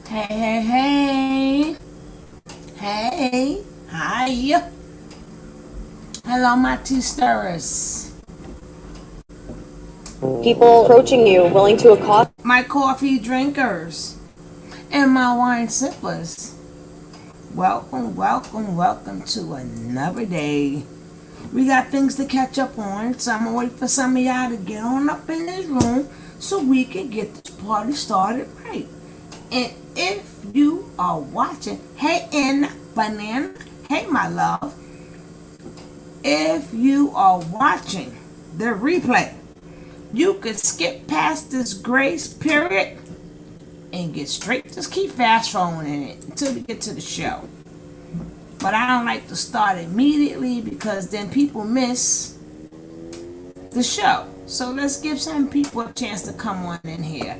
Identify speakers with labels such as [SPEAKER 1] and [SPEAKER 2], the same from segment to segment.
[SPEAKER 1] Hey, hey, hey. Hey. Hi. Hello, my tea stirrers.
[SPEAKER 2] People approaching you, willing to accost.
[SPEAKER 1] My coffee drinkers. And my wine sippers. Welcome, welcome, welcome to another day. We got things to catch up on, so I'm gonna wait for some of y'all to get on up in this room so we can get this party started right. And if you are watching, hey, in banana, hey, my love, if you are watching the replay, you could skip past this grace period and get straight. Just keep fast forwarding it until we get to the show. But I don't like to start immediately because then people miss the show. So let's give some people a chance to come on in here.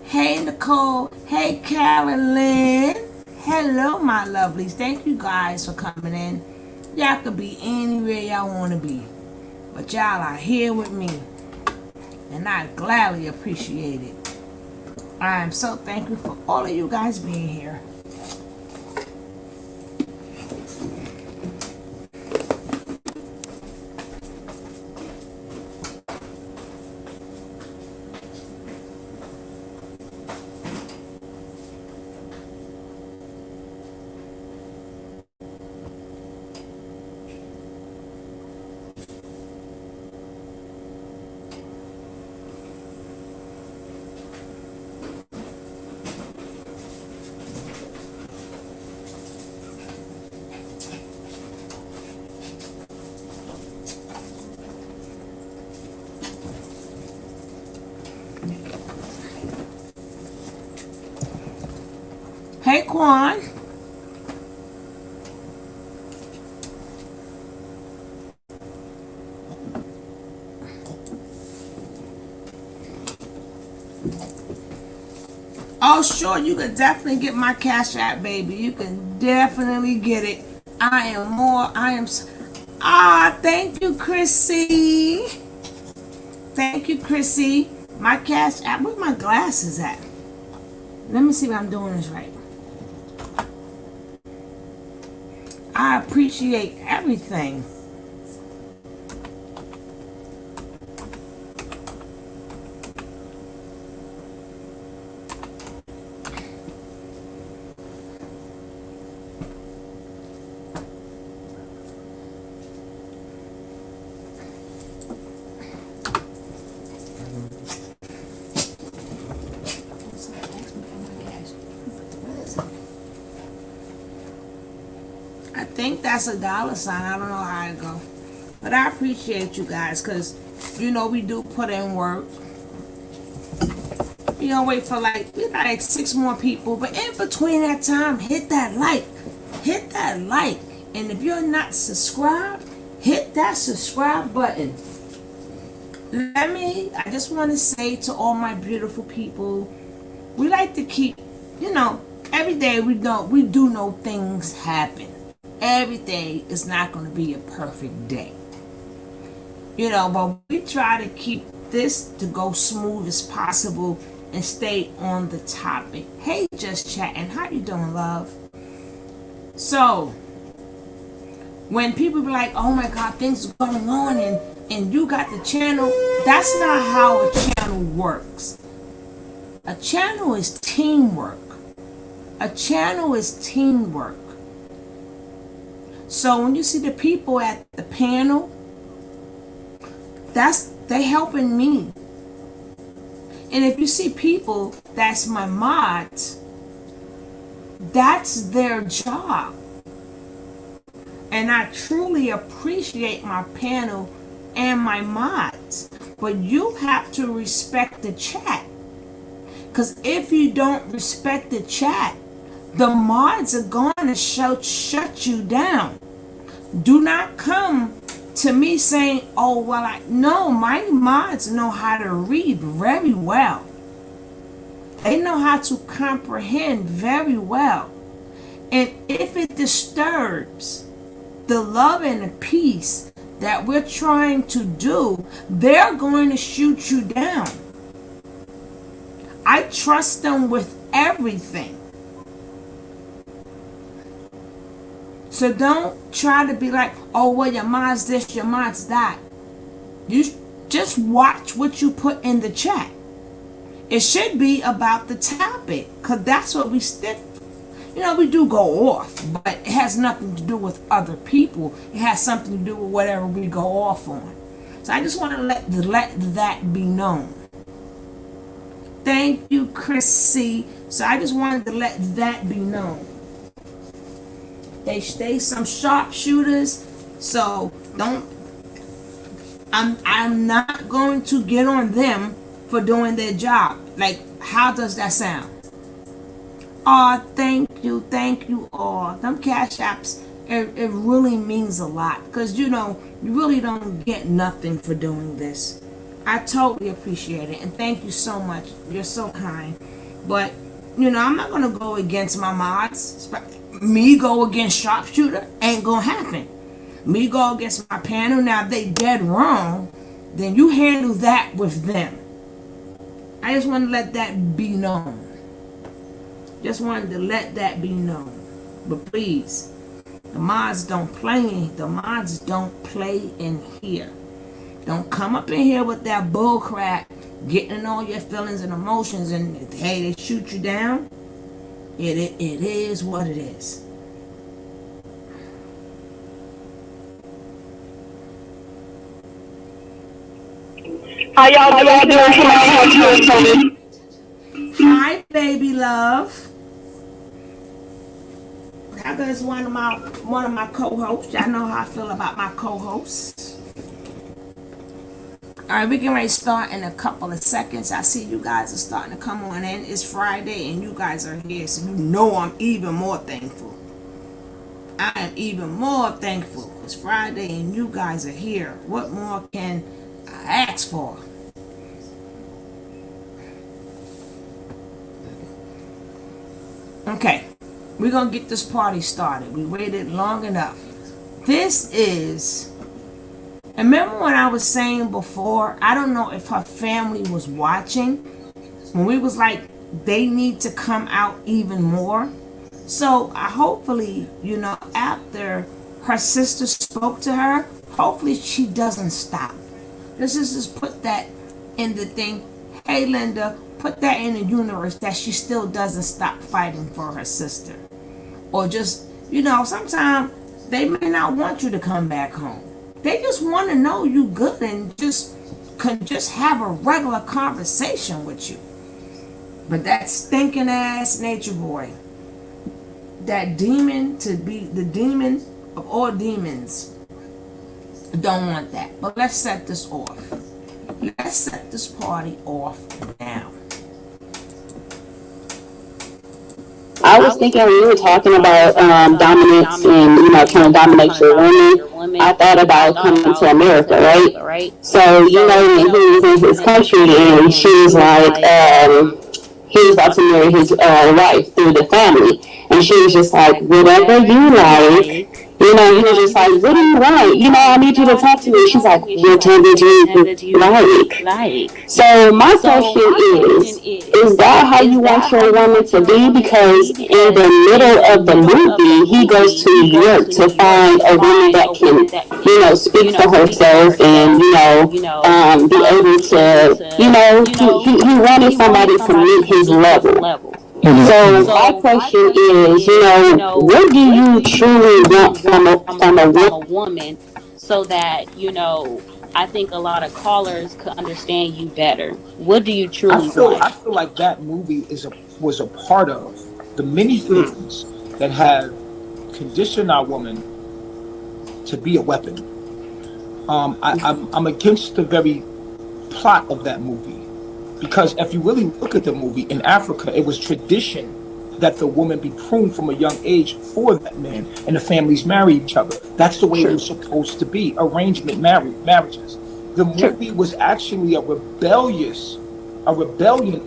[SPEAKER 1] Hey, Nicole. Hey, Carolyn. Hello, my lovelies. Thank you guys for coming in. Y'all could be anywhere y'all want to be, but y'all are here with me, and I gladly appreciate it. I am so thankful for all of you guys being here. Hey, Quan. Oh, sure, you can definitely get my Cash App, baby. You can definitely get it. Thank you, Chrissy. Thank you, Chrissy. My Cash App, where my glasses at? Let me see if I'm doing this right. I appreciate everything. I think that's a dollar sign. I don't know how it go. But I appreciate you guys because, we do put in work. Wait for we got like 6 more people. But in between that time, hit that like. Hit that like. And if you're not subscribed, hit that subscribe button. I just want to say to all my beautiful people, we like to keep, every day we do know things happen. Every day is not going to be a perfect day. But we try to keep this to go smooth as possible and stay on the topic. Hey, just chatting. How you doing, love? So, when people be like, oh my God, things are going on and you got the channel, that's not how a channel works. A channel is teamwork. A channel is teamwork. So when you see the people at the panel, they helping me. And if you see people that's my mods, that's their job. And I truly appreciate my panel and my mods. But you have to respect the chat. Because if you don't respect the chat, the mods are going to shut you down. Do not come to me saying, oh, well, no, my mods know how to read very well. They know how to comprehend very well. And if it disturbs the love and the peace that we're trying to do, they're going to shoot you down. I trust them with everything. So don't try to be like, oh, well, your mom's this, your mom's that. You just watch what you put in the chat. It should be about the topic, because that's what we stick. We do go off, but it has nothing to do with other people. It has something to do with whatever we go off on. So I just want to let that be known. Thank you, Chrissy. So I just wanted to let that be known. They stay some sharpshooters, so don't. I'm not going to get on them for doing their job. Like, how does that sound? Oh, thank you all. Them cash apps, it really means a lot, because you really don't get nothing for doing this. I totally appreciate it, and thank you so much. You're so kind. But I'm not gonna go against my mods. Me go against sharpshooter ain't gonna happen. Me go against my panel. Now if they dead wrong, then you handle that with them. I just want to let that be known. Just wanted to let that be known. But please, the mods don't play. The mods don't play in here. Don't come up in here with that bull crap, getting in all your feelings and emotions, and hey, they shoot you down. It is what it is.
[SPEAKER 3] How y'all doing?
[SPEAKER 1] Hi, baby love. That is one of my co-hosts. Y'all know how I feel about my co-hosts. All right, we can ready to start in a couple of seconds. I see you guys are starting to come on in. It's Friday and you guys are here, so I'm even more thankful. I am even more thankful. It's Friday and you guys are here. What more can I ask for? Okay, we're gonna get this party started. We waited long enough. This is, remember when I was saying before, I don't know if her family was watching, when we was like, they need to come out even more. So hopefully, after her sister spoke to her, hopefully she doesn't stop. Let's just put that in the thing. Hey, Linda, put that in the universe that she still doesn't stop fighting for her sister. Or just, sometimes they may not want you to come back home. They just want to know you good and can just have a regular conversation with you. But that stinking ass nature boy, that demon, to be the demon of all demons, don't want that. But let's set this off. Let's set this party off now.
[SPEAKER 3] I was thinking when you were talking about dominance and trying to dominate your woman, I thought about coming to America, right? So when he was in his country and she was like, he was about to marry his wife through the family, and she was just like, whatever you like. He was just like, what do you like? I need you to talk to me. She's like, whatever you like. So my question is that how you want your woman to be? Because in the middle of the movie, he goes to New York to find a woman that can, speak for herself and, be able to, he wanted somebody to meet his level. So my question is, what do you truly want from a woman, so that I think a lot of callers could understand you better. What do you truly want?
[SPEAKER 4] I feel like that movie was a part of the many things that have conditioned our woman to be a weapon. I'm against the very plot of that movie. Because if you really look at the movie, in Africa, it was tradition that the woman be pruned from a young age for that man, and the families marry each other. That's the way it was supposed to be, arrangement marriages. The movie was actually a rebellion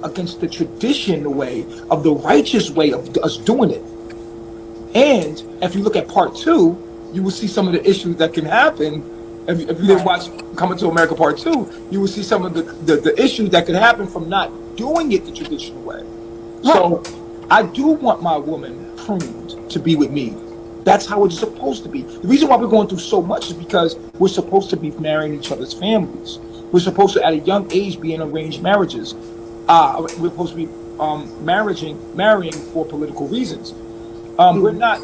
[SPEAKER 4] against the tradition way of the righteous way of us doing it. And if you look at part 2, you will see some of the issues that can happen. If you didn't watch Coming to America Part 2, you will see some of the issues that could happen from not doing it the traditional way. So I do want my woman pruned to be with me. That's how it's supposed to be. The reason why we're going through so much is because we're supposed to be marrying each other's families. We're supposed to, at a young age, be in arranged marriages. We're supposed to be marrying for political reasons. We're not.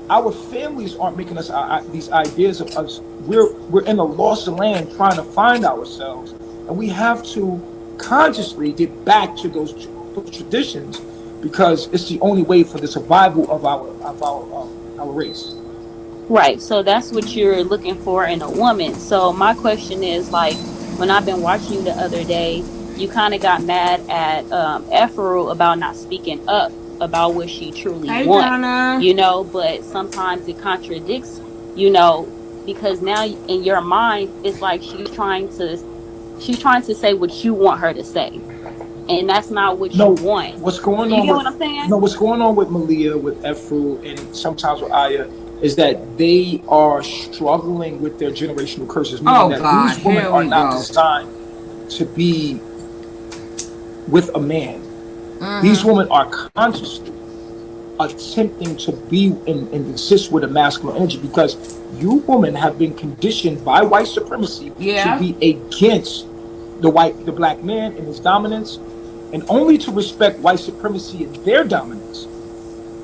[SPEAKER 4] Our families aren't making us these ideas of us. We're in a lost land trying to find ourselves, and we have to consciously get back to those traditions because it's the only way for the survival of our race.
[SPEAKER 5] Right. So that's what you're looking for in a woman. So my question is, like, when I've been watching you the other day, you kind of got mad at Efru about not speaking up about what she truly
[SPEAKER 1] Hey,
[SPEAKER 5] wants.
[SPEAKER 1] Donna.
[SPEAKER 5] You know, but sometimes it contradicts, because now in your mind it's like she's trying to say what you want her to say, and that's not what you want.
[SPEAKER 4] What's going
[SPEAKER 5] You
[SPEAKER 4] on
[SPEAKER 5] get
[SPEAKER 4] with
[SPEAKER 5] what I'm saying?
[SPEAKER 4] no? What's going on with Malia, with Efru, and sometimes with Iyah is that they are struggling with their generational curses, meaning
[SPEAKER 1] Oh,
[SPEAKER 4] that
[SPEAKER 1] God,
[SPEAKER 4] these women
[SPEAKER 1] here
[SPEAKER 4] are
[SPEAKER 1] we
[SPEAKER 4] not
[SPEAKER 1] go.
[SPEAKER 4] designed to be with a man.
[SPEAKER 1] Mm-hmm.
[SPEAKER 4] These women are consciously attempting to be and exist with a masculine energy because you women have been conditioned by white supremacy to be against the black man and his dominance, and only to respect white supremacy and their dominance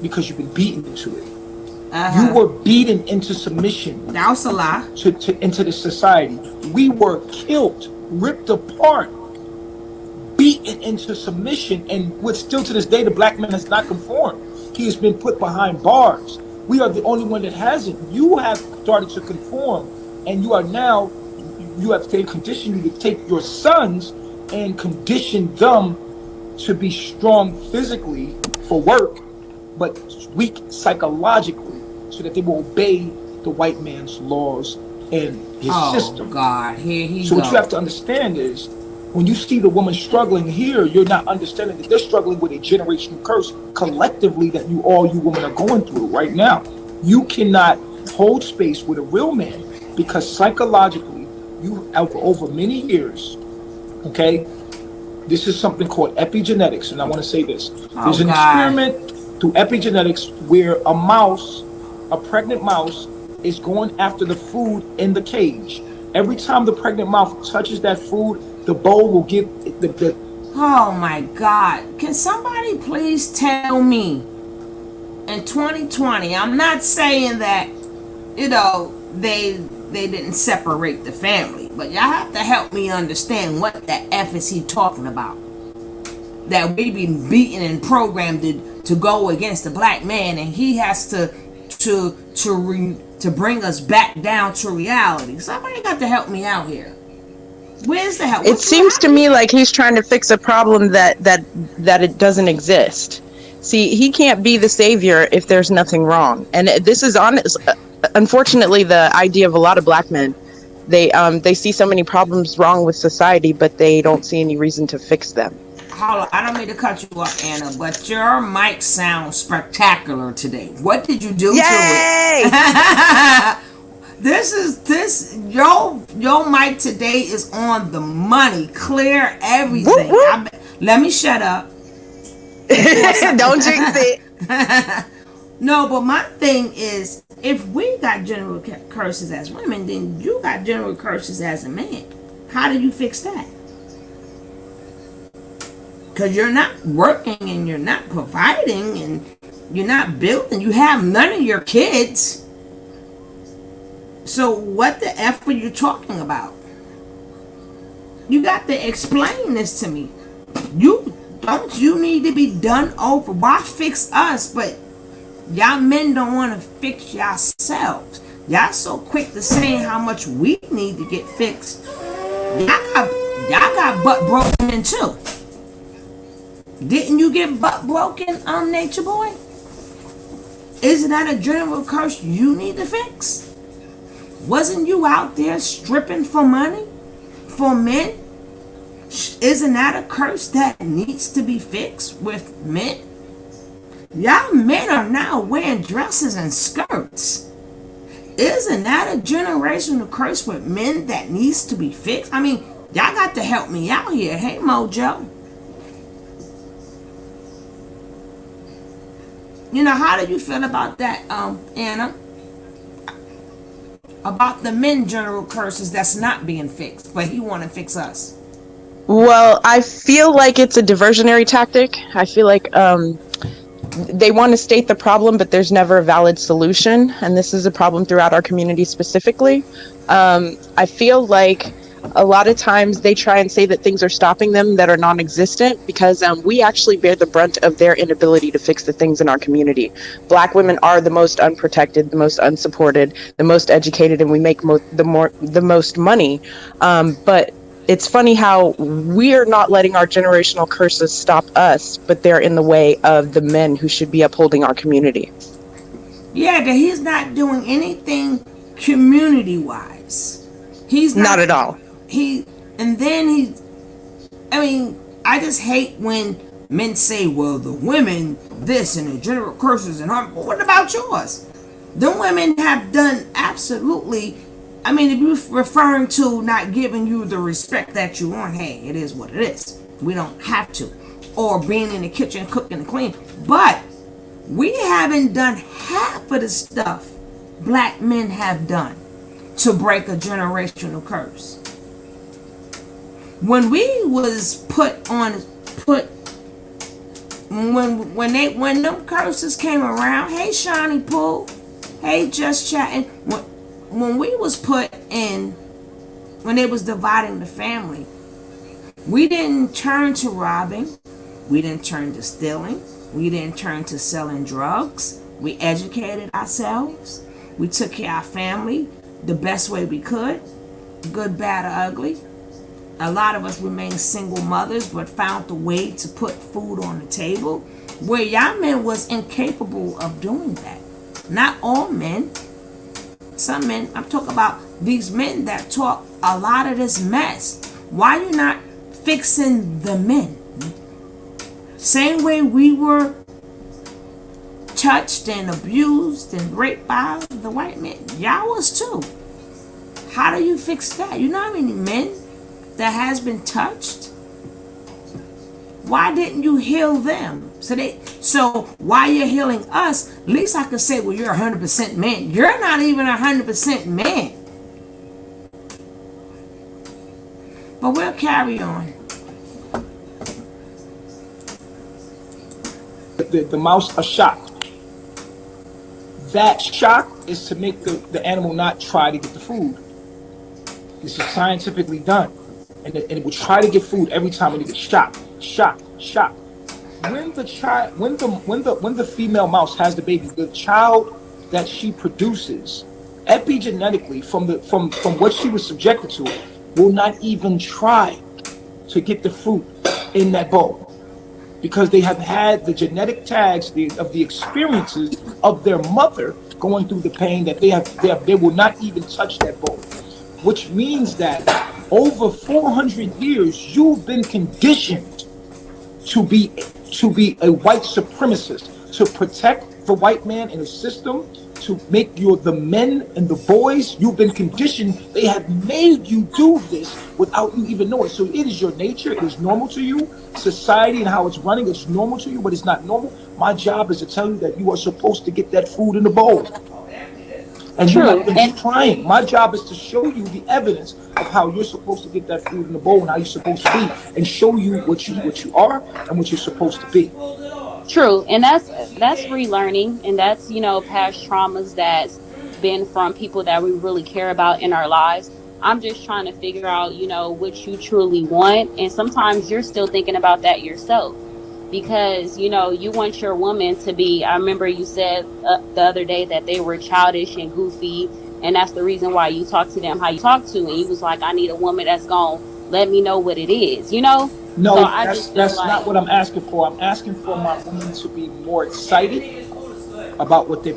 [SPEAKER 4] because you've been beaten into it. You were beaten into submission.
[SPEAKER 1] That was a lie.
[SPEAKER 4] Into the society. We were killed, ripped apart, beaten into submission, and with still to this day, the black man has not conformed. He has been put behind bars. We are the only one that hasn't. You have started to conform, and you have conditioned you to take your sons and condition them to be strong physically for work, but weak psychologically, so that they will obey the white man's laws and his system.
[SPEAKER 1] Oh God, here he
[SPEAKER 4] So what you have to understand is, when you see the woman struggling here, you're not understanding that they're struggling with a generational curse collectively that you women are going through right now. You cannot hold space with a real man because psychologically, you have over many years, okay? This is something called epigenetics, and I want to say this. There's an experiment through epigenetics where a pregnant mouse is going after the food in the cage. Every time the pregnant mouse touches that food, the bowl will give the
[SPEAKER 1] Oh my God. Can somebody please tell me in 2020, I'm not saying that, they didn't separate the family, but y'all have to help me understand what the F is he talking about. That we been beaten and programmed to go against the black man, and he has to bring us back down to reality. Somebody got to help me out here. Where's the help?
[SPEAKER 6] It seems to me like he's trying to fix a problem that it doesn't exist. See, he can't be the savior if there's nothing wrong. And this is unfortunately the idea of a lot of black men. They see so many problems wrong with society, but they don't see any reason to fix them.
[SPEAKER 1] Hold on, I don't mean to cut you off, Anna, but your mic sounds spectacular today. What did you do to it? Your mic today is on the money, clear everything.
[SPEAKER 6] Whoop, whoop.
[SPEAKER 1] Let me shut up.
[SPEAKER 6] Don't jinx it.
[SPEAKER 1] No, but my thing is, if we got general curses as women, then you got general curses as a man. How do you fix that? Because you're not working and you're not providing and you're not building. You have none of your kids. So what the F are you talking about? You got to explain this to me. You need to be done over. Why fix us, but y'all men don't want to fix yourselves? Y'all so quick to say how much we need to get fixed. Y'all got butt broken in too. Didn't you get butt broken, Nature Boy? Isn't that a general curse you need to fix? Wasn't you out there stripping for money? For men? Isn't that a curse that needs to be fixed with men? Y'all men are now wearing dresses and skirts. Isn't that a generational curse with men that needs to be fixed? I mean, y'all got to help me out here. Hey, Mojo. how do you feel about that, Anna? About the men general curses that's not being fixed, but he want to fix us.
[SPEAKER 6] Well, I feel like it's a diversionary tactic. I feel like they want to state the problem, but there's never a valid solution. And this is a problem throughout our community specifically. I feel like a lot of times they try and say that things are stopping them that are non-existent because we actually bear the brunt of their inability to fix the things in our community. Black women are the most unprotected, the most unsupported, the most educated, and we make the most money. But it's funny how we're not letting our generational curses stop us, but they're in the way of the men who should be upholding our community.
[SPEAKER 1] Yeah, that he's not doing anything community wise. He's
[SPEAKER 6] Not at all.
[SPEAKER 1] He and then he. I mean, I just hate when men say, "Well, the women this and the general curses and harm." What about yours? The women have done absolutely. I mean, if you're referring to not giving you the respect that you want, hey, it is what it is. We don't have to, or being in the kitchen cooking and cleaning, but we haven't done half of the stuff black men have done to break a generational curse. When we was put when them curses came around, hey Shawnee Pool, hey Just Chatting, when we was put in, when they was dividing the family, we didn't turn to robbing, we didn't turn to stealing, we didn't turn to selling drugs. We educated ourselves. We took care of our family the best way we could, good, bad, or ugly. A lot of us remained single mothers, but found a way to put food on the table, where y'all men was incapable of doing that. Not all men. Some men, I'm talking about these men that talk a lot of this mess. Why you not fixing the men? Same way we were touched and abused and raped by the white men, y'all was too. How do you fix that? You know how many men that has been touched? Why didn't you heal them? So while you're healing us, at least I could say, well, you're 100% man. You're not even 100% man. But we'll carry on.
[SPEAKER 4] The mouse are shocked. That shock is to make the animal not try to get the food. This is scientifically done. And it will try to get food every time it gets shocked. When the female mouse has the baby, the child that she produces, epigenetically from what she was subjected to, will not even try to get the fruit in that bowl, because they have had the genetic tags of the experiences of their mother going through the pain that they will not even touch that bowl, which means that over 400 years you've been conditioned to be a white supremacist, to protect the white man in a system, to make the men and the boys. You've been conditioned. They have made you do this without you even knowing. So it is your nature. It is normal to you. Society and how it's running is normal to you, but it's not normal. My job is to tell you that you are supposed to get that food in the bowl. And you're not even trying. My job is to show you the evidence of how you're supposed to get that food in the bowl and how you're supposed to be, and show you what you are and what you're supposed to be.
[SPEAKER 5] True, and that's relearning, and that's past traumas that's been from people that we really care about in our lives. I'm just trying to figure out what you truly want, and sometimes you're still thinking about that yourself, because you want your woman to be. I remember you said the other day that they were childish and goofy, and that's the reason why you talk to them how you talk to, and you was like, I need a woman that's gonna let me know what it is.
[SPEAKER 4] No,
[SPEAKER 5] so
[SPEAKER 4] that's not what I'm asking for. I'm asking for my woman to be more excited about what they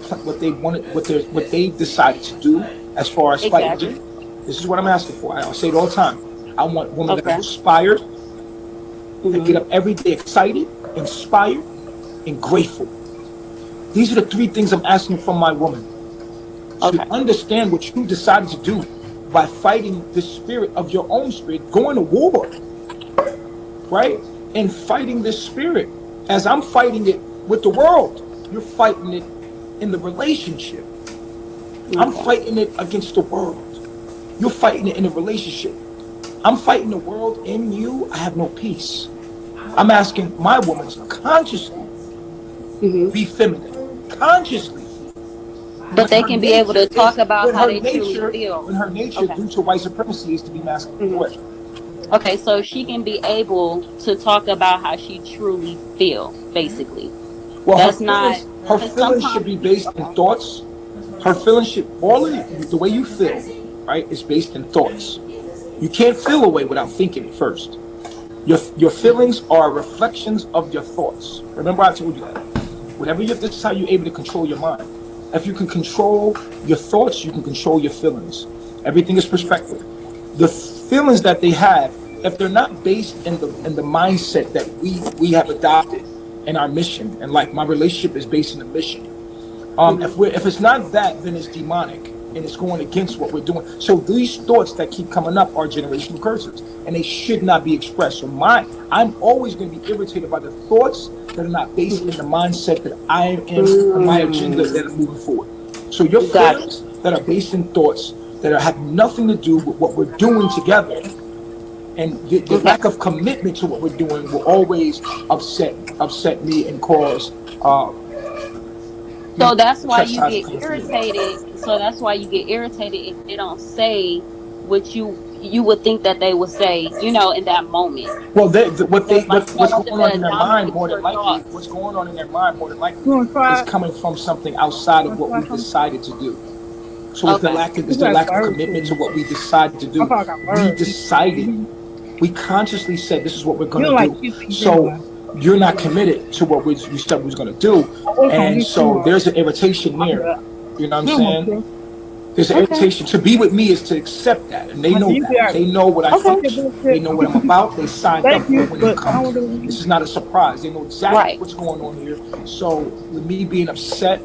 [SPEAKER 4] wanted, what they decided to do as far as
[SPEAKER 5] Exactly.
[SPEAKER 4] fighting. This is what I'm asking for. I say it all the time. I want women that are inspired, that get up every day excited, inspired, and grateful. These are the three things I'm asking from my woman. To understand what you decided to do by fighting the spirit of your own spirit, going to war, right? And fighting this spirit as I'm fighting it with the world. You're fighting it in the relationship. I'm fighting it against the world. You're fighting it in a relationship. I'm fighting the world in you. I have no peace. I'm asking my woman to consciously be feminine. Consciously.
[SPEAKER 5] But they can be able to talk about
[SPEAKER 4] When
[SPEAKER 5] how
[SPEAKER 4] her
[SPEAKER 5] they truly
[SPEAKER 4] nature,
[SPEAKER 5] feel.
[SPEAKER 4] when her nature
[SPEAKER 5] Okay.
[SPEAKER 4] due to white supremacy is to be masculine. Go ahead.
[SPEAKER 5] Okay, so she can be able to talk about how she truly feel, basically.
[SPEAKER 4] Well,
[SPEAKER 5] That's not
[SPEAKER 4] her
[SPEAKER 5] because
[SPEAKER 4] feelings
[SPEAKER 5] sometimes
[SPEAKER 4] should be based in thoughts. Her feelings should the way you feel, right, is based in thoughts. You can't feel a way without thinking it first. Your feelings are reflections of your thoughts. Remember, I told you that. Whatever you, this is how you're able to control your mind. If you can control your thoughts, you can control your feelings. Everything is perspective. The feelings that they have, if they're not based in the mindset that we have adopted in our mission, and like my relationship is based in the mission. If it's not that, then it's demonic and it's going against what we're doing. So these thoughts that keep coming up are generational curses, and they should not be expressed. So I'm always going to be irritated by the thoughts that are not based in the mindset that I am in my agenda that I'm moving forward. So your
[SPEAKER 5] got it.
[SPEAKER 4] feelings that are based in thoughts that have nothing to do with what we're doing together, and the
[SPEAKER 5] Okay.
[SPEAKER 4] lack of commitment to what we're doing will always upset me and cause
[SPEAKER 5] So that's why you
[SPEAKER 4] chastisement
[SPEAKER 5] get
[SPEAKER 4] coming from me.
[SPEAKER 5] irritated. So that's why you get irritated if they don't say what you would think that they would say, in that moment.
[SPEAKER 4] Well,
[SPEAKER 5] Like
[SPEAKER 4] what's
[SPEAKER 5] most of
[SPEAKER 4] going on in
[SPEAKER 5] the
[SPEAKER 4] their mind
[SPEAKER 5] dominant
[SPEAKER 4] more than likely,
[SPEAKER 5] thoughts.
[SPEAKER 4] is coming from something outside of what we decided to do. So
[SPEAKER 5] Okay.
[SPEAKER 4] it's the lack of commitment to what we decided to do. We decided, we consciously said this is what we're going to do. So you're not committed to what you said we was going to do, and so there's an irritation there. You know what I'm saying? There's an
[SPEAKER 5] Okay.
[SPEAKER 4] irritation. To be with me is to accept that, and they know that. They know what I
[SPEAKER 5] Okay.
[SPEAKER 4] teach. They know what I'm about. They signed up for it when it comes. This is not a surprise. They know exactly
[SPEAKER 5] Right.
[SPEAKER 4] what's going on here. So with me being upset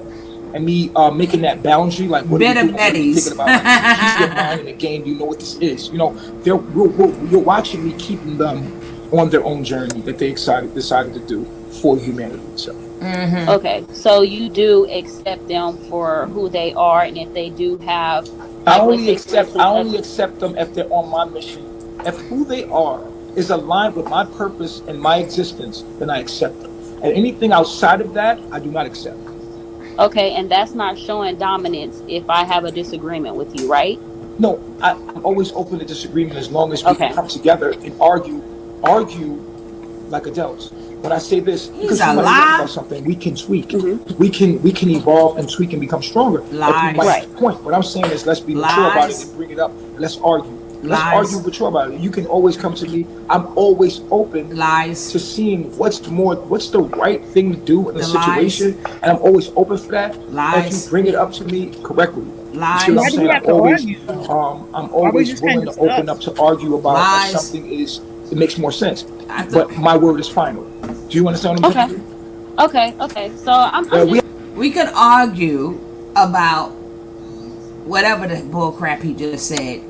[SPEAKER 4] and me making that boundary, like what are you
[SPEAKER 1] Bit of
[SPEAKER 4] doing? What are you
[SPEAKER 1] Betty's.
[SPEAKER 4] thinking about? Like, keep your mind in the game. You know what this is. You're watching me keeping them on their own journey that they decided to do for humanity itself.
[SPEAKER 5] Okay. So you do accept them for who they are, and if they do have,
[SPEAKER 4] I
[SPEAKER 5] like, let's
[SPEAKER 4] only
[SPEAKER 5] say for
[SPEAKER 4] accept I
[SPEAKER 5] instance,
[SPEAKER 4] only accept them if they're on my mission. If who they are is aligned with my purpose and my existence, then I accept them. And anything outside of that, I do not accept.
[SPEAKER 5] okay, and that's not showing dominance if I have a disagreement with you, right?
[SPEAKER 4] No, I'm always open to disagreement as long as we can
[SPEAKER 5] Okay.
[SPEAKER 4] come together and argue like adults. When I say this, because
[SPEAKER 1] He's a
[SPEAKER 4] somebody's right
[SPEAKER 1] lie.
[SPEAKER 4] about something, we can tweak.
[SPEAKER 5] Mm-hmm.
[SPEAKER 4] We can evolve and tweak and become stronger. If you
[SPEAKER 1] Lies.
[SPEAKER 4] might
[SPEAKER 5] Right.
[SPEAKER 4] have a point. What I'm saying is let's be mature about it
[SPEAKER 1] Lies.
[SPEAKER 4] and bring it up and let's argue. Let's
[SPEAKER 1] Lies.
[SPEAKER 4] argue mature about it. You can always come to me. I'm always open
[SPEAKER 1] Lies.
[SPEAKER 4] to seeing what's the right thing to do in a
[SPEAKER 1] The
[SPEAKER 4] situation, and I'm always open for that.
[SPEAKER 1] Lies.
[SPEAKER 4] If you bring it up to me correctly.
[SPEAKER 1] Lies.
[SPEAKER 4] You see what
[SPEAKER 1] Why
[SPEAKER 4] I'm
[SPEAKER 1] do
[SPEAKER 4] saying?
[SPEAKER 7] we have to argue?
[SPEAKER 4] I'm always willing to open up to argue about
[SPEAKER 1] Lies.
[SPEAKER 4] if something it makes more sense.
[SPEAKER 1] I th-
[SPEAKER 4] But my word is final. Do you understand what I'm
[SPEAKER 5] Okay.
[SPEAKER 4] saying?
[SPEAKER 5] Okay. So I'm
[SPEAKER 4] We
[SPEAKER 5] just
[SPEAKER 1] We could argue about whatever the bull crap he just said,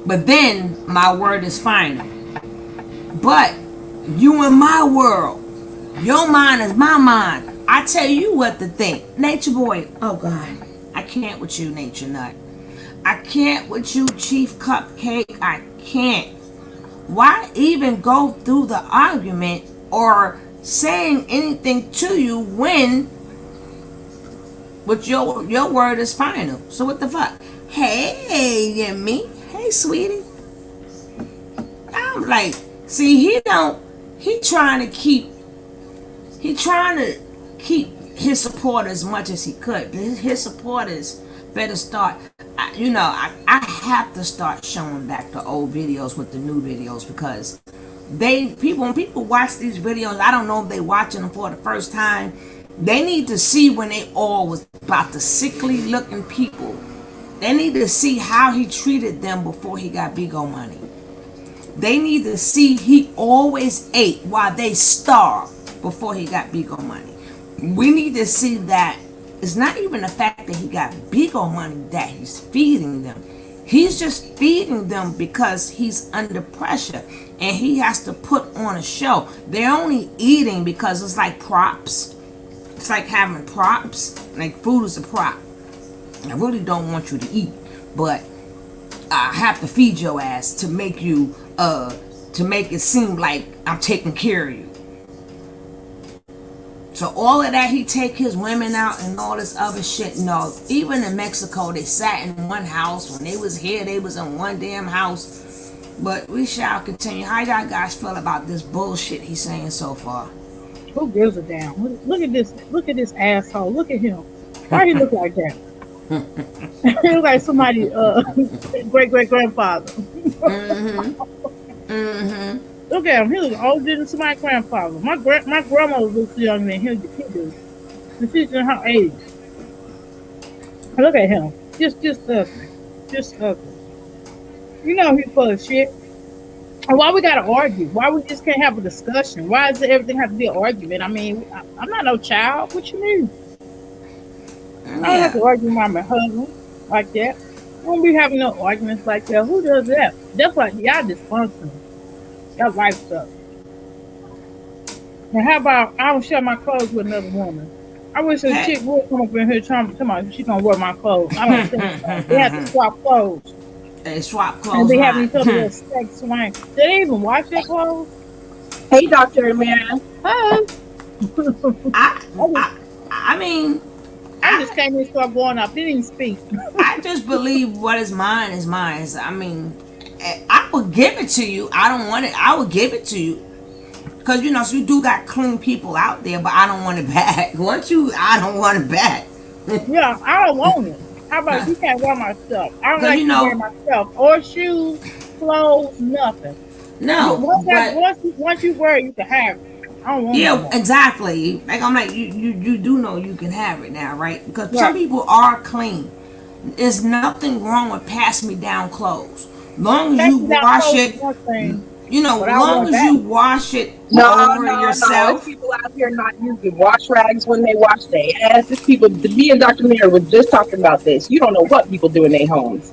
[SPEAKER 1] but then my word is final. But you in my world, your mind is my mind. I tell you what to think. Nature boy, oh God, I can't with you, Nature Nut. I can't with you, Chief Cupcake. I can't. Why even go through the argument or saying anything to you when your word is final? So what the fuck? Hey, Yemi. Hey, sweetie. I'm like, see, he trying to keep his support as much as he could. His supporters better start. I have to start showing back the old videos with the new videos, because when people watch these videos, I don't know if they watching them for the first time. They need to see when they all was about the sickly looking people. They need to see how he treated them before he got big old money. They need to see he always ate while they starved before he got big old money. We need to see that it's not even the fact that he got big old money that he's feeding them. He's just feeding them because he's under pressure and he has to put on a show. They're only eating because it's like props. It's like having props. Like food is a prop. I really don't want you to eat, but I have to feed your ass to make you to make it seem like I'm taking care of you. So all of that, he take his women out and all this other shit. No, even in Mexico, they sat in one house. When they was here, they was in one damn house. But we shall continue. How y'all guys feel about this bullshit he's saying so far?
[SPEAKER 7] Who gives a damn? Look at this. Look at this asshole. Look at him. Why he look like that? He look like somebody great grandfather. Look at him. He looks older than somebody's grandfather. My grandma looks younger than he do. And she's in her 80s. Look at him. Just ugly. Just ugly. You know he's full of shit. And why we gotta argue? Why we just can't have a discussion? Why does everything have to be an argument? I mean, I'm not no child. What you mean? I don't have to argue with my husband like that. We won't be having no arguments like that. Who does that? That's why y'all dysfunctional. Y'all life stuff. And how about I don't share my clothes with another woman? I wish a chick would come up in here trying to she gonna wear my clothes. I don't think so. They have to swap clothes.
[SPEAKER 1] They swap clothes.
[SPEAKER 7] And they have each other sex swing. Did they even wash their clothes?
[SPEAKER 6] Hey, Dr. Amanda.
[SPEAKER 7] Hi.
[SPEAKER 1] I mean,
[SPEAKER 7] I just came in and started going up. Didn't even speak.
[SPEAKER 1] I just believe what is mine is mine. I mean, I would give it to you. I don't want it. I would give it to you. Because, you know, so you do got clean people out there, but I don't want it back. I don't want it back.
[SPEAKER 7] Yeah, I don't want it. How about you can't wear my stuff? I don't like to wear my stuff. Or shoes, clothes, nothing.
[SPEAKER 1] No.
[SPEAKER 7] Once you wear it, you can have it. I don't want it.
[SPEAKER 1] Yeah, exactly. Like, I'm like, you do know you can have it now, right? Because some people are clean. There's nothing wrong with pass me down clothes. Long as you wash it, you know, long as you wash it over yourself.
[SPEAKER 6] There's people out here not using wash rags when they wash their ass. There's people, me and Dr. Mayer was just talking about this. You don't know what people do in their homes.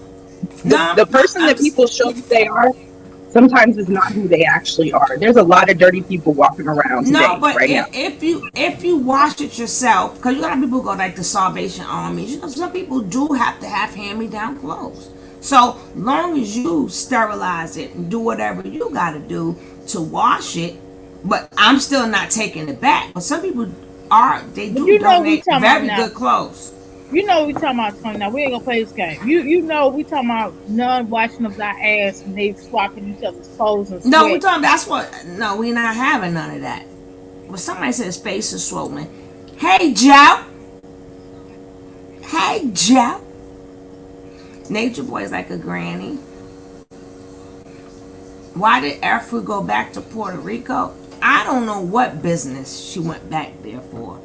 [SPEAKER 6] The person that people show you they are, sometimes is not who they actually are. There's a lot of dirty people walking around today.
[SPEAKER 1] No, but
[SPEAKER 6] now.
[SPEAKER 1] if you wash it yourself, because you got people who go like the Salvation Army. You know, some people do have to have hand-me-down clothes. So long as you sterilize it and do whatever you got to do to wash it, but I'm still not taking it back. But some people they do donate very good clothes.
[SPEAKER 7] You know we talking about Tony. Now we ain't gonna play this game. You know we talking about none washing up our ass and they swapping each other's clothes and sweat.
[SPEAKER 1] No, we talking. No, we not having none of that. But somebody said his face is swollen. Hey Joe. Hey Joe. Nature Boy's like a granny. Why did Afro go back to Puerto Rico? I don't know what business she went back there for.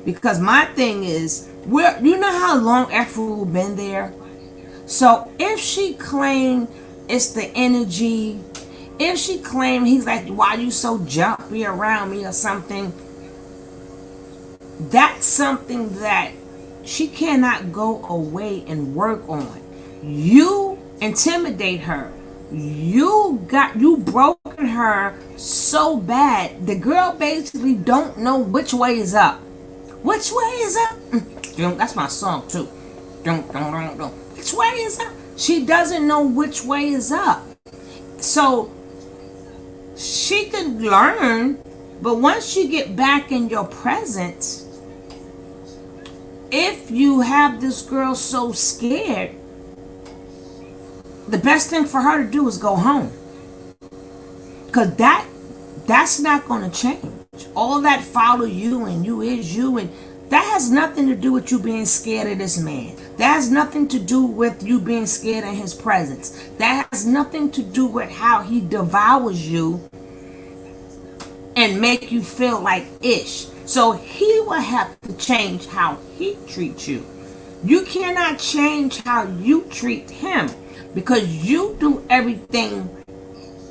[SPEAKER 1] Because my thing is, you know how long Afro been there? So if she claimed it's the energy, if she claimed he's like, why you so jumpy around me or something, that's something that she cannot go away and work on. You intimidate her. You broken her so bad. The girl basically don't know which way is up. Which way is up? That's my song too. Which way is up? She doesn't know which way is up. So she could learn, but once you get back in your presence, if you have this girl so scared, the best thing for her to do is go home. Because that's not going to change. All that follow you and you is you, and that has nothing to do with you being scared of this man. That has nothing to do with you being scared in his presence. That has nothing to do with how he devours you and make you feel like ish. So he will have to change how he treats you. You cannot change how you treat him. Because you do everything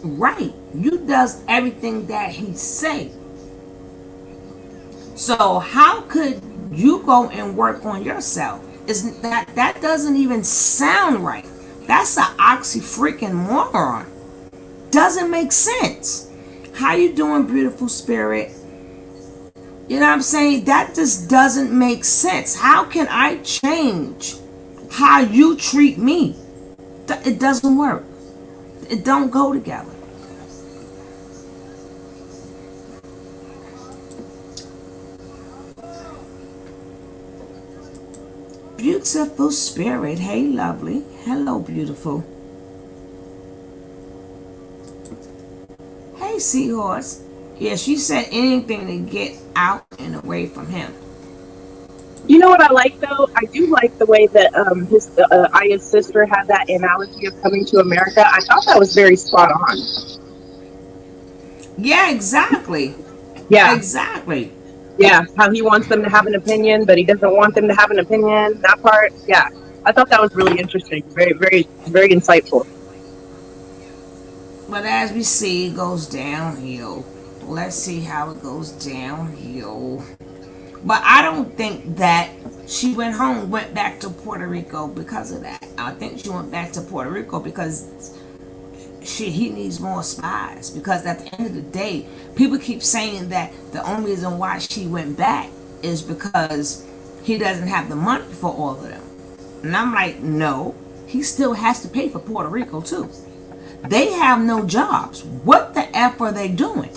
[SPEAKER 1] right. You does everything that he say. So how could you go and work on yourself? Isn't that doesn't even sound right. That's an oxy freaking moron. Doesn't make sense. How you doing, beautiful spirit? You know what I'm saying? That just doesn't make sense. How can I change how you treat me? It doesn't work. It don't go together. Beautiful spirit. Hey, lovely. Hello, beautiful. Hey, seahorse. Yeah, she said anything to get out and away from him.
[SPEAKER 6] You know what I like though? I do like the way that his Aya's sister had that analogy of coming to America. I thought that was very spot on.
[SPEAKER 1] Yeah, exactly.
[SPEAKER 6] Yeah,
[SPEAKER 1] Exactly.
[SPEAKER 6] yeah. How he wants them to have an opinion, but he doesn't want them to have an opinion. That part, yeah. I thought that was really interesting. Very, very, very insightful.
[SPEAKER 1] But as we see, it goes downhill. Let's see how it goes downhill. But I don't think that she went back to Puerto Rico because of that. I think she went back to Puerto Rico because he needs more spies. Because at the end of the day, people keep saying that the only reason why she went back is because he doesn't have the money for all of them. And I'm like, no, he still has to pay for Puerto Rico too. They have no jobs. What the F are they doing?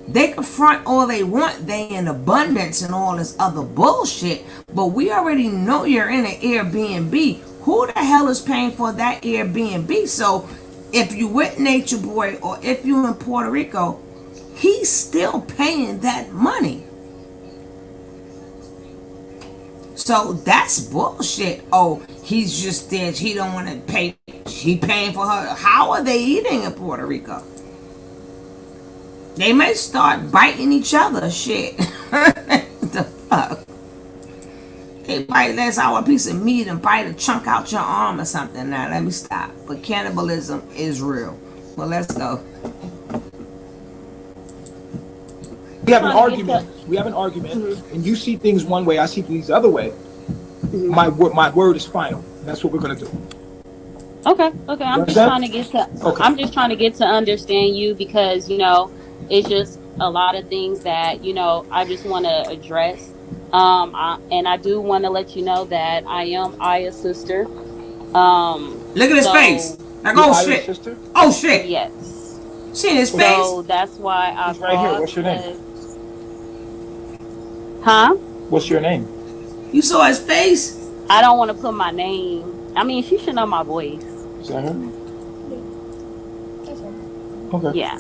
[SPEAKER 1] They can front all they want, they in abundance and all this other bullshit, but we already know you're in an Airbnb. Who the hell is paying for that Airbnb? So if you with Nature Boy or if you in Puerto Rico, he's still paying that money. So that's bullshit. Oh, he's just there. He don't want to pay. He paying for her. How are they eating in Puerto Rico? They may start biting each other. Shit. The fuck? They bite less out a piece of meat and bite a chunk out your arm or something. Now let me stop. But cannibalism is real. Well, let's go.
[SPEAKER 4] We have an argument. We have an argument, and you see things one way, I see things the other way. My word is final. That's what we're gonna do.
[SPEAKER 5] Okay. I'm just trying to get to.
[SPEAKER 4] Okay.
[SPEAKER 5] I'm just trying to get to understand you because it's just a lot of things that I just want to address. And I do want to let you know that I am Aya's sister.
[SPEAKER 1] Look at his face. Like, oh shit.
[SPEAKER 4] Sister?
[SPEAKER 1] Oh shit.
[SPEAKER 5] Yes.
[SPEAKER 1] See his face?
[SPEAKER 5] So that's why I
[SPEAKER 4] He's right here. What's your name?
[SPEAKER 5] Huh?
[SPEAKER 4] What's your name?
[SPEAKER 1] You saw his face?
[SPEAKER 5] I don't want to put my name. I mean, she should know my voice.
[SPEAKER 4] Is that her? Okay.
[SPEAKER 5] Yeah.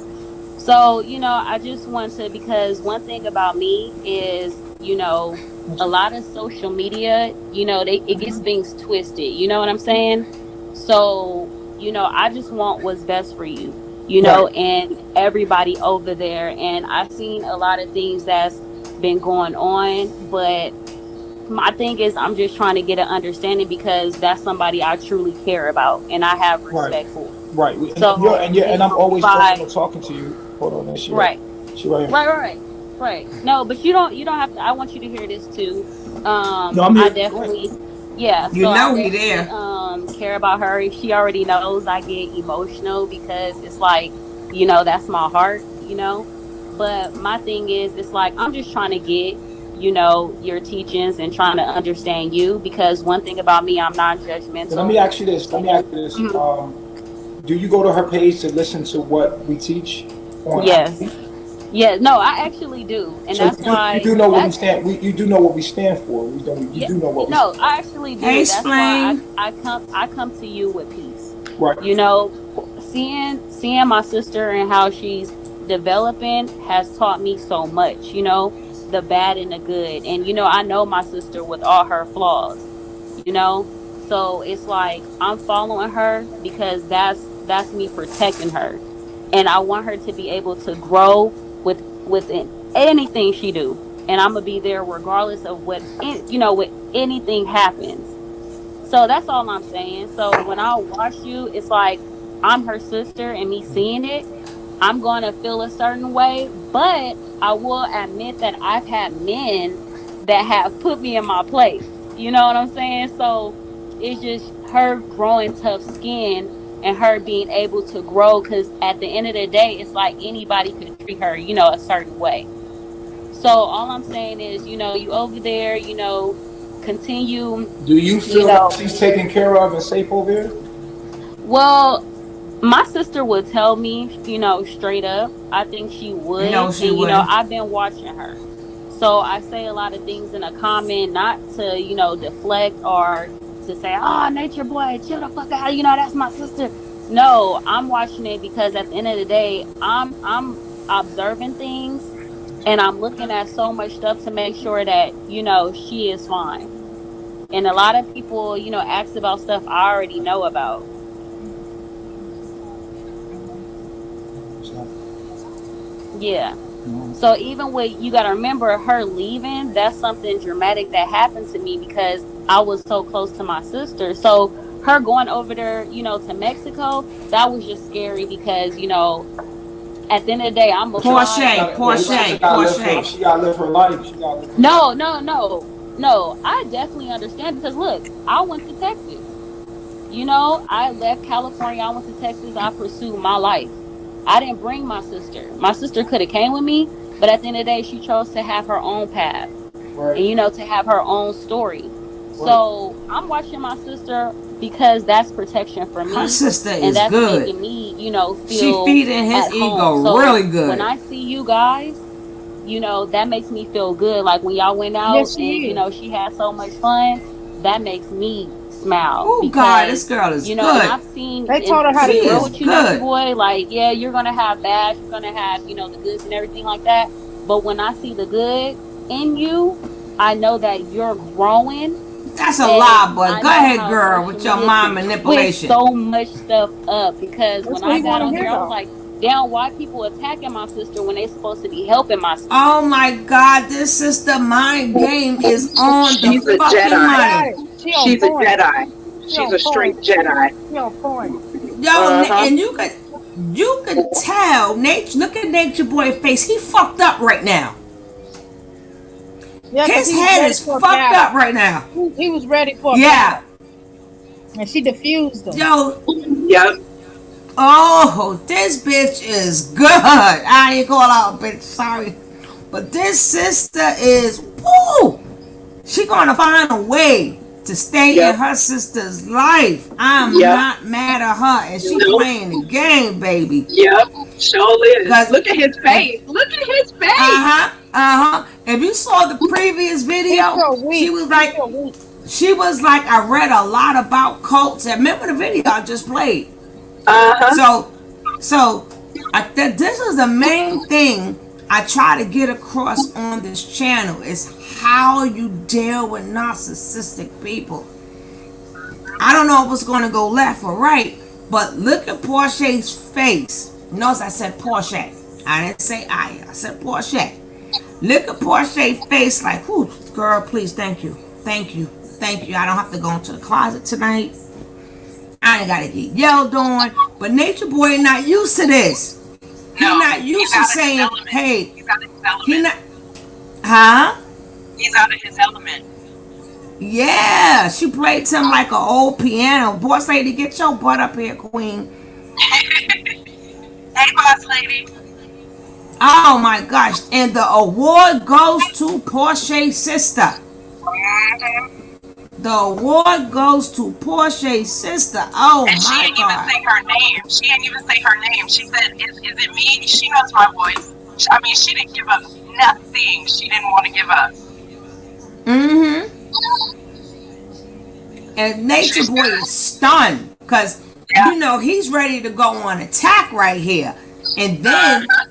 [SPEAKER 5] So, I just want to, because one thing about me is, a lot of social media, it gets things twisted. You know what I'm saying? So, I just want what's best for you,
[SPEAKER 4] Right.
[SPEAKER 5] and everybody over there. And I've seen a lot of things that's been going on, but my thing is I'm just trying to get an understanding because that's somebody I truly care about and I have respect for.
[SPEAKER 4] Right.
[SPEAKER 5] So,
[SPEAKER 4] And I'm always talking to you. Hold on, she
[SPEAKER 5] right.
[SPEAKER 4] She right here.
[SPEAKER 5] Right. No, but you don't have to. I want you to hear this too.
[SPEAKER 4] No, I'm here.
[SPEAKER 5] I definitely, yeah.
[SPEAKER 1] You
[SPEAKER 5] so
[SPEAKER 1] know
[SPEAKER 5] I
[SPEAKER 1] he
[SPEAKER 5] definitely,
[SPEAKER 1] there.
[SPEAKER 5] care about her. She already knows I get emotional because it's like, that's my heart. But my thing is, it's like I'm just trying to get, your teachings and trying to understand you because one thing about me, I'm non-judgmental.
[SPEAKER 4] Let me ask you this.
[SPEAKER 5] Mhm.
[SPEAKER 4] Do you go to her page to listen to what we teach?
[SPEAKER 5] Yes. Yeah, no, I actually do, and
[SPEAKER 4] So
[SPEAKER 5] that's why
[SPEAKER 4] you do know what we stand. You do know what we stand for. You do know what we.
[SPEAKER 5] No, I actually do.
[SPEAKER 1] Hey,
[SPEAKER 5] That's why
[SPEAKER 1] Explain.
[SPEAKER 5] I come to you with peace.
[SPEAKER 4] Right.
[SPEAKER 5] Seeing my sister and how she's developing has taught me so much. The bad and the good, and I know my sister with all her flaws. So it's like I'm following her because that's me protecting her, and I want her to be able to grow within anything she do, and I'm gonna be there regardless of what anything happens. So that's all I'm saying. So when I watch you, it's like I'm her sister, and me seeing it, I'm gonna feel a certain way. But I will admit that I've had men that have put me in my place. You know what I'm saying? So it's just her growing tough skin and her being able to grow. Because at the end of the day, it's like anybody could treat her, a certain way. So all I'm saying is, you over there, continue,
[SPEAKER 4] Do you
[SPEAKER 5] you
[SPEAKER 4] feel like
[SPEAKER 5] know.
[SPEAKER 4] she's taken care of and safe over there?
[SPEAKER 5] Well, my sister would tell me, straight up. I think she
[SPEAKER 1] No,
[SPEAKER 5] would.
[SPEAKER 1] she
[SPEAKER 5] And,
[SPEAKER 1] wouldn't.
[SPEAKER 5] I've been watching her. So I say a lot of things in a comment, not to, deflect or to say, oh, nature boy, chill the fuck out. That's my sister. No, I'm watching it because at the end of the day, I'm observing things and I'm looking at so much stuff to make sure that, she is fine. And a lot of people, ask about stuff I already know about.
[SPEAKER 4] So,
[SPEAKER 5] Yeah.
[SPEAKER 4] no.
[SPEAKER 5] So even with, you got to remember her leaving, that's something dramatic that happened to me because I was so close to my sister. So her going over there, to Mexico, that was just scary because, at the end of the day, I'm a
[SPEAKER 4] But
[SPEAKER 5] fly
[SPEAKER 1] Porsche,
[SPEAKER 5] there.
[SPEAKER 4] your sister
[SPEAKER 1] Porsche,
[SPEAKER 5] Like,
[SPEAKER 4] gotta live her.
[SPEAKER 1] Porsche.
[SPEAKER 4] She gotta live her life. She gotta live her life.
[SPEAKER 5] no, no, no, no. I definitely understand because look, I went to Texas. I left California. I went to Texas. I pursued my life. I didn't bring my sister. My sister could have came with me, but at the end of the day, she chose to have her own path
[SPEAKER 4] Right.
[SPEAKER 5] and to have her own story.
[SPEAKER 4] Right.
[SPEAKER 5] So I'm watching my sister because that's protection for
[SPEAKER 1] Her
[SPEAKER 5] me,
[SPEAKER 1] sister
[SPEAKER 5] and
[SPEAKER 1] is
[SPEAKER 5] that's
[SPEAKER 1] good.
[SPEAKER 5] making me,
[SPEAKER 1] She
[SPEAKER 5] feel
[SPEAKER 1] feeding his
[SPEAKER 5] at home.
[SPEAKER 1] ego
[SPEAKER 5] So
[SPEAKER 1] really
[SPEAKER 5] when
[SPEAKER 1] good.
[SPEAKER 5] I see you guys, that makes me feel good. Like when y'all went out
[SPEAKER 7] Yes, she
[SPEAKER 5] and
[SPEAKER 7] is.
[SPEAKER 5] she had so much fun, that makes me smile
[SPEAKER 1] Oh God, this
[SPEAKER 5] because
[SPEAKER 1] girl is
[SPEAKER 5] and
[SPEAKER 1] good.
[SPEAKER 5] I've seen,
[SPEAKER 7] They
[SPEAKER 5] and
[SPEAKER 7] taught her
[SPEAKER 5] to
[SPEAKER 7] how
[SPEAKER 1] She
[SPEAKER 7] to
[SPEAKER 5] be real
[SPEAKER 1] is
[SPEAKER 7] grow.
[SPEAKER 5] with you, Nature
[SPEAKER 1] good.
[SPEAKER 5] Boy, like, yeah, you're gonna have bads, you're gonna have the goods and everything like that. But when I see the good in you, I know that you're growing,
[SPEAKER 1] That's a
[SPEAKER 5] and
[SPEAKER 1] lie, but
[SPEAKER 5] I
[SPEAKER 1] go
[SPEAKER 5] know
[SPEAKER 1] ahead,
[SPEAKER 5] how
[SPEAKER 1] girl,
[SPEAKER 5] social
[SPEAKER 1] with your
[SPEAKER 5] media
[SPEAKER 1] mind
[SPEAKER 5] can twist
[SPEAKER 1] manipulation.
[SPEAKER 5] so much stuff up. Because
[SPEAKER 7] That's
[SPEAKER 5] when
[SPEAKER 7] what
[SPEAKER 5] I
[SPEAKER 7] he
[SPEAKER 5] got
[SPEAKER 7] want to
[SPEAKER 5] on
[SPEAKER 7] hear,
[SPEAKER 5] here, I was
[SPEAKER 7] though.
[SPEAKER 5] like, damn, why people attacking my sister when they supposed to be helping my sister?
[SPEAKER 1] Oh my God, this sister mind game is on the
[SPEAKER 3] She's a
[SPEAKER 1] fucking
[SPEAKER 3] Jedi.
[SPEAKER 7] Got
[SPEAKER 1] money.
[SPEAKER 7] it. She on
[SPEAKER 3] She's a
[SPEAKER 7] point.
[SPEAKER 3] Jedi.
[SPEAKER 7] She
[SPEAKER 3] She's
[SPEAKER 7] on
[SPEAKER 3] a
[SPEAKER 7] point.
[SPEAKER 3] straight Jedi.
[SPEAKER 7] She on point.
[SPEAKER 1] Yo,
[SPEAKER 3] Uh-huh.
[SPEAKER 1] and you could tell. Nature, look at Nature Boy face. He fucked up right now.
[SPEAKER 7] Yeah, because
[SPEAKER 1] His
[SPEAKER 7] he was
[SPEAKER 1] head
[SPEAKER 7] ready
[SPEAKER 1] is
[SPEAKER 7] for a
[SPEAKER 1] fucked
[SPEAKER 7] battle.
[SPEAKER 1] up right now.
[SPEAKER 7] He was ready for a
[SPEAKER 1] Yeah.
[SPEAKER 7] battle, and she diffused him.
[SPEAKER 1] Yo,
[SPEAKER 3] Yep.
[SPEAKER 1] oh, this bitch is good. I ain't call out bitch, sorry. But this sister is woo. She gonna find a way to stay in
[SPEAKER 3] Yep.
[SPEAKER 1] her sister's life. I'm
[SPEAKER 3] Yep.
[SPEAKER 1] not mad at her, and she
[SPEAKER 3] Nope.
[SPEAKER 1] playing the game, baby.
[SPEAKER 3] Yep. Sure is.
[SPEAKER 1] Cause
[SPEAKER 3] Look at his
[SPEAKER 1] if
[SPEAKER 3] face. Look at his face.
[SPEAKER 1] uh-huh. If you saw the previous
[SPEAKER 7] He
[SPEAKER 1] video,
[SPEAKER 7] feel
[SPEAKER 1] she
[SPEAKER 7] weak.
[SPEAKER 1] was
[SPEAKER 7] He
[SPEAKER 1] like,
[SPEAKER 7] feel weak.
[SPEAKER 1] I read a lot about cults. And remember the video I just played?
[SPEAKER 3] Uh-huh.
[SPEAKER 1] So this is the main thing I try to get across on this channel is how you deal with narcissistic people. I don't know if it's going to go left or right, but look at Porsche's face. Notice I said Porsche. I didn't say Iyah. I said Porsche. Look at Porsche's face like, whew, girl, please, thank you. Thank you. Thank you. I don't have to go into the closet tonight. I ain't got to get yelled on. But Nature Boy not used to this. He
[SPEAKER 3] No,
[SPEAKER 1] not
[SPEAKER 3] he's
[SPEAKER 1] used to
[SPEAKER 3] out of his
[SPEAKER 1] saying,
[SPEAKER 3] element.
[SPEAKER 1] hey,
[SPEAKER 3] He's out of his
[SPEAKER 1] he
[SPEAKER 3] element.
[SPEAKER 1] not, huh?
[SPEAKER 3] He's out of his element.
[SPEAKER 1] Yeah, she played him like an old piano. Boss lady, get your butt up here, queen.
[SPEAKER 3] Hey, boss lady.
[SPEAKER 1] Oh my gosh. And the award goes to Porsche's sister. The award goes to Porsche's sister. Oh
[SPEAKER 3] And she
[SPEAKER 1] my
[SPEAKER 3] didn't even
[SPEAKER 1] God.
[SPEAKER 3] say her name. She didn't even say her name. She said, is it me? She knows my voice. I mean, she didn't give up nothing she didn't want to give us.
[SPEAKER 1] Mm-hmm. And Nature
[SPEAKER 3] She's
[SPEAKER 1] Boy
[SPEAKER 3] good.
[SPEAKER 1] is stunned because,
[SPEAKER 3] Yeah.
[SPEAKER 1] he's ready to go on attack right here. And then
[SPEAKER 3] Uh-huh.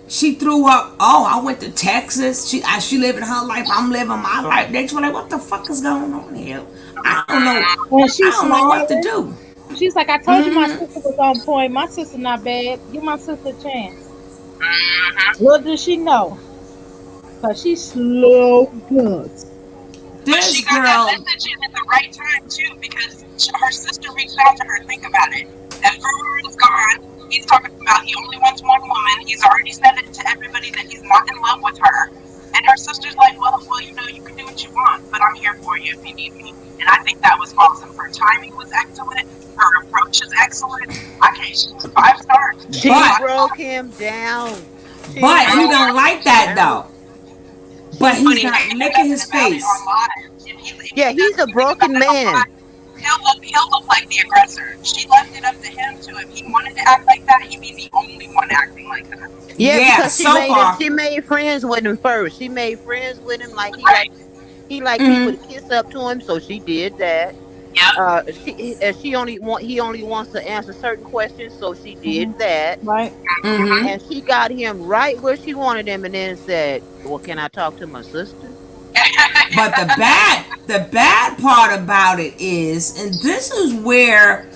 [SPEAKER 1] she threw up, oh, I went to Texas. She living her life. I'm living my life. They were like, what the fuck is going on here? I don't know.
[SPEAKER 7] And
[SPEAKER 1] I
[SPEAKER 7] she's
[SPEAKER 1] don't know what to
[SPEAKER 7] smiling.
[SPEAKER 1] do.
[SPEAKER 7] She's like, I told you my
[SPEAKER 1] Mm-hmm.
[SPEAKER 7] sister was on point. My sister not bad. Give my sister a chance.
[SPEAKER 3] Uh-huh.
[SPEAKER 7] Little does she know, cause she slow guns.
[SPEAKER 3] But
[SPEAKER 1] This
[SPEAKER 3] she got that
[SPEAKER 1] girl,
[SPEAKER 3] message in at the right time, too, because her sister reached out to her. Think about it. After is gone, he's talking about he only wants one woman. He's already said it to everybody that he's not in love with her. And her sister's like, well, you can do what you want, but I'm here for you if you need me. And I think that was awesome. Her timing was excellent. Her approach is excellent. Okay, she's 5 stars.
[SPEAKER 8] She
[SPEAKER 1] but
[SPEAKER 8] broke him down. She
[SPEAKER 1] he
[SPEAKER 8] broke
[SPEAKER 1] don't like
[SPEAKER 8] him
[SPEAKER 1] that
[SPEAKER 8] down.
[SPEAKER 1] though. But he's not licking his face.
[SPEAKER 8] Yeah, he's a broken man.
[SPEAKER 9] He'll look like the aggressor. She left it up to him too. If he wanted to act like that, he'd be the only one acting like that.
[SPEAKER 8] Yeah,
[SPEAKER 1] Yeah,
[SPEAKER 8] because
[SPEAKER 1] so far.
[SPEAKER 8] she made friends with him first. She made friends with him like
[SPEAKER 9] Right.
[SPEAKER 8] he liked people to kiss up to him, so she did that.
[SPEAKER 9] Yep.
[SPEAKER 8] He only wants to answer certain questions, so she did that.
[SPEAKER 7] Right.
[SPEAKER 1] Mm-hmm.
[SPEAKER 8] And she got him right where she wanted him, and then said, "Well, can I talk to my sister?"
[SPEAKER 1] But the bad part about it is, and this is where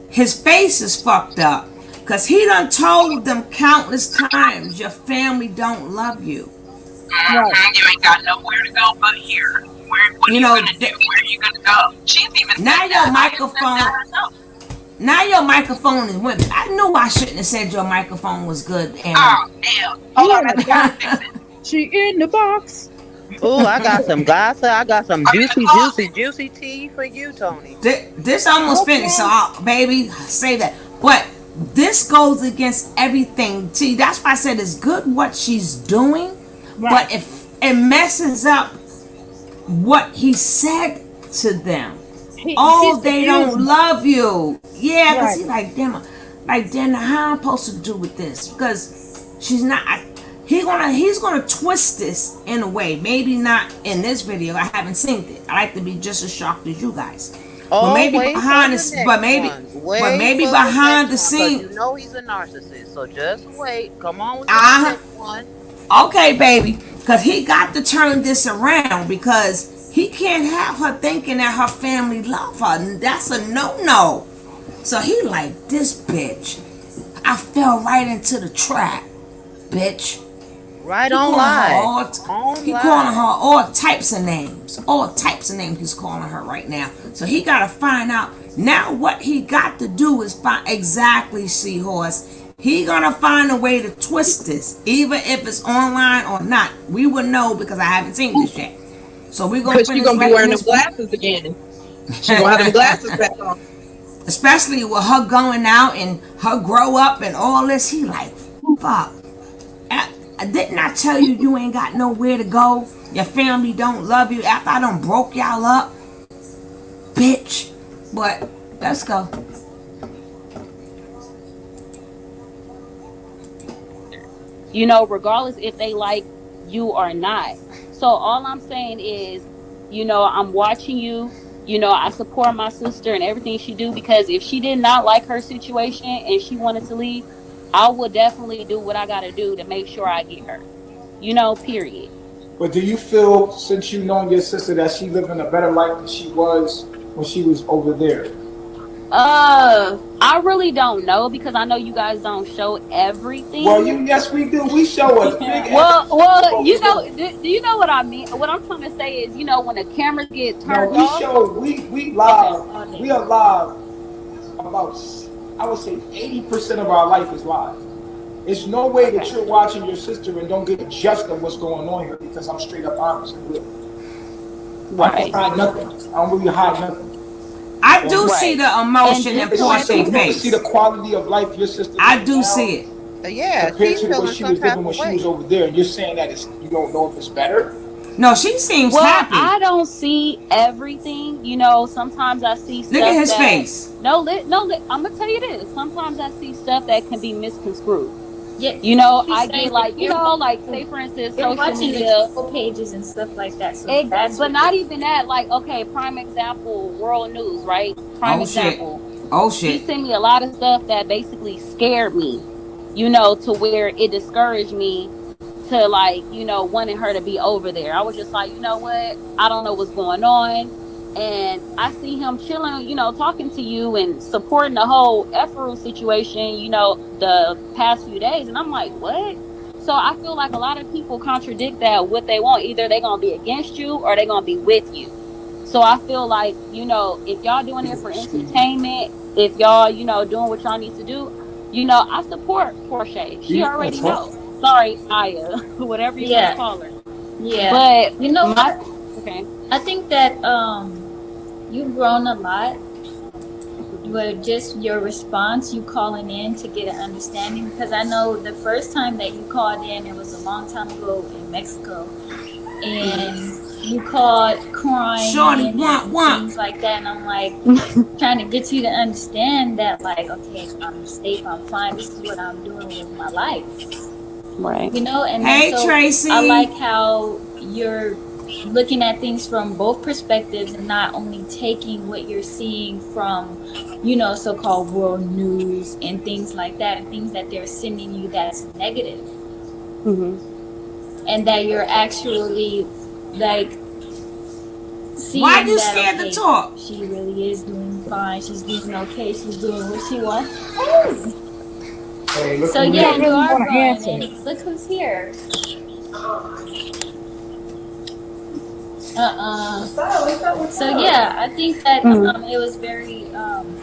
[SPEAKER 1] his face is fucked up, because he done told them countless times, your family don't love you.
[SPEAKER 7] Right.
[SPEAKER 9] You ain't got nowhere to go but here. What are you gonna do? Where are you gonna go? She's even
[SPEAKER 1] Now
[SPEAKER 9] said
[SPEAKER 1] your
[SPEAKER 9] that.
[SPEAKER 1] microphone. Now your microphone is went. I knew I shouldn't have said your microphone was good. And
[SPEAKER 9] Oh damn! Hold on, I gotta fix it.
[SPEAKER 7] She in the box.
[SPEAKER 8] Oh, I got some gossip. I got some juicy tea for you, Tony.
[SPEAKER 1] this almost finished, so baby, say that. But this goes against everything. See, that's why I said it's good what she's doing,
[SPEAKER 7] Right.
[SPEAKER 1] but if it messes up what he said to them. They don't love you. Yeah, because he's like, damn, how I'm supposed to do with this? Because she's not. He's gonna twist this in a way. Maybe not in this video. I haven't seen it. I like to be just as shocked as you guys. But maybe behind this. But maybe behind the scenes.
[SPEAKER 8] You know he's a narcissist, so just wait. Come on with the next one.
[SPEAKER 1] Okay, baby, because he got to turn this around, because he can't have her thinking that her family love her. That's a no-no. So he like, this bitch. I fell right into the trap, bitch.
[SPEAKER 8] Right on live.
[SPEAKER 1] He calling her all types of names. All types of names he's calling her right now. So he got to find out. Now what he got to do is find exactly, Seahorse. He gonna find a way to twist this, even if it's online or not. We will know, because I haven't seen this yet. So we're gonna.
[SPEAKER 6] Because she's gonna be wearing them glasses again. She gonna have them glasses back on.
[SPEAKER 1] Especially with her going out and her grow up and all this. He like, fuck. Didn't I tell you you ain't got nowhere to go? Your family don't love you after I done broke y'all up, bitch. But let's go.
[SPEAKER 5] You know, regardless if they like you or not. So all I'm saying is, you know, I'm watching you. You know, I support my sister and everything she do, because if she did not like her situation and she wanted to leave, I would definitely do what I got to do to make sure I get her. You know, period.
[SPEAKER 4] But do you feel, since you know your sister, that she living a better life than she was when she was over there?
[SPEAKER 5] I really don't know, because I know you guys don't show everything.
[SPEAKER 4] Well, yes, we do. We show a big.
[SPEAKER 5] well, you know, do you know what I mean? What I'm trying to say is, you know, when the cameras get turned off.
[SPEAKER 4] We live. We are live. About, I would say, 80% of our life is live. There's no way that you're watching your sister and don't get a gist of what's going on here, because I'm straight up honest and real.
[SPEAKER 5] Right.
[SPEAKER 4] I don't hide nothing. I don't really hide nothing.
[SPEAKER 1] I do see the emotion in Portia's face.
[SPEAKER 4] See the quality of life your sister.
[SPEAKER 1] I do see it.
[SPEAKER 8] Yeah,
[SPEAKER 4] compared to what she was living when she was over there, and you're saying that you don't know if it's better.
[SPEAKER 1] No, she seems happy.
[SPEAKER 5] I don't see everything. You know, sometimes I see stuff.
[SPEAKER 1] Look at his face.
[SPEAKER 5] No, I'm gonna tell you this. Sometimes I see stuff that can be misconstrued.
[SPEAKER 10] Yeah,
[SPEAKER 5] you know, I get like, you know, like, say for instance,
[SPEAKER 10] you're
[SPEAKER 5] social
[SPEAKER 10] watching
[SPEAKER 5] media
[SPEAKER 10] the pages and stuff like that. So
[SPEAKER 5] but not even that. Like, okay, prime example, World News, right? Prime example.
[SPEAKER 1] Oh shit.
[SPEAKER 5] He sent me a lot of stuff that basically scared me, you know, to where it discouraged me to, like, you know, wanting her to be over there. I was just like, you know what? I don't know what's going on. And I see him chilling, you know, talking to you and supporting the whole Epigenetics situation, you know, the past few days. And I'm like, what? So I feel like a lot of people contradict that what they want. Either they're going to be against you or they're going to be with you. So I feel like, you know, if y'all doing it for entertainment, if y'all, you know, doing what y'all need to do, you know, I support Portia. She already knows. Sorry, Iyah, whatever you want to call her.
[SPEAKER 10] Yeah.
[SPEAKER 5] But,
[SPEAKER 10] you know what?
[SPEAKER 5] Okay.
[SPEAKER 10] I think that you've grown a lot with just your response, you calling in to get an understanding. Because I know the first time that you called in, it was a long time ago in Mexico. and you called
[SPEAKER 1] Shorty,
[SPEAKER 10] crying
[SPEAKER 1] want,
[SPEAKER 10] and
[SPEAKER 1] want.
[SPEAKER 10] things like that, and I'm like trying to get you to understand that, like, okay, I'm safe, I'm fine, this is what I'm doing with my life,
[SPEAKER 5] Right.
[SPEAKER 10] and then
[SPEAKER 1] Hey,
[SPEAKER 10] so I
[SPEAKER 1] Tracy.
[SPEAKER 10] like how you're looking at things from both perspectives and not only taking what you're seeing from so-called world news and things like that, and things that they're sending you that's negative,
[SPEAKER 5] Hmm.
[SPEAKER 10] and that you're actually like
[SPEAKER 1] Why
[SPEAKER 10] seeing
[SPEAKER 1] you
[SPEAKER 10] that,
[SPEAKER 1] scared to
[SPEAKER 10] okay,
[SPEAKER 1] talk?
[SPEAKER 10] she really is doing fine, she's doing okay, she's doing what she wants. Hey.
[SPEAKER 7] Hey, look
[SPEAKER 10] So
[SPEAKER 7] who
[SPEAKER 10] yeah,
[SPEAKER 7] here.
[SPEAKER 10] you
[SPEAKER 7] Really
[SPEAKER 10] are
[SPEAKER 7] want to
[SPEAKER 10] growing,
[SPEAKER 7] answer.
[SPEAKER 10] and look who's here. So yeah, I think that it was very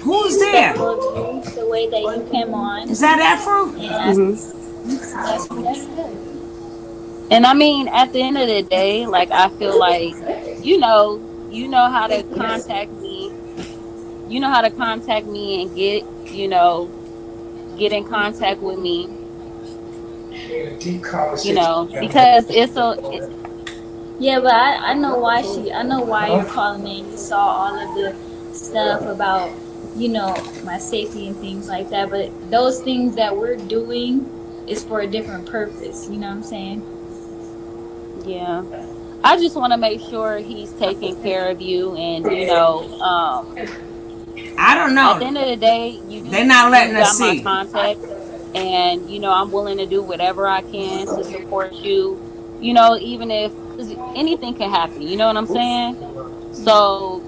[SPEAKER 1] Who's there?
[SPEAKER 10] respectful of you, the way that you came on
[SPEAKER 1] Is that Afro?
[SPEAKER 10] and asked.
[SPEAKER 5] Hmm.
[SPEAKER 10] That's good.
[SPEAKER 5] And I mean, at the end of the day, like I feel like, you know how to contact me. You know how to contact me and get in contact with me.
[SPEAKER 7] Deep conversation.
[SPEAKER 5] Because
[SPEAKER 10] Yeah, but I know why I know why you're calling me. And you saw all of the stuff about my safety and things like that. But those things that we're doing is for a different purpose. You know what I'm saying?
[SPEAKER 5] yeah. I just want to make sure he's taking care of you, and
[SPEAKER 1] I don't
[SPEAKER 5] at the
[SPEAKER 1] know.
[SPEAKER 5] end of the day,
[SPEAKER 1] They're not
[SPEAKER 5] you
[SPEAKER 1] letting us
[SPEAKER 5] got my
[SPEAKER 1] see.
[SPEAKER 5] contact, and I'm willing to do whatever I can to support you. Even if 'cause anything can happen. You know what I'm saying? So,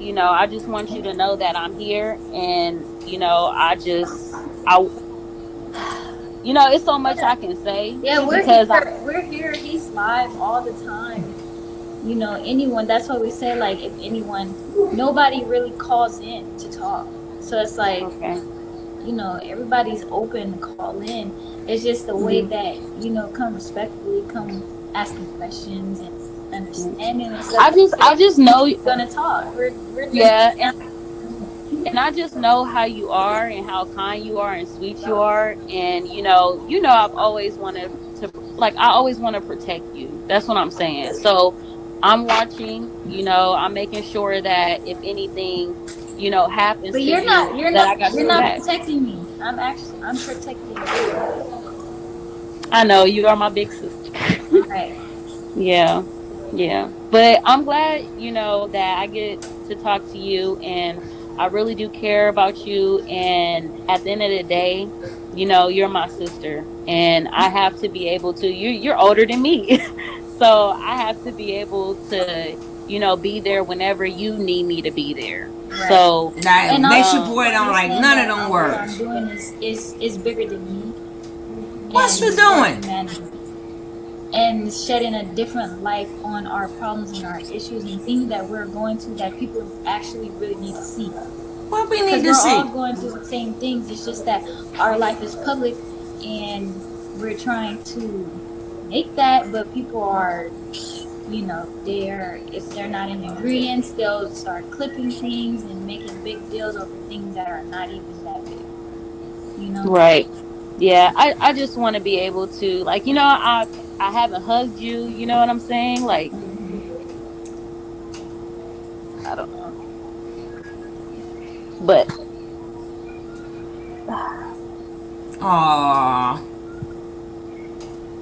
[SPEAKER 5] I just want you to know that I'm here, and I it's so much I can say
[SPEAKER 10] Yeah, we're
[SPEAKER 5] because I
[SPEAKER 10] here. We're here. He's live all the time. Anyone. That's what we say. Like, if anyone, nobody really calls in to talk. So it's like,
[SPEAKER 5] okay.
[SPEAKER 10] everybody's open to call in. It's just the way
[SPEAKER 5] Hmm.
[SPEAKER 10] that, come respectfully, come asking questions and understanding and stuff.
[SPEAKER 5] I just know,
[SPEAKER 10] We're gonna talk. We're just
[SPEAKER 5] yeah, and I just know how you are and how kind you are and sweet you are, and I've always wanted to, like, I always want to protect you. That's what I'm saying. So I'm watching. I'm making sure that if anything happens
[SPEAKER 10] But
[SPEAKER 5] to you, that I got
[SPEAKER 10] you're
[SPEAKER 5] your
[SPEAKER 10] not
[SPEAKER 5] back.
[SPEAKER 10] protecting me. I'm protecting you.
[SPEAKER 5] I know you are my big sister.
[SPEAKER 10] Right.
[SPEAKER 5] Yeah. Yeah. But I'm glad, that I get to talk to you, and I really do care about you, and at the end of the day, you're my sister, and I have to be able to you're older than me. So I have to be able to, be there whenever you need me to be there.
[SPEAKER 10] Right.
[SPEAKER 5] So,
[SPEAKER 1] Now,
[SPEAKER 10] And
[SPEAKER 1] Nation
[SPEAKER 10] also
[SPEAKER 1] Boy don't like
[SPEAKER 10] understand
[SPEAKER 1] none of
[SPEAKER 10] that
[SPEAKER 1] them
[SPEAKER 10] what I'm
[SPEAKER 1] words.
[SPEAKER 10] doing is bigger than me,
[SPEAKER 1] What's
[SPEAKER 10] and
[SPEAKER 1] you
[SPEAKER 10] it's for
[SPEAKER 1] doing?
[SPEAKER 10] humanity, and shedding a different life on our problems and our issues and things that we're going through that people actually really need to see.
[SPEAKER 1] What we need
[SPEAKER 10] Because
[SPEAKER 1] to
[SPEAKER 10] we're
[SPEAKER 1] see?
[SPEAKER 10] all going through the same things. It's just that our life is public, and we're trying to make that, but people are, they're if they're not in agreement, they'll start clipping things and making big deals over things that are not even that big. You know.
[SPEAKER 5] right. Yeah, I just want to be able to, like, I haven't hugged you, you know what I'm saying? Like, I don't know. But
[SPEAKER 1] Aww.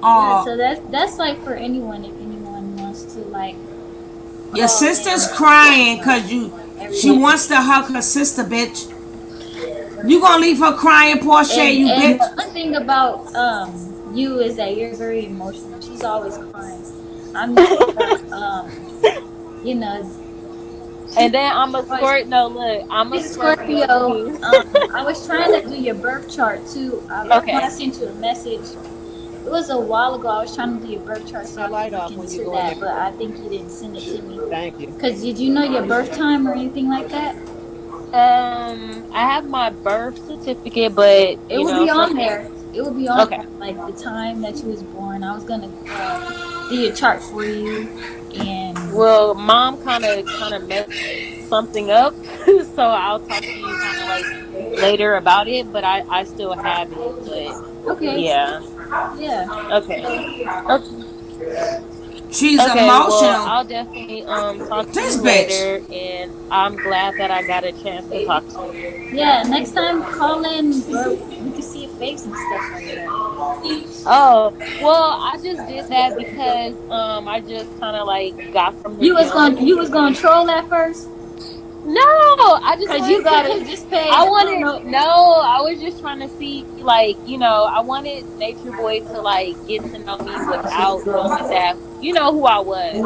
[SPEAKER 10] Yeah,
[SPEAKER 1] Aww.
[SPEAKER 10] so that's like for anyone, if anyone wants to like
[SPEAKER 1] Your
[SPEAKER 10] call
[SPEAKER 1] sister's
[SPEAKER 10] in,
[SPEAKER 1] crying because she
[SPEAKER 10] everybody.
[SPEAKER 1] wants to hug her sister, bitch. You gonna leave her crying, Portia, you
[SPEAKER 10] And
[SPEAKER 1] bitch?
[SPEAKER 10] the one thing about you is that you're very emotional. She's always crying. I'm more you know, she's
[SPEAKER 5] and then I'm a scorp. No, look, I'm a
[SPEAKER 10] she's a
[SPEAKER 5] Scorpio
[SPEAKER 10] Scorpio.
[SPEAKER 5] too.
[SPEAKER 10] I was trying to do your birth chart too. When I
[SPEAKER 5] Okay.
[SPEAKER 10] sent you a message, it was a while ago. I was trying to do your birth chart so I
[SPEAKER 8] That
[SPEAKER 10] could
[SPEAKER 8] light
[SPEAKER 10] look
[SPEAKER 8] off when you
[SPEAKER 10] into
[SPEAKER 8] go in there.
[SPEAKER 10] that, but I think you didn't send it to me.
[SPEAKER 8] Thank you.
[SPEAKER 10] Cause did you know your birth time or anything like that?
[SPEAKER 5] I have my birth certificate, but
[SPEAKER 10] It will be on
[SPEAKER 5] something.
[SPEAKER 10] there. It will be on
[SPEAKER 5] Okay.
[SPEAKER 10] there, like the time that you was born. I was gonna do your chart for you, and
[SPEAKER 5] Well, mom kind of messed something up, so I'll talk to you kind of like later about it. But I still have it. But
[SPEAKER 10] okay,
[SPEAKER 5] yeah.
[SPEAKER 10] yeah.
[SPEAKER 5] Okay.
[SPEAKER 10] So
[SPEAKER 5] Okay.
[SPEAKER 1] She's
[SPEAKER 5] Okay, well,
[SPEAKER 1] emotional.
[SPEAKER 5] I'll definitely talk to
[SPEAKER 1] This
[SPEAKER 5] you
[SPEAKER 1] bitch.
[SPEAKER 5] later, and I'm glad that I got a chance to talk to you.
[SPEAKER 10] Yeah, next time call in where we can see your face and stuff like that.
[SPEAKER 5] Oh, well, I just did that because I just kind of like got from the
[SPEAKER 10] You
[SPEAKER 5] gym.
[SPEAKER 10] was gonna troll at first?
[SPEAKER 5] No, I just
[SPEAKER 10] Cause you
[SPEAKER 5] wanted to,
[SPEAKER 10] got
[SPEAKER 5] cause
[SPEAKER 10] this page.
[SPEAKER 5] I
[SPEAKER 10] I don't
[SPEAKER 5] wanted,
[SPEAKER 10] know.
[SPEAKER 5] no, I was just trying to see, like, I wanted Nature Boy to like get to know me without knowing that, who I was.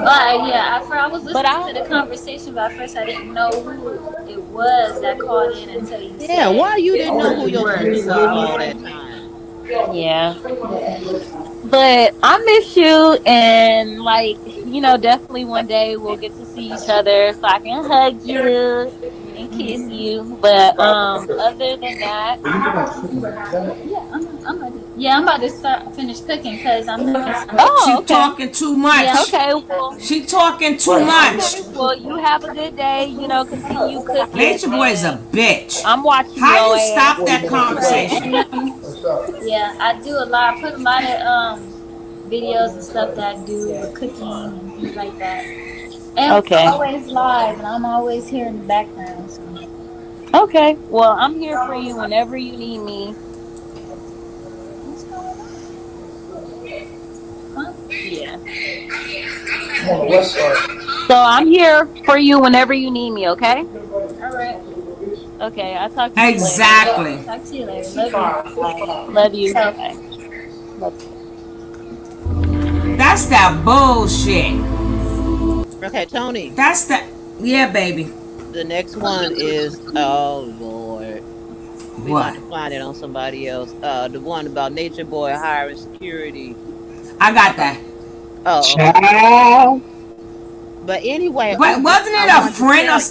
[SPEAKER 10] But yeah, I was
[SPEAKER 5] But
[SPEAKER 10] listening to the conversation, but at first I didn't know who it was that called in until you
[SPEAKER 8] Yeah,
[SPEAKER 10] said
[SPEAKER 8] why you didn't know who
[SPEAKER 10] the
[SPEAKER 8] your
[SPEAKER 10] word.
[SPEAKER 8] sister
[SPEAKER 10] So
[SPEAKER 8] was
[SPEAKER 10] I was
[SPEAKER 8] all
[SPEAKER 10] like,
[SPEAKER 8] that time?
[SPEAKER 5] yeah, but I miss you, and like, definitely one day we'll get to see each other so I can hug you and kiss you. But other than that,
[SPEAKER 10] yeah, I'm about to, yeah, I'm about to start finish cooking because I'm making some.
[SPEAKER 5] oh,
[SPEAKER 1] She
[SPEAKER 5] okay.
[SPEAKER 1] talking too much.
[SPEAKER 5] Okay, well,
[SPEAKER 1] She talking too much.
[SPEAKER 5] okay, well, you have a good day. Continue cooking,
[SPEAKER 1] Nature Boy is a
[SPEAKER 5] and
[SPEAKER 1] bitch.
[SPEAKER 5] I'm watching
[SPEAKER 1] How
[SPEAKER 5] your
[SPEAKER 1] you
[SPEAKER 5] ass.
[SPEAKER 1] stop that
[SPEAKER 10] All right,
[SPEAKER 1] conversation?
[SPEAKER 10] yeah, I do a lot. I put a lot of videos and stuff that I do with cooking and things like that. And we're
[SPEAKER 5] Okay.
[SPEAKER 10] always live, and I'm always here in the background. So.
[SPEAKER 5] Okay. Well, I'm here for you whenever you need me.
[SPEAKER 10] What's going on? Huh?
[SPEAKER 5] Yeah. So I'm here for you whenever you need me. Okay.
[SPEAKER 10] All right.
[SPEAKER 5] Okay. I'll talk to you later.
[SPEAKER 1] Exactly.
[SPEAKER 10] Talk to you later. Love you.
[SPEAKER 5] All right. Love you.
[SPEAKER 10] So,
[SPEAKER 5] Bye. Love you.
[SPEAKER 1] That's that bullshit.
[SPEAKER 8] Okay, Tony.
[SPEAKER 1] That's that. Yeah, baby.
[SPEAKER 8] The next one is, oh Lord, we gonna have
[SPEAKER 1] What?
[SPEAKER 8] to find it on somebody else. The one about Nature Boy hiring security.
[SPEAKER 1] I got that.
[SPEAKER 8] Oh, okay.
[SPEAKER 6] Child.
[SPEAKER 8] But anyway,
[SPEAKER 1] But wasn't
[SPEAKER 8] I
[SPEAKER 1] it a
[SPEAKER 8] wanted to
[SPEAKER 1] friend
[SPEAKER 8] tell
[SPEAKER 1] or?
[SPEAKER 8] you.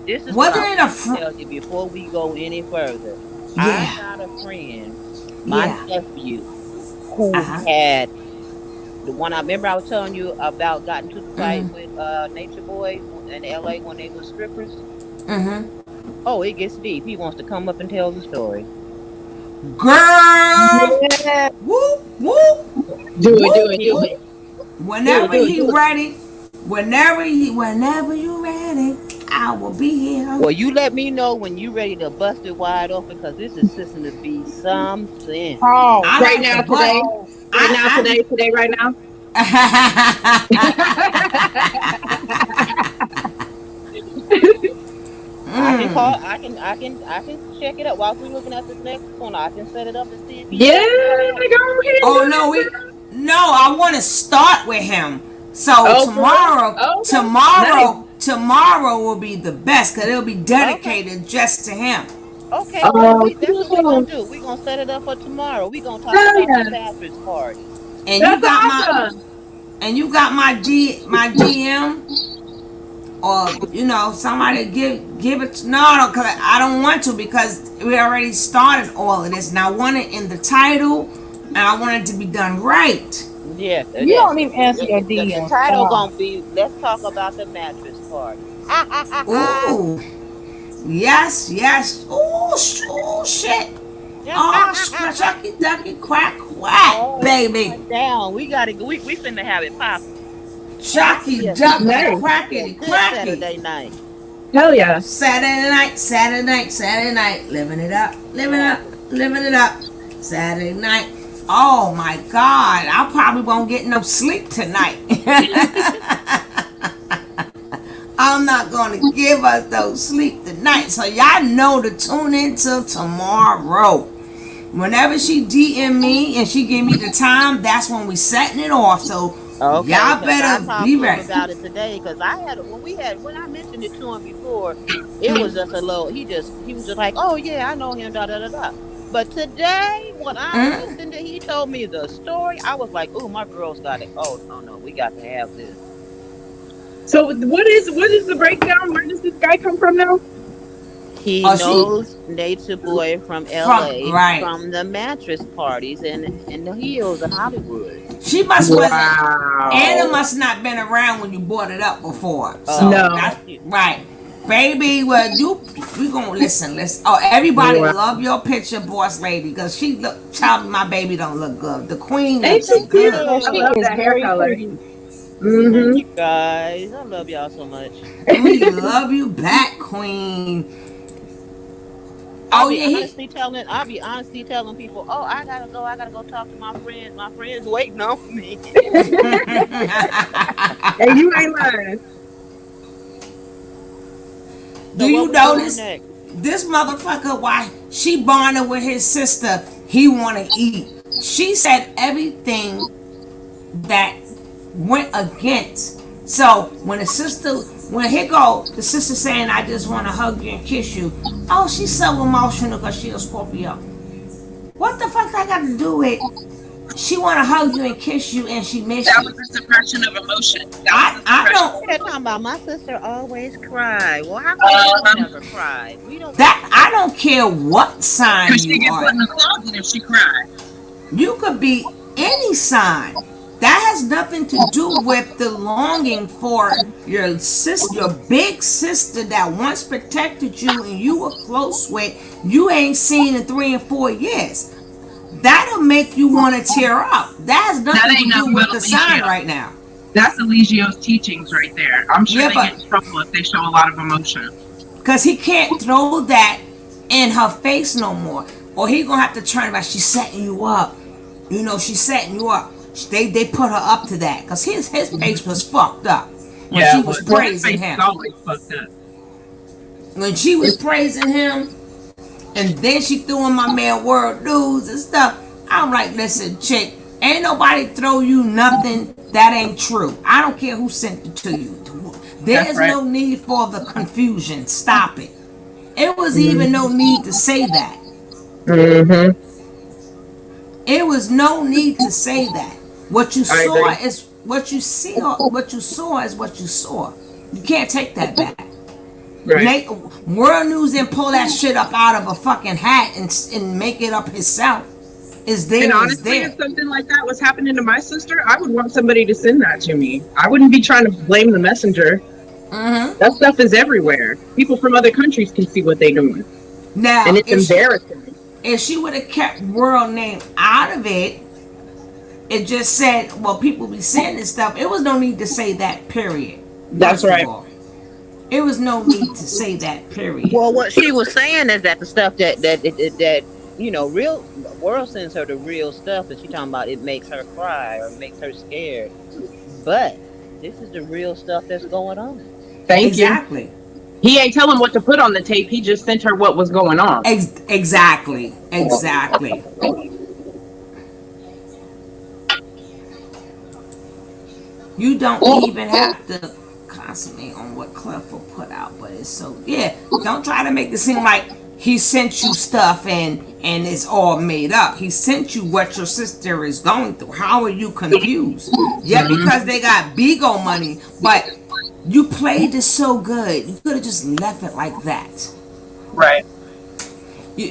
[SPEAKER 8] This is what I
[SPEAKER 1] Wasn't it a
[SPEAKER 8] wanted to
[SPEAKER 1] friend?
[SPEAKER 8] tell you before we go any further. I
[SPEAKER 1] Yeah.
[SPEAKER 8] got a friend, my
[SPEAKER 1] Yeah.
[SPEAKER 8] nephew, who
[SPEAKER 1] Uh-huh.
[SPEAKER 8] had the one I remember I was telling you about got into the fight
[SPEAKER 1] Mm-hmm.
[SPEAKER 8] with Nature Boy in LA when they were strippers.
[SPEAKER 1] Mm-hmm.
[SPEAKER 8] Oh, it gets deep. He wants to come up and tell the story.
[SPEAKER 1] Girl.
[SPEAKER 6] Yeah.
[SPEAKER 1] Whoop, whoop,
[SPEAKER 6] Do it, do
[SPEAKER 1] whoop,
[SPEAKER 6] it,
[SPEAKER 8] He
[SPEAKER 6] do
[SPEAKER 8] was
[SPEAKER 6] it.
[SPEAKER 1] whoop.
[SPEAKER 6] Do it,
[SPEAKER 1] Whenever
[SPEAKER 6] do it,
[SPEAKER 1] he
[SPEAKER 6] do it.
[SPEAKER 1] ready. Whenever you ready, I will be here.
[SPEAKER 8] well. You let me know when you ready to bust it wide open because this is system to be something.
[SPEAKER 7] Pause.
[SPEAKER 1] I
[SPEAKER 6] Right
[SPEAKER 1] like the
[SPEAKER 6] now,
[SPEAKER 1] butt.
[SPEAKER 6] today.
[SPEAKER 7] Pause.
[SPEAKER 6] Right now,
[SPEAKER 1] I
[SPEAKER 6] today, right now.
[SPEAKER 8] I can call.
[SPEAKER 1] mm.
[SPEAKER 8] I can check it up while we're looking at this next one. I can set it up and see if he
[SPEAKER 6] Yeah,
[SPEAKER 8] has it
[SPEAKER 6] go ahead,
[SPEAKER 1] Oh
[SPEAKER 6] do
[SPEAKER 1] no,
[SPEAKER 6] it.
[SPEAKER 1] I want to start with him. So
[SPEAKER 6] Oh, for real? Okay. Nice.
[SPEAKER 1] tomorrow will be the best because it'll be
[SPEAKER 8] okay.
[SPEAKER 1] dedicated just to him.
[SPEAKER 8] Okay, well,
[SPEAKER 6] Oh,
[SPEAKER 8] that's what we're gonna
[SPEAKER 6] cool.
[SPEAKER 8] do. We're gonna set it up for tomorrow. We're gonna talk
[SPEAKER 6] Hell
[SPEAKER 8] about the
[SPEAKER 6] yeah.
[SPEAKER 8] mattress party.
[SPEAKER 1] And
[SPEAKER 6] That's awesome.
[SPEAKER 1] you got my DM, or somebody give it. No, because I don't want to, because we already started all of this, and I want it in the title, and I want it to be done right.
[SPEAKER 8] Yes,
[SPEAKER 7] You
[SPEAKER 8] yes.
[SPEAKER 7] don't even answer your
[SPEAKER 8] The
[SPEAKER 7] DMs.
[SPEAKER 8] title
[SPEAKER 7] Stop.
[SPEAKER 8] gonna be "Let's talk about the mattress party." Ha ha ha ha.
[SPEAKER 1] Ooh, yes, yes. Ooh, shit.
[SPEAKER 8] Yeah, ha
[SPEAKER 1] Oh,
[SPEAKER 8] ha ha ha.
[SPEAKER 1] shucky ducky quack quack,
[SPEAKER 8] Oh,
[SPEAKER 1] baby.
[SPEAKER 8] calm down. We gotta go. We finna have it popping. It's gonna
[SPEAKER 1] Chucky
[SPEAKER 8] be a
[SPEAKER 1] ducky
[SPEAKER 6] Nice.
[SPEAKER 1] quackity
[SPEAKER 8] good
[SPEAKER 1] quacky.
[SPEAKER 8] Saturday night.
[SPEAKER 6] Hell yeah.
[SPEAKER 1] Saturday night, living it up, living it up. Saturday night. Oh my God, I probably won't get no sleep tonight. I'm not gonna give us no sleep tonight, so y'all know to tune in till tomorrow. Whenever she DM me and she give me the time, that's when we setting it off. So
[SPEAKER 8] Okay,
[SPEAKER 1] y'all
[SPEAKER 8] because I
[SPEAKER 1] better
[SPEAKER 8] talked
[SPEAKER 1] be
[SPEAKER 8] to him
[SPEAKER 1] ready.
[SPEAKER 8] about it today. Because I had when I mentioned it to him before, it was just a little. He was just like, "Oh yeah, I know him." Da da da da. But today, when I
[SPEAKER 1] Mm?
[SPEAKER 8] listened to, he told me the story. I was like, "Oh, my girl's got it. Oh no, we got to have this."
[SPEAKER 6] So what is the breakdown? Where does this guy come from now?
[SPEAKER 8] He
[SPEAKER 1] Oh, she
[SPEAKER 8] knows Nature Boy from
[SPEAKER 1] from
[SPEAKER 8] L.A.
[SPEAKER 1] right.
[SPEAKER 8] from the mattress parties and the hills of Hollywood.
[SPEAKER 1] She must wasn't. Anna
[SPEAKER 6] Wow.
[SPEAKER 1] must not been around when you brought it up before.
[SPEAKER 8] Oh,
[SPEAKER 1] So
[SPEAKER 6] No.
[SPEAKER 1] that's
[SPEAKER 8] got you.
[SPEAKER 1] right. Baby, well, we gonna listen. Oh, everybody love your picture, boss lady, because she look. Child, my baby don't look good. The queen
[SPEAKER 6] Ain't
[SPEAKER 1] looks
[SPEAKER 6] she cute?
[SPEAKER 1] good.
[SPEAKER 6] I
[SPEAKER 2] She
[SPEAKER 6] love
[SPEAKER 2] is
[SPEAKER 6] that hair
[SPEAKER 2] very
[SPEAKER 6] color.
[SPEAKER 2] pretty.
[SPEAKER 8] Thank
[SPEAKER 6] Mm-hmm.
[SPEAKER 8] you guys. I love y'all so much.
[SPEAKER 1] And we love you back, queen. Oh yeah, he.
[SPEAKER 8] I'll be honestly telling people, oh, I gotta go talk to my friends. My friends waiting on me.
[SPEAKER 6] And you ain't lying.
[SPEAKER 1] Do
[SPEAKER 8] So what
[SPEAKER 1] you
[SPEAKER 8] we doing
[SPEAKER 1] notice
[SPEAKER 8] next?
[SPEAKER 1] this motherfucker? Why she bonded with his sister? He want to eat. She said everything that went against. So when the sister, when here go the sister saying, "I just want to hug you and kiss you." Oh, she's so emotional because she a Scorpio. What the fuck that got to do with? She want to hug you and kiss you, and she miss
[SPEAKER 9] That
[SPEAKER 1] you.
[SPEAKER 9] was a suppression of emotion. That was a
[SPEAKER 1] I
[SPEAKER 9] suppression.
[SPEAKER 1] don't.
[SPEAKER 8] They're talking about my sister always cry. Well, how come you
[SPEAKER 9] Uh-huh.
[SPEAKER 8] never cry? We don't.
[SPEAKER 1] That I don't care what sign
[SPEAKER 9] Because she
[SPEAKER 1] you
[SPEAKER 9] get put
[SPEAKER 1] are.
[SPEAKER 9] in the closet if she cried.
[SPEAKER 1] You could be any sign. That has nothing to do with the longing for your sister, your big sister that once protected you and you were close with. You ain't seen in 3 and 4 years. That'll make you want to tear up. That has
[SPEAKER 9] That
[SPEAKER 1] nothing to
[SPEAKER 9] ain't
[SPEAKER 1] do
[SPEAKER 9] nothing but
[SPEAKER 1] with the sign
[SPEAKER 9] Eligio.
[SPEAKER 1] right now.
[SPEAKER 9] That's Eligio's teachings right there. I'm sure
[SPEAKER 1] Yeah,
[SPEAKER 9] they get
[SPEAKER 1] but
[SPEAKER 9] in trouble if they show a lot of emotion.
[SPEAKER 1] because he can't throw that in her face no more, or he gonna have to turn about. She's setting you up. You know, she's setting you up. They put her up to that because his face was fucked up when
[SPEAKER 9] Yeah,
[SPEAKER 1] she was
[SPEAKER 9] well, his
[SPEAKER 1] praising
[SPEAKER 9] face is
[SPEAKER 1] him.
[SPEAKER 9] always fucked up.
[SPEAKER 1] When she was praising him, and then she threw in my man World News and stuff. I'm like, listen, chick, ain't nobody throw you nothing that ain't true. I don't care who sent it to you. There
[SPEAKER 9] That's
[SPEAKER 1] is
[SPEAKER 9] right.
[SPEAKER 1] no need for the confusion. Stop it. It was even no need to say that.
[SPEAKER 6] Mm-hmm.
[SPEAKER 1] It was no need to say that. What you
[SPEAKER 6] I
[SPEAKER 1] saw
[SPEAKER 6] agree.
[SPEAKER 1] is what you see. What you saw is what you saw. You can't take that back.
[SPEAKER 6] Right.
[SPEAKER 1] Nate, World News didn't pull that shit up out of a fucking hat and make it up himself. Is
[SPEAKER 6] And
[SPEAKER 1] there? Is
[SPEAKER 6] honestly, if
[SPEAKER 1] there?
[SPEAKER 6] something like that was happening to my sister, I would want somebody to send that to me. I wouldn't be trying to blame the messenger.
[SPEAKER 1] Mm-hmm.
[SPEAKER 6] That stuff is everywhere. People from other countries can see what they're doing. And
[SPEAKER 1] Now,
[SPEAKER 6] it's embarrassing.
[SPEAKER 1] if she would have kept World name out of it, it just said, well, people be saying this stuff. It was no need to say that. Period.
[SPEAKER 6] That's
[SPEAKER 1] First of
[SPEAKER 6] right.
[SPEAKER 1] all, it was no need to say that. Period.
[SPEAKER 8] Well, what she was saying is that the stuff that real world sends her the real stuff, and she talking about it makes her cry or makes her scared. But this is the real stuff that's going on.
[SPEAKER 6] Thank you.
[SPEAKER 1] Exactly.
[SPEAKER 6] He ain't telling what to put on the tape. He just sent her what was going on.
[SPEAKER 1] Exactly. Exactly. You don't even have to concentrate on what Cliff will put out, but it's so yeah. Don't try to make it seem like he sent you stuff and it's all made up. He sent you what your sister is going through. How are you confused? Yeah, because they got Bigo money, but you played it so good. You could have just left it like that.
[SPEAKER 9] Right.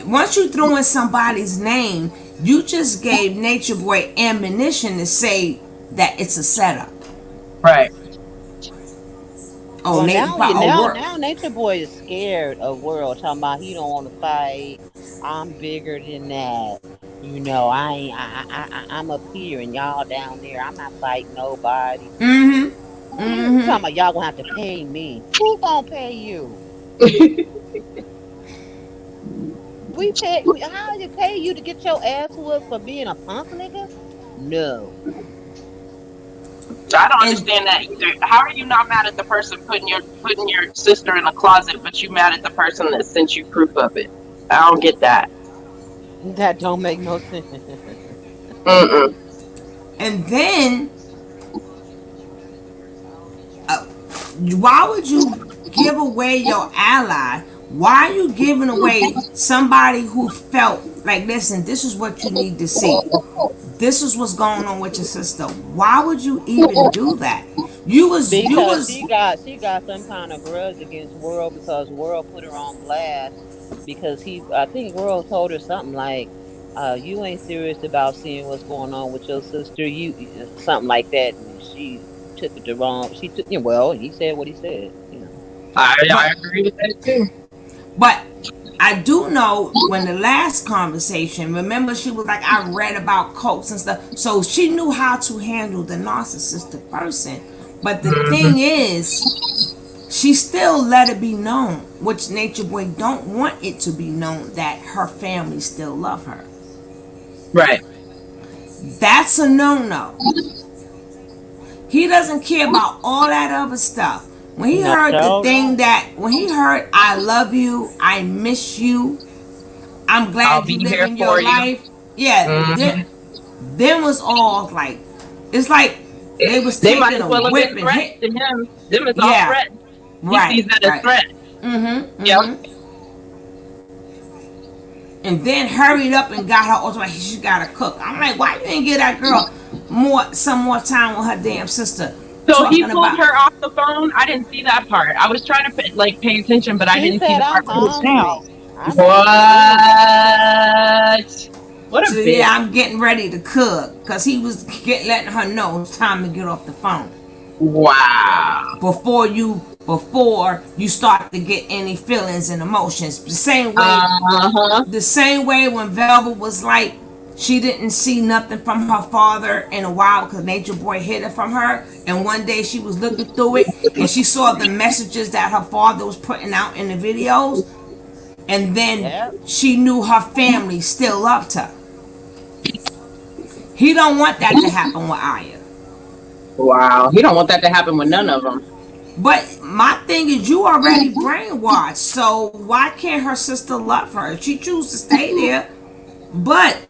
[SPEAKER 1] Once you threw in somebody's name, you just gave Nature Boy ammunition to say that it's a setup.
[SPEAKER 9] Right.
[SPEAKER 1] Oh,
[SPEAKER 8] Well,
[SPEAKER 1] Nate, work.
[SPEAKER 8] now Nature Boy is scared of World, talking about he don't want to fight. I'm bigger than that. I ain't, I'm up here and y'all down there. I'm not fighting nobody.
[SPEAKER 1] Mm-hmm.
[SPEAKER 8] You talking
[SPEAKER 1] Mm-hmm.
[SPEAKER 8] about y'all gonna have to pay me? Who gonna pay you? How did pay you to get your ass whooped for being a punk nigga? No.
[SPEAKER 9] I don't
[SPEAKER 1] And
[SPEAKER 9] understand that either. How are you not mad at the person putting your sister in a closet, but you mad at the person that sent you proof of it? I don't get that.
[SPEAKER 8] That don't make no sense.
[SPEAKER 9] Mm-mm.
[SPEAKER 1] and then uh, why would you give away your ally? Why are you giving away somebody who felt like, listen, this is what you need to see. This is what's going on with your sister. Why would you even do that? You
[SPEAKER 8] Because
[SPEAKER 1] was
[SPEAKER 8] she got some kind of grudge against World because World put her on blast because I think World told her something like, you ain't serious about seeing what's going on with your sister, something like that, and she took it the wrong. She took, well, he said what he said.
[SPEAKER 9] I
[SPEAKER 1] But
[SPEAKER 9] agree with that too.
[SPEAKER 1] but I do know when the last conversation, remember she was like, I read about cults and stuff. So she knew how to handle the narcissistic person. But the
[SPEAKER 9] Hmm.
[SPEAKER 1] thing is, she still let it be known, which Nature Boy don't want it to be known that her family still love her.
[SPEAKER 9] Right.
[SPEAKER 1] That's a no-no. He doesn't care about all that other stuff. When he
[SPEAKER 8] No,
[SPEAKER 1] heard the
[SPEAKER 8] all
[SPEAKER 1] thing
[SPEAKER 8] right.
[SPEAKER 1] that, when he heard, I love you, I miss you, I'm
[SPEAKER 9] I'll
[SPEAKER 1] glad you
[SPEAKER 9] be
[SPEAKER 1] live
[SPEAKER 9] here
[SPEAKER 1] in your
[SPEAKER 9] for you.
[SPEAKER 1] life. Yeah,
[SPEAKER 9] Hmm.
[SPEAKER 1] then was all like, it's like they was
[SPEAKER 9] They might
[SPEAKER 1] taking
[SPEAKER 9] as
[SPEAKER 1] a
[SPEAKER 9] well have
[SPEAKER 1] whip
[SPEAKER 9] been
[SPEAKER 1] and
[SPEAKER 9] threats
[SPEAKER 1] hit.
[SPEAKER 9] to him. Them is all
[SPEAKER 1] Yeah,
[SPEAKER 9] threats. He
[SPEAKER 1] right,
[SPEAKER 9] sees that as
[SPEAKER 1] right.
[SPEAKER 9] threat.
[SPEAKER 1] Mm-hmm,
[SPEAKER 9] Yep.
[SPEAKER 1] mm-hmm. And then hurried up and got her ultimatum. She got to cook. I'm like, why you didn't give that girl some more time with her damn sister?
[SPEAKER 9] So he
[SPEAKER 1] Talking
[SPEAKER 9] pulled
[SPEAKER 1] about,
[SPEAKER 9] her off the phone. I didn't see that part. I was trying to pay attention, but I
[SPEAKER 8] She
[SPEAKER 9] didn't see
[SPEAKER 8] said,
[SPEAKER 9] the part
[SPEAKER 8] I'm
[SPEAKER 9] where he.
[SPEAKER 7] Now,
[SPEAKER 8] hungry. I need to eat.
[SPEAKER 9] What? What a
[SPEAKER 1] so
[SPEAKER 9] bitch!
[SPEAKER 1] yeah, I'm getting ready to cook, because he was letting her know it's time to get off the phone.
[SPEAKER 9] Wow.
[SPEAKER 1] Before you start to get any feelings and emotions.
[SPEAKER 9] Uh huh.
[SPEAKER 1] The same way when Velva was like, she didn't see nothing from her father in a while because Nature Boy hid it from her. And one day she was looking through it and she saw the messages that her father was putting out in the videos. And then
[SPEAKER 8] Yep.
[SPEAKER 1] she knew her family still loved her. He don't want that to happen with Aya.
[SPEAKER 9] Wow. He don't want that to happen with none of them.
[SPEAKER 1] But my thing is, you already brainwashed. So why can't her sister love her? She chooses to stay there, but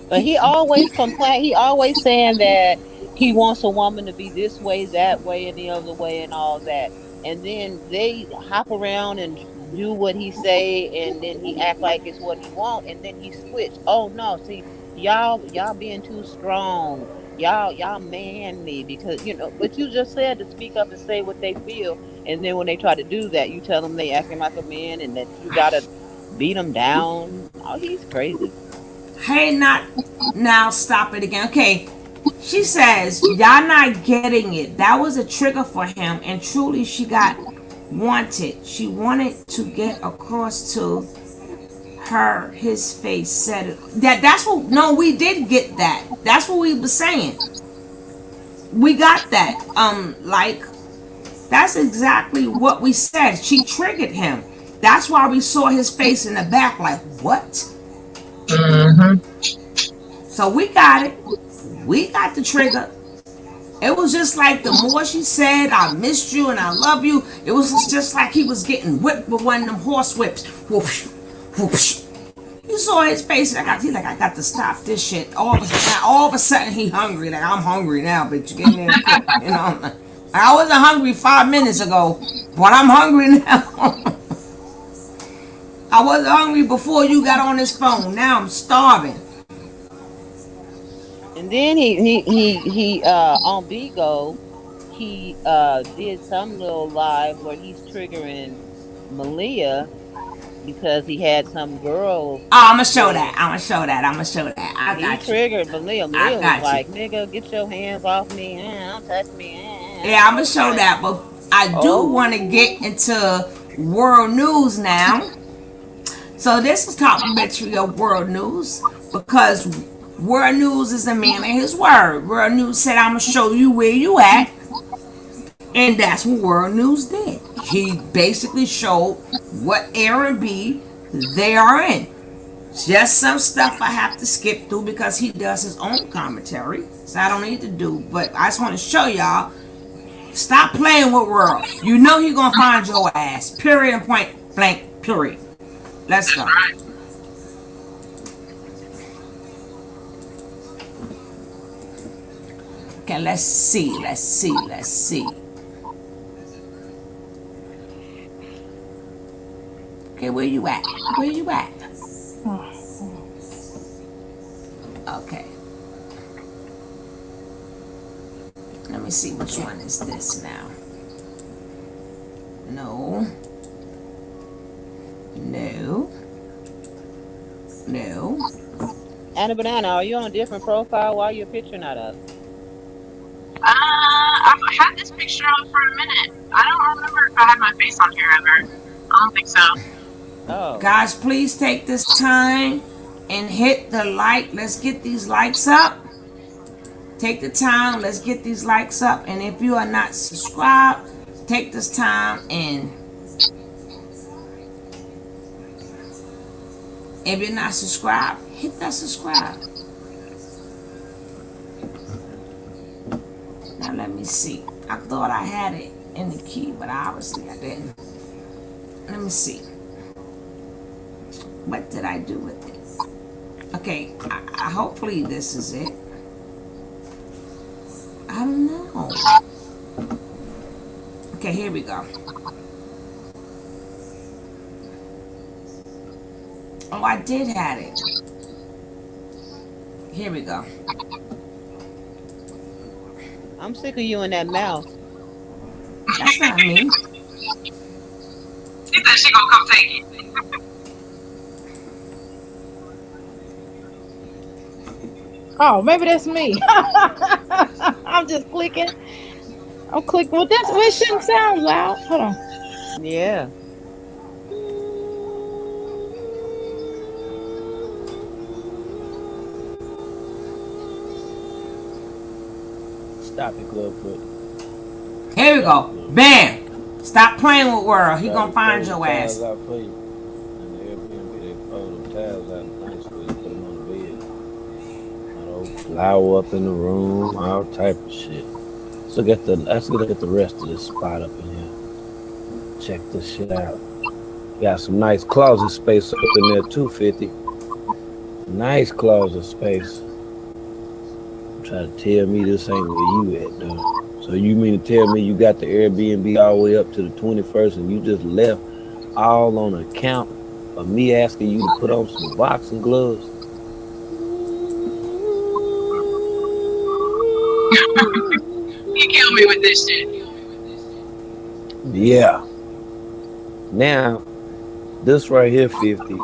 [SPEAKER 8] But
[SPEAKER 1] he,
[SPEAKER 8] he always complain. He always saying that he wants a woman to be this way, that way, and the other way, and all that. And then they hop around and do what he say, and then he act like it's what he want, and then he switch. Oh no, see y'all being too strong. Y'all manly because But you just said to speak up and say what they feel, and then when they try to do that, you tell them they acting like a man, and that you gotta beat them down. Oh, he's crazy.
[SPEAKER 1] hey, not now, stop it again. Okay, she says, y'all not getting it. That was a trigger for him, and truly she got wanted. She wanted to get across to her his face said it. That's what no, we did get that. That's what we were saying. We got that. Like that's exactly what we said. She triggered him. That's why we saw his face in the back, like, what?
[SPEAKER 9] Hmm.
[SPEAKER 1] So we got it. We got the trigger. It was just like the more she said, I missed you and I love you, it was just like he was getting whipped with one of them horse whips. Whoosh, whoosh. You saw his face. He's like, I got to stop this shit. All of a sudden, he hungry. Like, I'm hungry now, bitch. You get me and cook. You know, I wasn't hungry 5 minutes ago, but I'm hungry now. I wasn't hungry before you got on this phone. Now I'm starving.
[SPEAKER 8] And then he on Bigo, he did some little live where he's triggering Malia because he had some girl
[SPEAKER 1] Oh, I'm gonna show that.
[SPEAKER 8] say
[SPEAKER 1] I'm gonna show that. I'm gonna show that. I
[SPEAKER 8] he
[SPEAKER 1] got you.
[SPEAKER 8] triggered Malia.
[SPEAKER 1] I
[SPEAKER 8] Malia was
[SPEAKER 1] got you.
[SPEAKER 8] like, "Nigga, get your hands off me! Don't touch me!"
[SPEAKER 1] Yeah, I'm gonna show
[SPEAKER 8] Okay.
[SPEAKER 1] that. But I do want to get
[SPEAKER 8] Oh,
[SPEAKER 1] into world news now. So this is complimentary of world news because world news is a man of his word. World news said, "I'm gonna show you where you at," and that's what world news did. He basically showed what A and B they are in. Just some stuff I have to skip through because he does his own commentary, so I don't need to do. But I just want to show y'all. Stop playing with world. You know he gonna find your ass. Period and point blank. Period. Let's go. Okay, let's see. Let's see. Let's see. Okay, where you at? Where you at? Okay. Let me see which one is this now. No. No. No.
[SPEAKER 8] Anna Banana, are you on a different profile? Why your picture not up?
[SPEAKER 9] I I've had this picture on for a minute. I don't remember if I had my face on here ever. I don't think so.
[SPEAKER 8] Oh.
[SPEAKER 1] Guys, please take this time and hit the like. Let's get these likes up. Take the time. Let's get these likes up. And if you are not subscribed, take this time and if you're not subscribed, hit that subscribe. Now let me see. I thought I had it in the key, but obviously I didn't. Let me see. What did I do with it? Okay, hopefully this is it. I don't know. Okay, here we go. Oh, I did have it. Here we go.
[SPEAKER 8] I'm sick of you in that mouth.
[SPEAKER 1] That's not me.
[SPEAKER 9] She said she gonna come take it.
[SPEAKER 7] Oh, maybe that's me. I'm just clicking. I'm clicking. Well, that's well, it shouldn't sound loud. Hold on.
[SPEAKER 8] Yeah.
[SPEAKER 11] Stop it, Clubfoot.
[SPEAKER 1] Here we go. Bam. Stop playing with World. He gonna find your ass.
[SPEAKER 11] Out for you. And the Airbnb, they fold them towels out nicely, put them on the bed. Flower up in the room, all type of shit. Let's look at the rest of this spot up in here. Check this shit out. Got some nice closet space up in there too, 50. Nice closet space. Try to tell me this ain't where you at, though. So you mean to tell me you got the Airbnb all the way up to the 21st and you just left all on account of me asking you to put on some boxing gloves?
[SPEAKER 9] You kill me with this shit.
[SPEAKER 11] Yeah. Now, this right here, 50.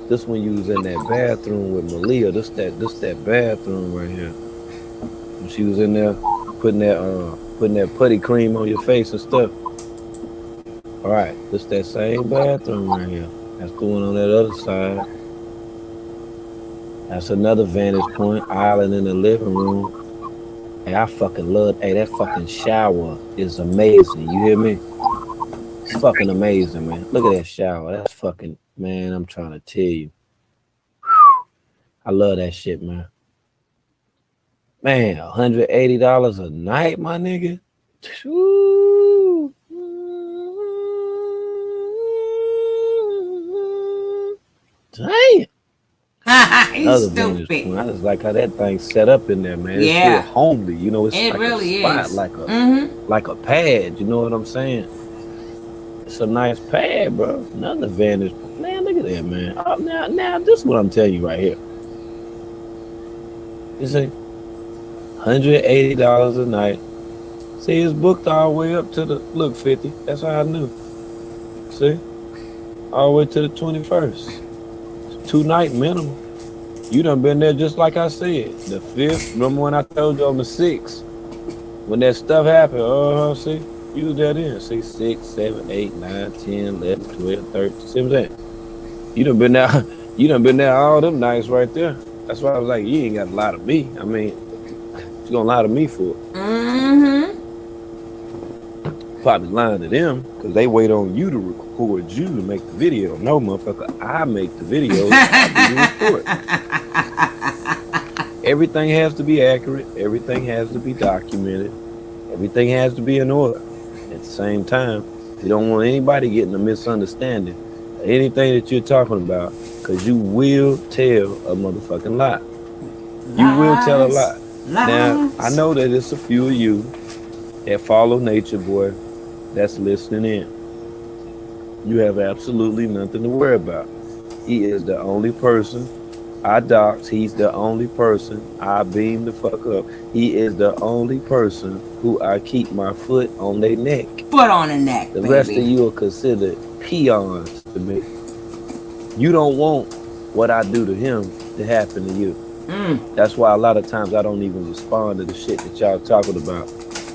[SPEAKER 11] This one you was in that bathroom with Malia. This that bathroom right here. When she was in there putting that putty cream on your face and stuff. All right, this that same bathroom right here. That's the one on that other side. That's another vantage point, island in the living room. Hey, I fucking love, that fucking shower is amazing. You hear me? It's fucking amazing, man. Look at that shower. That's fucking, man, I'm trying to tell you. I love that shit, man. Man, $180 a night, my nigga. Woo. Damn. Another vantage point. I just like how that thing's set up in there, man.
[SPEAKER 1] Yeah.
[SPEAKER 11] It's real homely. You know, it's
[SPEAKER 1] it
[SPEAKER 11] like
[SPEAKER 1] really
[SPEAKER 11] a spot,
[SPEAKER 1] is.
[SPEAKER 11] like a pad. You know what I'm saying? It's a nice pad, bro. Another vantage point. Man, look at that, man. Oh, now, this is what I'm telling you right here. You see, $180 a night. See, it's booked all the way up to the, look, 50. That's how I knew. See? All the way to the 21st. 2-night minimum. You done been there just like I said. The 5th, remember when I told you on the 6th? When that stuff happened, see? You was there then. See, 6, 7, 8, 9, 10, 11, 12, 13. See what I'm saying? You done been there all them nights right there. That's why I was like, you ain't got to lie to me. I mean, you gonna lie to me for it. Probably lying to them because they wait on you to record you to make the video. No, motherfucker, I make the videos. I do the report. Everything has to be accurate. Everything has to be documented. Everything has to be in order. At the same time, you don't want anybody getting a misunderstanding of anything that you're talking about because you will tell a motherfucking lie. You will tell a lie. Now, I know that it's a few of you that follow Nature Boy that's listening in. You have absolutely nothing to worry about. He is the only person I dox. He's the only person I beam the fuck up. He is the only person who I keep my foot on their neck.
[SPEAKER 1] Foot on the neck,
[SPEAKER 11] The rest of you are considered peons to me. You don't want what I do to him to happen to you. That's why a lot of times I don't even respond to the shit that y'all talking about.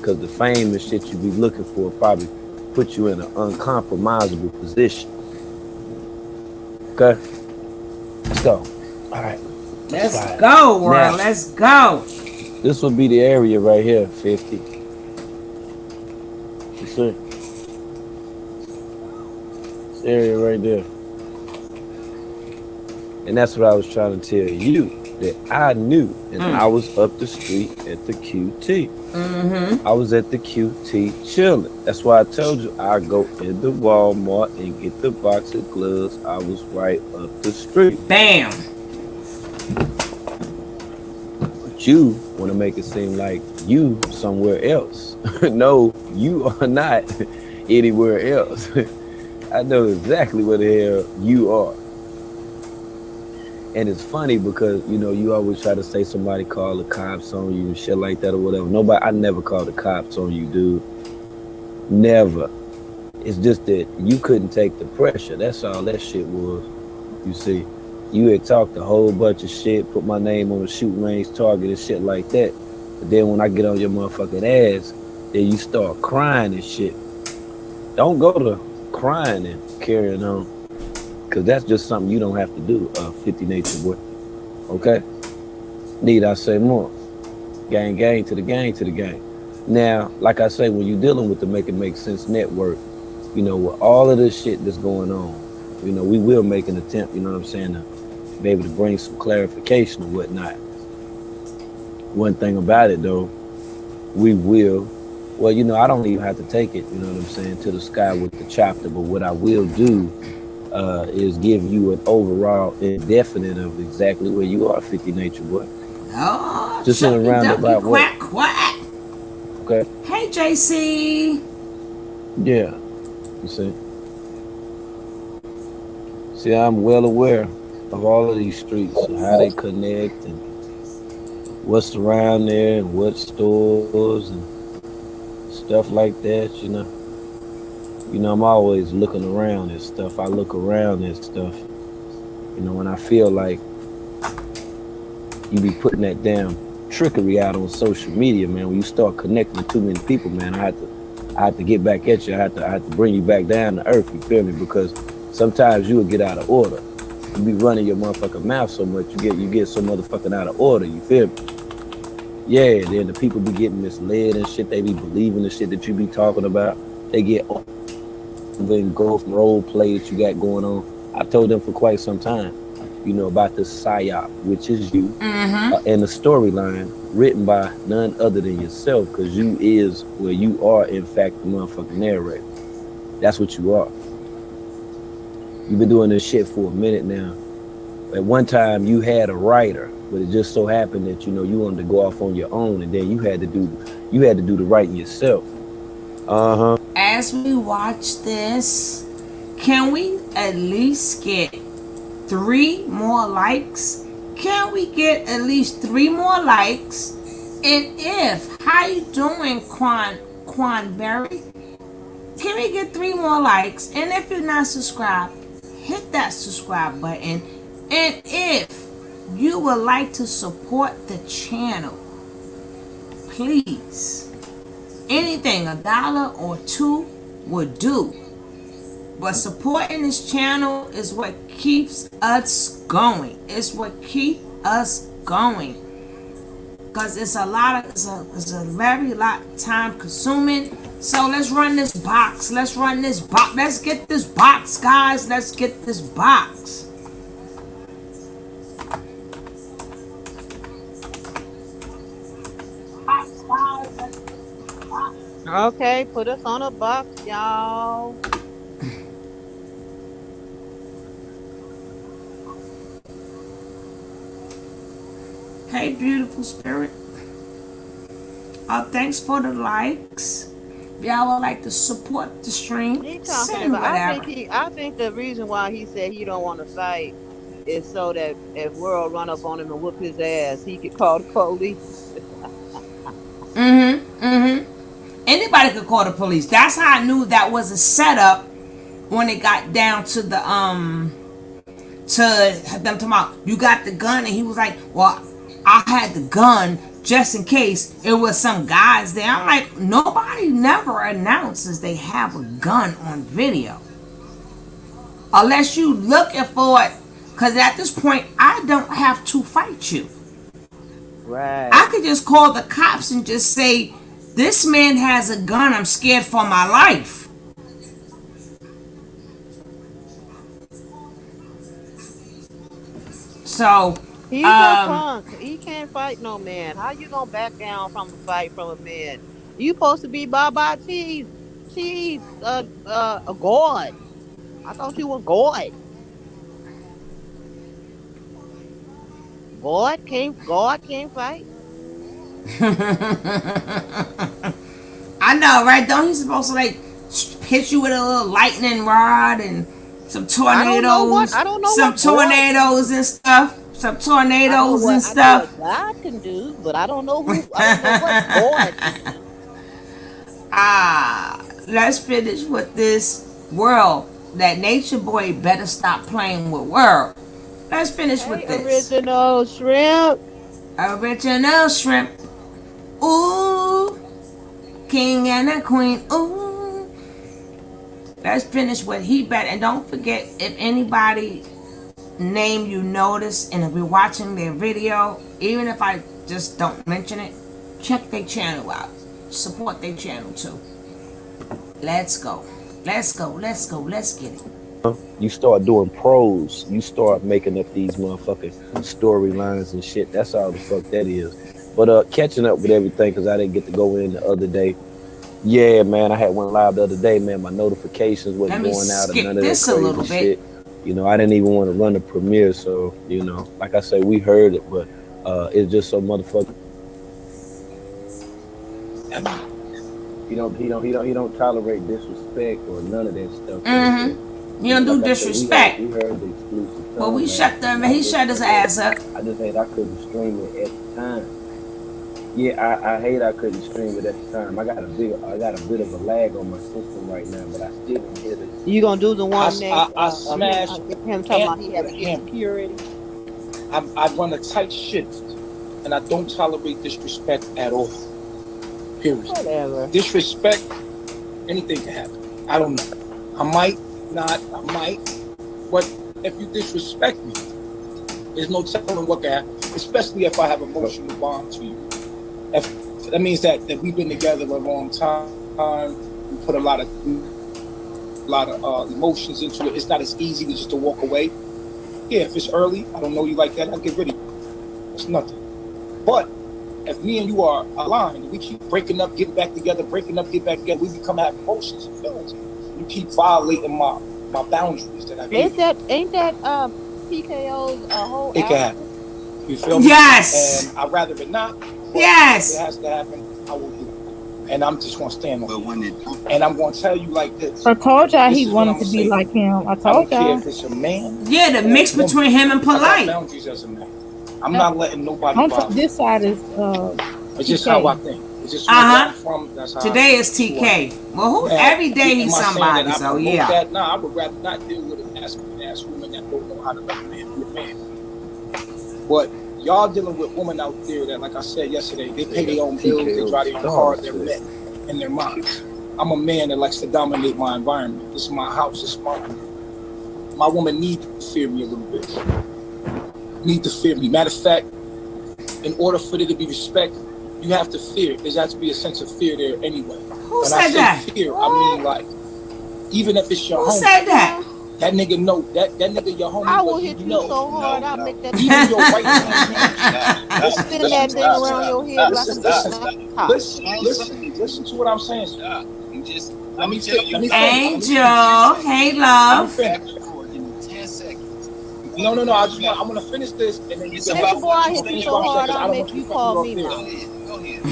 [SPEAKER 11] because the fame and shit you be looking for probably put you in an uncompromisable position. Okay? Let's go. All right.
[SPEAKER 1] Let's go, world.
[SPEAKER 11] Now,
[SPEAKER 1] Let's go.
[SPEAKER 11] this will be the area right here, 50. You see? This area right there. And that's what I was trying to tell you, that I knew. And I was up the street at the QT. I was at the QT chilling. That's why I told you I go in the Walmart and get the box of gloves. I was right up the street.
[SPEAKER 1] Bam.
[SPEAKER 11] But you want to make it seem like you somewhere else. No, you are not anywhere else. I know exactly where the hell you are. And it's funny because, you know, you always try to say somebody called the cops on you and shit like that or whatever. I never called the cops on you, dude. Never. It's just that you couldn't take the pressure. That's all that shit was. You see, you had talked a whole bunch of shit, put my name on the shooting range target and shit like that. But then when I get on your motherfucking ass, then you start crying and shit. Don't go to crying and carrying on. Because that's just something you don't have to do, 50 Nature Boy. Okay? Need I say more? Gang, gang to the gang to the gang. Now, like I say, when you're dealing with the Make It Make Sense network, you know, with all of this shit that's going on, you know, we will make an attempt, you know what I'm saying, to be able to bring some clarification and whatnot. One thing about it, though, we will, well, you know, I don't even have to take it, you know what I'm saying, to the sky with the chapter, but what I will do is give you an overall indefinite of exactly where you are, 50 Nature Boy.
[SPEAKER 1] Oh,
[SPEAKER 11] just in a roundabout way.
[SPEAKER 1] Quack, quack.
[SPEAKER 11] Okay.
[SPEAKER 1] Hey, JC.
[SPEAKER 11] Yeah. You see? See, I'm well aware of all of these streets and how they connect and what's around there and what stores and stuff like that, you know. You know, I'm always looking around at stuff. I look around at stuff, you know, when I feel like you be putting that damn trickery out on social media, man. When you start connecting with too many people, man, I have to get back at you. I have to bring you back down to earth, you feel me? Because sometimes you will get out of order. You be running your motherfucking mouth so much, you get so motherfucking out of order, you feel me? Yeah, then the people be getting misled and shit. They be believing the shit that you be talking about. They get engulfed role play that you got going on. I told them for quite some time, you know, about this psyop, which is you, and the storyline written by none other than yourself, because you is where you are, in fact, the motherfucking narrator. That's what you are. You've been doing this shit for a minute now. At one time, you had a writer, but it just so happened that, you know, you wanted to go off on your own, and then you had to do the writing yourself.
[SPEAKER 1] As we watch this, can we at least get 3 more likes? Can we get at least 3 more likes? And how you doing, Quanberry? Can we get 3 more likes? And if you're not subscribed, hit that subscribe button. And if you would like to support the channel, please, anything, $1 or $2 would do. But supporting this channel is what keeps us going. It's what keeps us going. Because it's a very lot time consuming. So let's run this box. Let's get this box, guys. Let's get this box.
[SPEAKER 8] Okay, put us on a box, y'all.
[SPEAKER 1] Hey, beautiful spirit. Thanks for the likes. If y'all would like to support the stream, send whatever.
[SPEAKER 8] I think the reason why he said he don't want to fight is so that if Wurld run up on him and whoop his ass, he could call the police.
[SPEAKER 1] Anybody could call the police. That's how I knew that was a setup when it got down to the to them talking about, you got the gun, and he was like, well, I had the gun just in case it was some guys there. I'm like, nobody never announces they have a gun on video. Unless you looking for it. Because at this point, I don't have to fight you.
[SPEAKER 8] Right.
[SPEAKER 1] I could just call the cops and just say, this man has a gun. I'm scared for my life. So,
[SPEAKER 8] He's a punk. He can't fight no man. How you gonna back down from a fight from a man? You supposed to be Baba Cheese, a god. I thought you was God. God can't fight.
[SPEAKER 1] I know, right? Don't he supposed to like hit you with a little lightning rod and some tornadoes?
[SPEAKER 8] I don't know
[SPEAKER 1] some
[SPEAKER 8] what
[SPEAKER 1] tornadoes and stuff. Some tornadoes and stuff.
[SPEAKER 8] I know what God can do, but I don't know who. I don't know what God can do.
[SPEAKER 1] Let's finish with this World. That nature boy better stop playing with World. Let's finish with this.
[SPEAKER 8] Original shrimp.
[SPEAKER 1] Original shrimp. Ooh. King and a queen. Ooh. Let's finish with he better. And don't forget, if anybody name you notice, and if you're watching their video, even if I just don't mention it, check their channel out. Support their channel too. Let's go. Let's go. Let's go. Let's get it.
[SPEAKER 11] You start doing prose. You start making up these motherfucking storylines and shit. That's all the fuck that is. But catching up with everything, because I didn't get to go in the other day. Yeah, man, I had went live the other day, man. My notifications wasn't going out and none of that crazy shit. You know, I didn't even want to run the premiere, so, you know, like I say, we heard it, but it's just so motherfucking. He don't tolerate disrespect or none of that stuff.
[SPEAKER 1] Mm-hmm. You don't do disrespect.
[SPEAKER 11] We heard the exclusive.
[SPEAKER 1] Well, we shut them. He shut his ass up.
[SPEAKER 11] I just hate I couldn't stream it at the time. Yeah, I hate I couldn't stream it at the time. I got a bit of a lag on my system right now, but I still can hear it.
[SPEAKER 8] You gonna do the one
[SPEAKER 4] I smashed
[SPEAKER 8] him talking about he has insecurity.
[SPEAKER 4] I run a tight shift, and I don't tolerate disrespect at all. Period.
[SPEAKER 8] Whatever.
[SPEAKER 4] Disrespect, anything can happen. I don't know. I might not. I might. But if you disrespect me, there's no telling what can happen. Especially if I have emotional bond to you. If that means that we've been together a long time. We put a lot of emotions into it. It's not as easy just to walk away. Yeah, if it's early, I don't know you like that, I'll get rid of you. It's nothing. But if me and you are aligned, we keep breaking up, get back together, breaking up, get back together, we become have emotions and feelings. You keep violating my boundaries that I gave.
[SPEAKER 8] Ain't that PKO's whole
[SPEAKER 4] It can happen. You feel me?
[SPEAKER 1] Yes.
[SPEAKER 4] And I'd rather it not.
[SPEAKER 1] Yes.
[SPEAKER 4] If it has to happen, I will do it. And I'm just gonna stand on it. And I'm gonna tell you like this.
[SPEAKER 7] I told y'all he wanted to be like him. I
[SPEAKER 4] don't
[SPEAKER 7] told
[SPEAKER 4] care
[SPEAKER 7] y'all.
[SPEAKER 4] if it's a man.
[SPEAKER 1] Yeah, the mix between him and
[SPEAKER 4] I got
[SPEAKER 1] Polite.
[SPEAKER 4] boundaries as a man. I'm not letting nobody
[SPEAKER 7] On
[SPEAKER 4] bother.
[SPEAKER 7] this side is
[SPEAKER 4] It's just
[SPEAKER 7] TK.
[SPEAKER 4] how I think. It's just where I'm from. That's how
[SPEAKER 1] Today
[SPEAKER 4] I
[SPEAKER 1] is TK. Well, who?
[SPEAKER 4] Now,
[SPEAKER 1] Every day he's
[SPEAKER 4] am I saying
[SPEAKER 1] somebody.
[SPEAKER 4] that I
[SPEAKER 1] So
[SPEAKER 4] promote
[SPEAKER 1] yeah.
[SPEAKER 4] that? Nah, I would rather not deal with an ass woman that don't know how to let a man be a man. But y'all dealing with women out there that, like I said yesterday, they pay their own bills, they drive their own car, they're men in their minds. I'm a man that likes to dominate my environment. This is my house, this is my woman needs to fear me a little bit. Need to fear me. Matter of fact, in order for there to be respect, you have to fear. There has to be a sense of fear there anyway.
[SPEAKER 1] Who
[SPEAKER 4] When
[SPEAKER 1] said
[SPEAKER 4] I say
[SPEAKER 1] that?
[SPEAKER 4] fear, I mean like, even if it's your
[SPEAKER 1] Who
[SPEAKER 4] homie.
[SPEAKER 1] said that?
[SPEAKER 4] That nigga know that nigga your homie.
[SPEAKER 8] I will hit you so hard, I'll make that
[SPEAKER 4] Even your right hand.
[SPEAKER 8] spin that thing around your head like a
[SPEAKER 4] Listen to what I'm saying. Let me finish.
[SPEAKER 1] Angel, hey love.
[SPEAKER 4] No. I'm gonna finish this and then you can
[SPEAKER 8] Before I hit you so hard, I'll make you call me mom.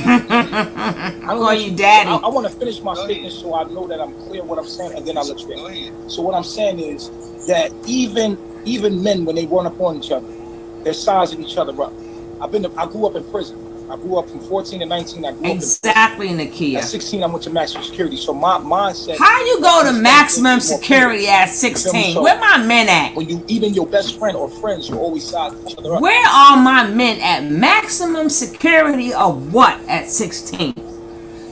[SPEAKER 1] I call you daddy.
[SPEAKER 4] I want to finish my statement so I know that I'm clear what I'm saying, and then I'll let you in. So what I'm saying is that even men, when they run up on each other, they're sizing each other up. I grew up in prison. I grew up from 14 to 19. I grew
[SPEAKER 1] Exactly,
[SPEAKER 4] up in
[SPEAKER 1] Nakia.
[SPEAKER 4] At 16, I went to maximum security. So my mindset.
[SPEAKER 1] How you go to maximum security at 16? Where my men at?
[SPEAKER 4] When you even your best friend or friends, you always size each other up.
[SPEAKER 1] Where are my men at maximum security of what at 16?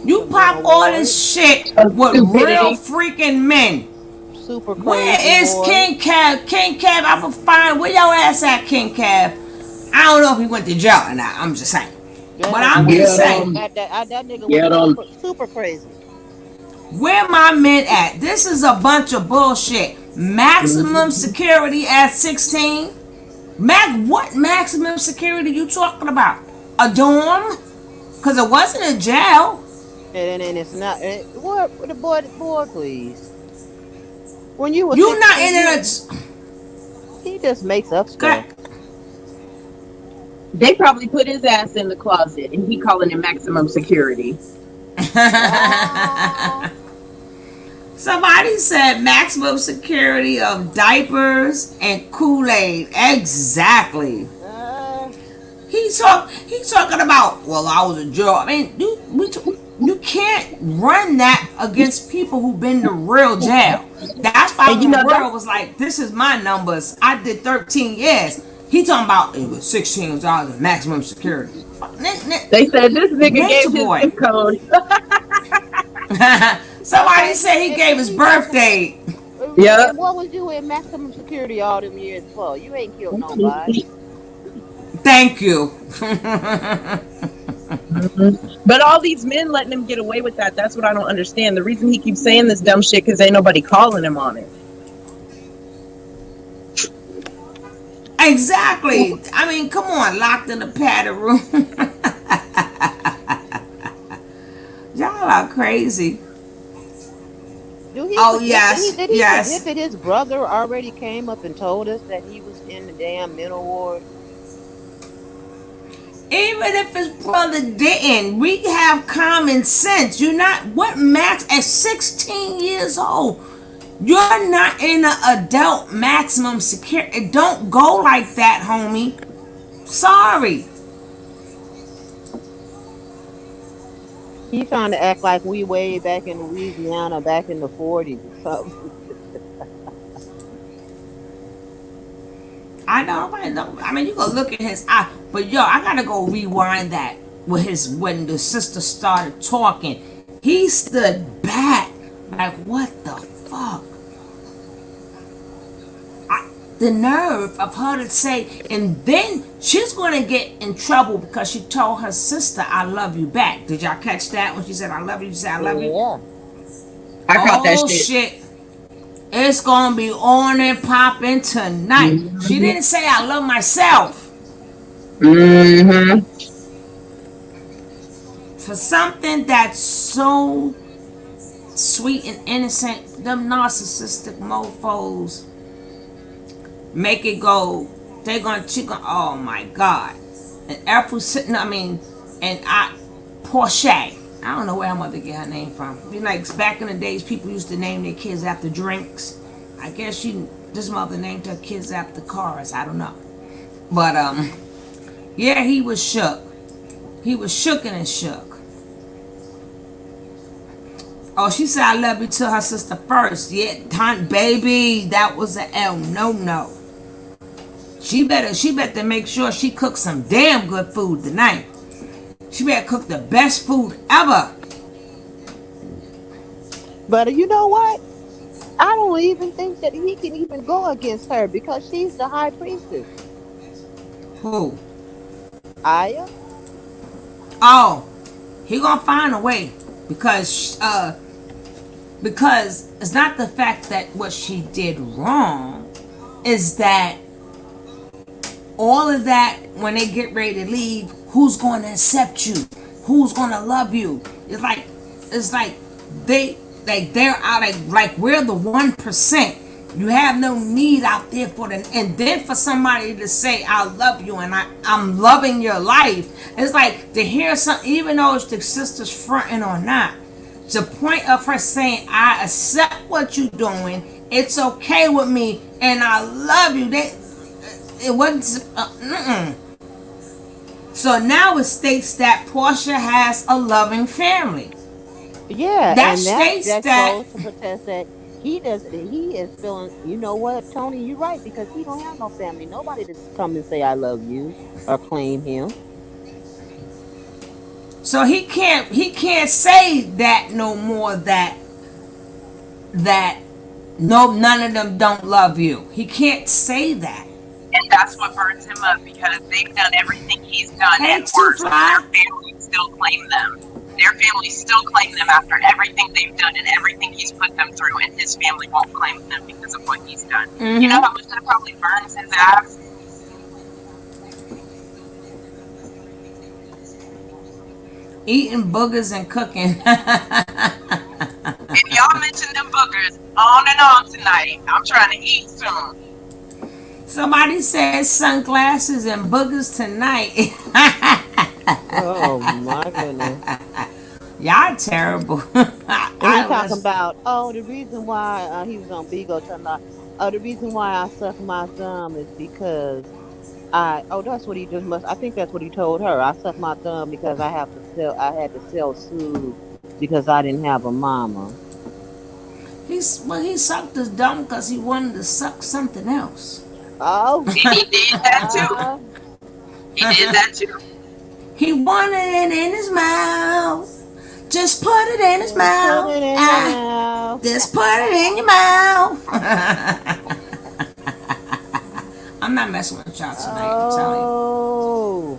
[SPEAKER 1] You pop all this shit with real freaking men.
[SPEAKER 8] Super crazy.
[SPEAKER 1] Where is King Cav? King Cav, I'm gonna find where your ass at, King Cav. I don't know if he went to jail or not. I'm just saying. But I'm just saying.
[SPEAKER 8] That nigga was super crazy.
[SPEAKER 1] Where my men at? This is a bunch of bullshit. Maximum security at 16? What maximum security you talking about? A dorm? Because it wasn't a jail.
[SPEAKER 8] And it's not. What the boy, please. When you were
[SPEAKER 1] you not in a.
[SPEAKER 8] He just makes up stuff.
[SPEAKER 6] They probably put his ass in the closet and he calling it maximum security.
[SPEAKER 1] Somebody said maximum security of diapers and Kool-Aid. Exactly. He's talking about, well, I was a jail. I mean, you can't run that against people who've been to real jail. That's why the world was like, this is my numbers. I did 13 years. He talking about it was 16 dollars maximum security.
[SPEAKER 6] They said this nigga gave his zip code.
[SPEAKER 1] Somebody said he gave his birthday.
[SPEAKER 8] Yeah. And what was you in maximum security all them years for? You ain't killed nobody.
[SPEAKER 1] Thank you.
[SPEAKER 6] But all these men letting him get away with that, that's what I don't understand. The reason he keeps saying this dumb shit because ain't nobody calling him on it.
[SPEAKER 1] Exactly. I mean, come on, locked in a padded room. Y'all are crazy. Yes.
[SPEAKER 8] Did he forget that his brother already came up and told us that he was in the damn mental ward?
[SPEAKER 1] Even if his brother didn't, we have common sense. You're not, what max, at 16 years old, you're not in an adult maximum security. It don't go like that, homie. Sorry.
[SPEAKER 8] He trying to act like we way back in Louisiana, back in the 40s or something.
[SPEAKER 1] I know. I mean, you go look at his eye, but yo, I gotta go rewind that with when the sister started talking. He stood back like, what the fuck? The nerve of her to say, and then she's gonna get in trouble because she told her sister, "I love you" back. Did y'all catch that when she said, "I love you"? She said, "I love you."
[SPEAKER 8] Yeah.
[SPEAKER 6] I caught that shit.
[SPEAKER 1] It's gonna be on and popping tonight. Mm-hmm. She didn't say I love myself.
[SPEAKER 6] Mm-hmm.
[SPEAKER 1] For something that's so sweet and innocent, them narcissistic mofos make it go. They're gonna chicken. Oh my God! And April sitting. Porsche. I don't know where her mother get her name from. Like back in the days, people used to name their kids after drinks. I guess this mother named her kids after cars. I don't know. But yeah, he was shook. He was shooken and shook. Oh, she said I love you to her sister first. Yeah, baby, that was an L. No. She better make sure she cooks some damn good food tonight. She better cook the best food ever.
[SPEAKER 8] But you know what? I don't even think that he can even go against her because she's the high priestess.
[SPEAKER 1] Who?
[SPEAKER 8] Iyah.
[SPEAKER 1] Oh, he gonna find a way because it's not the fact that what she did wrong, is that all of that when they get ready to leave, who's going to accept you? Who's going to love you? It's like they're out like we're the 1%. You have no need out there for them. And then for somebody to say, I love you and I'm loving your life. It's like to hear something, even though it's the sister's fronting or not. The point of her saying, I accept what you're doing. It's okay with me and I love you. It wasn't. So now it states that Portia has a loving family.
[SPEAKER 8] Yeah,
[SPEAKER 1] That
[SPEAKER 8] and that
[SPEAKER 1] states
[SPEAKER 8] that
[SPEAKER 1] that.
[SPEAKER 8] goes to protest that he is feeling, you know what, Tony, you're right, because he don't have no family. Nobody to come and say I love you or claim him.
[SPEAKER 1] So he can't say that no more, that no, none of them don't love you. He can't say that.
[SPEAKER 9] And that's what burns him up because they've done everything he's done
[SPEAKER 1] Hey,
[SPEAKER 9] and
[SPEAKER 1] Two
[SPEAKER 9] worse, and their
[SPEAKER 1] Fly.
[SPEAKER 9] families still claim them. Their families still claim them after everything they've done and everything he's put them through, and his family won't claim them because of what he's done. You know how much that probably burns his ass?
[SPEAKER 1] Eating boogers and cooking.
[SPEAKER 9] If y'all mention them boogers on and on tonight, I'm trying to eat soon.
[SPEAKER 1] Somebody said sunglasses and boogers tonight.
[SPEAKER 8] Oh my goodness.
[SPEAKER 1] Y'all terrible.
[SPEAKER 8] And he talking about, oh, the reason why he was on Bigo talking about, oh, the reason why I suck my thumb is because that's what he just must, I think that's what he told her. I suck my thumb because I had to sell Soothe because I didn't have a mama.
[SPEAKER 1] He sucked his thumb because he wanted to suck something else.
[SPEAKER 8] Oh.
[SPEAKER 9] He did that too. He did that too.
[SPEAKER 1] He wanted it in his mouth. Just put it in his mouth.
[SPEAKER 8] Put it in your mouth.
[SPEAKER 1] Just put it in your mouth. I'm not messing with y'all tonight, I'm telling you.
[SPEAKER 8] Oh.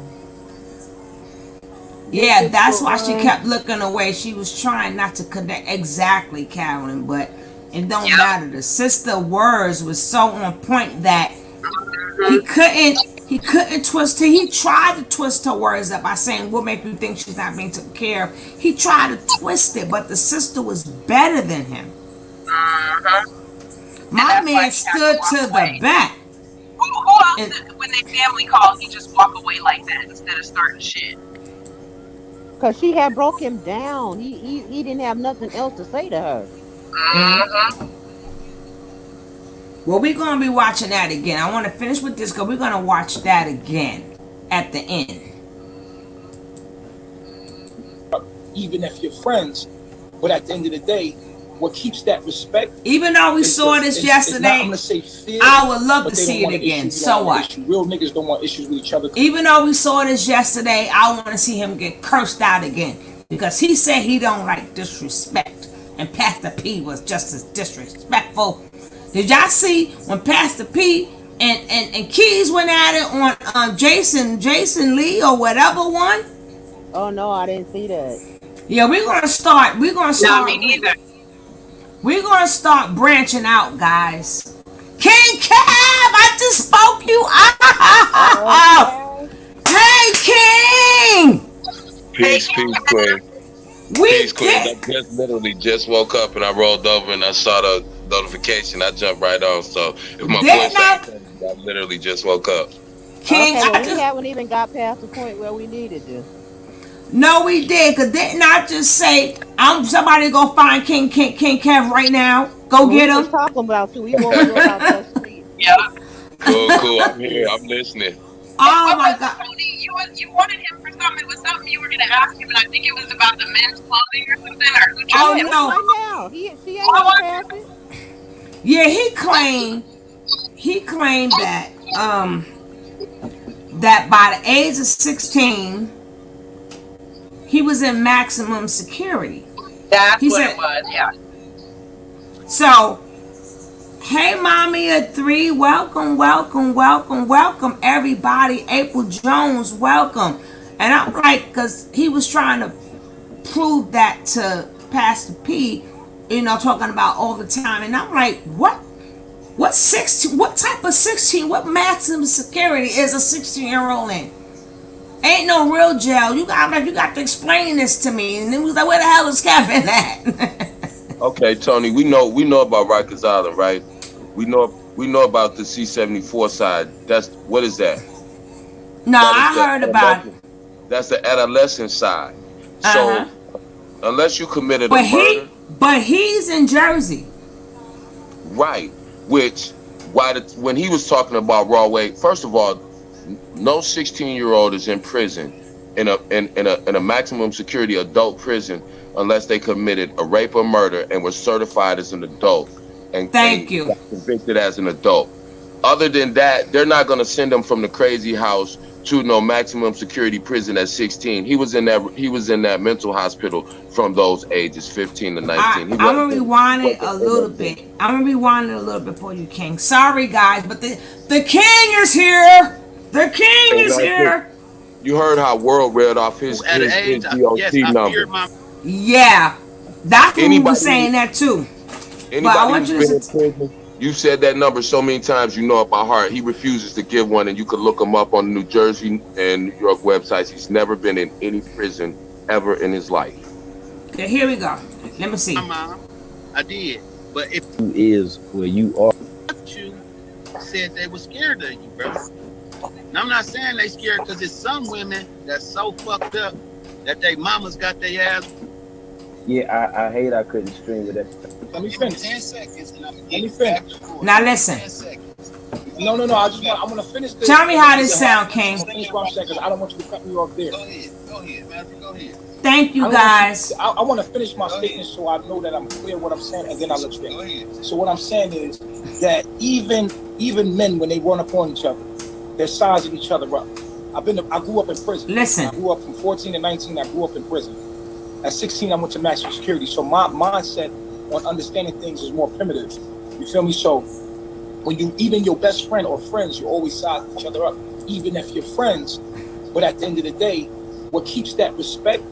[SPEAKER 1] Yeah, that's why she kept looking away. She was trying not to connect. Exactly, Carolyn, but it don't matter. The sister words was so on point that he couldn't twist her. He tried to twist her words up by saying, what make you think she's not being taken care of? He tried to twist it, but the sister was better than him. My man stood to the back.
[SPEAKER 9] Who else, when they family calls, he just walk away like that instead of starting shit?
[SPEAKER 8] Because she had broke him down. He didn't have nothing else to say to her.
[SPEAKER 1] Well, we're going to be watching that again. I want to finish with this because we're going to watch that again at the end.
[SPEAKER 4] Even if you're friends, but at the end of the day, what keeps that respect?
[SPEAKER 1] Even though we saw this yesterday,
[SPEAKER 4] I'm gonna say fear,
[SPEAKER 1] I would love to see it again. So what?
[SPEAKER 4] Real niggas don't want issues with each other.
[SPEAKER 1] Even though we saw this yesterday, I want to see him get cursed out again because he said he don't like disrespect, and Pastor P was just as disrespectful. Did y'all see when Pastor P and Keys went at it on Jason Lee or whatever one?
[SPEAKER 8] Oh no, I didn't see that.
[SPEAKER 1] Yeah, we're gonna start.
[SPEAKER 9] No, me neither.
[SPEAKER 1] We're gonna start branching out, guys. King Kev, I just spoke you out. Hey, King.
[SPEAKER 12] Peace, Queen.
[SPEAKER 1] Peace,
[SPEAKER 12] Queen. I just literally just woke up and I rolled over and I saw the notification. I jumped right on. So if my voice, I literally just woke up.
[SPEAKER 1] King,
[SPEAKER 8] okay, well, we haven't even got past the point where we needed to.
[SPEAKER 1] No, we did. Cause didn't I just say I'm somebody go find King Kev right now? Go get him.
[SPEAKER 8] We talking about you. We won't go about that sleep.
[SPEAKER 9] Yeah.
[SPEAKER 12] Cool. I'm here. I'm listening.
[SPEAKER 1] Oh my God.
[SPEAKER 9] Tony, you wanted him for something. It was something you were gonna ask him, and I think it was about the men's clothing or something. Or who
[SPEAKER 1] Oh
[SPEAKER 9] just
[SPEAKER 1] no.
[SPEAKER 8] Right now, she ain't gonna pass it.
[SPEAKER 1] Yeah, he claimed that that by the age of 16 he was in maximum security.
[SPEAKER 9] That's what it was, yeah.
[SPEAKER 1] So, hey, mommy of 3, welcome everybody. April Jones, welcome. And I'm like, because he was trying to prove that to Pastor P, talking about all the time. And I'm like, what 16? What type of 16? What maximum security is a 16-year-old in? Ain't no real jail. You got to explain this to me. And it was like, where the hell is Kevin at?
[SPEAKER 12] Okay, Tony, we know about Rikers Island, right? We know about the C-74 side. What is that?
[SPEAKER 1] No, I heard about it.
[SPEAKER 12] That's the adolescent side. So unless you committed a murder,
[SPEAKER 1] but he's in Jersey,
[SPEAKER 12] right? Which when he was talking about raw weight, first of all, No 16-year-old is in prison in a maximum security adult prison unless they committed a rape or murder and were certified as an adult and
[SPEAKER 1] Thank you.
[SPEAKER 12] got convicted as an adult. Other than that, they're not going to send them from the crazy house to no maximum security prison at 16. He was in that mental hospital from those ages 15 to 19. He
[SPEAKER 1] I'm
[SPEAKER 12] wasn't
[SPEAKER 1] gonna
[SPEAKER 12] he
[SPEAKER 1] rewind it a
[SPEAKER 12] wasn't in
[SPEAKER 1] little
[SPEAKER 12] no jail.
[SPEAKER 1] bit. I'm gonna rewind it a little bit for you, King. Sorry, guys, but the King is here. The King
[SPEAKER 12] And
[SPEAKER 1] is
[SPEAKER 12] that's it.
[SPEAKER 1] here.
[SPEAKER 12] You heard how World read off his
[SPEAKER 13] At an
[SPEAKER 12] his
[SPEAKER 13] age,
[SPEAKER 12] his DOT
[SPEAKER 13] I
[SPEAKER 12] number.
[SPEAKER 13] feared my.
[SPEAKER 1] Yeah, that's what we were
[SPEAKER 12] Anybody
[SPEAKER 1] saying that too. But I
[SPEAKER 12] anybody
[SPEAKER 1] want
[SPEAKER 12] who's
[SPEAKER 1] you
[SPEAKER 12] been in
[SPEAKER 1] to.
[SPEAKER 12] prison, you've said that number so many times, you know it by heart. He refuses to give one, and you can look him up on the New Jersey and New York websites. He's never been in any prison ever in his life.
[SPEAKER 1] Okay, here we go. Let me see.
[SPEAKER 13] My mom, I did. But if
[SPEAKER 11] Who is where you are?
[SPEAKER 13] you said they were scared of you, bro. And I'm not saying they scared because there's some women that's so fucked up that they mamas got their ass.
[SPEAKER 11] Yeah, I hate I couldn't stream with that.
[SPEAKER 4] Let me finish.
[SPEAKER 13] 10 seconds and I'm
[SPEAKER 4] Let me
[SPEAKER 13] getting
[SPEAKER 4] finish.
[SPEAKER 13] back to court.
[SPEAKER 1] Now listen.
[SPEAKER 13] 10 seconds.
[SPEAKER 4] No. I want to finish this.
[SPEAKER 1] Tell me how this sound, King.
[SPEAKER 4] Finish what I'm saying because I don't want you to cut me off there.
[SPEAKER 13] Go ahead, Matthew, go ahead.
[SPEAKER 1] Thank you, guys.
[SPEAKER 4] I want to finish my statement so I know that I'm clear what I'm saying, and then I'll let you
[SPEAKER 13] Go
[SPEAKER 4] in.
[SPEAKER 13] ahead.
[SPEAKER 4] So what I'm saying is that even men, when they run upon each other, they're sizing each other up. I grew up in prison.
[SPEAKER 1] Listen.
[SPEAKER 4] I grew up from 14 to 19. I grew up in prison. At 16, I went to maximum security. So my mindset on understanding things is more primitive. You feel me? So when even your best friend or friends, you always size each other up, even if you're friends. But at the end of the day, what keeps that respect?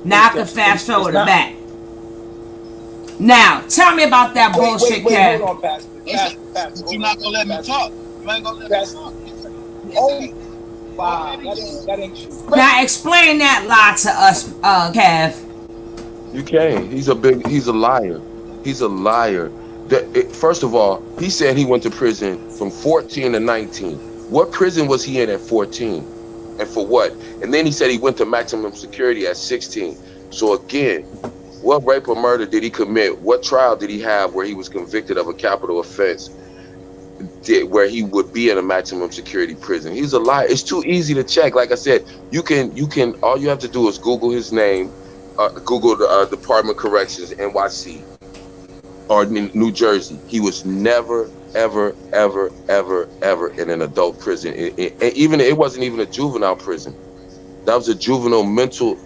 [SPEAKER 1] Now I can fast forward it back. Now, tell me about that bullshit, Kev.
[SPEAKER 4] Hold on, Pastor.
[SPEAKER 13] You're not going to let me talk. You ain't going to let me talk.
[SPEAKER 4] Oh, wow. That ain't true.
[SPEAKER 1] Now explain that lie to us, Kev.
[SPEAKER 12] You can't. He's a liar. He's a liar. First of all, he said he went to prison from 14 to 19. What prison was he in at 14? And for what? And then he said he went to maximum security at 16. So again, what rape or murder did he commit? What trial did he have where he was convicted of a capital offense where he would be in a maximum security prison? He's a liar. It's too easy to check. Like I said, you can all you have to do is Google his name, Google the Department of Corrections, NYC, or New Jersey. He was never, ever, ever, ever, ever in an adult prison. It wasn't even a juvenile prison. That was a juvenile mental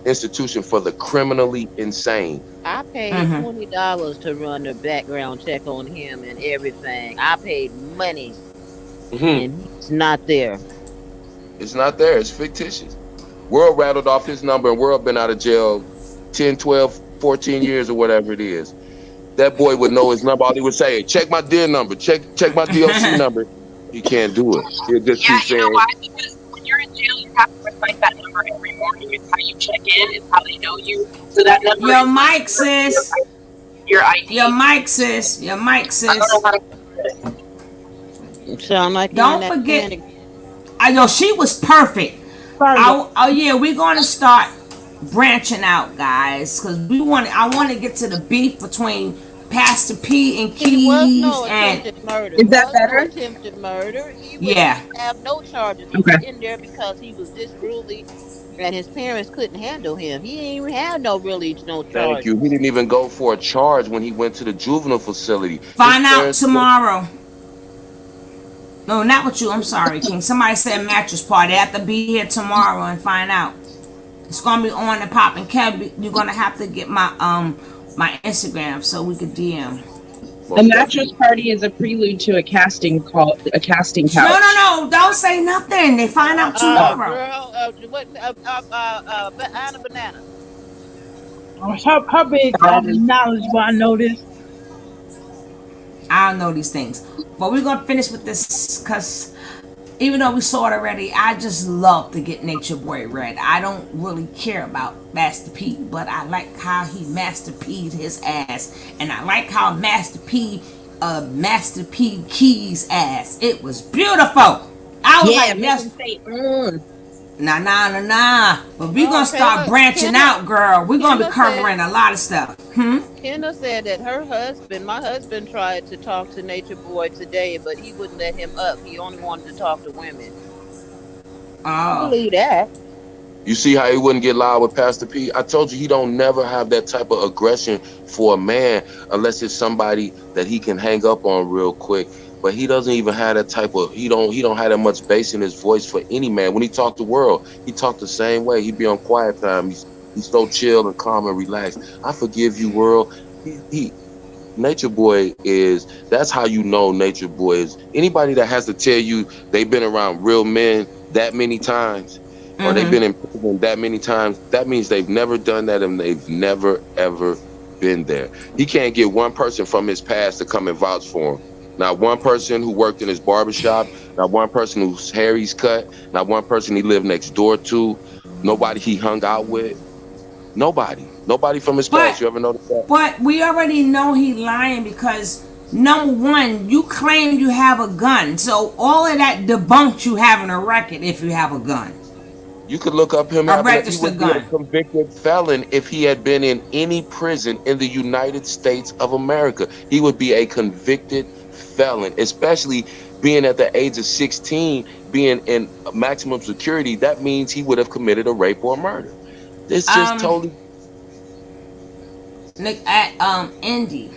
[SPEAKER 12] institution for the criminally insane.
[SPEAKER 8] I paid $20 to run the background check on him and everything. I paid money, and he's not there.
[SPEAKER 12] It's not there. It's fictitious. World rattled off his number, and World been out of jail 10, 12, 14 years or whatever it is. That boy would know his number. All he would say, check my DIN number, check my DOC number. He can't do it. He'll just keep saying.
[SPEAKER 9] You know why? Because when you're in jail, you have to recite that number every morning. It's how you check in. It's how they know you. So that number.
[SPEAKER 1] Your mic, sis.
[SPEAKER 9] Your ID.
[SPEAKER 1] Your mic, sis. Your mic, sis.
[SPEAKER 9] I don't know how to.
[SPEAKER 8] Sound like
[SPEAKER 1] Don't forget. I know she was perfect. Oh yeah, we're gonna start branching out, guys, because I want to get to the beef between Pastor P and Keys.
[SPEAKER 8] Attempted murder.
[SPEAKER 6] Is that better?
[SPEAKER 8] Attempted murder. He
[SPEAKER 1] didn't
[SPEAKER 8] have no charges. He was in there because he was disunruly, and his parents couldn't handle him. He didn't even have no charges.
[SPEAKER 12] Thank you. He didn't even go for a charge when he went to the juvenile facility.
[SPEAKER 1] Find out tomorrow. No, not with you. I'm sorry, King. Somebody said mattress party. I have to be here tomorrow and find out. It's gonna be on and popping. Kev, you're gonna have to get my my Instagram so we could DM.
[SPEAKER 6] The mattress party is a prelude to a casting couch.
[SPEAKER 1] No, don't say nothing. They find out tomorrow.
[SPEAKER 8] Anna Banana.
[SPEAKER 7] Her big knowledgeable. I know this.
[SPEAKER 1] I don't know these things, but we're gonna finish with this because even though we saw it already, I just love to get Nature Boy read. I don't really care about Master P, but I like how he Master P'd his ass, and I like how Master P Keys ass. It was beautiful. I was like, yes. Nah. But we gonna start
[SPEAKER 8] Kayla,
[SPEAKER 1] branching out, girl. We're gonna be
[SPEAKER 8] Kendall said,
[SPEAKER 1] covering a lot of stuff.
[SPEAKER 8] Kendall said that my husband tried to talk to Nature Boy today, but he wouldn't let him up. He only wanted to talk to women. I
[SPEAKER 1] Oh.
[SPEAKER 8] believe that.
[SPEAKER 12] You see how he wouldn't get loud with Pastor P? I told you he don't never have that type of aggression for a man unless it's somebody that he can hang up on real quick. But he doesn't even have that type of he don't have that much bass in his voice for any man. When he talked to World, he talked the same way. He'd be on quiet time. He's so chill and calm and relaxed. I forgive you, World. He Nature Boy that's how you know Nature Boy is. Anybody that has to tell you they've been around real men that many times or they've been in prison that many times, that means they've never done that and they've never ever been there. He can't get one person from his past to come and vouch for him. Not one person who worked in his barbershop, not one person whose hair he's cut, not one person he lived next door to, nobody he hung out with. Nobody from his past. You ever notice that?
[SPEAKER 1] But we already know he lying because number one, you claim you have a gun, so all of that debunks you having a record if you have a gun.
[SPEAKER 12] You could look up him
[SPEAKER 1] A
[SPEAKER 12] having he
[SPEAKER 1] registered
[SPEAKER 12] would be a
[SPEAKER 1] gun.
[SPEAKER 12] convicted felon if he had been in any prison in the United States of America. He would be a convicted felon, especially being at the age of 16, being in maximum security. That means he would have committed a rape or a murder. It's just totally.
[SPEAKER 1] At Indy,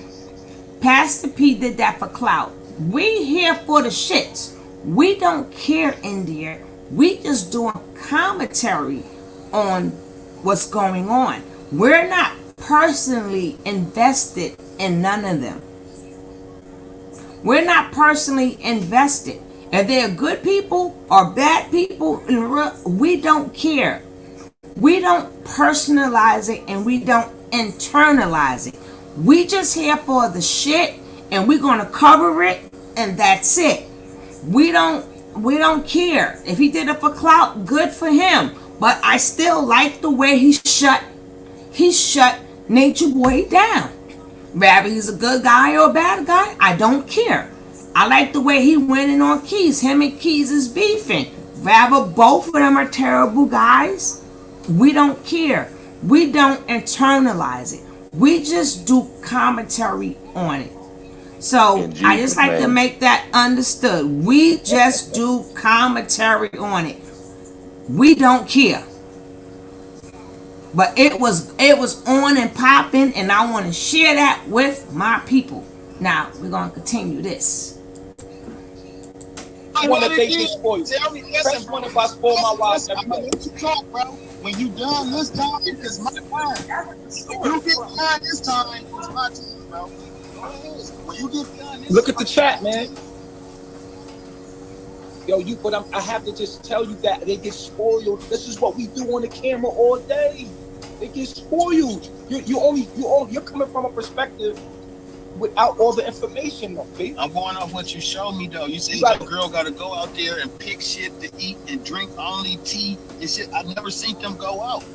[SPEAKER 1] Pastor P did that for clout. We here for the shits. We don't care, India. We just doing commentary on what's going on. We're not personally invested in none of them. We're not personally invested. If they're good people or bad people, we don't care. We don't personalize it and we don't internalize it. We just here for the shit and we're gonna cover it and that's it. We don't care. If he did it for clout, good for him. But I still like the way he shut Nature Boy down. Whether he's a good guy or a bad guy, I don't care. I like the way he went in on Keys. Him and Keys is beefing. Whether both of them are terrible guys, we don't care. We don't internalize it. We just do commentary on it. So I just like to make that understood. We just do commentary on it. We don't care. But it was on and popping, and I want to share that with my people. Now we're gonna continue this.
[SPEAKER 4] I want to think this for you. Tell me, listen, one if I spoil my wife.
[SPEAKER 13] I'm gonna let you talk, bro. When you done this time, it's my time. When you get done this time, it's my time, bro. When you get done this
[SPEAKER 4] Look at the chat, man. Yo, but I have to just tell you that they get spoiled. This is what we do on the camera all day. They get spoiled. You're coming from a perspective without all the information, though, baby.
[SPEAKER 13] I'm going off what you showed me, though. You said your girl got to go out there and pick shit to eat and drink only tea and shit. I've never seen them go out.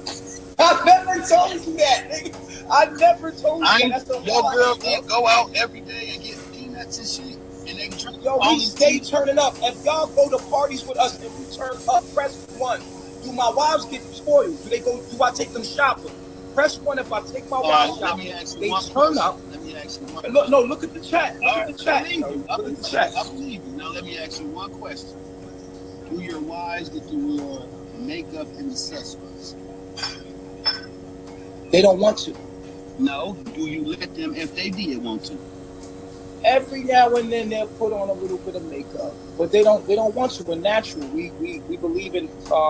[SPEAKER 4] I never told you that, nigga. I never told you that. That's
[SPEAKER 13] your girl did go out every day and get peanuts and shit. And they drink
[SPEAKER 4] we stay turning up. If y'all go to parties with us and we turn up, press 1. Do my wives get spoiled? Do I take them shopping? Press 1 if I take my wives shopping. They turn up.
[SPEAKER 13] Let me ask you one
[SPEAKER 4] question. No, look at the chat. Look at the chat.
[SPEAKER 13] Look at the chat. I believe you. Now let me ask you one question. Do your wives get to wear makeup and accessories?
[SPEAKER 4] They don't want to.
[SPEAKER 13] No. Do you let them if they did want to?
[SPEAKER 4] Every now and then they'll put on a little bit of makeup, but they don't want to. We're natural. We believe in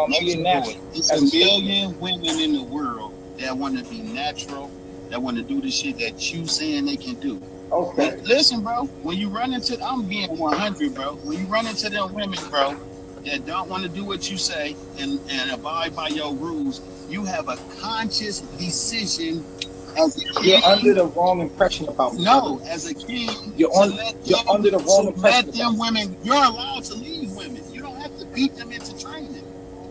[SPEAKER 4] being natural.
[SPEAKER 13] It's a million women in the world that want to be natural, that want to do the shit that you saying they can do.
[SPEAKER 4] Okay.
[SPEAKER 13] But listen, bro. When you run into, I'm being 100, bro. When you run into them women, bro, that don't want to do what you say and abide by your rules, you have a conscious decision. As a king,
[SPEAKER 4] you're under the wrong impression about me.
[SPEAKER 13] No, as a king,
[SPEAKER 4] you're under the wrong impression.
[SPEAKER 13] Let them women, you're allowed to leave women. You don't have to beat them into training.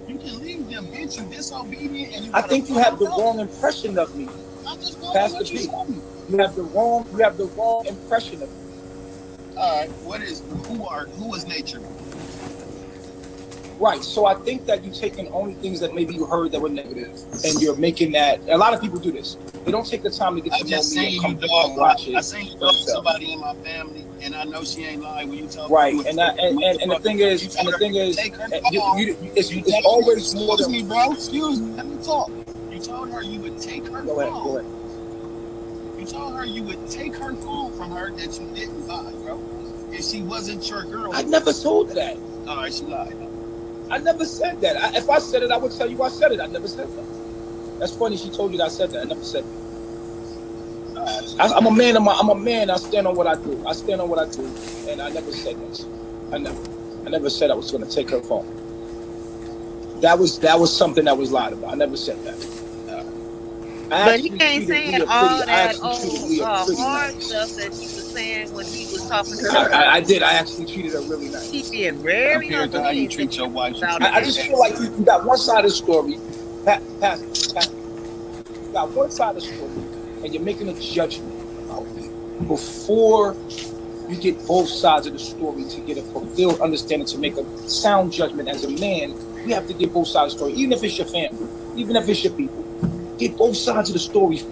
[SPEAKER 13] You can leave them, bitch. You disobedient, and
[SPEAKER 4] I think you have the wrong impression of me. Pastor P. You have the wrong impression of me.
[SPEAKER 13] All right, who is nature?
[SPEAKER 4] Right. So I think that you're taking only things that maybe you heard that were negative, and you're making that. A lot of people do this. They don't take the time to get to know me and come watch it.
[SPEAKER 13] I seen you dog somebody in my family, and I know she ain't lying when you tell
[SPEAKER 4] right.
[SPEAKER 13] me.
[SPEAKER 4] And the thing is, it's always more than
[SPEAKER 13] me, bro. Excuse me. Let me talk. You told her you would take her phone.
[SPEAKER 4] Go ahead.
[SPEAKER 13] You told her you would take her phone from her that you didn't buy, bro. If she wasn't your girl.
[SPEAKER 4] I never told that.
[SPEAKER 13] All right, she lied.
[SPEAKER 4] I never said that. If I said it, I would tell you I said it. I never said that. That's funny. She told you that I said that. I never said that. I'm a man. I'm a man. I stand on what I do. And I never said that. I never said I was going to take her phone. That was something that was lied about. I never said that.
[SPEAKER 8] But he ain't saying all that hard stuff that he was saying when he was talking to her.
[SPEAKER 4] I did. I actually treated her really nice.
[SPEAKER 8] He did very
[SPEAKER 13] compared to how you treat your wife.
[SPEAKER 4] I just feel like you got one side of the story. Pat, you got one side of the story, and you're making a judgment about me before you get both sides of the story to get a fulfilled understanding. To make a sound judgment as a man, you have to get both sides of the story, even if it's your family, even if it's your people. Get both sides of the story. It's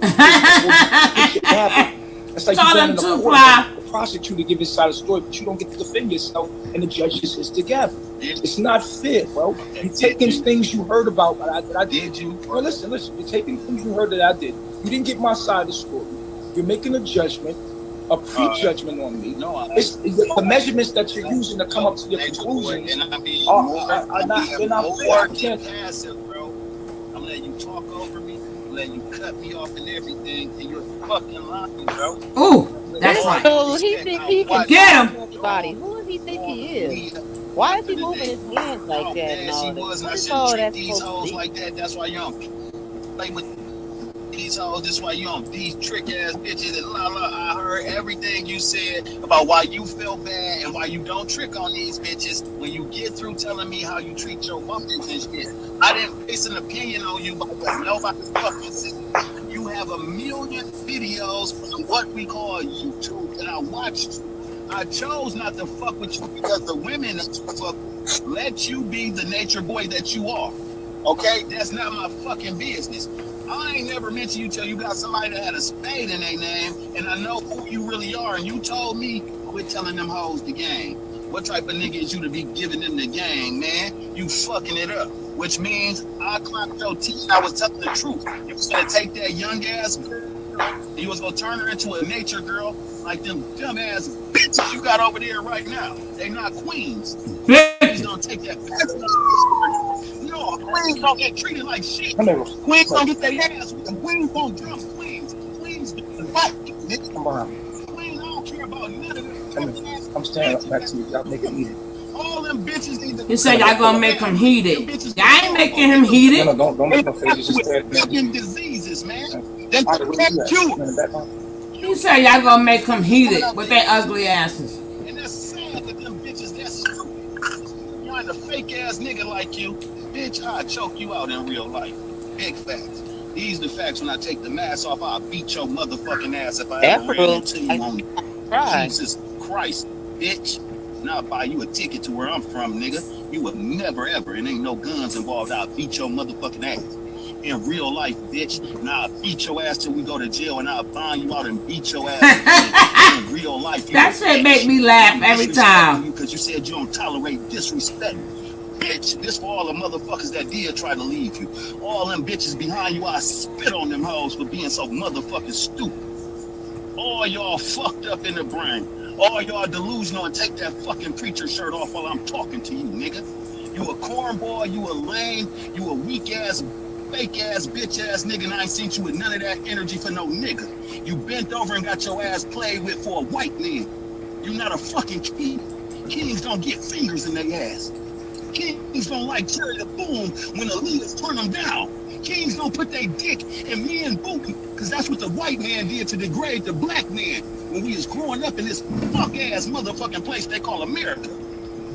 [SPEAKER 4] like you're going in the court, the prosecutor give his side of the story, but you don't get to defend yourself, and the judges is together. It's not fair, bro. You're taking things you heard about that I did. Well, listen. You're taking things you heard that I did. You didn't get my side of the story. You're making a judgment, a prejudgment on me. It's the measurements that you're using to come up to your conclusions are not fair. I can't.
[SPEAKER 13] I'm letting you talk over me. Letting you cut me off and everything, and you're fucking lying, bro.
[SPEAKER 1] Ooh, that's right.
[SPEAKER 8] So he think he can
[SPEAKER 1] get him.
[SPEAKER 8] Everybody. Who does he think he is? Why is he moving his hands like that?
[SPEAKER 13] Man, she was. I shouldn't treat these hoes like that. That's why you don't play with these hoes. That's why you don't these trick ass bitches and la la. I heard everything you said about why you feel bad and why you don't trick on these bitches. When you get through telling me how you treat your woman and shit, I didn't base an opinion on you about what nobody fucking said. You have a million videos from what we call YouTube that I watched. I chose not to fuck with you because the women that you fuck with let you be the nature boy that you are. Okay? That's not my fucking business. I ain't never mentioned you till you got somebody that had a spade in their name, and I know who you really are, and you told me quit telling them hoes the game. What type of nigga is you to be giving them the game, man? You fucking it up. Which means I clapped your teeth and I was telling the truth. You was gonna take that young ass girl and you was gonna turn her into a nature girl like them dumb ass bitches you got over there right now. They not queens. Queens don't take that bitch. No, queens don't get treated like shit. Queens don't get their ass with them. Queens don't jump queens. Queens do fight.
[SPEAKER 4] Come on.
[SPEAKER 13] Queens, I don't care about none of them.
[SPEAKER 4] I'm standing up back to you. Y'all make it easy.
[SPEAKER 13] All them bitches need to.
[SPEAKER 1] You say y'all gonna make him heated. Y'all ain't making him heated.
[SPEAKER 4] No, don't make no faces. Just
[SPEAKER 13] fucking diseases, man. Then protect you.
[SPEAKER 1] You say y'all gonna make him heated with their ugly asses.
[SPEAKER 13] And that's sad that them bitches that stupid. You ain't a fake ass nigga like you. Bitch, I'll choke you out in real life. Big facts. These the facts. When I take the mask off, I'll beat your motherfucking ass if I ever ran into you on Jesus Christ, bitch. Now I'll buy you a ticket to where I'm from, nigga. You would never ever, and ain't no guns involved, I'll beat your motherfucking ass. In real life, bitch. Now I'll beat your ass till we go to jail, and I'll bind you out and beat your ass. In real life,
[SPEAKER 1] that shit make me laugh every time.
[SPEAKER 13] Because you said you don't tolerate disrespect. Bitch, this for all the motherfuckers that did try to leave you. All them bitches behind you, I spit on them hoes for being so motherfucking stupid. All y'all fucked up in the brain. All y'all delusional and take that fucking preacher shirt off while I'm talking to you, nigga. You a cornball, you a lame, you a weak ass, fake ass, bitch ass nigga, and I ain't seen you with none of that energy for no nigga. You bent over and got your ass played with for a white man. You not a fucking king. Kings don't get fingers in their ass. Kings don't like cherry the boom when the leaders turn them down. Kings don't put their dick in men booty, because that's what the white man did to degrade the black man when we was growing up in this fuck-ass motherfucking place they call America.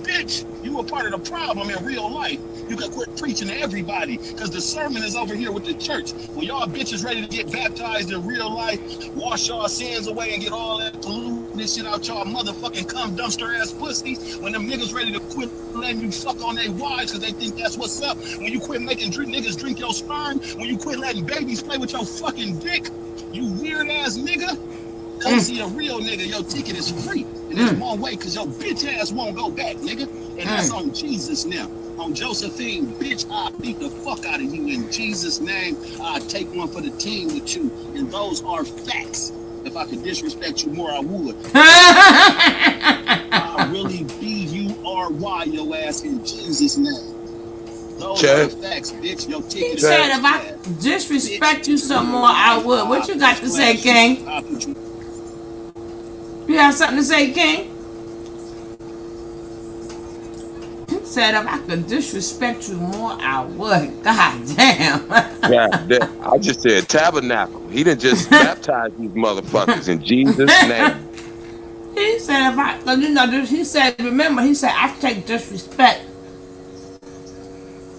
[SPEAKER 13] Bitch, you were part of the problem in real life. You can quit preaching to everybody, because the sermon is over here with the church. When y'all bitches ready to get baptized in real life, wash y'all sins away and get all that pollution this shit out y'all motherfucking cum dumpster ass pussies. When them niggas ready to quit letting you fuck on their wives because they think that's what's up. When you quit making niggas drink your sperm. When you quit letting babies play with your fucking dick. You weird ass nigga. Come see a real nigga. Your ticket is free. And there's one way because your bitch ass won't go back, nigga. And that's on Jesus now. On Josephine, bitch, I'll beat the fuck out of you in Jesus' name. I'll take one for the team with you. And those are facts. If I could disrespect you more, I would. I'll really B-U-R-Y your ass in Jesus' name. Those are facts, bitch. Your ticket
[SPEAKER 1] is said if I disrespect you some more, I would. What you got to say, King? You got something to say, King? Said if I could disrespect you more, I would. God damn.
[SPEAKER 12] Yeah, I just said tabernacle. He didn't just baptize these motherfuckers in Jesus' name.
[SPEAKER 1] He said if I, you know, he said, remember, he said I take disrespect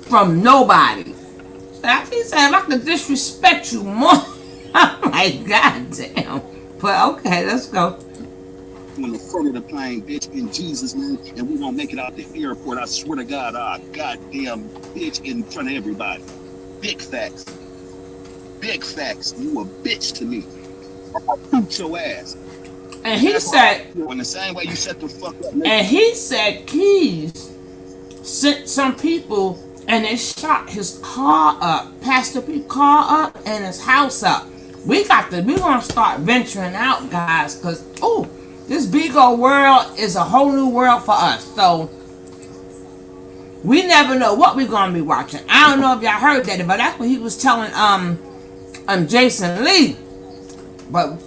[SPEAKER 1] from nobody. He said if I could disrespect you more, I'm like, God damn. But okay, let's go.
[SPEAKER 13] In the front of the plane, bitch, in Jesus' name, and we won't make it out the airport. I swear to God, goddamn bitch in front of everybody. Big facts. Big facts. You a bitch to me. I'll boot your ass.
[SPEAKER 1] And he said,
[SPEAKER 13] in the same way you shut the fuck up.
[SPEAKER 1] And he said Keys sent some people and they shot his car up, Pastor P's car up, and his house up. We're gonna start venturing out, guys, because this big old world is a whole new world for us. So we never know what we're gonna be watching. I don't know if y'all heard that, but that's what he was telling Jason Lee. But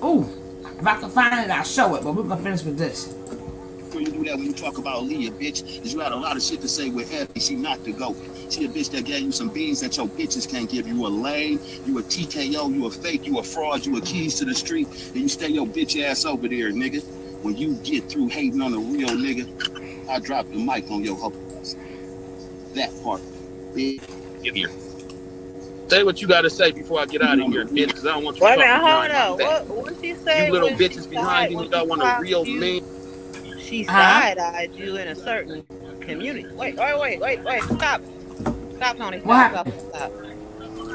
[SPEAKER 1] if I can find it, I'll show it. But we're gonna finish with this.
[SPEAKER 13] Before you do that, when you talk about Iyah, bitch, is you had a lot of shit to say with Epi. She not the GOAT. She a bitch that gave you some beans that your bitches can't give. You a lame, you a TKO, you a fake, you a fraud, you a keys to the street, and you stay your bitch ass over there, nigga. When you get through hating on a real nigga, I drop the mic on your hoe. That part, bitch. Get here. Say what you gotta say before I get out of here, bitch, because I don't want you to talk behind my back.
[SPEAKER 8] What she say?
[SPEAKER 13] You little bitches behind you, y'all want a real man.
[SPEAKER 8] She side-eyed you in a certain community. Wait, stop. Stop, Tony. Stop.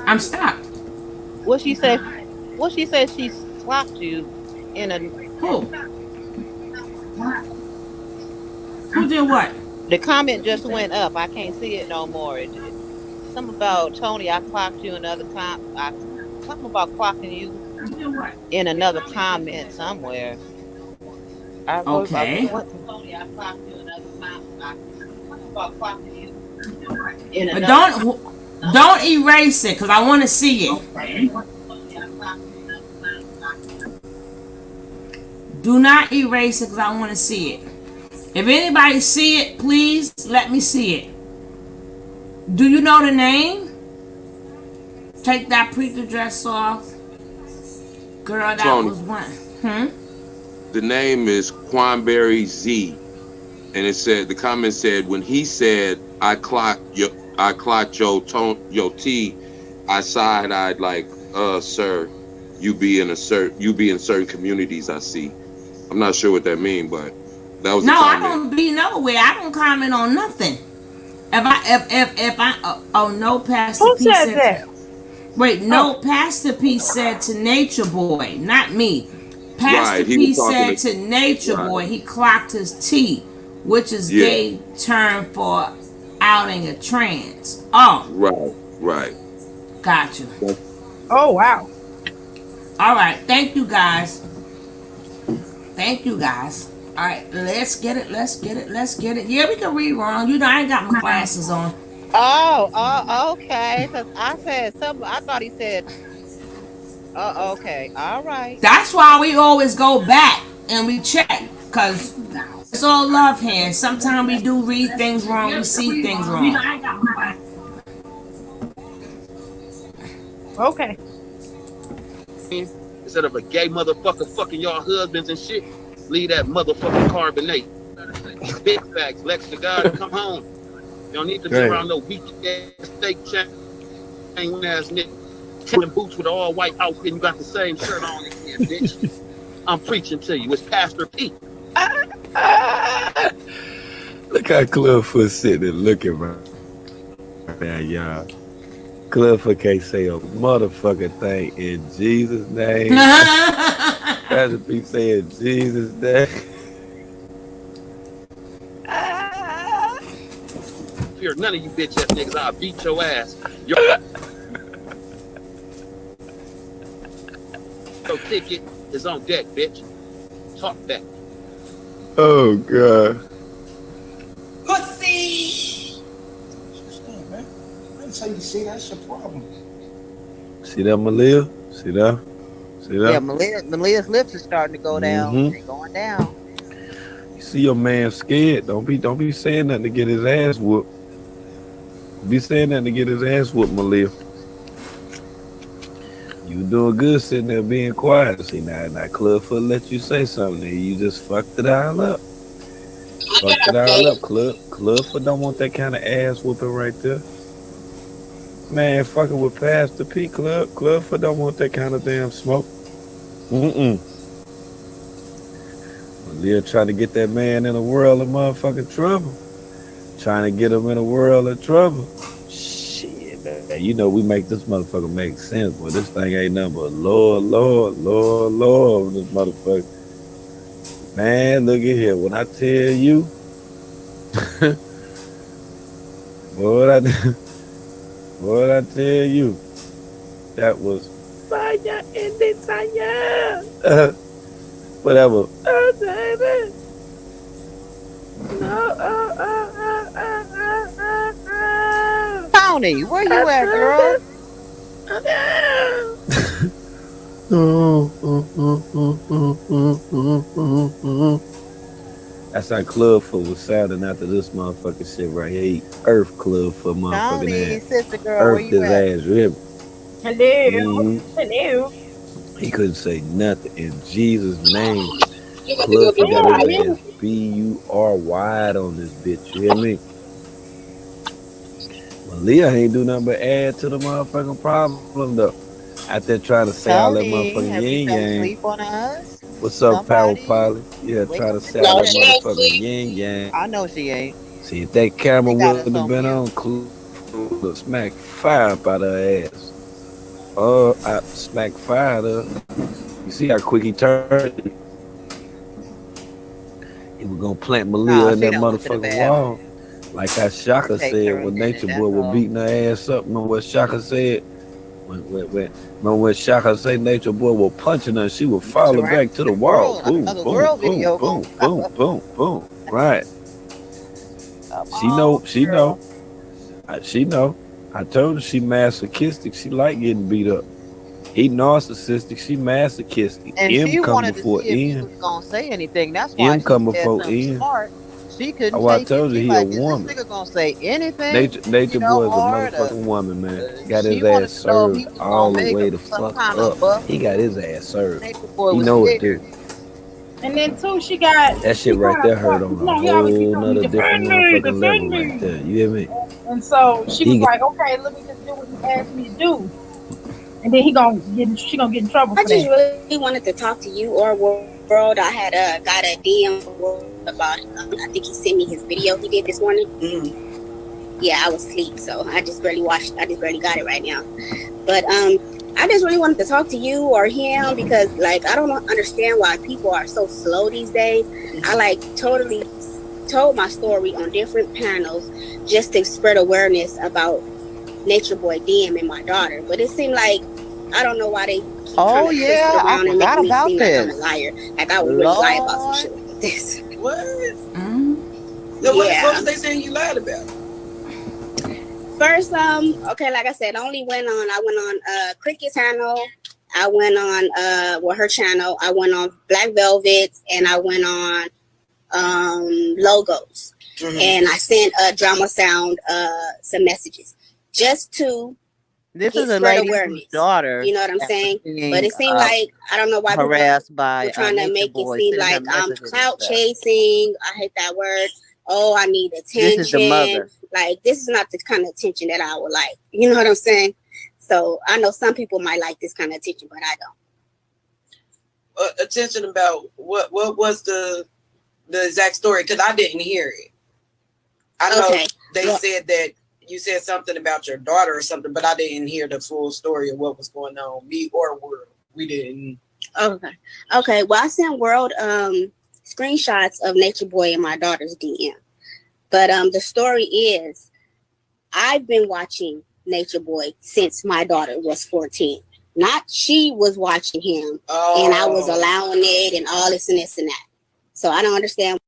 [SPEAKER 1] I'm stopped.
[SPEAKER 8] What she said she slapped you in a...
[SPEAKER 1] Who? Who did what?
[SPEAKER 8] The comment just went up. I can't see it no more. Something about Tony, I clocked you another time. Something about clocking you in another comment somewhere.
[SPEAKER 1] Okay.
[SPEAKER 8] Tony, I clocked you another time. Something about clocking you in
[SPEAKER 1] But
[SPEAKER 8] another
[SPEAKER 1] don't erase it because I want to see it. Do not erase it because I want to see it. If anybody see it, please let me see it. Do you know the name? Take that preacher dress off. Girl, that
[SPEAKER 12] Tony.
[SPEAKER 1] was one.
[SPEAKER 12] The name is Quanberry Z. And it said, the comment said, when he said, I clocked your T, I side-eyed like, sir, you be in certain communities, I see. I'm not sure what that means, but that was the comment.
[SPEAKER 1] I don't be nowhere. I don't comment on nothing. If I no, Pastor
[SPEAKER 7] Who
[SPEAKER 1] P
[SPEAKER 7] said that?
[SPEAKER 1] Wait, no, Pastor P said to Nature Boy, not me. Pastor
[SPEAKER 12] Right, he
[SPEAKER 1] P
[SPEAKER 12] was talking
[SPEAKER 1] said to Nature Boy, he clocked his T, which is gay term for outing a trans. Oh.
[SPEAKER 12] Right.
[SPEAKER 1] Gotcha.
[SPEAKER 7] Oh, wow.
[SPEAKER 1] All right. Thank you, guys. All right. Let's get it. Yeah, we can read wrong. You know, I ain't got my glasses on.
[SPEAKER 8] Oh, okay. Because I said something. I thought he said, okay. All right.
[SPEAKER 1] That's why we always go back and we check. Because it's all love here. Sometimes we do read things wrong. We see things wrong.
[SPEAKER 7] Okay.
[SPEAKER 13] Instead of a gay motherfucker fucking y'all husbands and shit, leave that motherfucking carbonate. Big facts. Lex to God, come home. You don't need to be around no weak ass steak chain ass nigga. Telling boots with an all white outfit and you got the same shirt on again, bitch.
[SPEAKER 14] I'm preaching to you. It's Pastor P.
[SPEAKER 11] Look how Clubfoot sitting and looking right now, y'all. Clubfoot can't say a motherfucking thing in Jesus' name. Pastor P saying Jesus' name.
[SPEAKER 14] Fear none of you bitch ass niggas. I'll beat your ass. Your ticket is on deck, bitch. Talk back.
[SPEAKER 11] Oh God.
[SPEAKER 4] Pussy. Man, that's how you say that's your problem.
[SPEAKER 11] See that, Malia? See that? See
[SPEAKER 8] Yeah,
[SPEAKER 11] that?
[SPEAKER 8] Malia's lips is starting to go down.
[SPEAKER 11] Mm-hmm.
[SPEAKER 8] They're going down.
[SPEAKER 11] You see your man scared. Don't be saying nothing to get his ass whooped. Be saying nothing to get his ass whooped, Malia. You doing good sitting there being quiet. See now Clubfoot let you say something. You just fucked it all up. Fucked it all up, Clubfoot don't want that kind of ass whooping right there. Man, fucking with Pastor P, Clubfoot don't want that kind of damn smoke. Malia trying to get that man in a world of motherfucking trouble. Trying to get him in a world of trouble. Shit, man. You know we make this motherfucker make sense, but this thing ain't nothing but Lord, this motherfucker. Man, look at here. When I tell you, what I tell you, that was fire in desire. Whatever. Oh, baby. No,
[SPEAKER 8] Tony, where you at, girl?
[SPEAKER 11] That's how Clubfoot was sounding after this motherfucking shit right here. He Earth Clubfoot motherfucking
[SPEAKER 8] Tony,
[SPEAKER 11] ass.
[SPEAKER 8] sister girl, where
[SPEAKER 11] Earth
[SPEAKER 8] you
[SPEAKER 11] his
[SPEAKER 8] at?
[SPEAKER 11] ass, rib.
[SPEAKER 7] Hello. Hello.
[SPEAKER 11] He couldn't say nothing in Jesus' name. Clubfoot got his ass B-U-R-Y on this bitch. You hear me? Malia ain't do nothing but add to the motherfucking problem though. Out there trying to say all that
[SPEAKER 8] Tony,
[SPEAKER 11] motherfucking
[SPEAKER 8] have you
[SPEAKER 11] yin
[SPEAKER 8] fell
[SPEAKER 11] yang.
[SPEAKER 8] asleep on us?
[SPEAKER 11] What's up, Power
[SPEAKER 8] Somebody
[SPEAKER 11] Pilot? Yeah,
[SPEAKER 8] wake
[SPEAKER 11] trying
[SPEAKER 8] up
[SPEAKER 11] to
[SPEAKER 8] the
[SPEAKER 11] say all that
[SPEAKER 8] chat.
[SPEAKER 11] motherfucking yin yang.
[SPEAKER 8] I know she ain't.
[SPEAKER 11] See, if that camera
[SPEAKER 8] She got
[SPEAKER 11] wouldn't
[SPEAKER 8] us
[SPEAKER 11] have
[SPEAKER 8] on
[SPEAKER 11] been
[SPEAKER 8] mute.
[SPEAKER 11] on, Clubfoot would smack fire up out her ass. I smack fire up. You see how quick he turned? He was gonna plant Malia
[SPEAKER 8] Nah,
[SPEAKER 11] in
[SPEAKER 8] she
[SPEAKER 11] that
[SPEAKER 8] done went to the
[SPEAKER 11] motherfucking
[SPEAKER 8] bathroom.
[SPEAKER 11] wall. Like how Shaka
[SPEAKER 8] Takes
[SPEAKER 11] said
[SPEAKER 8] her a
[SPEAKER 11] when
[SPEAKER 8] minute,
[SPEAKER 11] Nature Boy
[SPEAKER 8] that's
[SPEAKER 11] was
[SPEAKER 8] all.
[SPEAKER 11] beating her ass up. Remember what Shaka said? Remember when Shaka said Nature Boy was punching her, she was falling back to the wall. Boom,
[SPEAKER 8] Another
[SPEAKER 11] boom,
[SPEAKER 8] World
[SPEAKER 11] boom,
[SPEAKER 8] video
[SPEAKER 11] boom,
[SPEAKER 8] gonna
[SPEAKER 11] boom, boom, boom. Right. She know. She know. I told her she masochistic. She like getting beat up. He narcissistic. She masochistic.
[SPEAKER 8] And
[SPEAKER 11] M
[SPEAKER 8] she
[SPEAKER 11] come
[SPEAKER 8] wanted to
[SPEAKER 11] before
[SPEAKER 8] see if you
[SPEAKER 11] N.
[SPEAKER 8] was gonna say anything. That's why
[SPEAKER 11] M
[SPEAKER 8] she
[SPEAKER 11] come
[SPEAKER 8] said
[SPEAKER 11] before
[SPEAKER 8] something
[SPEAKER 11] N.
[SPEAKER 8] smart. She couldn't
[SPEAKER 11] Oh, I
[SPEAKER 8] take it.
[SPEAKER 11] told you
[SPEAKER 8] She
[SPEAKER 11] he a
[SPEAKER 8] like, is this
[SPEAKER 11] woman.
[SPEAKER 8] nigga gonna say anything?
[SPEAKER 11] Nature Boy is a
[SPEAKER 8] Or
[SPEAKER 11] motherfucking woman, man. Got
[SPEAKER 8] she
[SPEAKER 11] his
[SPEAKER 8] wanted
[SPEAKER 11] ass
[SPEAKER 8] to know if he
[SPEAKER 11] served
[SPEAKER 8] was
[SPEAKER 11] all
[SPEAKER 8] gonna
[SPEAKER 11] the
[SPEAKER 8] make
[SPEAKER 11] way the
[SPEAKER 8] some
[SPEAKER 11] fuck
[SPEAKER 8] kind
[SPEAKER 11] up.
[SPEAKER 8] of buck.
[SPEAKER 11] He got his ass served.
[SPEAKER 8] Nature Boy
[SPEAKER 11] He
[SPEAKER 8] was
[SPEAKER 11] know it
[SPEAKER 8] scared.
[SPEAKER 11] did.
[SPEAKER 7] And then too, she got
[SPEAKER 11] That shit right
[SPEAKER 7] kind
[SPEAKER 11] there
[SPEAKER 7] of
[SPEAKER 11] hurt on a
[SPEAKER 7] he always be
[SPEAKER 11] whole
[SPEAKER 7] telling me
[SPEAKER 11] nother different motherfucking level
[SPEAKER 7] defend
[SPEAKER 11] right
[SPEAKER 7] me.
[SPEAKER 11] there. You hear me?
[SPEAKER 7] And so she was
[SPEAKER 11] He
[SPEAKER 7] like, okay, let me just do what he asked me to do. And then she gonna get in trouble
[SPEAKER 15] I
[SPEAKER 7] for
[SPEAKER 15] just
[SPEAKER 7] that.
[SPEAKER 15] really wanted to talk to you or World. I had got a DM from World about. I think he sent me his video he did this morning. Yeah, I was asleep, so I just barely watched. I just barely got it right now. But I just really wanted to talk to you or him because like I don't understand why people are so slow these days. I like totally told my story on different panels just to spread awareness about Nature Boy DM and my daughter. But it seemed like I don't know why they keep trying to twist it
[SPEAKER 8] I
[SPEAKER 15] around and
[SPEAKER 8] forgot
[SPEAKER 15] making me
[SPEAKER 8] about
[SPEAKER 15] seem like I'm a
[SPEAKER 8] this.
[SPEAKER 15] liar. Like I would really lie about some shit like this.
[SPEAKER 16] What?
[SPEAKER 15] Yeah.
[SPEAKER 16] What was they saying you lied about?
[SPEAKER 15] First, okay, like I said, I went on Cricket's channel. I went on her channel. I went on Black Velvet's and I went on Logos. And I sent Drama Sound some messages just to
[SPEAKER 8] This
[SPEAKER 15] get
[SPEAKER 8] is a
[SPEAKER 15] spread
[SPEAKER 8] lady's
[SPEAKER 15] awareness.
[SPEAKER 8] daughter.
[SPEAKER 15] You know what I'm saying?
[SPEAKER 8] Being,
[SPEAKER 15] But it seemed like I don't know why people
[SPEAKER 8] harassed by
[SPEAKER 15] were trying to
[SPEAKER 8] Nature
[SPEAKER 15] make it
[SPEAKER 8] Boy,
[SPEAKER 15] seem
[SPEAKER 8] sending her
[SPEAKER 15] like I'm
[SPEAKER 8] messages and
[SPEAKER 15] clout
[SPEAKER 8] stuff.
[SPEAKER 15] chasing. I hate that word. Oh, I need attention.
[SPEAKER 8] This is the mother.
[SPEAKER 15] Like this is not the kind of attention that I would like. You know what I'm saying? So I know some people might like this kind of attention, but I don't.
[SPEAKER 16] attention about what was the exact story, because I didn't hear it. I know they said that you said something about your daughter or something, but I didn't hear the full story of what was going on. Me or Wurld, we didn't.
[SPEAKER 15] Okay. Well, I sent Wurld screenshots of Nature Boy in my daughter's DM. But the story is, I've been watching Nature Boy since my daughter was 14. Not she was watching him, and I was allowing it and all this and this and that. So I don't understand.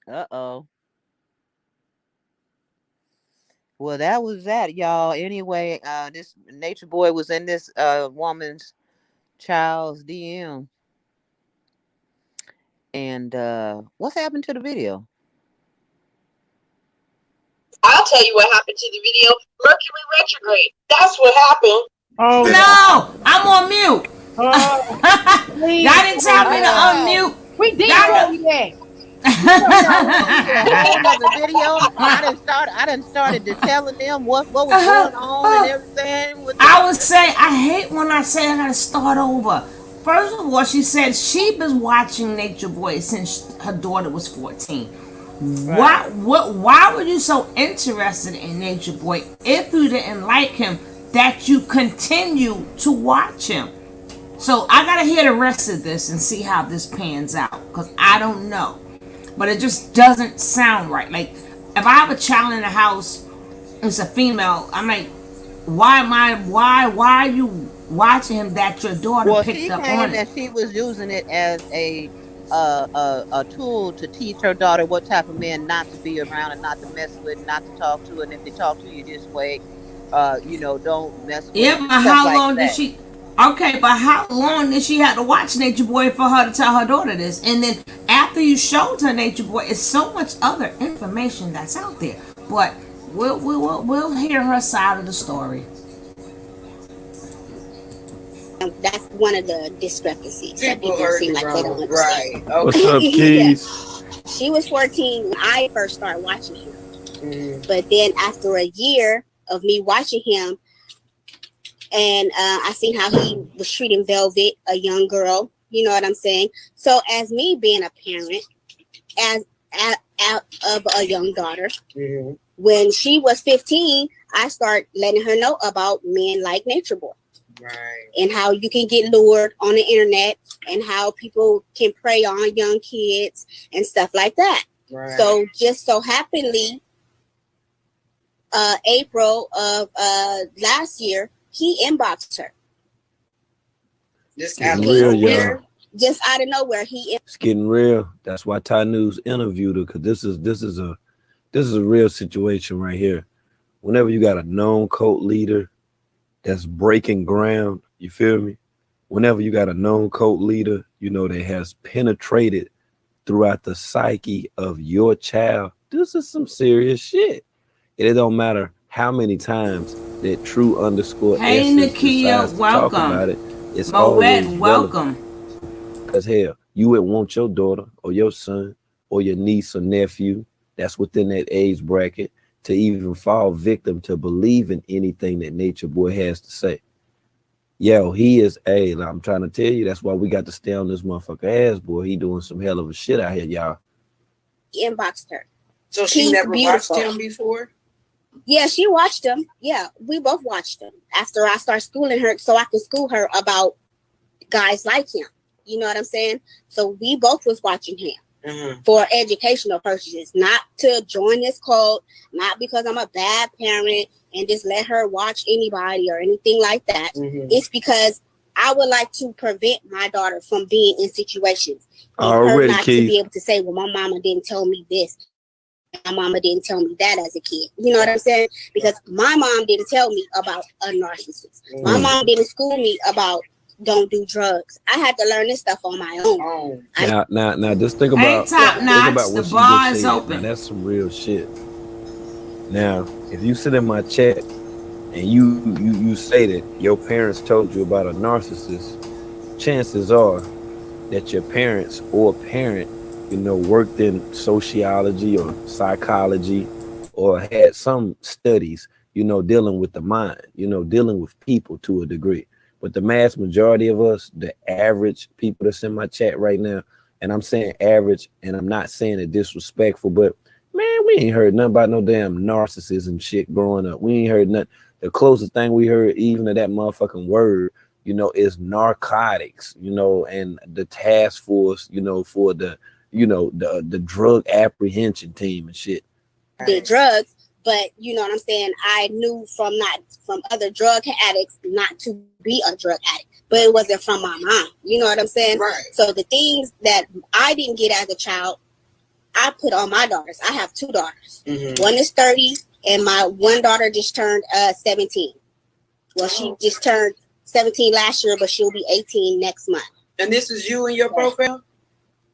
[SPEAKER 8] Uh-oh. Well, that was that, y'all. Anyway, this Nature Boy was in this woman's child's DM. And what's happened to the video?
[SPEAKER 3] I'll tell you what happened to the video. Mercury retrograde. That's what happened.
[SPEAKER 7] Oh
[SPEAKER 1] No, I'm on mute. Y'all didn't tell me to unmute.
[SPEAKER 7] We did tell you that.
[SPEAKER 8] The video. I done started to telling them what was going on and everything.
[SPEAKER 1] I would say I hate when I say I gotta start over. First of all, she said she was watching Nature Boy since her daughter was 14. Right. Why were you so interested in Nature Boy if you didn't like him that you continue to watch him? So I gotta hear the rest of this and see how this pans out, because I don't know. But it just doesn't sound right. Like, if I have a child in the house, it's a female, I'm like, why are you watching him that your daughter picked up on it?
[SPEAKER 8] Well, she claimed that she was using it as a tool to teach her daughter what type of men not to be around and not to mess with, not to talk to, and if they talk to you this way, don't mess with.
[SPEAKER 1] Yeah, but how long did she? Okay, but how long did she have to watch Nature Boy for her to tell her daughter this? And then after you showed her Nature Boy, it's so much other information that's out there. But we'll hear her side of the story.
[SPEAKER 15] That's one of the discrepancies.
[SPEAKER 16] People
[SPEAKER 15] seem like they don't understand.
[SPEAKER 16] Right. Okay.
[SPEAKER 11] What's up, Keys?
[SPEAKER 15] Yeah. She was 14 when I first started watching him. But then after a year of me watching him, and I seen how he was treating Velvet, a young girl. You know what I'm saying? So as me being a parent, of a young daughter, when she was 15, I started letting her know about men like Nature Boy. Right. And how you can get lured on the internet and how people can prey on young kids and stuff like that. Right. So just so happenly, April of last year, he inboxed her.
[SPEAKER 11] Just out of nowhere.
[SPEAKER 15] Just out of nowhere,
[SPEAKER 11] It's getting real. That's why Ty News interviewed her, because this is a real situation right here. Whenever you got a known cult leader that's breaking ground, you feel me? Whenever you got a known cult leader, that has penetrated throughout the psyche of your child, this is some serious shit. It don't matter how many times that true_essence
[SPEAKER 1] Nakia,
[SPEAKER 11] to
[SPEAKER 1] welcome.
[SPEAKER 11] talk about it. It's
[SPEAKER 1] Moet,
[SPEAKER 11] always
[SPEAKER 1] welcome.
[SPEAKER 11] Because hell, you wouldn't want your daughter or your son or your niece or nephew that's within that age bracket to even fall victim to believe in anything that Nature Boy has to say. Yo, he is I'm trying to tell you, that's why we got to stay on this motherfucker ass, boy. He doing some hell of a shit out here, y'all.
[SPEAKER 15] Inboxed her.
[SPEAKER 16] So she never watched him before?
[SPEAKER 15] Yeah, she watched him. Yeah, we both watched him after I started schooling her so I could school her about guys like him. You know what I'm saying? So we both was watching him for educational purposes, not to join this cult, not because I'm a bad parent and just let her watch anybody or anything like that. It's because I would like to prevent my daughter from being in situations and her not to be able to say, well, my mama didn't tell me this. My mama didn't tell me that as a kid. You know what I'm saying? Because my mom didn't tell me about a narcissist. My mom didn't school me about don't do drugs. I had to learn this stuff on my own.
[SPEAKER 11] Now, just think about what
[SPEAKER 1] the
[SPEAKER 11] she
[SPEAKER 1] bar
[SPEAKER 11] just
[SPEAKER 1] is
[SPEAKER 11] said.
[SPEAKER 1] open.
[SPEAKER 11] Now, that's some real shit. Now, if you sit in my chat and you say that your parents told you about a narcissist, chances are that your parents or parent, worked in sociology or psychology or had some studies dealing with the mind, dealing with people to a degree. But the mass majority of us, the average people that's in my chat right now, and I'm saying average, and I'm not saying it disrespectful, but man, we ain't heard nothing about no damn narcissism shit growing up. We ain't heard nothing. The closest thing we heard even to that motherfucking word, is narcotics, and the task force, for the, the drug apprehension team and shit.
[SPEAKER 15] Did drugs, but you know what I'm saying? I knew from other drug addicts not to be a drug addict, but it wasn't from my mom. You know what I'm saying?
[SPEAKER 16] Right.
[SPEAKER 15] So the things that I didn't get as a child, I put on my daughters. I have 2 daughters. One is 30, and my one daughter just turned 17. Well, she just turned 17 last year, but she'll be 18 next month.
[SPEAKER 16] And this is you in your profile?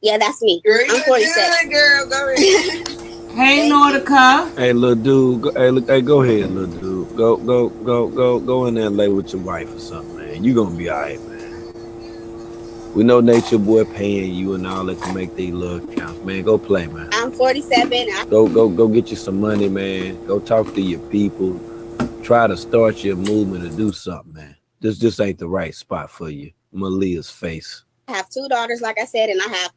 [SPEAKER 15] Yeah, that's me.
[SPEAKER 16] Girl,
[SPEAKER 15] I'm 47.
[SPEAKER 16] Girl, go ahead.
[SPEAKER 1] Hey, Nordica.
[SPEAKER 11] Hey, little dude. Go ahead, little dude. Go in there and lay with your wife or something, man. You gonna be all right, man. We know Nature Boy paying you and all that to make these little accounts, man. Go play, man.
[SPEAKER 15] I'm 47.
[SPEAKER 11] Go get you some money, man. Go talk to your people. Try to start your movement to do something, man. This ain't the right spot for you. Malia's face.
[SPEAKER 15] I have 2 daughters, like I said, and I have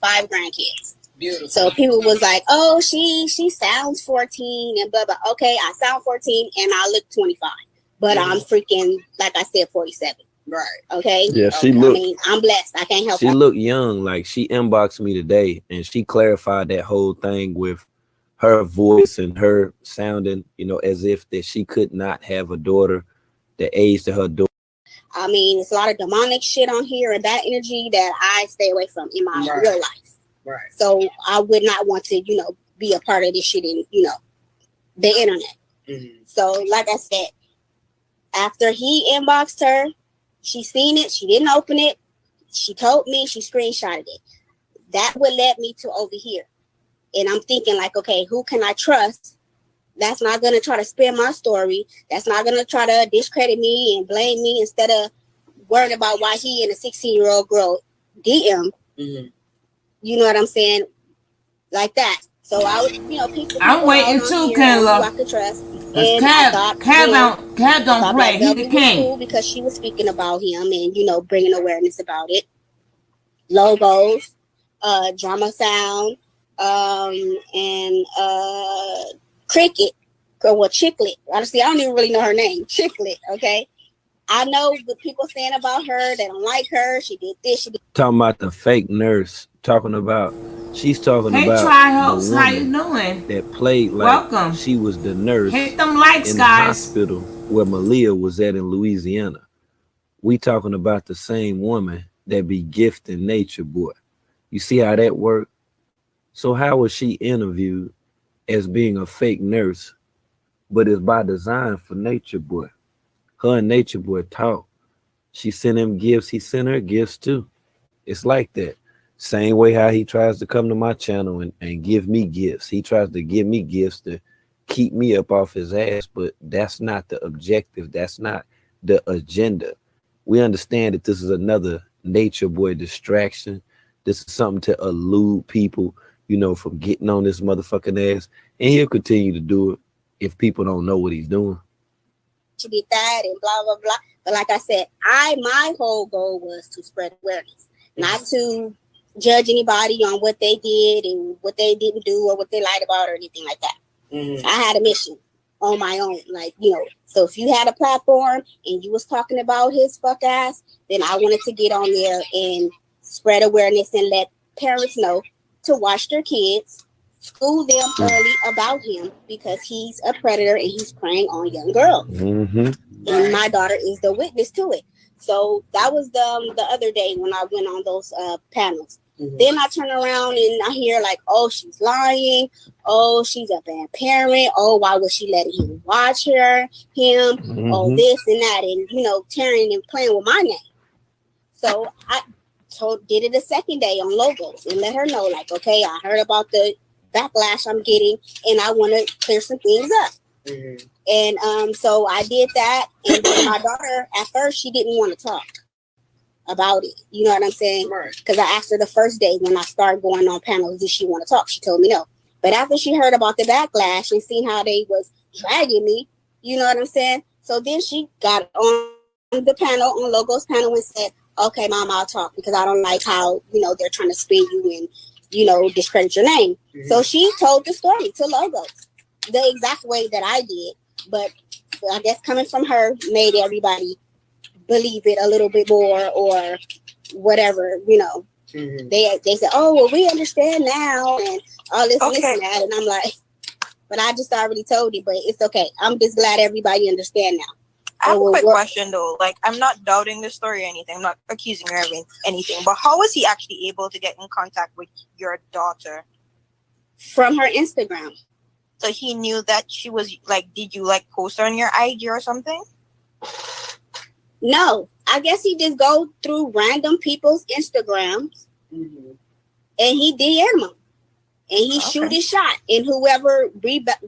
[SPEAKER 15] 5 grandkids.
[SPEAKER 16] Beautiful.
[SPEAKER 15] So people was like, "Oh, she sounds 14 and blah blah." Okay, I sound 14 and I look 25, but I'm freaking, like I said, 47.
[SPEAKER 16] Right.
[SPEAKER 15] Okay.
[SPEAKER 11] Yeah, she
[SPEAKER 15] I
[SPEAKER 11] looked.
[SPEAKER 15] mean, I'm blessed. I can't help
[SPEAKER 11] She
[SPEAKER 15] it.
[SPEAKER 11] looked young. Like she inboxed me today, and she clarified that whole thing with her voice and her sounding, as if that she could not have a daughter the age to her daughter.
[SPEAKER 15] I mean, it's a lot of demonic shit on here and bad energy that I stay away from in my real life.
[SPEAKER 16] Right.
[SPEAKER 15] So I would not want to, be a part of this shit in, the internet. So like I said, after he inboxed her, she seen it. She didn't open it. She told me, she screenshotted it. That would lead me to over here. And I'm thinking like, okay, who can I trust? That's not going to try to spin my story. That's not going to try to discredit me and blame me instead of worrying about why he and a 16-year-old girl DM. You know what I'm saying? Like that. So I would, people.
[SPEAKER 1] I'm waiting too, Kayla.
[SPEAKER 15] I could trust.
[SPEAKER 1] And Cab don't play. He the king.
[SPEAKER 15] Cool because she was speaking about him and bringing awareness about it. Logos, drama sound, and Cricket, or Chicklet. Honestly, I don't even really know her name. Chicklet. Okay. I know what people saying about her. They don't like her. She did this. She did.
[SPEAKER 11] Talking about the fake nurse. She's talking
[SPEAKER 1] hey,
[SPEAKER 11] about
[SPEAKER 1] Tri-Host,
[SPEAKER 11] the
[SPEAKER 1] how you
[SPEAKER 11] woman
[SPEAKER 1] doing?
[SPEAKER 11] that played like
[SPEAKER 1] Welcome.
[SPEAKER 11] She was the nurse.
[SPEAKER 1] Hit them lights,
[SPEAKER 11] in
[SPEAKER 1] guys.
[SPEAKER 11] the hospital where Malia was at in Louisiana. We talking about the same woman that be gifting Nature Boy. You see how that worked? So how was she interviewed as being a fake nurse, but it's by design for Nature Boy? Her and Nature Boy talk. She sent him gifts. He sent her gifts too. It's like that. Same way how he tries to come to my channel and give me gifts. He tries to give me gifts to keep me up off his ass, but that's not the objective. That's not the agenda. We understand that this is another Nature Boy distraction. This is something to elude people, from getting on this motherfucking ass. And he'll continue to do it if people don't know what he's doing.
[SPEAKER 15] She did that and blah, blah, blah. But like I said, my whole goal was to spread awareness, not to judge anybody on what they did and what they didn't do or what they lied about or anything like that. I had a mission on my own, so if you had a platform and you was talking about his fuck ass, then I wanted to get on there and spread awareness and let parents know to watch their kids, school them early about him because he's a predator and he's preying on young girls. And my daughter is the witness to it. So that was the other day when I went on those panels. Then I turn around and I hear like, oh, she's lying. Oh, she's a bad parent. Oh, why was she letting him watch him? Oh, this and that. And, tearing and playing with my name. So I did it a second day on logos and let her know like, okay, I heard about the backlash I'm getting and I want to clear some things up. And so I did that. And then my daughter, at first, she didn't want to talk about it. You know what I'm saying? Because I asked her the first day when I started going on panels, did she want to talk? She told me no. But after she heard about the backlash and seen how they was dragging me, You know what I'm saying? So then she got on the panel, on Logo's panel, and said, okay, Mom, I'll talk because I don't like how, they're trying to spin you and, discredit your name. Mm-hmm. So she told the story to Logos the exact way that I did. But I guess coming from her made everybody believe it a little bit more or whatever. Mm-hmm. They said, oh, well, we understand now and all this, this and that. And I'm like, but I just already told you, but it's okay. I'm just glad everybody understand now.
[SPEAKER 17] I have a quick question though. Like, I'm not doubting the story or anything. I'm not accusing her of anything. But how was he actually able to get in contact with your daughter?
[SPEAKER 15] From her Instagram.
[SPEAKER 17] So he knew that she was like, did you like post her on your IG or something?
[SPEAKER 15] No. I guess he just go through random people's Instagrams and he DM them. And he shoot his shot. And whoever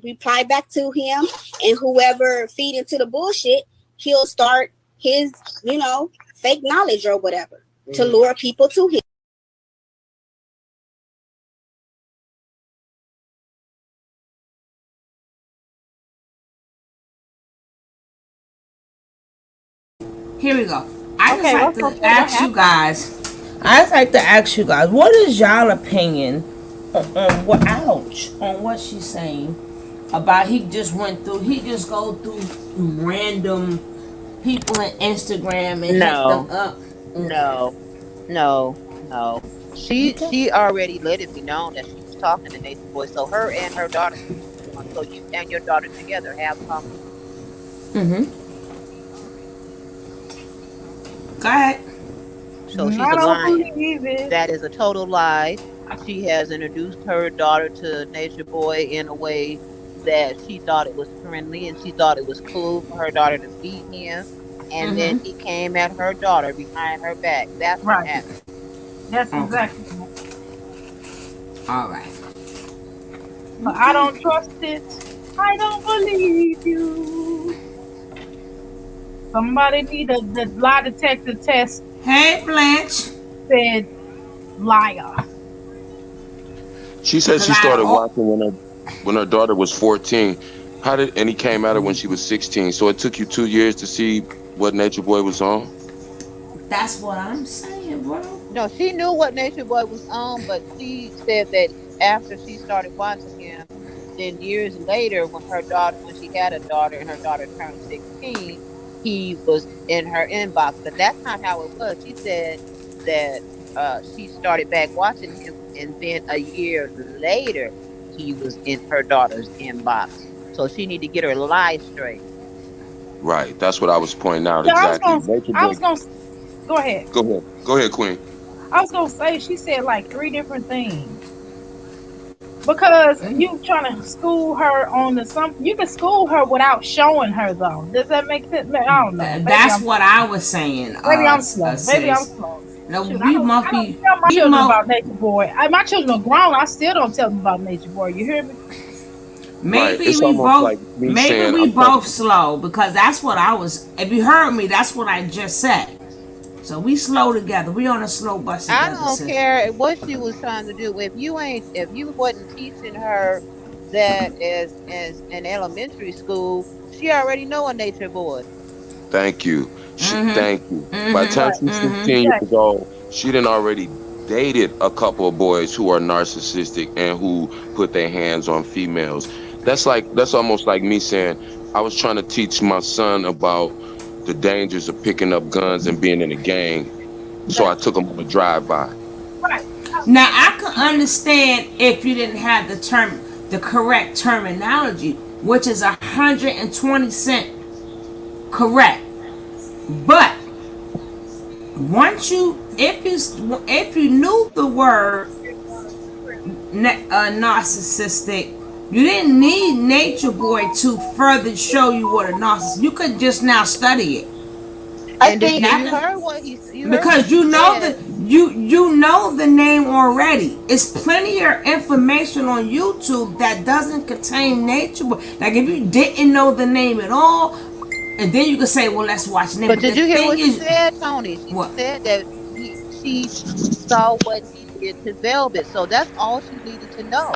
[SPEAKER 15] reply back to him and whoever feed into the bullshit, he'll start his, fake knowledge or whatever to lure people to him.
[SPEAKER 1] Here we go. I just like to ask you guys, what is y'all opinion on what she's saying about he just go through random people on Instagram and hit them up?
[SPEAKER 8] No. She already let it be known that she was talking to Nature Boy. So her and her daughter, so you and your daughter together have
[SPEAKER 1] Mm-hmm. Go ahead.
[SPEAKER 8] So she's lying. That is a total lie. She has introduced her daughter to Nature Boy in a way that she thought it was friendly and she thought it was cool for her daughter to feed him. And then he came at her daughter behind her back. That's what happened.
[SPEAKER 7] That's exactly right.
[SPEAKER 1] All right.
[SPEAKER 7] But I don't trust it. I don't believe you. Somebody need a lie detector test.
[SPEAKER 1] Hey, Blanche.
[SPEAKER 7] Said liar.
[SPEAKER 12] She said she started watching when her daughter was 14. And he came at her when she was 16. So it took you 2 years to see what Nature Boy was on?
[SPEAKER 1] That's what I'm saying, bro.
[SPEAKER 8] No, she knew what Nature Boy was on, but she said that after she started watching him, then years later, when she had a daughter and her daughter turned 16, he was in her inbox. But that's not how it was. She said that she started back watching him, and then a year later, he was in her daughter's inbox. So she need to get her lies straight.
[SPEAKER 12] Right. That's what I was pointing out. Exactly.
[SPEAKER 7] Go ahead.
[SPEAKER 12] Go ahead, Queen.
[SPEAKER 7] I was going to say, she said like 3 different things. Because you trying to school her on something. You can school her without showing her, though. Does that make sense? I don't know.
[SPEAKER 1] That's what I was saying.
[SPEAKER 7] Maybe I'm slow.
[SPEAKER 1] No,
[SPEAKER 7] Shoot, we must be. Tell my children about Nature Boy. My children are grown. I still don't tell them about Nature Boy. You hear me?
[SPEAKER 1] Maybe we both slow, because that's what I was. If you heard me, that's what I just said. So we slow together. We on a slow bus together.
[SPEAKER 8] I don't care what she was trying to do. If you wasn't teaching her that as in elementary school, she already know a Nature Boy.
[SPEAKER 12] Thank you. Thank you. By the time she's 15 years old, she done already dated a couple of boys who are narcissistic and who put their hands on females. That's almost like me saying I was trying to teach my son about the dangers of picking up guns and being in a gang. So I took him on a drive-by.
[SPEAKER 7] Right.
[SPEAKER 1] Now I can understand if you didn't have the correct terminology, which is 120% correct. But if you knew the word narcissistic, you didn't need Nature Boy to further show you what a narcissist. You could just now study it.
[SPEAKER 8] And you heard what he
[SPEAKER 1] because you know the name already. It's plenty of information on YouTube that doesn't contain Nature Boy. Like if you didn't know the name at all, and then you could say, "Well, let's watch Nature."
[SPEAKER 8] But did you hear what she said, Tony? She said that she saw what he did to Velvet, so that's all she needed to know.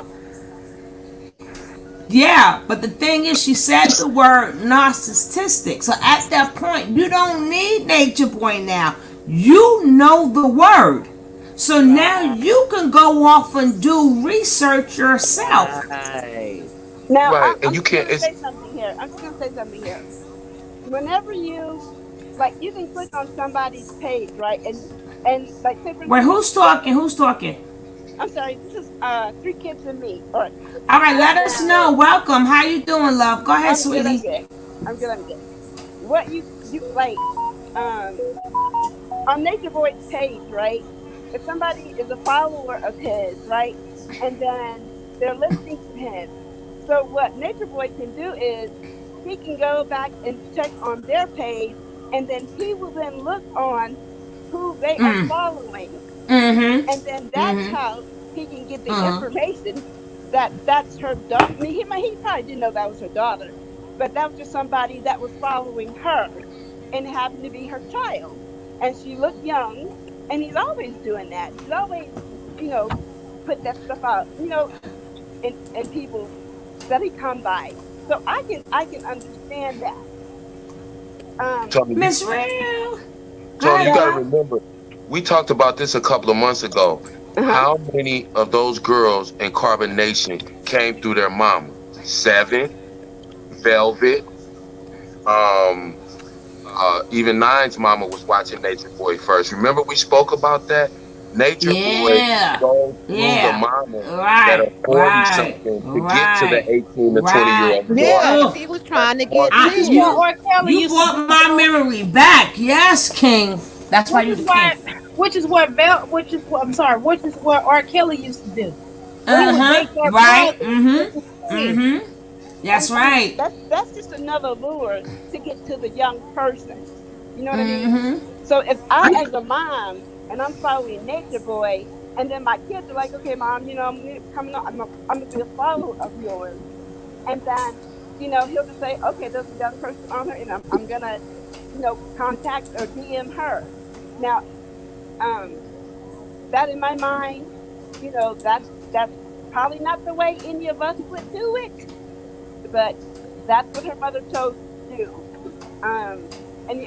[SPEAKER 1] Yeah, but the thing is, she said the word narcissistic. So at that point, you don't need Nature Boy now. You know the word. So now you can go off and do research yourself.
[SPEAKER 8] Right.
[SPEAKER 18] Now,
[SPEAKER 12] Right, and
[SPEAKER 18] I'm
[SPEAKER 12] you
[SPEAKER 18] just
[SPEAKER 12] can't.
[SPEAKER 18] gonna
[SPEAKER 12] It's
[SPEAKER 18] say something here. I'm just gonna say something here. Whenever you, like, you can click on somebody's page, right? And like, say for
[SPEAKER 1] Wait,
[SPEAKER 18] instance,
[SPEAKER 1] who's talking? Who's talking?
[SPEAKER 18] I'm sorry, this is Three Kids and Me, or
[SPEAKER 1] All right, let us
[SPEAKER 18] now
[SPEAKER 1] know. Welcome. How you doing, love? Go ahead,
[SPEAKER 18] I'm good. I'm
[SPEAKER 1] sweetie.
[SPEAKER 18] good. I'm good. I'm good. What you like? Um, on Nature Boy's page, right? If somebody is a follower of his, right, and then they're listening to him, so what Nature Boy can do is he can go back and check on their page, and then he will then look on who they are following, and then that's how he can get the information that that's her daughter. I mean, he probably didn't know that was her daughter, but that was just somebody that was following her and happened to be her child. And she looked young, and he's always doing that. He's always, put that stuff out, in people that he come by. So I can understand that.
[SPEAKER 12] Tony,
[SPEAKER 1] Miss Real. Go
[SPEAKER 12] Tony, you
[SPEAKER 1] ahead,
[SPEAKER 12] got to
[SPEAKER 1] love.
[SPEAKER 12] remember, we talked about this a couple of months ago.
[SPEAKER 18] Uh-huh.
[SPEAKER 12] How many of those girls in Carbonation came through their mama? Seven, Velvet, um, even Nine's mama was watching Nature Boy first. Remember we spoke about that? Nature Boy
[SPEAKER 1] Yeah.
[SPEAKER 12] goes through the
[SPEAKER 1] Yeah.
[SPEAKER 12] mama that
[SPEAKER 1] Right.
[SPEAKER 12] are 40
[SPEAKER 1] Right.
[SPEAKER 12] something to get to the
[SPEAKER 1] Right.
[SPEAKER 12] 18 to 20-year
[SPEAKER 1] Right.
[SPEAKER 12] old
[SPEAKER 8] Yeah,
[SPEAKER 12] daughter.
[SPEAKER 8] because
[SPEAKER 1] Oh,
[SPEAKER 8] he was
[SPEAKER 12] That's
[SPEAKER 8] trying to get
[SPEAKER 12] hard to
[SPEAKER 7] This is
[SPEAKER 12] do.
[SPEAKER 7] what
[SPEAKER 8] them.
[SPEAKER 7] R. Kelly
[SPEAKER 1] you
[SPEAKER 7] used to
[SPEAKER 1] brought
[SPEAKER 7] do,
[SPEAKER 1] my
[SPEAKER 7] though.
[SPEAKER 1] memory back. Yes, King. That's why
[SPEAKER 7] Which
[SPEAKER 1] you
[SPEAKER 7] is
[SPEAKER 1] the
[SPEAKER 7] why,
[SPEAKER 1] king.
[SPEAKER 7] I'm sorry, which is what R. Kelly used to do. He would
[SPEAKER 1] Uh-huh.
[SPEAKER 7] date their
[SPEAKER 1] Right.
[SPEAKER 7] father with
[SPEAKER 1] Mm-hmm.
[SPEAKER 7] his kids.
[SPEAKER 1] Mm-hmm. That's
[SPEAKER 18] And
[SPEAKER 1] right.
[SPEAKER 18] that's just another lure to get to the young person. You know what I mean?
[SPEAKER 1] Mm-hmm.
[SPEAKER 18] So if I, as a mom, and I'm following Nature Boy, and then my kids are like, okay, mom, I'm coming on, I'm gonna be a follower of yours, and then he'll just say, okay, there's a young person on her, and I'm gonna contact or DM her. Now, um, that in my mind, that's probably not the way any of us would do it, but that's what her mother chose to do. And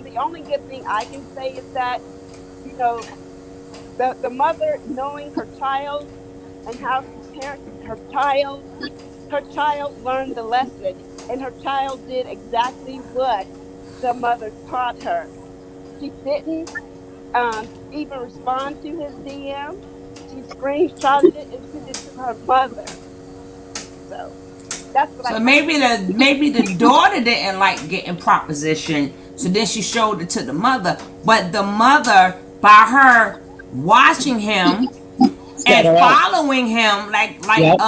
[SPEAKER 18] the only good thing I can say is that you know the mother knowing her child and how she parented her child learned the lesson, and her child did exactly what the mother taught her. She didn't even respond to his DM. She screenshotted it and sent it to her mother. So that's what I
[SPEAKER 1] So
[SPEAKER 18] kind of
[SPEAKER 1] maybe the daughter didn't like getting proposition, so then she showed it to the mother. But the mother, by her watching him
[SPEAKER 6] Set
[SPEAKER 1] and
[SPEAKER 6] her up.
[SPEAKER 1] following him, like
[SPEAKER 6] Yep.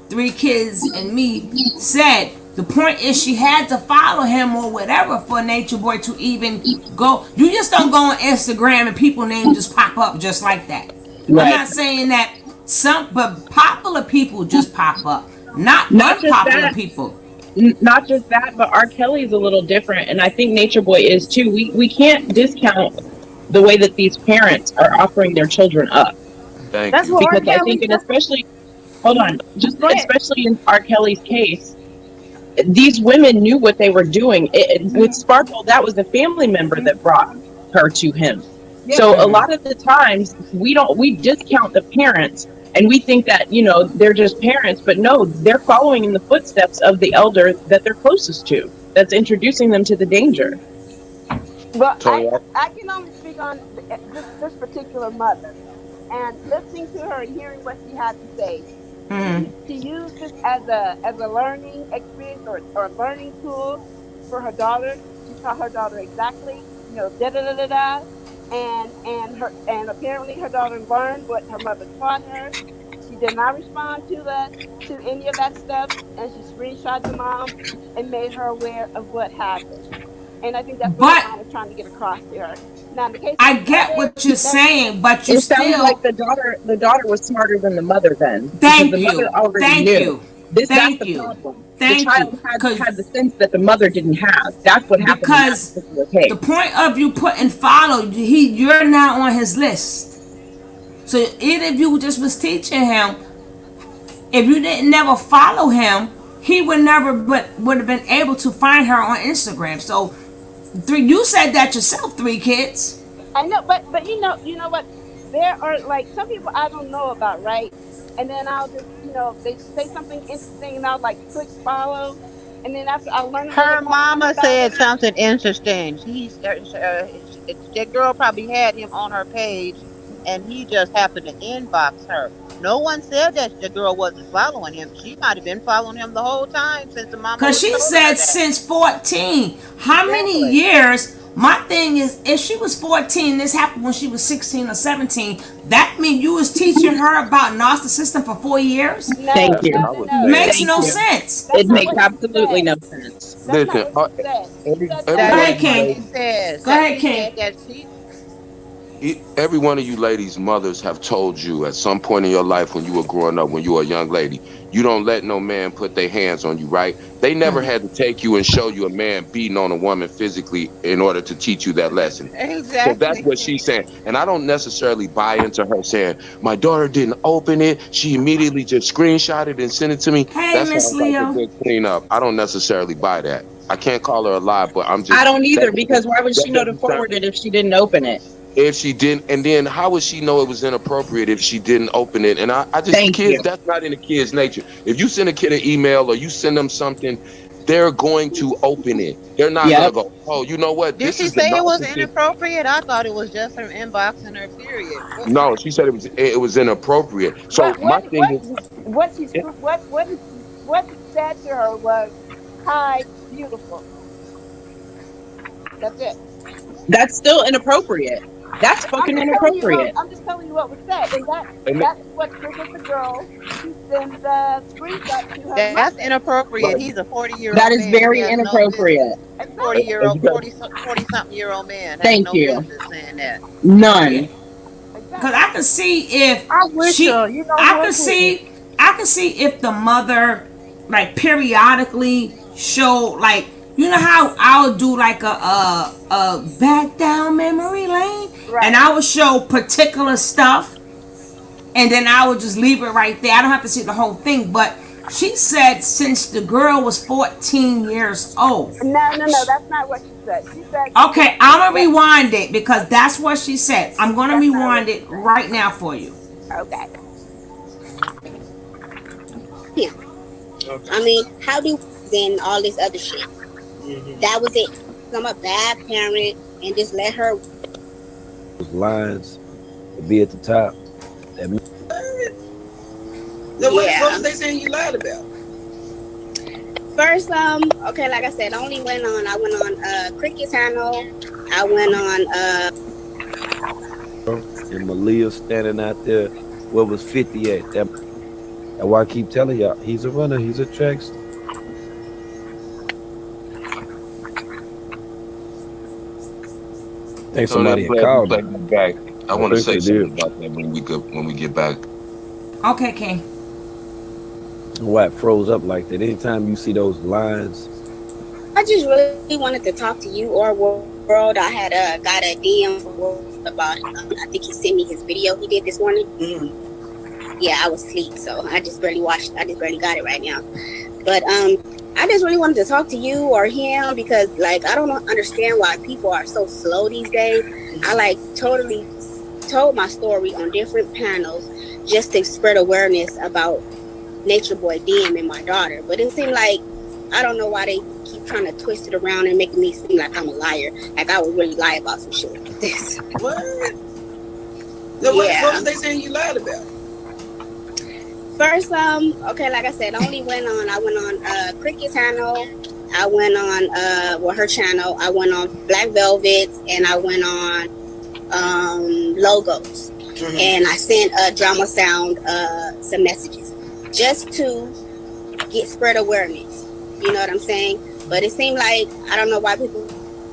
[SPEAKER 1] Three Kids and Me said, the point is she had to follow him or whatever for Nature Boy to even go. You just don't go on Instagram and people names just pop up just like that. I'm
[SPEAKER 6] Right.
[SPEAKER 1] not saying that but popular people just pop up, not
[SPEAKER 6] Not just
[SPEAKER 1] unpopular
[SPEAKER 6] that.
[SPEAKER 1] people.
[SPEAKER 6] Not just that, but R. Kelly is a little different, and I think Nature Boy is too. We can't discount the way that these parents are offering their children up,
[SPEAKER 12] Thank
[SPEAKER 7] That's
[SPEAKER 12] you.
[SPEAKER 7] what R.
[SPEAKER 6] because I
[SPEAKER 7] Kelly.
[SPEAKER 6] think, and especially, hold on, just
[SPEAKER 7] Go ahead.
[SPEAKER 6] especially in R. Kelly's case, these women knew what they were doing. With Sparkle, that was a family member that brought her to him.
[SPEAKER 7] Yeah.
[SPEAKER 6] So a lot of the times we discount the parents, and we think that they're just parents, but no, they're following in the footsteps of the elder that they're closest to, that's introducing them to the danger.
[SPEAKER 18] Well, I
[SPEAKER 12] Tony,
[SPEAKER 18] I can only speak on this particular mother, and listening to her and hearing what she had to say. She used this as a learning experience or learning tool for her daughter. She taught her daughter exactly, da da da da da, and apparently her daughter learned what her mother taught her. She did not respond to any of that stuff, and she screenshot the mom and made her aware of what happened. And I think that's what the
[SPEAKER 1] But
[SPEAKER 18] mom was trying to get across to her. Now, in the case of
[SPEAKER 1] I
[SPEAKER 18] the
[SPEAKER 1] get
[SPEAKER 18] other,
[SPEAKER 1] what you're
[SPEAKER 18] that's
[SPEAKER 1] saying, but you
[SPEAKER 6] It sounds like
[SPEAKER 1] still.
[SPEAKER 6] the daughter was smarter than the mother then, because the
[SPEAKER 1] Thank
[SPEAKER 6] mother
[SPEAKER 1] you.
[SPEAKER 6] already
[SPEAKER 1] Thank
[SPEAKER 6] knew.
[SPEAKER 1] you.
[SPEAKER 6] That's
[SPEAKER 1] Thank
[SPEAKER 6] the
[SPEAKER 1] you.
[SPEAKER 6] problem. The
[SPEAKER 1] Thank you.
[SPEAKER 6] child had
[SPEAKER 1] Cause
[SPEAKER 6] had the sense that the mother didn't have. That's what happened in that
[SPEAKER 1] because
[SPEAKER 6] particular
[SPEAKER 1] the
[SPEAKER 6] case.
[SPEAKER 1] point of you putting follow, you're now on his list. So even if you just was teaching him, If you didn't never follow him, he would never would have been able to find her on Instagram. So you said that yourself, 3 kids.
[SPEAKER 18] I know, but you know what? There are like some people I don't know about, right? And then I'll just, they say something interesting, and I'll like click follow, and then after I learn a little
[SPEAKER 8] Her
[SPEAKER 18] more
[SPEAKER 8] mama
[SPEAKER 18] about
[SPEAKER 8] said
[SPEAKER 18] it.
[SPEAKER 8] something interesting. That girl probably had him on her page, and he just happened to inbox her. No one said that the girl wasn't following him. She might have been following him the whole time since the mama
[SPEAKER 1] Because
[SPEAKER 8] was
[SPEAKER 1] she
[SPEAKER 8] told her
[SPEAKER 1] said
[SPEAKER 8] that.
[SPEAKER 1] since 14. How many
[SPEAKER 8] Exactly.
[SPEAKER 1] years? My thing is, if she was 14, this happened when she was 16 or 17, that mean you was teaching her about narcissism for 4 years?
[SPEAKER 18] No,
[SPEAKER 6] Thank
[SPEAKER 12] That's
[SPEAKER 6] you.
[SPEAKER 12] what I
[SPEAKER 18] no,
[SPEAKER 12] was
[SPEAKER 18] no.
[SPEAKER 1] Makes
[SPEAKER 12] saying.
[SPEAKER 6] Thank
[SPEAKER 1] no
[SPEAKER 6] you.
[SPEAKER 1] sense.
[SPEAKER 18] That's
[SPEAKER 6] It
[SPEAKER 18] not
[SPEAKER 6] makes
[SPEAKER 18] what she
[SPEAKER 6] absolutely
[SPEAKER 18] said.
[SPEAKER 6] no sense.
[SPEAKER 18] That's not
[SPEAKER 12] Listen,
[SPEAKER 18] what she said. She said
[SPEAKER 1] Go
[SPEAKER 12] every
[SPEAKER 18] that.
[SPEAKER 12] one
[SPEAKER 1] ahead,
[SPEAKER 12] of you
[SPEAKER 8] What
[SPEAKER 1] King.
[SPEAKER 8] she
[SPEAKER 12] ladies,
[SPEAKER 8] said.
[SPEAKER 1] Go ahead,
[SPEAKER 8] She
[SPEAKER 1] King.
[SPEAKER 8] said that she.
[SPEAKER 12] every one of you ladies' mothers have told you at some point in your life when you were growing up, when you were a young lady, you don't let no man put their hands on you, right? They never had to take you and show you a man beating on a woman physically in order to teach you that lesson. So that's
[SPEAKER 8] Exactly.
[SPEAKER 12] what she's saying. And I don't necessarily buy into her saying, my daughter didn't open it. She immediately just screenshot it and sent it to me.
[SPEAKER 1] Hey,
[SPEAKER 12] That
[SPEAKER 1] Miss
[SPEAKER 12] sounds like a
[SPEAKER 1] Leo.
[SPEAKER 12] good cleanup. I don't necessarily buy that. I can't call her a lie, but
[SPEAKER 6] I don't
[SPEAKER 12] that
[SPEAKER 6] either, because why would she know to
[SPEAKER 12] doesn't sound,
[SPEAKER 6] forward it if she didn't open it?
[SPEAKER 12] if she didn't, and then how would she know it was inappropriate if she didn't open it? And I just,
[SPEAKER 6] Thank
[SPEAKER 12] kids,
[SPEAKER 6] you.
[SPEAKER 12] that's not in the kid's nature. If you send a kid an email or you send them something, they're going to open it. They're not going to
[SPEAKER 6] Yep.
[SPEAKER 12] go, oh, you know what,
[SPEAKER 8] Did
[SPEAKER 12] this
[SPEAKER 8] she
[SPEAKER 12] is the
[SPEAKER 8] say it was
[SPEAKER 12] narcissist.
[SPEAKER 8] inappropriate? I thought it was just her inboxing her. Period.
[SPEAKER 12] No, she said it was inappropriate. So
[SPEAKER 18] What
[SPEAKER 12] my
[SPEAKER 18] what
[SPEAKER 12] thing
[SPEAKER 18] what
[SPEAKER 12] is,
[SPEAKER 18] what she what he said to her was, "Hi, beautiful." That's it.
[SPEAKER 6] That's still inappropriate. That's
[SPEAKER 18] I'm
[SPEAKER 6] fucking
[SPEAKER 18] just telling you what
[SPEAKER 6] inappropriate.
[SPEAKER 18] I'm just telling you what was said, and
[SPEAKER 12] and
[SPEAKER 18] that is what triggered the girl to send the screenshot to her
[SPEAKER 8] That's
[SPEAKER 18] mother.
[SPEAKER 8] inappropriate.
[SPEAKER 12] right,
[SPEAKER 8] He's a 40-year
[SPEAKER 6] That
[SPEAKER 8] old
[SPEAKER 6] is
[SPEAKER 8] man. He
[SPEAKER 6] very
[SPEAKER 8] has no
[SPEAKER 6] inappropriate.
[SPEAKER 8] business. 40
[SPEAKER 18] Exactly.
[SPEAKER 8] year
[SPEAKER 12] and you
[SPEAKER 8] old,
[SPEAKER 12] got
[SPEAKER 8] 40 something year old man has
[SPEAKER 6] Thank
[SPEAKER 8] no
[SPEAKER 6] you.
[SPEAKER 8] business saying that.
[SPEAKER 1] Yeah.
[SPEAKER 6] None.
[SPEAKER 1] Because
[SPEAKER 18] Exactly.
[SPEAKER 1] I could see if
[SPEAKER 7] I'm with
[SPEAKER 1] she,
[SPEAKER 7] you. You know
[SPEAKER 1] I
[SPEAKER 7] what?
[SPEAKER 1] could see, I could see if the mother, like, periodically show, like, you know how I'll do like a back down memory lane, and
[SPEAKER 18] Right.
[SPEAKER 1] I would show particular stuff, and then I would just leave it right there. I don't have to see the whole thing, but she said since the girl was 14 years old.
[SPEAKER 18] No. That's not what she said. She said
[SPEAKER 1] Okay, I'm gonna
[SPEAKER 18] that.
[SPEAKER 1] rewind it because that's what she said. I'm gonna
[SPEAKER 18] That's not what
[SPEAKER 1] rewind
[SPEAKER 18] she
[SPEAKER 1] it
[SPEAKER 18] said.
[SPEAKER 1] right now for you.
[SPEAKER 18] Okay.
[SPEAKER 15] Yeah. I mean, how do and all this other shit? That was it. I'm a bad parent and just let her.
[SPEAKER 11] Those lines to be at the top. That means
[SPEAKER 16] So what was they saying you lied about?
[SPEAKER 15] First, okay, like I said, I went on Cricket channel. I went on
[SPEAKER 11] and Malia standing out there. What was 50 at? That's why I keep telling y'all, he's a runner. He's a track star. I think
[SPEAKER 12] Tony, I'm
[SPEAKER 11] somebody had
[SPEAKER 12] glad you
[SPEAKER 11] called
[SPEAKER 12] played
[SPEAKER 11] him.
[SPEAKER 12] that back. I
[SPEAKER 11] I
[SPEAKER 12] want to
[SPEAKER 11] think
[SPEAKER 12] say
[SPEAKER 11] they
[SPEAKER 12] something
[SPEAKER 11] did.
[SPEAKER 12] about that when we get back.
[SPEAKER 1] Okay, King.
[SPEAKER 11] Why it froze up like that? Anytime you see those lines,
[SPEAKER 15] I just really wanted to talk to you or World. I had got a DM from World about I think he sent me his video he did this morning. Yeah, I was asleep, so I just barely got it right now. But I just really wanted to talk to you or him because like I don't understand why people are so slow these days. I like totally told my story on different panels just to spread awareness about Nature Boy DM and my daughter. But it seemed like I don't know why they keep trying to twist it around and making me seem like I'm a liar. Like I would really lie about some shit like this.
[SPEAKER 16] What? So what was they saying you lied about?
[SPEAKER 15] First, okay, like I said, I went on Cricket channel. I went on her channel. I went on Black Velvet's and I went on Logos. And I sent Drama Sound some messages just to spread awareness. You know what I'm saying? But it seemed like I don't know why people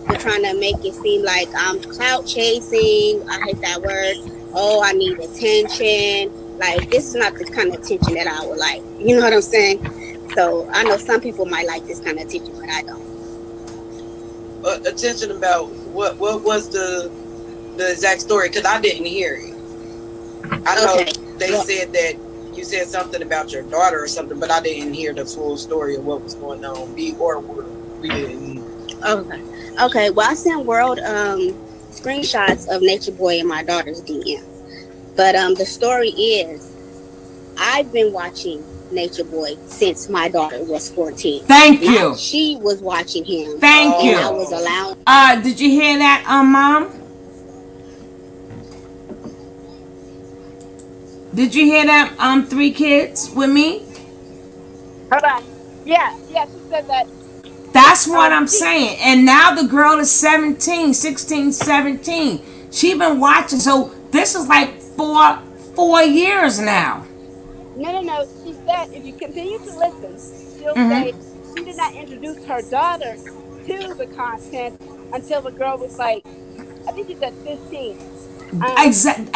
[SPEAKER 15] are trying to make it seem like I'm clout chasing. I hate that word. Oh, I need attention. Like this is not the kind of attention that I would like. You know what I'm saying? So I know some people might like this kind of attention, but I don't.
[SPEAKER 16] Attention about what was the exact story? Because I didn't hear it. I know they said that you said something about your daughter or something, but I didn't hear the full story of what was going on. B or Wurld. We didn't.
[SPEAKER 15] Okay. Okay. Well, I sent World screenshots of Nature Boy in my daughter's DM. But the story is, I've been watching Nature Boy since my daughter was 14.
[SPEAKER 1] Thank you.
[SPEAKER 15] She was watching him.
[SPEAKER 1] Thank you.
[SPEAKER 15] I was allowing.
[SPEAKER 1] Did you hear that, Mom? Did you hear that? 3 kids with me.
[SPEAKER 18] Hold on. Yeah, she said that.
[SPEAKER 1] That's what I'm saying. And now the girl is 17, 16, 17. She been watching. So this is like 4 years now.
[SPEAKER 18] No. She said if you continue to listen, she'll say she did not introduce her daughter to the content until the girl was like, I think she said 15.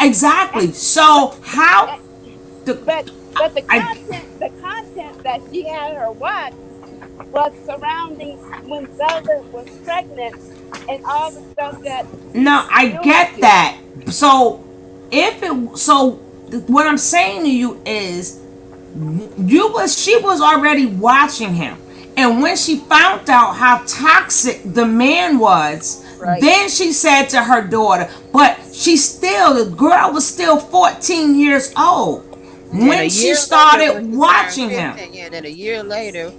[SPEAKER 1] Exactly. So how?
[SPEAKER 18] But the content that she had her watch was surrounding when Velvet was pregnant and all the stuff that.
[SPEAKER 1] No, I get that. So what I'm saying to you is, she was already watching him, and when she found out how toxic the man was, then she said to her daughter, but the girl was still 14 years old when she started watching him.
[SPEAKER 8] Yeah, then a year later.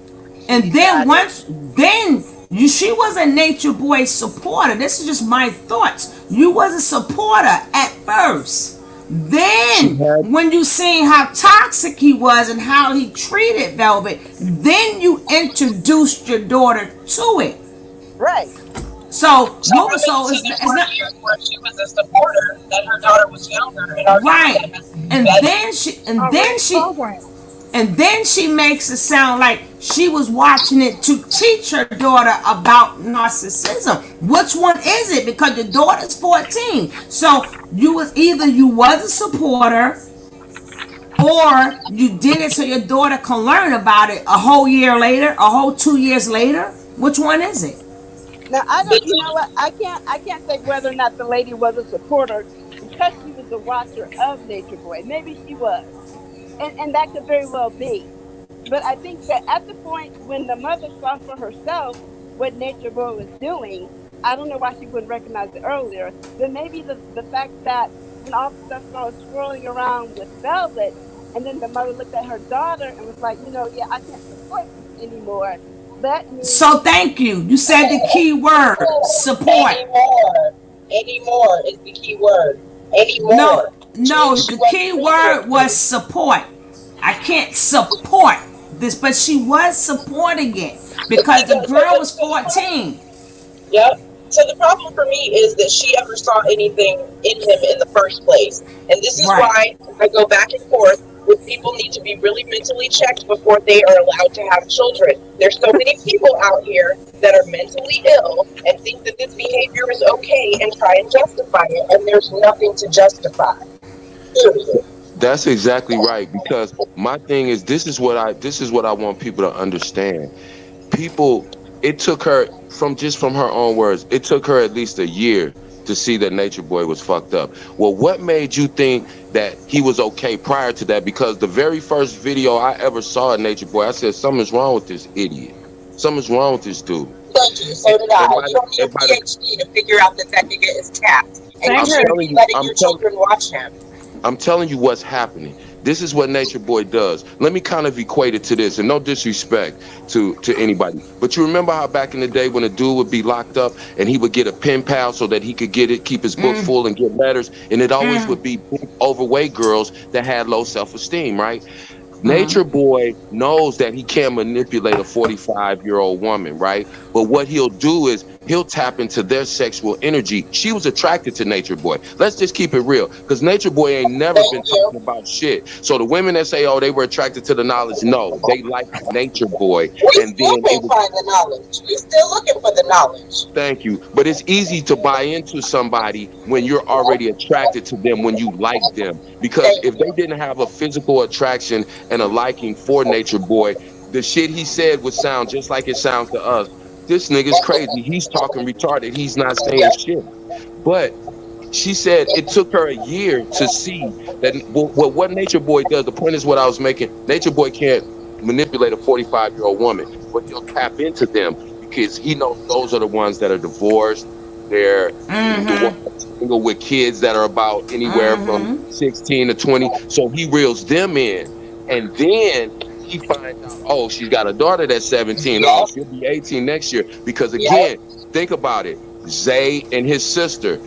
[SPEAKER 1] And then she was a Nature Boy supporter. This is just my thoughts. You was a supporter at first. Then when you seen how toxic he was and how he treated Velvet, then you introduced your daughter to it.
[SPEAKER 18] Right.
[SPEAKER 9] So it's not where she was a supporter that her daughter was younger and
[SPEAKER 1] right. And then she makes it sound like she was watching it to teach her daughter about narcissism. Which one is it? Because your daughter's 14. So you was a supporter, or you did it so your daughter can learn about it a whole year later, a whole 2 years later. Which one is it?
[SPEAKER 18] Now I don't. You know what? I can't say whether or not the lady was a supporter because she was a watcher of Nature Boy. Maybe she was. And that could very well be. But I think that at the point when the mother saw for herself what Nature Boy was doing, I don't know why she wouldn't recognize it earlier. Then maybe the fact that when all the stuff started swirling around with Velvet, and then the mother looked at her daughter and was like, yeah, I can't support this anymore.
[SPEAKER 1] So thank you. You said the key word, support.
[SPEAKER 9] Anymore is the key word. Anymore.
[SPEAKER 1] No, the key word was support. I can't support this, but she was supporting it because the girl was 14.
[SPEAKER 9] Yep. So the problem for me is that she ever saw anything in him in the first place. And this is why I go back and forth with people need to be really mentally checked before they are allowed to have children. There's so many people out here that are mentally ill and think that this behavior is okay and try and justify it, and there's nothing to justify. Period.
[SPEAKER 12] That's exactly right, because my thing is this is what I want people to understand. It took her, from her own words, it took her at least a year to see that Nature Boy was fucked up. Well, what made you think that he was okay prior to that? Because the very first video I ever saw of Nature Boy, I said, something's wrong with this idiot. Something's wrong with this dude.
[SPEAKER 9] Thank you. So did I. You don't need a PhD to figure out that nigga is tapped. And you shouldn't be letting your children watch him.
[SPEAKER 12] I'm telling you what's happening. This is what Nature Boy does. Let me kind of equate it to this, and no disrespect to anybody. But you remember how back in the day when a dude would be locked up and he would get a pen pal so that he could keep his book full and get letters, and it always would be overweight girls that had low self-esteem, right? Nature Boy knows that he can't manipulate a 45-year-old woman, right? But what he'll do is he'll tap into their sexual energy. She was attracted to Nature Boy. Let's just keep it real, because Nature Boy ain't never been talking about shit. So the women that say, oh, they were attracted to the knowledge, no, they like Nature Boy.
[SPEAKER 9] We still can't find the knowledge. We're still looking for the knowledge.
[SPEAKER 12] Thank you. But it's easy to buy into somebody when you're already attracted to them, when you like them. Because if they didn't have a physical attraction and a liking for Nature Boy, the shit he said would sound just like it sounds to us. This nigga's crazy. He's talking retarded. He's not saying shit. But She said it took her a year to see that what Nature Boy does. The point is what I was making. Nature Boy can't manipulate a 45-year-old woman, but he'll tap into them because he knows those are the ones that are divorced. They're the ones that are single with kids that are about anywhere from 16 to 20. So he reels them in, and then he finds out, oh, she's got a daughter that's 17. Oh, she'll be 18 next year. Because again, think about it. Zay and his sister,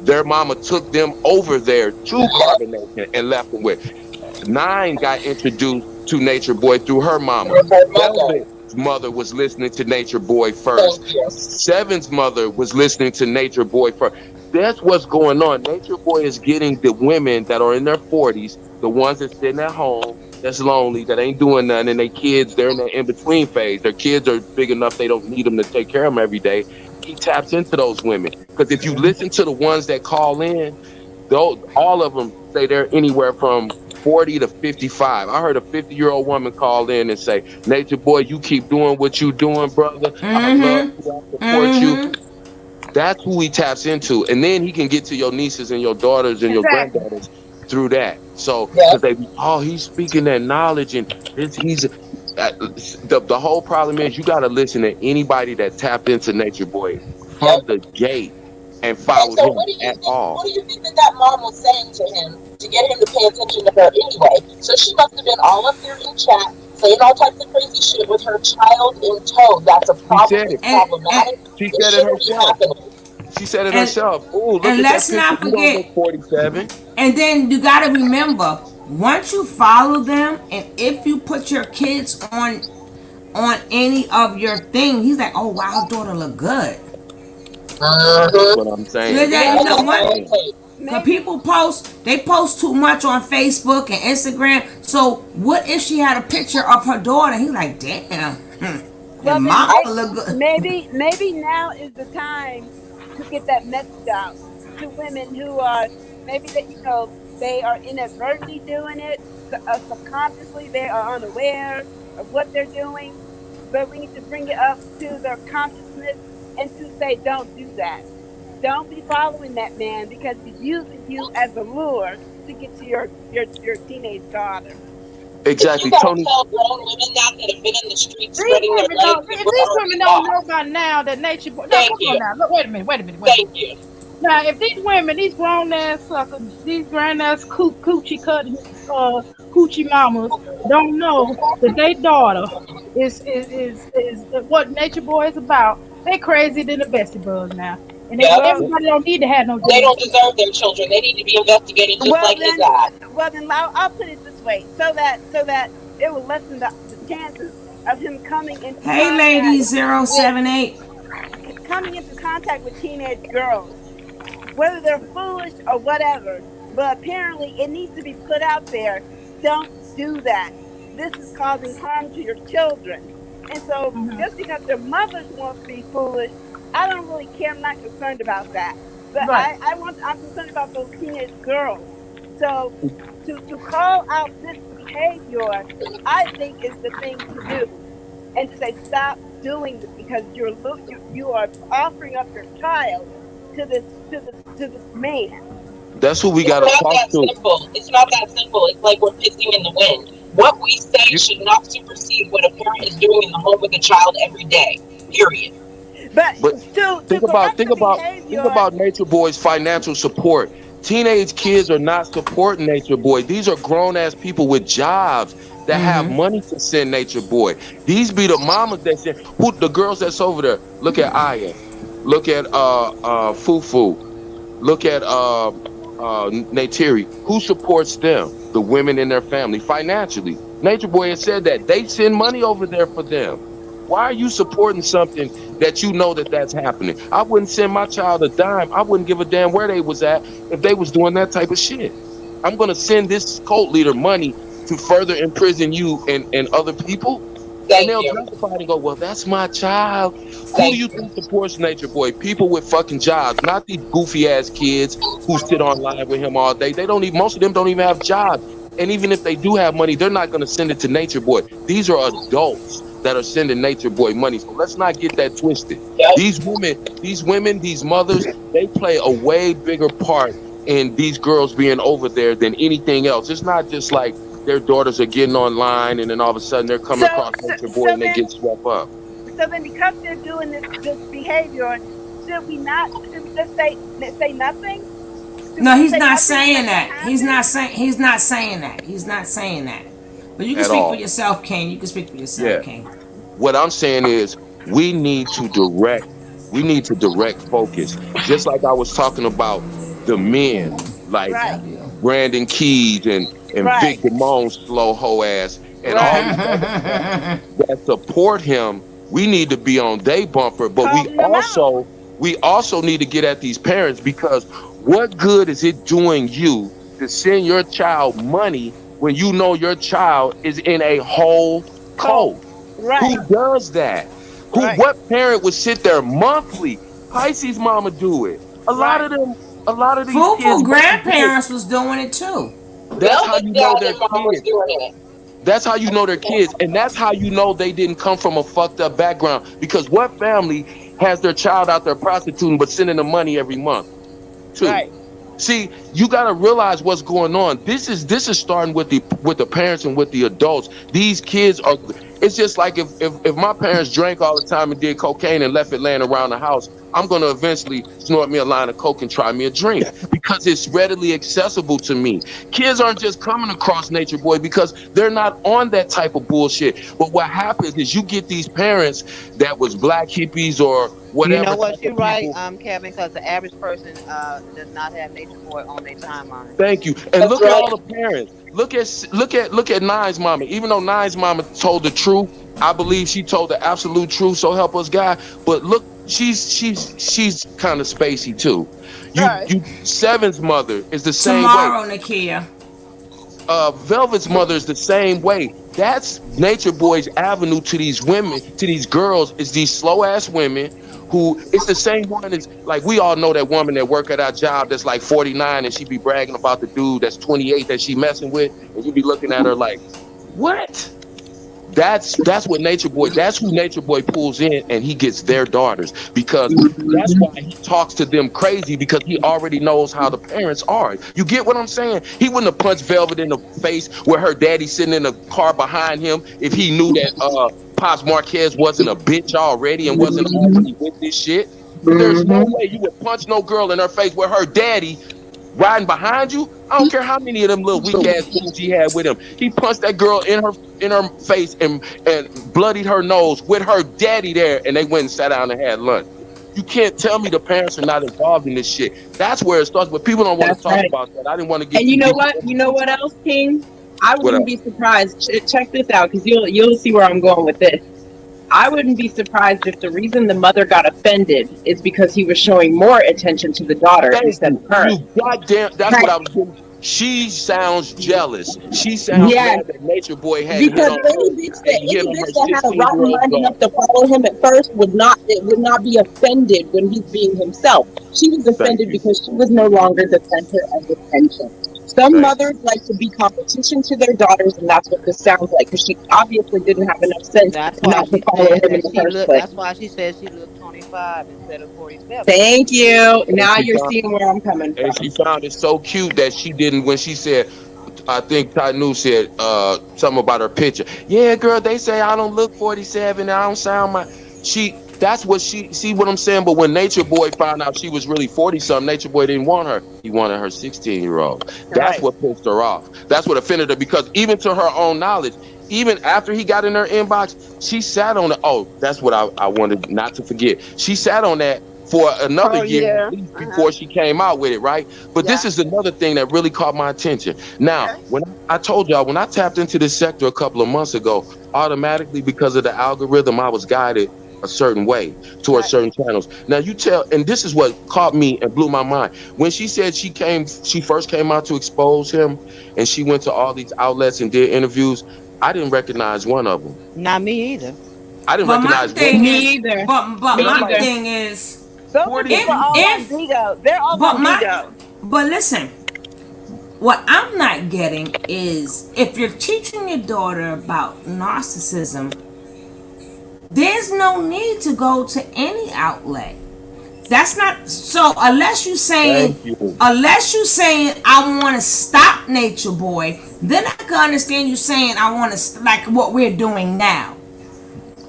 [SPEAKER 12] their mama took them over there to Carbonation and left them with. 9 got introduced to Nature Boy through her mama. Velvet's mother was listening to Nature Boy first. 7's mother was listening to Nature Boy first. That's what's going on. Nature Boy is getting the women that are in their 40s, the ones that's sitting at home, that's lonely, that ain't doing nothing, and their kids, they're in the in-between phase. Their kids are big enough they don't need them to take care of them every day. He taps into those women. Because if you listen to the ones that call in, all of them say they're anywhere from 40 to 55. I heard a 50-year-old woman call in and say, Nature Boy, you keep doing what you doing, brother. I love you. I support you. That's who he taps into. And then he can get to your nieces and your daughters and your granddaughters through that. So, because they be, oh, he's speaking that knowledge, and he's the whole problem is you got to listen to anybody that tapped into Nature Boy from the gate and followed him at all.
[SPEAKER 9] What do you think that mom was saying to him to get him to pay attention to her anyway? So she must have been all up there in chat saying all types of crazy shit with her child in tow. That's a problem. It's problematic.
[SPEAKER 12] She said it herself. She said it herself. Ooh, look at
[SPEAKER 1] let's
[SPEAKER 12] that
[SPEAKER 1] not
[SPEAKER 12] picture. You
[SPEAKER 1] forget,
[SPEAKER 12] don't look 47.
[SPEAKER 1] And then you got to remember, once you follow them, and if you put your kids on any of your thing, he's like, oh wow, daughter look good.
[SPEAKER 12] That's what I'm saying.
[SPEAKER 1] You know what? Because people they post too much on Facebook and Instagram. So what if she had a picture of her daughter? He's like, damn.
[SPEAKER 18] Well,
[SPEAKER 1] mama look good.
[SPEAKER 18] Maybe now is the time to get that message out to women who are maybe that they are inadvertently doing it subconsciously. They are unaware of what they're doing, but we need to bring it up to their consciousness and to say, don't do that. Don't be following that man because he's using you as a lure to get to your teenage daughter.
[SPEAKER 12] Exactly, Tony.
[SPEAKER 9] Tell grown women that have been in the streets spreading their legs.
[SPEAKER 7] If these women don't know by now that Nature Boy. Now, come on now. Look, wait a minute.
[SPEAKER 9] Thank you.
[SPEAKER 7] Now, if these women, these grown ass suckers, these grown ass coochie cutting coochie mamas don't know that their daughter is what Nature Boy is about, they crazy than the Bessie Bug now. And everybody don't need to have no.
[SPEAKER 9] They don't deserve their children. They need to be investigated just like his dad.
[SPEAKER 18] Well, then I'll put it this way, so that it will lessen the chances of him coming into.
[SPEAKER 1] Hey, ladies, 078.
[SPEAKER 18] Coming into contact with teenage girls, whether they're foolish or whatever. But apparently, it needs to be put out there. Don't do that. This is causing harm to your children. And so, just because their mothers want to be foolish, I don't really care. I'm not concerned about that. But I'm concerned about those teenage girls. So to call out this behavior, I think is the thing to do, and to say stop doing this because you are offering up your child to this man.
[SPEAKER 12] That's who we got to talk to.
[SPEAKER 9] It's not that simple. It's like we're pissing in the wind. What we say should not supersede what a parent is doing in the home with a child every day. Period.
[SPEAKER 18] But
[SPEAKER 12] think about Nature Boy's financial support. Teenage kids are not supporting Nature Boy. These are grown ass people with jobs that have money to send Nature Boy. These be the mamas that send the girls that's over there. Look at Iyah. Look at Fufu. Look at Natiri. Who supports them? The women in their family financially. Nature Boy has said that they send money over there for them. Why are you supporting something that you know that's happening? I wouldn't send my child a dime. I wouldn't give a damn where they was at if they was doing that type of shit. I'm going to send this cult leader money to further imprison you and other people. And they'll justify it and go, well, that's my child. Who do you think supports Nature Boy? People with fucking jobs, not these goofy ass kids who sit online with him all day. Most of them don't even have jobs. And even if they do have money, they're not going to send it to Nature Boy. These are adults that are sending Nature Boy money. So let's not get that twisted.
[SPEAKER 9] Yep.
[SPEAKER 12] These mothers, they play a way bigger part in these girls being over there than anything else. It's not just like their daughters are getting online and then all of a sudden they're coming across Nature Boy and they get swept up.
[SPEAKER 18] So then, because they're doing this behavior, should we just say nothing?
[SPEAKER 1] No, he's not saying that. He's not saying that. He's not saying that. But you can
[SPEAKER 12] At
[SPEAKER 1] speak for
[SPEAKER 12] all.
[SPEAKER 1] yourself, King. You can speak for yourself,
[SPEAKER 12] Yeah.
[SPEAKER 1] King.
[SPEAKER 12] What I'm saying is we need to direct focus. Just like I was talking about the men, like Brandon Keys and Vic Damone's slow hoe ass and all these other cats that support him. We need to be on they bumper, but we also need to get at these parents, because what good is it doing you to send your child money when you know your child is in a whole cult? Who does that? What parent would sit there monthly? Pisces mama do it. A lot of these kids.
[SPEAKER 1] Grandparents was doing it too.
[SPEAKER 12] That's how you know their kids. That's how you know their kids, and that's how you know they didn't come from a fucked up background. Because what family has their child out there prostituting but sending them money every month? Too. See, you got to realize what's going on. This is starting with the parents and with the adults. These kids are. It's just like if my parents drank all the time and did cocaine and left it laying around the house, I'm gonna eventually snort me a line of coke and try me a drink because it's readily accessible to me. Kids aren't just coming across Nature Boy because they're not on that type of bullshit. But what happens is you get these parents that was black hippies or whatever.
[SPEAKER 8] You know what? You're right, Kevin, because the average person does not have Nature Boy on their timeline.
[SPEAKER 12] Thank you. And look at all the parents. Look at Nine's mama. Even though Nine's mama told the truth, I believe she told the absolute truth. So help us God. But look, she's kind of spacey too. You Seven's mother is the same way.
[SPEAKER 1] Tomorrow, Nakia.
[SPEAKER 12] Velvet's mother is the same way. That's Nature Boy's avenue to these women, to these girls, is these slow ass women who it's the same one as, like, we all know that woman that work at our job that's like 49 and she be bragging about the dude that's 28 that she messing with, and you be looking at her like, what? That's what Nature Boy, that's who Nature Boy pulls in, and he gets their daughters, because that's why he talks to them crazy, because he already knows how the parents are. You get what I'm saying? He wouldn't have punched Velvet in the face where her daddy sitting in the car behind him if he knew that Pops Marquez wasn't a bitch already and wasn't already with this shit. There's no way you would punch no girl in her face where her daddy riding behind you. I don't care how many of them little weak ass dudes he had with him. He punched that girl in her face and bloodied her nose with her daddy there, and they went and sat down and had lunch. You can't tell me the parents are not involved in this shit. That's where it starts, but people don't want to talk about that. I didn't want to get.
[SPEAKER 6] And you know what? You know what else, King? I wouldn't be surprised. Check this out, because you'll see where I'm going with this. I wouldn't be surprised if the reason the mother got offended is because he was showing more attention to the daughter instead of her.
[SPEAKER 12] Goddamn, that's what I was doing. She sounds jealous. She sounds mad that Nature Boy had
[SPEAKER 6] because any bitch that had a rotten mind enough to follow him at first would not be offended when he's being himself. She was offended because she was no longer the center of attention. Some mothers like to be competition to their daughters, and that's what this sounds like, because she obviously didn't have enough sense not to follow him in the first place.
[SPEAKER 8] That's why she said she looked 25 instead of 47.
[SPEAKER 6] Thank you. Now you're seeing where I'm coming from.
[SPEAKER 12] And she found it so cute that she didn't, when she said, I think Tanu said something about her picture. Yeah, girl, they say I don't look 47 and I don't sound that's what see what I'm saying? But when Nature Boy found out she was really 40-something, Nature Boy didn't want her. He wanted her 16-year-old. That's what pissed her off. That's what offended her, because even to her own knowledge, even after he got in her inbox, she sat on it. Oh, that's what I wanted not to forget. She sat on that for another year at least before she came out with it, right? But this is another thing that really caught my attention. Now, when I told y'all, when I tapped into this sector a couple of months ago, automatically, because of the algorithm, I was guided a certain way towards certain channels. Now you tell, and this is what caught me and blew my mind. When she said she first came out to expose him, and she went to all these outlets and did interviews, I didn't recognize one of them.
[SPEAKER 8] Not me either.
[SPEAKER 12] I didn't recognize one.
[SPEAKER 6] Me either.
[SPEAKER 1] But my thing is,
[SPEAKER 18] those people are all on Vigo. They're all on Vigo.
[SPEAKER 1] But listen, what I'm not getting is, if you're teaching your daughter about narcissism, there's no need to go to any outlet. That's not so unless you saying
[SPEAKER 12] Thank you.
[SPEAKER 1] I want to stop Nature Boy, then I can understand you saying I want to like what we're doing now.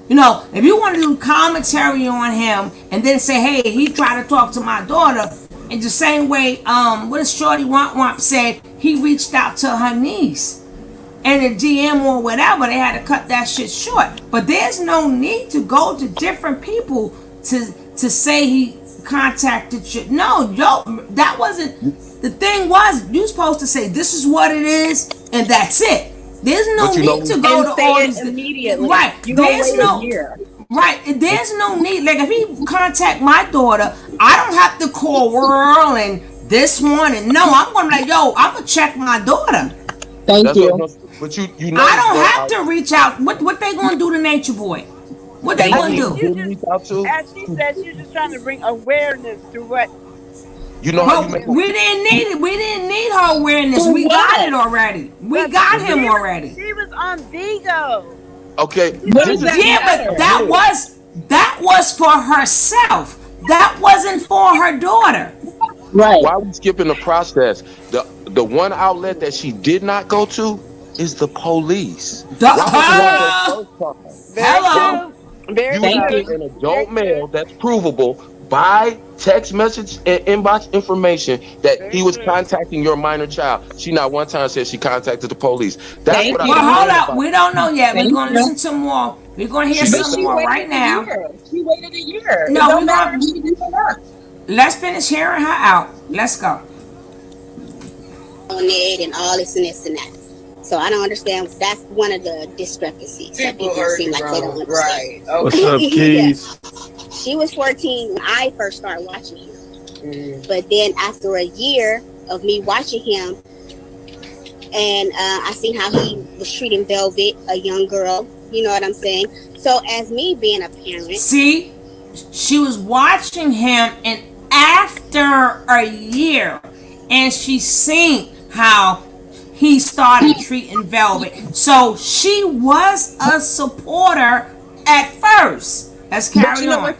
[SPEAKER 1] You know, if you want to do commentary on him and then say, hey, he tried to talk to my daughter, in the same way, what is Shorty Womp said, he reached out to her niece and a DM or whatever, they had to cut that shit short. But there's no need to go to different people to say he contacted you. No, yo, that wasn't the thing. Was you supposed to say this is what it is and that's it? There's no need to go to all these
[SPEAKER 19] immediately.
[SPEAKER 1] Right.
[SPEAKER 19] You
[SPEAKER 1] There's
[SPEAKER 19] wait
[SPEAKER 1] no
[SPEAKER 19] a year.
[SPEAKER 1] Right. There's no need. Like if he contact my daughter, I don't have to call Wurld and this one and no, I'm gonna like, yo, I'm gonna check my daughter.
[SPEAKER 12] Thank you. But you know,
[SPEAKER 1] I don't have to reach out. What they gonna do to Nature Boy? What they gonna do?
[SPEAKER 18] As she said, she's just trying to bring awareness to what.
[SPEAKER 12] You know how you make
[SPEAKER 1] we didn't need it. We didn't need her awareness. We got it already. We got him already.
[SPEAKER 18] She was on Vigo.
[SPEAKER 12] Okay.
[SPEAKER 1] Yeah, but that was for herself. That wasn't for her daughter.
[SPEAKER 12] Right. Why are we skipping the process? The one outlet that she did not go to is the police.
[SPEAKER 1] Hello.
[SPEAKER 12] You have an adult male that's provable by text message and inbox information that he was contacting your minor child. She not one time said she contacted the police. That's what
[SPEAKER 1] Well, hold up. We don't know yet. We're going to listen to more. We're going to hear some more right now.
[SPEAKER 19] She waited a year.
[SPEAKER 1] No,
[SPEAKER 19] it don't matter. She did for that.
[SPEAKER 1] Let's finish hearing her out. Let's go.
[SPEAKER 15] On it and all this and this and that. So I don't understand. That's one of the discrepancies. People seem like they don't understand.
[SPEAKER 16] Right. Okay.
[SPEAKER 11] What's up, Keys?
[SPEAKER 15] Yeah. She was 14 when I first started watching him. But then after a year of me watching him, and I seen how he was treating Velvet, a young girl. You know what I'm saying? So as me being a parent,
[SPEAKER 1] see, she was watching him, and after a year, and she seen how he started treating Velvet. So she was a supporter at first. Let's carry on.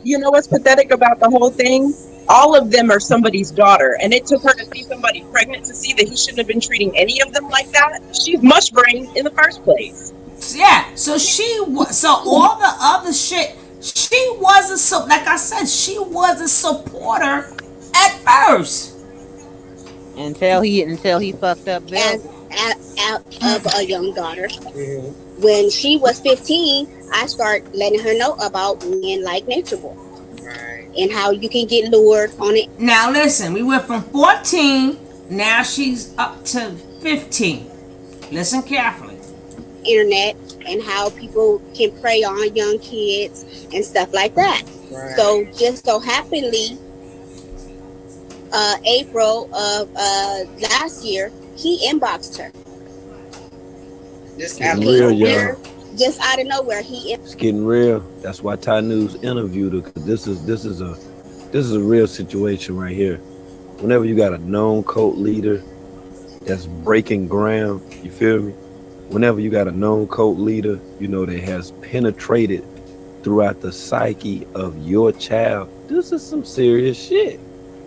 [SPEAKER 19] You know what's pathetic about the whole thing? All of them are somebody's daughter, and it took her to see somebody pregnant to see that he shouldn't have been treating any of them like that. She's mush brain in the first place.
[SPEAKER 1] Yeah, so she was. So all the other shit, she was like I said, she was a supporter at first.
[SPEAKER 8] Until he fucked up Velvet.
[SPEAKER 15] out of a young daughter. When she was 15, I started letting her know about men like Nature Boy. And how you can get lured on it.
[SPEAKER 1] Now listen, we went from 14, now she's up to 15. Listen carefully.
[SPEAKER 15] Internet and how people can prey on young kids and stuff like that. Right. So just so happenly, April of last year, he inboxed her.
[SPEAKER 11] It's getting real, y'all.
[SPEAKER 15] Just out of nowhere,
[SPEAKER 11] It's getting real. That's why Ty News interviewed her, because this is a real situation right here. Whenever you got a known cult leader that's breaking ground, you feel me? Whenever you got a known cult leader, you know, that has penetrated throughout the psyche of your child, this is some serious shit.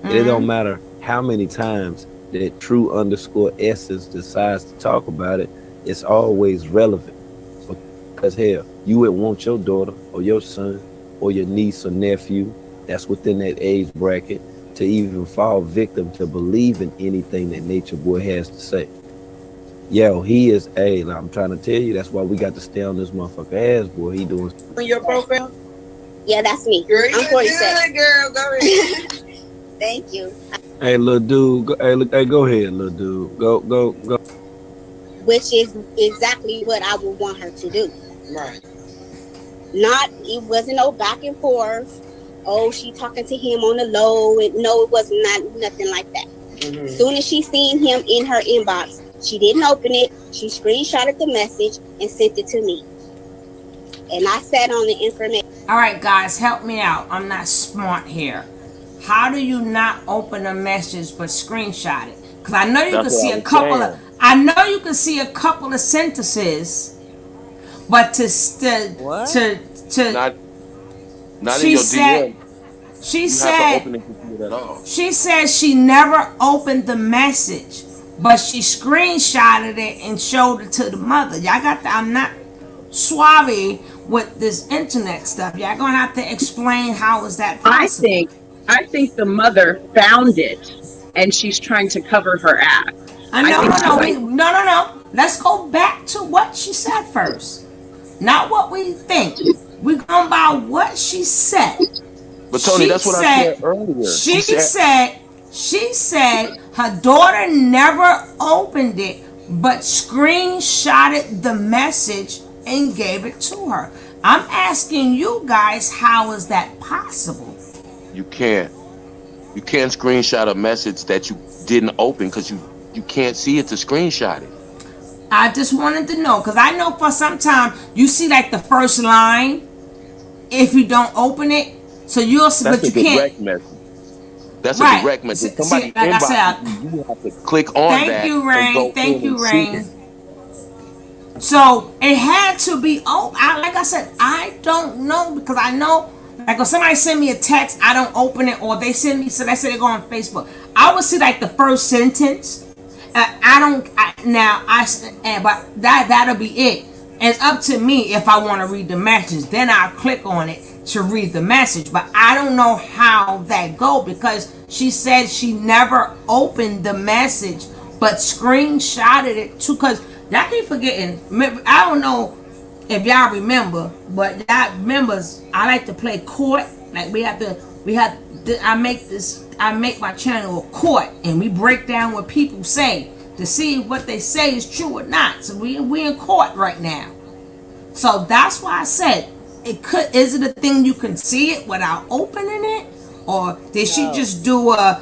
[SPEAKER 11] And it don't matter how many times that True_Essence decides to talk about it, it's always relevant. Because hell, you would want your daughter or your son or your niece or nephew that's within that age bracket to even fall victim to believe in anything that Nature Boy has to say. Yo, he is I'm trying to tell you, that's why we got to stay on this motherfucker ass, boy. He doing
[SPEAKER 16] on your profile?
[SPEAKER 15] Yeah, that's me.
[SPEAKER 16] Girl,
[SPEAKER 15] I'm 47.
[SPEAKER 16] Girl, go ahead.
[SPEAKER 15] Thank you.
[SPEAKER 11] Hey, little dude. Go ahead, little dude. Go.
[SPEAKER 15] Which is exactly what I would want her to do.
[SPEAKER 16] Right.
[SPEAKER 15] It wasn't no back and forth. Oh, she talking to him on the low. And no, it was nothing like that. Soon as she seen him in her inbox, she didn't open it. She screenshotted the message and sent it to me. And I sat on the information.
[SPEAKER 1] All right, guys, help me out. I'm not smart here. How do you not open a message but screenshot it? Because I know you can see a couple of. I know you can see a couple of sentences, but to to.
[SPEAKER 12] Not in
[SPEAKER 1] She
[SPEAKER 12] your
[SPEAKER 1] said.
[SPEAKER 12] DM.
[SPEAKER 1] She
[SPEAKER 12] You have to
[SPEAKER 1] said.
[SPEAKER 12] open it to see it at all.
[SPEAKER 1] She said she never opened the message, but she screenshotted it and showed it to the mother. Y'all got the. I'm not suave with this internet stuff. Y'all gonna have to explain how is that possible.
[SPEAKER 19] I think the mother found it and she's trying to cover her ass.
[SPEAKER 1] No. Let's go back to what she said first. Not what we think. We're going by what she said.
[SPEAKER 12] But Tony, that's what I said earlier.
[SPEAKER 1] She said her daughter never opened it, but screenshotted the message and gave it to her. I'm asking you guys, how is that possible?
[SPEAKER 12] You can't screenshot a message that you didn't open because you can't see it to screenshot it.
[SPEAKER 1] I just wanted to know, because I know for some time you see like the first line if you don't open it, so you'll see, but you can't.
[SPEAKER 12] Message. That's a direct message. Somebody
[SPEAKER 1] like I said,
[SPEAKER 12] you have to click on that.
[SPEAKER 1] Thank you, Rain. So it had to be open. Like I said, I don't know, because I know, like when somebody send me a text, I don't open it, or they send me, so they say they go on Facebook. I would see like the first sentence. But that'll be it. It's up to me if I want to read the message. Then I'll click on it to read the message. But I don't know how that go, because she said she never opened the message, but screenshotted it too. Because y'all keep forgetting. I don't know if y'all remember, but y'all members, I like to play court. Like I make my channel a court, and we break down what people say to see if what they say is true or not. So we in court right now. So that's why I said is it a thing you can see it without opening it, or did she just do a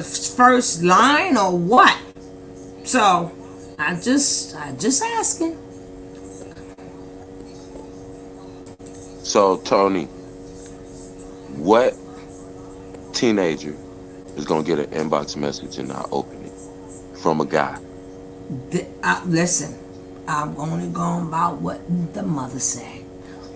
[SPEAKER 1] first line, or what? So I just asking.
[SPEAKER 12] So Tony, what teenager is gonna get an inbox message and not open it from a guy?
[SPEAKER 1] Listen, I'm only going about what the mother said.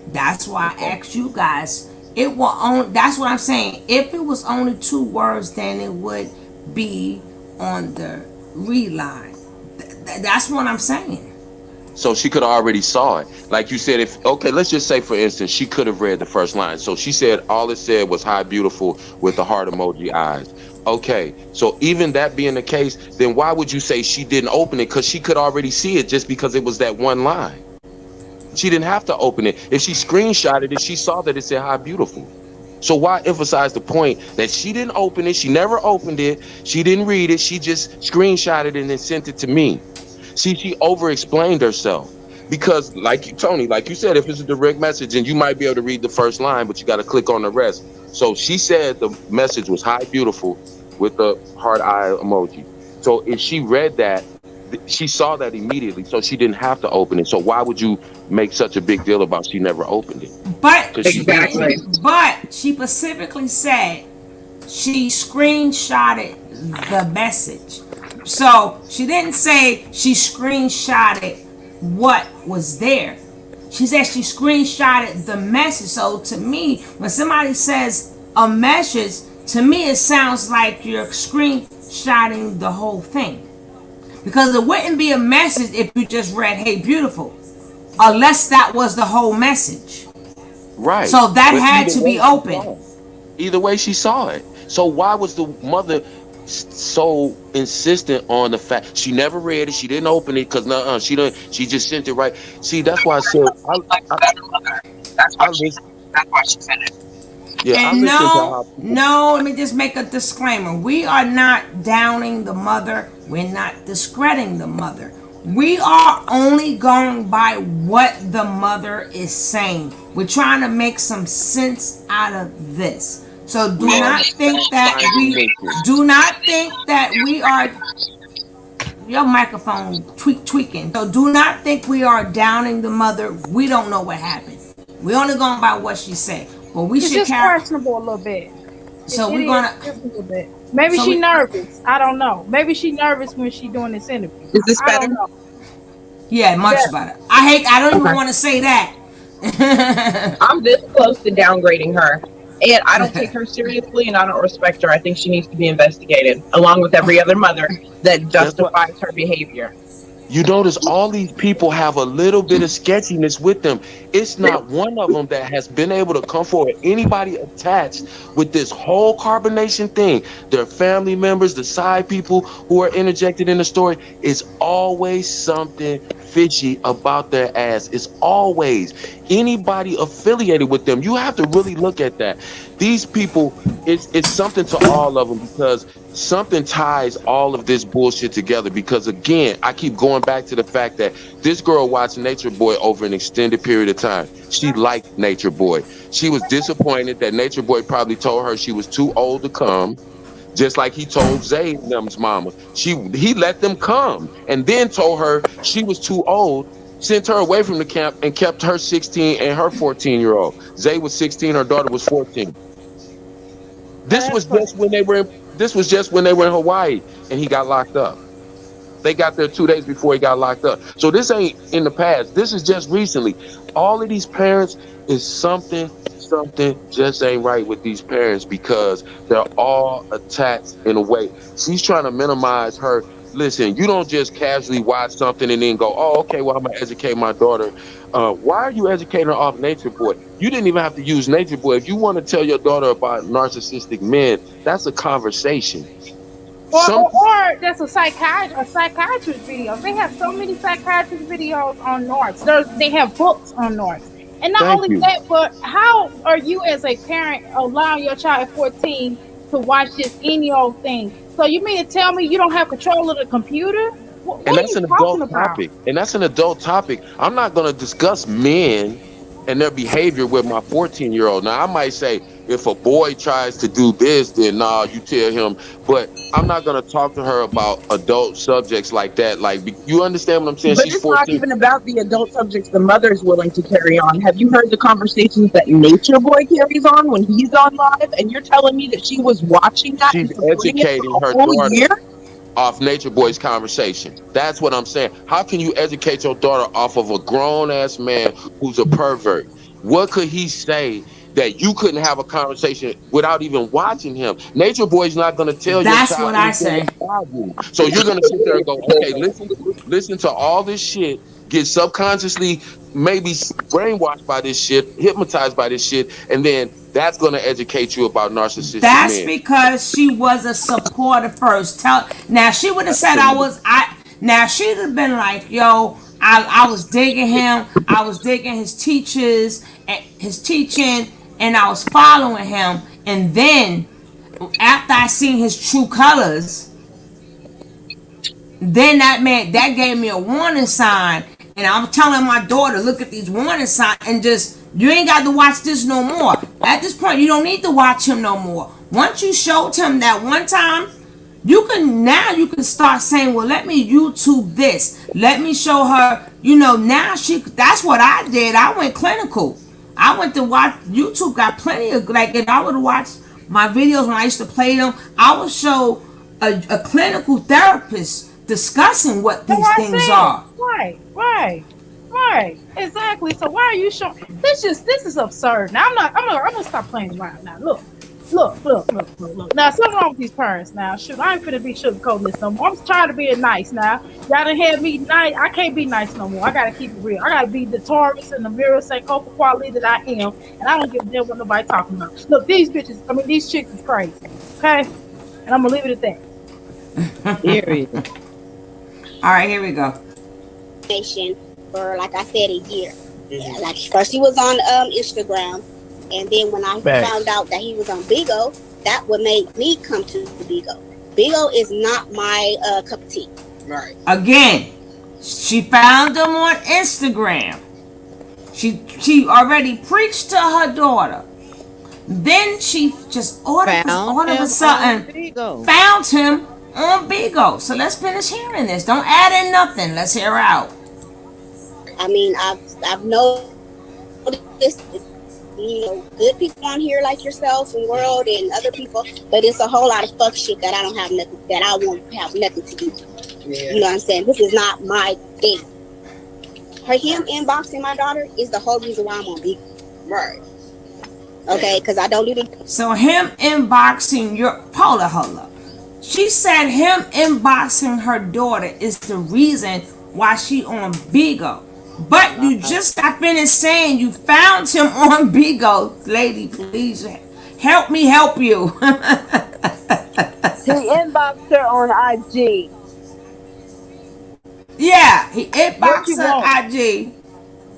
[SPEAKER 1] That's why I asked you guys. That's what I'm saying. If it was only 2 words, then it would be on the read line. That's what I'm saying.
[SPEAKER 12] So she could have already saw it. Like you said, let's just say, for instance, she could have read the first line. So she said all it said was "Hi, beautiful" with the heart emoji eyes. Okay, so even that being the case, then why would you say she didn't open it? Because she could already see it just because it was that one line. She didn't have to open it. If she screenshotted it, she saw that it said "Hi, beautiful." So why emphasize the point that she didn't open it? She never opened it. She didn't read it. She just screenshotted it and then sent it to me. See, she over-explained herself. Because, Tony, like you said, if it's a direct message, and you might be able to read the first line, but you got to click on the rest. So she said the message was "Hi, beautiful" with the heart eye emoji. So if she read that, she saw that immediately, so she didn't have to open it. So why would you make such a big deal about she never opened it?
[SPEAKER 1] But she specifically said she screenshotted the message. So she didn't say she screenshotted what was there. She said she screenshotted the message. So to me, when somebody says a message, to me it sounds like you're screenshotting the whole thing. Because it wouldn't be a message if you just read "Hey, beautiful," unless that was the whole message.
[SPEAKER 12] Right.
[SPEAKER 1] So that had to be open.
[SPEAKER 12] Either way, she saw it. So why was the mother so insistent on the fact she never read it? She didn't open it because she just sent it right. See, that's why I said
[SPEAKER 9] that's why she said it.
[SPEAKER 12] Yeah,
[SPEAKER 1] and no, let me just make a disclaimer. We are not downing the mother. We're not discrediting the mother. We are only going by what the mother is saying. We're trying to make some sense out of this. So do not think that we are. Your microphone tweaking. So do not think we are downing the mother. We don't know what happened. We're only going by what she said. But we should
[SPEAKER 7] just questionable a little bit.
[SPEAKER 1] So we're gonna.
[SPEAKER 7] Maybe she's nervous. I don't know. Maybe she's nervous when she's doing this interview.
[SPEAKER 19] Is this better?
[SPEAKER 7] I don't know.
[SPEAKER 1] Yeah, much better. I don't even want to say that.
[SPEAKER 19] I'm this close to downgrading her. And I don't take her seriously and I don't respect her. I think she needs to be investigated, along with every other mother that
[SPEAKER 12] That's what
[SPEAKER 19] justifies her behavior.
[SPEAKER 12] you notice. All these people have a little bit of sketchiness with them. It's not one of them that has been able to come forward. Anybody attached with this whole carbonation thing, their family members, the side people who are interjected in the story, is always something fishy about their ass. It's always anybody affiliated with them. You have to really look at that. These people, it's something to all of them, because something ties all of this bullshit together. Because again, I keep going back to the fact that this girl watched Nature Boy over an extended period of time. She liked Nature Boy. She was disappointed that Nature Boy probably told her she was too old to come, just like he told Zay and them's mama. He let them come and then told her she was too old, sent her away from the camp, and kept her 16 and her 14-year-old. Zay was 16, her daughter was 14. This was just when they were in Hawaii, and he got locked up. They got there 2 days before he got locked up. So this ain't in the past. This is just recently. All of these parents, is something just ain't right with these parents, because they're all attached in a way. She's trying to minimize her. Listen, you don't just casually watch something and then go, oh, okay, well, I'm going to educate my daughter. Why are you educating her off Nature Boy? You didn't even have to use Nature Boy. If you want to tell your daughter about narcissistic men, that's a conversation.
[SPEAKER 7] Or there's a psychiatrist videos. They have so many psychiatrist videos on North. They have books on North. And not only that, but how are you as a parent allowing your child at 14 to watch this any old thing? So you mean to tell me you don't have control of the computer? What
[SPEAKER 12] And
[SPEAKER 7] are
[SPEAKER 12] that's
[SPEAKER 7] you
[SPEAKER 12] an
[SPEAKER 7] talking
[SPEAKER 12] adult
[SPEAKER 7] about?
[SPEAKER 12] topic. And that's an adult topic. I'm not going to discuss men and their behavior with my 14-year-old. Now, I might say, if a boy tries to do this, then you tell him. But I'm not going to talk to her about adult subjects like that. Like, you understand what I'm saying?
[SPEAKER 19] But
[SPEAKER 12] She's
[SPEAKER 19] it's not
[SPEAKER 12] 14.
[SPEAKER 19] even about the adult subjects the mother's willing to carry on. Have you heard the conversations that Nature Boy carries on when he's on live? And you're telling me that she was watching that and
[SPEAKER 12] She's
[SPEAKER 19] supporting it
[SPEAKER 12] educating
[SPEAKER 19] for a
[SPEAKER 12] her
[SPEAKER 19] whole
[SPEAKER 12] daughter
[SPEAKER 19] year?
[SPEAKER 12] off Nature Boy's conversation. That's what I'm saying. How can you educate your daughter off of a grown-ass man who's a pervert? What could he say that you couldn't have a conversation without even watching him? Nature Boy's not going to tell your
[SPEAKER 1] That's
[SPEAKER 12] child
[SPEAKER 1] what I
[SPEAKER 12] anything
[SPEAKER 1] say.
[SPEAKER 12] about you. So you're going to sit there and go, okay, listen to all this shit, get subconsciously maybe brainwashed by this shit, hypnotized by this shit, and then that's going to educate you about narcissistic
[SPEAKER 1] That's
[SPEAKER 12] men.
[SPEAKER 1] because she was a supporter first. Now she would have said now she'd have been like, yo, I was digging him. I was digging his teachers and his teaching, and I was following him. And then after I seen his true colors, then that gave me a warning sign. And I'm telling my daughter, look at these warning signs, and just, you ain't got to watch this no more. At this point, you don't need to watch him no more. Once you showed him that one time, you can start saying, well, let me YouTube this. Let me show her, now that's what I did. I went clinical. I went to watch YouTube, got plenty of, like, if I would have watched my videos when I used to play them, I would show a clinical therapist discussing what these things are.
[SPEAKER 7] Right. Exactly. So why are you showing this? Is absurd. Now I'm gonna stop playing around now. Look. Now something wrong with these parents now. Shoot, I ain't finna be sugarcoating this no more. I'm trying to be nice now. Y'all done had me nice. I can't be nice no more. I gotta keep it real. I gotta be the Taurus and the mirror Sankofa quality that I am, and I don't give a damn what nobody talking about. Look, these chicks is crazy. Okay? And I'm gonna leave it at that.
[SPEAKER 8] Period.
[SPEAKER 1] All right, here we go.
[SPEAKER 15] For, like I said, a year. Yeah, like first he was on Instagram, and then when I found out that he was on Bigo, that would make me come to Bigo. Bigo is not my cup of tea.
[SPEAKER 16] Right.
[SPEAKER 1] Again, she found him on Instagram. She already preached to her daughter. Then she just all of a sudden found him on Bigo. So let's finish hearing this. Don't add in nothing. Let's hear her out.
[SPEAKER 15] I mean, I've noticed, good people on here like yourself and World and other people, but it's a whole lot of fuck shit that I don't have nothing, that I won't have nothing to do. Yeah. You know what I'm saying? This is not my thing. him inboxing my daughter is the whole reason why I'm on Beagle.
[SPEAKER 16] Right.
[SPEAKER 15] Okay, because I don't do the.
[SPEAKER 1] So him inboxing your hold up. She said him inboxing her daughter is the reason why she on Bigo. But you just got finished saying you found him on Bigo. Lady, please help me help you.
[SPEAKER 18] He inboxed her on IG.
[SPEAKER 1] Yeah, he
[SPEAKER 7] What
[SPEAKER 1] inboxed
[SPEAKER 7] you
[SPEAKER 1] her
[SPEAKER 7] want?
[SPEAKER 1] IG.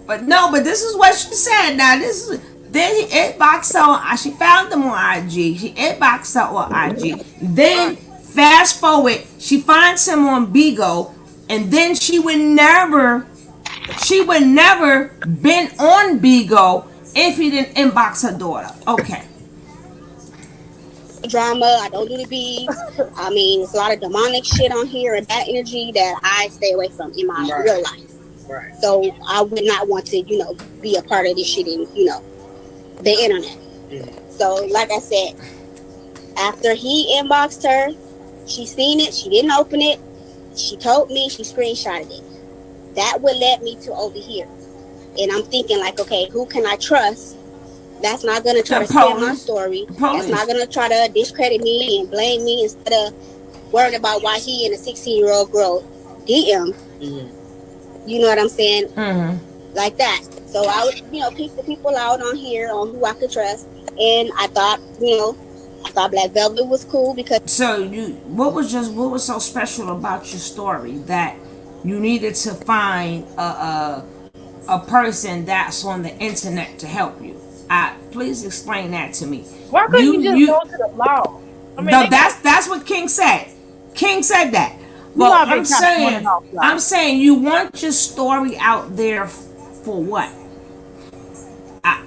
[SPEAKER 1] But no, but this is what she said. Now this is then he inboxed her. She found him on IG. She inboxed her on IG. Then fast forward, she finds him on Bigo, and then she would never been on Bigo if he didn't inbox her daughter. Okay.
[SPEAKER 15] Drama. I don't do the bees. I mean, it's a lot of demonic shit on here and bad energy that I stay away from in my real life.
[SPEAKER 16] Right.
[SPEAKER 15] So I would not want to, be a part of this shit in, the internet. So, like I said, after he inboxed her, she seen it. She didn't open it. She told me. She screenshotted it. That would lead me to over here. And I'm thinking like, okay, who can I trust? That's not going to try to spin my story. That's not going to try to discredit me and blame me instead of worrying about why he and a 16-year-old girl DM. You know what I'm saying? Like that. So I would, pick the people out on here on who I could trust. And I thought, Black Velvet was cool because.
[SPEAKER 1] So what was so special about your story that you needed to find a person that's on the internet to help you? Please explain that to me.
[SPEAKER 7] Why couldn't you just go to the law? I mean,
[SPEAKER 1] no, that's what King said. King said that. But I'm saying you want your story out there for what?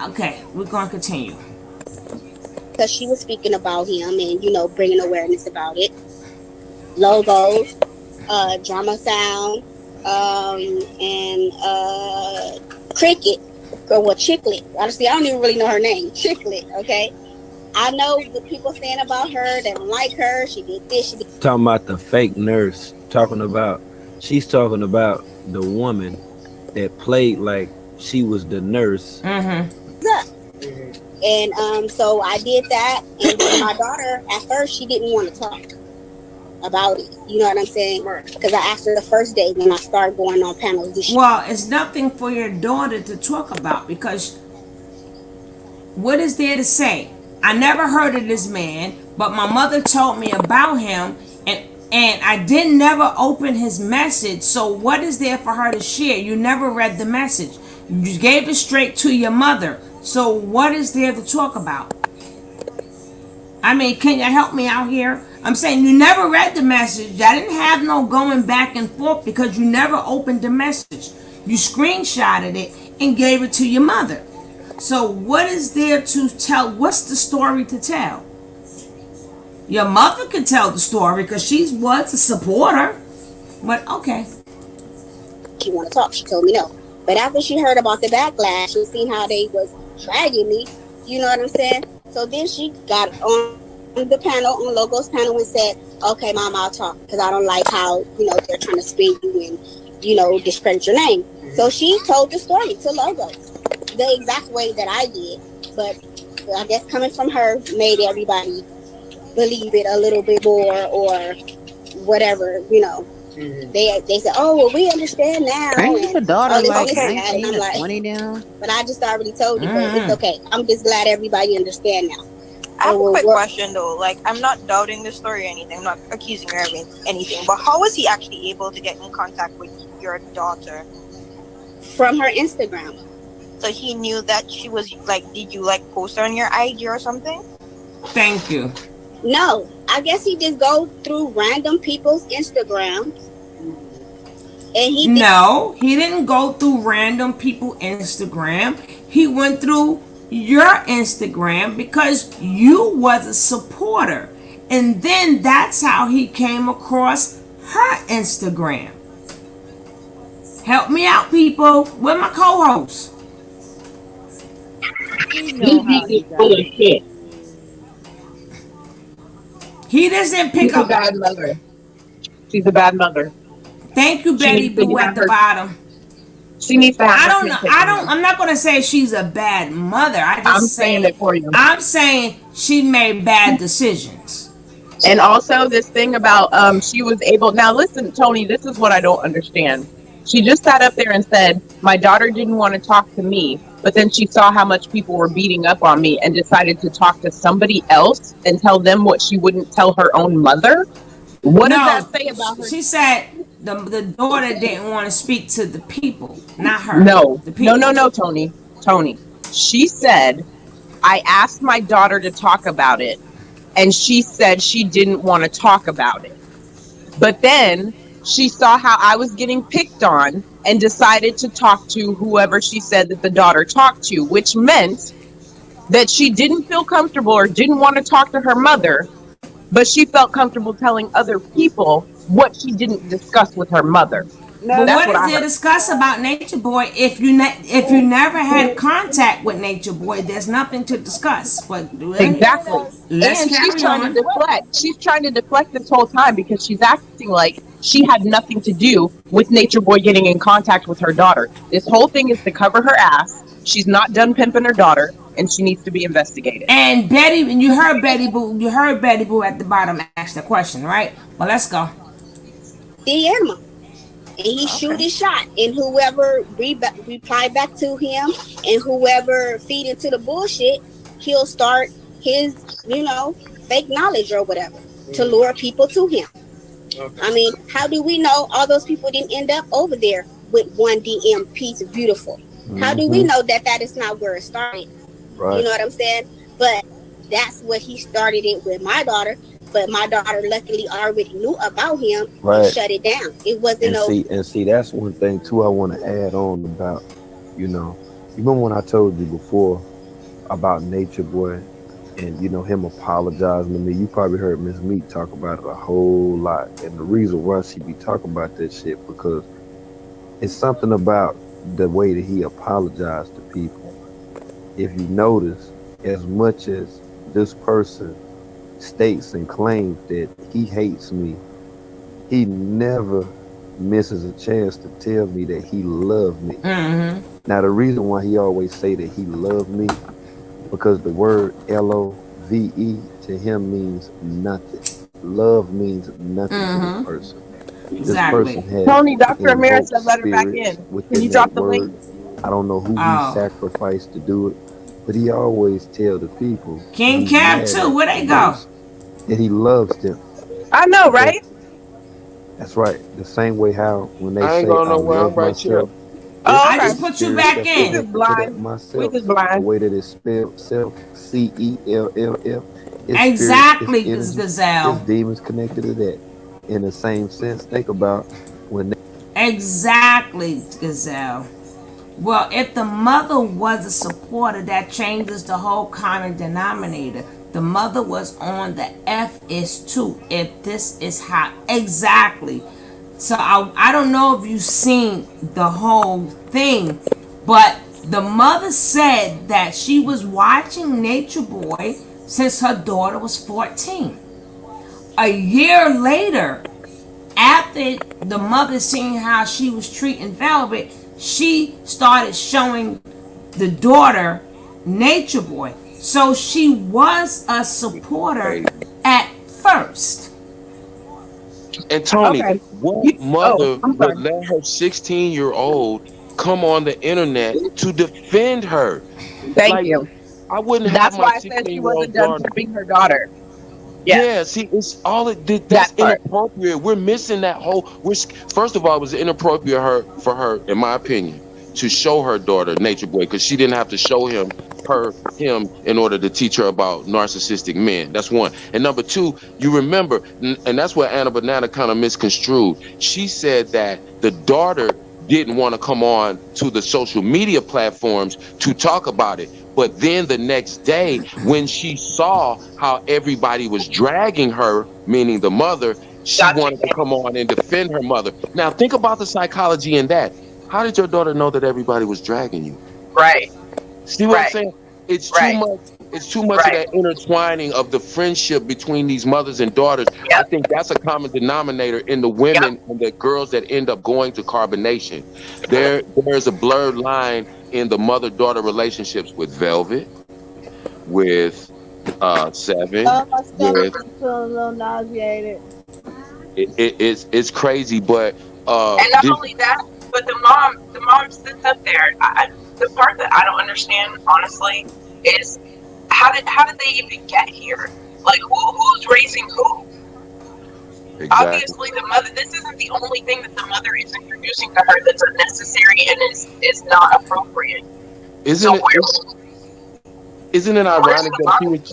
[SPEAKER 1] Okay, we're gonna continue.
[SPEAKER 15] Because she was speaking about him and bringing awareness about it. Logos, drama sound, and Cricket, or what, Chicklet. Honestly, I don't even really know her name. Chicklet, okay? I know the people saying about her, they don't like her, she did this, she did.
[SPEAKER 11] Talking about the fake nurse, she's talking about the woman that played like she was the nurse.
[SPEAKER 15] And so I did that, and then my daughter, at first, she didn't want to talk about it. You know what I'm saying? Because I asked her the first day when I started going on panels.
[SPEAKER 1] Well, it's nothing for your daughter to talk about because what is there to say? I never heard of this man, but my mother told me about him, and I didn't never open his message. So what is there for her to share? You never read the message. You gave it straight to your mother. So what is there to talk about? I mean, can you help me out here? I'm saying you never read the message. I didn't have no going back and forth because you never opened the message. You screenshotted it and gave it to your mother. So what is there to tell? What's the story to tell? Your mother could tell the story because she was a supporter. But okay.
[SPEAKER 15] She want to talk. She told me no. But after she heard about the backlash and seen how they was dragging me, you know what I'm saying? So then she got on the panel, on Logo's panel, and said, okay, Mom, I'll talk because I don't like how, they're trying to spin you and, discredit your name. So she told the story to Logos the exact way that I did. But I guess coming from her made everybody believe it a little bit more or whatever, They said, oh, well, we understand now.
[SPEAKER 8] Ain't your daughter like 19
[SPEAKER 15] and I'm
[SPEAKER 8] or 20 now?
[SPEAKER 15] But I just already told you, but it's okay. I'm just glad everybody understand now.
[SPEAKER 17] I have a quick question though. Like, I'm not doubting the story or anything. I'm not accusing her of anything. But how was he actually able to get in contact with your daughter?
[SPEAKER 15] From her Instagram.
[SPEAKER 17] So he knew that she was like, did you like post her on your IG or something?
[SPEAKER 1] Thank you.
[SPEAKER 15] No, I guess he just go through random people's Instagrams. And
[SPEAKER 1] he didn't go through random people's Instagram. He went through your Instagram because you was a supporter. And then that's how he came across her Instagram. Help me out, people. Where my co-host? He doesn't pick up.
[SPEAKER 19] She's a bad mother. She's a bad mother.
[SPEAKER 1] Thank you, Betty Boo at the bottom.
[SPEAKER 19] She needs to have
[SPEAKER 1] I
[SPEAKER 19] her
[SPEAKER 1] don't know.
[SPEAKER 19] cake and eat it.
[SPEAKER 1] I'm not gonna say she's a bad mother. I
[SPEAKER 19] I'm
[SPEAKER 1] just
[SPEAKER 19] saying
[SPEAKER 1] say
[SPEAKER 19] it for you.
[SPEAKER 1] I'm saying she made bad decisions.
[SPEAKER 19] And also this thing about she was able, now listen, Tony, this is what I don't understand. She just sat up there and said, my daughter didn't want to talk to me, but then she saw how much people were beating up on me and decided to talk to somebody else and tell them what she wouldn't tell her own mother. What does that
[SPEAKER 1] No,
[SPEAKER 19] say about her?
[SPEAKER 1] she said the daughter didn't want to speak to the people, not her.
[SPEAKER 19] No,
[SPEAKER 1] The
[SPEAKER 19] no,
[SPEAKER 1] people.
[SPEAKER 19] no, no, Tony. Tony. She said, I asked my daughter to talk about it, and she said she didn't want to talk about it. But then she saw how I was getting picked on and decided to talk to whoever she said that the daughter talked to, which meant that she didn't feel comfortable or didn't want to talk to her mother, but she felt comfortable telling other people what she didn't discuss with her mother.
[SPEAKER 18] No,
[SPEAKER 1] But
[SPEAKER 19] That's
[SPEAKER 1] what
[SPEAKER 19] what
[SPEAKER 1] is
[SPEAKER 19] I
[SPEAKER 1] there to
[SPEAKER 19] heard.
[SPEAKER 1] discuss about Nature Boy if you never had contact with Nature Boy? There's nothing to discuss. But
[SPEAKER 19] Exactly.
[SPEAKER 1] let's
[SPEAKER 19] And she's
[SPEAKER 1] carry
[SPEAKER 19] trying to
[SPEAKER 1] on.
[SPEAKER 19] deflect. She's trying to deflect this whole time because she's acting like she had nothing to do with Nature Boy getting in contact with her daughter. This whole thing is to cover her ass. She's not done pimping her daughter, and she needs to be investigated.
[SPEAKER 1] And Betty, you heard Betty Boo. You heard Betty Boo at the bottom ask the question, right? Well, let's go.
[SPEAKER 15] DM him. And he shoot his shot. And whoever reply back to him and whoever feed into the bullshit, he'll start his, fake knowledge or whatever to lure people to him. Okay. I mean, how do we know all those people didn't end up over there with one DM piece of beautiful? Mm-hmm. How do we know that is not where it started? Right. You know what I'm saying? But that's what he started it with my daughter. But my daughter luckily already knew about him and shut it down. It wasn't
[SPEAKER 11] see that's one thing too I want to add on about, you remember when I told you before about Nature Boy and him apologizing to me. You probably heard Miss Meat talk about it a whole lot. And the reason why she be talking about that shit because it's something about the way that he apologized to people. If you notice, as much as this person states and claims that he hates me, he never misses a chance to tell me that he loved me. Mm-hmm. Now the reason why he always say that he loved me, because the word L-O-V-E to him means nothing. Love means nothing to this person.
[SPEAKER 1] Exactly.
[SPEAKER 11] This person has
[SPEAKER 19] Tony, Dr. Amir said let her back in. Can you drop the link?
[SPEAKER 11] I don't know who he sacrificed to do it, but he always tell the people.
[SPEAKER 1] King Cap too, where they go?
[SPEAKER 11] That he loves them.
[SPEAKER 19] I know, right?
[SPEAKER 11] That's right. The same way how when they
[SPEAKER 12] I
[SPEAKER 11] say
[SPEAKER 12] ain't gonna
[SPEAKER 11] I
[SPEAKER 12] know where I'm
[SPEAKER 11] love
[SPEAKER 12] right
[SPEAKER 11] myself.
[SPEAKER 1] I just put you back in.
[SPEAKER 19] We just blind. We just blind.
[SPEAKER 11] The way that it's spelled, self, C-E-L-L-F.
[SPEAKER 1] Exactly, Gazelle.
[SPEAKER 11] There's demons connected to that. In the same sense, think about when
[SPEAKER 1] Exactly, Gazelle. Well, if the mother was a supporter, that changes the whole common denominator. The mother was on the F is 2. If this is how exactly. So I don't know if you've seen the whole thing, but the mother said that she was watching Nature Boy since her daughter was 14. A year later, after the mother seeing how she was treating Velvet, she started showing the daughter Nature Boy. So she was a supporter at first.
[SPEAKER 12] And Tony, what mother would let her 16-year-old come on the internet to defend her?
[SPEAKER 19] Thank you.
[SPEAKER 12] I wouldn't
[SPEAKER 19] That's
[SPEAKER 12] have my
[SPEAKER 19] why I said she wasn't done
[SPEAKER 12] daughter.
[SPEAKER 19] pimping her daughter.
[SPEAKER 12] Yeah, see, it's all it did. That's inappropriate. We're missing that whole. First of all, it was inappropriate for her, in my opinion, to show her daughter Nature Boy because she didn't have to show him in order to teach her about narcissistic men. That's one. And number two, you remember, and that's where Anna Banana kind of misconstrued. She said that the daughter didn't want to come on to the social media platforms to talk about it. But then the next day, when she saw how everybody was dragging her, meaning the mother, she wanted to come on and defend her mother. Now, think about the psychology in that. How did your daughter know that everybody was dragging you?
[SPEAKER 19] Right.
[SPEAKER 12] See what I'm saying? It's too much. It's too much of
[SPEAKER 9] Right.
[SPEAKER 12] that intertwining of the friendship between these mothers and daughters. I
[SPEAKER 9] Yep.
[SPEAKER 12] think that's a common denominator in the
[SPEAKER 9] Yep.
[SPEAKER 12] women and the girls that end up going to carbonation. There's a blurred line in the mother-daughter relationships with Velvet, with Seven,
[SPEAKER 18] Oh, my stomach
[SPEAKER 12] with
[SPEAKER 18] is feeling a little nauseated.
[SPEAKER 12] it's crazy, but
[SPEAKER 9] And not
[SPEAKER 12] this
[SPEAKER 9] only that, but the mom sits up there. The part that I don't understand, honestly, is how did they even get here? Like who's raising who?
[SPEAKER 12] exactly.
[SPEAKER 9] Obviously, the mother. This isn't the only thing that the mother is introducing to her that's unnecessary and is not appropriate. So
[SPEAKER 12] Isn't it? Isn't it
[SPEAKER 9] where's
[SPEAKER 12] ironic
[SPEAKER 9] the
[SPEAKER 12] that
[SPEAKER 9] mom?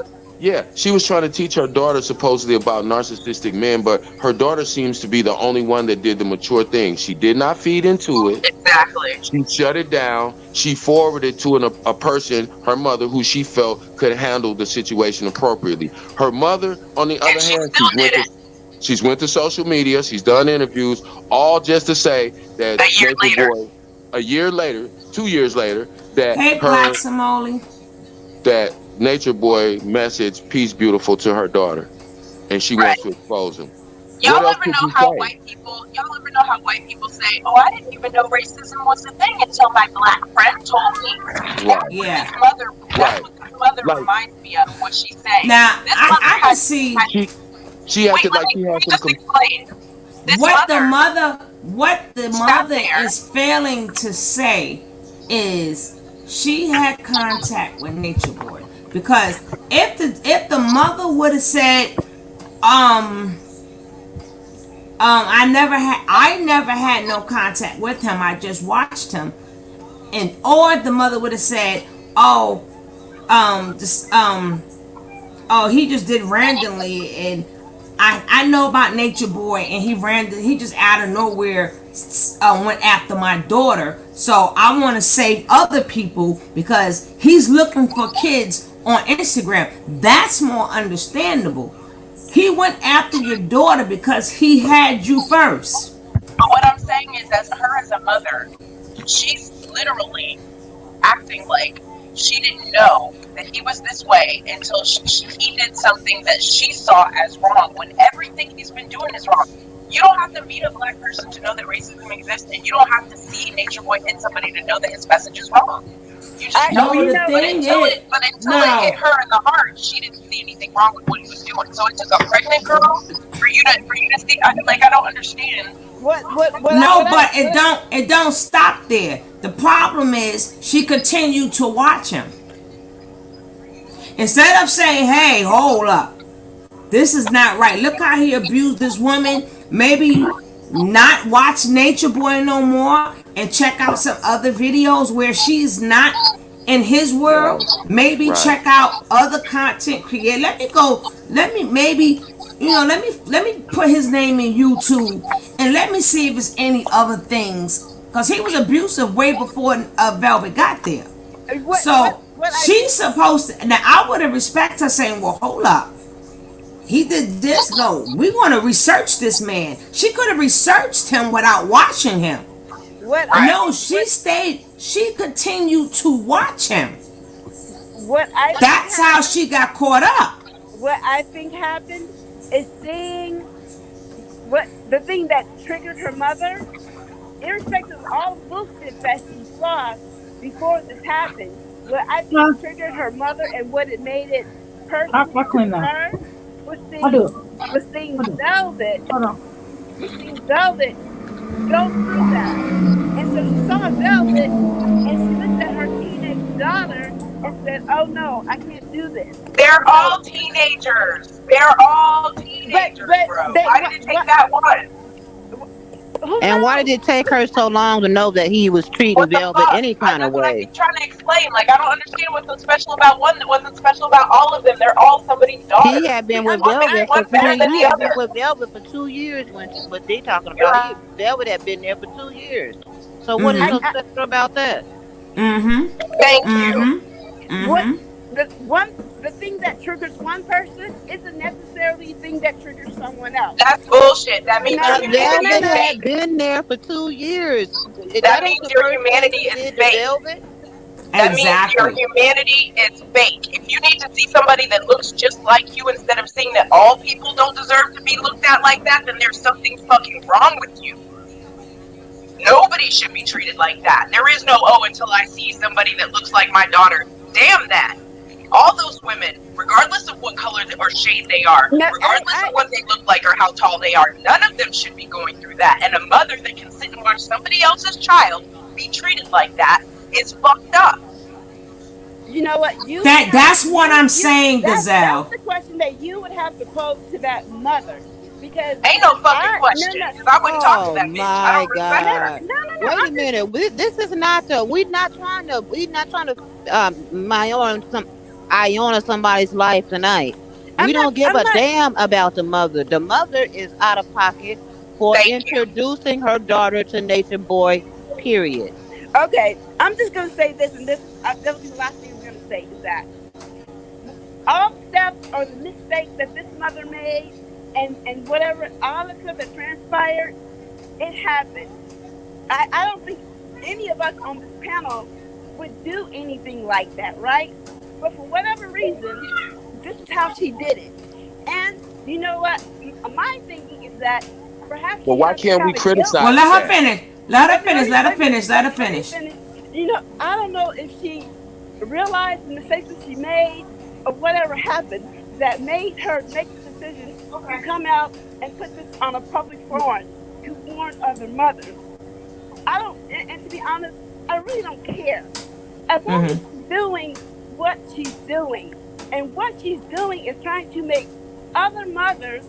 [SPEAKER 12] she was trying to teach her daughter supposedly about narcissistic men, but her daughter seems to be the only one that did the mature thing. She did not feed into it.
[SPEAKER 9] Exactly.
[SPEAKER 12] She shut it down. She forwarded to a person, her mother, who she felt could handle the situation appropriately. Her mother, on the other hand, she's went to social media. She's done interviews, all just to say that
[SPEAKER 9] A year
[SPEAKER 12] Nature
[SPEAKER 9] later.
[SPEAKER 12] Boy, a year later, 2 years later, that
[SPEAKER 1] Hey,
[SPEAKER 12] her
[SPEAKER 1] Black Somali.
[SPEAKER 12] that Nature Boy messaged "Peace, beautiful" to her daughter, and she wants to expose him. What
[SPEAKER 9] Y'all
[SPEAKER 12] else
[SPEAKER 9] ever
[SPEAKER 12] could
[SPEAKER 9] know
[SPEAKER 12] you
[SPEAKER 9] how
[SPEAKER 12] say?
[SPEAKER 9] white people say, "Oh, I didn't even know racism was a thing until my black friend told me."
[SPEAKER 12] Right,
[SPEAKER 1] Yeah.
[SPEAKER 9] That's what this mother
[SPEAKER 12] like
[SPEAKER 9] reminds me of. What she's saying.
[SPEAKER 1] Now,
[SPEAKER 9] This mother
[SPEAKER 1] I can see
[SPEAKER 12] she acted
[SPEAKER 9] let
[SPEAKER 12] like she
[SPEAKER 9] me
[SPEAKER 12] had some.
[SPEAKER 9] just explain. This
[SPEAKER 1] what
[SPEAKER 9] mother
[SPEAKER 1] the mother is failing to say is she had contact with Nature Boy, because if the mother would have said, I never had no contact with him, I just watched him, and or the mother would have said, oh, just oh, he just did randomly, and I know about Nature Boy, and he just out of nowhere went after my daughter, so I want to save other people because he's looking for kids on Instagram. That's more understandable. He went after your daughter because he had you first.
[SPEAKER 9] But what I'm saying is, as a mother, she's literally acting like she didn't know that he was this way until he did something that she saw as wrong, when everything he's been doing is wrong. You don't have to meet a black person to know that racism exists, and you don't have to see Nature Boy hit somebody to know that his message is wrong. You just know it. But until it hit her in the heart, she didn't see anything wrong with what he was doing. So it took a pregnant girl for you to see. I don't understand.
[SPEAKER 1] It don't stop there. The problem is she continued to watch him. Instead of saying, hey, hold up, this is not right. Look how he abused this woman. Maybe not watch Nature Boy no more and check out some other videos where she's not in his world. Maybe check out other content creators. Let me put his name in YouTube and let me see if it's any other things, because he was abusive way before Velvet got there. She's supposed to. Now I would have respect her saying, well, hold up, he did this. No, we want to research this man. She could have researched him without watching him. She continued to watch him. That's how she got caught up.
[SPEAKER 18] What I think happened is seeing the thing that triggered her mother, irrespective of all the bullshit that she saw before this happened. What I think triggered her mother and what it made it personal to her was seeing Velvet go through that. And so she saw Velvet and she looked at her teenage daughter and said, oh no, I can't do this.
[SPEAKER 9] They're all teenagers. Bro. Why did it take that one?
[SPEAKER 8] And why did it take her so long to know that he was treating Velvet any kind of way?
[SPEAKER 9] That's what I keep trying to explain. Like, I don't understand what's so special about one that wasn't special about all of them. They're all somebody's daughter.
[SPEAKER 8] He had been with Velvet for 2 years when what they talking about. Velvet had been there for 2 years. So what is so special about that?
[SPEAKER 9] Thank you.
[SPEAKER 18] The thing that triggers one person isn't necessarily the thing that triggers someone else.
[SPEAKER 9] That's bullshit. That means your humanity
[SPEAKER 8] Velvet
[SPEAKER 9] is
[SPEAKER 8] had
[SPEAKER 9] fake.
[SPEAKER 8] been there for 2 years.
[SPEAKER 9] That means your humanity is fake. That means your
[SPEAKER 1] Exactly.
[SPEAKER 9] humanity is fake. If you need to see somebody that looks just like you instead of seeing that all people don't deserve to be looked at like that, then there's something fucking wrong with you. Nobody should be treated like that. There is no, oh, until I see somebody that looks like my daughter. Damn that. All those women, regardless of what color or shade they are,
[SPEAKER 18] No,
[SPEAKER 9] regardless of what they look like or how tall they are, none of them should be going through that. And a mother that can sit and watch somebody else's child be treated like that is fucked up.
[SPEAKER 18] You know what?
[SPEAKER 1] That's what I'm saying, Gazelle.
[SPEAKER 18] That's the question that you would have to pose to that mother. Because
[SPEAKER 9] ain't no fucking question. Because I wouldn't talk to that bitch. I don't respect her.
[SPEAKER 18] No.
[SPEAKER 8] Wait a minute. This is not the. We're not trying to. Iona somebody's life tonight. We don't give a damn about the mother. The mother is out of pocket for introducing her daughter to Nature Boy. Period.
[SPEAKER 18] Okay, I'm just gonna say this, and that'll be the last thing I'm gonna say is that all the steps or the mistakes that this mother made, and whatever, all the stuff that transpired, it happened. I don't think any of us on this panel would do anything like that, right? But for whatever reason, this is how she did it. And you know what? My thinking is that perhaps.
[SPEAKER 12] Well, why can't we criticize?
[SPEAKER 1] Well, let her finish. Let her finish.
[SPEAKER 18] You know, I don't know if she realized the mistakes that she made or whatever happened that made her make the decision to come out and put this on a public forum to warn other mothers. I don't, and to be honest, I really don't care. As long as she's doing what she's doing, and what she's doing is trying to make other mothers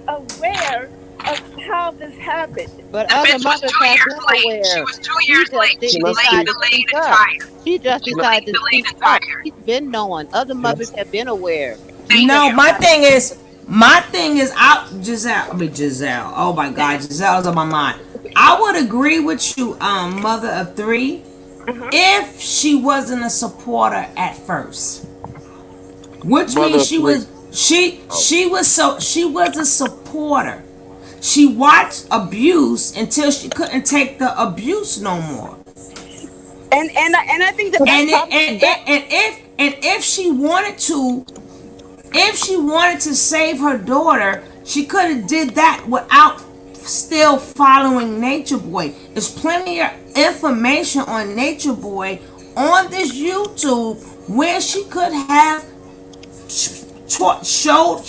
[SPEAKER 18] aware of how this happened.
[SPEAKER 8] But other mothers have been aware.
[SPEAKER 9] She was 2 years late. She delayed and tired.
[SPEAKER 8] She just decided to speak up. She's been knowing. Other mothers have been aware.
[SPEAKER 1] No, my thing is, Giselle. Oh my God, Giselle's on my mind. I would agree with you, mother of three, if she wasn't a supporter at first, which means she was a supporter. She watched abuse until she couldn't take the abuse no more.
[SPEAKER 18] And I think that
[SPEAKER 1] if she wanted to save her daughter, she could have did that without still following Nature Boy. There's plenty of information on Nature Boy on this YouTube where she could have she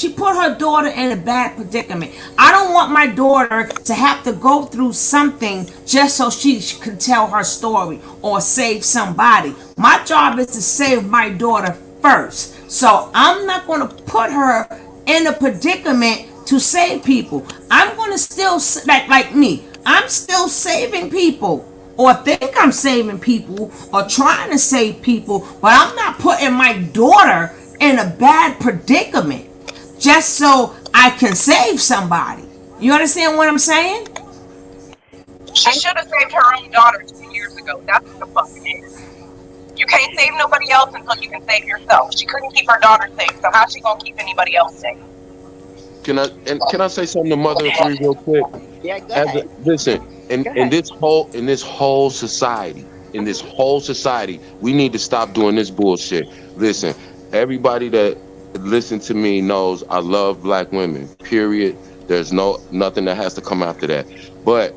[SPEAKER 1] put her daughter in a bad predicament. I don't want my daughter to have to go through something just so she can tell her story or save somebody. My job is to save my daughter first. So I'm not going to put her in a predicament to save people. I'm going to still, like me, I'm still saving people, or think I'm saving people, or trying to save people, but I'm not putting my daughter in a bad predicament just so I can save somebody. You understand what I'm saying?
[SPEAKER 9] She should have saved her own daughter 2 years ago. That's what the fuck it is. You can't save nobody else until you can save yourself. She couldn't keep her daughter safe, so how's she gonna keep anybody else safe?
[SPEAKER 12] Can I say something to Mother of Three real quick?
[SPEAKER 8] Yeah, go ahead.
[SPEAKER 12] Listen, in this whole society, we need to stop doing this bullshit. Listen, everybody that listens to me knows I love black women. Period. There's nothing that has to come after that. But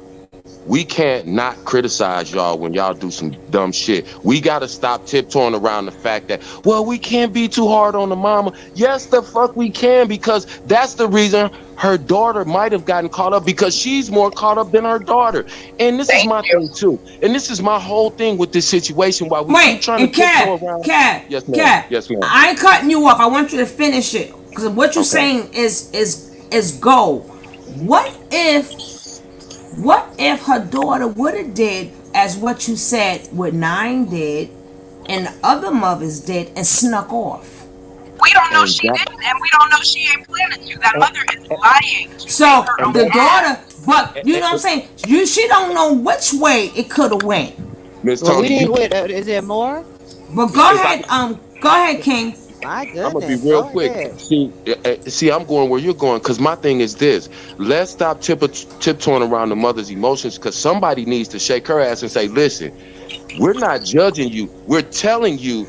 [SPEAKER 12] we can't not criticize y'all when y'all do some dumb shit. We gotta stop tiptoeing around the fact that, well, we can't be too hard on the mama. Yes, the fuck we can, because that's the reason her daughter might have gotten caught up, because she's more caught up than her daughter. And this is my thing too. And this is my whole thing with this situation. While we keep trying to tiptoe around. Yes, ma'am. Yes, ma'am.
[SPEAKER 1] I ain't cutting you off. I want you to finish it, because what you're saying is gold. What if her daughter would have did as what you said what Nine did and the other mothers did and snuck off?
[SPEAKER 9] We don't know she didn't, and we don't know she ain't planning to. That mother is lying.
[SPEAKER 1] So the daughter, but you know what I'm saying? She don't know which way it could have went.
[SPEAKER 12] Miss
[SPEAKER 8] Well,
[SPEAKER 12] Tony,
[SPEAKER 8] is there more?
[SPEAKER 1] But go ahead, King.
[SPEAKER 8] My
[SPEAKER 12] I'm gonna be
[SPEAKER 8] goodness.
[SPEAKER 12] real
[SPEAKER 8] Go
[SPEAKER 12] quick.
[SPEAKER 8] ahead.
[SPEAKER 12] See, I'm going where you're going because my thing is this: let's stop tiptoeing around the mother's emotions because somebody needs to shake her ass and say, "Listen, we're not judging you. We're telling you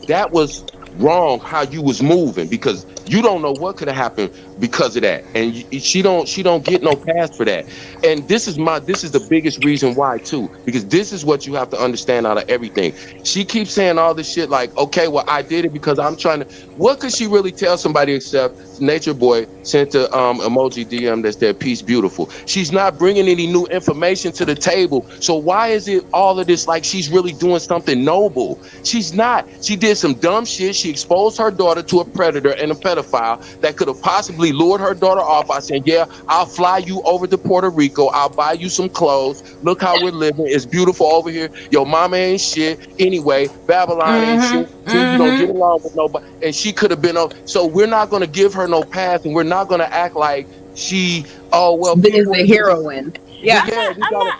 [SPEAKER 12] that was wrong how you was moving because you don't know what could have happened because of that, and she don't get no pass for that. And this is the biggest reason why too, because this is what you have to understand out of everything. She keeps saying all this shit like, okay, well, I did it because I'm trying to. What could she really tell somebody except Nature Boy sent a emoji DM that said peace beautiful? She's not bringing any new information to the table. So why is it all of this like she's really doing something noble? She's not. She did some dumb shit. She exposed her daughter to a predator and a pedophile that could have possibly lured her daughter off by saying, yeah, I'll fly you over to Puerto Rico. I'll buy you some clothes. Look how we're living. It's beautiful over here. Your mama ain't shit. Anyway, Babylon ain't shit. So you don't get along with nobody. And she could have been on. So we're not going to give her no pass and we're not going to act like she, oh, well,
[SPEAKER 19] Is
[SPEAKER 12] people
[SPEAKER 19] the
[SPEAKER 12] are just,
[SPEAKER 19] heroine. Yeah.
[SPEAKER 12] yeah, we gotta,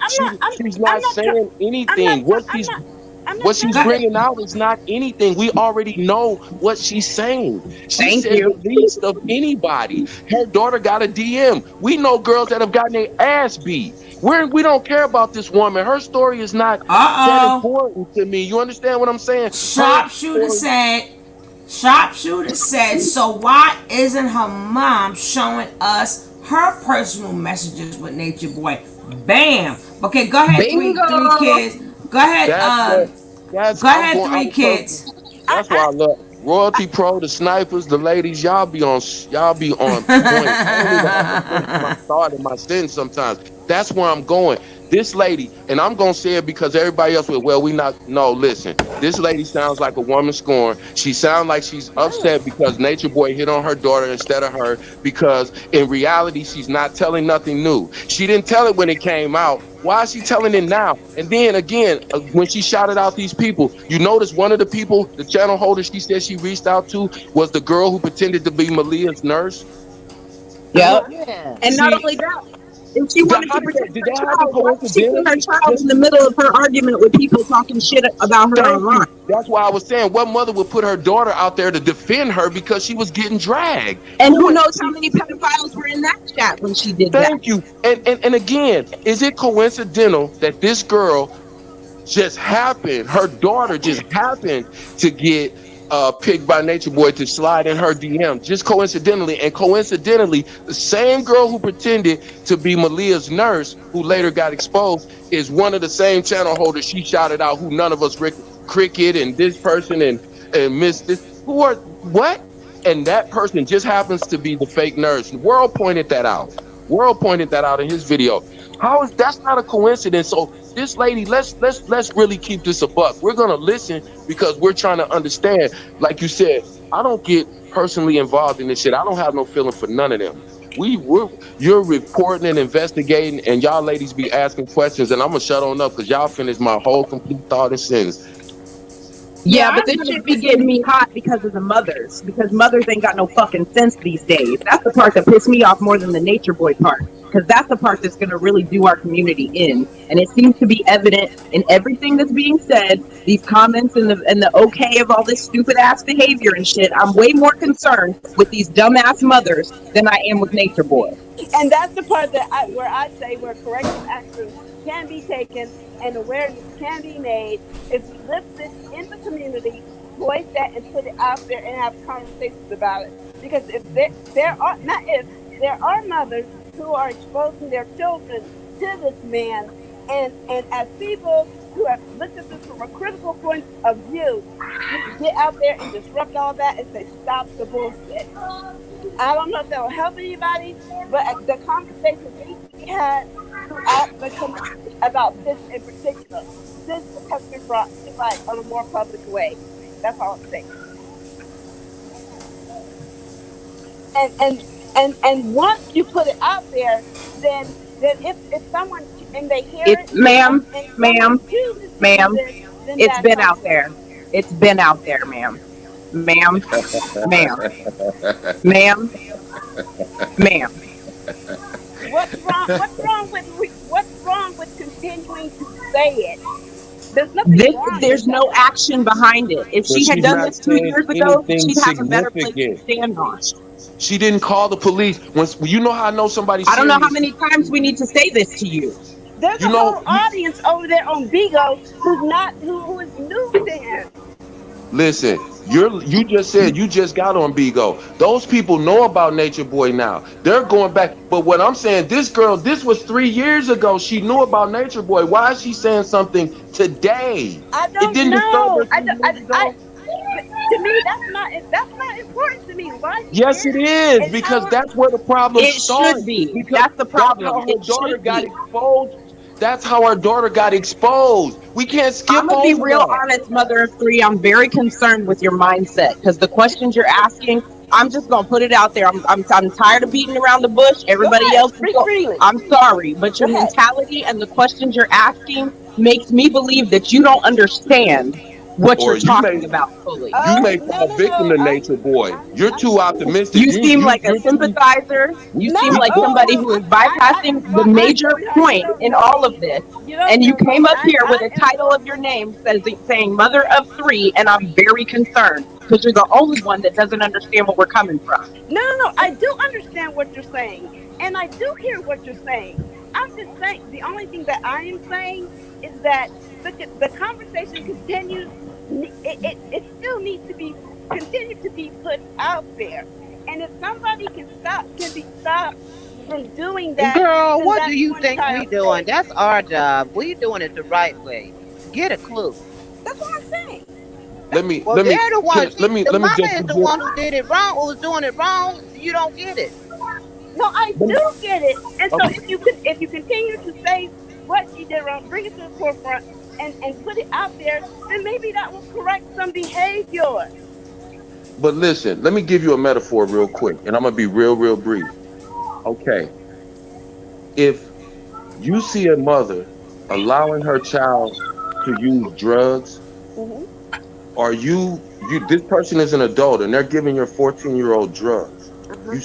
[SPEAKER 12] she's not saying
[SPEAKER 17] I'm not
[SPEAKER 12] anything.
[SPEAKER 17] trying. I'm not
[SPEAKER 12] What
[SPEAKER 17] trying
[SPEAKER 12] she's
[SPEAKER 17] to.
[SPEAKER 12] bringing out is not anything. We already know what she's saying. She
[SPEAKER 19] Thank
[SPEAKER 12] said
[SPEAKER 19] you.
[SPEAKER 12] the least of anybody. Her daughter got a DM. We know girls that have gotten their ass beat. We don't care about this woman. Her story is not that important to me. You understand what I'm saying? Her
[SPEAKER 1] Sharpshooter
[SPEAKER 12] story.
[SPEAKER 1] said, Sharpshooter said, so why isn't her mom showing us her personal messages with Nature Boy? Bam. Okay, go ahead, three
[SPEAKER 19] Bingo.
[SPEAKER 1] kids. Go ahead,
[SPEAKER 12] That's what. That's
[SPEAKER 1] go
[SPEAKER 12] I'm
[SPEAKER 1] ahead,
[SPEAKER 12] going.
[SPEAKER 1] three
[SPEAKER 12] I'm personally.
[SPEAKER 1] kids.
[SPEAKER 12] That's why I love Royalty Pro, the snipers, the ladies. Y'all be on point. I don't even have to finish my thought and my sentence sometimes. That's where I'm going. This lady, and I'm gonna say it because everybody else will. Well, we not. No, listen. This lady sounds like a woman scorned. She sounds like she's upset because Nature Boy hit on her daughter instead of her. Because in reality, she's not telling nothing new. She didn't tell it when it came out. Why is she telling it now? And then again, when she shouted out these people, you notice one of the people, the channel holder she said she reached out to was the girl who pretended to be Malia's nurse.
[SPEAKER 19] Yep.
[SPEAKER 8] Yeah.
[SPEAKER 19] And not
[SPEAKER 12] See,
[SPEAKER 19] only that, if she wanted
[SPEAKER 12] how
[SPEAKER 19] to
[SPEAKER 12] did that?
[SPEAKER 19] protect
[SPEAKER 12] Did
[SPEAKER 19] her
[SPEAKER 12] that happen
[SPEAKER 19] child, why did she put her
[SPEAKER 12] coincidentally?
[SPEAKER 19] child in
[SPEAKER 12] Just
[SPEAKER 19] the middle of her argument with people talking shit about her
[SPEAKER 12] thank
[SPEAKER 19] online?
[SPEAKER 12] you. That's why I was saying, what mother would put her daughter out there to defend her because she was getting dragged?
[SPEAKER 19] And
[SPEAKER 12] Who
[SPEAKER 19] who
[SPEAKER 12] would
[SPEAKER 19] knows how
[SPEAKER 12] see?
[SPEAKER 19] many pedophiles were in that chat when she did that?
[SPEAKER 12] Thank you. And again, is it coincidental that this girl just happened, her daughter just happened to get picked by Nature Boy to slide in her DM, just coincidentally. And coincidentally, the same girl who pretended to be Malia's nurse, who later got exposed, is one of the same channel holders she shouted out, who none of us, Cricket and this person and Miss this, who are what? And that person just happens to be the fake nurse. World pointed that out. World pointed that out in his video. How is that's not a coincidence? So this lady, let's really keep this a buck. We're gonna listen because we're trying to understand. Like you said, I don't get personally involved in this shit. I don't have no feeling for none of them. You're reporting and investigating, and y'all ladies be asking questions, and I'm gonna shut on up because y'all finished my whole complete thought and sentence.
[SPEAKER 19] Yeah,
[SPEAKER 7] Yeah,
[SPEAKER 19] but
[SPEAKER 7] I'm
[SPEAKER 19] this
[SPEAKER 7] gonna
[SPEAKER 19] shit be getting me hot because of the mothers. Because mothers ain't got no fucking sense these days. That's the part that pissed me off more than the Nature Boy part. Because that's the part that's gonna really do our community in. And it seems to be evident in everything that's being said, these comments and the okay of all this stupid ass behavior and shit. I'm way more concerned with these dumbass mothers than I am with Nature Boy.
[SPEAKER 18] And that's the part that where I say where corrective action can be taken and awareness can be made if we lift this in the community, voice that and put it out there and have conversations about it. Because if there are not if there are mothers who are exposing their children to this man, and as people who have looked at this from a critical point of view, need to get out there and disrupt all that and say stop the bullshit. I don't know if that will help anybody, but the conversation needs to be had throughout the community about this in particular, since this has been brought to light on a more public way. That's all I'm saying. And once you put it out there, then if someone and they hear
[SPEAKER 19] It's
[SPEAKER 18] it
[SPEAKER 19] ma'am,
[SPEAKER 18] and someone
[SPEAKER 19] ma'am,
[SPEAKER 18] chooses to do
[SPEAKER 19] ma'am.
[SPEAKER 18] this, then
[SPEAKER 19] It's
[SPEAKER 18] that's
[SPEAKER 19] been
[SPEAKER 18] on
[SPEAKER 19] out
[SPEAKER 18] them.
[SPEAKER 19] there. It's been out there, ma'am. Ma'am, ma'am, ma'am, ma'am.
[SPEAKER 18] What's wrong? What's wrong with continuing to say it? There's nothing wrong with
[SPEAKER 19] There's
[SPEAKER 18] that.
[SPEAKER 19] no action behind it. If
[SPEAKER 12] But
[SPEAKER 19] she had
[SPEAKER 12] she's
[SPEAKER 19] done
[SPEAKER 12] not
[SPEAKER 19] this 2
[SPEAKER 12] saying
[SPEAKER 19] years ago,
[SPEAKER 12] anything
[SPEAKER 19] she'd have a better place to
[SPEAKER 12] significant.
[SPEAKER 19] stand on.
[SPEAKER 12] She didn't call the police. When you know how I know somebody's
[SPEAKER 19] I don't know how
[SPEAKER 12] serious.
[SPEAKER 19] many times we need to say this to you.
[SPEAKER 18] There's
[SPEAKER 12] You
[SPEAKER 18] a
[SPEAKER 12] know,
[SPEAKER 18] whole audience over there on Bigo who is new to him.
[SPEAKER 12] listen, you just said you just got on Bigo. Those people know about Nature Boy now. They're going back. But what I'm saying, this girl, this was 3 years ago. She knew about Nature Boy. Why is she saying something today?
[SPEAKER 18] I
[SPEAKER 12] It
[SPEAKER 18] don't
[SPEAKER 12] didn't disturb
[SPEAKER 18] know.
[SPEAKER 12] her 3 years ago.
[SPEAKER 18] To me, that's not important to me. Why she
[SPEAKER 12] Yes, it
[SPEAKER 18] sharing
[SPEAKER 12] is,
[SPEAKER 18] and how
[SPEAKER 12] because that's where the problem
[SPEAKER 19] It should
[SPEAKER 12] starts.
[SPEAKER 19] be.
[SPEAKER 12] Because
[SPEAKER 19] That's the
[SPEAKER 12] that's
[SPEAKER 19] problem.
[SPEAKER 12] how her
[SPEAKER 19] It
[SPEAKER 12] daughter
[SPEAKER 19] should
[SPEAKER 12] got
[SPEAKER 19] be.
[SPEAKER 12] exposed. That's how her daughter got exposed. We can't
[SPEAKER 19] I'm
[SPEAKER 12] skip
[SPEAKER 19] gonna be
[SPEAKER 12] over
[SPEAKER 19] real
[SPEAKER 12] that.
[SPEAKER 19] honest, mother of three. I'm very concerned with your mindset because the questions you're asking, I'm just gonna put it out there. I'm tired of beating around the bush.
[SPEAKER 18] go
[SPEAKER 19] Everybody
[SPEAKER 18] ahead,
[SPEAKER 19] else is
[SPEAKER 18] speak
[SPEAKER 19] go.
[SPEAKER 18] freely.
[SPEAKER 19] I'm sorry, but
[SPEAKER 18] Go
[SPEAKER 19] your
[SPEAKER 18] ahead.
[SPEAKER 19] mentality and the questions you're asking makes me believe that you don't understand what you're
[SPEAKER 12] Or
[SPEAKER 19] talking about fully.
[SPEAKER 12] you may
[SPEAKER 18] No,
[SPEAKER 12] fall
[SPEAKER 18] no,
[SPEAKER 12] victim
[SPEAKER 18] no.
[SPEAKER 12] to Nature Boy. You're too optimistic.
[SPEAKER 19] You seem like a
[SPEAKER 12] You're too.
[SPEAKER 19] sympathizer. You
[SPEAKER 12] We,
[SPEAKER 18] No,
[SPEAKER 19] seem
[SPEAKER 12] we
[SPEAKER 19] like
[SPEAKER 12] can't.
[SPEAKER 19] somebody who is bypassing the major
[SPEAKER 18] sweetheart, you
[SPEAKER 19] point
[SPEAKER 18] don't
[SPEAKER 19] in
[SPEAKER 18] know
[SPEAKER 19] all of
[SPEAKER 18] me.
[SPEAKER 19] this.
[SPEAKER 18] You don't
[SPEAKER 19] And you
[SPEAKER 18] know me.
[SPEAKER 19] came up here with
[SPEAKER 18] I
[SPEAKER 19] a
[SPEAKER 18] am
[SPEAKER 19] title of your name saying mother of three, and I'm very concerned because you're the only one that doesn't understand where we're coming from.
[SPEAKER 18] no. I do understand what you're saying, and I do hear what you're saying. I'm just saying the only thing that I am saying is that the conversation continues. It still needs to be continue to be put out there, and if somebody can be stopped from doing that,
[SPEAKER 8] Girl,
[SPEAKER 18] then
[SPEAKER 8] what do
[SPEAKER 18] that's
[SPEAKER 8] you
[SPEAKER 18] one
[SPEAKER 8] think we
[SPEAKER 18] child
[SPEAKER 8] doing?
[SPEAKER 18] safe.
[SPEAKER 8] That's our job. We doing it the right way. Get a clue.
[SPEAKER 18] That's what I'm saying.
[SPEAKER 12] Let me.
[SPEAKER 8] Well,
[SPEAKER 12] Let
[SPEAKER 8] they're
[SPEAKER 12] me.
[SPEAKER 8] the one.
[SPEAKER 12] Let
[SPEAKER 8] She,
[SPEAKER 12] me.
[SPEAKER 8] the
[SPEAKER 12] Let me
[SPEAKER 8] mama
[SPEAKER 12] just
[SPEAKER 8] is the
[SPEAKER 12] begin.
[SPEAKER 8] one who did it wrong. Who was doing it wrong? You don't get it.
[SPEAKER 18] No, I
[SPEAKER 12] Let
[SPEAKER 18] do
[SPEAKER 12] me-
[SPEAKER 18] get it. And so
[SPEAKER 12] okay.
[SPEAKER 18] if you continue to say what she did wrong, bring it to the forefront and put it out there, then maybe that will correct some behavior.
[SPEAKER 12] But listen, let me give you a metaphor real quick, and I'm gonna be real brief. Okay. If you see a mother allowing her child to use drugs,
[SPEAKER 18] Hmm.
[SPEAKER 12] are you this person is an adult and they're giving your 14-year-old drugs.
[SPEAKER 18] Uh-huh.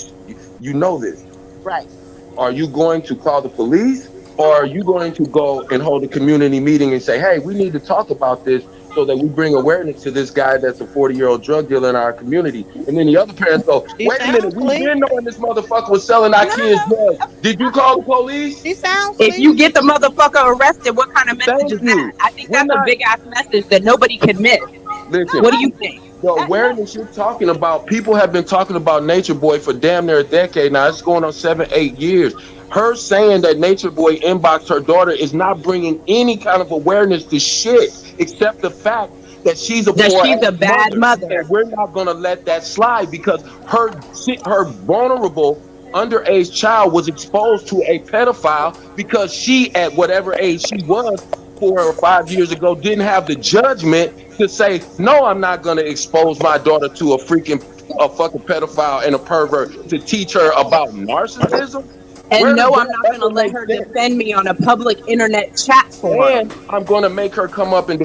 [SPEAKER 12] You know this.
[SPEAKER 18] Right.
[SPEAKER 12] Are you going to call the police, or are you going to go and hold a community meeting and say, hey, we need to talk about this so that we bring awareness to this guy that's a 40-year-old drug dealer in our community? And then the other parents go,
[SPEAKER 8] She
[SPEAKER 12] wait a minute,
[SPEAKER 8] sounds
[SPEAKER 12] we've
[SPEAKER 8] sweet.
[SPEAKER 12] been knowing this motherfucker was selling our kids drugs. Did you call the police?
[SPEAKER 8] She sounds
[SPEAKER 19] If
[SPEAKER 8] sweet.
[SPEAKER 19] you get the motherfucker arrested, what kind of message
[SPEAKER 12] Thank
[SPEAKER 19] is that?
[SPEAKER 12] you.
[SPEAKER 19] I think
[SPEAKER 12] We're
[SPEAKER 19] that's a
[SPEAKER 12] not,
[SPEAKER 19] big ass message that nobody can miss.
[SPEAKER 12] listen,
[SPEAKER 19] What do you think?
[SPEAKER 12] the
[SPEAKER 18] No.
[SPEAKER 12] awareness you're talking about, people have been talking about Nature Boy for damn near a decade now. It's going on 7, 8 years. Her saying that Nature Boy inboxed her daughter is not bringing any kind of awareness to shit, except the fact that she's a
[SPEAKER 19] That
[SPEAKER 12] poor
[SPEAKER 19] she's
[SPEAKER 12] ass
[SPEAKER 19] a bad
[SPEAKER 12] mother,
[SPEAKER 19] mother.
[SPEAKER 12] and we're not gonna let that slide because her vulnerable underage child was exposed to a pedophile because she, at whatever age she was, 4 or 5 years ago, didn't have the judgment to say, no, I'm not going to expose my daughter to a fucking pedophile and a pervert to teach her about narcissism.
[SPEAKER 19] And
[SPEAKER 12] Where does
[SPEAKER 19] no, I'm
[SPEAKER 12] that
[SPEAKER 19] not going to
[SPEAKER 12] ever
[SPEAKER 19] let
[SPEAKER 12] make
[SPEAKER 19] her
[SPEAKER 12] sense?
[SPEAKER 19] defend me on a public internet chat
[SPEAKER 12] And
[SPEAKER 19] forum.
[SPEAKER 12] I'm going to make her come up and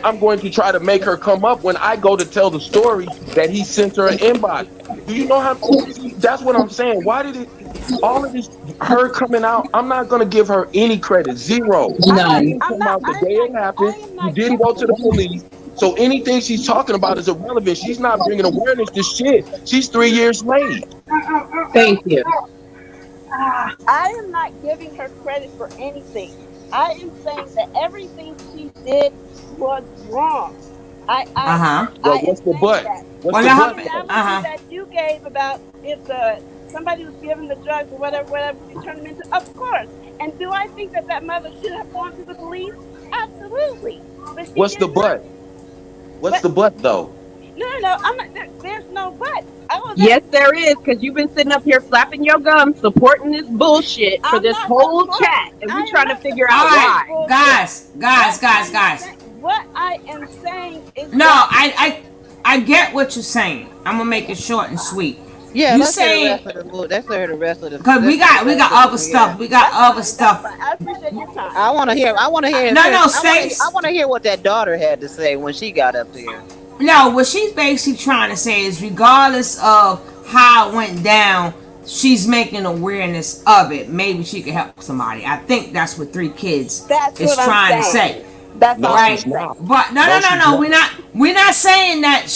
[SPEAKER 12] I'm going to try to make her come up when I go to tell the story that he sent her an inbox. Do you know how? See, that's what I'm saying. Why did it? All of this, her coming out, I'm not going to give her any credit. Zero. You
[SPEAKER 19] None.
[SPEAKER 12] didn't come out the day it happened. You didn't go to the police. So anything she's talking about is irrelevant. She's not bringing awareness to shit. She's 3 years late.
[SPEAKER 19] Thank you.
[SPEAKER 18] I am not giving her credit for anything. I am saying that everything she did was wrong.
[SPEAKER 1] Uh huh.
[SPEAKER 12] Well,
[SPEAKER 18] I am
[SPEAKER 12] what's the
[SPEAKER 18] saying
[SPEAKER 12] but?
[SPEAKER 18] that.
[SPEAKER 12] What's
[SPEAKER 1] Well,
[SPEAKER 12] the
[SPEAKER 1] now,
[SPEAKER 12] but?
[SPEAKER 18] The
[SPEAKER 12] Though?
[SPEAKER 18] analogy that you gave about if somebody was given the drugs or whatever, you turn them into, of course. And do I think that mother should have gone to the police? Absolutely. But she
[SPEAKER 12] What's the
[SPEAKER 18] did not.
[SPEAKER 12] but? What's
[SPEAKER 18] But
[SPEAKER 12] the but though?
[SPEAKER 18] no, I'm not. There's no but. All of that.
[SPEAKER 19] Yes, there is, because you've been sitting up here flapping your gums, supporting this bullshit for
[SPEAKER 18] I'm
[SPEAKER 19] this
[SPEAKER 18] not
[SPEAKER 19] whole chat,
[SPEAKER 18] supporting.
[SPEAKER 19] and we
[SPEAKER 18] I am
[SPEAKER 19] trying to
[SPEAKER 18] not
[SPEAKER 19] figure
[SPEAKER 1] all
[SPEAKER 19] out
[SPEAKER 18] supporting
[SPEAKER 19] why.
[SPEAKER 18] this
[SPEAKER 1] right,
[SPEAKER 18] bullshit.
[SPEAKER 1] guys.
[SPEAKER 18] What I am saying is
[SPEAKER 1] No,
[SPEAKER 18] that
[SPEAKER 1] I get what you're saying. I'm gonna make it short and sweet.
[SPEAKER 8] Yeah,
[SPEAKER 1] You
[SPEAKER 8] let's hear the
[SPEAKER 1] saying
[SPEAKER 8] rest of the movie. Let's hear the rest of the.
[SPEAKER 1] because we
[SPEAKER 8] Let's hear the
[SPEAKER 1] got
[SPEAKER 8] rest of
[SPEAKER 1] other
[SPEAKER 8] the. Yeah.
[SPEAKER 1] stuff. We got
[SPEAKER 18] that's
[SPEAKER 1] other
[SPEAKER 18] fine. That's
[SPEAKER 1] stuff.
[SPEAKER 18] fine. I appreciate your time.
[SPEAKER 8] I want to hear. I want to hear.
[SPEAKER 1] No, no,
[SPEAKER 8] I want to. I
[SPEAKER 1] Stace.
[SPEAKER 8] want to hear what that daughter had to say when she got up there.
[SPEAKER 1] No, what she's basically trying to say is, regardless of how it went down, she's making awareness of it. Maybe she could help somebody. I think that's what Three Kids
[SPEAKER 18] That's
[SPEAKER 1] is
[SPEAKER 18] what I'm
[SPEAKER 1] trying to
[SPEAKER 18] saying.
[SPEAKER 1] say.
[SPEAKER 17] That's
[SPEAKER 12] No,
[SPEAKER 17] all I'm
[SPEAKER 1] right?
[SPEAKER 12] she's
[SPEAKER 17] saying.
[SPEAKER 12] not.
[SPEAKER 1] But
[SPEAKER 12] No, she's
[SPEAKER 1] no.
[SPEAKER 12] not.
[SPEAKER 1] We're not saying that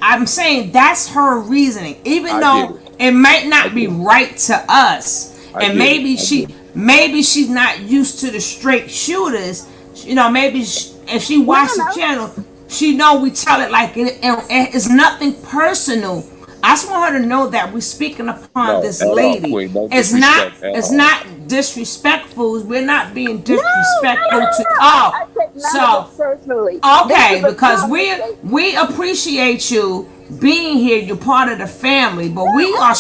[SPEAKER 1] I'm saying that's her reasoning, even
[SPEAKER 12] I get
[SPEAKER 1] though
[SPEAKER 12] it.
[SPEAKER 1] it might
[SPEAKER 12] I
[SPEAKER 1] not be
[SPEAKER 12] get it.
[SPEAKER 1] right to us,
[SPEAKER 12] I
[SPEAKER 1] and
[SPEAKER 12] get it. I get it.
[SPEAKER 1] maybe she's not used to the straight shooters. You know, maybe if she
[SPEAKER 18] No,
[SPEAKER 1] watched the
[SPEAKER 18] no,
[SPEAKER 1] channel, she know we tell it like it's nothing personal. I just want her to know that we're speaking upon
[SPEAKER 12] No,
[SPEAKER 1] this
[SPEAKER 12] at all,
[SPEAKER 1] lady.
[SPEAKER 12] Queen. No disrespect at
[SPEAKER 1] It's
[SPEAKER 12] all.
[SPEAKER 1] not disrespectful. We're not being
[SPEAKER 18] no,
[SPEAKER 1] disrespectful to
[SPEAKER 18] I
[SPEAKER 1] all.
[SPEAKER 18] take none of
[SPEAKER 1] So
[SPEAKER 18] this personally. This is
[SPEAKER 1] okay,
[SPEAKER 18] a
[SPEAKER 1] because
[SPEAKER 18] conversation.
[SPEAKER 1] we appreciate you being here. You're part of the family, but
[SPEAKER 18] No,
[SPEAKER 1] we
[SPEAKER 18] I
[SPEAKER 1] are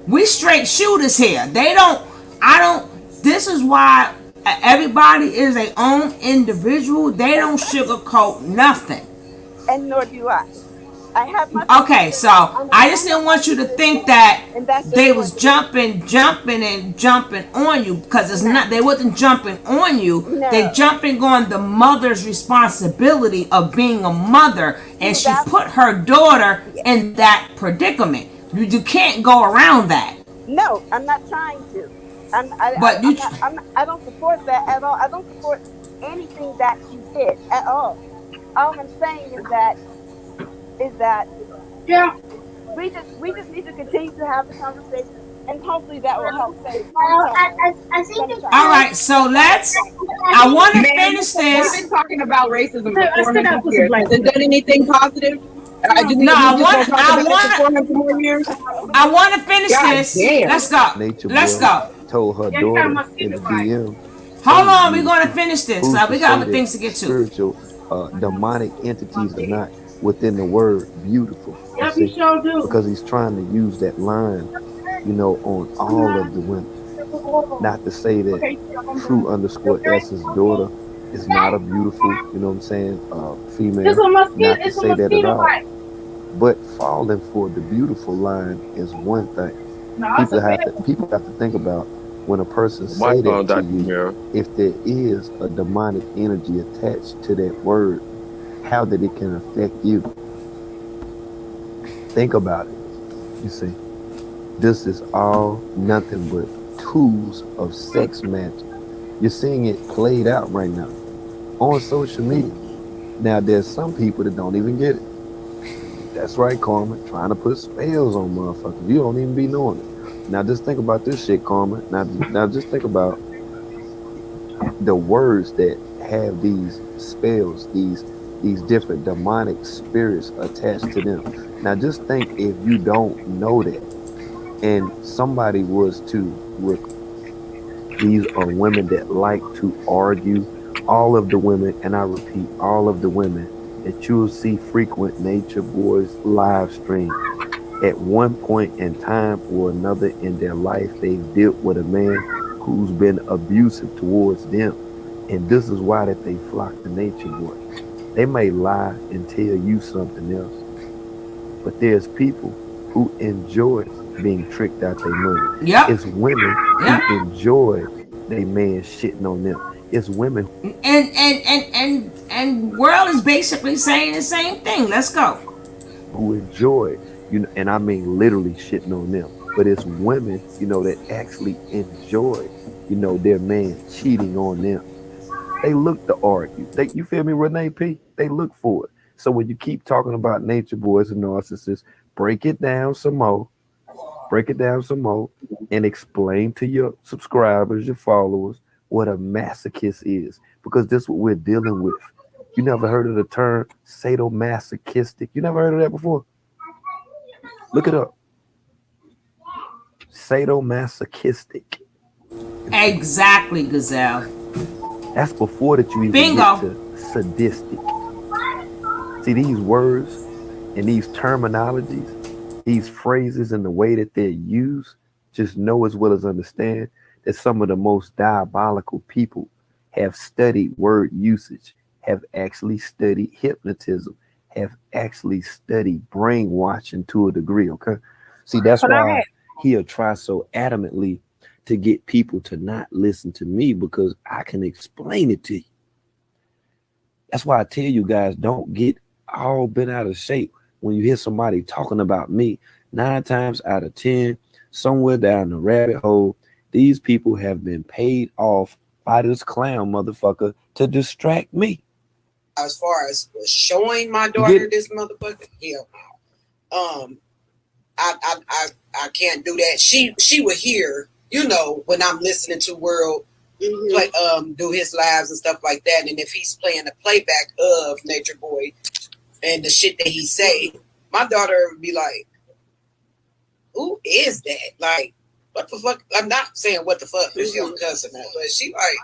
[SPEAKER 18] agree.
[SPEAKER 1] straight shooters here. They don't. I don't. This is why everybody is their own individual. They don't
[SPEAKER 18] Exactly.
[SPEAKER 1] sugarcoat nothing.
[SPEAKER 18] And nor do I. I have my
[SPEAKER 1] Okay,
[SPEAKER 18] position.
[SPEAKER 1] so
[SPEAKER 18] And
[SPEAKER 1] I
[SPEAKER 18] I
[SPEAKER 1] just
[SPEAKER 18] know
[SPEAKER 1] didn't
[SPEAKER 18] my
[SPEAKER 1] want you to think
[SPEAKER 18] position.
[SPEAKER 1] that
[SPEAKER 18] And that's just
[SPEAKER 1] they
[SPEAKER 18] what
[SPEAKER 1] was
[SPEAKER 18] it is.
[SPEAKER 1] jumping on you, because it's
[SPEAKER 18] No,
[SPEAKER 1] not. They wasn't jumping on you. They
[SPEAKER 18] no.
[SPEAKER 1] jumping on the mother's responsibility of being a mother, and
[SPEAKER 18] See,
[SPEAKER 1] she
[SPEAKER 18] that's,
[SPEAKER 1] put her daughter
[SPEAKER 18] yeah.
[SPEAKER 1] in that predicament. You can't go around that.
[SPEAKER 18] No, I'm not trying to.
[SPEAKER 1] But you,
[SPEAKER 18] I don't support that at all. I don't support anything that she did at all. All I'm saying is that
[SPEAKER 7] Yeah.
[SPEAKER 18] we just need to continue to have the conversation, and hopefully that will help save some
[SPEAKER 1] all
[SPEAKER 18] child.
[SPEAKER 1] right. So
[SPEAKER 18] That's
[SPEAKER 1] let's.
[SPEAKER 18] all.
[SPEAKER 1] I want to
[SPEAKER 19] Man,
[SPEAKER 1] finish
[SPEAKER 19] we've
[SPEAKER 1] this.
[SPEAKER 19] been talking about racism for
[SPEAKER 7] I still
[SPEAKER 19] 400
[SPEAKER 7] gotta put some
[SPEAKER 19] years. Has
[SPEAKER 7] blanks
[SPEAKER 19] it
[SPEAKER 7] in.
[SPEAKER 19] done anything positive?
[SPEAKER 1] No,
[SPEAKER 19] We just gonna talk about it for 400 more years?
[SPEAKER 1] I want to finish
[SPEAKER 19] God
[SPEAKER 1] this.
[SPEAKER 19] damn.
[SPEAKER 1] Let's go.
[SPEAKER 11] Nature
[SPEAKER 1] Let's
[SPEAKER 11] boy
[SPEAKER 1] go.
[SPEAKER 11] told her
[SPEAKER 7] Yeah, you got a
[SPEAKER 11] daughter in
[SPEAKER 7] mosquito
[SPEAKER 11] the
[SPEAKER 7] bite.
[SPEAKER 11] DM,
[SPEAKER 1] Hold
[SPEAKER 11] "Say
[SPEAKER 1] on, we're gonna
[SPEAKER 11] beautiful."
[SPEAKER 1] finish this.
[SPEAKER 11] Who's to
[SPEAKER 1] We got
[SPEAKER 11] say
[SPEAKER 1] other
[SPEAKER 11] that
[SPEAKER 1] things to get to.
[SPEAKER 11] spiritual, demonic entities are not within the word beautiful? You
[SPEAKER 7] Yep, you
[SPEAKER 11] see,
[SPEAKER 7] sure do.
[SPEAKER 11] because he's trying to use that line, on all of the women. Not to say that
[SPEAKER 7] Okay.
[SPEAKER 11] true underscore S's daughter is not a beautiful, what I'm saying,
[SPEAKER 7] It's
[SPEAKER 11] female.
[SPEAKER 7] a mosquito.
[SPEAKER 11] Not to
[SPEAKER 7] It's a
[SPEAKER 11] say that at
[SPEAKER 7] mosquito
[SPEAKER 11] all.
[SPEAKER 7] bite.
[SPEAKER 11] But falling for the beautiful line is one thing.
[SPEAKER 7] No, it's a bad one.
[SPEAKER 11] People have to think about when a person
[SPEAKER 12] The mic
[SPEAKER 11] say
[SPEAKER 12] on,
[SPEAKER 11] that to
[SPEAKER 12] Dr.
[SPEAKER 11] you,
[SPEAKER 12] Mira.
[SPEAKER 11] if there is a demonic energy attached to that word, how that it can affect you. Think about it. You see, this is all nothing but tools of sex magic. You're seeing it played out right now on social media. Now, there's some people that don't even get it. That's right, Karma. Trying to put spells on motherfuckers. You don't even be knowing it. Now, just think about this shit, Karma. Now just think about the words that have these spells, these different demonic spirits attached to them. Now, just think if you don't know that, and somebody was to these are women that like to argue. All of the women, and I repeat, all of the women that you'll see frequent Nature Boys live stream, at one point in time or another in their life, they've dealt with a man who's been abusive towards them. And this is why that they flock to Nature Boy. They may lie and tell you something else, but there's people who enjoy being tricked out their money.
[SPEAKER 1] Yep.
[SPEAKER 11] It's women
[SPEAKER 1] Yep.
[SPEAKER 11] who enjoy they man shitting on them. It's women
[SPEAKER 1] And World is basically saying the same thing. Let's go.
[SPEAKER 11] who enjoy, and I mean literally shitting on them. But it's women, that actually enjoy, their man cheating on them. They look to argue. You feel me, Renee P? They look for it. So when you keep talking about Nature Boys and narcissists, break it down some more. Break it down some more and explain to your subscribers, your followers, what a masochist is. Because this is what we're dealing with. You never heard of the term sadomasochistic? You never heard of that before? Look it up. Sadomasochistic.
[SPEAKER 1] Exactly, Gazelle.
[SPEAKER 11] That's before that you even
[SPEAKER 1] Bingo.
[SPEAKER 11] get to sadistic. See, these words and these terminologies, these phrases and the way that they're used, just know as well as understand that some of the most diabolical people have studied word usage, have actually studied hypnotism, have actually studied brainwashing to a degree, okay? See, that's why he'll try so adamantly to get people to not listen to me, because I can explain it to you. That's why I tell you guys, don't get all bent out of shape when you hear somebody talking about me. 9 times out of 10, somewhere down the rabbit hole, these people have been paid off by this clown motherfucker to distract me.
[SPEAKER 16] As far as showing my daughter this motherfucker, hell no. I can't do that. She would hear, you know, when I'm listening to Wurld play, do his lives and stuff like that, and if he's playing a playback of Nature Boy and the shit that he say, my daughter would be like, "Who is that? Like, what the fuck?" I'm not saying what the fuck is your cousin, but she like,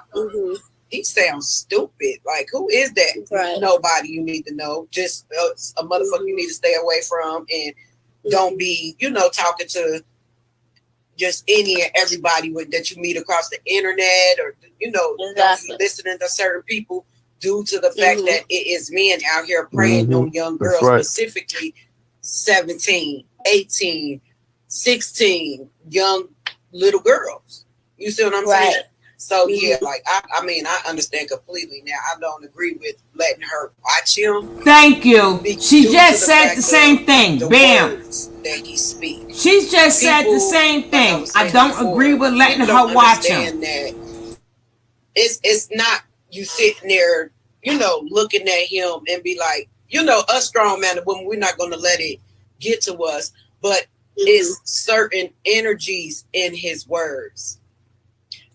[SPEAKER 16] he sounds stupid. Like, who is that? Right. Nobody you need to know. Just a motherfucker you need to stay away from, and don't be, you know, talking to just any and everybody that you meet across the internet, or, you know, don't be listening to certain people due to the fact that it is men out here preying on young girls, specifically 17, 18, 16 young little girls. You see what I'm saying? So yeah, like I mean, I understand completely now. I don't agree with letting her watch him.
[SPEAKER 1] Thank you. She just said the same thing. Bam.
[SPEAKER 16] That he speaks.
[SPEAKER 1] She just said the same thing. I don't agree with letting her watch him.
[SPEAKER 16] That it's not you sitting there, you know, looking at him and be like, you know, us strong man and women, we're not going to let it get to us, but it's certain energies in his words.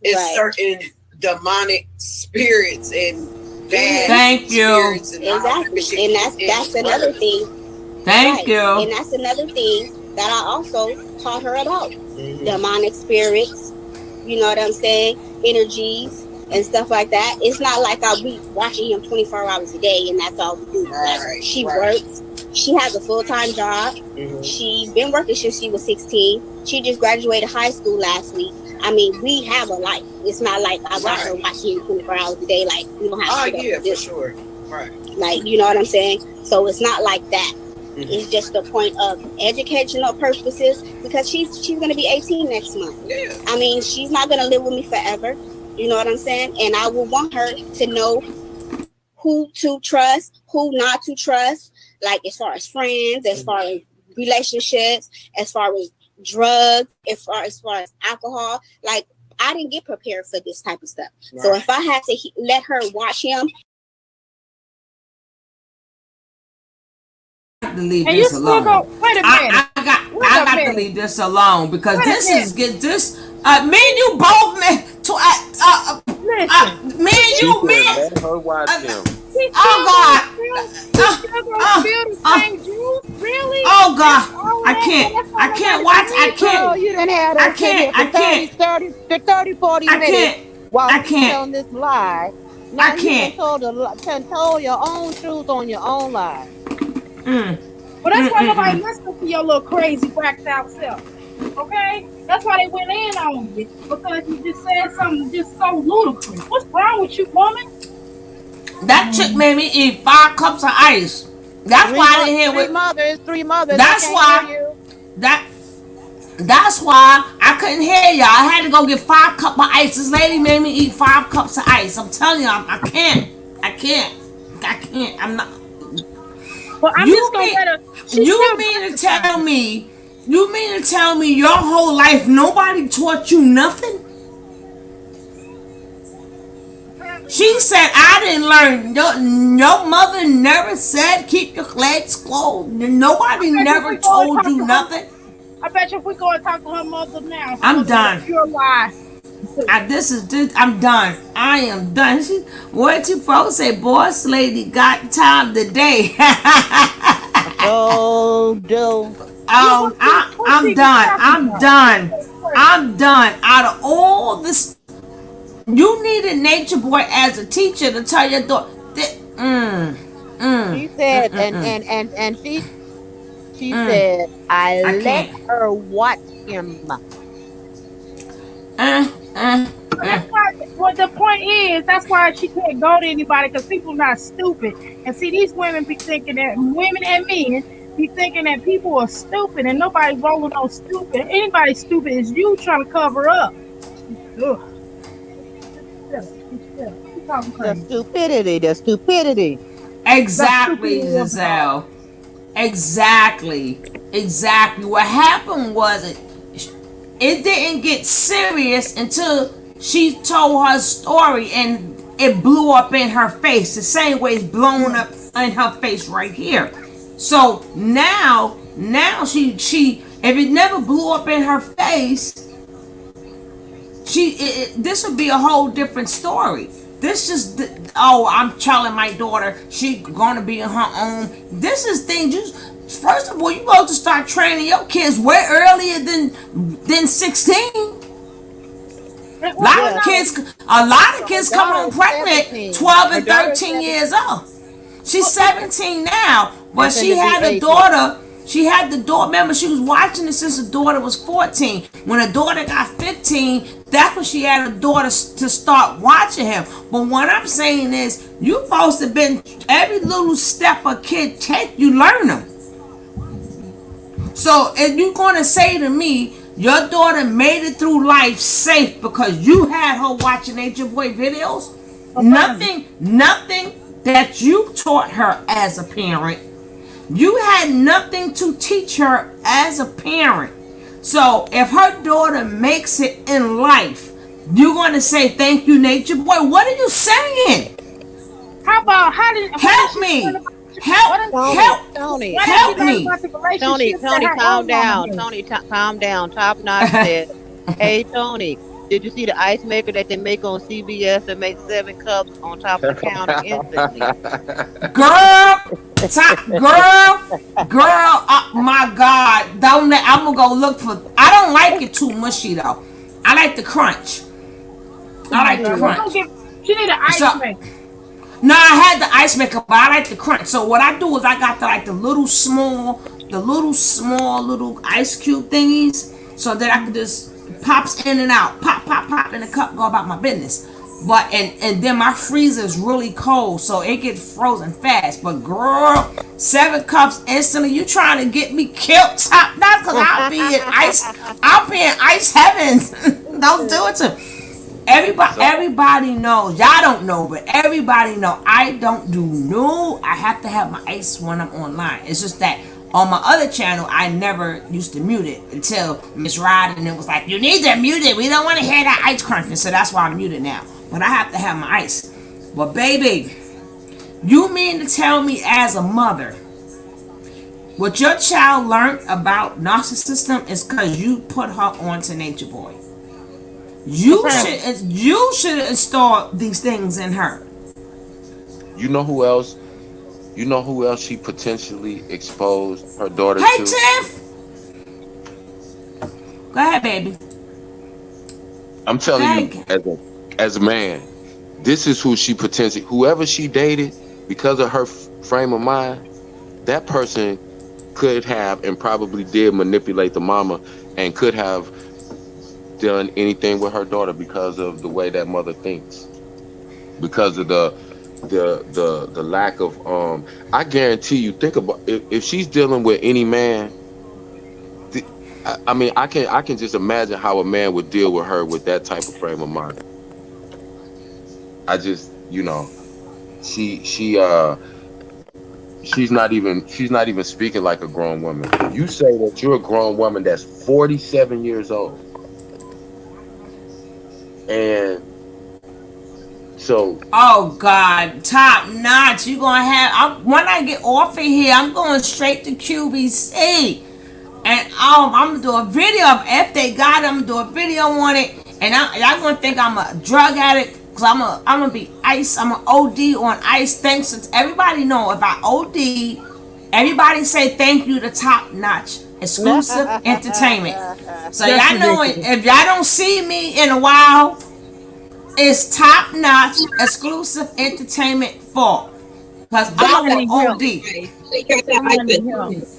[SPEAKER 16] It's certain demonic spirits and bad spirits. And
[SPEAKER 15] exactly. And that's another thing.
[SPEAKER 1] Thank you.
[SPEAKER 15] And that's another thing that I also taught her about. Demonic spirits, you know what I'm saying? Energies and stuff like that. It's not like I'll be watching him 24 hours a day and that's all we do. Like, she works. She has a full-time job. She's been working since she was 16. She just graduated high school last week. I mean, we have a life. It's not like I got her watching 24 hours a day. Like, we don't have to.
[SPEAKER 16] Oh, yeah, for sure. Right.
[SPEAKER 15] Like, you know what I'm saying? So it's not like that. It's just the point of educational purposes, because she's going to be 18 next month.
[SPEAKER 16] Yeah.
[SPEAKER 15] I mean, she's not going to live with me forever. You know what I'm saying? And I will want her to know who to trust, who not to trust, like as far as friends, as far as relationships, as far as drugs, as far as alcohol. Like, I didn't get prepared for this type of stuff. Right. So if I had to let her watch him,
[SPEAKER 1] to leave this alone.
[SPEAKER 7] Wait a minute.
[SPEAKER 1] I got to leave this alone because this is good. This me and you both me and you
[SPEAKER 12] let her watch him.
[SPEAKER 1] Oh God.
[SPEAKER 7] Really?
[SPEAKER 1] Oh God. I can't watch. I can't.
[SPEAKER 8] You done had her for 30, 40 minutes while she's telling this lie. Now
[SPEAKER 1] I can't.
[SPEAKER 8] You told your own truth on your own lie.
[SPEAKER 7] Well, that's why nobody listens to your little crazy whacked out self. Okay? That's why they went in on you, because you just said something just so ludicrous. What's wrong with you, woman?
[SPEAKER 1] That chick made me eat 5 cups of ice. That's why I didn't hear what.
[SPEAKER 8] Three mothers.
[SPEAKER 1] That's why. That's why I couldn't hear y'all. I had to go get 5 cups of ice. This lady made me eat 5 cups of ice. I'm telling you, I can't. I'm not.
[SPEAKER 7] Well, I'm just gonna let her.
[SPEAKER 1] You mean to tell me? You mean to tell me your whole life nobody taught you nothing? She said I didn't learn. Your mother never said keep your legs closed. Nobody never told you nothing.
[SPEAKER 7] I bet you if we go and talk to her mother now,
[SPEAKER 1] I'm done.
[SPEAKER 7] Pure lie.
[SPEAKER 1] I'm done. I am done. What you folks say, boss lady got time today.
[SPEAKER 8] Oh, do.
[SPEAKER 1] I'm done. I'm done. Out of all this, you needed Nature Boy as a teacher to tell your daughter.
[SPEAKER 8] She said, and she said, I let her watch him.
[SPEAKER 7] That's why, well, the point is, that's why she can't go to anybody, because people are not stupid. And see, these women be thinking that, women and men be thinking that people are stupid, and nobody rolling on stupid. Anybody stupid is you trying to cover up. Ugh.
[SPEAKER 8] The stupidity.
[SPEAKER 1] Exactly, Giselle. Exactly. What happened was it didn't get serious until she told her story and it blew up in her face the same way it's blown up in her face right here. So now she if it never blew up in her face, this would be a whole different story. This just oh, I'm telling my daughter she gonna be on her own. This is things you first of all you supposed to start training your kids way earlier than 16. A lot of kids come home pregnant 12 and 13 years old. She's 17 now, but she had a daughter. She had the daughter. Remember, she was watching it since the daughter was 14. When the daughter got 15, that's when she had a daughter to start watching him. But what I'm saying is, you supposed to been every little step a kid take, you learn them. So if you're gonna say to me, your daughter made it through life safe because you had her watching Nature Boy videos, nothing that you taught her as a parent. You had nothing to teach her as a parent. So if her daughter makes it in life, you're going to say, thank you, Nature Boy. What are you saying? Help me. Help me.
[SPEAKER 8] Tony, calm down. Tony, calm down. Top Notch said, hey, Tony, did you see the ice maker that they make on CBS that makes 7 cups on top of the counter instantly?
[SPEAKER 1] Girl, oh my God. I'm going to go look for, I don't like it too mushy though. I like the crunch.
[SPEAKER 7] She need an ice maker.
[SPEAKER 1] No, I had the ice maker, but I like the crunch. So what I do is I got the little small ice cube thingies, so that I can just pops in and out, pop in the cup, go about my business. But and then my freezer is really cold, so it gets frozen fast. But girl, 7 cups instantly. You trying to get me killed? Top notch, because I'll be in ice heaven. Don't do it to me. Everybody knows. Y'all don't know, but everybody know. I don't do no. I have to have my ice when I'm online. It's just that on my other channel, I never used to mute it until Miss Rodden was like, "You need to mute it. We don't want to hear that ice crunching." So that's why I'm muted now. But I have to have my ice. But baby, you mean to tell me as a mother, what your child learned about narcissism is because you put her onto Nature Boy? You should install these things in her.
[SPEAKER 12] You know who else? You know who else she potentially exposed her daughter to?
[SPEAKER 1] Hey, Tiff! Go ahead, baby.
[SPEAKER 12] I'm telling you, as a man, this is who she potentially, whoever she dated, because of her frame of mind, that person could have and probably did manipulate the mama and could have done anything with her daughter because of the way that mother thinks, because of the lack of I guarantee you, think about if she's dealing with any man. I mean, I can just imagine how a man would deal with her with that type of frame of mind. I just, she's not even speaking like a grown woman. You say that you're a grown woman that's 47 years old. And so, oh
[SPEAKER 1] God, top notch. You gonna have? When I get off of here, I'm going straight to QVC, and I'm gonna do a video of if they got it. I'm gonna do a video on it, and y'all gonna think I'm a drug addict because I'm gonna be ice. I'm an OD on ice. Thanks to everybody know if I OD, everybody say thank you to Top Notch Exclusive Entertainment. So y'all know it. If y'all don't see me in a while, it's Top Notch Exclusive Entertainment fault. Because I'm an OD.
[SPEAKER 19] I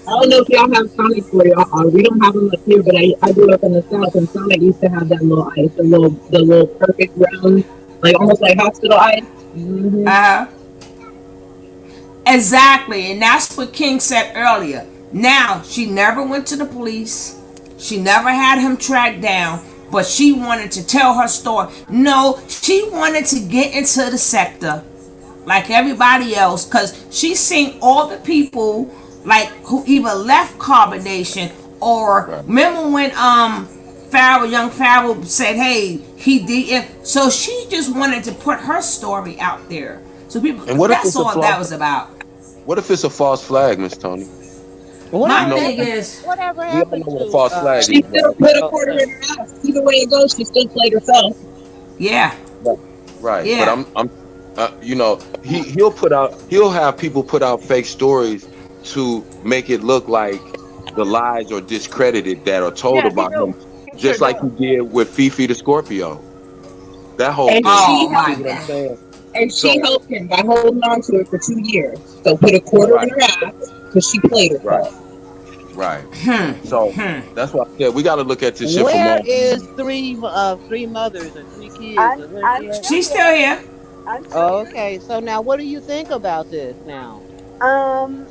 [SPEAKER 19] don't know if y'all have Sonic for y'all. We don't have them up here, but I grew up in the South, and Sonic used to have that little ice, the little perfect round, like almost like hospital ice. Mm-hmm.
[SPEAKER 1] Exactly, and that's what King said earlier. Now, she never went to the police. She never had him tracked down, but she wanted to tell her story. No, she wanted to get into the sector like everybody else because she's seen all the people like who either left Carbonation or remember when Farrell, young Farrell said, "Hey, he did it." So she just wanted to put her story out there, so people.
[SPEAKER 12] And what if
[SPEAKER 1] That's
[SPEAKER 12] it's a
[SPEAKER 1] all that was about.
[SPEAKER 12] what if it's a false flag, Miss Tony?
[SPEAKER 1] My
[SPEAKER 12] You know,
[SPEAKER 1] thing
[SPEAKER 8] Happened?
[SPEAKER 1] is,
[SPEAKER 8] Whatever
[SPEAKER 12] we all
[SPEAKER 8] happened
[SPEAKER 12] know what a
[SPEAKER 8] to
[SPEAKER 12] false flag
[SPEAKER 19] She
[SPEAKER 12] is,
[SPEAKER 19] still
[SPEAKER 12] right?
[SPEAKER 19] put a
[SPEAKER 8] oh,
[SPEAKER 19] quarter in her ass. Either way it goes, she still played herself.
[SPEAKER 1] yeah,
[SPEAKER 12] Right. Right. But
[SPEAKER 1] yeah,
[SPEAKER 12] he'll have people put out fake stories to make it look like the lies are discredited that are told
[SPEAKER 7] Yeah, he
[SPEAKER 12] about
[SPEAKER 7] do.
[SPEAKER 12] him,
[SPEAKER 7] He sure
[SPEAKER 12] just like he
[SPEAKER 7] does.
[SPEAKER 12] did with Fifi the Scorpio. That whole
[SPEAKER 19] And
[SPEAKER 12] thing.
[SPEAKER 19] she
[SPEAKER 1] oh
[SPEAKER 12] You see
[SPEAKER 1] my
[SPEAKER 19] helped
[SPEAKER 12] what I'm
[SPEAKER 1] god,
[SPEAKER 19] him.
[SPEAKER 12] saying?
[SPEAKER 19] And she
[SPEAKER 12] So
[SPEAKER 19] helped him by holding on to it for 2 years. So put a quarter
[SPEAKER 12] right,
[SPEAKER 19] in her ass because she played
[SPEAKER 12] right,
[SPEAKER 19] herself.
[SPEAKER 12] right. So that's why I said we got to look at this shit from
[SPEAKER 8] where
[SPEAKER 12] all
[SPEAKER 8] is
[SPEAKER 12] angles.
[SPEAKER 8] three mothers and three kids? Where's
[SPEAKER 18] I'm
[SPEAKER 8] she at?
[SPEAKER 18] still
[SPEAKER 1] she's still
[SPEAKER 18] here.
[SPEAKER 1] here.
[SPEAKER 18] I'm still
[SPEAKER 8] Oh,
[SPEAKER 18] here.
[SPEAKER 8] okay, so now what do you think about this now?
[SPEAKER 18] Um.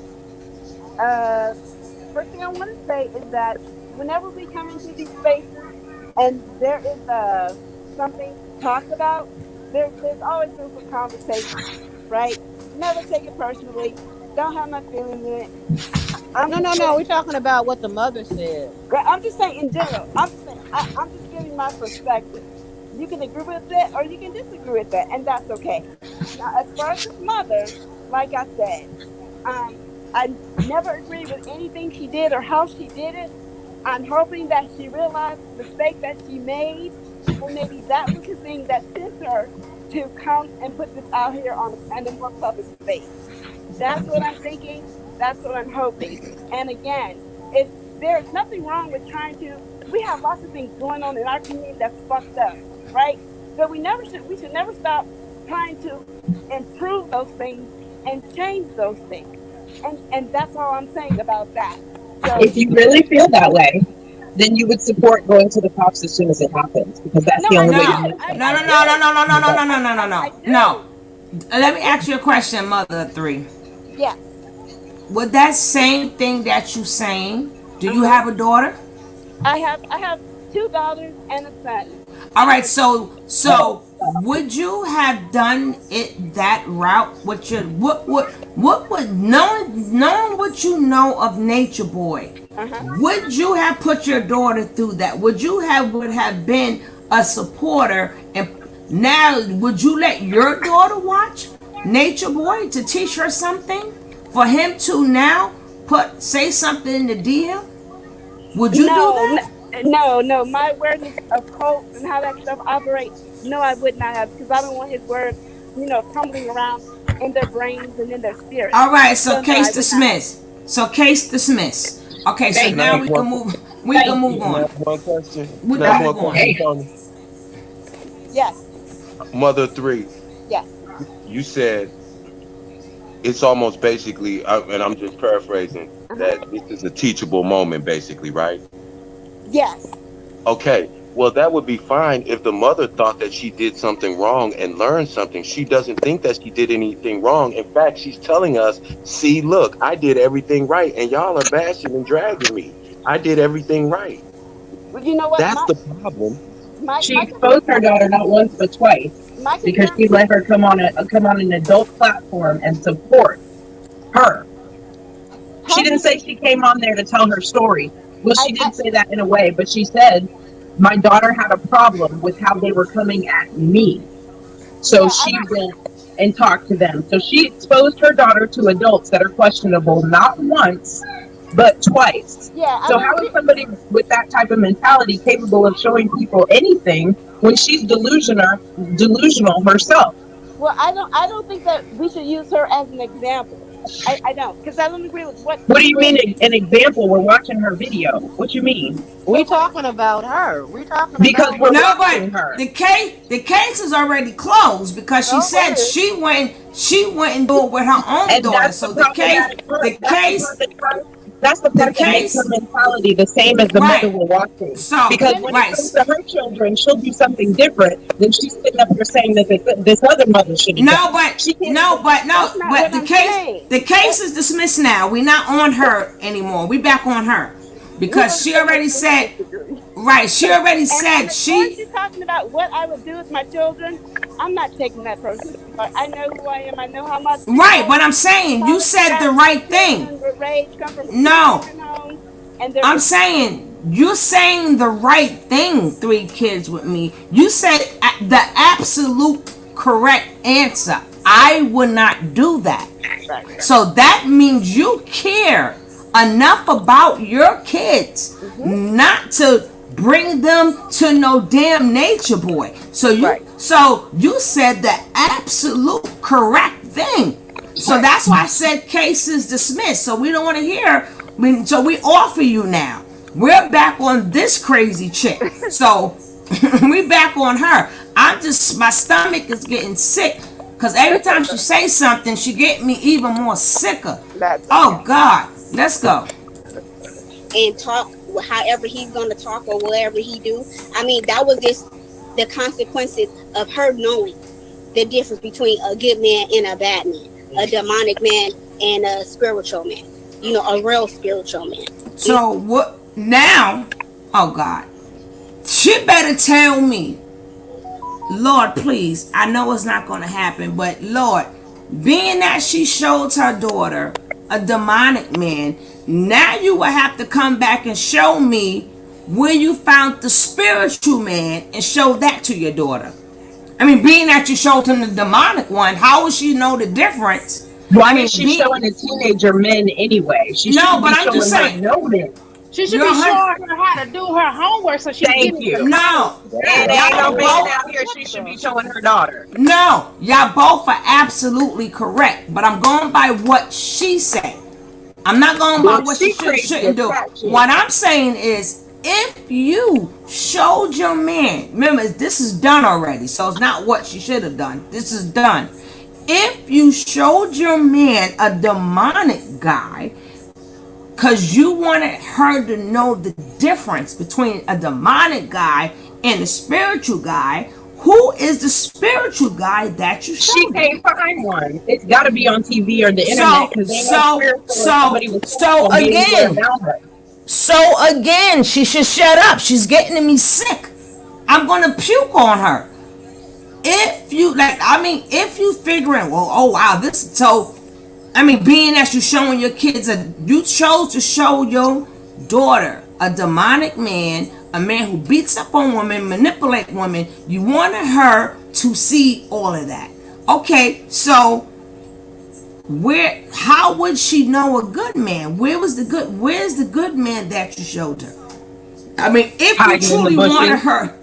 [SPEAKER 18] Uh. First thing I want to say is that whenever we come into these spaces and there is something talked about, there's always room for conversation, right? Never take it personally. Don't have my feelings in it. I'm
[SPEAKER 8] No,
[SPEAKER 18] just
[SPEAKER 8] no, no.
[SPEAKER 18] giving.
[SPEAKER 8] We're talking about what the mother said.
[SPEAKER 18] I'm just saying in general. I'm just saying. I'm just giving my perspective. You can agree with it or you can disagree with it, and that's okay. Now, as far as his mother, like I said, um, I never agreed with anything she did or how she did it. I'm hoping that she realized the mistake that she made, and maybe that was the thing that sent her to come and put this out here on a more public space. That's what I'm thinking. That's what I'm hoping. And again, if there's nothing wrong with trying to, we have lots of things going on in our community that's fucked up, right? But we should never stop trying to improve those things and change those things. And that's all I'm saying about that. So
[SPEAKER 19] If you really feel that way, then you would support going to the cops as soon as it happens because that's
[SPEAKER 18] no,
[SPEAKER 19] the
[SPEAKER 18] I
[SPEAKER 19] only way
[SPEAKER 1] No,
[SPEAKER 19] to
[SPEAKER 18] do.
[SPEAKER 19] make
[SPEAKER 1] no,
[SPEAKER 19] something
[SPEAKER 1] no,
[SPEAKER 18] I
[SPEAKER 1] no, no,
[SPEAKER 19] right.
[SPEAKER 18] do.
[SPEAKER 1] no, no, no, no, no, no,
[SPEAKER 19] But
[SPEAKER 1] no, no,
[SPEAKER 18] I
[SPEAKER 1] no. No.
[SPEAKER 18] do. I
[SPEAKER 1] Let me
[SPEAKER 18] do.
[SPEAKER 1] ask you a question, Mother Three.
[SPEAKER 18] Yes.
[SPEAKER 1] With that same thing that you saying, do you
[SPEAKER 18] Uh-huh.
[SPEAKER 1] have a daughter?
[SPEAKER 18] I have two daughters and a son.
[SPEAKER 1] All right,
[SPEAKER 18] And
[SPEAKER 1] so would you have done it that route? With your what would knowing what you know of Nature Boy?
[SPEAKER 18] uh-huh.
[SPEAKER 1] Would you have put your daughter through that? Would have been a supporter? And now, would you let your daughter watch Nature Boy to teach her something? For him to now say something in the DM? Would you do
[SPEAKER 18] No,
[SPEAKER 1] that?
[SPEAKER 18] no. My awareness of cults and how that stuff operates, no, I would not have because I don't want his words, tumbling around in their brains and in their spirits.
[SPEAKER 1] All right, so
[SPEAKER 18] So no,
[SPEAKER 1] case
[SPEAKER 18] I would not have.
[SPEAKER 1] dismissed. So case dismissed. Okay, so
[SPEAKER 19] Thank
[SPEAKER 12] Can I
[SPEAKER 1] now
[SPEAKER 12] ask
[SPEAKER 19] you.
[SPEAKER 1] we can
[SPEAKER 12] one?
[SPEAKER 1] move. We can
[SPEAKER 19] Thank
[SPEAKER 1] move
[SPEAKER 19] you.
[SPEAKER 12] Can I
[SPEAKER 1] on.
[SPEAKER 12] ask one question?
[SPEAKER 1] We
[SPEAKER 12] Can I
[SPEAKER 1] can
[SPEAKER 12] ask
[SPEAKER 19] God
[SPEAKER 12] one
[SPEAKER 1] move on.
[SPEAKER 12] question,
[SPEAKER 19] damn.
[SPEAKER 12] Tony?
[SPEAKER 18] Yes,
[SPEAKER 12] Mother Three.
[SPEAKER 18] yes,
[SPEAKER 12] You said it's almost basically, and I'm just paraphrasing,
[SPEAKER 18] uh-huh.
[SPEAKER 12] that this is a teachable moment, basically, right?
[SPEAKER 18] Yes.
[SPEAKER 12] Okay. Well, that would be fine if the mother thought that she did something wrong and learned something. She doesn't think that she did anything wrong. In fact, she's telling us, see, look, I did everything right, and y'all are bashing and dragging me. I did everything right.
[SPEAKER 18] Well, you know what?
[SPEAKER 12] That's
[SPEAKER 18] My
[SPEAKER 12] the problem.
[SPEAKER 18] my
[SPEAKER 19] She
[SPEAKER 18] my
[SPEAKER 19] exposed her daughter not once but twice
[SPEAKER 18] my
[SPEAKER 19] because
[SPEAKER 18] concern.
[SPEAKER 19] she let her come on an adult platform and support her. She
[SPEAKER 18] How
[SPEAKER 19] didn't
[SPEAKER 18] can
[SPEAKER 19] say she came on there to tell her story. Well,
[SPEAKER 18] I?
[SPEAKER 19] she did say that in a way, but she said my daughter had a problem with how they were coming at me. So
[SPEAKER 18] Yeah, I
[SPEAKER 19] she
[SPEAKER 18] don't.
[SPEAKER 19] went and talked to them. So she exposed her daughter to adults that are questionable not once, but twice.
[SPEAKER 18] Yeah, I
[SPEAKER 19] So
[SPEAKER 18] don't.
[SPEAKER 19] how is somebody with that type of mentality capable of showing people anything when she's delusional herself?
[SPEAKER 18] Well, I don't think that we should use her as an example. I don't because I don't agree with what
[SPEAKER 19] What do
[SPEAKER 18] she
[SPEAKER 19] you
[SPEAKER 18] did.
[SPEAKER 19] mean an example? We're watching her video. What you mean?
[SPEAKER 8] We
[SPEAKER 18] But what?
[SPEAKER 8] talking about her. We talking
[SPEAKER 19] Because
[SPEAKER 8] about
[SPEAKER 19] we're
[SPEAKER 8] her.
[SPEAKER 1] No, but
[SPEAKER 19] watching her.
[SPEAKER 1] the case is already closed because she
[SPEAKER 18] Oh,
[SPEAKER 1] said
[SPEAKER 18] it is.
[SPEAKER 1] she went and do it with her own
[SPEAKER 19] And
[SPEAKER 1] daughter.
[SPEAKER 19] that's the
[SPEAKER 1] So
[SPEAKER 19] problematic part.
[SPEAKER 1] the case,
[SPEAKER 19] That's the
[SPEAKER 1] the
[SPEAKER 19] part that makes her
[SPEAKER 1] case,
[SPEAKER 19] mentality the same as the mother
[SPEAKER 1] right?
[SPEAKER 19] we're watching.
[SPEAKER 1] So
[SPEAKER 19] Because
[SPEAKER 18] Then
[SPEAKER 19] when it
[SPEAKER 1] right,
[SPEAKER 19] comes to her children, she'll do something different than she's sitting up here saying that this other mother should have
[SPEAKER 1] no,
[SPEAKER 19] done.
[SPEAKER 1] but
[SPEAKER 19] She can't
[SPEAKER 1] no,
[SPEAKER 19] even.
[SPEAKER 1] but no,
[SPEAKER 18] that's not
[SPEAKER 1] but
[SPEAKER 18] what
[SPEAKER 1] the
[SPEAKER 18] I'm
[SPEAKER 1] case
[SPEAKER 18] saying.
[SPEAKER 1] the case
[SPEAKER 18] That
[SPEAKER 1] is dismissed now. We're not on her anymore. We back on her
[SPEAKER 18] we're
[SPEAKER 1] because
[SPEAKER 18] gonna
[SPEAKER 1] she
[SPEAKER 18] agree
[SPEAKER 1] already
[SPEAKER 18] to
[SPEAKER 1] said
[SPEAKER 18] disagree.
[SPEAKER 1] right. She already
[SPEAKER 18] And
[SPEAKER 1] said
[SPEAKER 18] as far as
[SPEAKER 1] she
[SPEAKER 18] you talking about what I would do with my children, I'm not taking that personally. I know who I am. I know how my
[SPEAKER 1] right. But I'm saying you
[SPEAKER 18] biology
[SPEAKER 1] said the
[SPEAKER 18] got my
[SPEAKER 1] right thing.
[SPEAKER 18] children were raised, come from two
[SPEAKER 1] No,
[SPEAKER 18] broken homes, and they're
[SPEAKER 1] I'm saying you're saying the right thing, 3 kids with me. You said the absolute correct answer. I would not do that. So that means you care enough about your kids not to bring them to no damn nature boy. So you said the absolute correct thing. So that's why I said case is dismissed. So we don't want to hear. So we offer you now. We're back on this crazy chick. So we back on her. My stomach is getting sick because every time she say something, she get me even more sicker. Oh God, let's go.
[SPEAKER 15] And talk however he's gonna talk or whatever he do. I mean, that was just the consequences of her knowing the difference between a good man and a bad man, a demonic man and a spiritual man. You know, a real spiritual man.
[SPEAKER 1] So what now? Oh God, she better tell me, Lord, please. I know it's not going to happen, but Lord, being that she showed her daughter a demonic man, now you will have to come back and show me where you found the spiritual man and show that to your daughter. I mean, being that you showed him the demonic one, how would she know the difference?
[SPEAKER 19] Why is she showing the teenager men anyway? She
[SPEAKER 1] no, but I'm just saying.
[SPEAKER 19] No men.
[SPEAKER 7] She should be showing her how to do her homework so she can get
[SPEAKER 19] you.
[SPEAKER 1] No.
[SPEAKER 19] And ain't no man out here she should be showing her daughter.
[SPEAKER 1] No, y'all both are absolutely correct, but I'm going by what she said. I'm not going by what she shouldn't do. What I'm saying is, if you showed your man, remember this is done already, so it's not what she should have done. This is done. If you showed your man a demonic guy, because you wanted her to know the difference between a demonic guy and a spiritual guy, who is the spiritual guy that you showed?
[SPEAKER 19] She can't find one. It's got to be on TV or the internet.
[SPEAKER 1] So again, she should shut up. She's getting me sick. I'm gonna puke on her. If you figuring, well, oh wow, being that you're showing your kids you chose to show your daughter a demonic man, a man who beats up on women, manipulate women. You wanted her to see all of that. Okay, so how would she know a good man? Where's the good man that you showed her? I mean, if you truly wanted her,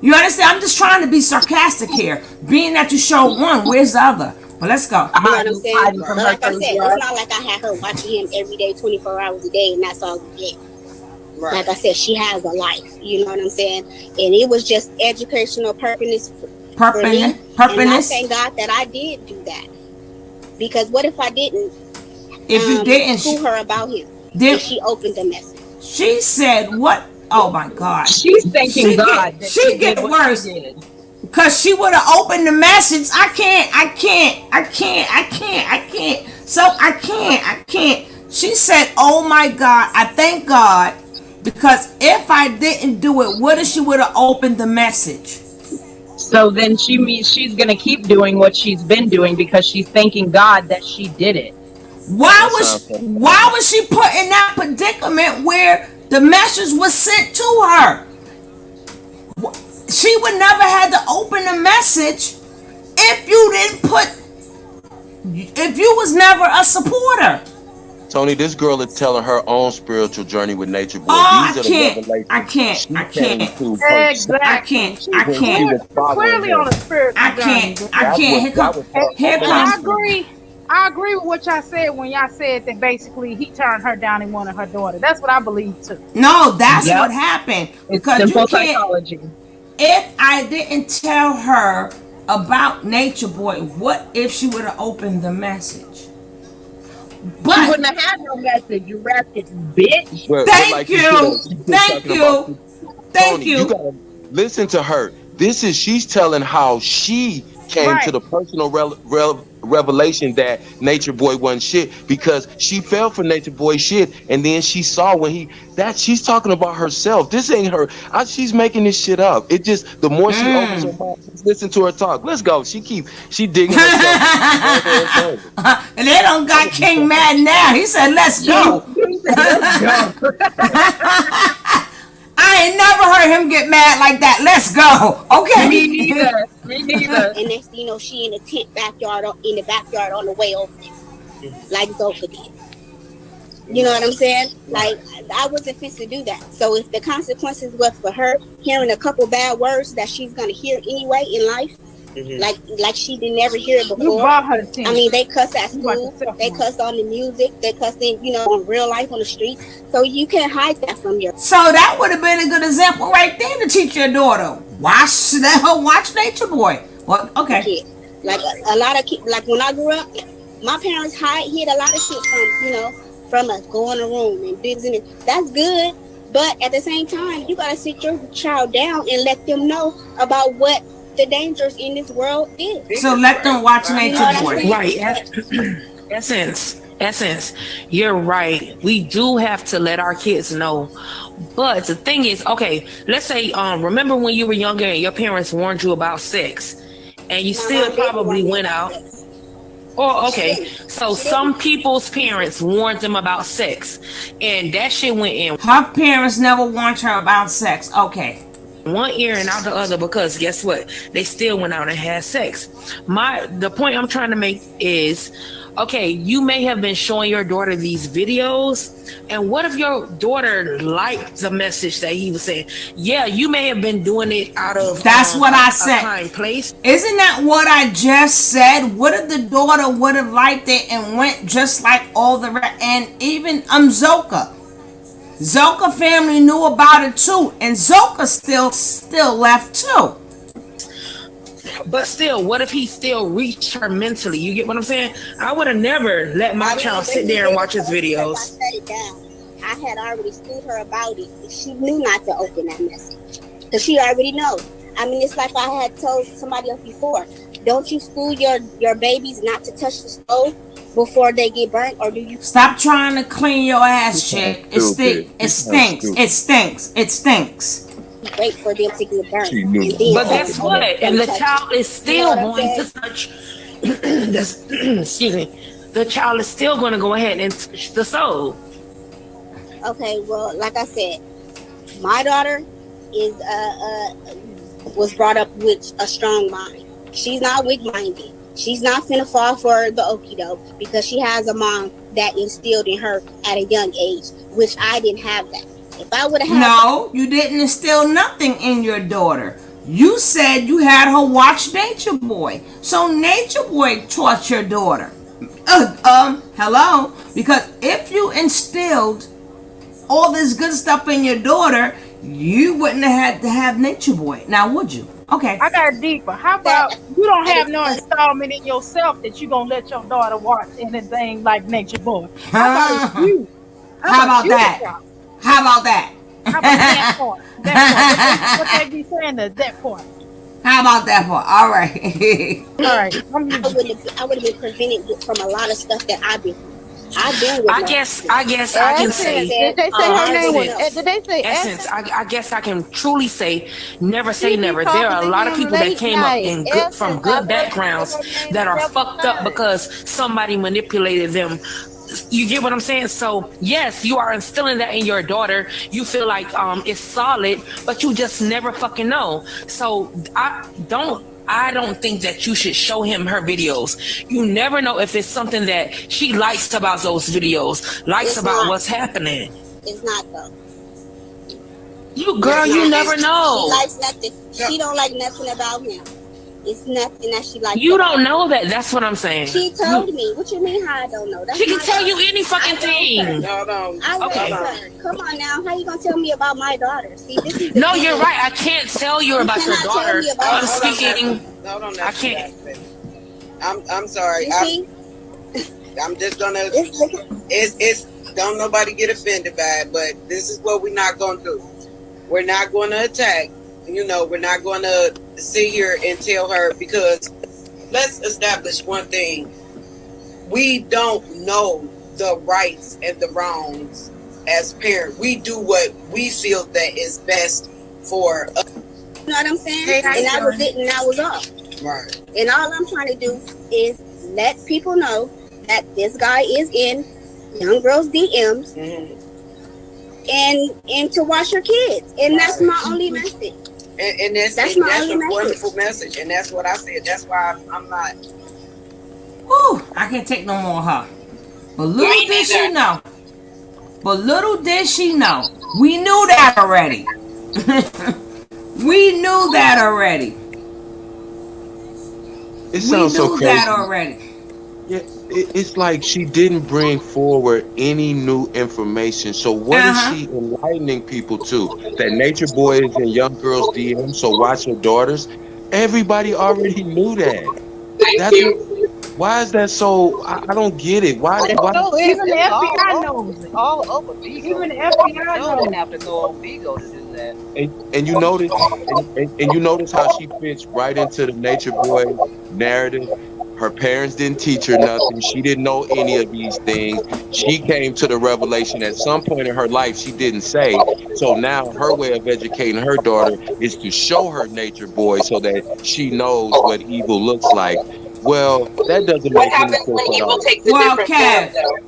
[SPEAKER 1] you understand? I'm just trying to be sarcastic here. Being that you showed one, where's the other? Well, let's go.
[SPEAKER 15] You know what I'm saying? But like I said, it's not like I had her watching him every day, 24 hours a day, and that's all we get. Right. Like I said, she has a life. You know what I'm saying? And it was just educational purpose for me. And I thank God that I did do that. Because what if I didn't?
[SPEAKER 1] If you didn't,
[SPEAKER 15] school her about him. If she opened the message.
[SPEAKER 1] She said, "What? Oh my God!"
[SPEAKER 19] She's thanking God.
[SPEAKER 1] She get worse. Cause she would have opened the message. I can't. So I can't. She said, "Oh my God, I thank God, because if I didn't do it, what if she would have opened the message?"
[SPEAKER 19] So then she's gonna keep doing what she's been doing because she's thanking God that she did it.
[SPEAKER 1] Why was she put in that predicament where the message was sent to her? She would never had to open the message if you was never a supporter.
[SPEAKER 12] Tony, this girl is telling her own spiritual journey with Nature Boy.
[SPEAKER 1] Oh,
[SPEAKER 12] These are the revelations
[SPEAKER 1] I can't.
[SPEAKER 7] Exactly. Clearly on a spiritual journey.
[SPEAKER 1] I can't.
[SPEAKER 7] I agree with what y'all said when y'all said that basically he turned her down and wanted her daughter. That's what I believe too.
[SPEAKER 1] No, that's what happened. Because
[SPEAKER 19] it's simple psychology.
[SPEAKER 1] If I didn't tell her about Nature Boy, what if she would have opened the message?
[SPEAKER 19] But she wouldn't have had no message, you ratchet bitch.
[SPEAKER 1] Thank you.
[SPEAKER 12] Tony, you gotta listen to her. She's telling how she came to the personal revelation that Nature Boy wasn't shit, because she fell for Nature Boy shit, and then she saw when she's talking about herself. This ain't her. She's making this shit up. It just, the more she opens her mouth, listen to her talk. Let's go. She digging herself.
[SPEAKER 1] And they don't got King mad now. He said, let's go. I ain't never heard him get mad like that. Let's go. Okay.
[SPEAKER 19] Me neither. Me neither.
[SPEAKER 15] And next thing you know, she in the backyard on the way over there, like Zoka did. You know what I'm saying? Like, I wasn't fit to do that. So if the consequences was for her hearing a couple bad words that she's gonna hear anyway in life, like she didn't ever hear it before.
[SPEAKER 7] You brought her to
[SPEAKER 15] I mean, they cuss at school, they cuss on the music, they cuss in, in real life on the streets. So you can't hide that from your.
[SPEAKER 1] So that would have been a good example right there to teach your daughter. Let her watch Nature Boy. Well, okay.
[SPEAKER 15] Kids. Like a lot of kids, like when I grew up, my parents hid a lot of shit from us, go in a room and business. That's good, but at the same time, you gotta sit your child down and let them know about what the dangers in this world is.
[SPEAKER 1] So let them watch Nature Boy.
[SPEAKER 20] Right. Essence, you're right. We do have to let our kids know. But the thing is, okay, let's say, remember when you were younger and your parents warned you about sex, and you still probably went out. Oh, okay. So some people's parents warned them about sex, and that shit went in.
[SPEAKER 1] Her parents never warned her about sex. Okay.
[SPEAKER 20] One ear and out the other, because guess what? They still went out and had sex. The point I'm trying to make is, okay, you may have been showing your daughter these videos, and what if your daughter liked the message that he was saying? Yeah, you may have been doing it out of
[SPEAKER 1] that's what I said.
[SPEAKER 20] Kind place.
[SPEAKER 1] Isn't that what I just said? What if the daughter would have liked it and went just like all the rest? And even Zoka family knew about it too, and Zoka still left too.
[SPEAKER 20] But still, what if he still reached her mentally? You get what I'm saying? I would have never let my child sit there and watch his videos.
[SPEAKER 15] I shut it down. I had already schooled her about it. She knew not to open that message because she already knows. I mean, it's like I had told somebody else before. Don't you school your babies not to touch the stove before they get burnt, or do you
[SPEAKER 1] stop trying to clean your ass, chick? It stinks. It stinks.
[SPEAKER 15] Wait for them to get burnt.
[SPEAKER 20] But guess what? And the child is still going to touch. Excuse me. The child is still going to go ahead and touch the stove.
[SPEAKER 15] Okay, well, like I said, my daughter is was brought up with a strong mind. She's not weak-minded. She's not finna fall for the okie doke because she has a mom that instilled in her at a young age, which I didn't have that. If I would have had
[SPEAKER 1] you didn't instill nothing in your daughter. You said you had her watch Nature Boy. So Nature Boy taught your daughter. Hello? Because if you instilled all this good stuff in your daughter, you wouldn't have had to have Nature Boy. Now, would you? Okay.
[SPEAKER 7] I got deeper. How about you don't have no installment in yourself that you gonna let your daughter watch anything like Nature Boy? How about you?
[SPEAKER 1] How about that? How about that?
[SPEAKER 7] How about that part? That part. What they be saying that part.
[SPEAKER 1] How about that part? All right.
[SPEAKER 7] All right.
[SPEAKER 15] I would have been prevented from a lot of stuff that I've been with.
[SPEAKER 20] I guess I can say.
[SPEAKER 18] Did they say her name was? Did they say
[SPEAKER 20] Essence? I guess I can truly say, never say never. There are a lot of people that came up from good backgrounds that are fucked up because somebody manipulated them. You get what I'm saying? So yes, you are instilling that in your daughter. You feel like it's solid, but you just never fucking know. So I don't think that you should show him her videos. You never know if it's something that she likes about those videos, likes about what's happening.
[SPEAKER 15] It's not though.
[SPEAKER 20] You never know.
[SPEAKER 15] She likes nothing. She don't like nothing about him. It's nothing that she likes.
[SPEAKER 20] You don't know that. That's what I'm saying.
[SPEAKER 15] She told me. What you mean? How I don't know?
[SPEAKER 20] She can tell you any fucking thing.
[SPEAKER 15] Okay. Come on now. How you gonna tell me about my daughter? See, this is.
[SPEAKER 20] No, you're right. I can't tell you about your daughter. I'm speaking.
[SPEAKER 16] I
[SPEAKER 20] can't.
[SPEAKER 16] I'm sorry. I'm just gonna. It's don't nobody get offended by it, but this is what we're not gonna do. We're not gonna attack. We're not gonna sit here and tell her, because let's establish one thing. We don't know the rights and the wrongs as parents. We do what we feel that is best for us.
[SPEAKER 15] You know what I'm saying? And that was it, and that was all.
[SPEAKER 16] Right.
[SPEAKER 15] And all I'm trying to do is let people know that this guy is in young girls' DMs. and to watch your kids. And that's my only message.
[SPEAKER 16] And that's a wonderful message. And that's what I said. That's why I'm not.
[SPEAKER 1] Whew, I can't take no more of her. But little did she know. But little did she know. We knew that already. We knew that already.
[SPEAKER 12] It sounds so crazy.
[SPEAKER 1] That already.
[SPEAKER 12] Yeah, it's like she didn't bring forward any new information. So what is she enlightening people to? That Nature Boy is in young girls' DM, so watch your daughters. Everybody already knew that. Why is that so? I don't get it. Why?
[SPEAKER 8] Even the FBI knows it. All over Vigo.
[SPEAKER 7] Even the FBI knows.
[SPEAKER 8] Didn't have to go on Vigo to do that.
[SPEAKER 12] And you notice, and you notice how she fits right into the Nature Boy narrative. Her parents didn't teach her nothing. She didn't know any of these things. She came to the revelation at some point in her life she didn't say. So now her way of educating her daughter is to show her Nature Boy so that she knows what evil looks like. Well, that doesn't
[SPEAKER 9] What
[SPEAKER 12] make any
[SPEAKER 9] happens
[SPEAKER 12] sense
[SPEAKER 9] when
[SPEAKER 12] at
[SPEAKER 9] evil
[SPEAKER 12] all.
[SPEAKER 9] takes a different form, though?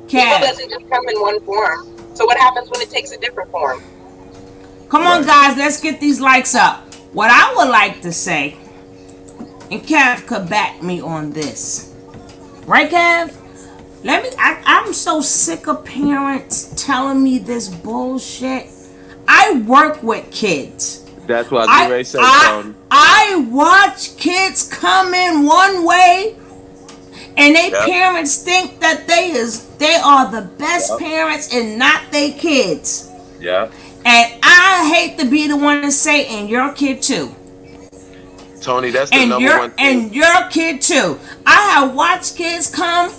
[SPEAKER 9] Evil doesn't just come in one form. So what happens when it takes a different form?
[SPEAKER 1] Come on, guys, let's get these likes up. What I would like to say, and Kev could back me on this. Right, Kev? I'm so sick of parents telling me this bullshit. I work with kids.
[SPEAKER 12] That's what I was going to say, Tony.
[SPEAKER 1] I watch kids come in one way, and they parents think that they are the best parents and not their kids.
[SPEAKER 12] Yeah.
[SPEAKER 1] And I hate to be the one to say, and your kid too.
[SPEAKER 12] Tony, that's the number one thing.
[SPEAKER 1] And your kid too. I have watched kids come,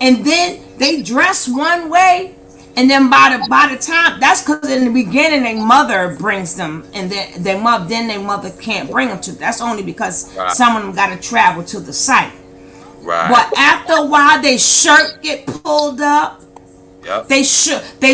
[SPEAKER 1] and then they dress one way, and then by the time, that's because in the beginning their mother brings them, and then their mother can't bring them to. That's only because some of them got to travel to the site.
[SPEAKER 12] Right.
[SPEAKER 1] But after a while, their shirt get pulled up.
[SPEAKER 12] Yep.
[SPEAKER 1] They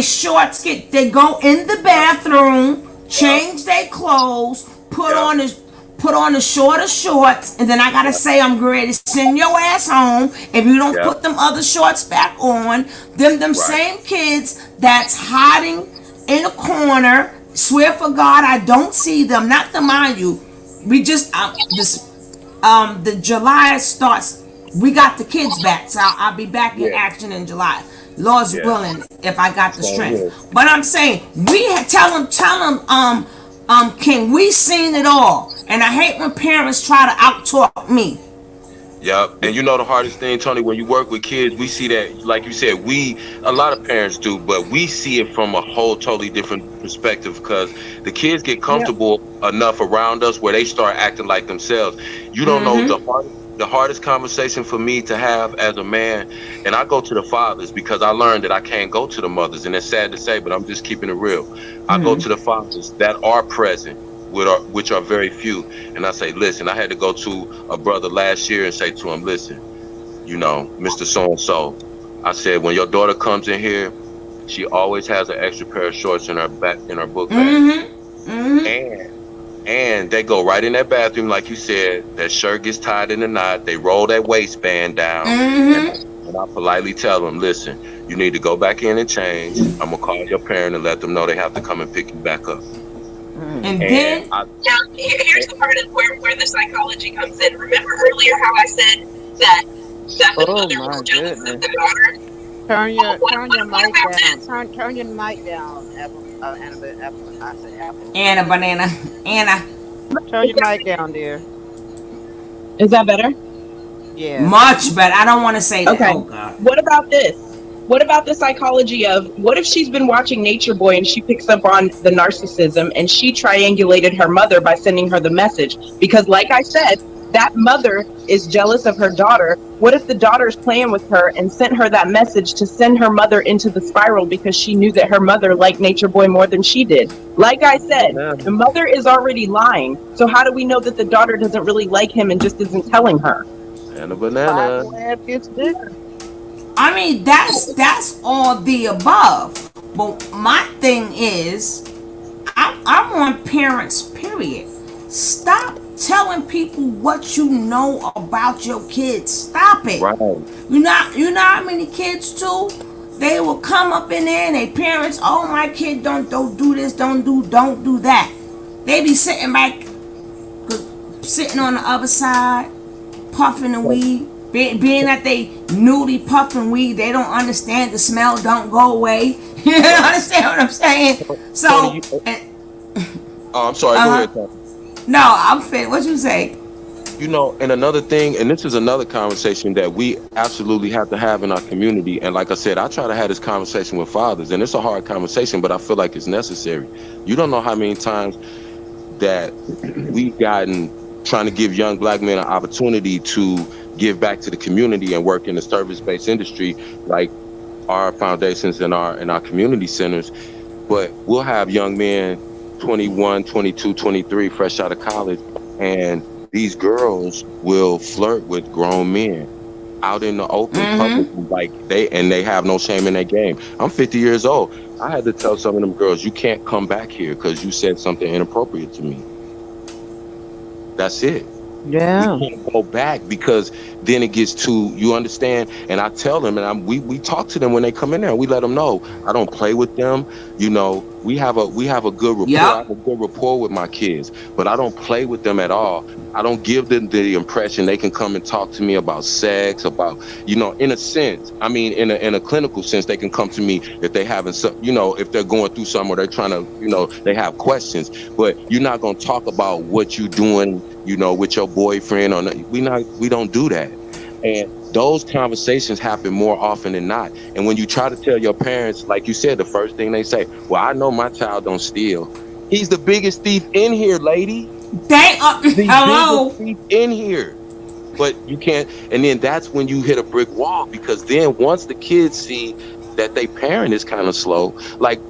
[SPEAKER 1] shorts they go in the bathroom, change their clothes, put on the shorter shorts, and then I gotta say I'm ready to send your ass home if you don't put them other shorts back on. Them same kids that's hiding in a corner. Swear for God, I don't see them. Not to mind you, we just the July starts. We got the kids back, so I'll be back in action in July. Lord's willing, if I got the strength. But I'm saying tell them, King, we seen it all, and I hate when parents try to out-talk me.
[SPEAKER 12] Yep. And you know the hardest thing, Tony, when you work with kids, we see that, like you said, a lot of parents do, but we see it from a whole totally different perspective because the kids get comfortable enough around us where they start acting like themselves. You don't know the hardest conversation for me to have as a man, and I go to the fathers because I learned that I can't go to the mothers, and it's sad to say, but I'm just keeping it real. I go to the fathers that are present, which are very few, and I say, listen, I had to go to a brother last year and say to him, listen, Mr. So-and-so, I said, when your daughter comes in here, she always has an extra pair of shorts in her book bag. And they go right in that bathroom, like you said, that shirt gets tied in a knot, they roll that waistband down, and I politely tell them, listen, you need to go back in and change. I'm going to call your parent and let them know they have to come and pick you back up.
[SPEAKER 1] And then
[SPEAKER 9] now here's the part of where the psychology comes in. Remember earlier how I said that the mother was jealous of the daughter?
[SPEAKER 8] Turn your mic down. Turn your mic down,
[SPEAKER 1] Anna Banana. Anna.
[SPEAKER 8] Turn your mic down, dear.
[SPEAKER 19] Is that better?
[SPEAKER 8] Yeah.
[SPEAKER 1] Much better. I don't want to say that.
[SPEAKER 19] Okay.
[SPEAKER 1] Oh, God.
[SPEAKER 19] What about this? What about the psychology of what if she's been watching Nature Boy and she picks up on the narcissism and she triangulated her mother by sending her the message? Because like I said, that mother is jealous of her daughter. What if the daughter's playing with her and sent her that message to send her mother into the spiral because she knew that her mother liked Nature Boy more than she did? Like I said, the mother is already lying. So how do we know that the daughter doesn't really like him and just isn't telling her?
[SPEAKER 12] And a banana.
[SPEAKER 1] I mean, that's all the above. But my thing is, I'm on parents, period. Stop telling people what you know about your kids. Stop it.
[SPEAKER 12] Right.
[SPEAKER 1] You know how many kids too? They will come up in there and their parents, oh my kid, don't do this, don't do that. They be sitting back, sitting on the other side, puffing the weed. Being that they newly puffing weed, they don't understand the smell don't go away. You understand what I'm saying? So,
[SPEAKER 12] Oh, I'm sorry. Go ahead, Tom.
[SPEAKER 1] no, I'm fit. What you say?
[SPEAKER 12] You know, and another thing, and this is another conversation that we absolutely have to have in our community. And like I said, I try to have this conversation with fathers, and it's a hard conversation, but I feel like it's necessary. You don't know how many times that we've gotten trying to give young black men an opportunity to give back to the community and work in the service-based industry, like our foundations and our community centers. But we'll have young men, 21, 22, 23, fresh out of college, and these girls will flirt with grown men out in the open public, like they have no shame in their game. I'm 50 years old. I had to tell some of them girls, you can't come back here because you said something inappropriate to me. That's it.
[SPEAKER 8] Yeah.
[SPEAKER 12] We can't go back because then it gets too, you understand? And I tell them, and we talk to them when they come in there, and we let them know I don't play with them. You know, we have a good rapport. I have a good rapport with my kids, but I don't play with them at all. I don't give them the impression they can come and talk to me about sex, about, you know, in a sense. I mean, in a clinical sense, they can come to me if they having some, you know, if they're going through something or they're trying to, you know, they have questions. But you're not gonna talk about what you're doing, you know, with your boyfriend, or we don't do that. And those conversations happen more often than not. And when you try to tell your parents, like you said, the first thing they say, well, I know my child don't steal. He's the biggest thief in here, lady.
[SPEAKER 1] They are. Hello.
[SPEAKER 12] Biggest thief in here. But you can't, and then that's when you hit a brick wall, because then once the kids see that they parent is kind of slow, like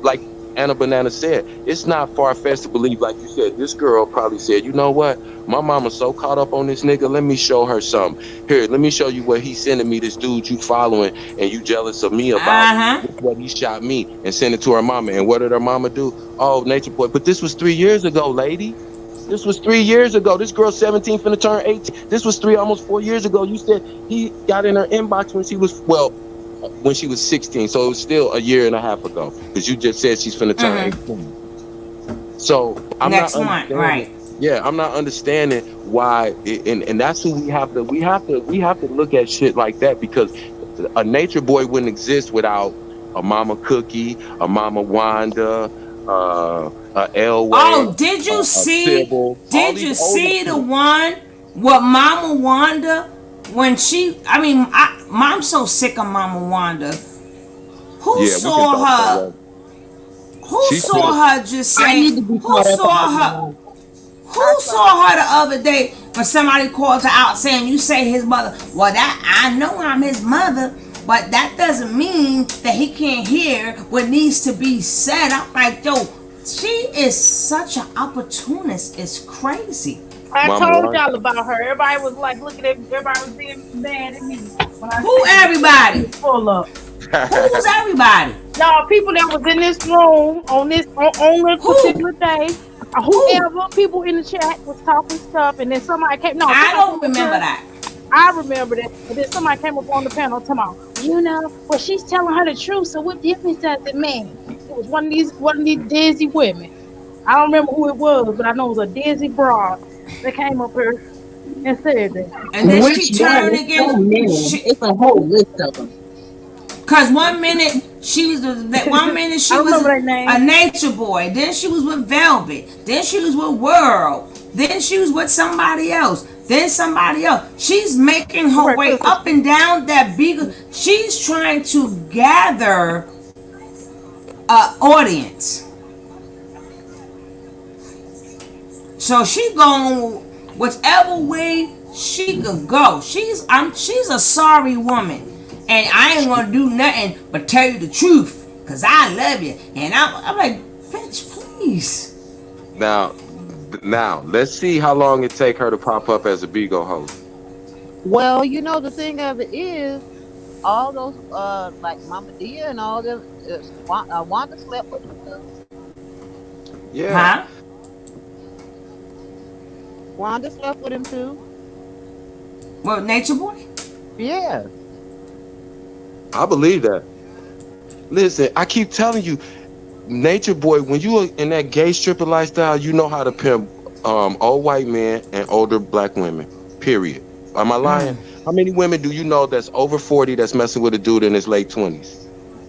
[SPEAKER 12] Anna Banana said, it's not far-fetched to believe, like you said, this girl probably said, you know what, my mama's so caught up on this nigga, let me show her something. Here, let me show you what he's sending me, this dude you following and you jealous of me about. This is what he shot me, and send it to her mama. And what did her mama do? Oh, nature boy. But this was 3 years ago, lady. This was 3 years ago. This girl's 17, finna turn 18. This was almost 4 years ago. You said he got in her inbox when she was, when she was 16. So it was still a year and a half ago, because you just said she's finna turn 18. So I'm
[SPEAKER 1] Next
[SPEAKER 12] not
[SPEAKER 1] month, right?
[SPEAKER 12] Yeah, I'm not understanding why, and that's who we have to look at shit like that, because a nature boy wouldn't exist without a Mama Cookie, a Mama Wanda, a Elway.
[SPEAKER 1] Oh, did you see? Did you see the one with Mama Wanda when she? I mean, I'm so sick of Mama Wanda. Who saw her? Who saw her just saying? Who saw her? Who saw her the other day when somebody called her out saying you say his mother? Well, that I know I'm his mother, but that doesn't mean that he can't hear what needs to be said. I'm like, yo, she is such an opportunist. It's crazy.
[SPEAKER 7] I told y'all about her. Everybody was like, looking at me. Everybody was being mad at me.
[SPEAKER 1] Who everybody?
[SPEAKER 7] Full up.
[SPEAKER 1] Who's everybody?
[SPEAKER 7] Y'all, people that was in this room on this particular day. Whoever people in the chat was talking stuff, and then somebody came. No,
[SPEAKER 1] I don't remember that.
[SPEAKER 7] I remember that, but then somebody came up on the panel talking about, you know, well, she's telling her the truth. So what difference does it make? It was one of these dizzy women. I don't remember who it was, but I know it was a dizzy broad that came up here and said that.
[SPEAKER 1] And then she turned again.
[SPEAKER 19] It's a whole list of them.
[SPEAKER 1] Cause one minute she was a nature boy, then she was with Velvet, then she was with Wurld, then she was with somebody else, then somebody else. She's making her way up and down that big. She's trying to gather an audience. So she going whichever way she could go. She's a sorry woman. And I ain't gonna do nothing but tell you the truth, cause I love you. And I'm like, bitch, please.
[SPEAKER 12] Now, let's see how long it take her to pop up as a Bigo host.
[SPEAKER 8] Well, you know, the thing of it is, all those like Mama Dia and all them, Wanda slept with them too.
[SPEAKER 12] Yeah.
[SPEAKER 1] Huh?
[SPEAKER 8] Wanda slept with him too.
[SPEAKER 1] Well, Nature Boy?
[SPEAKER 8] Yeah.
[SPEAKER 12] I believe that. Listen, I keep telling you, Nature Boy, when you are in that gay stripper lifestyle, you know how to pimp old white men and older black women. Period. Am I lying? How many women do you know that's over 40 that's messing with a dude in his late 20s?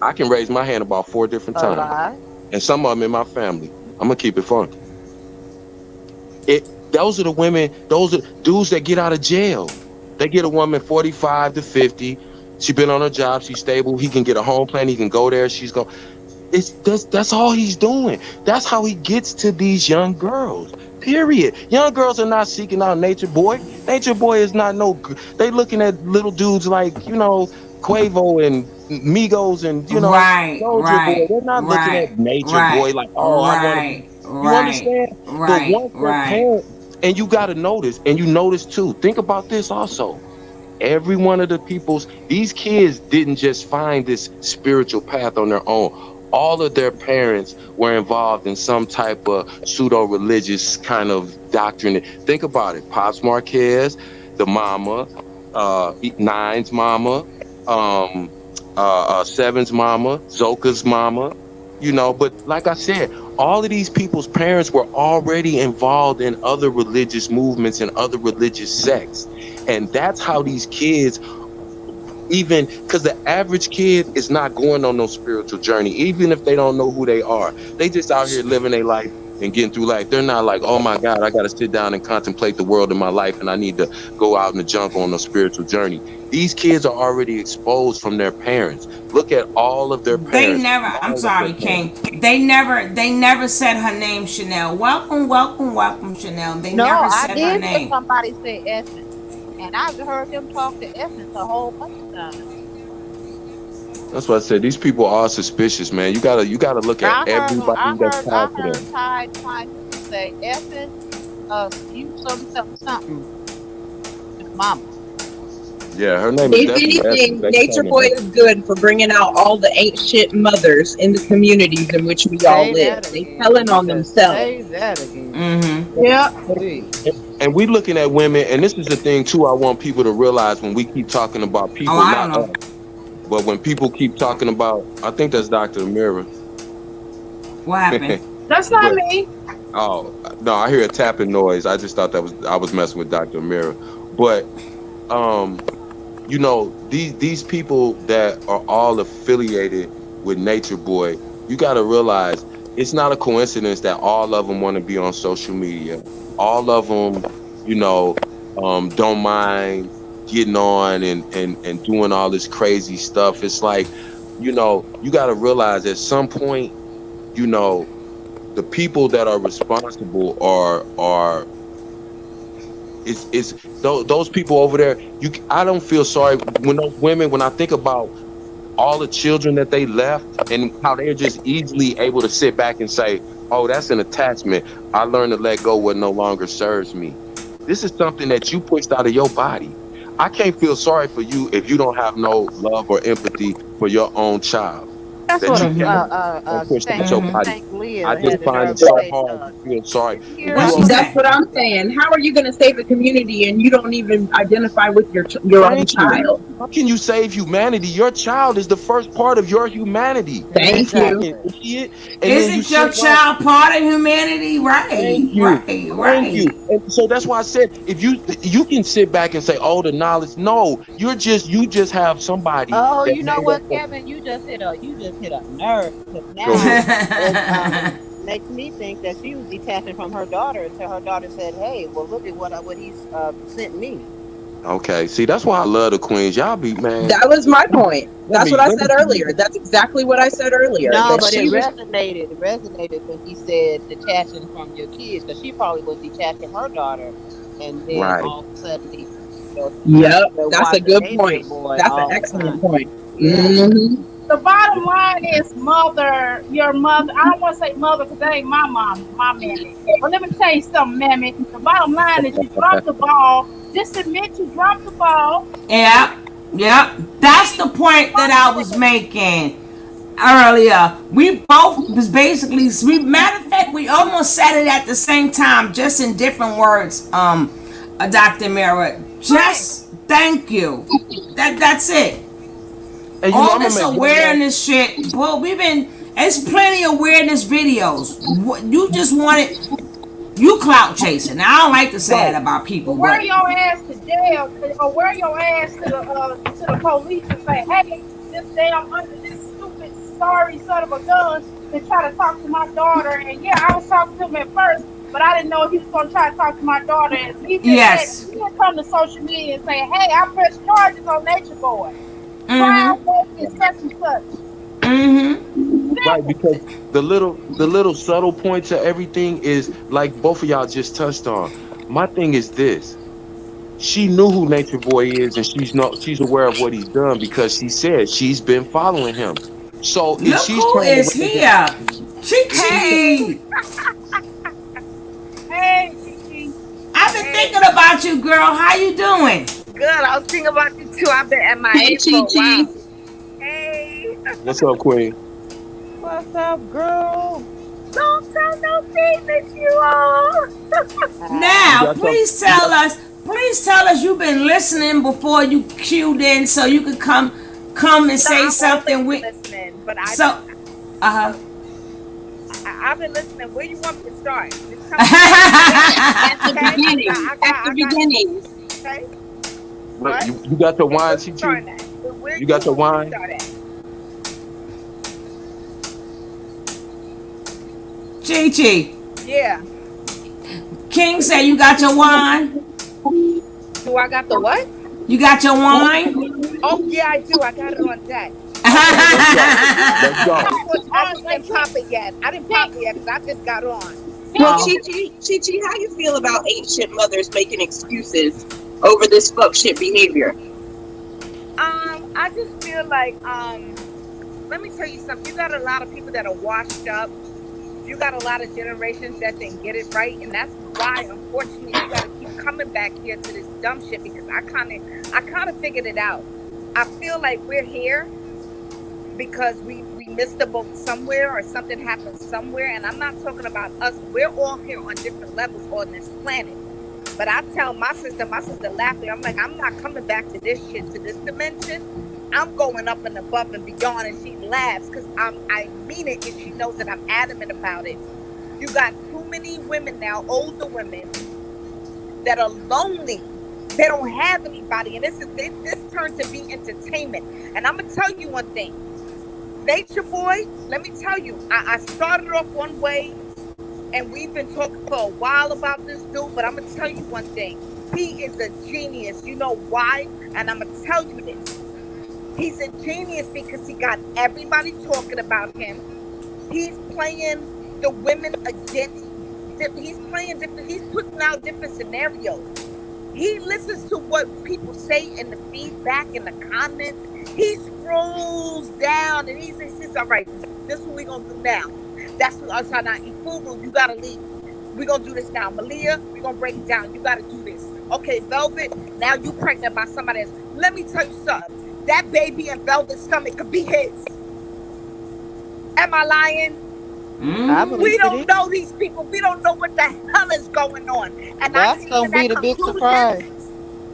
[SPEAKER 12] I can raise my hand about 4 different
[SPEAKER 8] A
[SPEAKER 12] times.
[SPEAKER 8] lot.
[SPEAKER 12] And some of them in my family. I'm gonna keep it funky. Those are the women, those are dudes that get out of jail. They get a woman 45 to 50. She been on her job, she's stable, he can get a home plan, he can go there, she's going. That's all he's doing. That's how he gets to these young girls. Period. Young girls are not seeking out Nature Boy. Nature Boy is not they looking at little dudes like, Quavo and Migos and,
[SPEAKER 1] Right,
[SPEAKER 12] Soldier Boy.
[SPEAKER 1] right,
[SPEAKER 12] They're not looking at
[SPEAKER 1] right,
[SPEAKER 12] Nature Boy
[SPEAKER 1] right,
[SPEAKER 12] like, oh, I want to be.
[SPEAKER 1] right,
[SPEAKER 12] You
[SPEAKER 1] right,
[SPEAKER 12] understand? But
[SPEAKER 1] right,
[SPEAKER 12] once their
[SPEAKER 1] right.
[SPEAKER 12] parents, and you got to notice, and you notice too, think about this also. Every one of the these kids didn't just find this spiritual path on their own. All of their parents were involved in some type of pseudo religious kind of doctrine. Think about it. Pops Marquez, the mama, Nine's mama, um, Seven's mama, Zoka's mama, but like I said, all of these people's parents were already involved in other religious movements and other religious sects. And that's how these kids, even because the average kid is not going on no spiritual journey, even if they don't know who they are. They just out here living their life and getting through life. They're not like, oh my God, I got to sit down and contemplate the world in my life and I need to go out in the jungle on a spiritual journey. These kids are already exposed from their parents. Look at all of their
[SPEAKER 1] They
[SPEAKER 12] parents.
[SPEAKER 1] never, I'm
[SPEAKER 12] All of their
[SPEAKER 1] sorry,
[SPEAKER 12] parents.
[SPEAKER 1] King. They never said her name, Chanel. Welcome, welcome, welcome, Chanel. They
[SPEAKER 8] No,
[SPEAKER 1] never
[SPEAKER 8] I
[SPEAKER 1] said her
[SPEAKER 8] did hear
[SPEAKER 1] name.
[SPEAKER 8] somebody say Essence, and I've heard them talk to Essence a whole bunch of times.
[SPEAKER 12] That's what I said. These people are suspicious, man. You gotta look at everybody that's tied to
[SPEAKER 8] I heard
[SPEAKER 12] them.
[SPEAKER 8] Ty Newton say Essence, you something his mama.
[SPEAKER 12] Yeah, her name is
[SPEAKER 19] If
[SPEAKER 12] definitely Essence.
[SPEAKER 19] anything,
[SPEAKER 12] They
[SPEAKER 19] Nature
[SPEAKER 12] claiming
[SPEAKER 19] Boy
[SPEAKER 12] her.
[SPEAKER 19] is good for bringing out all the ain't shit mothers in the communities in which we all
[SPEAKER 8] Say
[SPEAKER 19] live.
[SPEAKER 8] that
[SPEAKER 19] They
[SPEAKER 8] again.
[SPEAKER 19] telling
[SPEAKER 8] You
[SPEAKER 19] on
[SPEAKER 8] better
[SPEAKER 19] themselves.
[SPEAKER 8] say that again.
[SPEAKER 1] Mm-hmm.
[SPEAKER 7] Yep.
[SPEAKER 8] See.
[SPEAKER 12] And we looking at women, and this is the thing too. I want people to realize when we keep talking about
[SPEAKER 1] Oh,
[SPEAKER 12] people,
[SPEAKER 1] I don't
[SPEAKER 12] not
[SPEAKER 1] know.
[SPEAKER 12] us, but when people keep talking about, I think that's Dr. Amira.
[SPEAKER 1] What happened?
[SPEAKER 7] That's not
[SPEAKER 12] But
[SPEAKER 7] me.
[SPEAKER 12] oh no, I hear a tapping noise. I just thought I was messing with Dr. Amira. But um, these people that are all affiliated with Nature Boy, you got to realize it's not a coincidence that all of them want to be on social media. All of them, you know, don't mind getting on and doing all this crazy stuff. It's like, you got to realize at some point, you know, the people that are responsible are it's those people over there. I don't feel sorry when those women, when I think about all the children that they left and how they're just easily able to sit back and say, oh, that's an attachment. I learned to let go what no longer serves me. This is something that you pushed out of your body. I can't feel sorry for you if you don't have no love or empathy for your own child
[SPEAKER 8] That's
[SPEAKER 12] that
[SPEAKER 8] what
[SPEAKER 12] you picked up and pushed out your body.
[SPEAKER 8] Stank
[SPEAKER 12] I
[SPEAKER 8] Leah
[SPEAKER 12] just
[SPEAKER 8] had the
[SPEAKER 12] find
[SPEAKER 8] nerve
[SPEAKER 12] it
[SPEAKER 8] to
[SPEAKER 12] so
[SPEAKER 8] say.
[SPEAKER 12] hard to feel sorry.
[SPEAKER 8] Did you
[SPEAKER 12] If
[SPEAKER 8] hear
[SPEAKER 1] What
[SPEAKER 12] you
[SPEAKER 8] her?
[SPEAKER 1] she
[SPEAKER 12] over
[SPEAKER 19] That's
[SPEAKER 1] say?
[SPEAKER 19] what I'm saying. How are you going to save a community and you don't even identify with your own
[SPEAKER 12] Thank you.
[SPEAKER 19] child?
[SPEAKER 12] How can you save humanity? Your child is the first part of your humanity. You
[SPEAKER 19] Thank you.
[SPEAKER 12] fucking
[SPEAKER 8] Exactly.
[SPEAKER 12] idiot. And then you
[SPEAKER 1] Isn't your
[SPEAKER 12] sit right.
[SPEAKER 1] child part of humanity?
[SPEAKER 12] Thank
[SPEAKER 1] Right,
[SPEAKER 12] you.
[SPEAKER 1] right,
[SPEAKER 12] Thank
[SPEAKER 1] right.
[SPEAKER 12] you. And so that's why I said if you can sit back and say, oh, the knowledge. No, you just have somebody
[SPEAKER 8] Oh,
[SPEAKER 12] that
[SPEAKER 8] you know
[SPEAKER 12] made up
[SPEAKER 8] what,
[SPEAKER 12] for.
[SPEAKER 8] Kevin? You just hit a nerve because
[SPEAKER 12] Go
[SPEAKER 8] now
[SPEAKER 12] ahead.
[SPEAKER 8] it makes me think that she was detaching from her daughter until her daughter said, "Hey, well, look at what he's sent me."
[SPEAKER 12] Okay. See, that's why I love the queens. Y'all be man.
[SPEAKER 19] That was my point.
[SPEAKER 12] Let
[SPEAKER 19] That's what
[SPEAKER 12] me
[SPEAKER 19] I
[SPEAKER 12] let me
[SPEAKER 19] said
[SPEAKER 12] give you
[SPEAKER 19] earlier. That's exactly what I said earlier.
[SPEAKER 8] No,
[SPEAKER 19] That
[SPEAKER 8] but it
[SPEAKER 19] she was
[SPEAKER 8] resonated. It resonated when he said detaching from your kids because she probably was detached from her daughter, and then
[SPEAKER 12] right.
[SPEAKER 8] all of a sudden,
[SPEAKER 19] Yep,
[SPEAKER 8] they're
[SPEAKER 19] that's a
[SPEAKER 8] watching
[SPEAKER 19] good
[SPEAKER 8] Nature
[SPEAKER 19] point.
[SPEAKER 8] Boy
[SPEAKER 19] That's an
[SPEAKER 8] all the
[SPEAKER 19] excellent
[SPEAKER 8] time.
[SPEAKER 19] point.
[SPEAKER 8] Yeah.
[SPEAKER 19] Hmm.
[SPEAKER 7] The bottom line is mother, your mother. I don't want to say mother because that ain't my mom, my mammy. But let me tell you something, mammy. The bottom line is you dropped the ball. Just admit you dropped the ball.
[SPEAKER 1] Yep, yep. That's the point that I was making earlier. We both was basically, matter of fact, we almost said it at the same time, just in different words. Dr. Mira,
[SPEAKER 7] Right.
[SPEAKER 1] just thank you. That's it.
[SPEAKER 12] And you know,
[SPEAKER 1] All
[SPEAKER 12] I'm gonna
[SPEAKER 1] this
[SPEAKER 12] make one last.
[SPEAKER 1] awareness shit, well, it's plenty of awareness videos. You just want it, you clout chasing. Now, I don't like to say
[SPEAKER 12] Right.
[SPEAKER 1] that about people,
[SPEAKER 7] Well, wear
[SPEAKER 1] but
[SPEAKER 7] your ass to jail, or wear your ass to the police and say, "Hey, this damn under this stupid sorry son of a gun to try to talk to my daughter." And yeah, I was talking to him at first, but I didn't know he was gonna try to talk to my daughter. And he did that.
[SPEAKER 1] yes.
[SPEAKER 7] He didn't come to social media and say, "Hey, I pressed charges on Nature Boy. Trial
[SPEAKER 1] Mm-hmm.
[SPEAKER 7] date is such and such."
[SPEAKER 1] Mm-hmm.
[SPEAKER 12] Right,
[SPEAKER 7] Simple.
[SPEAKER 12] because the little subtle points of everything is like both of y'all just touched on. My thing is this. She knew who Nature Boy is, and she's aware of what he's done because she said she's been following him. So if
[SPEAKER 1] Look
[SPEAKER 12] she's
[SPEAKER 1] who
[SPEAKER 12] trying to
[SPEAKER 1] is
[SPEAKER 12] represent,
[SPEAKER 1] here. Chi
[SPEAKER 12] if she's
[SPEAKER 1] Chi.
[SPEAKER 7] Hey, Kiki.
[SPEAKER 1] I've been
[SPEAKER 21] Hey,
[SPEAKER 1] thinking about you, girl. How you doing?
[SPEAKER 21] good. I was thinking about you too. I've been
[SPEAKER 3] Hey,
[SPEAKER 21] MIA
[SPEAKER 3] Chi
[SPEAKER 21] for a
[SPEAKER 3] Chi.
[SPEAKER 21] while. Hey,
[SPEAKER 12] what's up, Queen?
[SPEAKER 8] What's up, girl?
[SPEAKER 21] don't tell no secrets, you all.
[SPEAKER 12] You
[SPEAKER 1] Now,
[SPEAKER 12] got some? You got
[SPEAKER 1] please tell us you've been listening before you queued in so you could come and
[SPEAKER 21] No,
[SPEAKER 1] say
[SPEAKER 21] I've always
[SPEAKER 1] something
[SPEAKER 21] been
[SPEAKER 1] with
[SPEAKER 21] listening, but I
[SPEAKER 1] so
[SPEAKER 21] just,
[SPEAKER 1] uh-huh.
[SPEAKER 21] I've been listening. Where you want me to start? Just tell me where. Where?
[SPEAKER 3] At the
[SPEAKER 21] Okay,
[SPEAKER 3] beginning. At the
[SPEAKER 21] I got.
[SPEAKER 3] beginning.
[SPEAKER 21] Okay,
[SPEAKER 12] look,
[SPEAKER 21] what?
[SPEAKER 12] you got your
[SPEAKER 21] Where
[SPEAKER 12] wine,
[SPEAKER 21] we
[SPEAKER 12] Chi?
[SPEAKER 21] starting at? Where
[SPEAKER 12] You
[SPEAKER 21] you
[SPEAKER 12] got your
[SPEAKER 21] want me to
[SPEAKER 12] wine?
[SPEAKER 21] start at?
[SPEAKER 1] Chi Chi.
[SPEAKER 21] Yeah.
[SPEAKER 1] King said you got your wine.
[SPEAKER 21] Do I got the what?
[SPEAKER 1] You got your wine?
[SPEAKER 21] Oh yeah, I do. I got it on deck.
[SPEAKER 12] Okay,
[SPEAKER 21] Okay.
[SPEAKER 12] let's go. Let's go.
[SPEAKER 21] I just didn't pop it yet. I didn't pop it yet because I just got on.
[SPEAKER 19] Well,
[SPEAKER 1] Oh.
[SPEAKER 19] Chi, how you feel about ancient mothers making excuses over this fuck shit behavior?
[SPEAKER 21] I just feel like let me tell you something. You got a lot of people that are washed up. You got a lot of generations that didn't get it right, and that's why, unfortunately, we got to keep coming back here to this dumb shit because I kind of figured it out. I feel like we're here because we missed the boat somewhere or something happened somewhere, and I'm not talking about us. We're all here on different levels on this planet. But I tell my sister laughing, I'm like, I'm not coming back to this shit, to this dimension. I'm going up and above and beyond. And she laughs because I mean it, and she knows that I'm adamant about it. You got too many women now, older women, that are lonely. They don't have anybody. And this turned to be entertainment. And I'm gonna tell you one thing. Nature Boy, let me tell you, I started off one way and we've been talking for a while about this dude, but I'm gonna tell you one thing. He is a genius. You know why? And I'm gonna tell you this. He's a genius because he got everybody talking about him. He's playing the women against. He's playing different. He's putting out different scenarios. He listens to what people say in the feedback in the comments. He scrolls down and he says, "All right, this is what we're gonna do now. That's what us now. Ifuru, you gotta leave. We're gonna do this now. Malia, we're gonna break it down. You gotta do this. Okay, Velvet, now you pregnant by somebody else. Let me tell you something. That baby in Velvet's stomach could be his. Am I lying?
[SPEAKER 8] I
[SPEAKER 21] We
[SPEAKER 8] believe it
[SPEAKER 21] don't
[SPEAKER 8] is.
[SPEAKER 21] know these people. We don't know what the hell is going on. And I
[SPEAKER 8] That's
[SPEAKER 21] came to
[SPEAKER 8] gonna be
[SPEAKER 21] that
[SPEAKER 8] the big
[SPEAKER 21] conclusion.
[SPEAKER 8] surprise.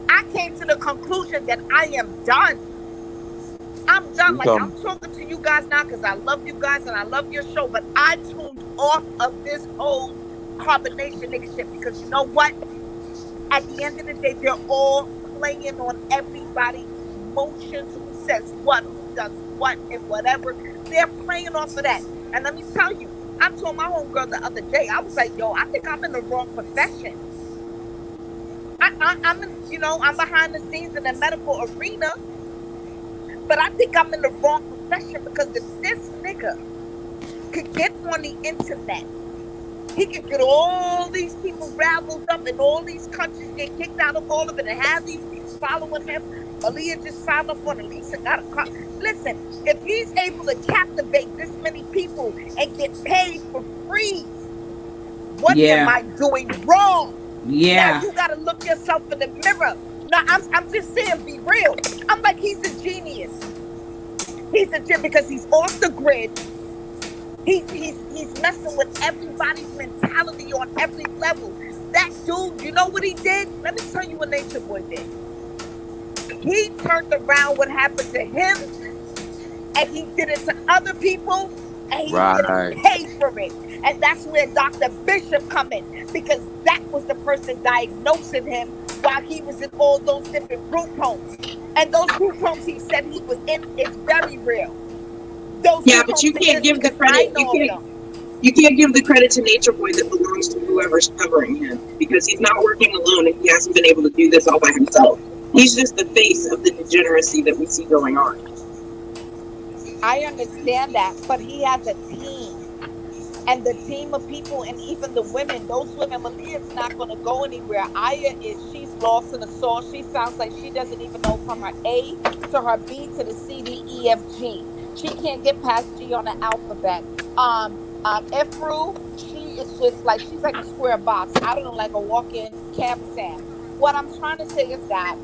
[SPEAKER 21] I came to the conclusion that I am done. I'm done.
[SPEAKER 12] We
[SPEAKER 21] Like, I'm
[SPEAKER 12] come.
[SPEAKER 21] talking to you guys now because I love you guys and I love your show, but I tuned off of this whole combination nigga shit because you know what? At the end of the day, they're all playing on everybody's emotions, who says what, who does what, and whatever. They're playing off of that. And let me tell you, I told my homegirl the other day, I was like, yo, I think I'm in the wrong profession. I'm in, I'm behind the scenes in the medical arena, but I think I'm in the wrong profession because if this nigga could get on the internet, he could get all these people raveled up in all these countries, get kicked out of all of it, and have these people following him. Aaliyah just signed up on Lisa got a car. Listen, if he's able to captivate this many people and get paid for free, what am
[SPEAKER 1] Yeah.
[SPEAKER 21] I doing wrong? Now
[SPEAKER 1] Yeah.
[SPEAKER 21] you got to look yourself in the mirror. Now I'm just saying, be real. I'm like, he's a genius. He's a genius because he's off the grid. He's messing with everybody's mentality on every level. That dude, you know what he did? Let me tell you what Nature Boy did. He turned around what happened to him and he did it to other people, and he's getting
[SPEAKER 12] Right.
[SPEAKER 21] paid for it. And that's where Dr. Bishop come in, because that was the person diagnosing him while he was in all those different group homes. And those group homes he said he was in is very real. Those
[SPEAKER 19] Yeah,
[SPEAKER 21] group
[SPEAKER 19] but you
[SPEAKER 21] homes
[SPEAKER 19] can't
[SPEAKER 21] exist
[SPEAKER 19] give the
[SPEAKER 21] because
[SPEAKER 19] credit.
[SPEAKER 21] I know of them.
[SPEAKER 19] You can't give the credit to Nature Boy that belongs to whoever's covering him, because he's not working alone and he hasn't been able to do this all by himself. He's just the face of the degeneracy that we see going on.
[SPEAKER 21] I understand that, but he has a team. And the team of people, and even the women, those women, Malia's not going to go anywhere. Iyah is, she's lost in the sauce. She sounds like she doesn't even know from her A to her B to the C, D, E, F, G. She can't get past G on the alphabet. Ifru, she is just like, she's like a square box. I don't know, like a walk-in campersan. What I'm trying to say is that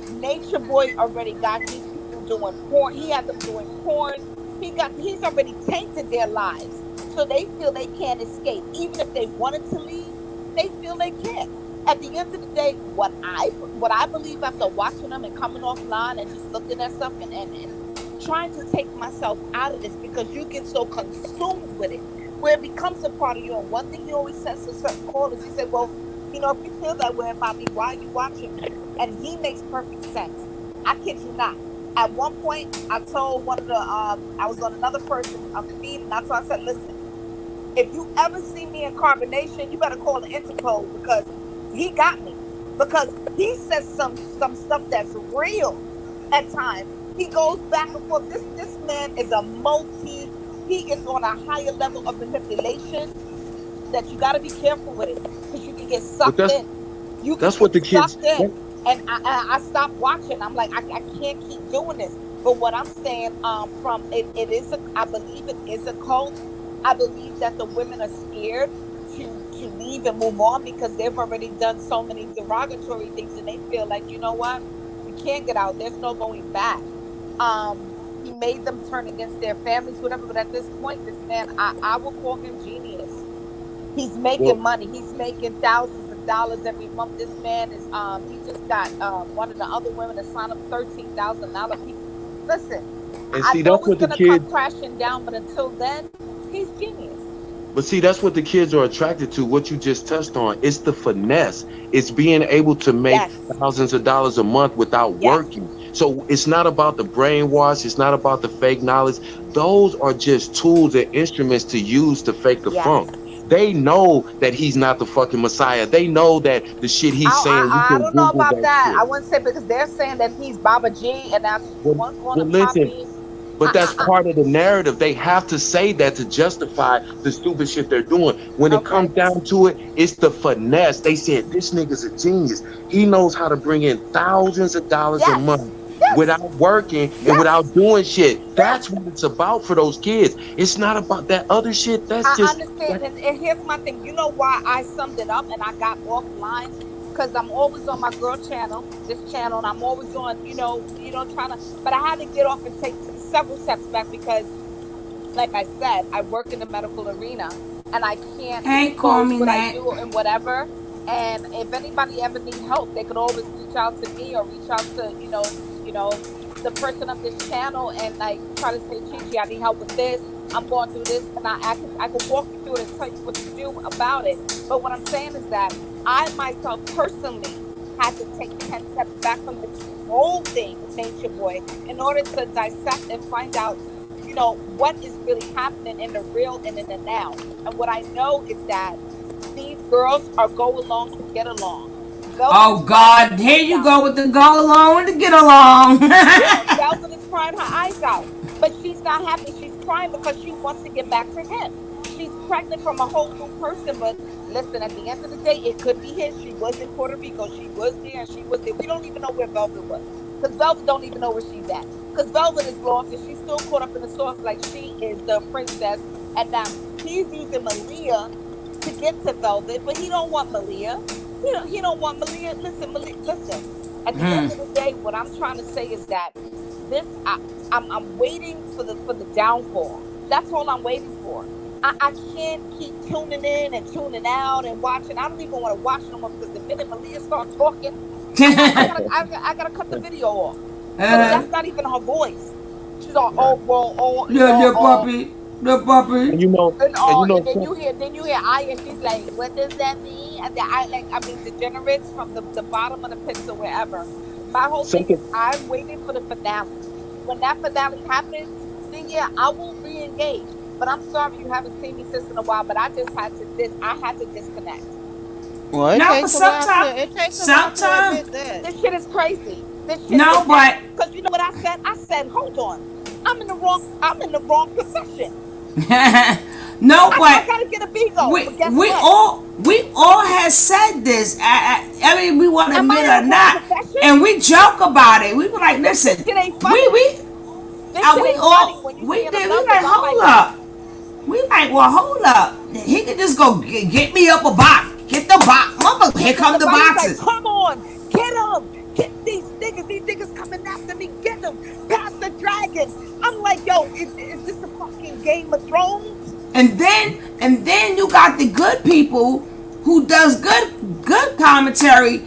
[SPEAKER 21] Nature Boy already got these people doing porn. He had them doing porn. He's already tainted their lives. So they feel they can't escape. Even if they wanted to leave, they feel they can't. At the end of the day, what I believe after watching them and coming offline and just looking at stuff and trying to take myself out of this, because you get so consumed with it where it becomes a part of you. And one thing he always says to certain callers, he said, well, if you feel that way about me, why are you watching me? And he makes perfect sense. I kid you not. At one point, I told one of the I was on another person's feed, and I said, listen, if you ever see me in carbonation, you better call the Interpol, because he got me. Because he says some stuff that's real at times. He goes back and forth. This man is he is on a higher level of manipulation that you got to be careful with it, because you can get
[SPEAKER 12] But
[SPEAKER 21] sucked in. You can
[SPEAKER 12] that's what
[SPEAKER 21] get
[SPEAKER 12] the kids.
[SPEAKER 21] sucked in. And I stopped watching. I'm like, I can't keep doing this. But what I'm saying, from it is I believe it is a cult. I believe that the women are scared to leave and move on, because they've already done so many derogatory things, and they feel like, you know what, we can't get out. There's no going back. He made them turn against their families, whatever. But at this point, this man, I will call him genius. He's making
[SPEAKER 12] Well,
[SPEAKER 21] money. He's making thousands of dollars every month. This man is he just got one of the other women to sign up $13,000 people. Listen,
[SPEAKER 12] and
[SPEAKER 21] I
[SPEAKER 12] see,
[SPEAKER 21] know
[SPEAKER 12] that's
[SPEAKER 21] it's
[SPEAKER 12] what the
[SPEAKER 21] gonna come
[SPEAKER 12] kids.
[SPEAKER 21] crashing down, but until then, he's genius.
[SPEAKER 12] But see, that's what the kids are attracted to. What you just touched on. It's the finesse. It's being able to make
[SPEAKER 21] Yes.
[SPEAKER 12] thousands of dollars a month without
[SPEAKER 21] Yes.
[SPEAKER 12] working. So it's not about the brainwash. It's not about the fake knowledge. Those are just tools and instruments to use to fake the funk.
[SPEAKER 21] Yes.
[SPEAKER 12] They know that he's not the fucking Messiah. They know that the shit he's saying, you
[SPEAKER 21] I
[SPEAKER 12] can
[SPEAKER 21] don't know
[SPEAKER 12] Google
[SPEAKER 21] about
[SPEAKER 12] that
[SPEAKER 21] that.
[SPEAKER 12] shit.
[SPEAKER 21] I wouldn't say, because they're saying that he's Baba G, and now she's
[SPEAKER 12] Well,
[SPEAKER 21] one corner
[SPEAKER 12] well, listen,
[SPEAKER 21] popping.
[SPEAKER 12] but that's part of the narrative. They have to say that to justify the stupid shit they're doing. When it
[SPEAKER 21] Okay.
[SPEAKER 12] comes down to it, it's the finesse. They said this nigga's a genius. He knows how to bring in thousands of dollars a
[SPEAKER 21] Yes.
[SPEAKER 12] month
[SPEAKER 21] Yes.
[SPEAKER 12] without working and
[SPEAKER 21] Yes.
[SPEAKER 12] without doing shit. That's
[SPEAKER 21] Yes.
[SPEAKER 12] what it's about for those kids. It's not about that other shit. That's
[SPEAKER 21] I
[SPEAKER 12] just
[SPEAKER 21] understand,
[SPEAKER 12] that,
[SPEAKER 21] and here's my thing. You know why I summed it up and I got offline? Because I'm always on my girl channel, this channel, and I'm always on, trying to. But I had to get off and take several steps back, because, like I said, I work in the medical arena, and I can't
[SPEAKER 1] Hey, call
[SPEAKER 21] expose
[SPEAKER 1] me
[SPEAKER 21] what I
[SPEAKER 1] Nat.
[SPEAKER 21] do and whatever. And if anybody ever need help, they could always reach out to me, or reach out to, the person of this channel, and like try to say, Chi Chi, I need help with this. I'm going through this, and I could walk you through it and tell you what to do about it. But what I'm saying is that I myself personally had to take 10 steps back from this whole thing with Nature Boy in order to dissect and find out, what is really happening in the real and in the now. And what I know is that these girls are go along to get along. Velvet
[SPEAKER 1] Oh
[SPEAKER 21] is crying her
[SPEAKER 1] God, here
[SPEAKER 21] eyes
[SPEAKER 1] you
[SPEAKER 21] out.
[SPEAKER 1] go with the go along to get along.
[SPEAKER 21] Yeah, Velvet is crying her eyes out, but she's not happy. She's crying because she wants to get back to him. She's pregnant from a whole new person, but listen, at the end of the day, it could be his. She was in Puerto Rico. She was there, and she was there. We don't even know where Velvet was, because Velvet don't even know where she's at. Because Velvet is lost, and she's still caught up in the sauce like she is the princess. And now he's using Malia to get to Velvet, but he don't want Malia. He don't want Malia. Listen, Malia, listen. At the end of the day, what I'm trying to say is that this I'm waiting for the downfall. That's all I'm waiting for. I can't keep tuning in and tuning out and watching. I don't even want to watch no more, because the minute Malia starts talking, I gotta cut the video off, because that's not even her voice. So, oh, well, oh,
[SPEAKER 1] The puppy, the puppy.
[SPEAKER 12] And you know, and you know,
[SPEAKER 21] and then you hear Aya, she's like, what does that mean? And I mean, degenerates from the bottom of the pits or wherever. My whole thing is,
[SPEAKER 12] something.
[SPEAKER 21] I'm waiting for the finale. When that finale happens, then yeah, I will re-engage. But I'm sorry you haven't seen me since in a while. But I just had to I had to disconnect.
[SPEAKER 8] Well, it
[SPEAKER 1] No, but
[SPEAKER 8] takes a while
[SPEAKER 1] sometimes,
[SPEAKER 8] to
[SPEAKER 1] sometimes,
[SPEAKER 8] admit that.
[SPEAKER 21] This shit is crazy. This shit
[SPEAKER 1] no,
[SPEAKER 21] is now
[SPEAKER 1] but
[SPEAKER 21] because you know what I said? I said, hold on, I'm in the wrong profession.
[SPEAKER 1] no,
[SPEAKER 21] I
[SPEAKER 1] but
[SPEAKER 21] gotta get a bigo. But guess what?
[SPEAKER 1] we all has said this. I mean, we want to
[SPEAKER 21] Am
[SPEAKER 1] admit
[SPEAKER 21] I in
[SPEAKER 1] or
[SPEAKER 21] the wrong
[SPEAKER 1] not,
[SPEAKER 21] profession?
[SPEAKER 1] and we joke about it. We were like,
[SPEAKER 21] Because this
[SPEAKER 1] listen,
[SPEAKER 21] shit ain't
[SPEAKER 1] we
[SPEAKER 21] funny.
[SPEAKER 1] we
[SPEAKER 21] This shit
[SPEAKER 1] we
[SPEAKER 21] ain't funny.
[SPEAKER 1] all
[SPEAKER 21] When you
[SPEAKER 1] we
[SPEAKER 21] see the
[SPEAKER 1] did. We
[SPEAKER 21] numbers,
[SPEAKER 1] like,
[SPEAKER 21] I'm like,
[SPEAKER 1] hold up. We like, well, hold up. He could just go get me up a box. Get the box, mother.
[SPEAKER 21] yeah,
[SPEAKER 1] Here
[SPEAKER 21] because
[SPEAKER 1] come
[SPEAKER 21] the
[SPEAKER 1] the
[SPEAKER 21] body's like,
[SPEAKER 1] boxes.
[SPEAKER 21] come on, get them. Get these niggas. These niggas coming after me. Get them. Past the dragons. I'm like, yo, is this the fucking Game of Thrones?
[SPEAKER 1] And then you got the good people who does good commentary.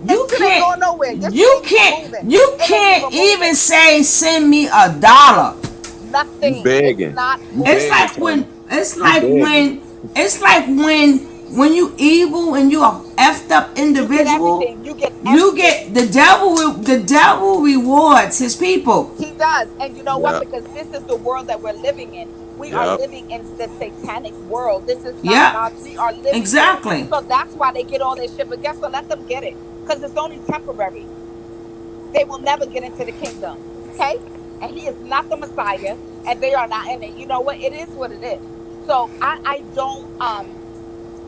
[SPEAKER 21] And
[SPEAKER 1] You
[SPEAKER 21] shit ain't
[SPEAKER 1] can't
[SPEAKER 21] going nowhere. Your shit
[SPEAKER 1] you
[SPEAKER 21] ain't even
[SPEAKER 1] can't
[SPEAKER 21] moving.
[SPEAKER 1] you
[SPEAKER 21] It ain't even
[SPEAKER 1] can't even
[SPEAKER 21] moving.
[SPEAKER 1] say send me $1.
[SPEAKER 12] You
[SPEAKER 21] Nothing. It's
[SPEAKER 12] begging.
[SPEAKER 21] not
[SPEAKER 12] You
[SPEAKER 1] It's
[SPEAKER 21] moving.
[SPEAKER 12] begging,
[SPEAKER 1] like
[SPEAKER 12] Tony.
[SPEAKER 1] when it's
[SPEAKER 12] You
[SPEAKER 1] like
[SPEAKER 12] begging.
[SPEAKER 1] when it's like when you evil and you a effed up
[SPEAKER 21] You get
[SPEAKER 1] individual,
[SPEAKER 21] everything. You get
[SPEAKER 1] you
[SPEAKER 21] everything.
[SPEAKER 1] get the devil rewards his people.
[SPEAKER 21] He does. And you know what?
[SPEAKER 12] Yeah.
[SPEAKER 21] Because this is the world that we're living in. We are
[SPEAKER 12] Yep.
[SPEAKER 21] living in the satanic world. This is not
[SPEAKER 1] Yep,
[SPEAKER 21] God. We are living there.
[SPEAKER 1] exactly.
[SPEAKER 21] So that's why they get all this shit. But guess what? Let them get it. Because it's only temporary. They will never get into the kingdom. Okay? And he is not the Messiah. And they are not in it. You know what? It is what it is. So I don't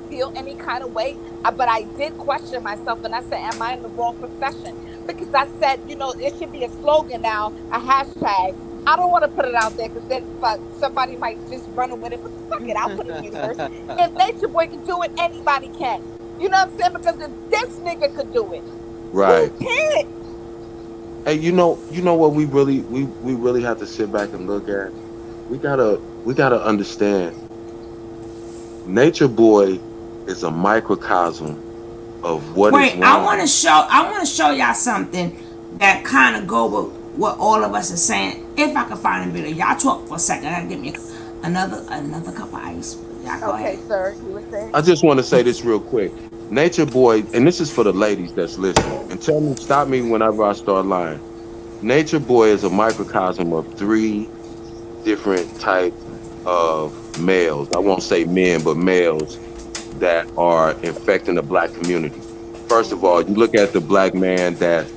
[SPEAKER 21] feel any kind of way. But I did question myself and I said, am I in the wrong profession? Because I said, it should be a slogan now, a hashtag. I don't want to put it out there because then somebody might just run with it. But fuck it, I'll put it in the universe. If Nature Boy can do it, anybody can. You know what I'm saying? Because if this nigga could do it, who
[SPEAKER 12] Right.
[SPEAKER 21] can't?
[SPEAKER 12] Hey, you know what we really have to sit back and look at. We gotta understand. Nature Boy is a microcosm of what is
[SPEAKER 1] Wait, I
[SPEAKER 12] wrong.
[SPEAKER 1] want to show y'all something that kind of go with what all of us are saying. If I can find a video, y'all talk for a second. I gotta get me another cup of ice. Y'all go
[SPEAKER 21] Okay,
[SPEAKER 1] ahead.
[SPEAKER 21] sir, you were saying?
[SPEAKER 12] I just want to say this real quick. Nature Boy, and this is for the ladies that's listening, and tell me, stop me whenever I start lying. Nature Boy is a microcosm of three different types of males. I won't say men, but males that are infecting the black community. First of all, you look at the black man that's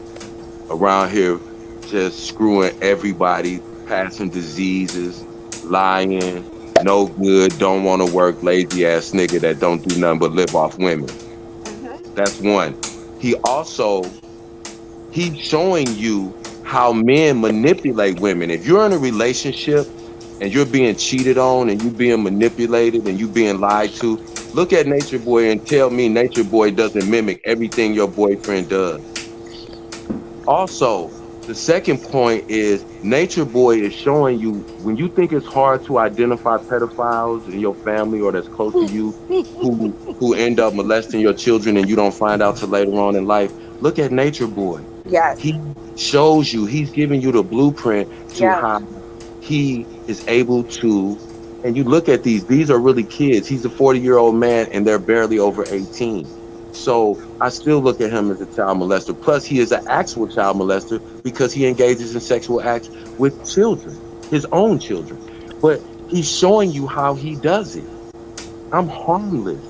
[SPEAKER 12] around here just screwing everybody, passing diseases, lying, no good, don't want to work, lazy ass nigga that don't do nothing but live off women. That's one. He also he's showing you how men manipulate women. If you're in a relationship and you're being cheated on and you're being manipulated and you being lied to, look at Nature Boy and tell me Nature Boy doesn't mimic everything your boyfriend does. Also, the second point is Nature Boy is showing you when you think it's hard to identify pedophiles in your family or that's close to you who end up molesting your children and you don't find out till later on in life. Look at Nature Boy.
[SPEAKER 21] Yes.
[SPEAKER 12] He shows you, he's giving you the blueprint to
[SPEAKER 21] Yes.
[SPEAKER 12] how he is able to, and you look at these are really kids. He's a 40-year-old man and they're barely over 18. So I still look at him as a child molester. Plus, he is an actual child molester because he engages in sexual acts with children, his own children. But he's showing you how he does it. I'm harmless.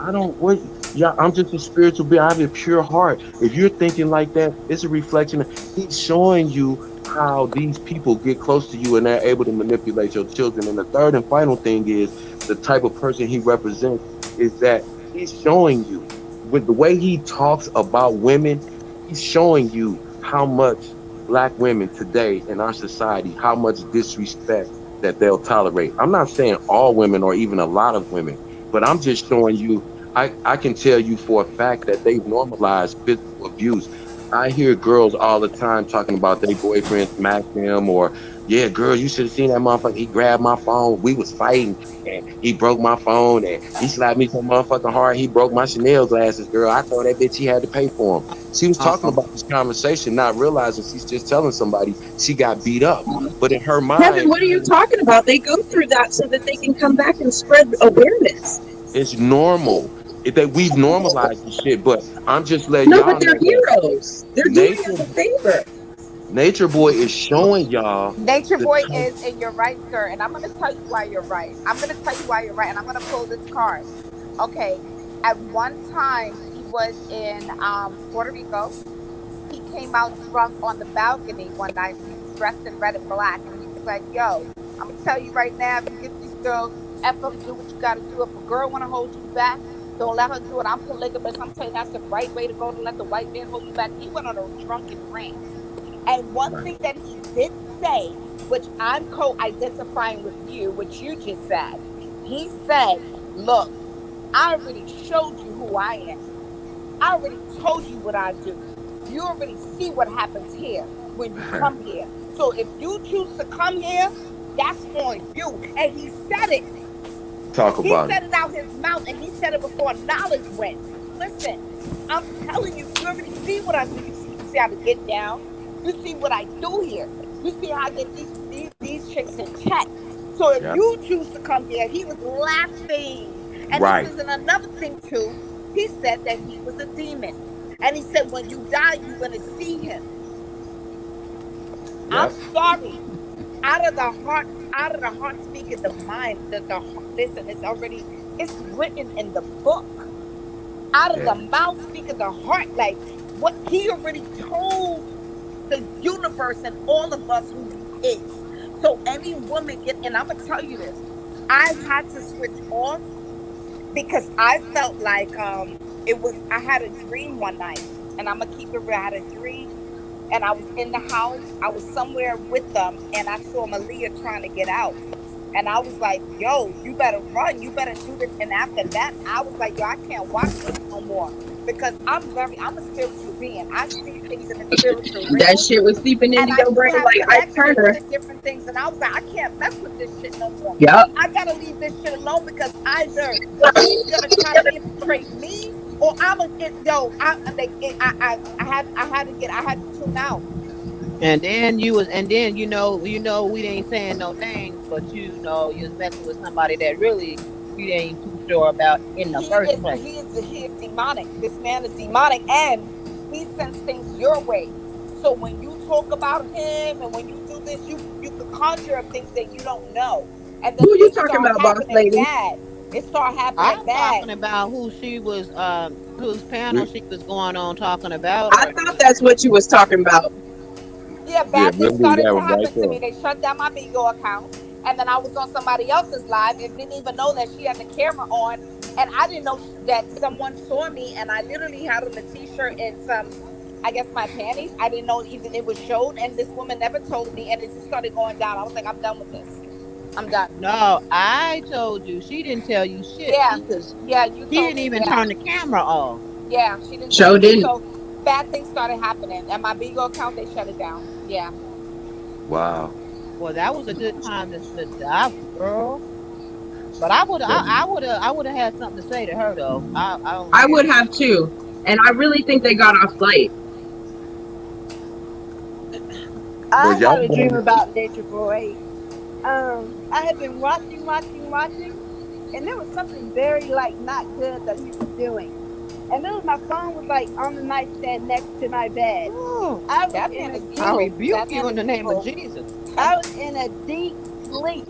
[SPEAKER 12] I don't what yeah, I'm just a spiritual being. I have a pure heart. If you're thinking like that, it's a reflection of he's showing you how these people get close to you and they're able to manipulate your children. And the third and final thing is the type of person he represents is that he's showing you with the way he talks about women, he's showing you how much black women today in our society, how much disrespect that they'll tolerate. I'm not saying all women or even a lot of women, but I'm just showing you I can tell you for a fact that they've normalized physical abuse. I hear girls all the time talking about their boyfriends smack them or Yeah, girl, you should have seen that motherfucker. He grabbed my phone. We was fighting, and he broke my phone, and he slapped me so motherfucking hard. He broke my Chanel glasses, girl. I told that bitch he had to pay for them. She was talking about this conversation, not realizing she's just telling somebody she got beat up. But in her
[SPEAKER 19] Kevin,
[SPEAKER 12] mind,
[SPEAKER 19] what are you talking about? They go through that so that they can come back and spread awareness.
[SPEAKER 12] it's normal. That we've normalized the shit, but I'm just letting
[SPEAKER 19] No, but
[SPEAKER 12] y'all
[SPEAKER 19] they're
[SPEAKER 12] know that
[SPEAKER 19] heroes. They're doing
[SPEAKER 12] nature
[SPEAKER 19] us a favor.
[SPEAKER 12] nature boy is showing y'all
[SPEAKER 21] Nature
[SPEAKER 12] the
[SPEAKER 21] Boy
[SPEAKER 12] type.
[SPEAKER 21] is, and you're right, sir. And I'm going to tell you why you're right. I'm going to tell you why you're right. And I'm going to pull this card. Okay. At one time, he was in Puerto Rico. He came out drunk on the balcony one night. He was dressed in red and black. And he was like, yo, I'm going to tell you right now, if you get these girls, F them, do what you got to do. If a girl want to hold you back, don't let her do it. I'm polygamous. I'm telling you, that's the right way to go, to let the white man hold you back. He went on a drunken rant. And one
[SPEAKER 12] Right.
[SPEAKER 21] thing that he did say, which I'm co-identifying with you, which you just said, he said, look, I already showed you who I am. I already told you what I do. You already see what happens here when you come here. So if you choose to come here, that's on you. And he said it.
[SPEAKER 12] Talk
[SPEAKER 21] He
[SPEAKER 12] about it.
[SPEAKER 21] said it out his mouth, and he said it before knowledge went. Listen, I'm telling you, you already see what I do. You see how to get down. You see what I do here. You see how I get these chicks in check. So if
[SPEAKER 12] Yeah.
[SPEAKER 21] you choose to come here, he was laughing. And this
[SPEAKER 12] Right.
[SPEAKER 21] is another thing too. He said that he was a demon. And he said when you die, you're gonna see him. I'm
[SPEAKER 12] Yep.
[SPEAKER 21] sorry. Out of the heart speaketh the mind. Listen, it's written in the book. Out of
[SPEAKER 12] Yeah.
[SPEAKER 21] the mouth speaketh the heart. Like what he already told the universe and all of us who he is. So any woman and I'm gonna tell you this. I had to switch off because I felt like I had a dream one night, and I'm gonna keep it real. I had a dream, and I was in the house. I was somewhere with them, and I saw Malia trying to get out. And I was like, yo, you better run. You better do this. And after that, I was like, yo, I can't watch this no more. Because I'm a spiritual being. I see things in the spiritual
[SPEAKER 19] That
[SPEAKER 21] realm.
[SPEAKER 19] shit was seeping
[SPEAKER 21] And
[SPEAKER 19] into
[SPEAKER 21] I
[SPEAKER 19] your
[SPEAKER 21] do
[SPEAKER 19] brain
[SPEAKER 21] have
[SPEAKER 19] like Ike
[SPEAKER 21] connections
[SPEAKER 19] Turner.
[SPEAKER 21] to different things. And I was like, I can't mess with this shit no more.
[SPEAKER 19] Yup.
[SPEAKER 21] I gotta leave this shit alone because either he's gonna try to infiltrate me or I'm a yo. I had to tune out.
[SPEAKER 8] And then we ain't saying no names, but you was messing with somebody that really you ain't too sure about in the first place.
[SPEAKER 21] He is demonic. This man is demonic, and he sends things your way. So when you talk about him and when you do this, you could conjure up things that you don't know, and then
[SPEAKER 19] Who you
[SPEAKER 21] things
[SPEAKER 19] talking
[SPEAKER 21] start
[SPEAKER 19] about, boss
[SPEAKER 21] happening
[SPEAKER 19] lady?
[SPEAKER 21] bad. It start happening
[SPEAKER 8] I'm
[SPEAKER 21] bad.
[SPEAKER 8] talking about who she was, whose panel
[SPEAKER 12] We,
[SPEAKER 8] she was going on talking about
[SPEAKER 19] I
[SPEAKER 8] her.
[SPEAKER 19] thought that's what you was talking about.
[SPEAKER 21] Yeah,
[SPEAKER 12] yeah,
[SPEAKER 21] bad
[SPEAKER 12] we'll
[SPEAKER 21] things
[SPEAKER 12] leave
[SPEAKER 21] started
[SPEAKER 12] that
[SPEAKER 21] to
[SPEAKER 12] one right
[SPEAKER 21] happen to
[SPEAKER 12] there.
[SPEAKER 21] me. They shut down my Bigo account, and then I was on somebody else's live and didn't even know that she had the camera on, and I didn't know that someone saw me, and I literally had on a t-shirt and some, I guess my panties. I didn't know even it was showed, and this woman never told me, and it just started going down. I was like, I'm done with this. I'm done.
[SPEAKER 8] No, I told you. She didn't tell you shit.
[SPEAKER 21] Yeah,
[SPEAKER 8] She
[SPEAKER 21] yeah, you told
[SPEAKER 8] didn't
[SPEAKER 21] me.
[SPEAKER 8] even
[SPEAKER 21] Yeah,
[SPEAKER 8] turn the camera off.
[SPEAKER 21] yeah, she didn't tell
[SPEAKER 19] Show
[SPEAKER 21] me.
[SPEAKER 19] didn't.
[SPEAKER 21] So bad things started happening, and my Bigo account they shut it down. Yeah.
[SPEAKER 12] Wow.
[SPEAKER 8] Well, that was a good time to die, girl. But I would
[SPEAKER 12] Yeah.
[SPEAKER 8] I would have had something to say to her though. I don't
[SPEAKER 19] I
[SPEAKER 8] care.
[SPEAKER 19] would have too. And I really think they got off light.
[SPEAKER 12] But
[SPEAKER 18] I
[SPEAKER 12] y'all
[SPEAKER 18] had a dream
[SPEAKER 12] going
[SPEAKER 18] about Nature Boy. I had been watching, and there was something very like not good that he was doing. And then my phone was like on the nightstand next to my bed.
[SPEAKER 8] Ooh,
[SPEAKER 18] I was
[SPEAKER 21] That
[SPEAKER 18] in
[SPEAKER 21] man
[SPEAKER 18] a
[SPEAKER 21] is
[SPEAKER 8] I
[SPEAKER 18] deep,
[SPEAKER 21] evil.
[SPEAKER 8] rebuke
[SPEAKER 21] That
[SPEAKER 8] you
[SPEAKER 21] man
[SPEAKER 8] in
[SPEAKER 21] is
[SPEAKER 8] the name of
[SPEAKER 21] evil.
[SPEAKER 8] Jesus.
[SPEAKER 18] I was in a deep sleep,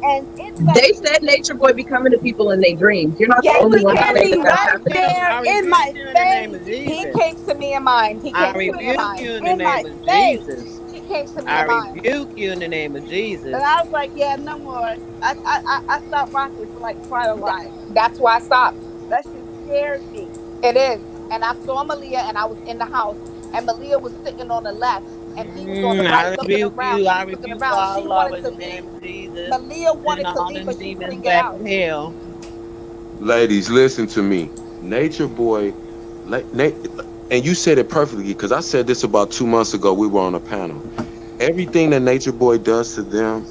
[SPEAKER 18] and it's like
[SPEAKER 19] They said Nature Boy be coming to people in their dreams. You're not the
[SPEAKER 21] Yes,
[SPEAKER 18] he
[SPEAKER 19] only
[SPEAKER 18] was
[SPEAKER 21] he
[SPEAKER 19] one
[SPEAKER 8] I
[SPEAKER 19] saying
[SPEAKER 21] came.
[SPEAKER 19] that
[SPEAKER 18] standing
[SPEAKER 19] that's
[SPEAKER 8] rebuke
[SPEAKER 18] right
[SPEAKER 19] happening.
[SPEAKER 8] you.
[SPEAKER 18] there
[SPEAKER 8] I
[SPEAKER 18] in
[SPEAKER 8] rebuke
[SPEAKER 18] my
[SPEAKER 8] you in the name
[SPEAKER 18] face.
[SPEAKER 8] of
[SPEAKER 21] He
[SPEAKER 8] Jesus.
[SPEAKER 21] came to me in mind. He
[SPEAKER 8] I
[SPEAKER 21] came to me in
[SPEAKER 8] rebuke
[SPEAKER 21] mind.
[SPEAKER 8] you in the
[SPEAKER 18] In my
[SPEAKER 8] name of
[SPEAKER 18] face.
[SPEAKER 8] Jesus.
[SPEAKER 21] He came to me
[SPEAKER 8] I
[SPEAKER 21] in mind.
[SPEAKER 8] rebuke you in the name of
[SPEAKER 18] And
[SPEAKER 8] Jesus.
[SPEAKER 18] I was like, yeah, no more. I stopped watching for like quite a while.
[SPEAKER 21] That's why I stopped.
[SPEAKER 18] That shit scared me.
[SPEAKER 21] It is. And I saw Malia, and I was in the house, and Malia was sitting on the left, and he was on the right
[SPEAKER 8] I
[SPEAKER 21] looking
[SPEAKER 8] rebuke
[SPEAKER 21] around.
[SPEAKER 8] you.
[SPEAKER 21] She
[SPEAKER 8] I
[SPEAKER 21] was looking
[SPEAKER 8] rebuke
[SPEAKER 21] around.
[SPEAKER 8] all
[SPEAKER 21] She
[SPEAKER 8] love
[SPEAKER 21] wanted
[SPEAKER 8] in
[SPEAKER 21] to
[SPEAKER 8] the
[SPEAKER 21] leave.
[SPEAKER 8] name of Jesus.
[SPEAKER 21] Malia
[SPEAKER 8] Send
[SPEAKER 21] wanted to
[SPEAKER 8] all
[SPEAKER 21] leave,
[SPEAKER 8] them
[SPEAKER 21] but she
[SPEAKER 8] demons
[SPEAKER 21] couldn't get
[SPEAKER 8] back
[SPEAKER 21] out.
[SPEAKER 8] to hell.
[SPEAKER 12] ladies, listen to me. Nature boy, like and you said it perfectly because I said this about 2 months ago. We were on a panel. Everything that Nature Boy does to them,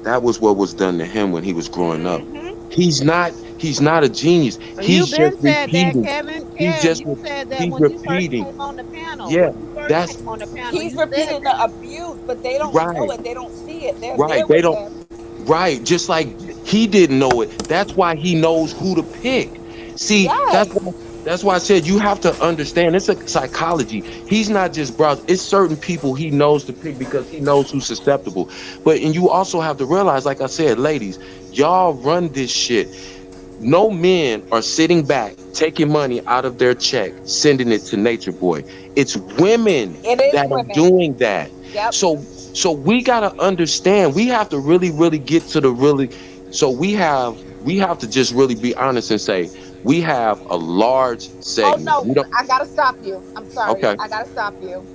[SPEAKER 12] that was what was done to him when he was growing up.
[SPEAKER 21] Mm-hmm.
[SPEAKER 12] He's not a genius.
[SPEAKER 8] You
[SPEAKER 12] He's just
[SPEAKER 8] been said that,
[SPEAKER 12] repeating.
[SPEAKER 8] Kevin.
[SPEAKER 12] He's
[SPEAKER 8] Kev,
[SPEAKER 12] just
[SPEAKER 8] you said that
[SPEAKER 12] he's
[SPEAKER 8] when you first
[SPEAKER 12] repeating.
[SPEAKER 8] came on the panel.
[SPEAKER 12] Yeah,
[SPEAKER 8] When you first
[SPEAKER 12] that's
[SPEAKER 8] came on the panel,
[SPEAKER 21] He's
[SPEAKER 8] you said
[SPEAKER 21] repeating the
[SPEAKER 8] that.
[SPEAKER 21] abuse, but they don't know
[SPEAKER 12] right.
[SPEAKER 21] it. They don't see it. They're
[SPEAKER 12] Right.
[SPEAKER 21] there
[SPEAKER 12] They
[SPEAKER 21] with
[SPEAKER 12] don't.
[SPEAKER 21] him.
[SPEAKER 12] Right. Just like he didn't know it. That's why he knows who to pick. See, that's
[SPEAKER 21] Yes.
[SPEAKER 12] why. That's why I said you have to understand. It's a psychology. He's not just browse. It's certain people he knows to pick because he knows who's susceptible. But and you also have to realize, like I said, ladies, y'all run this shit. No men are sitting back, taking money out of their check, sending it to Nature Boy. It's women
[SPEAKER 21] It is
[SPEAKER 12] that are
[SPEAKER 21] women.
[SPEAKER 12] doing that.
[SPEAKER 21] Yep.
[SPEAKER 12] So we gotta understand. We have to really, really get to the really. So we have to just really be honest and say we have a large
[SPEAKER 21] Oh
[SPEAKER 12] segment.
[SPEAKER 21] no,
[SPEAKER 12] We don't.
[SPEAKER 21] I gotta stop you. I'm sorry.
[SPEAKER 12] Okay.
[SPEAKER 21] I gotta stop you.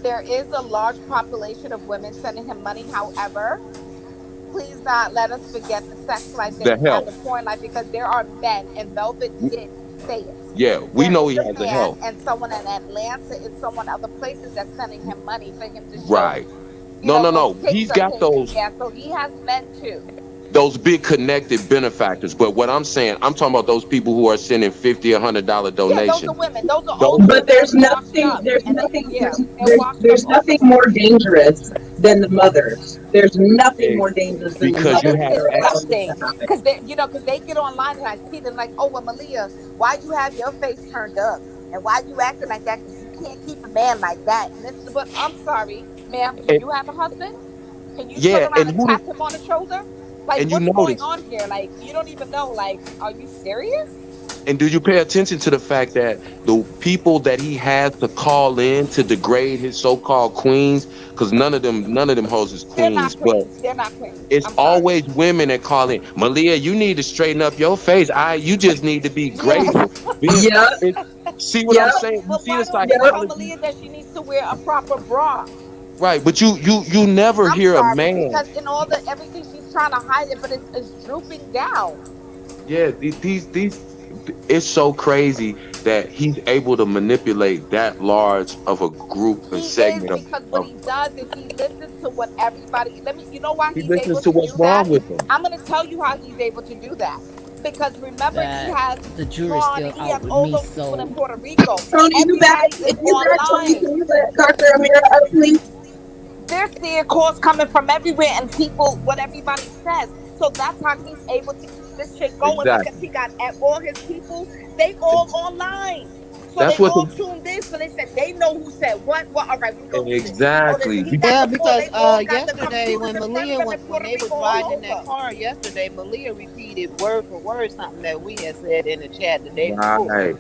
[SPEAKER 21] There is a large population of women sending him money. However, please not let us forget the sex life
[SPEAKER 12] The
[SPEAKER 21] and
[SPEAKER 12] help.
[SPEAKER 21] the porn life because there are men, and Velvet did say it.
[SPEAKER 12] Yeah, we
[SPEAKER 21] There
[SPEAKER 12] know
[SPEAKER 21] is
[SPEAKER 12] he
[SPEAKER 21] a
[SPEAKER 12] has the
[SPEAKER 21] man
[SPEAKER 12] help.
[SPEAKER 21] and someone in Atlanta and someone other places that's sending him money for him to show,
[SPEAKER 12] Right. No, no,
[SPEAKER 21] those
[SPEAKER 12] no.
[SPEAKER 21] pics
[SPEAKER 12] He's
[SPEAKER 21] of
[SPEAKER 12] got
[SPEAKER 21] him.
[SPEAKER 12] those.
[SPEAKER 21] Yeah, so he has men too.
[SPEAKER 12] Those big connected benefactors. But what I'm saying, I'm talking about those people who are sending $50, $100
[SPEAKER 21] Yeah, those are
[SPEAKER 12] donations.
[SPEAKER 21] women. Those are
[SPEAKER 12] Those
[SPEAKER 21] older
[SPEAKER 12] are
[SPEAKER 19] But
[SPEAKER 21] men, washed up, and they, yeah, they're washed up
[SPEAKER 19] there's
[SPEAKER 21] older
[SPEAKER 19] nothing
[SPEAKER 21] women.
[SPEAKER 19] more dangerous than the mothers. There's nothing more dangerous than the
[SPEAKER 12] because you
[SPEAKER 19] mothers
[SPEAKER 21] It's
[SPEAKER 12] have
[SPEAKER 19] that are allowing this
[SPEAKER 21] disgusting
[SPEAKER 19] to happen.
[SPEAKER 21] because because they get online and I see them like, oh, well, Malia, why you have your face turned up and why you acting like that? Because you can't keep a man like that. And this, but I'm sorry, ma'am, do
[SPEAKER 12] and
[SPEAKER 21] you have a husband? Can you turn
[SPEAKER 12] yeah,
[SPEAKER 21] around and tap him on the shoulder? Like,
[SPEAKER 12] and you
[SPEAKER 21] what's going
[SPEAKER 12] notice
[SPEAKER 21] on here? Like, you don't even know. Like, are you serious?
[SPEAKER 12] and do you pay attention to the fact that the people that he has to call in to degrade his so-called queens, because none of them hoes is
[SPEAKER 21] They're not
[SPEAKER 12] queens, but
[SPEAKER 21] queens. They're not queens.
[SPEAKER 12] it's
[SPEAKER 21] I'm sorry.
[SPEAKER 12] always women that call in. Malia, you need to straighten up your face. You just need to be
[SPEAKER 21] Yes.
[SPEAKER 12] grateful. Being,
[SPEAKER 19] Yep,
[SPEAKER 12] see what
[SPEAKER 19] yep,
[SPEAKER 12] I'm saying? You
[SPEAKER 21] But
[SPEAKER 12] see
[SPEAKER 21] why
[SPEAKER 12] the
[SPEAKER 21] don't they tell
[SPEAKER 12] psychology?
[SPEAKER 21] Malia that she needs to wear a proper bra?
[SPEAKER 12] Right, but you never
[SPEAKER 21] I'm
[SPEAKER 12] hear a
[SPEAKER 21] sorry
[SPEAKER 12] man.
[SPEAKER 21] because in all the everything she's trying to hide it, but it's drooping down.
[SPEAKER 12] Yeah, these it's so crazy that he's able to manipulate that large of a group and
[SPEAKER 21] He is
[SPEAKER 12] segment
[SPEAKER 21] because what
[SPEAKER 12] of
[SPEAKER 21] he does is he listens to what everybody. Let me. You know why
[SPEAKER 12] he
[SPEAKER 21] he's
[SPEAKER 12] listens
[SPEAKER 21] able
[SPEAKER 12] to
[SPEAKER 21] to
[SPEAKER 12] what's
[SPEAKER 21] do
[SPEAKER 12] wrong
[SPEAKER 21] that?
[SPEAKER 12] with them.
[SPEAKER 21] I'm going to tell you how he's able to do that. Because remember, he
[SPEAKER 10] But
[SPEAKER 21] has
[SPEAKER 10] the jury's
[SPEAKER 21] Ron
[SPEAKER 10] still
[SPEAKER 21] and he has
[SPEAKER 10] out with
[SPEAKER 21] all
[SPEAKER 10] me,
[SPEAKER 21] those people in
[SPEAKER 10] so
[SPEAKER 21] Puerto Rico.
[SPEAKER 19] Tony, you back?
[SPEAKER 21] Everybody is
[SPEAKER 19] You back, Tony?
[SPEAKER 21] online.
[SPEAKER 19] Can you let Dr. Amira up, please?
[SPEAKER 21] They're seeing calls coming from everywhere and people what everybody says. So that's how he's able to keep this shit going because
[SPEAKER 12] Exactly.
[SPEAKER 21] he got all his people, they all online. So they
[SPEAKER 12] That's what
[SPEAKER 21] all
[SPEAKER 12] the
[SPEAKER 21] tuned in. So they said they know who said what. Well, all right, we're gonna do this. Oh, this
[SPEAKER 12] exactly.
[SPEAKER 21] he got
[SPEAKER 8] Yeah,
[SPEAKER 21] the call.
[SPEAKER 8] because
[SPEAKER 21] They all got the
[SPEAKER 8] yesterday
[SPEAKER 21] computers
[SPEAKER 8] when
[SPEAKER 21] in front of
[SPEAKER 8] Malia
[SPEAKER 21] them in
[SPEAKER 8] when
[SPEAKER 21] Puerto
[SPEAKER 8] they was
[SPEAKER 21] Rico all
[SPEAKER 8] riding in that
[SPEAKER 21] over.
[SPEAKER 8] car yesterday, Malia repeated word for word something that we had said in the chat the day before.
[SPEAKER 12] Right.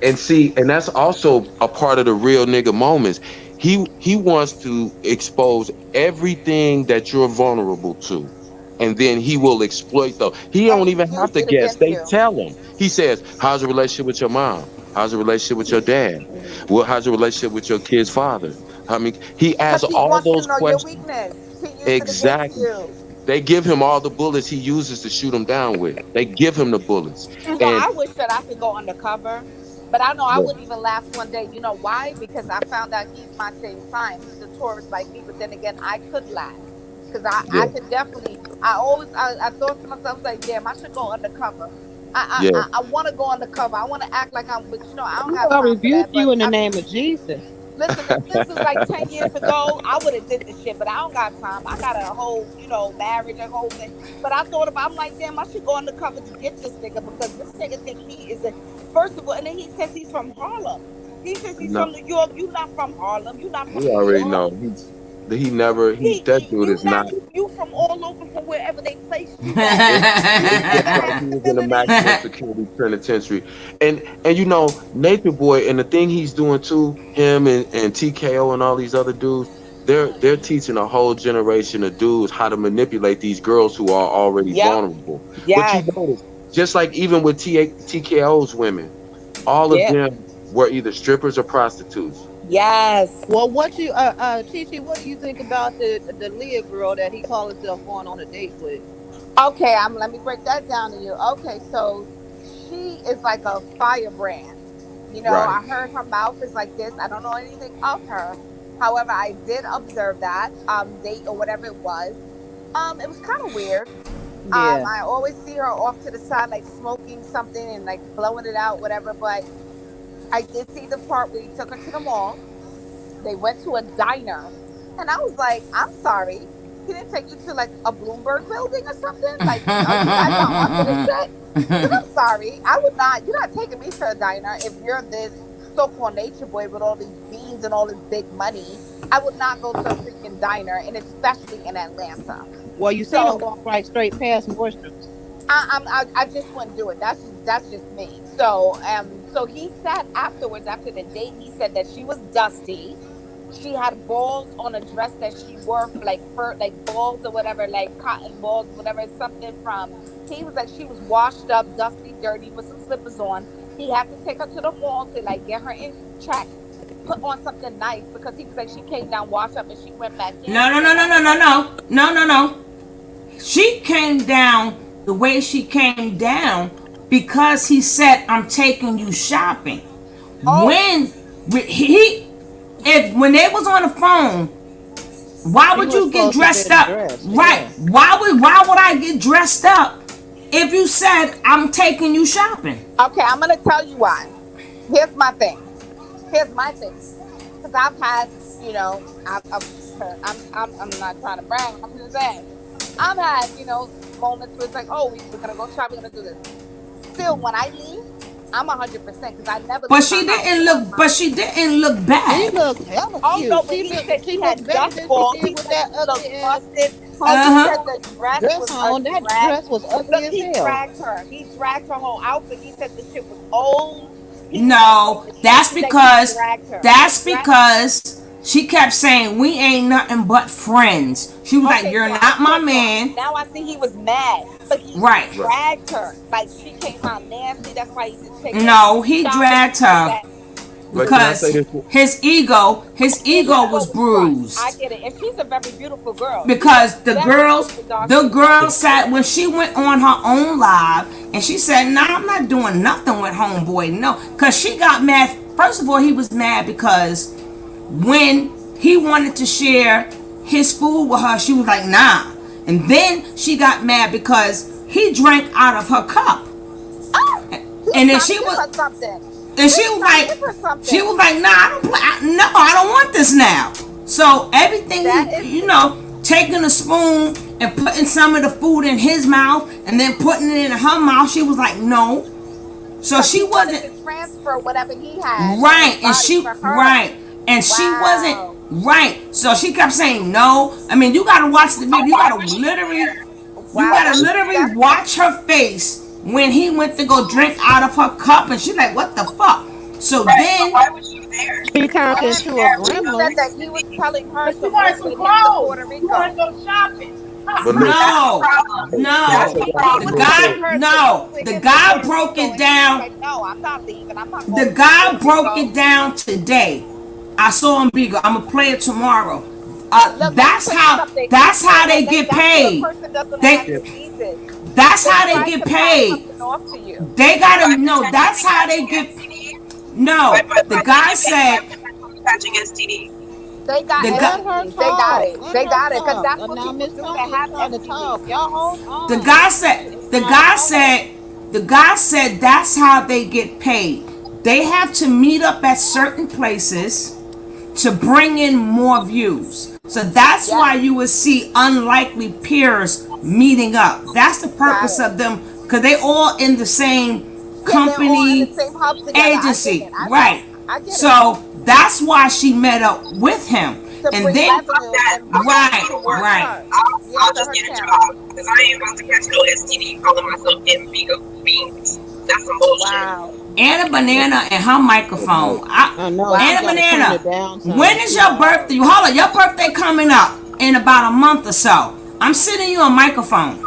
[SPEAKER 12] And see, and that's also a part of the real nigga moments. He wants to expose everything that you're vulnerable to, and then he will exploit those. He don't
[SPEAKER 21] And
[SPEAKER 12] even have
[SPEAKER 21] use
[SPEAKER 12] to
[SPEAKER 21] it
[SPEAKER 12] guess.
[SPEAKER 21] against
[SPEAKER 12] They
[SPEAKER 21] you.
[SPEAKER 12] tell him. He says, "How's the relationship with your mom? How's the relationship with your dad? Well, how's the relationship with your kid's father?" I mean, he asks
[SPEAKER 21] Because he
[SPEAKER 12] all
[SPEAKER 21] wants to
[SPEAKER 12] those
[SPEAKER 21] know your
[SPEAKER 12] questions.
[SPEAKER 21] weakness to use it against
[SPEAKER 12] Exactly.
[SPEAKER 21] you.
[SPEAKER 12] They give him all the bullets he uses to shoot him down with. They give him the bullets,
[SPEAKER 21] You know,
[SPEAKER 12] and
[SPEAKER 21] I wish that I could go undercover, but I know I
[SPEAKER 12] yeah,
[SPEAKER 21] wouldn't even last one day. You know why? Because I found out he's my same sign. He's a Taurus like me, but then again, I could last because I
[SPEAKER 12] yeah,
[SPEAKER 21] could definitely. I thought to myself like, damn, I should go undercover.
[SPEAKER 12] yeah.
[SPEAKER 21] I want to go undercover. I want to act like I'm, but I don't got
[SPEAKER 8] I
[SPEAKER 21] time for
[SPEAKER 8] rebuke
[SPEAKER 21] that.
[SPEAKER 8] you
[SPEAKER 21] But
[SPEAKER 8] in the
[SPEAKER 21] I
[SPEAKER 8] name
[SPEAKER 21] mean,
[SPEAKER 8] of Jesus.
[SPEAKER 21] listen, if this was like 10 years ago, I would have did the shit. But I don't got time. I got a whole, marriage, a whole thing. But I thought about. I'm like, damn, I should go undercover to get this nigga because this nigga think he is a. First of all, and then he says he's from Harlem. He says he's
[SPEAKER 12] No,
[SPEAKER 21] from New York. You not from Harlem. You not
[SPEAKER 12] we
[SPEAKER 21] from New
[SPEAKER 12] already
[SPEAKER 21] York.
[SPEAKER 12] know he never that dude
[SPEAKER 21] You
[SPEAKER 12] is not.
[SPEAKER 21] not you from all over from wherever they placed you at.
[SPEAKER 12] It's
[SPEAKER 21] You never
[SPEAKER 12] it's like
[SPEAKER 21] had
[SPEAKER 12] he was in a
[SPEAKER 21] stability.
[SPEAKER 12] maximum security penitentiary, and Nature Boy and the thing he's doing too, him and TKO and all these other dudes, they're teaching a whole generation of dudes how to manipulate these girls who are already
[SPEAKER 21] Yep.
[SPEAKER 12] vulnerable. But you
[SPEAKER 21] Yes.
[SPEAKER 12] notice, just like even with TKO's women, all of
[SPEAKER 21] Yeah.
[SPEAKER 12] them were either strippers or prostitutes.
[SPEAKER 21] Yes.
[SPEAKER 8] Well, what you Chi Chi, what do you think about the Leah girl that he called himself going on a date with?
[SPEAKER 21] Okay, let me break that down to you. Okay, so she is like a firebrand.
[SPEAKER 12] Right.
[SPEAKER 21] I heard her mouth is like this. I don't know anything of her, However, I did observe that date or whatever it was. It was kind of weird.
[SPEAKER 8] Yeah.
[SPEAKER 21] I always see her off to the side, like smoking something and like blowing it out, whatever. But I did see the part where he took her to the mall. They went to a diner, and I was like, I'm sorry, he didn't take you to like a Bloomberg building or something? Like, are you guys not onto this shit? Because I'm sorry, I would not. You're not taking me to a diner if you're this so-called nature boy with all these beans and all this big money. I would not go to a freaking diner, and especially in Atlanta.
[SPEAKER 8] Well, you seen him
[SPEAKER 21] So
[SPEAKER 8] walk right straight past Nordstrom's.
[SPEAKER 21] I just wouldn't do it. That's just me. So he said afterwards, after the date, he said that she was dusty. She had balls on a dress that she wore, like fur, like balls or whatever, like cotton balls, whatever, something from. He was like she was washed up, dusty, dirty, with some slippers on. He had to take her to the mall to like get her in check, put on something nice because he was like she came down washed up and she went back in.
[SPEAKER 1] No. She came down the way she came down because he said, "I'm taking you shopping." When when they was on the phone, why would you get dressed up? Right? Why would I get dressed up if you said I'm taking you shopping?
[SPEAKER 21] Okay, I'm gonna tell you why. Here's my thing. Because I've had, I'm not trying to brag. I'm just saying, I've had, moments where it's like, oh, we're gonna go shop. We're gonna do this. Still, when I leave, I'm 100% because I never.
[SPEAKER 1] But she didn't look. But she didn't look bad.
[SPEAKER 8] She looked hella cute.
[SPEAKER 21] No, but he said she had dust ball. He
[SPEAKER 8] with
[SPEAKER 21] said
[SPEAKER 8] that
[SPEAKER 21] she looked
[SPEAKER 8] ugly
[SPEAKER 21] busted.
[SPEAKER 8] Uh-huh.
[SPEAKER 21] He said the dress was
[SPEAKER 8] on. That dress was ugly
[SPEAKER 21] Look,
[SPEAKER 8] as
[SPEAKER 21] he
[SPEAKER 8] hell.
[SPEAKER 21] dragged her. He dragged her whole outfit. He said the shit was old.
[SPEAKER 1] No, that's because she kept saying we ain't nothing but friends. She was like, "You're not my man."
[SPEAKER 21] Now I see he was mad, but he dragged her. Like she came out nasty. That's why he said take her.
[SPEAKER 1] No, he dragged her because his ego was bruised.
[SPEAKER 21] I get it, and she's a very beautiful girl.
[SPEAKER 1] Because the girl said when she went on her own live and she said, "Nah, I'm not doing nothing with homeboy." No, because she got mad. First of all, he was mad because when he wanted to share his food with her, she was like, "Nah," and then she got mad because he drank out of her cup, and then she was something. And she was like, "Nah, I don't want this now." So everything, taking a spoon and putting some of the food in his mouth and then putting it in her mouth, she was like, "No." So she wasn't
[SPEAKER 21] to transfer whatever he had.
[SPEAKER 1] Right, and she wasn't right. So she kept saying no. I mean, you gotta watch the video. You gotta literally watch her face when he went to go drink out of her cup, and she's like, "What the fuck?" So then,
[SPEAKER 9] why was she there?
[SPEAKER 8] She turned into a gremlin.
[SPEAKER 21] Said that he was telling her
[SPEAKER 7] she wanted some clothes. She wanted to go shopping.
[SPEAKER 1] The guy broke it down.
[SPEAKER 21] Like, no, I'm not leaving. I'm not.
[SPEAKER 1] The guy broke it down today. I saw him bigger. I'm gonna play it tomorrow. That's how they get paid. That's how they get paid. They gotta know. That's how they get. No, the guy said.
[SPEAKER 9] Catching STD.
[SPEAKER 21] They got it. They got it. Because that's what people do. They have STD.
[SPEAKER 1] The guy said that's how they get paid. They have to meet up at certain places to bring in more views. So that's why you would see unlikely peers meeting up. That's the purpose of them, because they all in the same company, agency, right? So that's why she met up with him. And then, right.
[SPEAKER 9] I'll just get a job because I ain't about to catch no STD calling myself Envigo Beans. That's some bullshit. Wow.
[SPEAKER 1] Anna Banana and her microphone. Anna Banana, when is your birthday? Hold on, your birthday coming up in about a month or so. I'm sending you a microphone.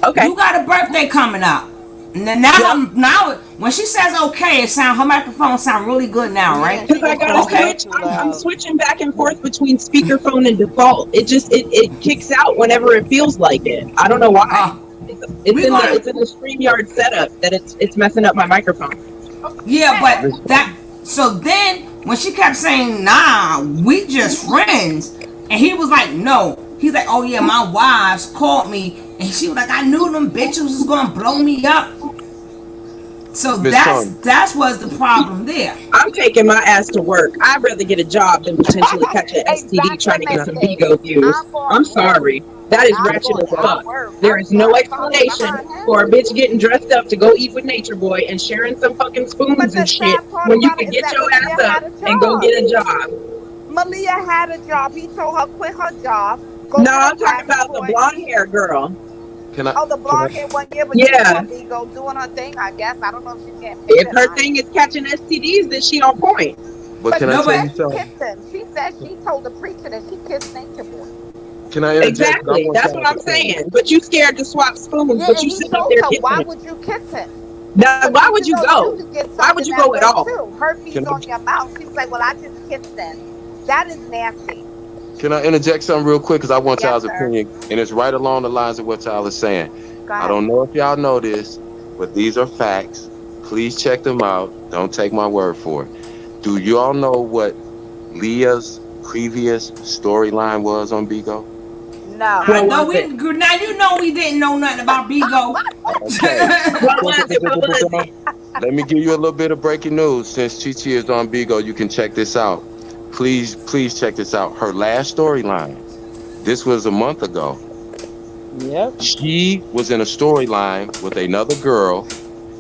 [SPEAKER 1] Okay. You got a birthday coming up. Now, when she says okay, her microphone sound really good now, right?
[SPEAKER 19] Because I gotta switch. I'm switching back and forth between speakerphone and default. It just it kicks out whenever it feels like it. I don't know why. It's in the StreamYard setup that it's messing up my microphone.
[SPEAKER 1] Yeah, but so then when she kept saying, "Nah, we just friends," and he was like, "No." He's like, "Oh yeah, my wives called me," and she was like, "I knew them bitches was gonna blow me up." So
[SPEAKER 12] Miss Tony.
[SPEAKER 1] that's was the problem there.
[SPEAKER 19] I'm taking my ass to work. I'd rather get a job than potentially catch an STD trying to get some Vigo views. I'm sorry. That is ratchet as fuck. There is no explanation for a bitch getting dressed up to go eat with Nature Boy and sharing some fucking spoons and shit when you can get your ass up and go get a job.
[SPEAKER 21] Malia had a job. He told her quit her job.
[SPEAKER 19] No, I'm talking about the blonde hair girl.
[SPEAKER 12] Can I?
[SPEAKER 21] Oh, the blonde hair one year, but
[SPEAKER 19] Yeah.
[SPEAKER 21] she go doing her thing. I guess I don't know if she's getting.
[SPEAKER 19] If her thing is catching STDs, then she on point.
[SPEAKER 12] But can I tell you
[SPEAKER 21] She
[SPEAKER 12] something?
[SPEAKER 21] kissed him. She said she told the preacher that she kissed Nature Boy.
[SPEAKER 12] Can I interject?
[SPEAKER 19] Exactly. That's what I'm saying. But you scared to swap spoons,
[SPEAKER 21] Yeah,
[SPEAKER 19] but
[SPEAKER 21] and
[SPEAKER 19] you
[SPEAKER 21] he
[SPEAKER 19] sitting up
[SPEAKER 21] told
[SPEAKER 19] there
[SPEAKER 21] her,
[SPEAKER 19] kissing
[SPEAKER 21] "Why
[SPEAKER 19] him.
[SPEAKER 21] would you kiss him?
[SPEAKER 19] Now, why would you go?
[SPEAKER 21] You could get
[SPEAKER 19] Why would you
[SPEAKER 21] something
[SPEAKER 19] go
[SPEAKER 21] that
[SPEAKER 19] at
[SPEAKER 21] way,
[SPEAKER 19] all?
[SPEAKER 21] Too. Herpes
[SPEAKER 12] Can I-
[SPEAKER 21] on your mouth." She was like, "Well, I just kissed them." That is nasty.
[SPEAKER 12] Can I interject something real quick? Because I want
[SPEAKER 21] Yes,
[SPEAKER 12] y'all's
[SPEAKER 21] sir.
[SPEAKER 12] opinion, and it's right along the lines of what y'all are saying.
[SPEAKER 21] Go
[SPEAKER 12] I
[SPEAKER 21] ahead.
[SPEAKER 12] don't know if y'all know this, but these are facts. Please check them out. Don't take my word for it. Do y'all know what Leah's previous storyline was on Bigo?
[SPEAKER 21] No.
[SPEAKER 1] I know we now you know we didn't know nothing about Bigo.
[SPEAKER 12] Okay.
[SPEAKER 19] What was it? What was it?
[SPEAKER 12] Let me give you a little bit of breaking news. Since Chi is on Bigo, you can check this out. Please check this out. Her last storyline. This was a month ago.
[SPEAKER 8] Yep.
[SPEAKER 12] She was in a storyline with another girl,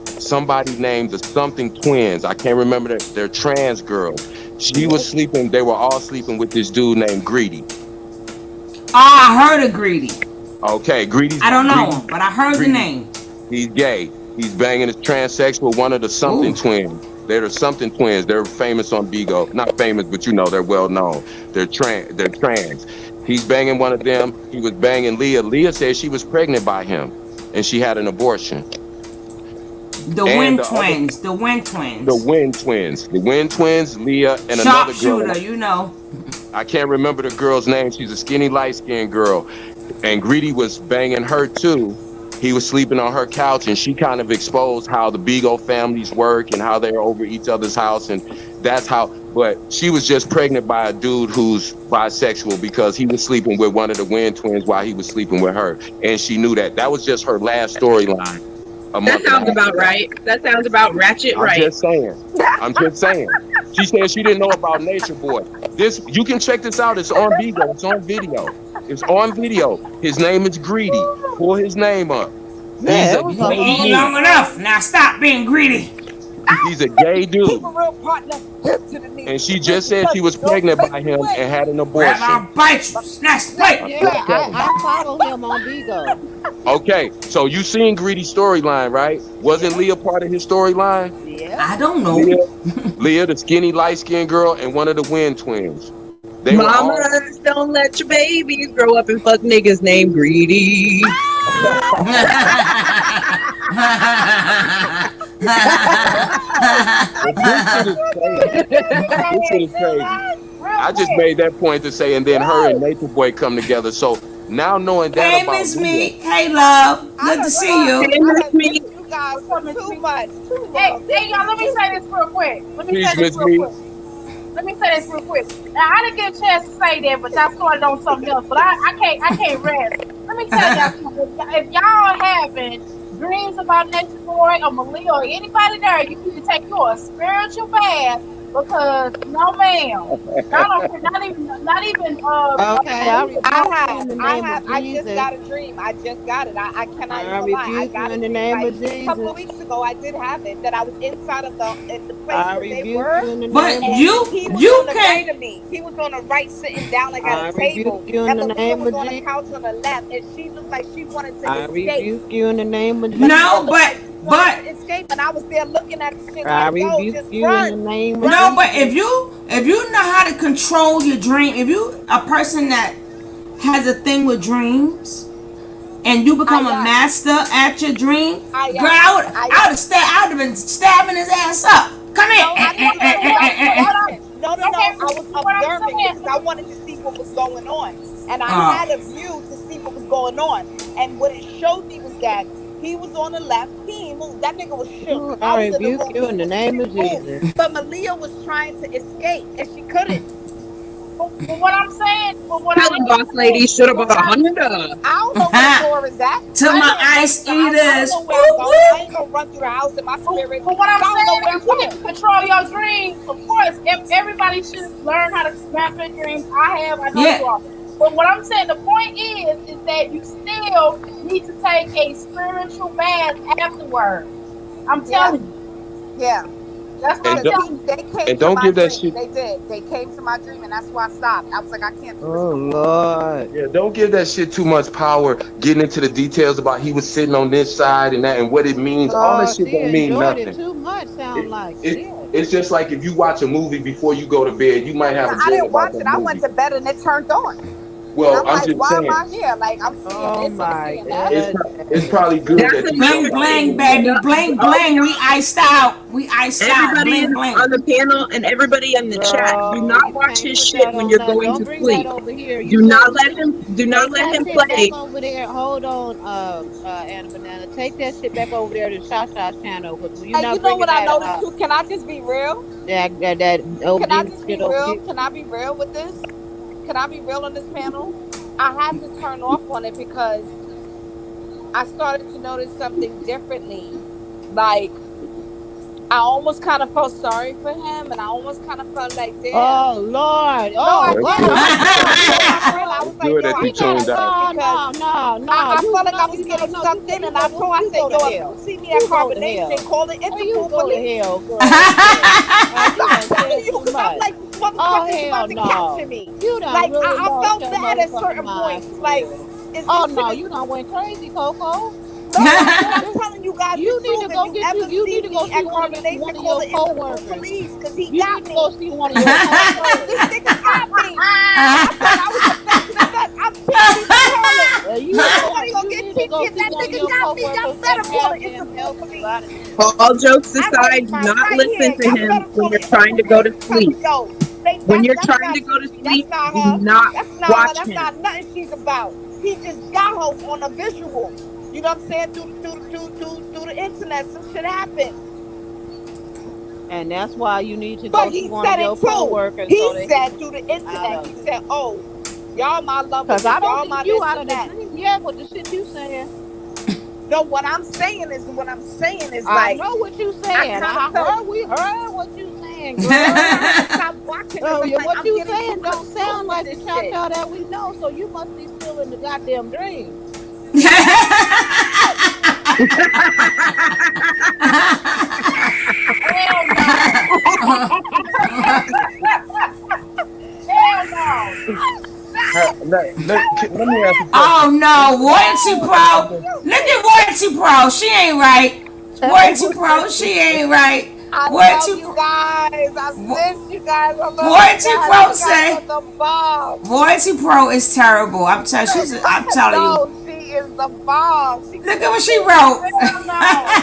[SPEAKER 12] somebody named the something twins. I can't remember they're trans girls. She was sleeping, they were all sleeping with this dude named Greedy.
[SPEAKER 1] I heard of Greedy.
[SPEAKER 12] Okay, Greedy's
[SPEAKER 1] I don't know
[SPEAKER 12] Greedy,
[SPEAKER 1] him, but I heard the name.
[SPEAKER 12] He's gay. He's banging a transsexual, one of the something twins. They're the something twins. They're famous on Bigo. Not famous, but you know, they're well known. They're trans. He's banging one of them. He was banging Leah. Leah said she was pregnant by him and she had an abortion.
[SPEAKER 1] The Wind Twins. The Wind Twins.
[SPEAKER 12] The Wind Twins. The Wind Twins, Leah, and another girl.
[SPEAKER 1] Sharpshooter, you know.
[SPEAKER 12] I can't remember the girl's name. She's a skinny, light-skinned girl. And Greedy was banging her too. He was sleeping on her couch, and she kind of exposed how the Bigo families work and how they're over each other's house. And that's how, but she was just pregnant by a dude who's bisexual because he was sleeping with one of the Wind Twins while he was sleeping with her. And she knew that. That was just her last storyline.
[SPEAKER 19] That sounds about right. That sounds about ratchet right.
[SPEAKER 12] I'm just saying. She said she didn't know about Nature Boy. This, you can check this out. It's on Bigo. It's on video. It's on video. His name is Greedy. Pull his name up. He's a gay
[SPEAKER 1] Ain't
[SPEAKER 12] dude.
[SPEAKER 1] long enough. Now stop being greedy.
[SPEAKER 12] He's a gay dude.
[SPEAKER 21] Keep a real partner. Hip to the knee.
[SPEAKER 12] And she just said she was pregnant by him and had an abortion.
[SPEAKER 1] I'll bite you. Snatch the plate.
[SPEAKER 8] Yeah, I follow him on Bigo.
[SPEAKER 12] Okay, so you seen Greedy's storyline, right? Wasn't Leah part of his storyline?
[SPEAKER 21] Yeah.
[SPEAKER 1] I don't know.
[SPEAKER 12] Leah, the skinny, light-skinned girl, and one of the Wind Twins. They were all...
[SPEAKER 19] Mamas, don't let your babies grow up and fuck niggas named Greedy.
[SPEAKER 12] This shit is crazy. I just made that point to say, and then her and Nature Boy come together. So now knowing that
[SPEAKER 1] Hey,
[SPEAKER 12] about
[SPEAKER 1] Miss
[SPEAKER 12] Leah,
[SPEAKER 1] Me. Hey, love. Good to see you.
[SPEAKER 19] Hey, Miss Me.
[SPEAKER 21] You guys are too much.
[SPEAKER 7] Hey, y'all, let me say this real quick.
[SPEAKER 12] Please, Miss Me.
[SPEAKER 7] Let me say this real quick. Now, I didn't get a chance to say that, but y'all started on something else. But I can't rest. Let me tell y'all something. If y'all having dreams about Nature Boy or Malia or anybody there, you need to take your spiritual bath because no, ma'am, not even.
[SPEAKER 8] Okay,
[SPEAKER 21] I just got a dream. I just got it. I cannot even lie. I got
[SPEAKER 8] in
[SPEAKER 21] it
[SPEAKER 8] the name of
[SPEAKER 21] a
[SPEAKER 8] Jesus.
[SPEAKER 21] couple of weeks ago. I did have it that I was inside of the place
[SPEAKER 8] I
[SPEAKER 21] where they
[SPEAKER 8] rebuke
[SPEAKER 21] were.
[SPEAKER 8] you in the
[SPEAKER 1] But
[SPEAKER 8] name of
[SPEAKER 1] you
[SPEAKER 21] He was
[SPEAKER 1] you
[SPEAKER 21] on the
[SPEAKER 1] can't.
[SPEAKER 21] right of me. He was on the right, sitting down like
[SPEAKER 8] I
[SPEAKER 21] at a table.
[SPEAKER 8] rebuke you in
[SPEAKER 21] And
[SPEAKER 8] the
[SPEAKER 21] Malia
[SPEAKER 8] name
[SPEAKER 21] was
[SPEAKER 8] of
[SPEAKER 21] on the
[SPEAKER 8] Jesus.
[SPEAKER 21] couch on the left, and she looked like she wanted to
[SPEAKER 8] I
[SPEAKER 21] escape.
[SPEAKER 8] rebuke you in the name of Jesus.
[SPEAKER 1] No, but
[SPEAKER 21] Escape, and I was there looking at the shit
[SPEAKER 8] I
[SPEAKER 21] like, yo,
[SPEAKER 8] rebuke
[SPEAKER 21] just
[SPEAKER 8] you
[SPEAKER 21] run.
[SPEAKER 8] in the name of
[SPEAKER 1] no,
[SPEAKER 8] Jesus.
[SPEAKER 1] but if you know how to control your dream, if you a person that has a thing with dreams, and you become a master at your dream, girl, I would have been stabbing his ass up. Come here.
[SPEAKER 21] No, I was observing because I wanted to see what was going on. And I had a view to see what was going on. And what it showed me was that He was on the left. He ain't moved. That nigga was shook.
[SPEAKER 8] Ooh,
[SPEAKER 21] I
[SPEAKER 8] I
[SPEAKER 21] was in the
[SPEAKER 8] rebuke
[SPEAKER 21] room.
[SPEAKER 8] you
[SPEAKER 21] He
[SPEAKER 8] in the name of
[SPEAKER 21] didn't move.
[SPEAKER 8] Jesus.
[SPEAKER 21] But Malia was trying to escape and she couldn't.
[SPEAKER 7] But what I'm saying, but what
[SPEAKER 19] Tell
[SPEAKER 7] I'm
[SPEAKER 19] him, boss lady,
[SPEAKER 7] saying,
[SPEAKER 19] should have
[SPEAKER 21] But
[SPEAKER 19] bought a
[SPEAKER 21] what I'm
[SPEAKER 19] Honda.
[SPEAKER 21] I don't know where the door is at.
[SPEAKER 1] To
[SPEAKER 21] I
[SPEAKER 1] my
[SPEAKER 21] can't run
[SPEAKER 1] ice
[SPEAKER 21] through the house. I don't
[SPEAKER 1] eaters.
[SPEAKER 21] know where I'm
[SPEAKER 1] Woo
[SPEAKER 21] going. I
[SPEAKER 1] woo.
[SPEAKER 21] ain't gonna run through the house in my spirit.
[SPEAKER 7] but what
[SPEAKER 21] Cause
[SPEAKER 7] I'm
[SPEAKER 21] I don't know
[SPEAKER 7] saying
[SPEAKER 21] where
[SPEAKER 7] is,
[SPEAKER 21] I'm
[SPEAKER 7] you can
[SPEAKER 21] going.
[SPEAKER 7] control your dreams. Of course, if everybody should learn how to map their dreams. I have. I know you
[SPEAKER 1] Yeah.
[SPEAKER 7] are. But what I'm saying, the point is that you still need to take a spiritual bath afterward. I'm
[SPEAKER 21] Yeah,
[SPEAKER 7] telling you.
[SPEAKER 21] yeah.
[SPEAKER 7] That's what I'm
[SPEAKER 12] And
[SPEAKER 21] Cause
[SPEAKER 12] don't
[SPEAKER 7] telling you.
[SPEAKER 21] they came
[SPEAKER 12] and
[SPEAKER 21] to
[SPEAKER 12] don't
[SPEAKER 21] my
[SPEAKER 12] give that
[SPEAKER 21] dream.
[SPEAKER 12] shit.
[SPEAKER 21] They did. They came to my dream and that's why I stopped. I was like, I can't do this
[SPEAKER 8] Oh
[SPEAKER 21] no more.
[SPEAKER 8] Lord.
[SPEAKER 12] Yeah, don't give that shit too much power. Getting into the details about he was sitting on this side and that and what it means. All that
[SPEAKER 8] Oh,
[SPEAKER 12] shit
[SPEAKER 8] she
[SPEAKER 12] don't mean
[SPEAKER 8] enjoyed it
[SPEAKER 12] nothing.
[SPEAKER 8] too much. Sound
[SPEAKER 12] It,
[SPEAKER 8] like
[SPEAKER 12] it
[SPEAKER 8] shit.
[SPEAKER 12] it's just like if you watch a movie before you go to bed, you might have
[SPEAKER 21] No,
[SPEAKER 12] a
[SPEAKER 21] I
[SPEAKER 12] dream
[SPEAKER 21] didn't
[SPEAKER 12] about
[SPEAKER 21] watch
[SPEAKER 12] that
[SPEAKER 21] it. I went
[SPEAKER 12] movie.
[SPEAKER 21] to bed and it turned on. And
[SPEAKER 12] Well,
[SPEAKER 21] I'm
[SPEAKER 12] I'm
[SPEAKER 21] like,
[SPEAKER 12] just
[SPEAKER 21] why am
[SPEAKER 12] saying
[SPEAKER 21] I here? Like I'm seeing
[SPEAKER 8] Oh
[SPEAKER 21] this, I'm
[SPEAKER 8] my
[SPEAKER 21] seeing that.
[SPEAKER 12] it's
[SPEAKER 8] goodness.
[SPEAKER 12] probably good
[SPEAKER 19] That's
[SPEAKER 12] that you
[SPEAKER 19] another
[SPEAKER 12] jumped
[SPEAKER 1] Bling
[SPEAKER 12] out the
[SPEAKER 1] bling,
[SPEAKER 19] thing.
[SPEAKER 12] window.
[SPEAKER 1] baby. Bling
[SPEAKER 19] All
[SPEAKER 1] bling. We
[SPEAKER 19] y'all,
[SPEAKER 1] iced out. We iced out.
[SPEAKER 19] everybody
[SPEAKER 1] Bling
[SPEAKER 19] on
[SPEAKER 1] bling.
[SPEAKER 19] the panel and everybody in the chat, do
[SPEAKER 8] Girl,
[SPEAKER 19] not
[SPEAKER 8] you
[SPEAKER 19] watch
[SPEAKER 8] can't
[SPEAKER 19] his
[SPEAKER 8] put
[SPEAKER 19] shit
[SPEAKER 8] that
[SPEAKER 19] when
[SPEAKER 8] on
[SPEAKER 19] you're
[SPEAKER 8] us.
[SPEAKER 19] going
[SPEAKER 8] Don't
[SPEAKER 19] to
[SPEAKER 8] bring that
[SPEAKER 19] sleep.
[SPEAKER 8] over here. You
[SPEAKER 19] Do not
[SPEAKER 8] said
[SPEAKER 19] let him. Do not
[SPEAKER 8] take
[SPEAKER 19] let
[SPEAKER 8] that
[SPEAKER 19] him
[SPEAKER 8] shit back
[SPEAKER 19] play.
[SPEAKER 8] over there. Hold on, Anna Banana. Take that shit back over there to Shasha's channel because you're
[SPEAKER 21] And you
[SPEAKER 8] not
[SPEAKER 21] know
[SPEAKER 8] bringing
[SPEAKER 21] what I
[SPEAKER 8] that
[SPEAKER 21] noticed too? Can I just be real?
[SPEAKER 8] that
[SPEAKER 21] Can I
[SPEAKER 8] OG
[SPEAKER 21] just
[SPEAKER 8] shit
[SPEAKER 21] be
[SPEAKER 8] over
[SPEAKER 21] real?
[SPEAKER 8] here.
[SPEAKER 21] Can I be real with this? Can I be real on this panel? I had to turn off on it because I started to notice something differently. Like I almost kind of felt sorry for him, and I almost kind of felt like, damn.
[SPEAKER 8] Oh Lord.
[SPEAKER 21] No,
[SPEAKER 8] Oh
[SPEAKER 21] I
[SPEAKER 12] Well,
[SPEAKER 21] did.
[SPEAKER 12] it's good.
[SPEAKER 21] I did. I did.
[SPEAKER 8] God.
[SPEAKER 21] My friend, I
[SPEAKER 8] Girl.
[SPEAKER 21] was
[SPEAKER 12] It's
[SPEAKER 21] like,
[SPEAKER 12] good
[SPEAKER 21] yo,
[SPEAKER 12] that
[SPEAKER 21] I
[SPEAKER 12] you
[SPEAKER 8] We
[SPEAKER 21] feel
[SPEAKER 12] tuned
[SPEAKER 8] got
[SPEAKER 12] out.
[SPEAKER 21] bad because
[SPEAKER 8] no.
[SPEAKER 21] I
[SPEAKER 8] You
[SPEAKER 21] felt like I
[SPEAKER 8] no,
[SPEAKER 21] was
[SPEAKER 8] you know,
[SPEAKER 21] getting
[SPEAKER 8] no, you
[SPEAKER 21] sucked
[SPEAKER 8] know,
[SPEAKER 21] in, and I told, I
[SPEAKER 8] you
[SPEAKER 21] said,
[SPEAKER 8] go
[SPEAKER 21] yo,
[SPEAKER 8] to
[SPEAKER 21] if you
[SPEAKER 8] hell.
[SPEAKER 21] see me at
[SPEAKER 8] You go to
[SPEAKER 21] Carbonation,
[SPEAKER 8] hell.
[SPEAKER 21] call the
[SPEAKER 8] Or you
[SPEAKER 21] Interpol
[SPEAKER 8] go to
[SPEAKER 21] police.
[SPEAKER 8] hell, girl. Shit. You
[SPEAKER 21] I'm
[SPEAKER 8] done
[SPEAKER 21] telling
[SPEAKER 8] said
[SPEAKER 21] you,
[SPEAKER 8] too
[SPEAKER 21] because I'm
[SPEAKER 8] much.
[SPEAKER 21] like, these
[SPEAKER 8] Oh
[SPEAKER 21] motherfuckers
[SPEAKER 8] hell
[SPEAKER 21] about to capture
[SPEAKER 8] no.
[SPEAKER 21] me.
[SPEAKER 8] You done
[SPEAKER 21] Like,
[SPEAKER 8] really
[SPEAKER 21] I
[SPEAKER 8] lost
[SPEAKER 21] felt
[SPEAKER 8] your
[SPEAKER 21] bad at
[SPEAKER 8] motherfucking
[SPEAKER 21] certain
[SPEAKER 8] mind
[SPEAKER 21] points.
[SPEAKER 8] for
[SPEAKER 21] Like,
[SPEAKER 8] real.
[SPEAKER 21] it
[SPEAKER 8] Oh
[SPEAKER 21] should
[SPEAKER 8] no,
[SPEAKER 21] have.
[SPEAKER 8] you done went crazy, Coco.
[SPEAKER 21] No, but I'm
[SPEAKER 8] You
[SPEAKER 21] telling you guys the
[SPEAKER 8] need
[SPEAKER 21] truth.
[SPEAKER 8] to
[SPEAKER 21] If
[SPEAKER 8] go
[SPEAKER 21] you
[SPEAKER 8] get
[SPEAKER 21] ever
[SPEAKER 8] you
[SPEAKER 21] see
[SPEAKER 8] need to go
[SPEAKER 21] me
[SPEAKER 8] see
[SPEAKER 21] at Carbonation,
[SPEAKER 8] one of
[SPEAKER 21] call
[SPEAKER 8] your
[SPEAKER 21] the Interpol
[SPEAKER 8] coworkers.
[SPEAKER 21] police because he
[SPEAKER 8] You
[SPEAKER 21] got
[SPEAKER 8] need to go
[SPEAKER 21] me.
[SPEAKER 8] see one of your
[SPEAKER 21] These
[SPEAKER 8] coworkers.
[SPEAKER 21] niggas got me. And I thought I was affected enough. I'm 10 feet from the toilet. Somebody gonna
[SPEAKER 8] You
[SPEAKER 21] get
[SPEAKER 8] need to
[SPEAKER 21] tipsy
[SPEAKER 8] go
[SPEAKER 21] if
[SPEAKER 8] see
[SPEAKER 21] that
[SPEAKER 8] one of
[SPEAKER 21] nigga
[SPEAKER 8] your
[SPEAKER 21] got me. Y'all
[SPEAKER 8] coworkers and
[SPEAKER 21] better call
[SPEAKER 8] have
[SPEAKER 21] the
[SPEAKER 8] them
[SPEAKER 21] Interpol
[SPEAKER 8] help you
[SPEAKER 21] police.
[SPEAKER 8] out of this.
[SPEAKER 19] All jokes
[SPEAKER 21] I wrote
[SPEAKER 19] aside, do
[SPEAKER 21] my
[SPEAKER 19] not
[SPEAKER 21] right
[SPEAKER 19] listen
[SPEAKER 21] here.
[SPEAKER 19] to
[SPEAKER 21] Y'all
[SPEAKER 19] him
[SPEAKER 21] better
[SPEAKER 19] when
[SPEAKER 21] call the
[SPEAKER 19] you're trying
[SPEAKER 21] Interpol
[SPEAKER 19] to go to
[SPEAKER 21] police. Tell
[SPEAKER 19] sleep.
[SPEAKER 21] them, yo,
[SPEAKER 19] When you're
[SPEAKER 21] that's
[SPEAKER 19] trying
[SPEAKER 21] not
[SPEAKER 19] to go to
[SPEAKER 21] Cece. That's
[SPEAKER 19] sleep,
[SPEAKER 21] not
[SPEAKER 19] do
[SPEAKER 21] her.
[SPEAKER 19] not
[SPEAKER 21] That's not her.
[SPEAKER 19] watch
[SPEAKER 21] That's
[SPEAKER 19] him.
[SPEAKER 21] not nothing she's about. He just got her on a visual. You know what I'm saying? Through the internet, some shit happened.
[SPEAKER 8] And that's why you need to
[SPEAKER 21] But
[SPEAKER 8] go see
[SPEAKER 21] he
[SPEAKER 8] one of
[SPEAKER 21] said it
[SPEAKER 8] your
[SPEAKER 21] too.
[SPEAKER 8] coworkers
[SPEAKER 21] He
[SPEAKER 8] so they can
[SPEAKER 21] said
[SPEAKER 8] get
[SPEAKER 21] through the
[SPEAKER 8] you out
[SPEAKER 21] internet,
[SPEAKER 8] of
[SPEAKER 21] he
[SPEAKER 8] it.
[SPEAKER 21] said, oh, y'all my lovers
[SPEAKER 8] Cause I
[SPEAKER 21] and
[SPEAKER 8] don't
[SPEAKER 21] y'all
[SPEAKER 8] think
[SPEAKER 21] my
[SPEAKER 8] you
[SPEAKER 21] this
[SPEAKER 8] out of
[SPEAKER 21] and
[SPEAKER 8] the
[SPEAKER 21] that.
[SPEAKER 8] dream yet with the shit you saying.
[SPEAKER 21] No, what I'm saying is
[SPEAKER 8] I
[SPEAKER 21] like,
[SPEAKER 8] know what you
[SPEAKER 21] I
[SPEAKER 8] saying.
[SPEAKER 21] kind of felt,
[SPEAKER 8] We heard what you saying,
[SPEAKER 21] I
[SPEAKER 8] girl.
[SPEAKER 21] had to stop watching because
[SPEAKER 8] Oh,
[SPEAKER 21] I'm
[SPEAKER 8] yeah,
[SPEAKER 21] like,
[SPEAKER 8] what
[SPEAKER 21] I'm
[SPEAKER 8] you
[SPEAKER 21] getting too
[SPEAKER 8] saying don't
[SPEAKER 21] consumed
[SPEAKER 8] sound
[SPEAKER 21] with
[SPEAKER 8] like the
[SPEAKER 21] this
[SPEAKER 8] cha
[SPEAKER 21] shit.
[SPEAKER 8] cha that we know. So you must be still in the goddamn dream.
[SPEAKER 7] Hell no. Hell no.
[SPEAKER 12] Let me ask a
[SPEAKER 1] Oh
[SPEAKER 12] question.
[SPEAKER 1] no, Royalty Pro. Look at Royalty Pro. She ain't right. Royalty Pro. She ain't right.
[SPEAKER 21] I love
[SPEAKER 1] Royalty
[SPEAKER 21] you guys. I miss you guys. I love you
[SPEAKER 1] Royalty
[SPEAKER 21] guys.
[SPEAKER 1] Pro
[SPEAKER 21] You guys
[SPEAKER 1] say
[SPEAKER 21] are the bomb.
[SPEAKER 1] Royalty Pro is terrible. I'm telling you.
[SPEAKER 21] No, she is the bomb. She
[SPEAKER 1] Look at
[SPEAKER 21] killed
[SPEAKER 1] what she
[SPEAKER 21] it.
[SPEAKER 1] wrote.
[SPEAKER 7] Hell no.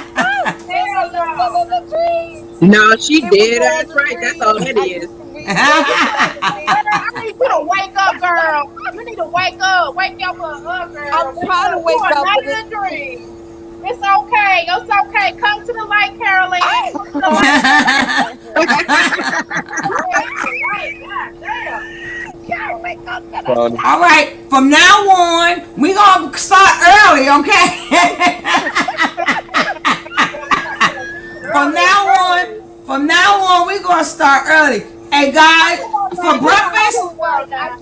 [SPEAKER 21] Remember
[SPEAKER 7] Hell
[SPEAKER 21] living
[SPEAKER 7] no.
[SPEAKER 21] in the dream?
[SPEAKER 19] No, she
[SPEAKER 21] It was
[SPEAKER 19] did.
[SPEAKER 21] all
[SPEAKER 19] That's
[SPEAKER 21] the
[SPEAKER 19] right. That's all
[SPEAKER 21] dream.
[SPEAKER 19] that
[SPEAKER 21] I
[SPEAKER 19] is.
[SPEAKER 21] used to read dream
[SPEAKER 7] Girl,
[SPEAKER 21] magazine.
[SPEAKER 7] I need you to wake up, girl. You need to wake up. Wake your butt up,
[SPEAKER 21] I'm
[SPEAKER 7] girl. Wake
[SPEAKER 21] trying to
[SPEAKER 7] up. You
[SPEAKER 21] wake
[SPEAKER 7] are
[SPEAKER 21] up,
[SPEAKER 7] not
[SPEAKER 21] but
[SPEAKER 7] in a dream. It's okay. It's okay. Come to the light, Caroline. Come to the light. Come to the light. God damn.
[SPEAKER 21] can't wake up.
[SPEAKER 12] Tony.
[SPEAKER 1] All right, from now on, we gonna start early, okay? from
[SPEAKER 7] Early,
[SPEAKER 1] now on,
[SPEAKER 7] early.
[SPEAKER 1] from now on, we gonna start early. Hey
[SPEAKER 7] Now,
[SPEAKER 1] guys,
[SPEAKER 7] come on
[SPEAKER 1] for
[SPEAKER 7] now. You got
[SPEAKER 1] breakfast,
[SPEAKER 7] school tomorrow
[SPEAKER 21] I
[SPEAKER 7] now.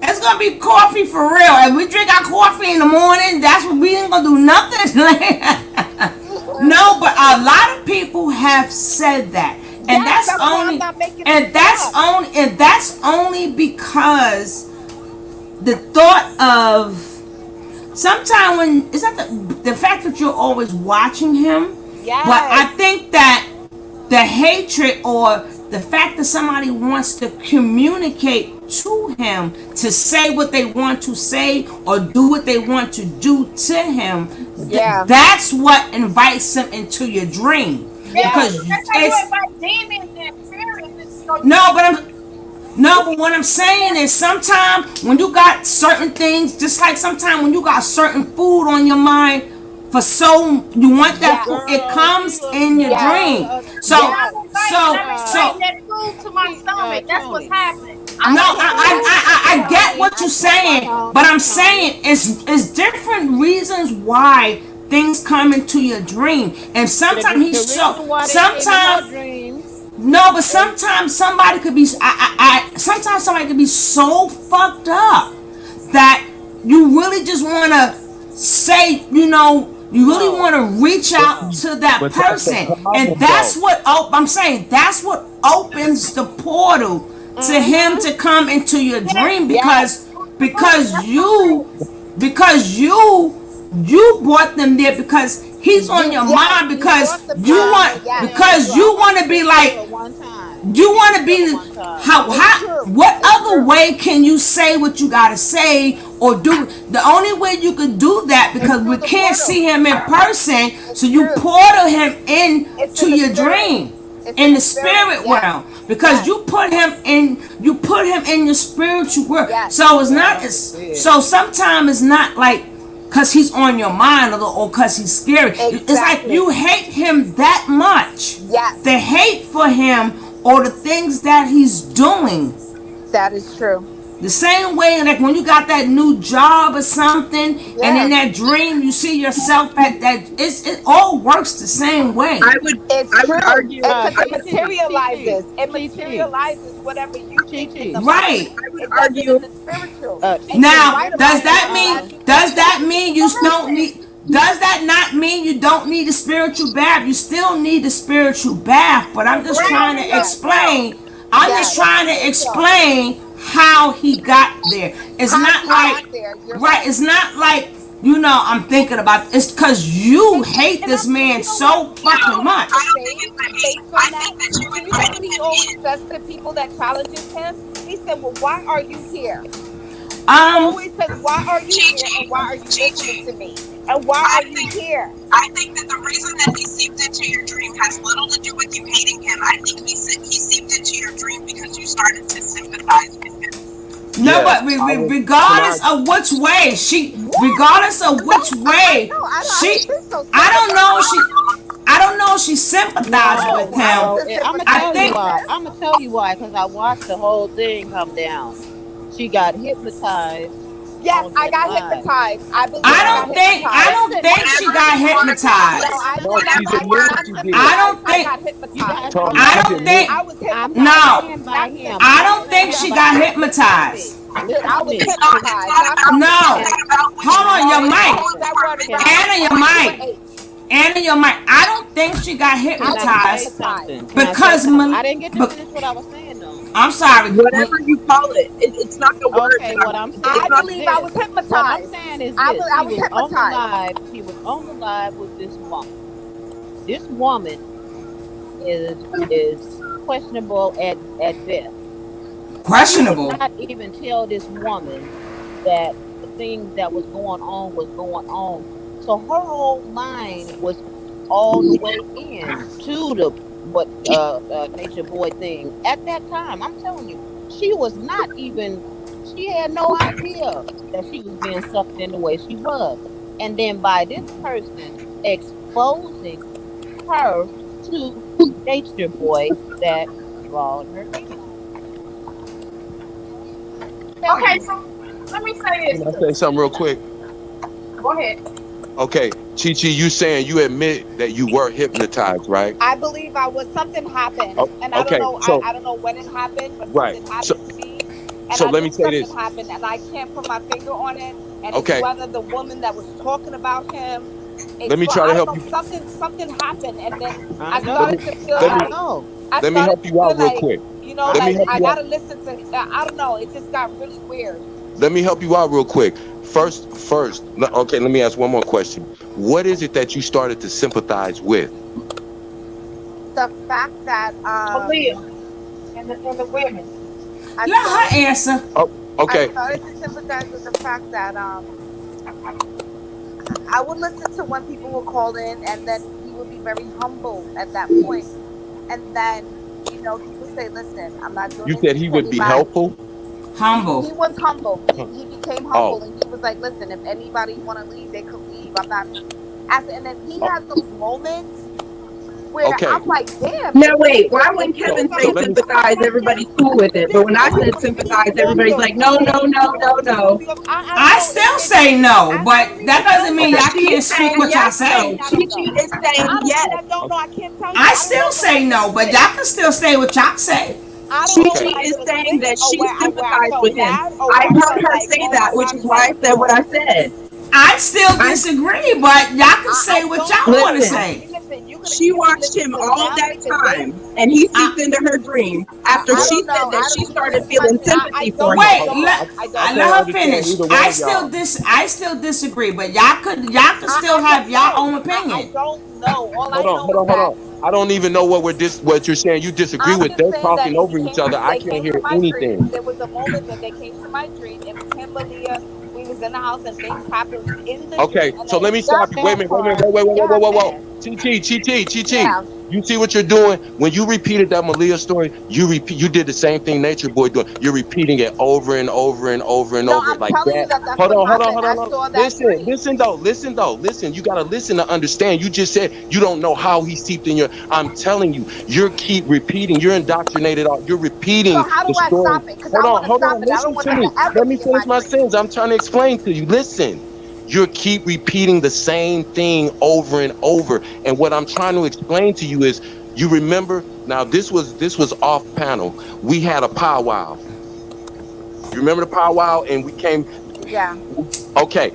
[SPEAKER 1] it's gonna be coffee for real. And we drink our coffee in the morning. That's what we ain't gonna do nothing. No, but a lot of people have said that, and
[SPEAKER 21] Yes, that's why I'm not making this up.
[SPEAKER 1] and that's only because the thought of sometimes when it's not the fact that you're always watching him, but I
[SPEAKER 21] Yes.
[SPEAKER 1] think that the hatred or the fact that somebody wants to communicate to him to say what they want to say or do what they want to do to him,
[SPEAKER 21] Yeah.
[SPEAKER 1] that's what invites him into your dream
[SPEAKER 7] Yeah.
[SPEAKER 21] Yes.
[SPEAKER 1] because
[SPEAKER 7] That's how you
[SPEAKER 1] it's
[SPEAKER 7] invite demons and spirits into your
[SPEAKER 1] no
[SPEAKER 7] dreams.
[SPEAKER 1] but I'm no, but what I'm saying is sometimes when you got certain things, just like sometimes when you got certain food on your mind, for so you want that
[SPEAKER 10] Girl,
[SPEAKER 1] it comes
[SPEAKER 10] she was
[SPEAKER 1] in your dream. So
[SPEAKER 7] I was like, let me bring that food to my stomach. That's what's
[SPEAKER 10] Tony.
[SPEAKER 7] happening.
[SPEAKER 1] no, I get
[SPEAKER 10] Tony,
[SPEAKER 1] what you're saying, but I'm saying it's different reasons why things come into your dream, and sometimes
[SPEAKER 10] The
[SPEAKER 1] he's so
[SPEAKER 10] reason why they came in her
[SPEAKER 1] sometimes
[SPEAKER 10] dream.
[SPEAKER 1] no, but sometimes somebody could be sometimes somebody could be so fucked up that you really just want to say, you really want to reach out to that
[SPEAKER 12] But that's the
[SPEAKER 1] person, and
[SPEAKER 12] problem,
[SPEAKER 1] that's
[SPEAKER 12] though.
[SPEAKER 1] what I'm saying. That's what opens the portal to him to come into your dream because you brought them there because he's on your mind
[SPEAKER 10] You brought
[SPEAKER 1] because
[SPEAKER 10] the
[SPEAKER 1] you
[SPEAKER 10] person
[SPEAKER 1] want
[SPEAKER 10] there. Yeah, it's true.
[SPEAKER 1] because
[SPEAKER 10] I
[SPEAKER 1] you
[SPEAKER 10] only
[SPEAKER 1] want to be
[SPEAKER 10] been there
[SPEAKER 1] like
[SPEAKER 10] for one time.
[SPEAKER 1] you want to
[SPEAKER 10] There for
[SPEAKER 1] be
[SPEAKER 10] one time.
[SPEAKER 1] how what other way can you say what you gotta say or do? The only way you could do that because we can't see him in person, so you portal him in to your dream in the spirit realm because you put him in your spiritual world. So it's not so sometimes it's not like because he's on your mind or because he's scary. It's like you hate him that much. The hate for him or the things that he's doing.
[SPEAKER 21] That is true.
[SPEAKER 1] The same way, like when you got that new job or something, and in that dream you see yourself at that. It all works the same way.
[SPEAKER 21] It's true.
[SPEAKER 19] argue.
[SPEAKER 21] Because it
[SPEAKER 10] TT,
[SPEAKER 21] materializes. It
[SPEAKER 10] TT,
[SPEAKER 21] materializes whatever you think in the
[SPEAKER 1] Right.
[SPEAKER 21] mind. It does it in the spiritual. And you're
[SPEAKER 1] Now,
[SPEAKER 21] right about it. I'm glad you said
[SPEAKER 1] you
[SPEAKER 21] that.
[SPEAKER 1] don't need? Does that not mean you don't need a spiritual bath? You still need a spiritual bath. But I'm just trying to explain. I'm just trying to explain how he got there. It's not like right. It's not like I'm thinking about. It's because you hate this man so fucking much.
[SPEAKER 21] Based on that, do you know what he always says to people that challenges him? He said, "Well, why are you here?" He always says, "Why are you here? And why are you listening to me? And why are you here?"
[SPEAKER 9] I think that the reason that he seeped into your dream has little to do with you hating him. I think he seeped into your dream because you started to sympathize with him.
[SPEAKER 1] No, but regardless of which way I don't know if she sympathized with him.
[SPEAKER 10] I'm gonna tell you why. I'm gonna tell you why. Because I watched the whole thing come down. She got hypnotized.
[SPEAKER 21] Yes, I got hypnotized. I believe
[SPEAKER 1] I don't think she got hypnotized.
[SPEAKER 21] I
[SPEAKER 1] don't think she got hypnotized.
[SPEAKER 21] I was hypnotized.
[SPEAKER 1] No. Hold on, your mic. Anna, your mic. I don't think she got hypnotized because
[SPEAKER 10] I didn't get to finish what I was saying though.
[SPEAKER 1] I'm sorry.
[SPEAKER 19] Whatever you call it, it's not the word.
[SPEAKER 10] Okay, what I'm saying
[SPEAKER 21] I believe I was hypnotized.
[SPEAKER 10] What I'm saying is this.
[SPEAKER 21] I was hypnotized.
[SPEAKER 10] She was on the live with this woman. This woman is questionable at best.
[SPEAKER 1] Questionable.
[SPEAKER 10] She did not even tell this woman that the things that was going on. So her whole mind was all the way in to the nature boy thing at that time. I'm telling you, she had no idea that she was being sucked in the way she was. And then by this person exposing her to nature boy that drawed her in.
[SPEAKER 7] Okay, so let me say this.
[SPEAKER 12] Can I say something real quick?
[SPEAKER 7] Go ahead.
[SPEAKER 12] Okay, Chi-Chi, you saying you admit that you were hypnotized, right?
[SPEAKER 21] I believe something happened, and I
[SPEAKER 12] Okay,
[SPEAKER 21] don't know.
[SPEAKER 12] so
[SPEAKER 21] I don't know when it happened, but
[SPEAKER 12] right.
[SPEAKER 21] something happened to me. And
[SPEAKER 12] So
[SPEAKER 21] I
[SPEAKER 12] let
[SPEAKER 21] knew
[SPEAKER 12] me say
[SPEAKER 21] something
[SPEAKER 12] this.
[SPEAKER 21] happened, and I can't put my finger on it. And
[SPEAKER 12] Okay.
[SPEAKER 21] it's whether the woman that was talking about him.
[SPEAKER 12] Let me try to help you.
[SPEAKER 21] Something happened, and then
[SPEAKER 10] I
[SPEAKER 21] started to feel like
[SPEAKER 12] let me help you out real quick.
[SPEAKER 21] I gotta listen to. I don't know. It just got really weird.
[SPEAKER 12] Let me help you out real quick. First. Okay, let me ask one more question. What is it that you started to sympathize with?
[SPEAKER 21] The fact that
[SPEAKER 7] and the women.
[SPEAKER 1] Let her answer.
[SPEAKER 12] Oh, okay.
[SPEAKER 21] I started to sympathize with the fact that I would listen to when people would call in, and then he would be very humble at that point. And then, he would say, "Listen, I'm not doing
[SPEAKER 12] You
[SPEAKER 21] anything
[SPEAKER 12] said he
[SPEAKER 21] to
[SPEAKER 12] would be
[SPEAKER 21] anybody."
[SPEAKER 12] helpful?
[SPEAKER 1] Humble.
[SPEAKER 21] He was humble. He became humble, and he was like, "Listen, if anybody want to leave, they could leave. I'm not And then he has those moments where
[SPEAKER 12] Okay.
[SPEAKER 21] I'm like, damn.
[SPEAKER 19] Now wait, why when
[SPEAKER 12] So
[SPEAKER 19] Kevin
[SPEAKER 12] so
[SPEAKER 19] say
[SPEAKER 12] let me.
[SPEAKER 19] sympathize, everybody's cool with it, but when I said sympathize, everybody's like, no, no, no, no, no.
[SPEAKER 21] I don't
[SPEAKER 1] I
[SPEAKER 21] know.
[SPEAKER 1] still say no,
[SPEAKER 21] I
[SPEAKER 1] but
[SPEAKER 21] don't
[SPEAKER 1] that
[SPEAKER 21] even
[SPEAKER 1] doesn't
[SPEAKER 21] know
[SPEAKER 1] mean
[SPEAKER 21] yet.
[SPEAKER 19] Because
[SPEAKER 1] y'all
[SPEAKER 19] she's
[SPEAKER 1] can't speak
[SPEAKER 19] saying
[SPEAKER 1] what y'all
[SPEAKER 19] yes,
[SPEAKER 21] I
[SPEAKER 19] though.
[SPEAKER 1] say.
[SPEAKER 21] mean, I don't
[SPEAKER 19] Chi
[SPEAKER 21] know.
[SPEAKER 19] is saying
[SPEAKER 21] Honestly,
[SPEAKER 19] yes.
[SPEAKER 21] I don't know. I can't tell you.
[SPEAKER 1] I
[SPEAKER 21] I don't
[SPEAKER 1] still
[SPEAKER 21] know what
[SPEAKER 1] say
[SPEAKER 21] I'm gonna
[SPEAKER 1] no, but y'all
[SPEAKER 21] switch.
[SPEAKER 1] can still say what y'all say.
[SPEAKER 21] I don't know
[SPEAKER 12] Okay.
[SPEAKER 19] Chi
[SPEAKER 21] when I'm
[SPEAKER 19] is
[SPEAKER 21] gonna
[SPEAKER 19] saying
[SPEAKER 21] switch
[SPEAKER 19] that
[SPEAKER 21] or
[SPEAKER 19] she
[SPEAKER 21] where I
[SPEAKER 19] sympathized with
[SPEAKER 21] felt
[SPEAKER 19] him.
[SPEAKER 21] bad or
[SPEAKER 19] I
[SPEAKER 21] where I
[SPEAKER 19] heard
[SPEAKER 21] felt
[SPEAKER 19] her
[SPEAKER 21] like,
[SPEAKER 19] say
[SPEAKER 21] oh
[SPEAKER 19] that,
[SPEAKER 21] my
[SPEAKER 19] which
[SPEAKER 21] gosh,
[SPEAKER 19] is why
[SPEAKER 21] like,
[SPEAKER 19] I said what I said.
[SPEAKER 1] I still
[SPEAKER 19] I
[SPEAKER 1] disagree, but y'all can say
[SPEAKER 21] I
[SPEAKER 1] what
[SPEAKER 21] don't
[SPEAKER 1] y'all
[SPEAKER 21] know.
[SPEAKER 1] want to
[SPEAKER 19] listen.
[SPEAKER 1] say.
[SPEAKER 21] Listen,
[SPEAKER 19] She
[SPEAKER 21] you can
[SPEAKER 19] watched
[SPEAKER 21] listen
[SPEAKER 19] him
[SPEAKER 21] to
[SPEAKER 19] all
[SPEAKER 21] them
[SPEAKER 19] that
[SPEAKER 21] because they.
[SPEAKER 19] time, and he seeped
[SPEAKER 1] I,
[SPEAKER 19] into her dream after
[SPEAKER 21] I
[SPEAKER 12] Wait.
[SPEAKER 19] she
[SPEAKER 21] don't
[SPEAKER 19] said
[SPEAKER 21] know.
[SPEAKER 19] that
[SPEAKER 21] I
[SPEAKER 19] she
[SPEAKER 21] don't
[SPEAKER 19] started
[SPEAKER 21] listen.
[SPEAKER 19] feeling
[SPEAKER 21] I
[SPEAKER 19] sympathy for
[SPEAKER 21] don't. I
[SPEAKER 19] him.
[SPEAKER 1] wait,
[SPEAKER 21] don't know. I
[SPEAKER 12] I
[SPEAKER 21] don't
[SPEAKER 1] let
[SPEAKER 12] can't
[SPEAKER 21] know.
[SPEAKER 1] her
[SPEAKER 12] understand
[SPEAKER 1] finish.
[SPEAKER 12] either one of y'all.
[SPEAKER 1] I still disagree, but y'all could still
[SPEAKER 21] I don't
[SPEAKER 1] have y'all
[SPEAKER 21] know.
[SPEAKER 1] own
[SPEAKER 21] I
[SPEAKER 1] opinion.
[SPEAKER 21] don't know. All
[SPEAKER 12] Hold
[SPEAKER 21] I
[SPEAKER 12] on,
[SPEAKER 21] know
[SPEAKER 12] hold
[SPEAKER 21] is
[SPEAKER 12] on, hold
[SPEAKER 21] that
[SPEAKER 12] on. I don't even know what what you're saying. You disagree
[SPEAKER 21] I'm
[SPEAKER 12] with.
[SPEAKER 21] just
[SPEAKER 12] They're
[SPEAKER 21] saying that
[SPEAKER 12] talking over each other. I
[SPEAKER 21] they
[SPEAKER 12] can't
[SPEAKER 21] came
[SPEAKER 12] hear
[SPEAKER 21] to my dream.
[SPEAKER 12] anything.
[SPEAKER 21] There was a moment that they came to my dream. It was him, Malia. We was in the house and things happened in the dream,
[SPEAKER 12] Okay,
[SPEAKER 21] and
[SPEAKER 12] so
[SPEAKER 21] then
[SPEAKER 12] let me
[SPEAKER 21] the
[SPEAKER 12] stop you. Wait a
[SPEAKER 21] bad
[SPEAKER 12] minute, wait a minute,
[SPEAKER 21] part.
[SPEAKER 12] whoa, wait, whoa,
[SPEAKER 21] Yeah,
[SPEAKER 12] whoa, whoa, whoa,
[SPEAKER 21] man.
[SPEAKER 12] Chi.
[SPEAKER 21] Yeah.
[SPEAKER 12] You see what you're doing? When you repeated that Malia story, you did the same thing Nature Boy doing. You're repeating it over and over and over and
[SPEAKER 21] No,
[SPEAKER 12] over
[SPEAKER 21] I'm
[SPEAKER 12] like
[SPEAKER 21] telling
[SPEAKER 12] that.
[SPEAKER 21] you that that's
[SPEAKER 12] Hold
[SPEAKER 21] what
[SPEAKER 12] on, hold on,
[SPEAKER 21] happened.
[SPEAKER 12] hold on.
[SPEAKER 21] I
[SPEAKER 12] Hold on.
[SPEAKER 21] saw that
[SPEAKER 12] Listen,
[SPEAKER 21] dream.
[SPEAKER 12] listen. You gotta listen to understand. You just said you don't know how he seeped in your. I'm telling you, you keep repeating. You're indoctrinated. You're
[SPEAKER 21] So
[SPEAKER 12] repeating
[SPEAKER 21] how do
[SPEAKER 12] the
[SPEAKER 21] I
[SPEAKER 12] story.
[SPEAKER 21] stop it? Because I want to
[SPEAKER 12] Hold
[SPEAKER 21] stop
[SPEAKER 12] on.
[SPEAKER 21] it. I don't
[SPEAKER 12] Listen
[SPEAKER 21] want
[SPEAKER 12] to
[SPEAKER 21] that
[SPEAKER 12] me.
[SPEAKER 21] to ever
[SPEAKER 12] Let me
[SPEAKER 21] be in
[SPEAKER 12] finish
[SPEAKER 21] my
[SPEAKER 12] my
[SPEAKER 21] dream.
[SPEAKER 12] sentence. I'm trying to explain to you. Listen. You keep repeating the same thing over and over. And what I'm trying to explain to you is, you remember now this was off panel. We had a powwow. You remember the powwow, and we came.
[SPEAKER 21] Yeah.
[SPEAKER 12] Okay,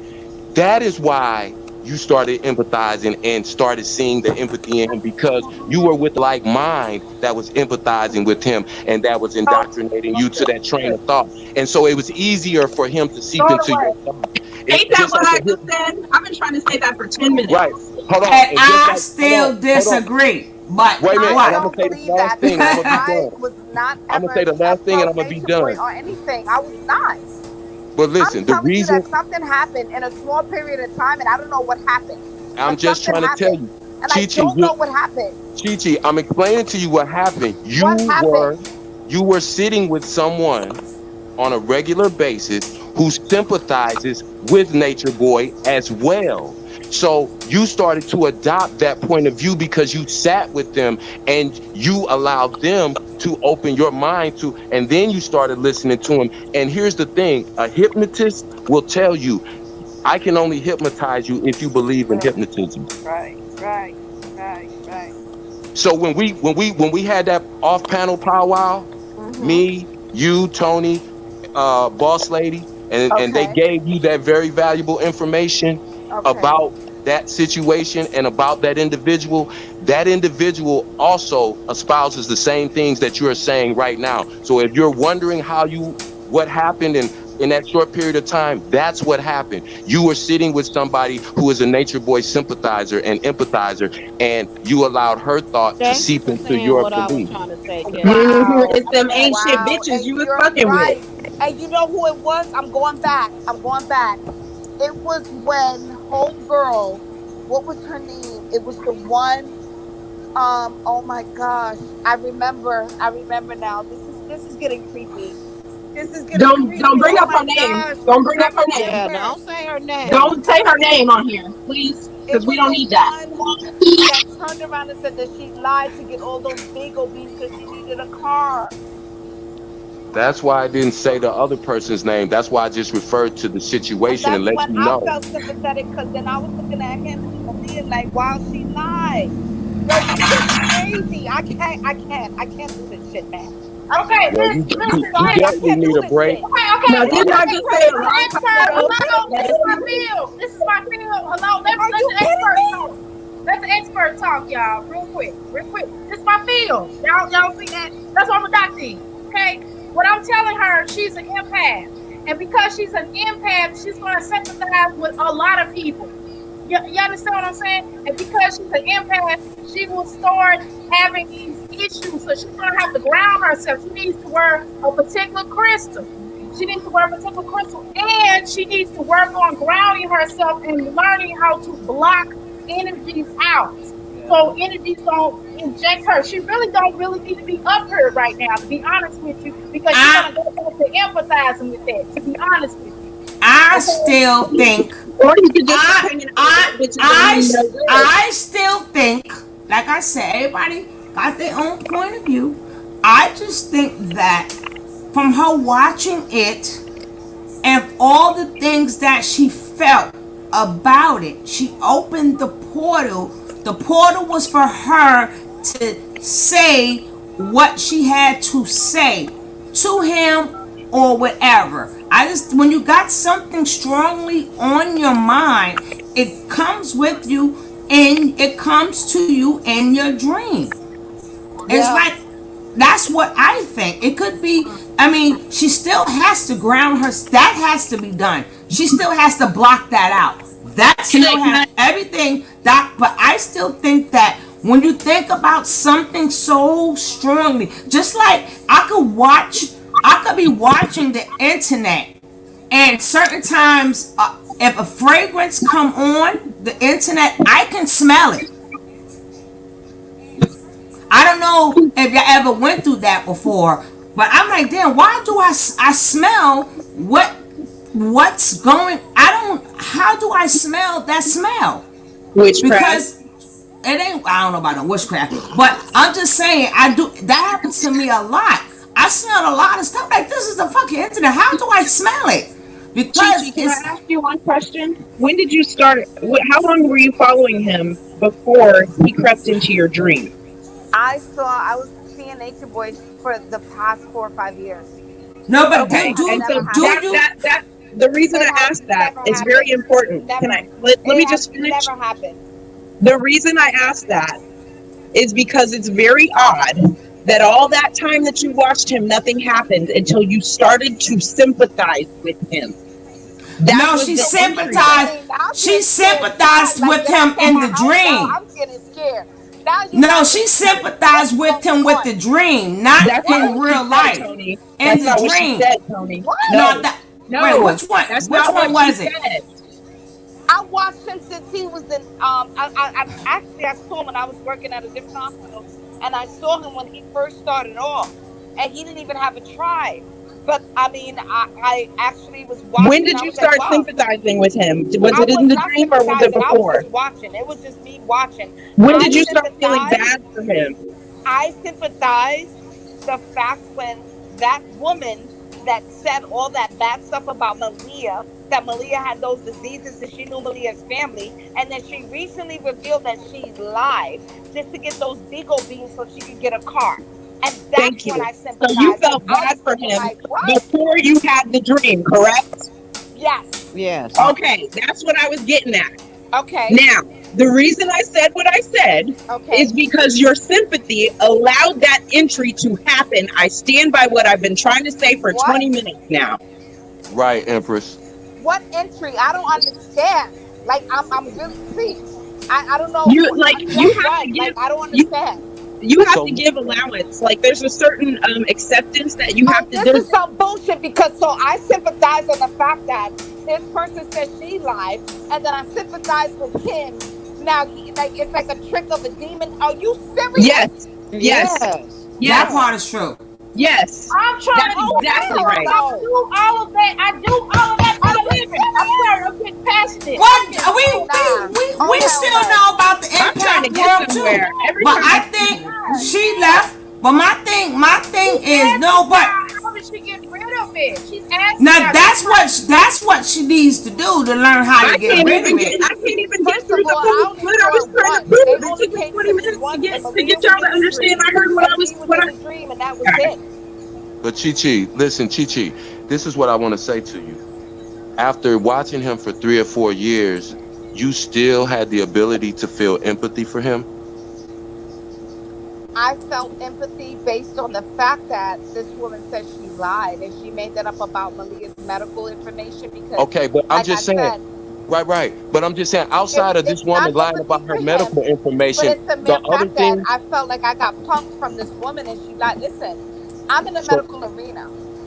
[SPEAKER 12] that is why you started empathizing and started seeing the empathy in him, because you were with like mind that was empathizing with him and that was indoctrinating you to that train of thought. And so it was easier for him to
[SPEAKER 19] Throw
[SPEAKER 12] seep
[SPEAKER 19] it
[SPEAKER 12] into
[SPEAKER 19] away.
[SPEAKER 12] your thought. It
[SPEAKER 19] Ain't that
[SPEAKER 12] just
[SPEAKER 19] what
[SPEAKER 12] like
[SPEAKER 19] I
[SPEAKER 12] a
[SPEAKER 19] just said? I've been trying to say that for 10
[SPEAKER 12] right.
[SPEAKER 19] minutes.
[SPEAKER 12] Hold on.
[SPEAKER 1] And
[SPEAKER 12] And just
[SPEAKER 1] I
[SPEAKER 12] like,
[SPEAKER 1] still
[SPEAKER 12] hold on.
[SPEAKER 1] disagree. But
[SPEAKER 12] Wait a minute.
[SPEAKER 21] I
[SPEAKER 12] And I'm
[SPEAKER 1] what?
[SPEAKER 12] gonna
[SPEAKER 21] don't
[SPEAKER 12] say this
[SPEAKER 21] believe
[SPEAKER 12] last
[SPEAKER 21] that
[SPEAKER 12] thing and I'm
[SPEAKER 21] because
[SPEAKER 12] gonna be
[SPEAKER 21] I
[SPEAKER 12] done.
[SPEAKER 21] was not
[SPEAKER 12] I'm gonna
[SPEAKER 21] ever
[SPEAKER 12] say the
[SPEAKER 21] a
[SPEAKER 12] last thing and
[SPEAKER 21] pro
[SPEAKER 12] I'm gonna be
[SPEAKER 21] nature boy
[SPEAKER 12] done.
[SPEAKER 21] or anything. I was not.
[SPEAKER 12] But
[SPEAKER 21] I'm
[SPEAKER 12] listen, the
[SPEAKER 21] telling you
[SPEAKER 12] reason
[SPEAKER 21] that something happened in a small period of time, and I don't know what happened,
[SPEAKER 12] I'm
[SPEAKER 21] but
[SPEAKER 12] just
[SPEAKER 21] something
[SPEAKER 12] trying to tell
[SPEAKER 21] happened,
[SPEAKER 12] you,
[SPEAKER 21] and I
[SPEAKER 12] Chi Chi,
[SPEAKER 21] don't know what happened.
[SPEAKER 12] I'm explaining to you what happened.
[SPEAKER 21] What happened?
[SPEAKER 12] You were sitting with someone on a regular basis who sympathizes with Nature Boy as well. So you started to adopt that point of view because you sat with them and you allowed them to open your mind to, and then you started listening to them. And here's the thing, a hypnotist will tell you, I can only hypnotize you if you believe in hypnotism.
[SPEAKER 21] Right.
[SPEAKER 12] So when we had that off panel powwow,
[SPEAKER 21] Mhm.
[SPEAKER 12] me, you, Tony, boss lady, and they
[SPEAKER 21] Okay.
[SPEAKER 12] gave you that very valuable information
[SPEAKER 21] Okay.
[SPEAKER 12] about that situation and about that individual also espouses the same things that you're saying right now. So if you're wondering what happened in that short period of time, that's what happened. You were sitting with somebody who is a Nature Boy sympathizer and empathizer, and you allowed her thought to
[SPEAKER 8] Thank you
[SPEAKER 12] seep
[SPEAKER 8] for
[SPEAKER 12] into
[SPEAKER 8] saying
[SPEAKER 12] your
[SPEAKER 8] what I was
[SPEAKER 12] belief.
[SPEAKER 8] trying to say, Kevin.
[SPEAKER 21] Wow.
[SPEAKER 19] It's them ain't shit
[SPEAKER 21] Wow.
[SPEAKER 19] bitches
[SPEAKER 21] And
[SPEAKER 19] you was
[SPEAKER 21] you're
[SPEAKER 19] fucking with.
[SPEAKER 21] right. And you know who it was? I'm going back. It was when homegirl, what was her name? It was the one. Oh my gosh. I remember now. This is getting creepy. This is getting
[SPEAKER 19] Don't
[SPEAKER 21] creepy.
[SPEAKER 19] bring
[SPEAKER 21] Oh
[SPEAKER 19] up
[SPEAKER 21] my
[SPEAKER 19] her name.
[SPEAKER 21] gosh.
[SPEAKER 19] Don't bring up her name.
[SPEAKER 8] Yeah,
[SPEAKER 21] Remember.
[SPEAKER 8] don't say her name.
[SPEAKER 19] Don't say her name on here, please,
[SPEAKER 21] It
[SPEAKER 19] because we
[SPEAKER 21] was
[SPEAKER 19] don't
[SPEAKER 21] the
[SPEAKER 19] need that.
[SPEAKER 21] one that turned around and said that she lied to get all those bagel beans because she needed a car.
[SPEAKER 12] That's why I didn't say the other person's name. That's why I just referred to the
[SPEAKER 21] And
[SPEAKER 12] situation and
[SPEAKER 21] that's
[SPEAKER 12] let
[SPEAKER 21] when
[SPEAKER 12] you
[SPEAKER 21] I
[SPEAKER 12] know.
[SPEAKER 21] felt sympathetic because then I was looking at him and Malia like, wow, she lied. Yo, this shit is crazy. I can't do this shit, man. I
[SPEAKER 7] Okay,
[SPEAKER 12] Well,
[SPEAKER 21] can't. I'm
[SPEAKER 7] listen.
[SPEAKER 12] you
[SPEAKER 21] sorry, I
[SPEAKER 12] definitely
[SPEAKER 21] can't do
[SPEAKER 12] need a
[SPEAKER 21] this
[SPEAKER 12] break.
[SPEAKER 21] shit.
[SPEAKER 7] Okay.
[SPEAKER 19] Now,
[SPEAKER 12] Y'all
[SPEAKER 19] didn't
[SPEAKER 12] got
[SPEAKER 19] I
[SPEAKER 7] Okay,
[SPEAKER 19] just say
[SPEAKER 7] this
[SPEAKER 19] a
[SPEAKER 7] is the
[SPEAKER 19] long time
[SPEAKER 7] expert.
[SPEAKER 19] ago
[SPEAKER 7] Hello,
[SPEAKER 19] that
[SPEAKER 7] this
[SPEAKER 19] if
[SPEAKER 7] is my
[SPEAKER 19] you
[SPEAKER 7] field. This is my field. Hello,
[SPEAKER 21] Are
[SPEAKER 7] let
[SPEAKER 21] you
[SPEAKER 7] the
[SPEAKER 21] kidding
[SPEAKER 7] expert
[SPEAKER 21] me?
[SPEAKER 7] talk. Let the expert talk, y'all, real quick, real quick. This is my field. Y'all see that? That's what I'm adopting. Okay. What I'm telling her, she's an empath, and because she's an empath, she's going to sympathize with a lot of people. You understand what I'm saying? And because she's an empath, she will start having these issues. So she's going to have to ground herself. She needs to wear a particular crystal. She needs to wear a particular crystal, and she needs to work on grounding herself and learning how to block energies out. So energies don't inject her. She really don't really need to be up here right now, to be honest with you, because she's
[SPEAKER 1] I
[SPEAKER 7] gonna go back to empathizing with that, to be honest with you.
[SPEAKER 1] I still think
[SPEAKER 19] Or you could just be hanging out with
[SPEAKER 1] I
[SPEAKER 19] other bitches that don't even know good.
[SPEAKER 1] I still think, like I said, everybody got their own point of view. I just think that from her watching it and all the things that she felt about it, she opened the portal. The portal was for her to say what she had to say to him or whatever. I just, when you got something strongly on your mind, it comes with you and it comes to you in your dream. It's like, that's what I think. It could be, I mean, she still has to ground her. That has to be done. She still has to block that out. That still has everything. That, but I still think that when you think about something so strongly, just like I could be watching the internet, and certain times, if a fragrance come on the internet, I can smell it. I don't know if y'all ever went through that before, but I'm like, damn, why do I smell what's going? I don't. How do I smell that smell?
[SPEAKER 19] Witchcraft.
[SPEAKER 1] Because it ain't. I don't know about no witchcraft, but I'm just saying, I do. That happens to me a lot. I smell a lot of stuff like this is the fucking internet. How do I smell it? Because
[SPEAKER 19] Gigi, can I ask you one question? When did you start? How long were you following him before he crept into your dream?
[SPEAKER 21] I was seeing Nature Boy for the past 4 or 5 years.
[SPEAKER 1] No, but
[SPEAKER 19] okay, and so
[SPEAKER 1] do
[SPEAKER 19] that the reason I asked that is very important. Can I let me just finish?
[SPEAKER 21] Never happened.
[SPEAKER 19] The reason I asked that is because it's very odd that all that time that you watched him, nothing happened until you started to sympathize with him.
[SPEAKER 1] No, she sympathized. She sympathized with him in the dream.
[SPEAKER 21] I'm getting scared.
[SPEAKER 1] No, she sympathized with him with the dream, not in real life.
[SPEAKER 19] Tony.
[SPEAKER 1] In
[SPEAKER 19] That's
[SPEAKER 1] the
[SPEAKER 19] not what she
[SPEAKER 1] dream.
[SPEAKER 19] said, Tony.
[SPEAKER 1] No,
[SPEAKER 19] No,
[SPEAKER 1] wait, which one?
[SPEAKER 19] That's
[SPEAKER 1] Which
[SPEAKER 19] not
[SPEAKER 1] one
[SPEAKER 19] what
[SPEAKER 1] was
[SPEAKER 19] she
[SPEAKER 1] it?
[SPEAKER 19] said.
[SPEAKER 21] I watched him since he was in. I saw him when I was working at a different hospital, and I saw him when he first started off, and he didn't even have a tribe. But I mean, I actually was watching.
[SPEAKER 19] When did you start sympathizing with him? Was it in the dream or was it
[SPEAKER 21] I was
[SPEAKER 19] before?
[SPEAKER 21] just watching. It was just me watching.
[SPEAKER 19] When did you start feeling bad for him?
[SPEAKER 21] I sympathized the fact when that woman that said all that bad stuff about Malia, that Malia had those diseases and she knew Malia's family, and then she recently revealed that she lied just to get those Beagle beans so she could get a car. And that's when I sympathized.
[SPEAKER 19] So you felt bad for him before you had the dream, correct?
[SPEAKER 21] Yes.
[SPEAKER 8] Yes.
[SPEAKER 19] Okay, that's what I was getting at.
[SPEAKER 21] Okay.
[SPEAKER 19] Now, the reason I said what I said is because your sympathy allowed that entry to happen. I stand by what I've been trying to say for 20 minutes now.
[SPEAKER 12] Right, Empress.
[SPEAKER 21] What entry? I don't understand. Like, I'm really, please. I don't know.
[SPEAKER 19] You have to give.
[SPEAKER 21] Like, I don't understand.
[SPEAKER 19] You have to give allowance. Like, there's a certain acceptance that you have to do.
[SPEAKER 21] This is some bullshit because I sympathize on the fact that this person says she lied, and then I sympathize with him. Now, like, it's like a trick of a demon. Are you serious?
[SPEAKER 19] Yes.
[SPEAKER 1] That part is true.
[SPEAKER 19] Yes.
[SPEAKER 7] I'm trying to
[SPEAKER 19] exactly right.
[SPEAKER 7] I do all of that. I do all of that for a living. I'm sorry, I'm getting passionate.
[SPEAKER 1] What? We still know about the impact world too. But I think she left. But my thing is no. But
[SPEAKER 7] how did she get rid of it? She's asking.
[SPEAKER 1] now that's what she needs to do to learn how to get rid of it.
[SPEAKER 19] I can't even get through the whole what I was trying to prove. It took me 20 minutes to get y'all to understand. I heard what I was
[SPEAKER 21] dream, and that was it.
[SPEAKER 12] But Chi, listen, Chi, this is what I want to say to you. After watching him for 3 or 4 years, you still had the ability to feel empathy for him?
[SPEAKER 21] I felt empathy based on the fact that this woman said she lied and she made that up about Malia's medical information because
[SPEAKER 12] okay, but I'm just saying, right. But I'm just saying, outside of this woman lying about her medical information,
[SPEAKER 21] but it's the mere fact that I felt like I got punked from this woman and she lied. Listen, I'm in the medical arena.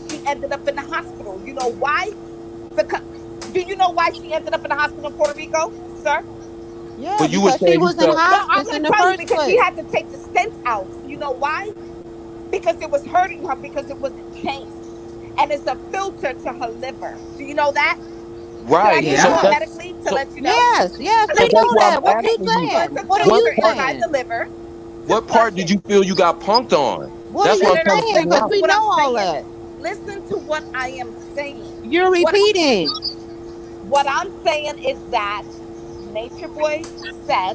[SPEAKER 21] that she ended up in the hospital. You know why? Because do you know why she ended up in the hospital in Puerto Rico, sir?
[SPEAKER 8] Yeah,
[SPEAKER 12] But you were
[SPEAKER 8] because she
[SPEAKER 12] saying you
[SPEAKER 8] was in
[SPEAKER 12] felt.
[SPEAKER 21] No, I'm
[SPEAKER 8] hospice
[SPEAKER 21] going
[SPEAKER 8] in
[SPEAKER 21] to
[SPEAKER 8] the
[SPEAKER 21] tell you
[SPEAKER 8] first
[SPEAKER 21] because she
[SPEAKER 8] place.
[SPEAKER 21] had to take the stent out. You know why? Because it was hurting her because it wasn't changed. and it's a filter to her liver. Do you know that? Can I
[SPEAKER 12] Right.
[SPEAKER 21] give it
[SPEAKER 12] So
[SPEAKER 21] to
[SPEAKER 1] Yeah.
[SPEAKER 21] her
[SPEAKER 12] that's
[SPEAKER 21] medically to
[SPEAKER 12] so
[SPEAKER 21] let you know?
[SPEAKER 8] Yes, yes,
[SPEAKER 21] It's
[SPEAKER 8] we
[SPEAKER 21] a
[SPEAKER 12] so that's
[SPEAKER 8] know
[SPEAKER 12] why
[SPEAKER 21] filter,
[SPEAKER 12] I'm
[SPEAKER 8] that. What
[SPEAKER 21] okay?
[SPEAKER 8] you
[SPEAKER 12] asking you.
[SPEAKER 21] So
[SPEAKER 8] saying?
[SPEAKER 21] it's a
[SPEAKER 8] What are
[SPEAKER 12] What
[SPEAKER 8] you
[SPEAKER 21] filter
[SPEAKER 12] part
[SPEAKER 21] inside
[SPEAKER 8] saying?
[SPEAKER 21] the liver to
[SPEAKER 12] what
[SPEAKER 21] flush
[SPEAKER 12] part did
[SPEAKER 21] it.
[SPEAKER 12] you feel you got punked on?
[SPEAKER 8] What are
[SPEAKER 12] That's
[SPEAKER 21] No,
[SPEAKER 12] what
[SPEAKER 8] you
[SPEAKER 12] I'm
[SPEAKER 21] no,
[SPEAKER 12] trying
[SPEAKER 21] no.
[SPEAKER 12] to
[SPEAKER 8] saying?
[SPEAKER 12] figure
[SPEAKER 8] Because
[SPEAKER 21] Listen
[SPEAKER 12] out.
[SPEAKER 21] to
[SPEAKER 8] we
[SPEAKER 21] what I'm
[SPEAKER 8] know all
[SPEAKER 21] saying.
[SPEAKER 8] that.
[SPEAKER 21] Listen to what I am saying.
[SPEAKER 8] You're
[SPEAKER 21] What
[SPEAKER 8] repeating.
[SPEAKER 21] what I'm saying is that Nature Boy said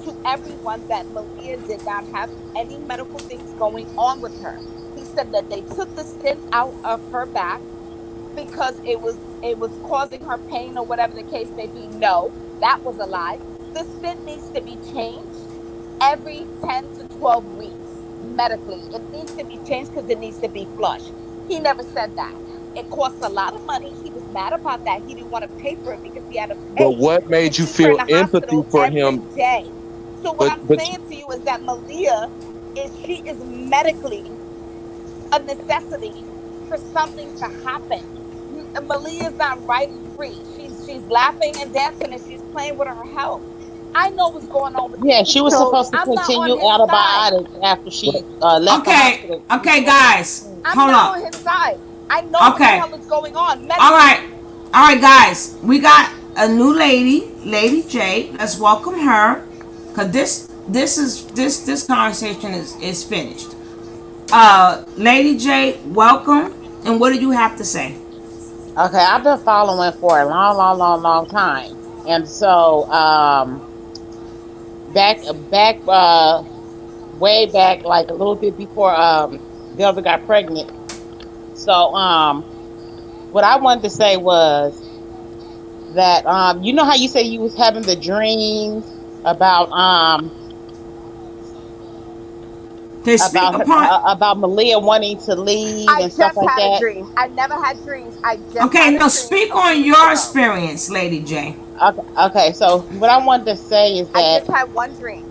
[SPEAKER 21] to everyone that Malia did not have any medical things going on with her. He said that they took the stent out of her back because it was causing her pain or whatever the case may be. No, that was a lie. The stent needs to be changed every 10 to 12 weeks medically. It needs to be changed because it needs to be flushed. He never said that. It costs a lot of money. He was mad about that. He didn't want to pay for it because he had to
[SPEAKER 12] But
[SPEAKER 21] pay
[SPEAKER 12] what
[SPEAKER 21] to
[SPEAKER 12] made you
[SPEAKER 21] keep her in
[SPEAKER 12] feel
[SPEAKER 21] the
[SPEAKER 12] empathy
[SPEAKER 21] hospital
[SPEAKER 12] for
[SPEAKER 21] every
[SPEAKER 12] him?
[SPEAKER 21] day. So what I'm
[SPEAKER 12] But
[SPEAKER 21] saying to you is that Malia she is medically a necessity for something to happen. Malia is not right and free. She's laughing and dancing and she's playing with her health. I know what's going on with these
[SPEAKER 8] Yeah, she was
[SPEAKER 21] people.
[SPEAKER 8] supposed to
[SPEAKER 21] I'm not on
[SPEAKER 8] continue
[SPEAKER 21] his side.
[SPEAKER 8] antibiotics after
[SPEAKER 12] but
[SPEAKER 8] she left the
[SPEAKER 1] Okay.
[SPEAKER 8] hospital. She was
[SPEAKER 1] Okay,
[SPEAKER 8] supposed to
[SPEAKER 1] guys.
[SPEAKER 8] continue.
[SPEAKER 21] I'm
[SPEAKER 1] Hold
[SPEAKER 21] not
[SPEAKER 1] up.
[SPEAKER 21] on his side. I know what the
[SPEAKER 1] Okay.
[SPEAKER 21] hell is going on
[SPEAKER 1] All right.
[SPEAKER 21] medically.
[SPEAKER 1] All right, guys. We got a new lady, Lady J. Let's welcome her, cause this conversation is finished. Lady J, welcome. And what do you have to say?
[SPEAKER 8] Okay, I've been following for a long, long, long, long time, and so back way back, like a little bit before Velvet got pregnant. So what I wanted to say was that you know how you say you was having the dreams about
[SPEAKER 1] To speak upon.
[SPEAKER 8] about Malia wanting to leave
[SPEAKER 21] I
[SPEAKER 8] and stuff
[SPEAKER 21] just
[SPEAKER 8] like
[SPEAKER 21] had a
[SPEAKER 8] that.
[SPEAKER 21] dream. I never had dreams. I just
[SPEAKER 1] Okay,
[SPEAKER 21] had a
[SPEAKER 1] no,
[SPEAKER 21] dream
[SPEAKER 1] speak
[SPEAKER 21] a few
[SPEAKER 1] on
[SPEAKER 21] weeks
[SPEAKER 1] your
[SPEAKER 21] ago.
[SPEAKER 1] experience, Lady J.
[SPEAKER 8] Okay, okay, so what I wanted to say is
[SPEAKER 21] I
[SPEAKER 8] that
[SPEAKER 21] just had one dream.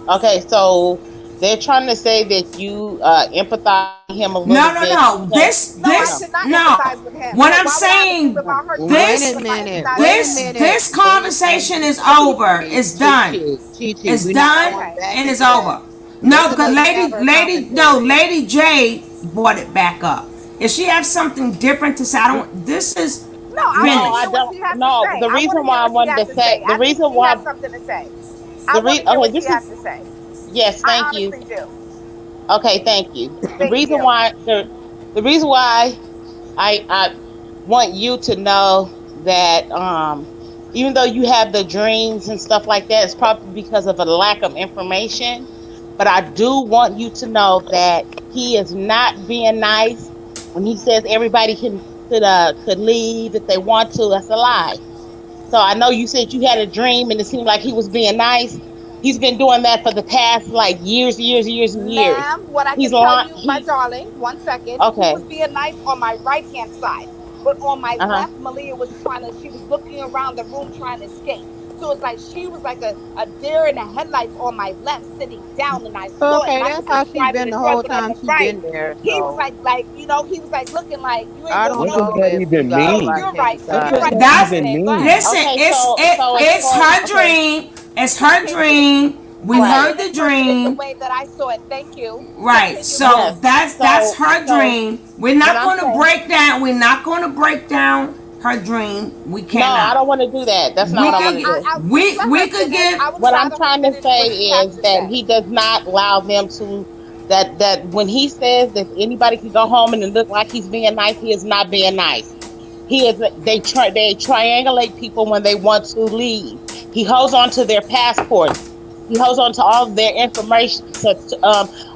[SPEAKER 8] okay, so they're trying to say that you empathize with him a little
[SPEAKER 1] No, no,
[SPEAKER 8] bit
[SPEAKER 1] no.
[SPEAKER 8] because
[SPEAKER 21] No, I
[SPEAKER 8] no.
[SPEAKER 21] did not
[SPEAKER 1] No.
[SPEAKER 21] empathize with him.
[SPEAKER 1] What
[SPEAKER 21] No,
[SPEAKER 1] I'm
[SPEAKER 21] why would I have a dream
[SPEAKER 1] saying,
[SPEAKER 21] about her trying to
[SPEAKER 8] Wait
[SPEAKER 21] leave
[SPEAKER 8] a
[SPEAKER 21] if
[SPEAKER 1] this,
[SPEAKER 21] I
[SPEAKER 8] minute.
[SPEAKER 21] empathize
[SPEAKER 8] Wait
[SPEAKER 21] with
[SPEAKER 8] a
[SPEAKER 21] him?
[SPEAKER 8] minute.
[SPEAKER 1] this
[SPEAKER 8] Wait a
[SPEAKER 1] conversation is
[SPEAKER 8] minute.
[SPEAKER 1] over. It's
[SPEAKER 8] Chi
[SPEAKER 1] done.
[SPEAKER 8] Chi. Chi Chi.
[SPEAKER 1] It's
[SPEAKER 8] We're not
[SPEAKER 1] done
[SPEAKER 8] going
[SPEAKER 21] Okay.
[SPEAKER 8] back
[SPEAKER 1] and it's
[SPEAKER 8] into that.
[SPEAKER 1] over. No,
[SPEAKER 8] Listen,
[SPEAKER 1] cause
[SPEAKER 8] let's have her commentary.
[SPEAKER 1] Lady J brought it back up. If she has something different to say, I don't. This is
[SPEAKER 21] No, I
[SPEAKER 8] No,
[SPEAKER 21] want to
[SPEAKER 8] I
[SPEAKER 21] hear
[SPEAKER 1] finished.
[SPEAKER 21] what
[SPEAKER 8] don't.
[SPEAKER 21] she has to
[SPEAKER 8] No,
[SPEAKER 21] say.
[SPEAKER 8] the
[SPEAKER 21] I want
[SPEAKER 8] reason
[SPEAKER 21] to hear
[SPEAKER 8] why I
[SPEAKER 21] what she
[SPEAKER 8] wanted
[SPEAKER 21] has
[SPEAKER 8] to
[SPEAKER 21] to
[SPEAKER 8] say,
[SPEAKER 21] say.
[SPEAKER 8] the
[SPEAKER 21] I think
[SPEAKER 8] reason
[SPEAKER 21] she
[SPEAKER 8] why,
[SPEAKER 21] has something to say. I want to hear
[SPEAKER 8] okay,
[SPEAKER 21] what she
[SPEAKER 8] this is,
[SPEAKER 21] has to say.
[SPEAKER 8] yes,
[SPEAKER 21] I
[SPEAKER 8] thank you.
[SPEAKER 21] honestly do.
[SPEAKER 8] Okay, thank you. The
[SPEAKER 21] Thank
[SPEAKER 8] reason
[SPEAKER 21] you.
[SPEAKER 8] why, the reason why I want you to know that even though you have the dreams and stuff like that, it's probably because of a lack of information. But I do want you to know that he is not being nice when he says everybody could leave if they want to. That's a lie. So I know you said you had a dream and it seemed like he was being nice. He's been doing that for the past like years, years, years, and years.
[SPEAKER 21] Ma'am, what I
[SPEAKER 8] He's
[SPEAKER 21] can tell
[SPEAKER 8] lying.
[SPEAKER 21] you, my darling, one second. He
[SPEAKER 8] Okay.
[SPEAKER 21] was being nice on my right hand side, but on my
[SPEAKER 8] Uh huh.
[SPEAKER 21] left, Malia was she was looking around the room trying to escape. So it's like she was like a deer in the headlights on my left, sitting down, and I saw it, and
[SPEAKER 8] Okay,
[SPEAKER 21] I
[SPEAKER 8] that's
[SPEAKER 21] could
[SPEAKER 8] how she
[SPEAKER 21] describe it
[SPEAKER 8] been
[SPEAKER 21] as
[SPEAKER 8] the
[SPEAKER 21] well.
[SPEAKER 8] whole
[SPEAKER 21] But on
[SPEAKER 8] time
[SPEAKER 21] the
[SPEAKER 8] she
[SPEAKER 21] right,
[SPEAKER 8] been there.
[SPEAKER 21] he was
[SPEAKER 8] So
[SPEAKER 21] he was like looking like you ain't
[SPEAKER 8] I
[SPEAKER 21] gonna
[SPEAKER 8] don't
[SPEAKER 12] what
[SPEAKER 21] know
[SPEAKER 12] does
[SPEAKER 8] know
[SPEAKER 21] me.
[SPEAKER 12] that
[SPEAKER 8] if you
[SPEAKER 12] even
[SPEAKER 21] So
[SPEAKER 8] got a
[SPEAKER 12] mean?
[SPEAKER 8] right
[SPEAKER 21] you're
[SPEAKER 8] hand
[SPEAKER 21] right.
[SPEAKER 12] What
[SPEAKER 21] You're
[SPEAKER 12] does
[SPEAKER 8] side.
[SPEAKER 21] right.
[SPEAKER 12] that
[SPEAKER 21] What
[SPEAKER 1] That's
[SPEAKER 21] you're
[SPEAKER 12] even
[SPEAKER 21] saying. Go
[SPEAKER 12] mean?
[SPEAKER 21] ahead.
[SPEAKER 1] listen.
[SPEAKER 8] Okay, so as
[SPEAKER 1] It's
[SPEAKER 8] far as
[SPEAKER 1] her
[SPEAKER 8] okay,
[SPEAKER 1] dream. It's her
[SPEAKER 21] Continue.
[SPEAKER 1] dream. We
[SPEAKER 21] I
[SPEAKER 8] right.
[SPEAKER 1] heard
[SPEAKER 21] didn't
[SPEAKER 1] the
[SPEAKER 21] interpret it the
[SPEAKER 1] dream.
[SPEAKER 21] way that I saw it. Thank you.
[SPEAKER 1] Right.
[SPEAKER 21] Continue, ma'am.
[SPEAKER 1] So
[SPEAKER 8] Yes.
[SPEAKER 1] that's her
[SPEAKER 8] So
[SPEAKER 1] dream. We're
[SPEAKER 8] what
[SPEAKER 1] not
[SPEAKER 8] I'm
[SPEAKER 1] going to
[SPEAKER 8] saying,
[SPEAKER 1] break down. We're not going to break down her dream. We
[SPEAKER 8] no, I
[SPEAKER 1] cannot.
[SPEAKER 8] don't want to do that. That's not
[SPEAKER 1] We
[SPEAKER 8] what I
[SPEAKER 21] Well,
[SPEAKER 8] want to
[SPEAKER 1] could
[SPEAKER 8] do.
[SPEAKER 21] please let
[SPEAKER 1] we
[SPEAKER 21] her
[SPEAKER 1] could
[SPEAKER 21] finish.
[SPEAKER 1] give.
[SPEAKER 21] I would
[SPEAKER 8] What I'm
[SPEAKER 21] rather her
[SPEAKER 8] trying to
[SPEAKER 21] finish
[SPEAKER 8] say
[SPEAKER 21] what she has
[SPEAKER 8] is
[SPEAKER 21] to
[SPEAKER 8] that
[SPEAKER 21] say.
[SPEAKER 8] he does not allow them to that when he says that anybody can go home and it look like he's being nice, he is not being nice. He is they triangulate people when they want to leave. He holds on to their passports. He holds on to all of their information.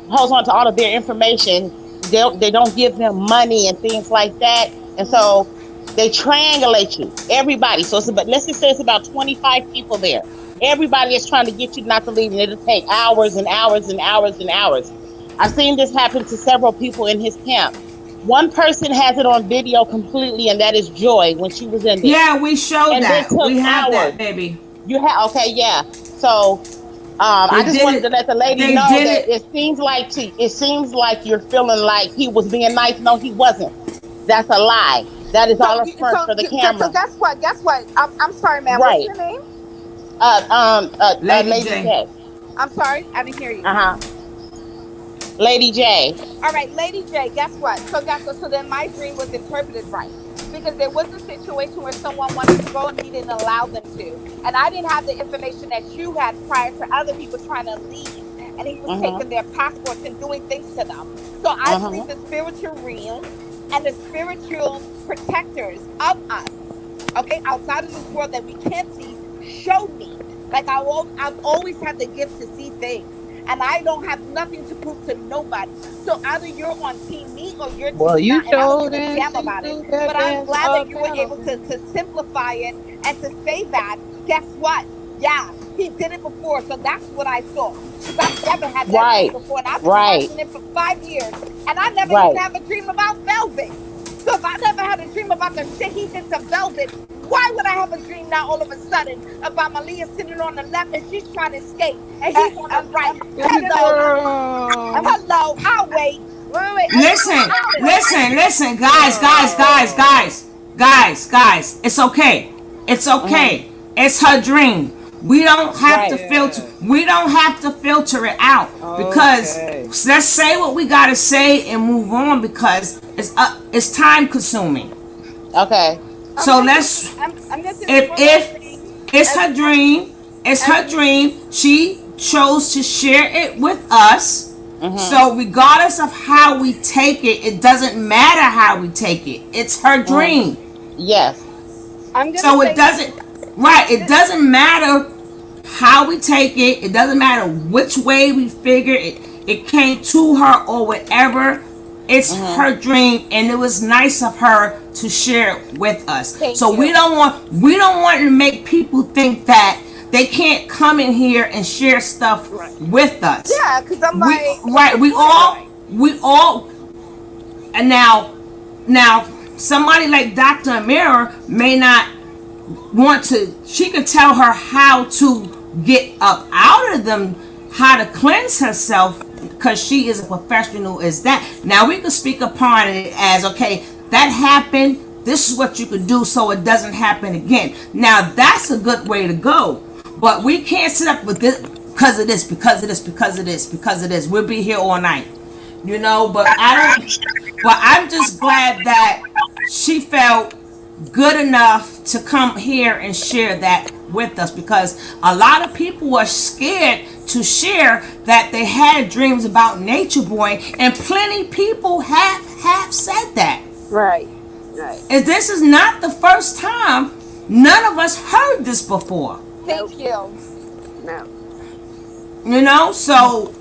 [SPEAKER 8] Holds on to all of their information. They don't give them money and things like that. And
[SPEAKER 21] Hmm.
[SPEAKER 8] so they triangulate you. Everybody. So it's about, let's just say it's about 25 people there. Everybody is trying to get you not to leave, and it'll take hours and hours and hours and hours. I've seen this happen to several people in his camp. One person has it on video completely, and that is Joy when she was in there.
[SPEAKER 1] Yeah, we showed
[SPEAKER 8] And it
[SPEAKER 1] that.
[SPEAKER 8] took
[SPEAKER 1] We have
[SPEAKER 8] hours.
[SPEAKER 1] that, baby.
[SPEAKER 8] You have okay, yeah. So I
[SPEAKER 1] They
[SPEAKER 8] just
[SPEAKER 1] did
[SPEAKER 8] wanted to
[SPEAKER 1] it.
[SPEAKER 8] let the lady
[SPEAKER 1] They
[SPEAKER 8] know
[SPEAKER 1] did
[SPEAKER 8] that
[SPEAKER 1] it.
[SPEAKER 8] it seems like you're feeling like he was being nice. No, he wasn't. That's a lie. That is all a front for the
[SPEAKER 21] So
[SPEAKER 8] camera.
[SPEAKER 21] guess what? Guess what? I'm sorry, man. What's
[SPEAKER 8] Right.
[SPEAKER 21] your name?
[SPEAKER 1] Lady
[SPEAKER 8] Lady
[SPEAKER 1] J.
[SPEAKER 8] J.
[SPEAKER 21] I'm sorry. I didn't hear you.
[SPEAKER 8] Uh huh.
[SPEAKER 5] Lady J.
[SPEAKER 21] All right, Lady J, guess what? So guess what? So then my dream was interpreted right. Because there was a situation where someone wanted to go and he didn't allow them to. And I didn't have the information that you had prior to other people trying to leave. And he was taking their passports and doing things to them. So I believe the spiritual realm and the spiritual protectors of us, okay, outside of this world that we can't see, showed me. Like I've always had the gift to see things, and I don't have nothing to prove to nobody. So either you're on team me or you're
[SPEAKER 5] Well,
[SPEAKER 21] team
[SPEAKER 5] you
[SPEAKER 21] not, and I don't
[SPEAKER 5] sure
[SPEAKER 21] give a
[SPEAKER 5] didn't
[SPEAKER 21] damn
[SPEAKER 5] see
[SPEAKER 21] about it.
[SPEAKER 5] through that
[SPEAKER 21] But I'm
[SPEAKER 5] damn
[SPEAKER 21] glad that you were able
[SPEAKER 5] panel.
[SPEAKER 21] to simplify it and to say that. Guess what? Yeah, he did it before, so that's what I saw. Because I've never had that dream
[SPEAKER 5] Right.
[SPEAKER 21] before, and I've been
[SPEAKER 5] Right.
[SPEAKER 21] watching it for 5 years, and I never even
[SPEAKER 5] Right.
[SPEAKER 21] have a dream about Velvet. So if I never had a dream about the shit he did to Velvet, why would I have a dream now all of a sudden about Malia sitting on the left and she's trying to escape and he's on the right? Hello,
[SPEAKER 5] Girl.
[SPEAKER 21] hello, I'll wait.
[SPEAKER 17] Wait.
[SPEAKER 1] Listen, listen, guys,
[SPEAKER 5] Girl.
[SPEAKER 1] guys. It's okay. It's okay. It's her dream. We don't have to
[SPEAKER 5] Right.
[SPEAKER 1] filter.
[SPEAKER 19] Yes.
[SPEAKER 1] We don't have to filter it out because
[SPEAKER 19] Okay.
[SPEAKER 1] let's say what we gotta say and move on because it's time consuming.
[SPEAKER 5] Okay.
[SPEAKER 1] So let's
[SPEAKER 18] I'm just gonna
[SPEAKER 1] if
[SPEAKER 18] for one
[SPEAKER 1] if
[SPEAKER 18] thing,
[SPEAKER 1] it's
[SPEAKER 18] as
[SPEAKER 1] her dream, it's
[SPEAKER 18] as
[SPEAKER 1] her dream. She chose to share it with us.
[SPEAKER 5] Mm-hmm.
[SPEAKER 1] So regardless of how we take it, it doesn't matter how we take it. It's her
[SPEAKER 5] Mm-hmm.
[SPEAKER 1] dream.
[SPEAKER 5] Yes.
[SPEAKER 18] I'm gonna
[SPEAKER 1] So it
[SPEAKER 18] say
[SPEAKER 1] doesn't right, it
[SPEAKER 18] this.
[SPEAKER 1] doesn't matter how we take it. It doesn't matter which way we figure it. It came to her or whatever. It's
[SPEAKER 5] Mm-hmm.
[SPEAKER 1] her dream, and it was nice of her to share it with us.
[SPEAKER 21] Thank
[SPEAKER 1] So we
[SPEAKER 21] you.
[SPEAKER 1] don't want to make people think that they can't come in here and share stuff
[SPEAKER 18] Right.
[SPEAKER 1] with us.
[SPEAKER 21] Yeah, because I'm
[SPEAKER 1] We
[SPEAKER 21] like, what's
[SPEAKER 1] right,
[SPEAKER 21] the point?
[SPEAKER 1] we all, and now somebody like Dr. Amira may not want to, she could tell her how to get up out of them, how to cleanse herself, because she is a professional as that. Now we could speak upon it as, okay, that happened, this is what you could do so it doesn't happen again. Now that's a good way to go, but we can't sit up with this because of this, because of this, because of this, because of this. We'll be here all night, but I'm just glad that she felt good enough to come here and share that with us, because a lot of people were scared to share that they had dreams about Nature Boy, and plenty people have said that.
[SPEAKER 18] Right. Right.
[SPEAKER 1] And this is not the first time. None of us heard this before.
[SPEAKER 18] Nope.
[SPEAKER 21] Thank you.
[SPEAKER 18] No.
[SPEAKER 1] So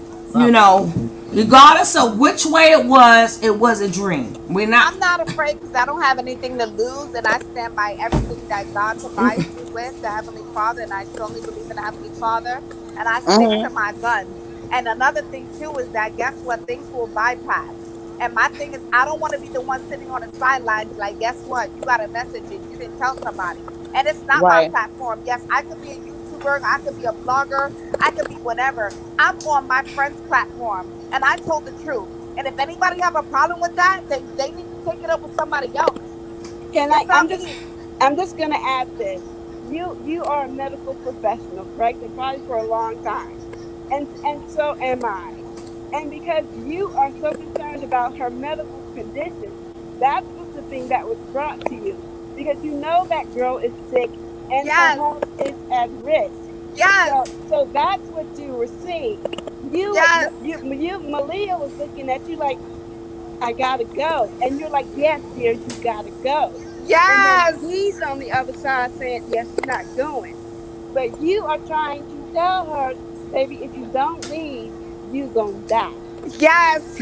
[SPEAKER 1] regardless of which way it was a dream. We're not.
[SPEAKER 21] I'm not afraid because I don't have anything to lose, and I stand by everything that God provides me with, the Heavenly Father, and I strongly believe in the Heavenly Father, and I stick to
[SPEAKER 5] Mm-hmm.
[SPEAKER 21] my guns. And another thing too is that guess what? Things will bypass. And my thing is, I don't want to be the one sitting on the sidelines. Like, guess what? You got a message and you didn't tell somebody, and it's not my
[SPEAKER 5] Right.
[SPEAKER 21] platform. Yes, I could be a YouTuber, I could be a blogger, I could be whatever. I'm on my friend's platform, and I told the truth. And if anybody have a problem with that, then they need to take it up with somebody else.
[SPEAKER 18] Can I?
[SPEAKER 21] It's not me.
[SPEAKER 18] I'm just gonna add this. You are a medical professional, correct? And probably for a long time, and so am I. And because you are so concerned about her medical condition, that was the thing that was brought to you. Because you know that girl is sick and her
[SPEAKER 21] Yes,
[SPEAKER 18] health is at risk.
[SPEAKER 21] yes,
[SPEAKER 18] So that's what you were seeing.
[SPEAKER 21] yes,
[SPEAKER 18] Malia was looking at you like, I gotta go. And you're like, yes, dear, you gotta go. And then
[SPEAKER 21] yes,
[SPEAKER 18] he's on the other side saying, yes, you're not going. But you are trying to tell her, baby, if you don't leave, you gonna die.
[SPEAKER 21] yes,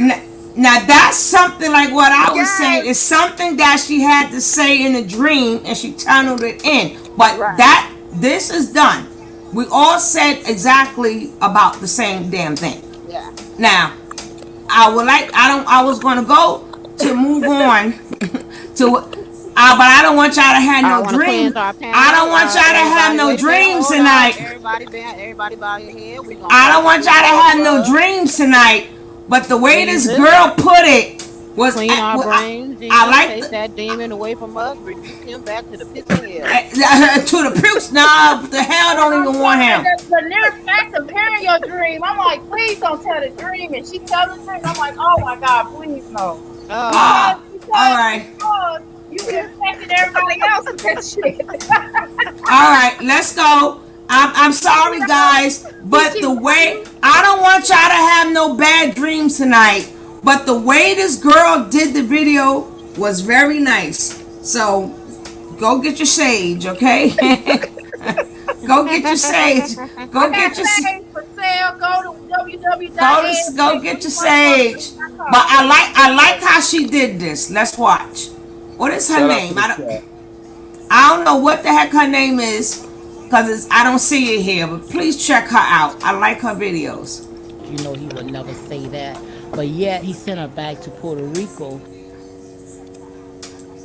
[SPEAKER 1] Now that's something like what I was saying.
[SPEAKER 21] yes.
[SPEAKER 1] It's something that she had to say in a dream, and she tunneled it in. But
[SPEAKER 18] Right.
[SPEAKER 1] this is done. We all said exactly about the same damn thing.
[SPEAKER 18] Yeah.
[SPEAKER 1] Now, I was gonna go to move on to, but I don't want y'all to have
[SPEAKER 5] I
[SPEAKER 1] no
[SPEAKER 5] want to
[SPEAKER 1] dream.
[SPEAKER 5] cleanse our panel.
[SPEAKER 1] I don't want y'all to have
[SPEAKER 5] Everybody,
[SPEAKER 1] no
[SPEAKER 5] wait a minute.
[SPEAKER 1] dreams
[SPEAKER 5] Hold on.
[SPEAKER 1] tonight.
[SPEAKER 5] Everybody bow your head. We're going to
[SPEAKER 1] I don't
[SPEAKER 5] practice
[SPEAKER 1] want
[SPEAKER 5] this
[SPEAKER 1] y'all to have no
[SPEAKER 5] self-love.
[SPEAKER 1] dreams tonight. But the way this
[SPEAKER 5] Jesus.
[SPEAKER 1] girl put it was
[SPEAKER 5] Clean our brain.
[SPEAKER 1] I
[SPEAKER 10] demon,
[SPEAKER 1] like
[SPEAKER 10] chase that demon away from us, rebuke him back to the pits of hell.
[SPEAKER 1] to the Pukes. Nah, the hell don't
[SPEAKER 7] I'm
[SPEAKER 1] even want
[SPEAKER 7] sorry,
[SPEAKER 1] him.
[SPEAKER 7] the mere fact of hearing your dream, I'm like, please don't tell the dream. And she tells the dream, I'm like, oh my God, please no.
[SPEAKER 10] Oh,
[SPEAKER 1] All
[SPEAKER 7] Because
[SPEAKER 1] right.
[SPEAKER 7] you infected everybody else with that shit.
[SPEAKER 1] All right, let's go. I'm sorry, guys, but the way I don't want y'all to have no bad dreams tonight. But the way this girl did the video was very nice. So go get your sage, okay? Go get your sage.
[SPEAKER 7] I
[SPEAKER 1] Go
[SPEAKER 7] got
[SPEAKER 1] get your
[SPEAKER 7] sage for sale. Go to
[SPEAKER 1] go get your sage. But I like how she did this. Let's watch. What is her
[SPEAKER 12] Shout out to
[SPEAKER 1] name?
[SPEAKER 12] the chat.
[SPEAKER 1] I don't know what the heck her name is because I don't see it here. But please check her out. I like her videos.
[SPEAKER 10] you know he would never say that. But yet he sent her back to Puerto Rico.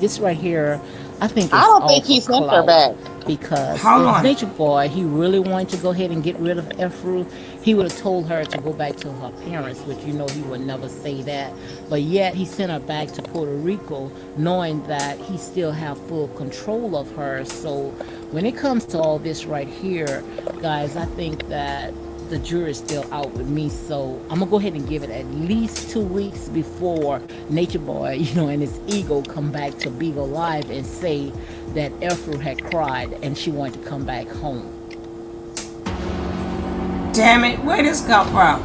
[SPEAKER 10] This right here, I think
[SPEAKER 5] I
[SPEAKER 10] it's
[SPEAKER 5] don't
[SPEAKER 10] all
[SPEAKER 5] think
[SPEAKER 10] for
[SPEAKER 5] he sent her
[SPEAKER 10] clout.
[SPEAKER 5] back.
[SPEAKER 10] Because
[SPEAKER 1] Hold
[SPEAKER 10] if
[SPEAKER 1] on.
[SPEAKER 10] Nature Boy, he really wanted to go ahead and get rid of Efru, he would have told her to go back to her parents, which you know he would never say that. But yet he sent her back to Puerto Rico, knowing that he still have full control of her. So when it comes to all this right here, guys, I think that the jury's still out with me. So I'm gonna go ahead and give it at least 2 weeks before Nature Boy, and his ego come back to Beagle Live and say that Efru had cried and she wanted to come back home.
[SPEAKER 1] Damn it, where this come from?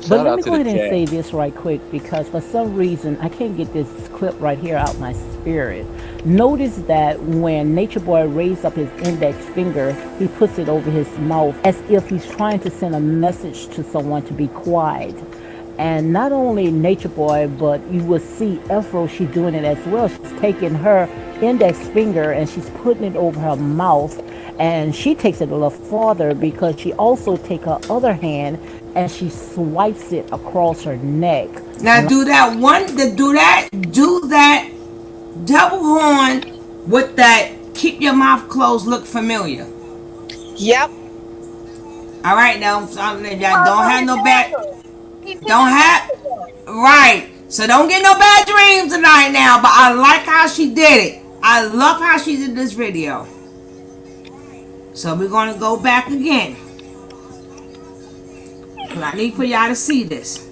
[SPEAKER 10] But
[SPEAKER 12] Shout
[SPEAKER 10] let
[SPEAKER 12] out
[SPEAKER 10] me
[SPEAKER 12] to
[SPEAKER 10] go
[SPEAKER 12] the
[SPEAKER 10] ahead and
[SPEAKER 12] chat.
[SPEAKER 10] say this right quick because for some reason I can't get this clip right here out my spirit. Notice that when Nature Boy raised up his index finger, he puts it over his mouth as if he's trying to send a message to someone to be quiet. And not only Nature Boy, but you will see Efro, she's doing it as well. She's taking her index finger and she's putting it over her mouth. And she takes it a little farther because she also take her other hand and she swipes it across her neck.
[SPEAKER 1] Now do that double horn with that keep your mouth closed look familiar.
[SPEAKER 5] Yep.
[SPEAKER 1] All right, now don't have
[SPEAKER 7] His
[SPEAKER 1] no bad,
[SPEAKER 7] answer. He sent
[SPEAKER 1] don't
[SPEAKER 7] her back
[SPEAKER 1] have
[SPEAKER 7] to them.
[SPEAKER 1] right. So don't get no bad dreams tonight now. But I like how she did it. I love how she did this video. So we're gonna go back again. Cause I need for y'all to see this.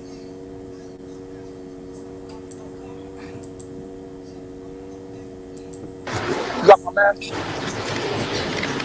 [SPEAKER 4] You got my man?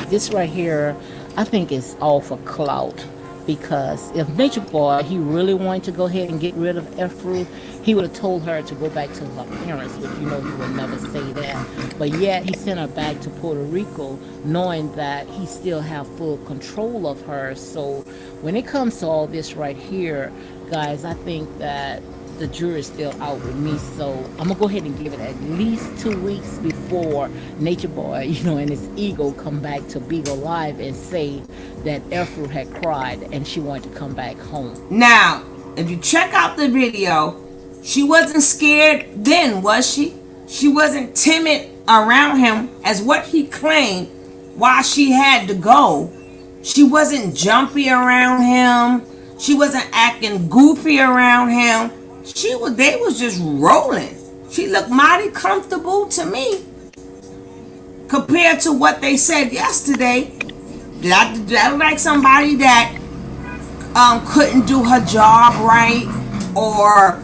[SPEAKER 10] This right here, I think is all for clout. Because if Nature Boy, he really wanted to go ahead and get rid of Efru, he would have told her to go back to her parents, which you know he would never say that. But yet he sent her back to Puerto Rico, knowing that he still have full control of her. So when it comes to all this right here, guys, I think that the jury's still out with me. So I'm gonna go ahead and give it at least 2 weeks before Nature Boy, and his ego come back to Beagle Live and say that Efru had cried and she wanted to come back home.
[SPEAKER 1] Now, if you check out the video, she wasn't scared then, was she? She wasn't timid around him as what he claimed while she had to go. She wasn't jumpy around him. She wasn't acting goofy around him. They was just rolling. She looked mighty comfortable to me compared to what they said yesterday. That look like somebody that couldn't do her job right or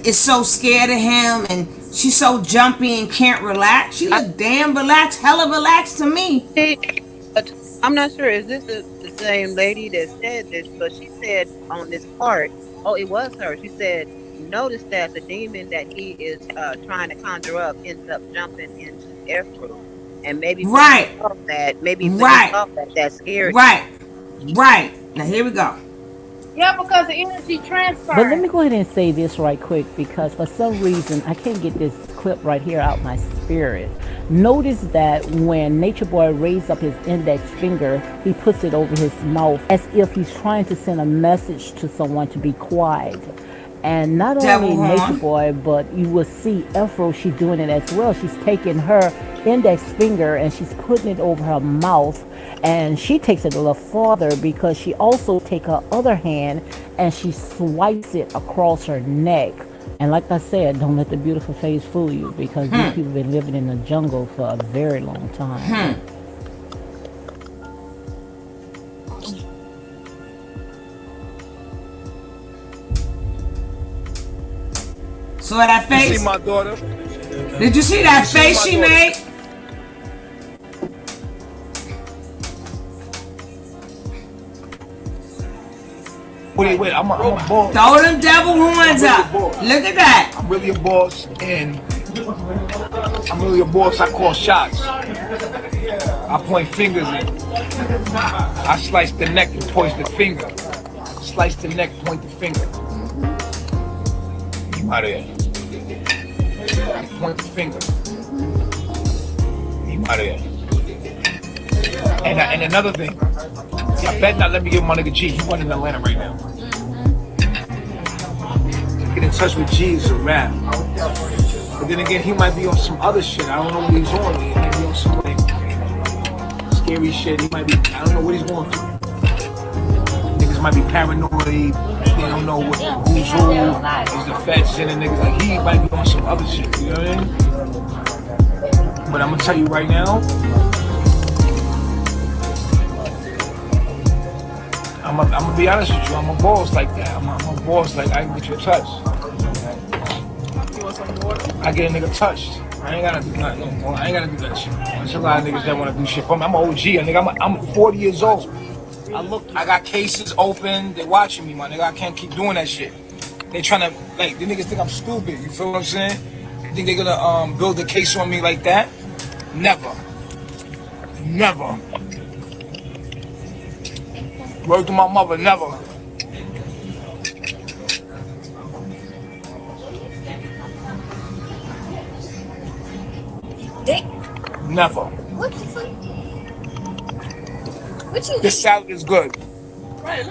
[SPEAKER 1] is so scared of him and she's so jumpy and can't relax. She looked damn relaxed, hella relaxed to me.
[SPEAKER 8] But I'm not sure. Is this the same lady that said this? But she said on this part, oh, it was her. She said, notice that the demon that he is trying to conjure up ends up jumping into Efru. And maybe
[SPEAKER 1] right.
[SPEAKER 8] Maybe
[SPEAKER 1] right.
[SPEAKER 8] That scared.
[SPEAKER 1] Right. Now here we go.
[SPEAKER 7] Yeah, because the energy transfer.
[SPEAKER 10] But let me go ahead and say this right quick because for some reason I can't get this clip right here out my spirit. Notice that when Nature Boy raised up his index finger, he puts it over his mouth as if he's trying to send a message to someone to be quiet. And not only Nature Boy, but you will see Efro, she's doing it as well. She's taking her index finger and she's putting it over her mouth, and she takes it a little farther because she also take her other hand and she swipes it across her neck. And like I said, don't let the beautiful face fool you, because these people been living in the jungle for a very long time.
[SPEAKER 1] So that face.
[SPEAKER 4] You see my daughter?
[SPEAKER 1] Did you see that face she made?
[SPEAKER 4] Wait, I'm a boss.
[SPEAKER 1] Throw them devil horns up. Look at that.
[SPEAKER 4] I'm really a boss, and I'm really a boss. I call shots. I point fingers in. I slice the neck and point the finger. Slice the neck, point the finger. You out of here. I point the finger. You out of here. And another thing, I bet not let me give my nigga G. He went in Atlanta right now. Get in touch with G is a rap. But then again, he might be on some other shit. I don't know what he's on. He might be on some like scary shit. He might be, I don't know what he's going through. Niggas might be paranoid. They don't know who's who. Is the feds and the niggas like he might be on some other shit. You know what I mean? But I'm gonna tell you right now. I'm gonna be honest with you. I'm a boss like that. I'm a boss like I can get you touched. I get a nigga touched. I ain't gotta do nothing. No, I ain't gotta do that shit. There's a lot of niggas that wanna do shit for me. I'm an OG. Nigga, I'm 40 years old. I got cases open. They watching me, my nigga. I can't keep doing that shit. They tryna like the niggas think I'm stupid. You feel what I'm saying? You think they gonna build a case on me like that? Never. Never. Word to my mother, never. Never.
[SPEAKER 15] What the fuck? What you?
[SPEAKER 4] This salad is good.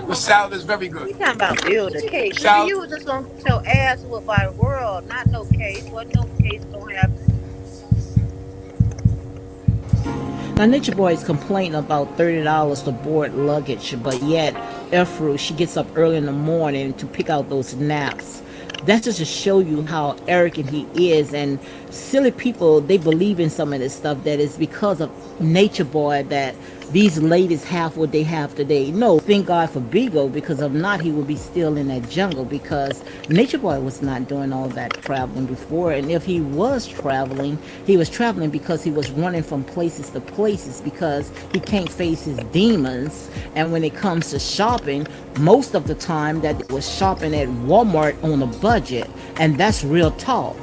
[SPEAKER 4] The salad is very good.
[SPEAKER 8] We talking about build a case.
[SPEAKER 4] Salad.
[SPEAKER 8] You was just gonna get your ass whooped by the world, not no case. What no case gonna happen?
[SPEAKER 10] Now, Nature Boy is complaining about $30 to board luggage, but yet Efru, she gets up early in the morning to pick out those naps. That's just to show you how arrogant he is, and silly people, they believe in some of this stuff that is because of Nature Boy that these ladies have what they have today. No, thank God for Bigo, because if not, he would be still in that jungle, because Nature Boy was not doing all that traveling before. And if he was traveling because he was running from places to places because he can't face his demons. And when it comes to shopping, most of the time that it was shopping at Walmart on a budget, and that's real talk.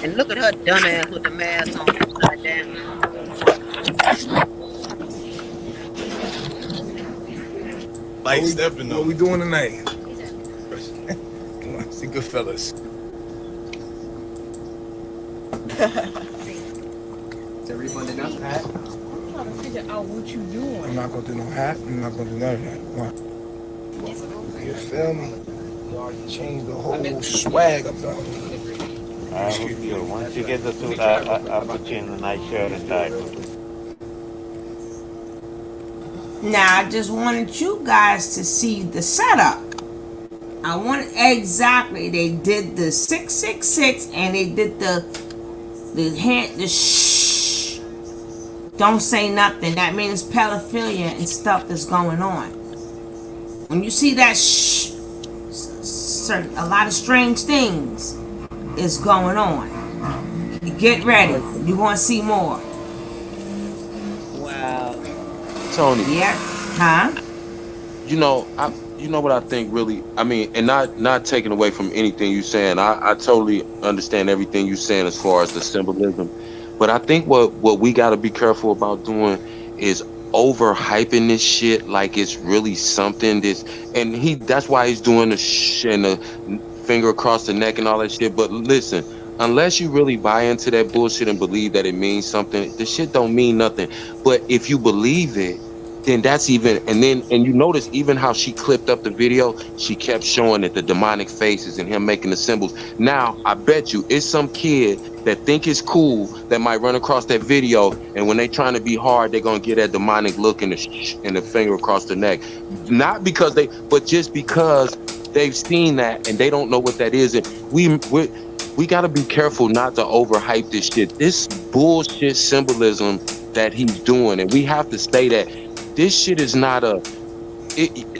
[SPEAKER 8] And look at her dumb ass with the mask on upside down.
[SPEAKER 4] Like stepping though. What we doing tonight? Come on, see good fellas.
[SPEAKER 2] Is everyone enough hat?
[SPEAKER 7] I'm trying to figure out what you doing.
[SPEAKER 4] I'm not gonna do no hat. I'm not gonna do none of that. What? You feel me? You already changed the whole swag up there.
[SPEAKER 22] Once you get the suit, I'll put you in a nice shirt and tie.
[SPEAKER 1] Now, I just wanted you guys to see the setup. I want exactly. They did the 666 and they did the shh. Don't say nothing. That means pedophilia and stuff is going on. When you see that shh, a lot of strange things is going on. Get ready. You're going to see more.
[SPEAKER 8] Wow.
[SPEAKER 11] Tony.
[SPEAKER 1] Yeah. Huh?
[SPEAKER 12] you know what I think really. I mean, and not taking away from anything you saying. I totally understand everything you saying as far as the symbolism, but I think what we got to be careful about doing is overhyping this shit like it's really something. This and that's why he's doing the and the finger across the neck and all that shit. But listen. Unless you really buy into that bullshit and believe that it means something, the shit don't mean nothing. But if you believe it, then that's even and you notice even how she clipped up the video, she kept showing it, the demonic faces and him making the symbols. Now I bet you it's some kid that think it's cool that might run across that video, and when they trying to be hard, they're gonna get that demonic look in the finger across the neck. Not because but just because they've seen that and they don't know what that is. And we got to be careful not to overhype this shit. This bullshit symbolism that he's doing, and we have to say that this shit is not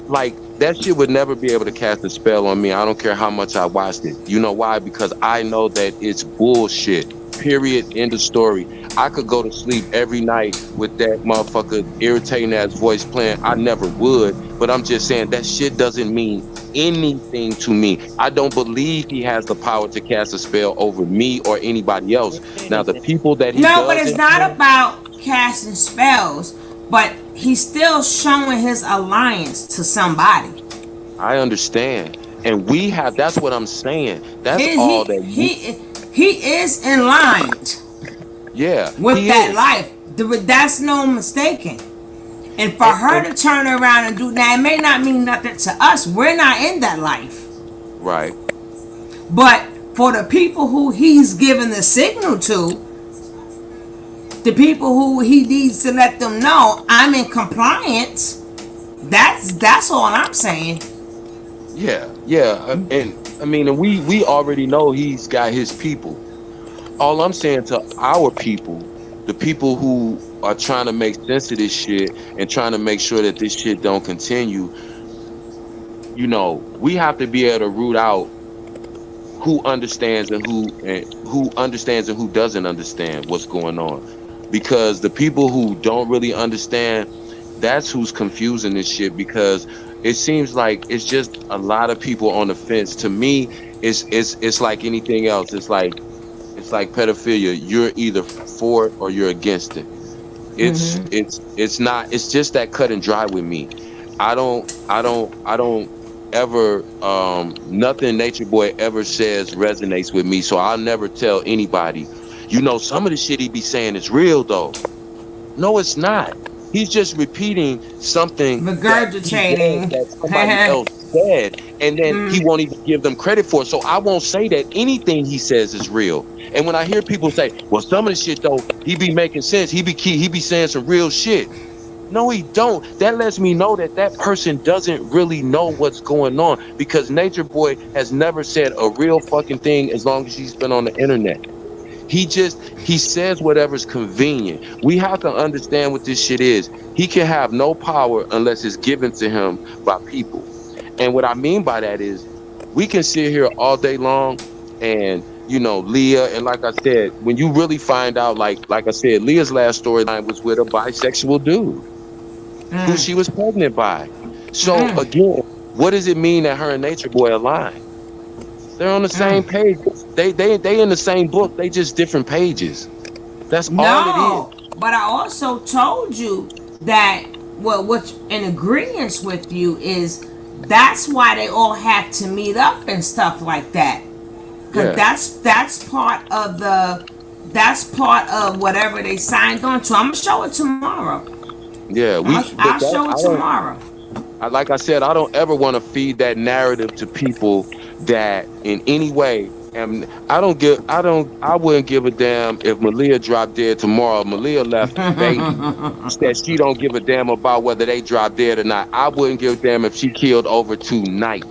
[SPEAKER 12] like that shit would never be able to cast a spell on me. I don't care how much I watched it. You know why? Because I know that it's bullshit. Period. End of story. I could go to sleep every night with that motherfucker irritating ass voice playing. I never would, but I'm just saying that shit doesn't mean anything to me. I don't believe he has the power to cast a spell over me or anybody else. Now the people that he
[SPEAKER 1] No,
[SPEAKER 12] does,
[SPEAKER 1] but it's not about casting spells, but he's still showing his alliance to somebody.
[SPEAKER 12] I understand, and we have. That's what I'm saying. That's all that
[SPEAKER 1] he is in line.
[SPEAKER 12] Yeah,
[SPEAKER 1] with that life. That's no mistaking. And for her to turn around and do that, it may not mean nothing to us. We're not in that life.
[SPEAKER 12] Right.
[SPEAKER 1] But for the people who he's given the signal to, the people who he needs to let them know I'm in compliance. That's all I'm saying.
[SPEAKER 12] Yeah, and I mean, and we already know he's got his people. All I'm saying to our people, the people who are trying to make sense of this shit and trying to make sure that this shit don't continue, we have to be able to root out who understands and who understands and who doesn't understand what's going on. Because the people who don't really understand, that's who's confusing this shit, because it seems like it's just a lot of people on the fence. To me, it's like anything else. It's like pedophilia. You're either for it or you're against it. It's not. It's just that cut and dry with me. I don't ever nothing Nature Boy ever says resonates with me. So I'll never tell anybody. Some of the shit he be saying is real though. No, it's not. He's just repeating something
[SPEAKER 1] regurgitating
[SPEAKER 12] that somebody else said, and then he won't even give them credit for it. So I won't say that anything he says is real. And when I hear people say, "Well, some of the shit though, he be making sense. He be saying some real shit." No, he don't. That lets me know that person doesn't really know what's going on, because Nature Boy has never said a real fucking thing as long as he's been on the internet. He says whatever's convenient. We have to understand what this shit is. He can have no power unless it's given to him by people. And what I mean by that is, we can sit here all day long and, Leah, and like I said, when you really find out, like I said, Leah's last storyline was with a bisexual dude who she was pregnant by. So again, what does it mean that her and Nature Boy align? They're on the same page. They in the same book. They just different pages. That's all it is.
[SPEAKER 1] But I also told you that what's in agreement with you is that's why they all had to meet up and stuff like that. Because that's part of whatever they signed on to. I'm gonna show it tomorrow.
[SPEAKER 12] Yeah,
[SPEAKER 1] I'll show it tomorrow.
[SPEAKER 12] Like I said, I don't ever want to feed that narrative to people that in any way, and I wouldn't give a damn if Malia dropped dead tomorrow. Malia left baby. Said she don't give a damn about whether they drop dead or not. I wouldn't give a damn if she killed over tonight.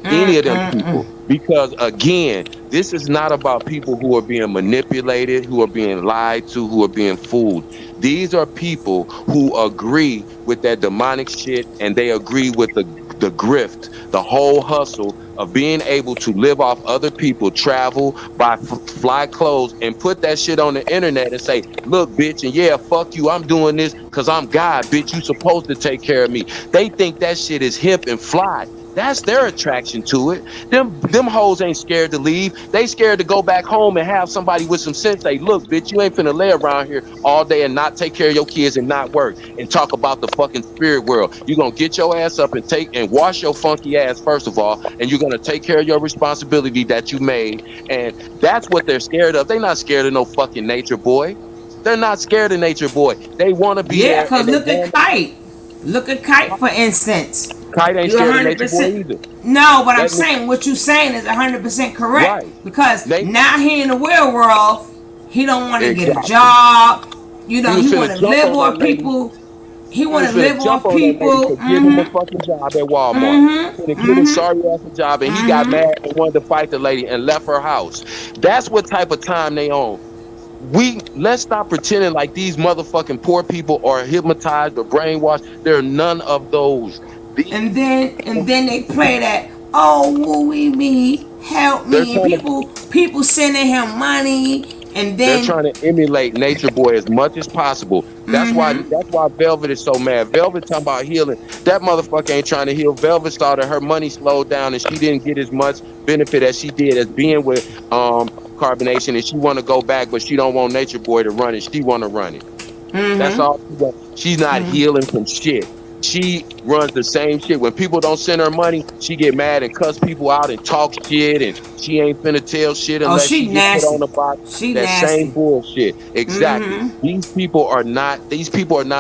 [SPEAKER 12] Any of them people. Because again, this is not about people who are being manipulated, who are being lied to, who are being fooled. These are people who agree with that demonic shit, and they agree with the grift, the whole hustle of being able to live off other people, travel, buy fly clothes, and put that shit on the internet and say, look, bitch, and yeah, fuck you, I'm doing this because I'm God, bitch, you supposed to take care of me. They think that shit is hip and fly. That's their attraction to it. Them hoes ain't scared to leave. They scared to go back home and have somebody with some sense say, look, bitch, you ain't finna lay around here all day and not take care of your kids and not work and talk about the fucking spirit world. You're gonna get your ass up and take and wash your funky ass first of all, and you're gonna take care of your responsibility that you made. And that's what they're scared of. They're not scared of no fucking nature boy. They're not scared of nature boy. They want to be
[SPEAKER 1] Yeah,
[SPEAKER 12] there
[SPEAKER 1] cause
[SPEAKER 12] and they
[SPEAKER 1] look at
[SPEAKER 12] want.
[SPEAKER 1] Kite. Look at Kite for instance.
[SPEAKER 12] Kite ain't
[SPEAKER 1] You're
[SPEAKER 12] scared of nature boy
[SPEAKER 1] 100%.
[SPEAKER 12] either.
[SPEAKER 1] No, but I'm
[SPEAKER 12] That
[SPEAKER 1] saying what you're saying is 100% correct.
[SPEAKER 12] right.
[SPEAKER 1] Because
[SPEAKER 12] They
[SPEAKER 1] now he in the real world, he don't want to get a
[SPEAKER 12] exactly.
[SPEAKER 1] job. You
[SPEAKER 12] He
[SPEAKER 1] know,
[SPEAKER 12] was
[SPEAKER 1] he
[SPEAKER 12] finna
[SPEAKER 1] want to
[SPEAKER 12] jump
[SPEAKER 1] live
[SPEAKER 12] on that
[SPEAKER 1] off
[SPEAKER 12] lady.
[SPEAKER 1] people. He
[SPEAKER 12] He
[SPEAKER 1] want
[SPEAKER 12] was
[SPEAKER 1] to
[SPEAKER 12] finna
[SPEAKER 1] live
[SPEAKER 12] jump
[SPEAKER 1] off
[SPEAKER 12] on that lady
[SPEAKER 1] people.
[SPEAKER 12] to give him a fucking job at Walmart. Finna get his sorry ass a job, and he got mad and wanted to fight the lady and left her house. That's what type of time they on. Let's stop pretending like these motherfucking poor people are hypnotized or brainwashed. There are none of those.
[SPEAKER 1] And then they play that, oh, will we me, help
[SPEAKER 12] They're
[SPEAKER 1] me, and
[SPEAKER 12] trying to
[SPEAKER 1] people sending him money, and
[SPEAKER 12] They're
[SPEAKER 1] then
[SPEAKER 12] trying to emulate Nature Boy as much as possible. That's why Velvet is so mad. Velvet talking about healing. That motherfucker ain't trying to heal. Velvet saw that her money slowed down and she didn't get as much benefit as she did as being with Carbonation, and she want to go back, but she don't want Nature Boy to run it. She want to run it. That's all she wants. She's not healing from shit. She runs the same shit. When people don't send her money, she get mad and cuss people out and talk shit, and she ain't finna tell shit
[SPEAKER 1] oh,
[SPEAKER 12] unless
[SPEAKER 1] she
[SPEAKER 12] she get put on
[SPEAKER 1] nasty,
[SPEAKER 12] the box.
[SPEAKER 1] she
[SPEAKER 12] That same
[SPEAKER 1] nasty.
[SPEAKER 12] bullshit. Exactly. These people are not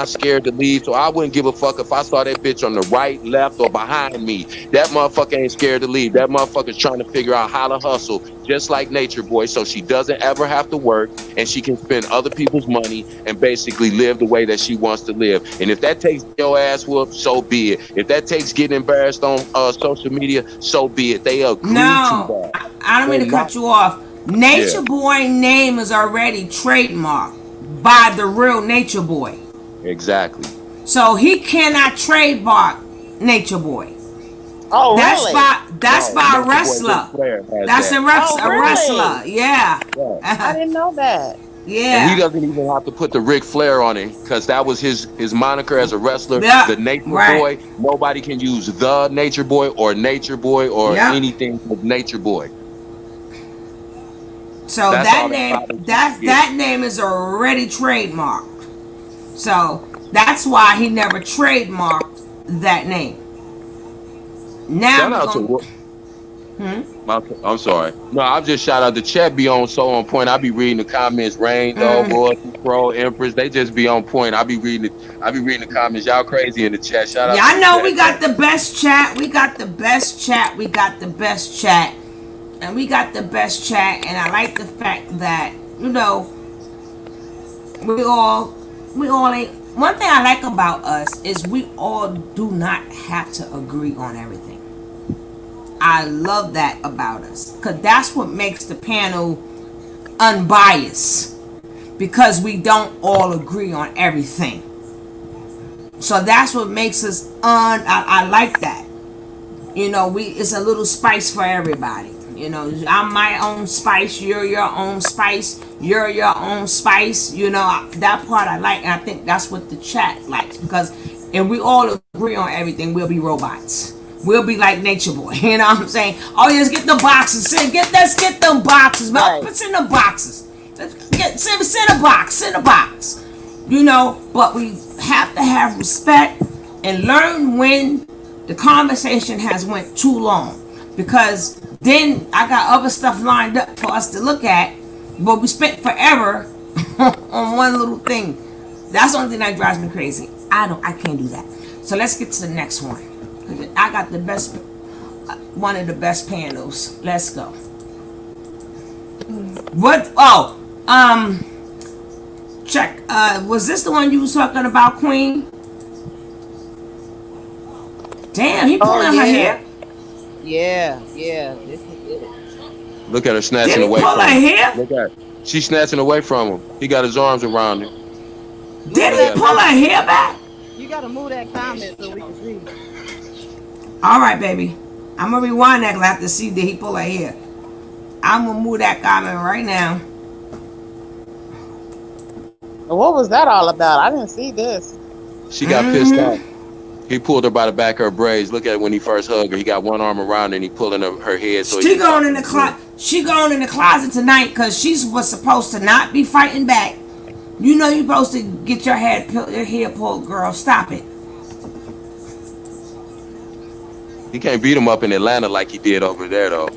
[SPEAKER 12] scared to leave. So I wouldn't give a fuck if I saw that bitch on the right, left, or behind me. That motherfucker ain't scared to leave. That motherfucker's trying to figure out how to hustle, just like Nature Boy, so she doesn't ever have to work and she can spend other people's money and basically live the way that she wants to live. And if that takes your ass whoop, so be it. If that takes getting embarrassed on social media, so be it. They agree to
[SPEAKER 1] No,
[SPEAKER 12] that.
[SPEAKER 1] I don't mean
[SPEAKER 12] They're
[SPEAKER 1] to
[SPEAKER 12] not.
[SPEAKER 1] cut you off.
[SPEAKER 12] Yeah,
[SPEAKER 1] Nature Boy name is already trademarked by the real Nature Boy,
[SPEAKER 12] exactly.
[SPEAKER 1] so he cannot trademark Nature Boy.
[SPEAKER 8] Oh,
[SPEAKER 1] That's
[SPEAKER 8] really?
[SPEAKER 12] No,
[SPEAKER 1] by a
[SPEAKER 12] Nature Boy Ric
[SPEAKER 1] wrestler.
[SPEAKER 12] Flair has
[SPEAKER 1] That's
[SPEAKER 12] that.
[SPEAKER 8] Oh,
[SPEAKER 1] a wrestler.
[SPEAKER 8] really?
[SPEAKER 1] Yeah.
[SPEAKER 12] Yeah.
[SPEAKER 8] I didn't know that.
[SPEAKER 12] And he
[SPEAKER 1] Yeah.
[SPEAKER 12] doesn't even have to put the Ric Flair on it because that was his moniker as a wrestler,
[SPEAKER 1] Yeah.
[SPEAKER 12] the Nature
[SPEAKER 1] Right.
[SPEAKER 12] Boy. Nobody can use the Nature Boy or
[SPEAKER 1] Yep.
[SPEAKER 12] anything with Nature Boy.
[SPEAKER 1] So
[SPEAKER 12] That's
[SPEAKER 1] that
[SPEAKER 12] all that
[SPEAKER 1] name,
[SPEAKER 12] bothers you to get.
[SPEAKER 1] that name is already trademarked. So that's why he never trademarked that name. Now
[SPEAKER 12] Shout
[SPEAKER 1] we're
[SPEAKER 12] out
[SPEAKER 1] gonna.
[SPEAKER 12] to I'm sorry. No, I'm just shout out to Chat be on so on point. I be reading the comments, Rain Dog, Royalty Pro, Empress. They just be on point. I be reading the comments. Y'all crazy in the chat. Shout out
[SPEAKER 1] Yeah,
[SPEAKER 12] to
[SPEAKER 1] I
[SPEAKER 12] the
[SPEAKER 1] know
[SPEAKER 12] chat,
[SPEAKER 1] we
[SPEAKER 12] man.
[SPEAKER 1] got the best chat. We got the best chat. We got the best chat. And we got the best chat. And I like the fact that, we all ain't. One thing I like about us is we all do not have to agree on everything. I love that about us. Because that's what makes the panel unbiased. Because we don't all agree on everything. So that's what makes us I like that. It's a little spice for everybody. I'm my own spice, you're your own spice, you're your own spice. That part I like, and I think that's what the chat likes, because if we all agree on everything, we'll be robots. We'll be like Nature Boy. You know what I'm saying? Oh, let's get the boxes. Let's get them boxes.
[SPEAKER 8] Right.
[SPEAKER 1] Let's in the boxes. Send a box. Send a box. But we have to have respect and learn when the conversation has went too long, because then I got other stuff lined up for us to look at, but we spent forever on one little thing. That's the only thing that drives me crazy. I can't do that. So let's get to the next one. I got the best, one of the best panels. Let's go. What? Oh, check. Was this the one you was talking about, Queen? Damn, he
[SPEAKER 8] Oh,
[SPEAKER 1] pulling her hair.
[SPEAKER 8] yeah. This is it.
[SPEAKER 12] Look at her snatching
[SPEAKER 1] Did he
[SPEAKER 12] away
[SPEAKER 1] pull
[SPEAKER 12] from
[SPEAKER 1] her
[SPEAKER 12] him.
[SPEAKER 1] hair?
[SPEAKER 12] Look at her. She's snatching away from him. He got his arms around her.
[SPEAKER 1] Did he pull her hair back?
[SPEAKER 8] You gotta move that comment so we can see.
[SPEAKER 1] All right, baby. I'm gonna rewind that 'cause I have to see did he pull her hair. I'm gonna move that comment right now.
[SPEAKER 10] What was that all about? I didn't see this.
[SPEAKER 12] She got pissed off. He pulled her by the back of her braids. Look at when he first hugged her. He got one arm around her and he pulling her head so
[SPEAKER 1] She going in the closet. She going in the closet tonight because she was supposed to not be fighting back. You know you're supposed to get your hair pulled, girl. Stop it.
[SPEAKER 12] He can't beat him up in Atlanta like he did over there though.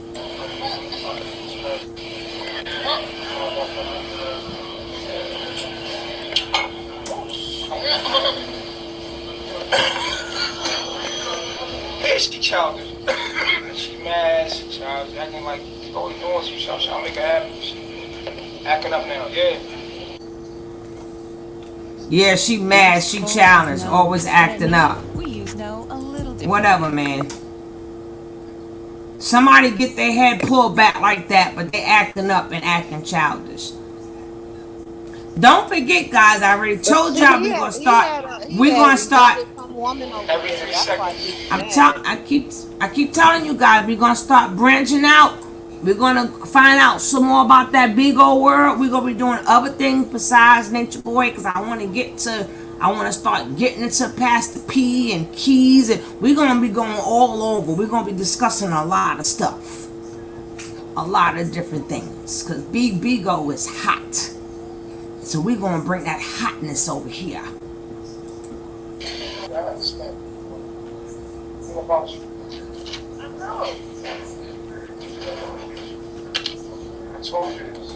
[SPEAKER 13] Yeah, she childish. She mad, she childish, acting like always doing some stuff, trying to make her happy. She acting up now, yeah.
[SPEAKER 1] Yeah, she mad, she challenged, always acting up. Whatever, man. Somebody get their head pulled back like that, but they acting up and acting childish. Don't forget, guys, I already told y'all we're gonna start. We're gonna start. I keep telling you guys we're gonna start branching out. We're gonna find out some more about that big old world. We're gonna be doing other things besides Nature Boy because I want to start getting into Pastor P and Keys, and we're gonna be going all over. We're gonna be discussing a lot of stuff, a lot of different things because Big Bigo is hot. So we're going to bring that hotness over here.
[SPEAKER 13] I understand. What about you? I know. I told you this.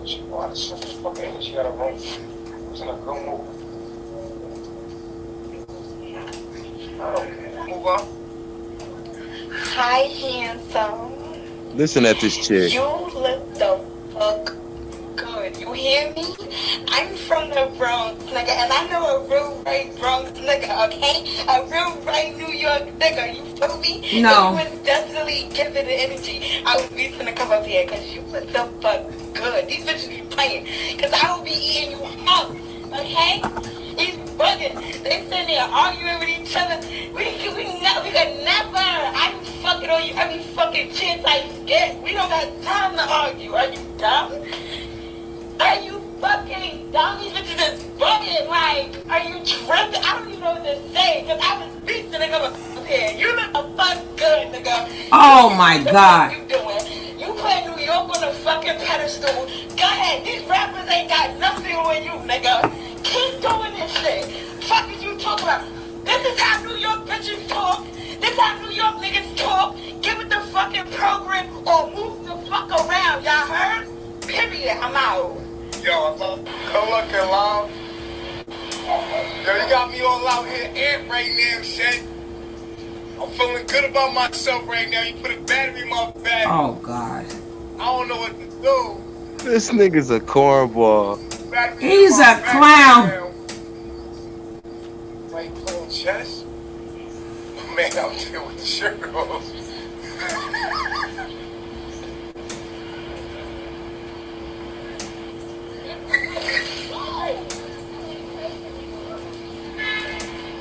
[SPEAKER 13] She wanted such a fucking energy. She got a room. It was in a good mood. I don't care. Move on.
[SPEAKER 14] Hi, handsome.
[SPEAKER 12] Listen at this chick.
[SPEAKER 14] You look the fuck good. You hear me? I'm from the Bronx, nigga, and I know a real right Bronx nigga, okay? A real right New York nigga. You feel me?
[SPEAKER 1] No.
[SPEAKER 14] And you was definitely giving the energy. I was finna come up here because you look the fuck good. These bitches be playing because I will be eating you up, okay? He's bugging. They sitting there arguing with each other. We could never. I be fucking on you every fucking chance I get. We don't got time to argue. Are you dumb? Are you fucking dumb? These bitches is bugging. Like, are you tripping? I don't even know what to say because I was beasting nigga up here. You look a fuck good, nigga.
[SPEAKER 1] Oh my God.
[SPEAKER 14] What you doing? You play New York on a fucking pedestal. Go ahead. These rappers ain't got nothing on you, nigga. Keep doing this shit. Fuck is you talking about? This is how New York bitches talk. This is how New York niggas talk. Get with the fucking program or move the fuck around. Y'all heard? Period. I'm out.
[SPEAKER 13] Yo, good looking, Lon. Yo, you got me all out here amped right now, shit. I'm feeling good about myself right now. You put a battery in my back.
[SPEAKER 1] Oh God.
[SPEAKER 13] I don't know what to do.
[SPEAKER 12] This nigga's a cornball.
[SPEAKER 1] He's a clown.
[SPEAKER 13] Like playing chess? Man, I'm there with the shirt off.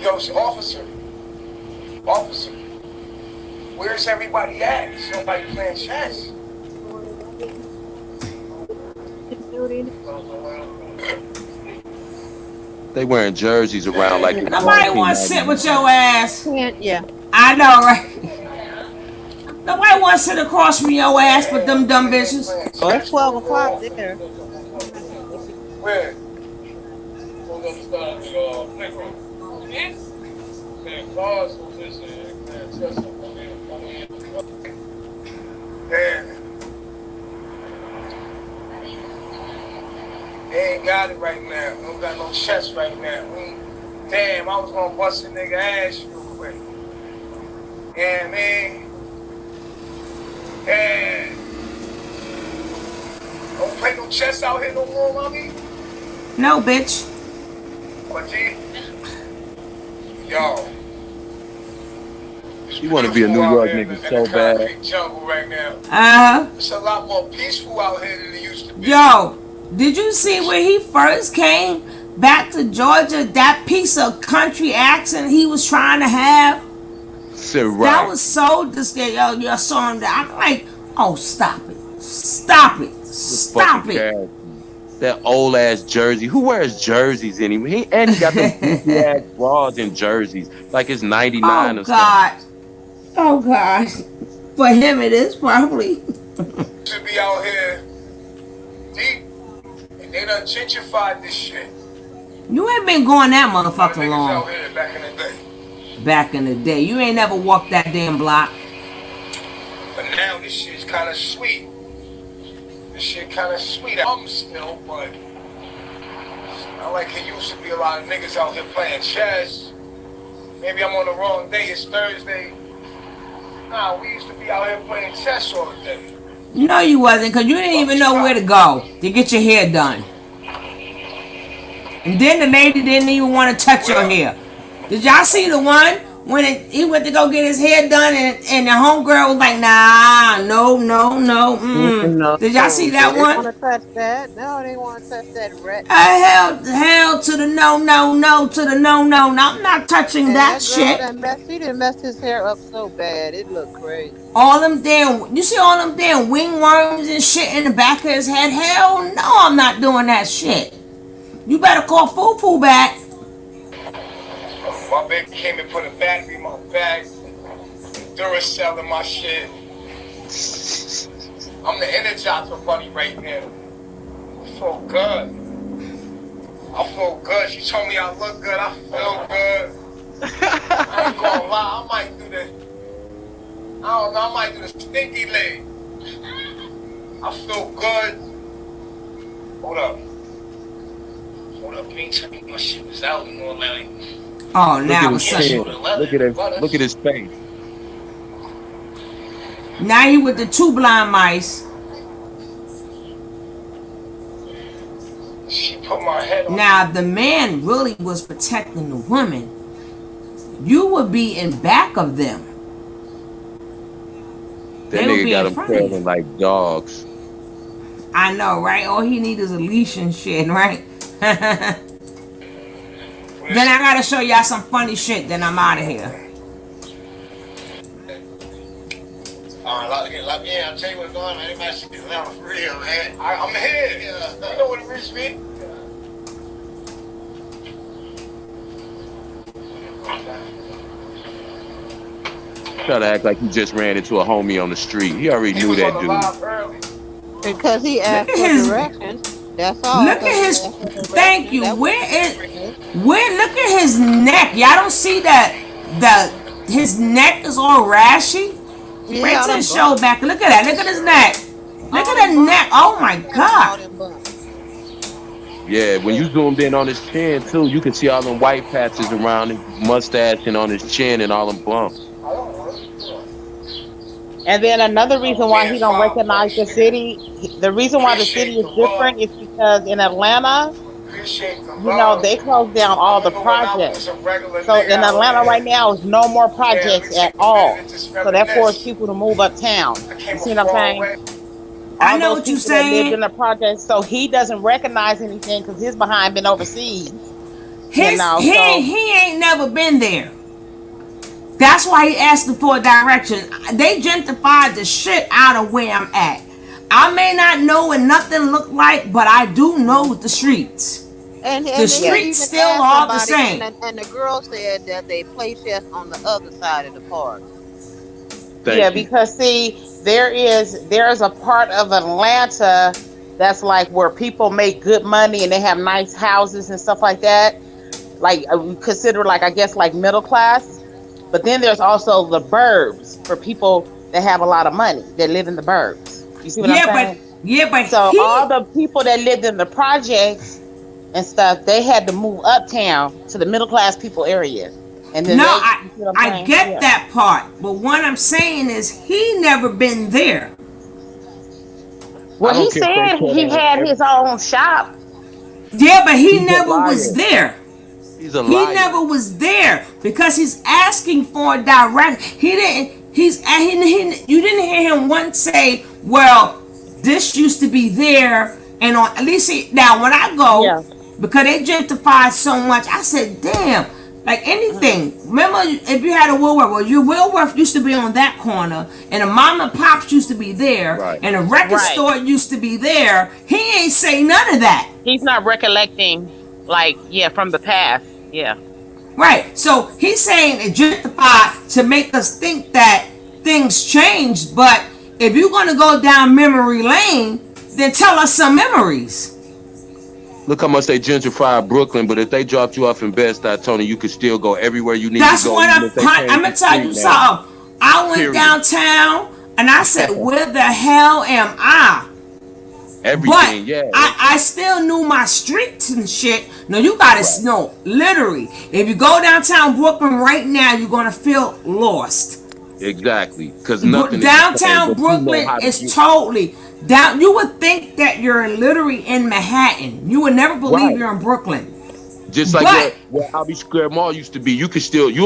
[SPEAKER 13] Yo, officer. Officer. Where's everybody at? Is nobody playing chess?
[SPEAKER 12] They wearing jerseys around like it's
[SPEAKER 1] Nobody want to sit with your ass.
[SPEAKER 10] Yeah.
[SPEAKER 1] I know, right? Nobody want to sit across from your ass with them dumb bitches.
[SPEAKER 10] Oh, it's 12 o'clock there.
[SPEAKER 13] Where? Damn. They ain't got it right now. We don't got no chest right now. Damn, I was gonna bust a nigga ass real quick. Yeah, man. Yeah. Don't play no chess out here no more, mommy.
[SPEAKER 1] No, bitch.
[SPEAKER 13] What, G? Yo.
[SPEAKER 12] You want to be a New York nigga so bad.
[SPEAKER 13] Jungle right now. It's a lot more peaceful out here than it used to be.
[SPEAKER 1] Yo, did you see when he first came back to Georgia, that piece of country accent he was trying to have,
[SPEAKER 12] Sit
[SPEAKER 1] that
[SPEAKER 12] right.
[SPEAKER 1] was so disgusting. Yo, you saw him. I'm like, oh, stop it, stop it,
[SPEAKER 12] The fucking
[SPEAKER 1] stop it.
[SPEAKER 12] character. That old ass jersey. Who wears jerseys anymore? He got them goofy ass bras in jerseys. Like it's 99
[SPEAKER 1] Oh
[SPEAKER 12] or something.
[SPEAKER 1] God, oh God. For him, it is probably.
[SPEAKER 13] Should be out here deep, and they done gentrified this shit.
[SPEAKER 1] You ain't been going that
[SPEAKER 13] A lot of
[SPEAKER 1] motherfucker
[SPEAKER 13] niggas
[SPEAKER 1] long.
[SPEAKER 13] out here back in the day.
[SPEAKER 1] Back in the day, you ain't never walked that damn block.
[SPEAKER 13] But now this shit's kind of sweet. This shit kind of sweet. I'm still, but I like it used to be a lot of niggas out here playing chess. Maybe I'm on the wrong day. It's Thursday. Nah, we used to be out here playing chess all day.
[SPEAKER 1] No, you wasn't, because you didn't even know where to go to get your hair done. And then the lady didn't even want to touch your hair. Did y'all see the one when he went to go get his hair done and the homegirl was like, nah, no, no, no,
[SPEAKER 8] No,
[SPEAKER 1] Did y'all see
[SPEAKER 8] they
[SPEAKER 1] that
[SPEAKER 8] didn't
[SPEAKER 1] one?
[SPEAKER 8] want to touch that. No, they want to touch that rat.
[SPEAKER 1] Hell to the no, no, no, to the no, no. No, I'm not touching
[SPEAKER 8] And
[SPEAKER 1] that
[SPEAKER 8] that girl
[SPEAKER 1] shit.
[SPEAKER 8] that messed, she done messed his hair up so bad, it looked crazy.
[SPEAKER 1] All them damn, you see all them damn wingworms and shit in the back of his head? Hell no, I'm not doing that shit. You better call Foo back.
[SPEAKER 13] My baby came and put a battery in my bag, Duracell in my shit. I'm the Energizer bunny right now. I feel good. I feel good. She told me I look good. I feel good. I ain't gonna lie. I might do the, I don't know, I might do the stinky leg. I feel good. Hold up. Hold up. You ain't telling me my shit was out in North Atlanta.
[SPEAKER 1] Oh,
[SPEAKER 12] Look
[SPEAKER 1] now
[SPEAKER 12] at his
[SPEAKER 1] it's
[SPEAKER 12] chin.
[SPEAKER 1] sudden.
[SPEAKER 12] Look at his face.
[SPEAKER 1] Now you with the two blind mice.
[SPEAKER 13] She put my head on.
[SPEAKER 1] Now, if the man really was protecting the woman, you would be in back of them.
[SPEAKER 12] That
[SPEAKER 1] They would
[SPEAKER 12] nigga
[SPEAKER 1] be
[SPEAKER 12] got
[SPEAKER 1] in
[SPEAKER 12] him
[SPEAKER 1] front of you.
[SPEAKER 12] trailing like dogs.
[SPEAKER 1] I know, right? All he needs is a leash and shit, right? Then I gotta show y'all some funny shit. Then I'm out of here.
[SPEAKER 13] Yeah, I'll tell you what's going on, man. Everybody should be down for real, man. I'm here. Yeah. You know what it reached me?
[SPEAKER 12] Try to act like he just ran into a homie on the street. He already knew that dude.
[SPEAKER 8] Because he asked for directions. That's all.
[SPEAKER 1] Look at his. Thank you. Look at his neck. Y'all don't see that. His neck is all rashy.
[SPEAKER 8] Yeah,
[SPEAKER 1] Wait till the show back. Look at that. Look at his neck. Look at the neck. Oh my God.
[SPEAKER 12] Yeah, when you zoomed in on his chin too, you can see all them white patches around his mustache and on his chin and all them bumps.
[SPEAKER 10] And then another reason why he don't recognize the city, the reason why the city is different is because in Atlanta, they closed down all the projects. So in Atlanta right now is no more projects at all. So that forced people to move uptown. You see what I'm saying?
[SPEAKER 1] I know what you're saying.
[SPEAKER 10] That lived in the projects, so he doesn't recognize anything because his behind been overseas.
[SPEAKER 1] He ain't never been there. That's why he asking for a direction. They gentrified the shit out of where I'm at. I may not know what nothing look like, but I do know the streets.
[SPEAKER 8] And
[SPEAKER 1] the streets still are the same.
[SPEAKER 8] And the girl said that they play chess on the other side of the park.
[SPEAKER 10] Because see, there's a part of Atlanta that's like where people make good money and they have nice houses and stuff like that. Like consider like I guess like middle class. But then there's also the burbs for people that have a lot of money that live in the burbs. You see what I'm saying?
[SPEAKER 1] But
[SPEAKER 10] so all the people that lived in the projects and stuff, they had to move uptown to the middle class people area. And then
[SPEAKER 1] I get that part, but what I'm saying is he never been there.
[SPEAKER 10] Well, he said he had his own shop.
[SPEAKER 1] Yeah, but he never was there.
[SPEAKER 12] He's a
[SPEAKER 1] liar. He
[SPEAKER 12] liar.
[SPEAKER 1] never was there because he's asking for a direct. He didn't. You didn't hear him once say, "Well, this used to be there," and on at least now when I go, because they gentrified so much. I said, damn, like anything. Remember, if you had a Woolworth, well, your Woolworth used to be on that corner, and a mom and pops used to be there,
[SPEAKER 8] Right.
[SPEAKER 1] and a record
[SPEAKER 8] Right.
[SPEAKER 1] store used to be there. He ain't say none of that.
[SPEAKER 8] He's not recollecting, like, yeah, from the past. Yeah.
[SPEAKER 1] Right. So he's saying it gentrified to make us think that things changed, but if you're going to go down memory lane, then tell us some memories.
[SPEAKER 12] Look how much they gentrified Brooklyn, but if they dropped you off in Bed-Stuy, Tony, you could still go everywhere you need
[SPEAKER 1] That's
[SPEAKER 12] to go.
[SPEAKER 1] what
[SPEAKER 12] even if they
[SPEAKER 1] I'm
[SPEAKER 12] changed
[SPEAKER 1] going to
[SPEAKER 12] the
[SPEAKER 1] tell you
[SPEAKER 12] street name.
[SPEAKER 1] something. I went
[SPEAKER 12] Period.
[SPEAKER 1] downtown and I said, where the hell am I?
[SPEAKER 12] Everything,
[SPEAKER 1] But
[SPEAKER 12] yeah.
[SPEAKER 1] I still knew my streets and shit. No, you gotta know, literally. If you go downtown Brooklyn right now, you're gonna feel lost.
[SPEAKER 12] Exactly. Because nothing
[SPEAKER 1] Downtown
[SPEAKER 12] is the same, but you know
[SPEAKER 1] Brooklyn
[SPEAKER 12] how to
[SPEAKER 1] is
[SPEAKER 12] get-
[SPEAKER 1] totally down. You would think that you're literally in Manhattan. You would never believe
[SPEAKER 12] Right.
[SPEAKER 1] you're in Brooklyn.
[SPEAKER 12] Just like
[SPEAKER 1] But-
[SPEAKER 12] where Albee Square Mall used to be. You'll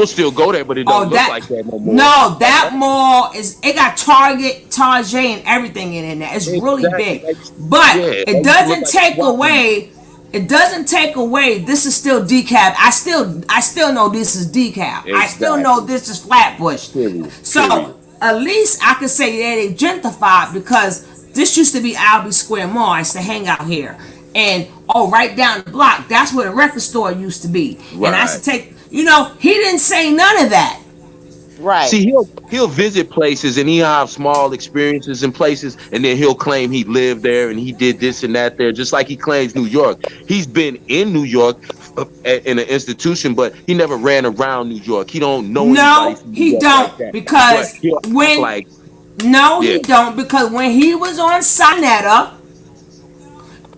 [SPEAKER 12] still go there, but it don't look like that no more.
[SPEAKER 1] No, that mall it got Target, and everything in there. It's really big. But it doesn't take away. It doesn't take away. This is still decab. I still know this is decab. I still know this is Flatbush. So at least I could say that they gentrified because this used to be Albee Square Mall. I used to hang out here. And right down the block, that's where the record store used to be. And I used to take, he didn't say none of that.
[SPEAKER 8] Right.
[SPEAKER 12] See, he'll visit places and he'll have small experiences in places, and then he'll claim he lived there and he did this and that there, just like he claims New York. He's been in New York in an institution, but he never ran around New York. He don't know anybody from New
[SPEAKER 1] he
[SPEAKER 12] York
[SPEAKER 1] don't
[SPEAKER 12] like that.
[SPEAKER 1] because
[SPEAKER 12] But he'll act
[SPEAKER 1] when he don't because when he was on Sonetta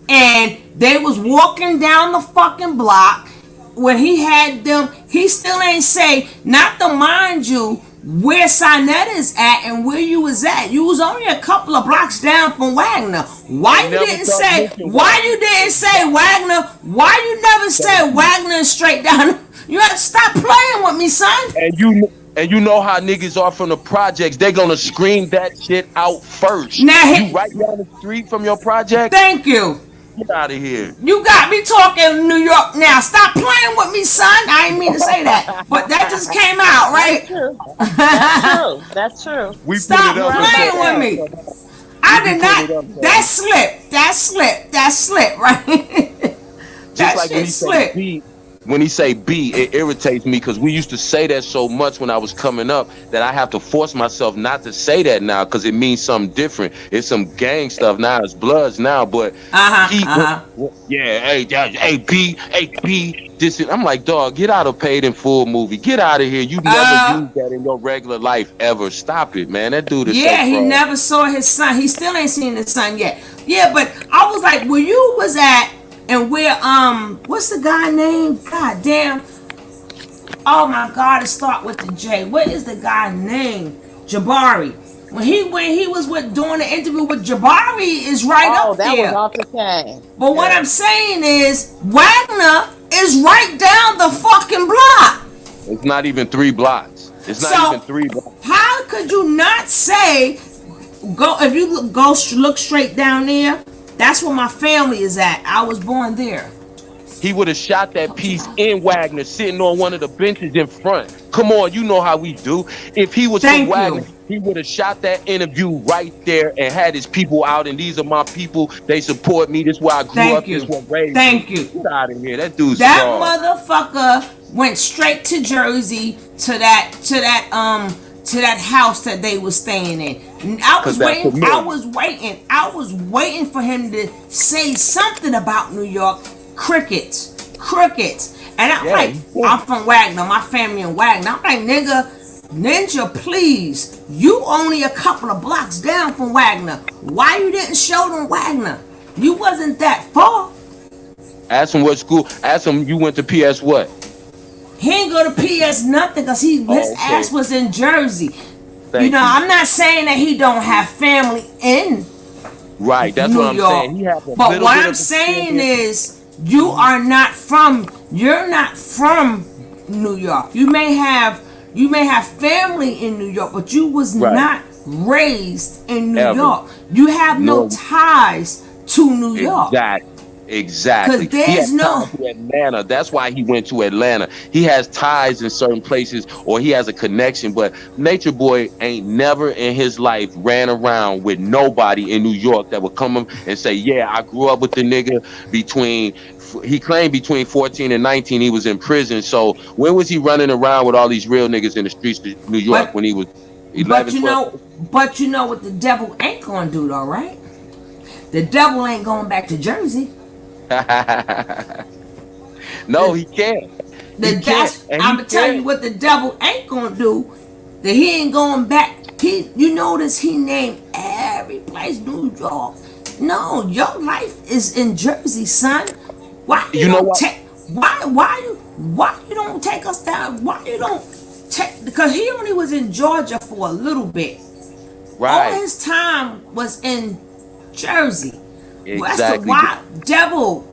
[SPEAKER 1] and they was walking down the fucking block when he had them, he still ain't say, not to mind you where Sonetta is at and where you was at. You was only a couple of blocks down from Wagner. Why you didn't say Wagner? Why you never said Wagner straight down? You have to stop playing with me, son.
[SPEAKER 12] And you know how niggas are from the projects. They're gonna scream that shit out first.
[SPEAKER 1] Now,
[SPEAKER 12] you right down the street from your project?
[SPEAKER 1] Thank you.
[SPEAKER 12] Get out of here.
[SPEAKER 1] You got me talking New York now. Stop playing with me, son. I didn't mean to say that, but that just came out, right?
[SPEAKER 8] That's true.
[SPEAKER 1] Stop playing with me. I did not. That slipped, right?
[SPEAKER 12] Just like when he say B, it irritates me because we used to say that so much when I was coming up that I have to force myself not to say that now because it means something different. It's some gang stuff now. It's Bloods now, but hey B, this. I'm like, dog, get out of Paid in Full movie. Get out of here. You never used that in your regular life ever. Stop it, man. That dude is so
[SPEAKER 1] he
[SPEAKER 12] fraud.
[SPEAKER 1] never saw his son. He still ain't seen his son yet. Yeah, but I was like, where you was at. And where what's the guy name? God damn. Oh my God, it start with the J. What is the guy name? Jabari. When he was doing the interview with Jabari is right up there.
[SPEAKER 8] Oh, that was off the chain.
[SPEAKER 1] But what I'm saying is Wagner is right down the fucking block.
[SPEAKER 12] It's not even 3 blocks. It's not even 3 blocks.
[SPEAKER 1] How could you not say if you look straight down there? That's where my family is at. I was born there.
[SPEAKER 12] He would have shot that piece in Wagner, sitting on one of the benches in front. Come on, you know how we do. If he was from Wagner, he would have shot that interview right there and had his people out. And these are my people. They support me. This is where I grew up. This is what raised me. Get out of here. That dude's
[SPEAKER 1] that
[SPEAKER 12] fraud.
[SPEAKER 1] motherfucker went straight to Jersey to that house that they was staying in. I was waiting for him to say something about New York. Crickets. And I'm I'm from Wagner, my family in Wagner. I'm like, Ninja, please. You only a couple of blocks down from Wagner. Why you didn't show them Wagner? You wasn't that far.
[SPEAKER 12] Ask him what school. Ask him you went to PS what?
[SPEAKER 1] He ain't go to PS nothing because his ass was in Jersey.
[SPEAKER 12] Thank you.
[SPEAKER 1] I'm not saying that he don't have family in
[SPEAKER 12] Right, that's
[SPEAKER 1] New
[SPEAKER 12] what I'm
[SPEAKER 1] York.
[SPEAKER 12] saying. He has a
[SPEAKER 1] But
[SPEAKER 12] little
[SPEAKER 1] what
[SPEAKER 12] bit
[SPEAKER 1] I'm
[SPEAKER 12] of
[SPEAKER 1] saying is you're not from New York. You may have family in New York, but you was not raised in New York. You have no ties to New York.
[SPEAKER 12] Exactly. He had
[SPEAKER 1] there's
[SPEAKER 12] ties
[SPEAKER 1] no.
[SPEAKER 12] to Atlanta. That's why he went to Atlanta. He has ties in certain places, or he has a connection. But Nature Boy ain't never in his life ran around with nobody in New York that would come and say, "Yeah, I grew up with the nigga between." He claimed between 14 and 19 he was in prison. So when was he running around with all these real niggas in the streets of New York
[SPEAKER 1] But
[SPEAKER 12] when he was
[SPEAKER 1] but
[SPEAKER 12] 11,
[SPEAKER 1] you
[SPEAKER 12] 12?
[SPEAKER 1] know, what the devil ain't gonna do though, right? The devil ain't going back to Jersey.
[SPEAKER 12] No,
[SPEAKER 1] The
[SPEAKER 12] he can't. He
[SPEAKER 1] the
[SPEAKER 12] can't.
[SPEAKER 1] that's
[SPEAKER 12] And
[SPEAKER 1] I'm
[SPEAKER 12] he
[SPEAKER 1] gonna tell you
[SPEAKER 12] can't.
[SPEAKER 1] what the devil ain't gonna do. That he ain't going back. You notice he named every place New York. No, your life is in Jersey, son. Why you
[SPEAKER 12] You know
[SPEAKER 1] don't
[SPEAKER 12] what?
[SPEAKER 1] take? Why you don't take us down? Why you don't take? Because he only was in Georgia for a little bit. All
[SPEAKER 12] Right.
[SPEAKER 1] his time was in Jersey. Well, that's the
[SPEAKER 12] Exactly.
[SPEAKER 1] why devil.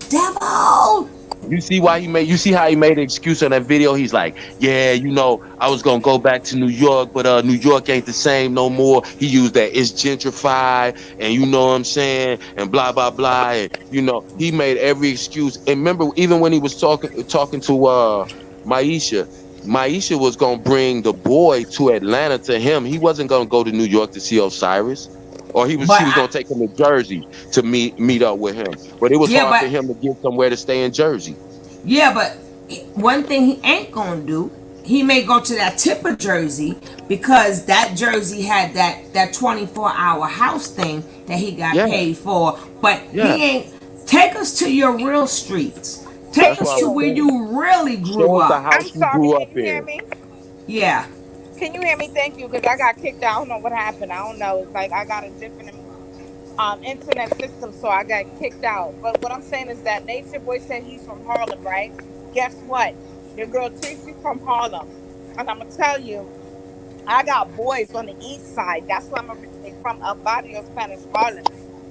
[SPEAKER 12] You see how he made an excuse on that video? He's like, "Yeah, I was gonna go back to New York, but New York ain't the same no more." He used that it's gentrified, and you know what I'm saying, and blah blah blah. And he made every excuse. And remember, even when he was talking to Maisha, Maisha was gonna bring the boy to Atlanta to him. He wasn't gonna go to New York to see Osiris. Or
[SPEAKER 1] But
[SPEAKER 12] she was gonna take him to Jersey to meet up with him. But it was
[SPEAKER 1] yeah,
[SPEAKER 12] hard for
[SPEAKER 1] but
[SPEAKER 12] him to get somewhere to stay in Jersey.
[SPEAKER 1] Yeah, but one thing he ain't gonna do, he may go to that tip of Jersey because that Jersey had that 24-hour house thing that he got
[SPEAKER 12] Yeah,
[SPEAKER 1] paid for. But
[SPEAKER 12] yeah.
[SPEAKER 1] he ain't take us to your real streets. Take
[SPEAKER 12] That's
[SPEAKER 21] Thank
[SPEAKER 12] what I
[SPEAKER 1] us to
[SPEAKER 12] was
[SPEAKER 21] you.
[SPEAKER 1] where
[SPEAKER 12] saying.
[SPEAKER 1] you really
[SPEAKER 12] Show
[SPEAKER 1] grew
[SPEAKER 12] us the
[SPEAKER 1] up.
[SPEAKER 12] house
[SPEAKER 21] I'm
[SPEAKER 12] you
[SPEAKER 21] sorry.
[SPEAKER 12] grew
[SPEAKER 21] Can
[SPEAKER 12] up
[SPEAKER 21] you hear
[SPEAKER 12] in.
[SPEAKER 21] me?
[SPEAKER 1] Yeah.
[SPEAKER 21] Can you hear me? Thank you. Because I got kicked out. I don't know what happened. I don't know. It's like I got a different internet system, so I got kicked out. But what I'm saying is that Nature Boy said he's from Harlem, right? Guess what? Your girl Tracy's from Harlem, and I'm gonna tell you, I got boys on the east side. That's where I'm originally from, El Barrio, Spanish Harlem,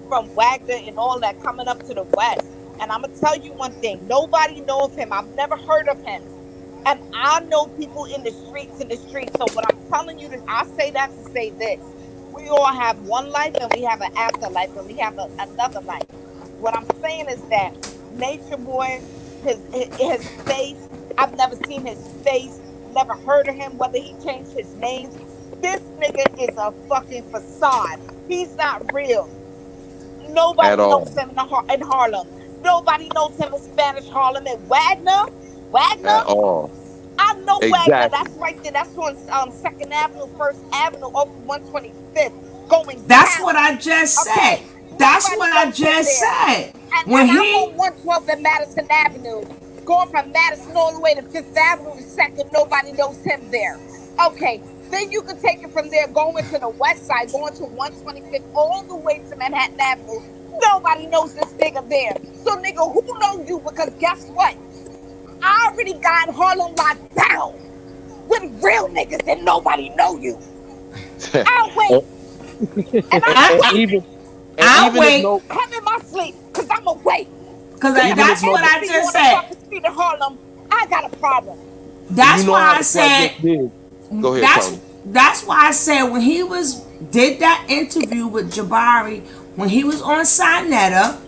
[SPEAKER 21] from Wagner and all that, coming up to the west. And I'm gonna tell you one thing: nobody know of him. I've never heard of him. And I know people in the streets, So what I'm telling you is, I say that to say this: we all have one life, and we have an afterlife, and we have another life. What I'm saying is that Nature Boy, his face, I've never seen his face, never heard of him, whether he changed his names. This nigga is a fucking facade. He's not real.
[SPEAKER 12] At
[SPEAKER 21] Nobody knows
[SPEAKER 12] all.
[SPEAKER 21] him in Harlem. Nobody knows him in Spanish Harlem. And Wagner,
[SPEAKER 12] At all.
[SPEAKER 21] I know Wagner.
[SPEAKER 12] Exactly.
[SPEAKER 21] That's right there. That's on Second Avenue, First Avenue, off of 125th, going
[SPEAKER 1] That's what
[SPEAKER 21] down.
[SPEAKER 1] I just said.
[SPEAKER 21] Okay,
[SPEAKER 1] That's
[SPEAKER 21] nobody
[SPEAKER 1] what I
[SPEAKER 21] knows him
[SPEAKER 1] just
[SPEAKER 21] there.
[SPEAKER 1] said. When
[SPEAKER 21] And I'm
[SPEAKER 1] he
[SPEAKER 21] on 112 and Madison Avenue, going from Madison all the way to Fifth Avenue to Second. Nobody knows him there. Okay, then you can take it from there, going to the west side, going to 125th, all the way to Manhattan Avenue. Nobody knows this nigga there. So, nigga, who know you? Because guess what? I already got Harlem locked down with real niggas and nobody know you. I'll
[SPEAKER 12] and,
[SPEAKER 21] wait. And
[SPEAKER 12] and,
[SPEAKER 21] I'll
[SPEAKER 12] and
[SPEAKER 1] I,
[SPEAKER 21] wait.
[SPEAKER 12] even and
[SPEAKER 1] I'll
[SPEAKER 12] even if
[SPEAKER 1] wait
[SPEAKER 12] no
[SPEAKER 21] Come in my sleep, because I'm going to wait.
[SPEAKER 1] because
[SPEAKER 21] Because if
[SPEAKER 12] even if
[SPEAKER 1] that's
[SPEAKER 21] I
[SPEAKER 1] what
[SPEAKER 12] no
[SPEAKER 21] ever
[SPEAKER 1] I
[SPEAKER 21] see you
[SPEAKER 1] just
[SPEAKER 21] on the
[SPEAKER 1] said.
[SPEAKER 21] fucking street in Harlem, I got a problem.
[SPEAKER 12] and you
[SPEAKER 1] That's
[SPEAKER 12] know
[SPEAKER 1] why
[SPEAKER 12] how
[SPEAKER 1] I
[SPEAKER 12] the
[SPEAKER 1] said
[SPEAKER 12] project is. Go ahead,
[SPEAKER 1] that's
[SPEAKER 12] Tony.
[SPEAKER 1] that's why I said when he did that interview with Jabari when he was on Sinetta,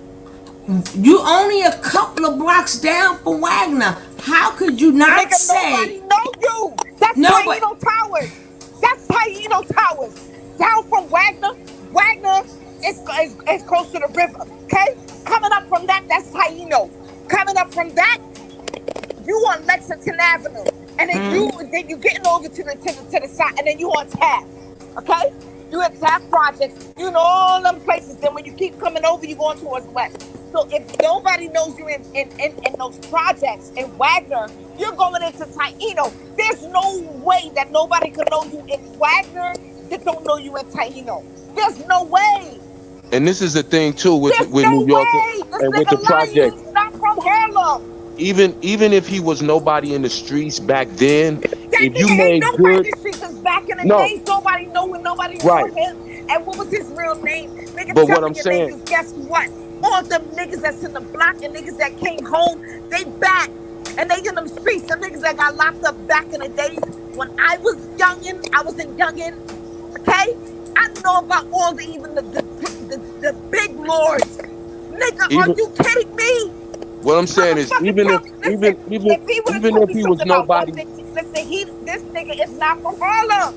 [SPEAKER 1] you only a couple of blocks down from Wagner. How could you not
[SPEAKER 21] Nigga,
[SPEAKER 1] say
[SPEAKER 21] nobody know you. That's
[SPEAKER 1] no? But
[SPEAKER 21] Taino Towers. That's Taino Towers. Down from Wagner. Wagner is close to the river. Okay? Coming up from that, that's Taino. Coming up from that, you on Lexington Avenue, and then you getting over to the side, and then you on Taft. Okay, you at Taft Projects. You know all them places. Then when you keep coming over, you going towards the west. So if nobody knows you in those projects in Wagner, you're going into Taino. There's no way that nobody could know you in Wagner that don't know you in Taino. There's no way.
[SPEAKER 12] And this is the thing too
[SPEAKER 21] There's
[SPEAKER 12] with New
[SPEAKER 21] no
[SPEAKER 12] York
[SPEAKER 21] way. This
[SPEAKER 12] and with
[SPEAKER 21] nigga
[SPEAKER 12] the
[SPEAKER 21] lying.
[SPEAKER 12] project.
[SPEAKER 21] He's not from Harlem.
[SPEAKER 12] Even if he was nobody in the streets back then,
[SPEAKER 21] That
[SPEAKER 12] if you
[SPEAKER 21] nigga ain't
[SPEAKER 12] made
[SPEAKER 21] nobody in
[SPEAKER 12] good
[SPEAKER 21] the streets, because back in the
[SPEAKER 12] no,
[SPEAKER 21] days, nobody know when nobody knew
[SPEAKER 12] right.
[SPEAKER 21] him. And what was his real name? Nigga,
[SPEAKER 12] But
[SPEAKER 21] tell
[SPEAKER 12] what
[SPEAKER 21] me
[SPEAKER 12] I'm
[SPEAKER 21] your name,
[SPEAKER 12] saying,
[SPEAKER 21] because guess what? All them niggas that's in the block and niggas that came home, they back. And they in them streets. Them niggas that got locked up back in the days when I was youngin', I was in youngin', okay? I know about all the even the big lords. Nigga, Are
[SPEAKER 12] Even
[SPEAKER 21] you kidding me?
[SPEAKER 12] what I'm saying is,
[SPEAKER 21] Motherfucker
[SPEAKER 12] even
[SPEAKER 21] tell
[SPEAKER 12] if
[SPEAKER 21] me,
[SPEAKER 12] even
[SPEAKER 21] listen,
[SPEAKER 12] even
[SPEAKER 21] if he would have
[SPEAKER 12] even
[SPEAKER 21] told
[SPEAKER 12] if
[SPEAKER 21] me
[SPEAKER 12] he was
[SPEAKER 21] something about
[SPEAKER 12] nobody,
[SPEAKER 21] 115, listen, this nigga is not from Harlem.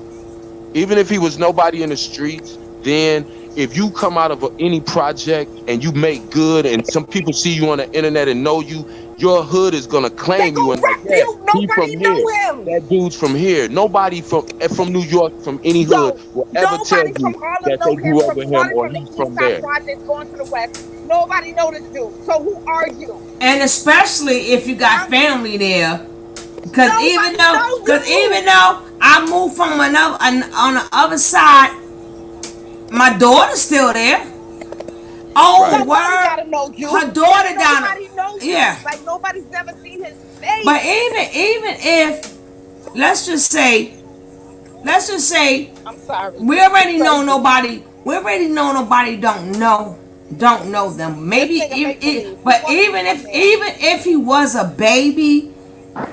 [SPEAKER 12] even if he was nobody in the streets, then if you come out of any project and you make good, and some people see you on the internet and know you, your hood is gonna
[SPEAKER 21] They
[SPEAKER 12] claim you and
[SPEAKER 21] gonna
[SPEAKER 12] like,
[SPEAKER 21] rep
[SPEAKER 12] yeah,
[SPEAKER 21] you.
[SPEAKER 12] he from
[SPEAKER 21] Nobody
[SPEAKER 12] here.
[SPEAKER 21] know him.
[SPEAKER 12] That dude's from here. Nobody from New York, from any hood,
[SPEAKER 21] Yo,
[SPEAKER 12] will ever tell
[SPEAKER 21] nobody
[SPEAKER 12] you
[SPEAKER 21] from Harlem
[SPEAKER 12] that they
[SPEAKER 21] know him.
[SPEAKER 12] grew up
[SPEAKER 21] From
[SPEAKER 12] with him
[SPEAKER 21] starting
[SPEAKER 12] or
[SPEAKER 21] from the
[SPEAKER 12] he's
[SPEAKER 21] East
[SPEAKER 12] from
[SPEAKER 21] Side
[SPEAKER 12] there.
[SPEAKER 21] Projects going to the West. Nobody know this dude. So who are you?
[SPEAKER 1] And especially if you got family there.
[SPEAKER 21] Nobody know
[SPEAKER 1] Cause
[SPEAKER 21] you.
[SPEAKER 1] even though I moved from another on the other side, my daughter's still there. Oh,
[SPEAKER 12] Right.
[SPEAKER 21] Nobody
[SPEAKER 1] word,
[SPEAKER 21] gotta know you.
[SPEAKER 1] her daughter down.
[SPEAKER 21] Nobody knows
[SPEAKER 1] Yeah,
[SPEAKER 21] you. Like nobody's never seen his
[SPEAKER 1] but
[SPEAKER 21] face.
[SPEAKER 1] even if let's just say
[SPEAKER 21] I'm sorry.
[SPEAKER 1] we
[SPEAKER 21] You
[SPEAKER 1] already know
[SPEAKER 21] crazy.
[SPEAKER 1] nobody. We already know nobody don't know them.
[SPEAKER 21] This
[SPEAKER 1] Maybe
[SPEAKER 21] nigga make believe. Who
[SPEAKER 1] but
[SPEAKER 21] wants to be from there?
[SPEAKER 1] even if he was a baby,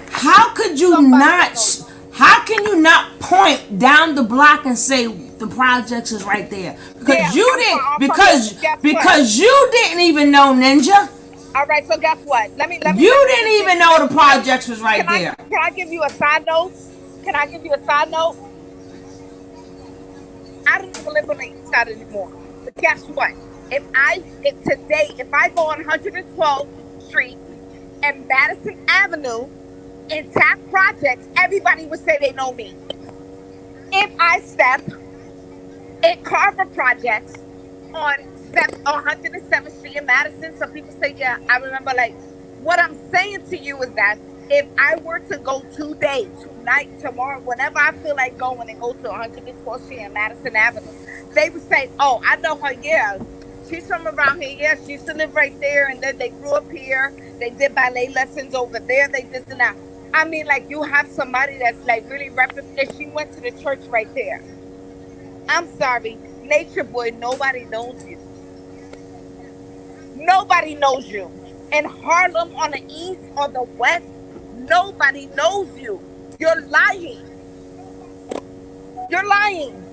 [SPEAKER 1] how could you
[SPEAKER 21] Somebody gonna
[SPEAKER 1] not?
[SPEAKER 21] know you.
[SPEAKER 1] How can you not point down the block and say the projects is right there?
[SPEAKER 21] Yeah,
[SPEAKER 1] Because you didn't.
[SPEAKER 21] I'm from there. Guess what?
[SPEAKER 1] Because you didn't even know, Ninja.
[SPEAKER 21] All right, so guess what?
[SPEAKER 1] You
[SPEAKER 21] Let me
[SPEAKER 1] didn't
[SPEAKER 21] give
[SPEAKER 1] even know the projects was right there.
[SPEAKER 21] can I give you a side note? Can I give you a side note? I don't even live on the east side anymore. But guess what? If I go on 112th Street and Madison Avenue in Taft Projects, everybody would say they know me. If I step in Carver Projects on 107th Street in Madison, some people say, yeah, I remember. Like, what I'm saying to you is that if I were to go today, tonight, tomorrow, whenever I feel like going and go to 112th Street and Madison Avenue, they would say, oh, I know her, yeah. She's from around here, yeah. She used to live right there, and then they grew up here. They did ballet lessons over there. They this and that. I mean, like, you have somebody that's like really and she went to the church right there. I'm sorry, Nature Boy, nobody knows you. Nobody knows you. In Harlem on the east or the west, nobody knows you. You're lying. You're lying.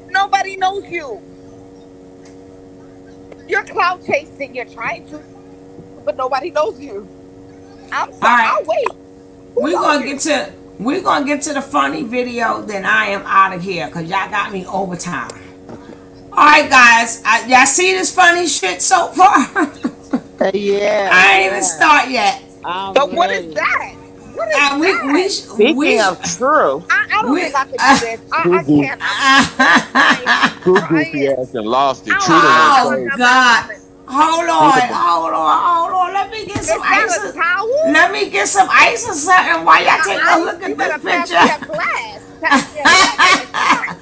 [SPEAKER 21] Nobody knows you. You're cloud chasing. You're trying to, but nobody knows you. I'm
[SPEAKER 1] All
[SPEAKER 21] sorry.
[SPEAKER 1] right,
[SPEAKER 21] I'll wait. Who
[SPEAKER 1] we're
[SPEAKER 21] knows
[SPEAKER 1] gonna
[SPEAKER 21] you?
[SPEAKER 1] get to we're gonna get to the funny video. Then I am out of here because y'all got me overtime. All right, guys, y'all see this funny shit so far?
[SPEAKER 8] Yeah,
[SPEAKER 1] I ain't even
[SPEAKER 8] yeah.
[SPEAKER 1] start yet.
[SPEAKER 21] But
[SPEAKER 8] I'm
[SPEAKER 21] what is
[SPEAKER 8] ready.
[SPEAKER 21] that? What is
[SPEAKER 1] And
[SPEAKER 21] that?
[SPEAKER 8] Speaking of true,
[SPEAKER 21] I don't
[SPEAKER 1] we
[SPEAKER 21] think I can do this.
[SPEAKER 12] True
[SPEAKER 21] I
[SPEAKER 12] goofy,
[SPEAKER 21] can't. I'm crying. I'm
[SPEAKER 12] true goofy
[SPEAKER 21] crying.
[SPEAKER 12] ass and lost
[SPEAKER 21] I
[SPEAKER 12] it.
[SPEAKER 21] don't
[SPEAKER 12] True
[SPEAKER 21] even
[SPEAKER 12] done
[SPEAKER 21] know
[SPEAKER 12] went
[SPEAKER 21] how I
[SPEAKER 1] Oh
[SPEAKER 21] got
[SPEAKER 12] crazy.
[SPEAKER 21] back
[SPEAKER 1] God.
[SPEAKER 21] on it.
[SPEAKER 1] Hold
[SPEAKER 12] True
[SPEAKER 1] on,
[SPEAKER 12] done,
[SPEAKER 1] hold on. Let me get some
[SPEAKER 21] Is that
[SPEAKER 1] ice.
[SPEAKER 21] a towel?
[SPEAKER 1] Let me get some ice or something while y'all take a
[SPEAKER 21] Ice?
[SPEAKER 1] look
[SPEAKER 21] You
[SPEAKER 1] at this
[SPEAKER 21] better pass
[SPEAKER 1] picture.
[SPEAKER 21] me a glass. Pass me a glass and a shot.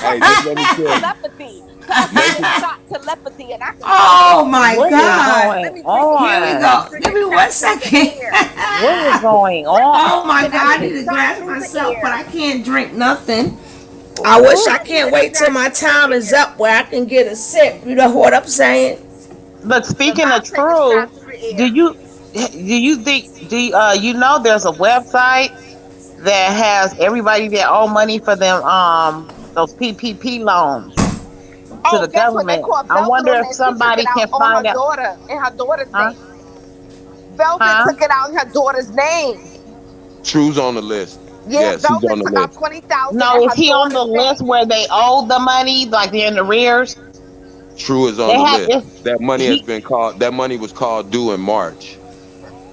[SPEAKER 12] hey, just let me tell you,
[SPEAKER 21] Telepathy. Pass me a
[SPEAKER 12] Nathan,
[SPEAKER 21] shot telepathy and I can drink it.
[SPEAKER 1] Oh my
[SPEAKER 8] what is
[SPEAKER 1] God.
[SPEAKER 8] going
[SPEAKER 21] Let me drink it.
[SPEAKER 1] Here we
[SPEAKER 21] Let me
[SPEAKER 8] on?
[SPEAKER 1] go.
[SPEAKER 21] drink
[SPEAKER 1] Give
[SPEAKER 21] a
[SPEAKER 1] me
[SPEAKER 21] shot
[SPEAKER 1] one
[SPEAKER 21] through the
[SPEAKER 1] second.
[SPEAKER 21] air.
[SPEAKER 8] What is going
[SPEAKER 1] Oh
[SPEAKER 8] on?
[SPEAKER 1] my
[SPEAKER 21] Can I
[SPEAKER 1] God. I
[SPEAKER 21] get a
[SPEAKER 1] need to
[SPEAKER 21] shot
[SPEAKER 1] glass
[SPEAKER 21] through the
[SPEAKER 1] myself, but I
[SPEAKER 21] air?
[SPEAKER 1] can't drink nothing. I wish
[SPEAKER 8] Ooh.
[SPEAKER 1] I
[SPEAKER 21] I need
[SPEAKER 1] can't
[SPEAKER 21] a
[SPEAKER 1] wait till
[SPEAKER 21] shot
[SPEAKER 1] my
[SPEAKER 21] through the
[SPEAKER 1] time is
[SPEAKER 21] air.
[SPEAKER 1] up where I can get a sip. You know what I'm saying?
[SPEAKER 8] But
[SPEAKER 21] Cause
[SPEAKER 8] speaking of
[SPEAKER 21] I'll take a
[SPEAKER 8] true,
[SPEAKER 21] shot through the
[SPEAKER 8] do
[SPEAKER 21] air.
[SPEAKER 8] you think you know there's a website that has everybody that owe money for them those PPP loans to
[SPEAKER 21] Oh,
[SPEAKER 8] the
[SPEAKER 21] guess what? They
[SPEAKER 8] government.
[SPEAKER 21] called
[SPEAKER 8] I
[SPEAKER 21] Velvet
[SPEAKER 8] wonder
[SPEAKER 21] on
[SPEAKER 8] if
[SPEAKER 21] there. She took it
[SPEAKER 8] somebody
[SPEAKER 21] out
[SPEAKER 8] can
[SPEAKER 21] on her
[SPEAKER 8] find out,
[SPEAKER 21] daughter and her daughter's
[SPEAKER 8] huh?
[SPEAKER 21] name. Velvet
[SPEAKER 8] Huh?
[SPEAKER 21] took it out in her daughter's name.
[SPEAKER 12] True's on the list.
[SPEAKER 21] Yeah,
[SPEAKER 12] Yes, he's on
[SPEAKER 21] Velvet
[SPEAKER 12] the
[SPEAKER 21] took out
[SPEAKER 12] list.
[SPEAKER 21] 20,000
[SPEAKER 8] No,
[SPEAKER 21] in
[SPEAKER 8] is
[SPEAKER 21] her
[SPEAKER 8] he on the
[SPEAKER 21] daughter's
[SPEAKER 8] list
[SPEAKER 21] name.
[SPEAKER 8] where they owe the money, like they're in arrears?
[SPEAKER 12] True is on
[SPEAKER 8] They
[SPEAKER 12] the
[SPEAKER 8] have
[SPEAKER 12] list.
[SPEAKER 8] this.
[SPEAKER 12] That money has
[SPEAKER 8] He
[SPEAKER 12] been called. That money was called due in March.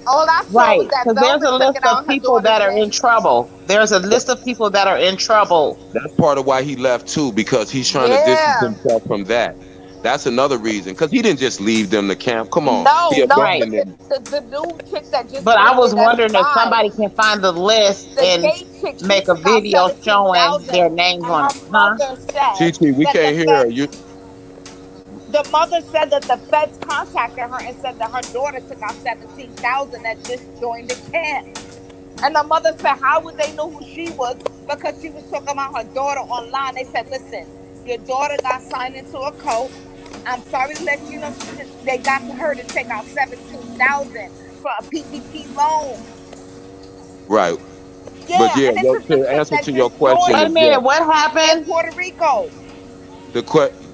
[SPEAKER 21] All I saw
[SPEAKER 8] right,
[SPEAKER 21] was that
[SPEAKER 8] because there's a
[SPEAKER 21] Velvet took
[SPEAKER 8] list
[SPEAKER 21] it
[SPEAKER 8] of
[SPEAKER 21] out in her
[SPEAKER 8] people
[SPEAKER 21] daughter's
[SPEAKER 8] that are in
[SPEAKER 21] name.
[SPEAKER 8] trouble. There's a list of people that are in trouble.
[SPEAKER 12] That's part of why he left too, because he's trying to distance
[SPEAKER 21] Yeah.
[SPEAKER 12] himself from that. That's another reason, because he didn't just leave them to camp. Come on, he
[SPEAKER 21] No, no,
[SPEAKER 8] Right.
[SPEAKER 21] but
[SPEAKER 12] abandoned them.
[SPEAKER 21] the new chick that just
[SPEAKER 8] But I
[SPEAKER 21] went
[SPEAKER 8] was
[SPEAKER 21] there that
[SPEAKER 8] wondering if
[SPEAKER 21] survived,
[SPEAKER 8] somebody can find the list
[SPEAKER 21] the
[SPEAKER 8] and
[SPEAKER 21] gay chick, she
[SPEAKER 8] make a
[SPEAKER 21] took out
[SPEAKER 8] video showing
[SPEAKER 21] 17,000,
[SPEAKER 8] their names
[SPEAKER 21] and
[SPEAKER 8] on it.
[SPEAKER 21] her
[SPEAKER 8] Huh?
[SPEAKER 21] mother said
[SPEAKER 12] TT, we
[SPEAKER 21] that
[SPEAKER 12] can't hear her.
[SPEAKER 21] the mother said that the feds contacted her and said that her daughter took out 17,000 that just joined the camp. And the mother said, how would they know who she was? Because she was talking about her daughter online. They said, listen, your daughter got signed into a cult. I'm sorry to let you know they got her to take out 17,000 for a PPP loan.
[SPEAKER 12] Right, but
[SPEAKER 21] Yeah,
[SPEAKER 12] yeah,
[SPEAKER 21] and this is the
[SPEAKER 12] to
[SPEAKER 21] chick
[SPEAKER 12] answer
[SPEAKER 21] that
[SPEAKER 12] to your
[SPEAKER 21] just
[SPEAKER 12] question
[SPEAKER 8] Wait
[SPEAKER 21] joined
[SPEAKER 8] a
[SPEAKER 12] is yes.
[SPEAKER 8] minute, what
[SPEAKER 21] in
[SPEAKER 8] happened?
[SPEAKER 21] Puerto Rico.
[SPEAKER 12] The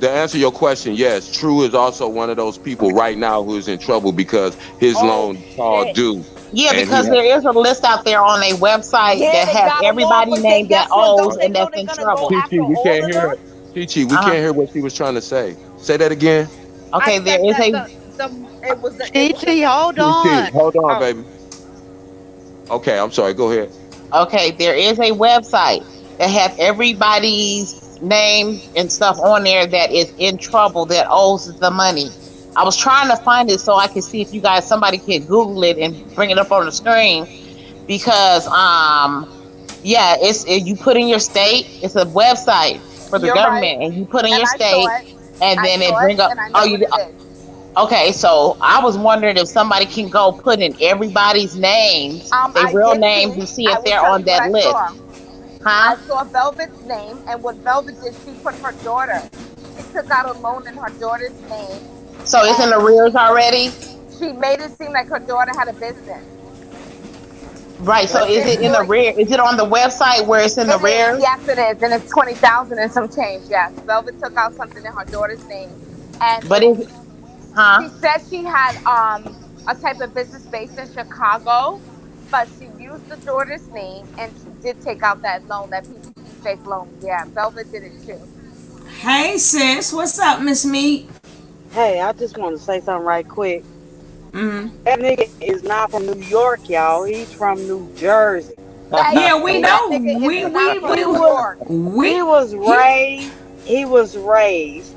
[SPEAKER 12] to answer your question, yes, True is also one of those people right now who is in trouble because his
[SPEAKER 18] Oh
[SPEAKER 12] loan called
[SPEAKER 18] shit.
[SPEAKER 12] due,
[SPEAKER 10] Yeah,
[SPEAKER 12] and
[SPEAKER 10] because there is a list out there on a website
[SPEAKER 21] Yeah,
[SPEAKER 10] that
[SPEAKER 21] they
[SPEAKER 10] has
[SPEAKER 21] got them all,
[SPEAKER 10] everybody
[SPEAKER 21] but then
[SPEAKER 10] named that
[SPEAKER 21] guess what?
[SPEAKER 10] owes
[SPEAKER 21] Don't they
[SPEAKER 10] and
[SPEAKER 21] know
[SPEAKER 10] that's
[SPEAKER 21] they're
[SPEAKER 10] in
[SPEAKER 21] gonna go
[SPEAKER 10] trouble.
[SPEAKER 21] after
[SPEAKER 12] Chi, we
[SPEAKER 21] all
[SPEAKER 12] can't
[SPEAKER 21] of
[SPEAKER 12] hear
[SPEAKER 21] them?
[SPEAKER 12] it. Chi, we
[SPEAKER 10] Uh-huh.
[SPEAKER 12] can't hear what she was trying to say. Say that again.
[SPEAKER 21] I
[SPEAKER 10] Okay, there
[SPEAKER 21] said
[SPEAKER 10] is
[SPEAKER 21] that
[SPEAKER 10] a
[SPEAKER 21] the
[SPEAKER 8] Hold
[SPEAKER 12] Chi,
[SPEAKER 8] on.
[SPEAKER 12] hold on,
[SPEAKER 21] oh.
[SPEAKER 12] baby. Okay, I'm sorry. Go ahead.
[SPEAKER 10] okay, there is a website that has everybody's name and stuff on there that is in trouble that owes the money. I was trying to find it so I could see if you guys somebody could Google it and bring it up on the screen because yeah, you put in your state. It's a website for the
[SPEAKER 21] You're right.
[SPEAKER 10] government, and you put in
[SPEAKER 21] And
[SPEAKER 10] your
[SPEAKER 21] I saw
[SPEAKER 10] state,
[SPEAKER 21] it.
[SPEAKER 10] and
[SPEAKER 21] I
[SPEAKER 10] then it
[SPEAKER 21] saw it
[SPEAKER 10] bring up.
[SPEAKER 21] and I
[SPEAKER 10] Oh,
[SPEAKER 21] know
[SPEAKER 10] you
[SPEAKER 21] what it is.
[SPEAKER 10] okay? So I was wondering if somebody can go put in everybody's names, their
[SPEAKER 21] I
[SPEAKER 10] real
[SPEAKER 21] did
[SPEAKER 10] names,
[SPEAKER 21] too.
[SPEAKER 10] and see
[SPEAKER 21] I
[SPEAKER 10] if
[SPEAKER 21] will
[SPEAKER 10] they're
[SPEAKER 21] tell
[SPEAKER 10] on
[SPEAKER 21] you what
[SPEAKER 10] that
[SPEAKER 21] I
[SPEAKER 10] list,
[SPEAKER 21] saw.
[SPEAKER 10] huh?
[SPEAKER 21] I saw Velvet's name, and what Velvet did, she put her daughter. She took out a loan in her daughter's name,
[SPEAKER 10] So it's in
[SPEAKER 21] and
[SPEAKER 10] arrears already,
[SPEAKER 21] she made it seem like her daughter had a business.
[SPEAKER 10] right? So
[SPEAKER 21] But
[SPEAKER 10] is
[SPEAKER 21] then
[SPEAKER 10] it in arrears? Is it on the website where it's in
[SPEAKER 21] it is,
[SPEAKER 10] arrears?
[SPEAKER 21] yes, it is, and it's 20,000 and some change. Yes, Velvet took out something in her daughter's name, and
[SPEAKER 10] But is it, huh?
[SPEAKER 21] she said she had a type of business based in Chicago, but she used the daughter's name and she did take out that loan, that PPP fake loan. Yeah, Velvet did it too.
[SPEAKER 1] Hey sis, what's up, Miss Meat?
[SPEAKER 18] Hey, I just want to say something right quick.
[SPEAKER 1] Mm.
[SPEAKER 18] That nigga is not from New York, y'all. He's from New Jersey.
[SPEAKER 21] Thank
[SPEAKER 1] Yeah, we
[SPEAKER 21] you.
[SPEAKER 18] And
[SPEAKER 21] That
[SPEAKER 1] know.
[SPEAKER 21] nigga is not from
[SPEAKER 18] he
[SPEAKER 21] New
[SPEAKER 18] was
[SPEAKER 21] York.
[SPEAKER 18] he was raised he was raised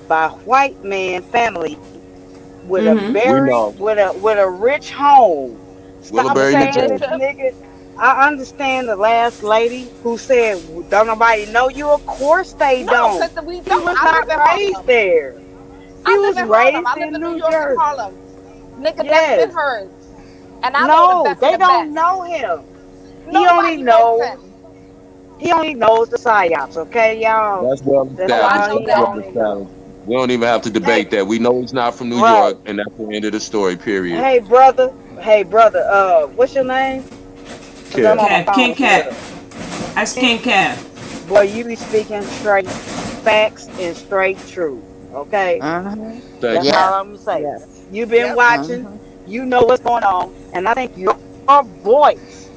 [SPEAKER 18] by white man family with a
[SPEAKER 1] Mm-hmm.
[SPEAKER 12] We
[SPEAKER 18] very
[SPEAKER 12] know.
[SPEAKER 18] with a rich home. Stop
[SPEAKER 12] Willowberry, New
[SPEAKER 21] A
[SPEAKER 18] saying this
[SPEAKER 12] Jersey.
[SPEAKER 21] bishop.
[SPEAKER 18] nigga. I understand the last lady who said, "Don't nobody know you?" Of course they
[SPEAKER 21] No,
[SPEAKER 18] don't.
[SPEAKER 21] because we
[SPEAKER 18] He
[SPEAKER 21] don't.
[SPEAKER 18] was
[SPEAKER 21] I
[SPEAKER 18] not
[SPEAKER 21] live in
[SPEAKER 18] raised
[SPEAKER 21] Harlem.
[SPEAKER 18] there. He
[SPEAKER 21] I live
[SPEAKER 18] was
[SPEAKER 21] in Harlem.
[SPEAKER 18] raised
[SPEAKER 21] I live
[SPEAKER 18] in
[SPEAKER 21] in New
[SPEAKER 18] New
[SPEAKER 21] York in
[SPEAKER 18] Jersey.
[SPEAKER 21] Harlem. Nigga, that's been
[SPEAKER 18] Yes.
[SPEAKER 21] hers. And I know the
[SPEAKER 18] No,
[SPEAKER 21] best of
[SPEAKER 18] they
[SPEAKER 21] the
[SPEAKER 18] don't
[SPEAKER 21] best.
[SPEAKER 18] know him. He only
[SPEAKER 21] Nobody knows
[SPEAKER 18] knows
[SPEAKER 21] him.
[SPEAKER 18] he only knows the psyops, okay, y'all?
[SPEAKER 12] That's well
[SPEAKER 18] That's
[SPEAKER 21] Oh, I
[SPEAKER 12] established.
[SPEAKER 18] all
[SPEAKER 21] know
[SPEAKER 12] That's
[SPEAKER 18] he
[SPEAKER 12] well
[SPEAKER 21] that.
[SPEAKER 18] only knows.
[SPEAKER 12] established. We don't even have to
[SPEAKER 18] Hey,
[SPEAKER 12] debate that. We know he's not from New
[SPEAKER 18] right.
[SPEAKER 12] York, and that's the end of the story. Period.
[SPEAKER 18] Hey brother. Hey brother, what's your name? Cause I'm
[SPEAKER 12] Kev.
[SPEAKER 18] on my
[SPEAKER 1] Cat, King
[SPEAKER 18] phone with
[SPEAKER 1] Cat.
[SPEAKER 18] her.
[SPEAKER 1] That's King Cat.
[SPEAKER 18] Boy, you be speaking straight facts and straight truth. Okay?
[SPEAKER 10] Mm-hmm.
[SPEAKER 12] Thank
[SPEAKER 18] That's
[SPEAKER 12] you.
[SPEAKER 10] Yeah.
[SPEAKER 18] all I'm gonna say.
[SPEAKER 10] Yes.
[SPEAKER 18] You've been
[SPEAKER 21] Yep.
[SPEAKER 18] watching,
[SPEAKER 10] Mm-hmm.
[SPEAKER 18] you know what's going on, and I think your voice,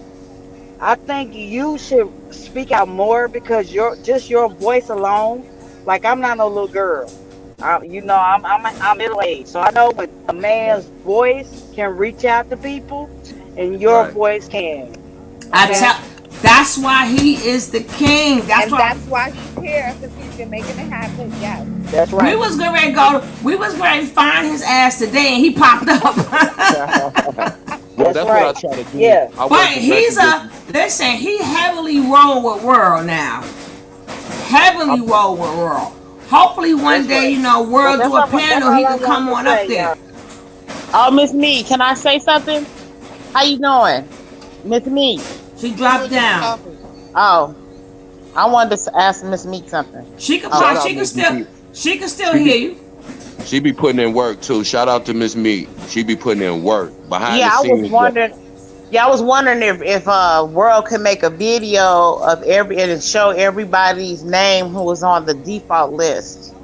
[SPEAKER 18] I think you should speak out more because your voice alone, like I'm not no little girl. I'm middle aged, so I know when a man's voice can reach out to people, and your
[SPEAKER 12] Right.
[SPEAKER 18] voice can.
[SPEAKER 1] I
[SPEAKER 18] Okay?
[SPEAKER 1] tell. That's why he is the king. That's
[SPEAKER 21] And
[SPEAKER 1] why
[SPEAKER 21] that's why he's here, because he's been making it happen. Yes.
[SPEAKER 18] That's
[SPEAKER 1] we
[SPEAKER 18] right.
[SPEAKER 1] was getting ready to go. We was ready to find his ass today, and he popped up.
[SPEAKER 12] Well,
[SPEAKER 18] That's
[SPEAKER 12] that's what I
[SPEAKER 18] right.
[SPEAKER 12] try to do.
[SPEAKER 18] Yeah.
[SPEAKER 12] I
[SPEAKER 1] But
[SPEAKER 12] work the
[SPEAKER 1] he's a
[SPEAKER 12] messages.
[SPEAKER 1] listen. He heavily roll with Wurld now. Heavily
[SPEAKER 12] I'm,
[SPEAKER 1] roll with Wurld. Hopefully one
[SPEAKER 18] That's
[SPEAKER 1] day,
[SPEAKER 18] right. Well,
[SPEAKER 1] World do a
[SPEAKER 18] that's
[SPEAKER 1] panel.
[SPEAKER 18] all
[SPEAKER 1] He
[SPEAKER 18] I
[SPEAKER 1] could come
[SPEAKER 18] wanted to
[SPEAKER 1] on up
[SPEAKER 18] say,
[SPEAKER 1] there.
[SPEAKER 18] y'all.
[SPEAKER 10] Oh, Miss Me, can I say something? How you doing, Miss Me?
[SPEAKER 1] She dropped down.
[SPEAKER 10] Oh, I wanted to ask Miss Meek something.
[SPEAKER 1] She could
[SPEAKER 10] Oh,
[SPEAKER 12] shout
[SPEAKER 1] pop.
[SPEAKER 12] out Miss Meat.
[SPEAKER 1] She could still
[SPEAKER 12] She be
[SPEAKER 1] hear you.
[SPEAKER 12] she be putting in work too. Shout out to Miss Meat. She be putting in work behind
[SPEAKER 10] yeah,
[SPEAKER 12] the
[SPEAKER 10] I was
[SPEAKER 12] scenes.
[SPEAKER 10] wondering. Yeah, I was wondering if World could make a video of every and show everybody's name who was on the default list.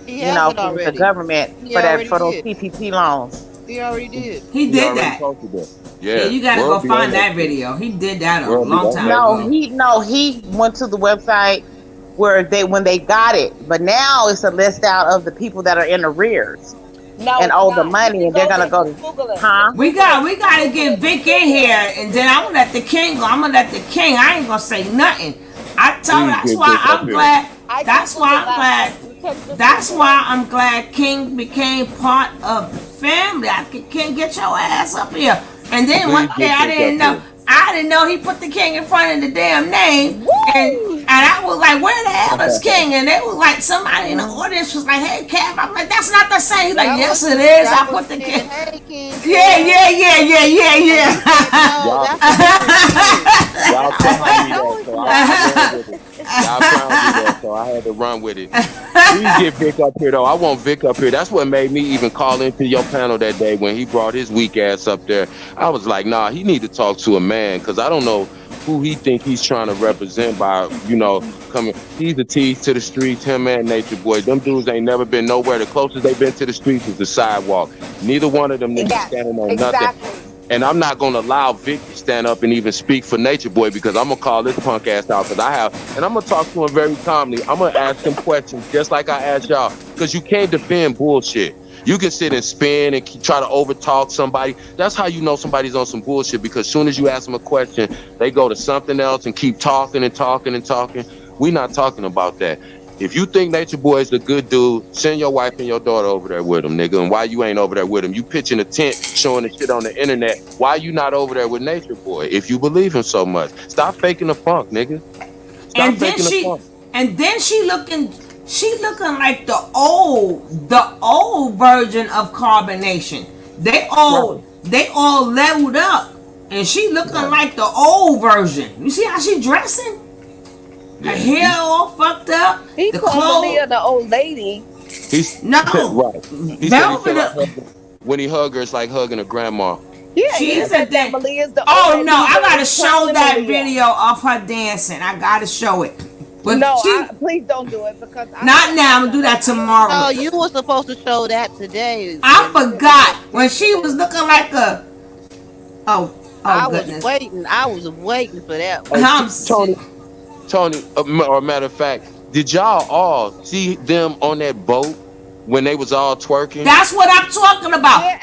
[SPEAKER 8] He
[SPEAKER 10] You
[SPEAKER 8] has
[SPEAKER 10] know,
[SPEAKER 8] it
[SPEAKER 10] for with the
[SPEAKER 8] already.
[SPEAKER 10] government
[SPEAKER 8] He
[SPEAKER 10] for that
[SPEAKER 8] already
[SPEAKER 10] for those
[SPEAKER 8] did.
[SPEAKER 10] PPP loans.
[SPEAKER 8] He already did.
[SPEAKER 1] He
[SPEAKER 12] He
[SPEAKER 1] did
[SPEAKER 12] already
[SPEAKER 1] that.
[SPEAKER 12] posted that.
[SPEAKER 1] Yeah,
[SPEAKER 12] Yeah,
[SPEAKER 1] you gotta go
[SPEAKER 12] World be on
[SPEAKER 1] find
[SPEAKER 12] that
[SPEAKER 1] that
[SPEAKER 12] shit.
[SPEAKER 1] video. He did that a
[SPEAKER 12] World be
[SPEAKER 1] long
[SPEAKER 12] on
[SPEAKER 1] time
[SPEAKER 12] that
[SPEAKER 10] No,
[SPEAKER 12] shit.
[SPEAKER 1] ago.
[SPEAKER 10] he went to the website where they when they got it, but now it's a list out of the people that are in arrears
[SPEAKER 21] No,
[SPEAKER 10] and
[SPEAKER 21] it's
[SPEAKER 10] owe the
[SPEAKER 21] not. You
[SPEAKER 10] money,
[SPEAKER 21] can
[SPEAKER 10] and they're
[SPEAKER 21] go
[SPEAKER 10] gonna
[SPEAKER 21] there.
[SPEAKER 10] go
[SPEAKER 21] Just
[SPEAKER 10] to,
[SPEAKER 21] Google it.
[SPEAKER 10] huh?
[SPEAKER 21] Just Google it.
[SPEAKER 1] We
[SPEAKER 21] You can
[SPEAKER 1] gotta
[SPEAKER 21] Google
[SPEAKER 1] get
[SPEAKER 21] it. It's
[SPEAKER 1] Vic
[SPEAKER 21] still
[SPEAKER 1] in
[SPEAKER 21] there.
[SPEAKER 1] here, and then I'm gonna let the king go. I'm gonna let the king. I ain't gonna say nothing. I told.
[SPEAKER 12] Please
[SPEAKER 1] That's
[SPEAKER 12] get
[SPEAKER 1] why
[SPEAKER 12] Vic up
[SPEAKER 1] I'm
[SPEAKER 12] here.
[SPEAKER 1] glad.
[SPEAKER 21] I
[SPEAKER 1] That's
[SPEAKER 21] Googled it
[SPEAKER 1] why I'm
[SPEAKER 21] last
[SPEAKER 1] glad.
[SPEAKER 21] night. You can just
[SPEAKER 1] That's
[SPEAKER 21] Google
[SPEAKER 1] why
[SPEAKER 21] it.
[SPEAKER 1] I'm glad King became part of the family. King, get your ass up here. And then one
[SPEAKER 12] Please
[SPEAKER 1] day
[SPEAKER 12] get Vic up here.
[SPEAKER 1] I didn't know he put the king in front of the damn name.
[SPEAKER 21] Woo!
[SPEAKER 1] And I was like, where the hell is King? And it was like somebody in the
[SPEAKER 10] Mm-hmm.
[SPEAKER 1] audience was like, hey, Kev. I'm like, that's not the same. He's like,
[SPEAKER 8] That
[SPEAKER 1] yes,
[SPEAKER 8] was
[SPEAKER 1] it is.
[SPEAKER 8] that
[SPEAKER 1] I
[SPEAKER 8] was
[SPEAKER 1] put the
[SPEAKER 8] saying,
[SPEAKER 1] King.
[SPEAKER 8] "Hey, King
[SPEAKER 1] Yeah,
[SPEAKER 8] Kev,"
[SPEAKER 1] yeah, yeah, yeah, yeah,
[SPEAKER 8] and
[SPEAKER 1] yeah.
[SPEAKER 8] you said, "No,
[SPEAKER 12] Y'all
[SPEAKER 8] that's a different King."
[SPEAKER 12] y'all
[SPEAKER 8] And I was
[SPEAKER 12] crowned
[SPEAKER 8] like,
[SPEAKER 12] me
[SPEAKER 8] "No,
[SPEAKER 12] there,
[SPEAKER 8] it's
[SPEAKER 12] so I
[SPEAKER 8] not."
[SPEAKER 12] ran with it. Y'all crowned me there, so I had to run with it. Please get Vic up here though. I want Vic up here. That's what made me even call into your panel that day when he brought his weak ass up there. I was like, nah, he need to talk to a man because I don't know who he think he's trying to represent by, coming. He's a tease to the streets, him and Nature Boy. Them dudes ain't never been nowhere. The closest they been to the streets is the sidewalk. Neither one of them niggas
[SPEAKER 21] Yes,
[SPEAKER 12] standing on nothing.
[SPEAKER 21] exactly.
[SPEAKER 12] And I'm not gonna allow Vic to stand up and even speak for Nature Boy because I'm gonna call this punk ass out and I'm gonna talk to him very calmly. I'm gonna ask him questions just like I asked y'all because you can't defend bullshit. You can sit and spin and try to overtalk somebody. That's how you know somebody's on some bullshit because as soon as you ask them a question, they go to something else and keep talking and talking and talking. We're not talking about that. If you think Nature Boy is a good dude, send your wife and your daughter over there with him, nigga. And why you ain't over there with him? You pitching a tent, showing the shit on the internet. Why you not over there with Nature Boy if you believe him so much? Stop faking the funk, nigga. Stop faking the funk.
[SPEAKER 1] And then she looking like the old version of Carbonation. They all leveled up, and she looking like the old version. You see how she dressing? Her hair all fucked up.
[SPEAKER 21] He called Leah the old lady.
[SPEAKER 12] He's right. He said he like when he hug her, it's like hugging a grandma.
[SPEAKER 21] Yeah,
[SPEAKER 1] she said that.
[SPEAKER 21] Malia's the
[SPEAKER 1] Oh
[SPEAKER 21] old
[SPEAKER 1] no,
[SPEAKER 21] lady.
[SPEAKER 1] I gotta show that
[SPEAKER 21] Malia.
[SPEAKER 1] video of her dancing. I gotta show it. But
[SPEAKER 21] please don't do it because
[SPEAKER 1] not now. I'm gonna do that tomorrow.
[SPEAKER 8] Oh, you were supposed to show that today.
[SPEAKER 1] I forgot when she was looking like a.
[SPEAKER 8] I
[SPEAKER 1] goodness.
[SPEAKER 8] was waiting for that.
[SPEAKER 12] Tony, or matter of fact, did y'all all see them on that boat when they was all twerking?
[SPEAKER 1] That's what I'm talking about. Yeah,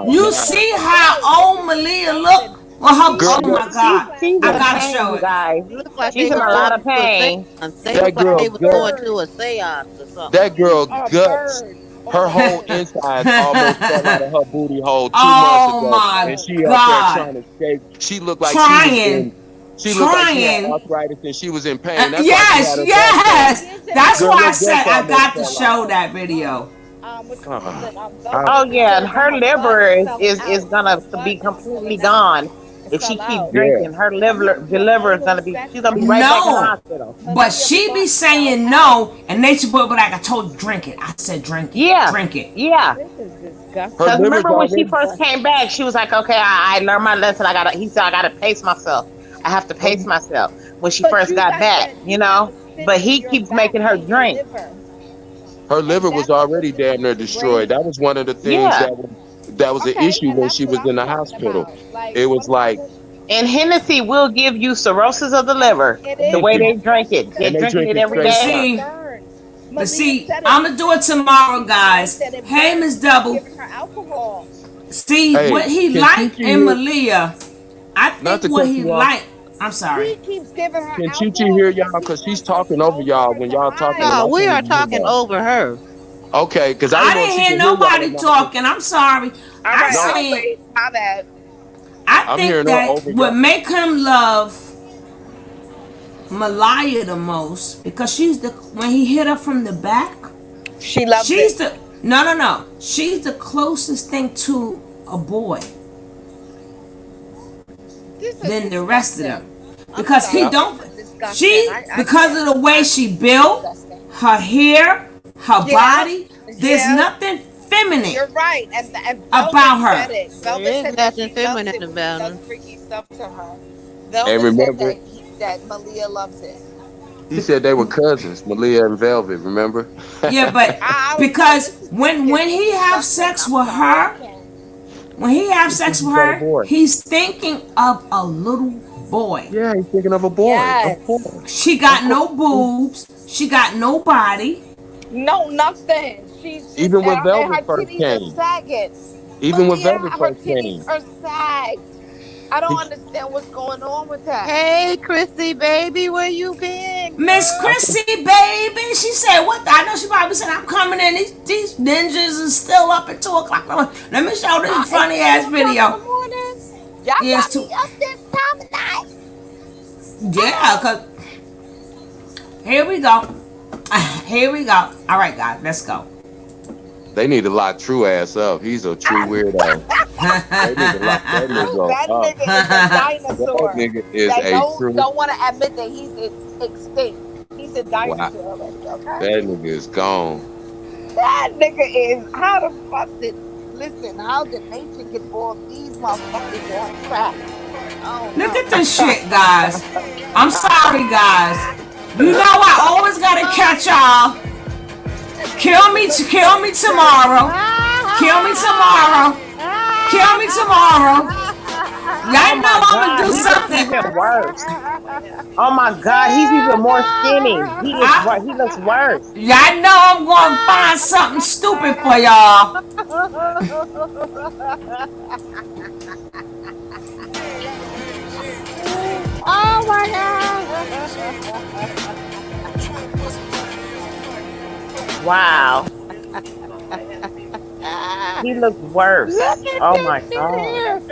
[SPEAKER 1] you see how old Malia look? Well, her oh my God, I gotta show it.
[SPEAKER 10] Guys,
[SPEAKER 8] Like
[SPEAKER 10] she's in a lot of pain.
[SPEAKER 12] That girl
[SPEAKER 8] they was going to a seance or something.
[SPEAKER 12] That girl guts. Her whole inside almost fell out of her booty hole 2 months ago.
[SPEAKER 1] My
[SPEAKER 12] and she
[SPEAKER 1] God.
[SPEAKER 12] up there trying to escape. She looked like she looked like she had arthritis and she was in pain. That's
[SPEAKER 1] yes. That's why I said I got to show that video.
[SPEAKER 10] Oh yeah, and her liver is gonna be completely gone if she keeps drinking. Her liver is gonna be she's gonna be right back in the hospital.
[SPEAKER 1] But she be saying no, and Nature Boy be like, I told you drink it. I said drink it.
[SPEAKER 10] Yeah,
[SPEAKER 1] drink it.
[SPEAKER 10] Yeah. Because remember when she first came back, she was like, okay, I learned my lesson. He said I gotta pace myself. I have to pace myself. When she first got back, but he keeps making her drink.
[SPEAKER 12] Her liver was already damn near destroyed. That was one of the things that was an issue when she was in the hospital. It was like,
[SPEAKER 10] and Hennessy will give you cirrhosis of the liver. The way they drink it, they're drinking it every day.
[SPEAKER 1] But see, I'm gonna do it tomorrow, guys. Hey, Miss Double. See what he liked in Malia. I think what he liked. I'm sorry.
[SPEAKER 21] He keeps giving her
[SPEAKER 12] Can Chi hear y'all? Because she's talking over y'all when y'all talking.
[SPEAKER 8] No, we are talking over her.
[SPEAKER 12] Okay, because
[SPEAKER 1] I didn't hear nobody talking. I'm sorry. I think that would make him love Malaya the most because when he hit her from the back,
[SPEAKER 21] she loves it.
[SPEAKER 1] No. She's the closest thing to a boy than the rest of them. Because because of the way she built, her hair, her body, there's nothing feminine.
[SPEAKER 21] You're right, and
[SPEAKER 1] about her.
[SPEAKER 21] There is
[SPEAKER 8] nothing feminine about her.
[SPEAKER 21] Freaky stuff to her.
[SPEAKER 12] And remember
[SPEAKER 21] that Malia loves it.
[SPEAKER 12] He said they were cousins, Malia and Velvet. Remember?
[SPEAKER 1] Yeah, but because when he have sex with her, he's thinking of a little boy.
[SPEAKER 12] Yeah, he's thinking of a boy.
[SPEAKER 21] Yes.
[SPEAKER 12] Of course.
[SPEAKER 1] She got no boobs. She got no body.
[SPEAKER 21] No, nothing. She's
[SPEAKER 12] even when Velvet first came. Even when Velvet first came.
[SPEAKER 21] Her sagged. I don't understand what's going on with that.
[SPEAKER 8] Hey, Chrissy, baby, where you been?
[SPEAKER 1] Miss Chrissy, baby. She said, what? I know she probably said, I'm coming in. These ninjas are still up at 2 o'clock. Let me show this funny ass video.
[SPEAKER 21] Y'all got me up this time of night.
[SPEAKER 1] Yeah, because here we go. Here we go. All right, guys, let's go.
[SPEAKER 12] They need to lock True ass up. He's a true weirdo. They need to lock that nigga
[SPEAKER 21] up. That nigga is a dinosaur.
[SPEAKER 12] That nigga is
[SPEAKER 21] don't want to admit that he's extinct. He's a dinosaur already, okay?
[SPEAKER 12] That nigga is gone.
[SPEAKER 21] That nigga is, how the fuck did nature get all these motherfuckers on track? Oh
[SPEAKER 1] Look
[SPEAKER 21] no.
[SPEAKER 1] at this shit, guys. I'm sorry, guys. You know I always gotta catch y'all. Kill me tomorrow. Kill me tomorrow. Kill me tomorrow.
[SPEAKER 10] Oh
[SPEAKER 1] Y'all know
[SPEAKER 10] my
[SPEAKER 1] I'ma
[SPEAKER 10] God,
[SPEAKER 1] do
[SPEAKER 10] he looks
[SPEAKER 1] something.
[SPEAKER 10] even worse. Oh my God, he's even more skinny. He looks worse.
[SPEAKER 1] Y'all know I'm gonna find something stupid for y'all.
[SPEAKER 21] Oh my God.
[SPEAKER 10] Wow. He looks
[SPEAKER 21] Look
[SPEAKER 10] worse.
[SPEAKER 21] at
[SPEAKER 10] Oh
[SPEAKER 21] this
[SPEAKER 10] my
[SPEAKER 21] shit
[SPEAKER 10] God.
[SPEAKER 21] here.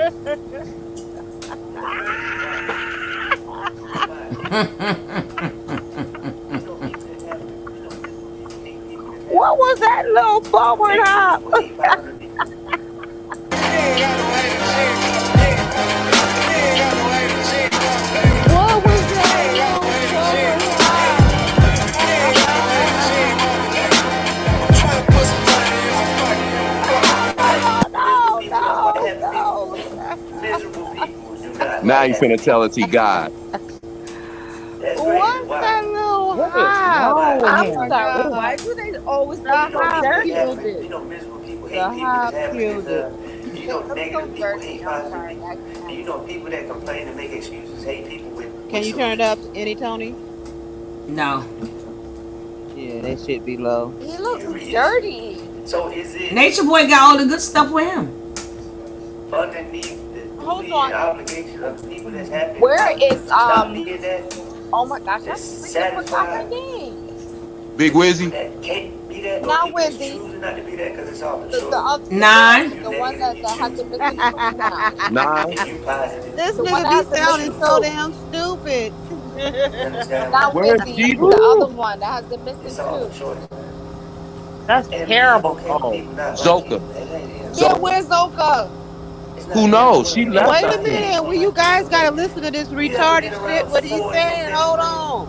[SPEAKER 21] What was that little forward hop? What was that little forward hop? No, no, no,
[SPEAKER 12] Now you finna tell us he God.
[SPEAKER 21] What's that little
[SPEAKER 10] What is
[SPEAKER 21] hop?
[SPEAKER 10] wrong with
[SPEAKER 21] Oh
[SPEAKER 17] I'm
[SPEAKER 21] my
[SPEAKER 10] him?
[SPEAKER 17] sorry.
[SPEAKER 21] God.
[SPEAKER 17] Why do they always
[SPEAKER 21] The
[SPEAKER 17] make it so
[SPEAKER 21] hop
[SPEAKER 17] dirty?
[SPEAKER 21] killed it. The hop killed it.
[SPEAKER 17] They look so dirty. I'm sorry. I can't.
[SPEAKER 8] Can you turn it up any, Tony?
[SPEAKER 1] No.
[SPEAKER 8] Yeah, that shit be low.
[SPEAKER 17] He looks dirty.
[SPEAKER 1] Nature Boy got all the good stuff with him.
[SPEAKER 17] Hold on. Where is Oh my gosh, I freaking forgot her name.
[SPEAKER 12] Big Wizzy.
[SPEAKER 17] Not Wendy. The other
[SPEAKER 1] Nine.
[SPEAKER 17] the one that has the missing tooth now.
[SPEAKER 12] Nine.
[SPEAKER 8] This
[SPEAKER 17] The one
[SPEAKER 8] nigga
[SPEAKER 17] that
[SPEAKER 8] be
[SPEAKER 17] has the
[SPEAKER 8] sounding
[SPEAKER 17] missing
[SPEAKER 8] so
[SPEAKER 17] tooth.
[SPEAKER 8] damn stupid.
[SPEAKER 17] Not
[SPEAKER 12] Where's
[SPEAKER 17] Wendy.
[SPEAKER 12] Jesus?
[SPEAKER 17] The other
[SPEAKER 10] Woo,
[SPEAKER 17] one that has the missing tooth.
[SPEAKER 10] that's terrible. Oh,
[SPEAKER 12] Zoka.
[SPEAKER 17] Yeah, where's Zoka?
[SPEAKER 12] Who knows? She left,
[SPEAKER 8] Wait
[SPEAKER 12] I
[SPEAKER 8] a
[SPEAKER 12] think.
[SPEAKER 8] minute. Well, you guys gotta listen to this retarded shit. What he's saying? Hold on.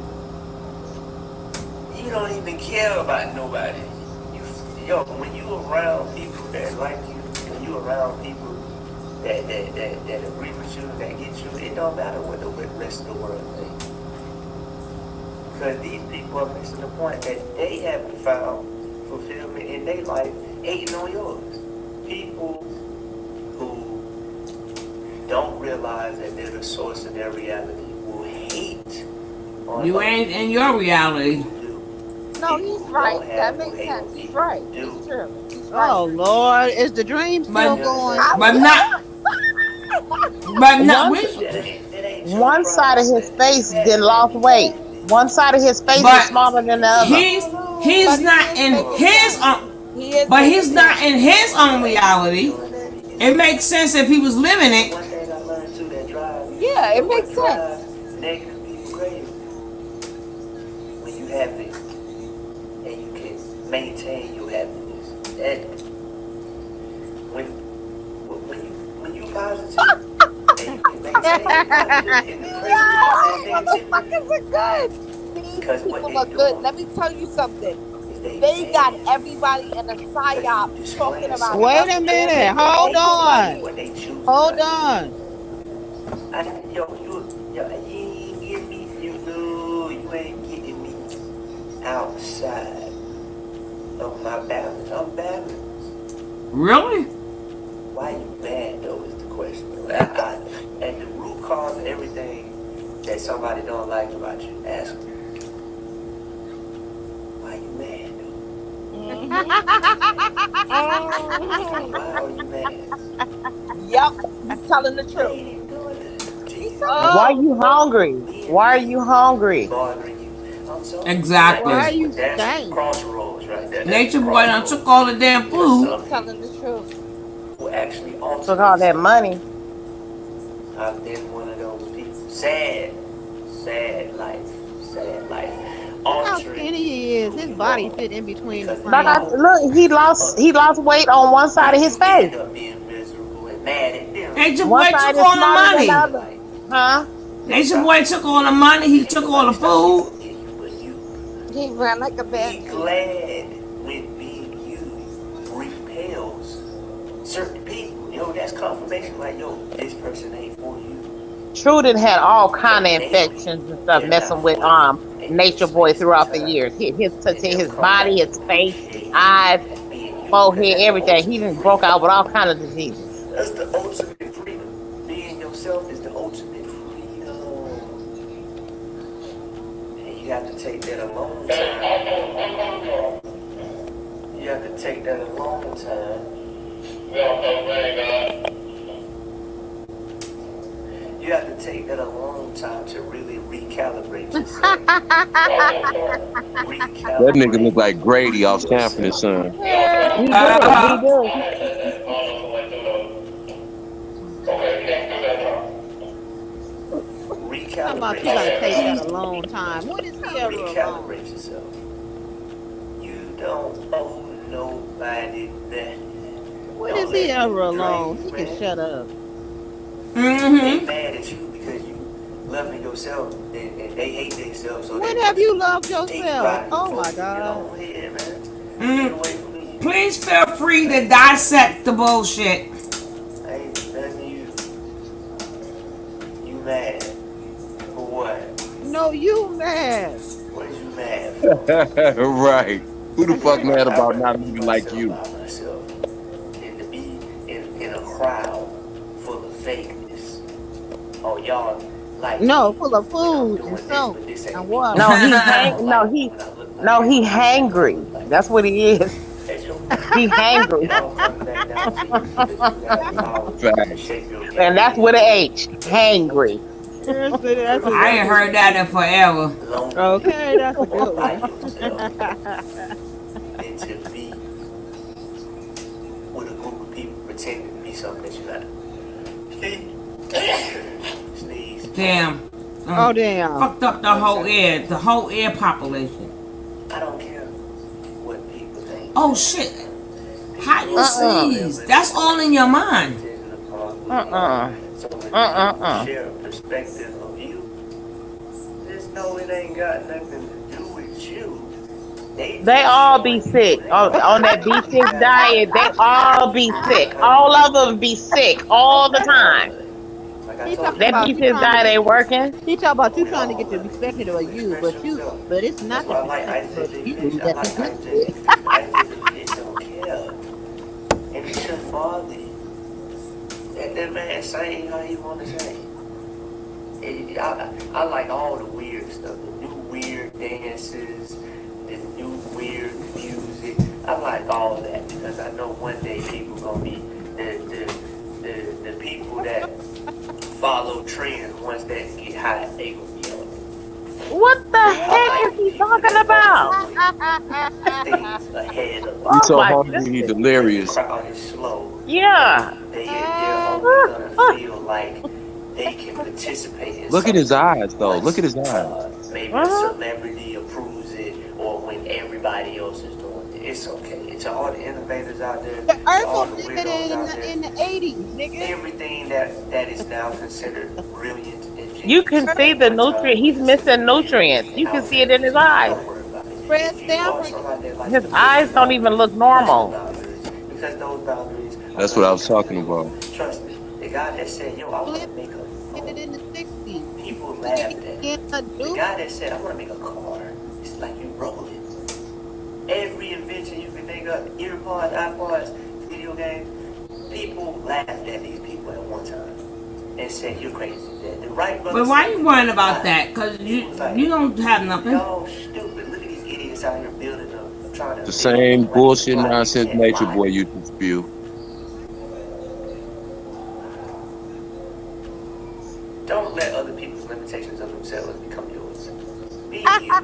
[SPEAKER 1] You ain't in your reality.
[SPEAKER 17] No, he's right. That makes sense. He's right. It's true. He's right.
[SPEAKER 8] Oh Lord, is the dream
[SPEAKER 1] But
[SPEAKER 8] still going?
[SPEAKER 17] I'm
[SPEAKER 10] one
[SPEAKER 1] we,
[SPEAKER 10] one side of his face then lost weight. One side of his face is
[SPEAKER 1] but
[SPEAKER 10] smaller than the other.
[SPEAKER 1] he's
[SPEAKER 17] but he
[SPEAKER 1] not
[SPEAKER 17] is
[SPEAKER 1] in
[SPEAKER 17] making
[SPEAKER 1] his
[SPEAKER 17] change.
[SPEAKER 1] own,
[SPEAKER 17] He is
[SPEAKER 1] but
[SPEAKER 17] making
[SPEAKER 1] he's not
[SPEAKER 17] change.
[SPEAKER 1] in his own reality. It makes sense if he was living it.
[SPEAKER 17] Yeah, it makes sense. Yo, motherfuckers are good. These people are good. Let me tell you something. They got everybody in a psyop talking about
[SPEAKER 8] Wait a
[SPEAKER 17] nothing more than
[SPEAKER 8] minute.
[SPEAKER 17] they
[SPEAKER 8] Hold
[SPEAKER 17] making
[SPEAKER 8] on.
[SPEAKER 17] money.
[SPEAKER 8] Hold on.
[SPEAKER 1] Really?
[SPEAKER 17] Yep, he's telling the truth. He's telling the
[SPEAKER 10] Why
[SPEAKER 17] truth.
[SPEAKER 8] Oh,
[SPEAKER 10] you hungry? Why are you hungry?
[SPEAKER 1] Exactly.
[SPEAKER 8] why you stank?
[SPEAKER 1] Nature Boy done took all the damn food.
[SPEAKER 17] He's telling the truth.
[SPEAKER 10] Took all that money.
[SPEAKER 8] Look how skinny he is. His body fit in between the
[SPEAKER 10] Like I
[SPEAKER 8] frame.
[SPEAKER 10] look, he lost weight on one side of his face.
[SPEAKER 1] Nature
[SPEAKER 10] One
[SPEAKER 1] Boy
[SPEAKER 10] side
[SPEAKER 1] took
[SPEAKER 10] is
[SPEAKER 1] all the
[SPEAKER 10] smaller than the
[SPEAKER 1] money.
[SPEAKER 10] other. Huh?
[SPEAKER 1] Nature Boy took all the money. He took all the food.
[SPEAKER 17] He ran like a banshee.
[SPEAKER 10] Truden had all kind of
[SPEAKER 22] So
[SPEAKER 10] infections and stuff
[SPEAKER 22] they're
[SPEAKER 10] messing
[SPEAKER 22] not
[SPEAKER 10] with
[SPEAKER 22] fully in
[SPEAKER 10] Nature
[SPEAKER 22] this
[SPEAKER 10] Boy
[SPEAKER 22] space and
[SPEAKER 10] throughout the
[SPEAKER 22] time,
[SPEAKER 10] years.
[SPEAKER 22] and they'll
[SPEAKER 10] His
[SPEAKER 22] come back
[SPEAKER 10] body,
[SPEAKER 22] and
[SPEAKER 10] his face,
[SPEAKER 22] appreciate you
[SPEAKER 10] eyes,
[SPEAKER 22] as being you, because
[SPEAKER 10] forehead,
[SPEAKER 22] that's the
[SPEAKER 10] everything. He
[SPEAKER 22] ultimate
[SPEAKER 10] even broke
[SPEAKER 22] freedom.
[SPEAKER 10] out with all kind of diseases.
[SPEAKER 22] That's the ultimate freedom. Being yourself is the ultimate freedom. And you have to take that alone time. You have to take that alone time. You have to take that alone time to really recalibrate yourself.
[SPEAKER 12] That nigga look like Grady off
[SPEAKER 22] Recalibrate
[SPEAKER 12] Sanford and
[SPEAKER 22] yourself.
[SPEAKER 12] Son.
[SPEAKER 10] He do, he do. Talking about
[SPEAKER 22] Recalibrate
[SPEAKER 10] you gotta take that
[SPEAKER 22] yourself.
[SPEAKER 10] alone time. When is he ever alone?
[SPEAKER 22] Recalibrate yourself. You don't owe nobody that.
[SPEAKER 10] When is
[SPEAKER 22] Don't
[SPEAKER 10] he
[SPEAKER 22] let
[SPEAKER 10] ever
[SPEAKER 22] them drain
[SPEAKER 10] alone?
[SPEAKER 22] you,
[SPEAKER 10] He can
[SPEAKER 22] man.
[SPEAKER 10] shut up.
[SPEAKER 22] They mad at you because you loving yourself, and they hate themselves. So
[SPEAKER 10] When have you loved
[SPEAKER 22] they
[SPEAKER 10] yourself?
[SPEAKER 22] riding you
[SPEAKER 10] Oh my
[SPEAKER 22] folks to get
[SPEAKER 10] God.
[SPEAKER 22] on here, man. Get away from me.
[SPEAKER 1] Please feel free to dissect the bullshit.
[SPEAKER 22] I ain't nothing you. You mad for what?
[SPEAKER 10] No, you mad.
[SPEAKER 22] What is you mad for?
[SPEAKER 12] Right. Who the fuck mad
[SPEAKER 22] I'd
[SPEAKER 12] about
[SPEAKER 22] rather
[SPEAKER 12] not
[SPEAKER 22] be
[SPEAKER 12] looking like
[SPEAKER 22] myself
[SPEAKER 12] you?
[SPEAKER 22] by myself than to be in a crowd full of fakeness. Oh, y'all like
[SPEAKER 10] No,
[SPEAKER 22] me
[SPEAKER 10] full of
[SPEAKER 22] when I'm
[SPEAKER 10] food and
[SPEAKER 22] doing this,
[SPEAKER 10] soap
[SPEAKER 22] but this
[SPEAKER 10] and
[SPEAKER 22] ain't me.
[SPEAKER 10] water.
[SPEAKER 22] Y'all don't like me when I look like
[SPEAKER 10] No,
[SPEAKER 22] this,
[SPEAKER 10] he
[SPEAKER 22] but this ain't what I
[SPEAKER 10] hangry.
[SPEAKER 22] look like.
[SPEAKER 10] That's what he is.
[SPEAKER 22] That's your
[SPEAKER 10] He
[SPEAKER 22] problem.
[SPEAKER 10] hangry.
[SPEAKER 22] It all comes back down to you because you have the power to
[SPEAKER 12] Facts.
[SPEAKER 22] shape your
[SPEAKER 10] And that's
[SPEAKER 22] reality
[SPEAKER 10] with an
[SPEAKER 22] any way
[SPEAKER 10] H.
[SPEAKER 22] that you want
[SPEAKER 10] Hangry.
[SPEAKER 22] to.
[SPEAKER 10] Yes, that's a,
[SPEAKER 1] I
[SPEAKER 10] that's
[SPEAKER 1] ain't
[SPEAKER 10] a,
[SPEAKER 1] heard that in forever.
[SPEAKER 22] Lonely
[SPEAKER 10] okay, that's a
[SPEAKER 22] or
[SPEAKER 10] good
[SPEAKER 22] by
[SPEAKER 10] one.
[SPEAKER 22] yourself than to be with a group of people pretending to be something that you're not. Sneeze.
[SPEAKER 1] Damn.
[SPEAKER 10] Oh damn.
[SPEAKER 1] Fucked up the whole air population.
[SPEAKER 22] I don't care what people think.
[SPEAKER 1] Oh shit. How you
[SPEAKER 10] Uh-uh.
[SPEAKER 1] sneeze? That's all in your mind.
[SPEAKER 10] Uh-uh.
[SPEAKER 22] So when people
[SPEAKER 10] Uh-uh.
[SPEAKER 22] share a perspective of you, just know it ain't got nothing to do with you. They
[SPEAKER 10] They
[SPEAKER 22] just
[SPEAKER 10] all be
[SPEAKER 22] showing you
[SPEAKER 10] sick.
[SPEAKER 22] what they
[SPEAKER 10] On
[SPEAKER 22] got.
[SPEAKER 10] that
[SPEAKER 22] So you
[SPEAKER 10] B6
[SPEAKER 22] gotta
[SPEAKER 10] diet, they all be sick. All of them be sick all the time.
[SPEAKER 22] like I
[SPEAKER 10] He
[SPEAKER 22] told
[SPEAKER 10] talking
[SPEAKER 22] you,
[SPEAKER 10] about you trying to
[SPEAKER 22] we
[SPEAKER 10] get
[SPEAKER 22] we
[SPEAKER 10] he talking about you
[SPEAKER 22] we
[SPEAKER 10] trying to
[SPEAKER 22] all
[SPEAKER 10] get the
[SPEAKER 22] gonna need
[SPEAKER 10] perspective of
[SPEAKER 22] to
[SPEAKER 10] you,
[SPEAKER 22] express yourself.
[SPEAKER 10] but it's
[SPEAKER 22] That's
[SPEAKER 10] not the
[SPEAKER 22] why I like
[SPEAKER 10] perspective of
[SPEAKER 22] ISJJ Finch.
[SPEAKER 10] you
[SPEAKER 22] I
[SPEAKER 10] that
[SPEAKER 22] like
[SPEAKER 10] is not
[SPEAKER 22] ISJJ
[SPEAKER 10] good.
[SPEAKER 22] because ISJJ Finch don't care. And it shouldn't bother you. Let that man sing how he wanna sing. I like all the weird stuff, the new weird dances, the new weird music. I like all that because I know one day people gonna be the people that follow trends once that get hot, they gonna be on it.
[SPEAKER 10] What the
[SPEAKER 22] I
[SPEAKER 10] heck is
[SPEAKER 22] like the
[SPEAKER 10] he
[SPEAKER 22] people
[SPEAKER 10] talking
[SPEAKER 22] that
[SPEAKER 10] about?
[SPEAKER 22] move things ahead of
[SPEAKER 12] He's
[SPEAKER 10] Oh
[SPEAKER 22] us.
[SPEAKER 12] so
[SPEAKER 10] my
[SPEAKER 12] hungry, he
[SPEAKER 10] goodness.
[SPEAKER 22] Because the
[SPEAKER 12] delirious.
[SPEAKER 22] crowd is slow
[SPEAKER 10] Yeah.
[SPEAKER 22] and they're only gonna feel like they can participate in
[SPEAKER 12] Look at his
[SPEAKER 22] something
[SPEAKER 12] eyes, though. Look
[SPEAKER 22] once
[SPEAKER 12] at his eyes.
[SPEAKER 22] maybe a
[SPEAKER 10] Uh-huh.
[SPEAKER 22] celebrity approves it or when everybody else is doing it. It's okay. To all the innovators out there,
[SPEAKER 10] The
[SPEAKER 22] to all
[SPEAKER 10] Urkel
[SPEAKER 22] the
[SPEAKER 10] did it
[SPEAKER 22] weirdos out there,
[SPEAKER 10] in the 80s, nigga.
[SPEAKER 22] everything that is now considered brilliant and
[SPEAKER 10] You
[SPEAKER 22] genius
[SPEAKER 10] can see
[SPEAKER 22] at
[SPEAKER 10] the
[SPEAKER 22] one
[SPEAKER 10] nutrient.
[SPEAKER 22] time was
[SPEAKER 10] He's
[SPEAKER 22] considered
[SPEAKER 10] missing
[SPEAKER 22] weird
[SPEAKER 10] nutrients.
[SPEAKER 22] and
[SPEAKER 10] You can see it in his
[SPEAKER 22] outlandish.
[SPEAKER 10] eyes.
[SPEAKER 22] Don't worry about it.
[SPEAKER 10] Fred
[SPEAKER 22] If you are
[SPEAKER 10] Stanford,
[SPEAKER 22] somebody that likes
[SPEAKER 10] his
[SPEAKER 22] to push
[SPEAKER 10] eyes
[SPEAKER 22] the
[SPEAKER 10] don't even look
[SPEAKER 22] push the
[SPEAKER 10] normal.
[SPEAKER 22] boundaries because those boundaries are
[SPEAKER 12] That's what
[SPEAKER 22] gonna
[SPEAKER 12] I was
[SPEAKER 22] become
[SPEAKER 12] talking
[SPEAKER 22] yours.
[SPEAKER 12] about.
[SPEAKER 22] Trust me. The guy that said, yo, I want
[SPEAKER 10] Flip
[SPEAKER 22] to make a
[SPEAKER 10] did it
[SPEAKER 22] phone.
[SPEAKER 10] in the 60s.
[SPEAKER 22] People
[SPEAKER 10] You think
[SPEAKER 22] laughed at
[SPEAKER 10] he
[SPEAKER 22] him.
[SPEAKER 10] can't
[SPEAKER 22] The
[SPEAKER 10] do?
[SPEAKER 22] guy that said, I want to make a car. It's like you roll it. Every invention you can think of, earpods, iPods, video games, people laughed at these people at one time and said, you're crazy. The right brother
[SPEAKER 1] But why
[SPEAKER 22] said,
[SPEAKER 1] you worrying about that? Cause you don't have nothing.
[SPEAKER 22] y'all stupid. Look at these idiots out here building up, trying to
[SPEAKER 12] The
[SPEAKER 22] build
[SPEAKER 12] same
[SPEAKER 22] something like you
[SPEAKER 12] bullshit
[SPEAKER 22] fly. You
[SPEAKER 12] nonsense
[SPEAKER 22] can't
[SPEAKER 12] Nature
[SPEAKER 22] fly.
[SPEAKER 12] Boy used to spew.
[SPEAKER 22] Don't let other people's limitations of themselves become yours. Be you.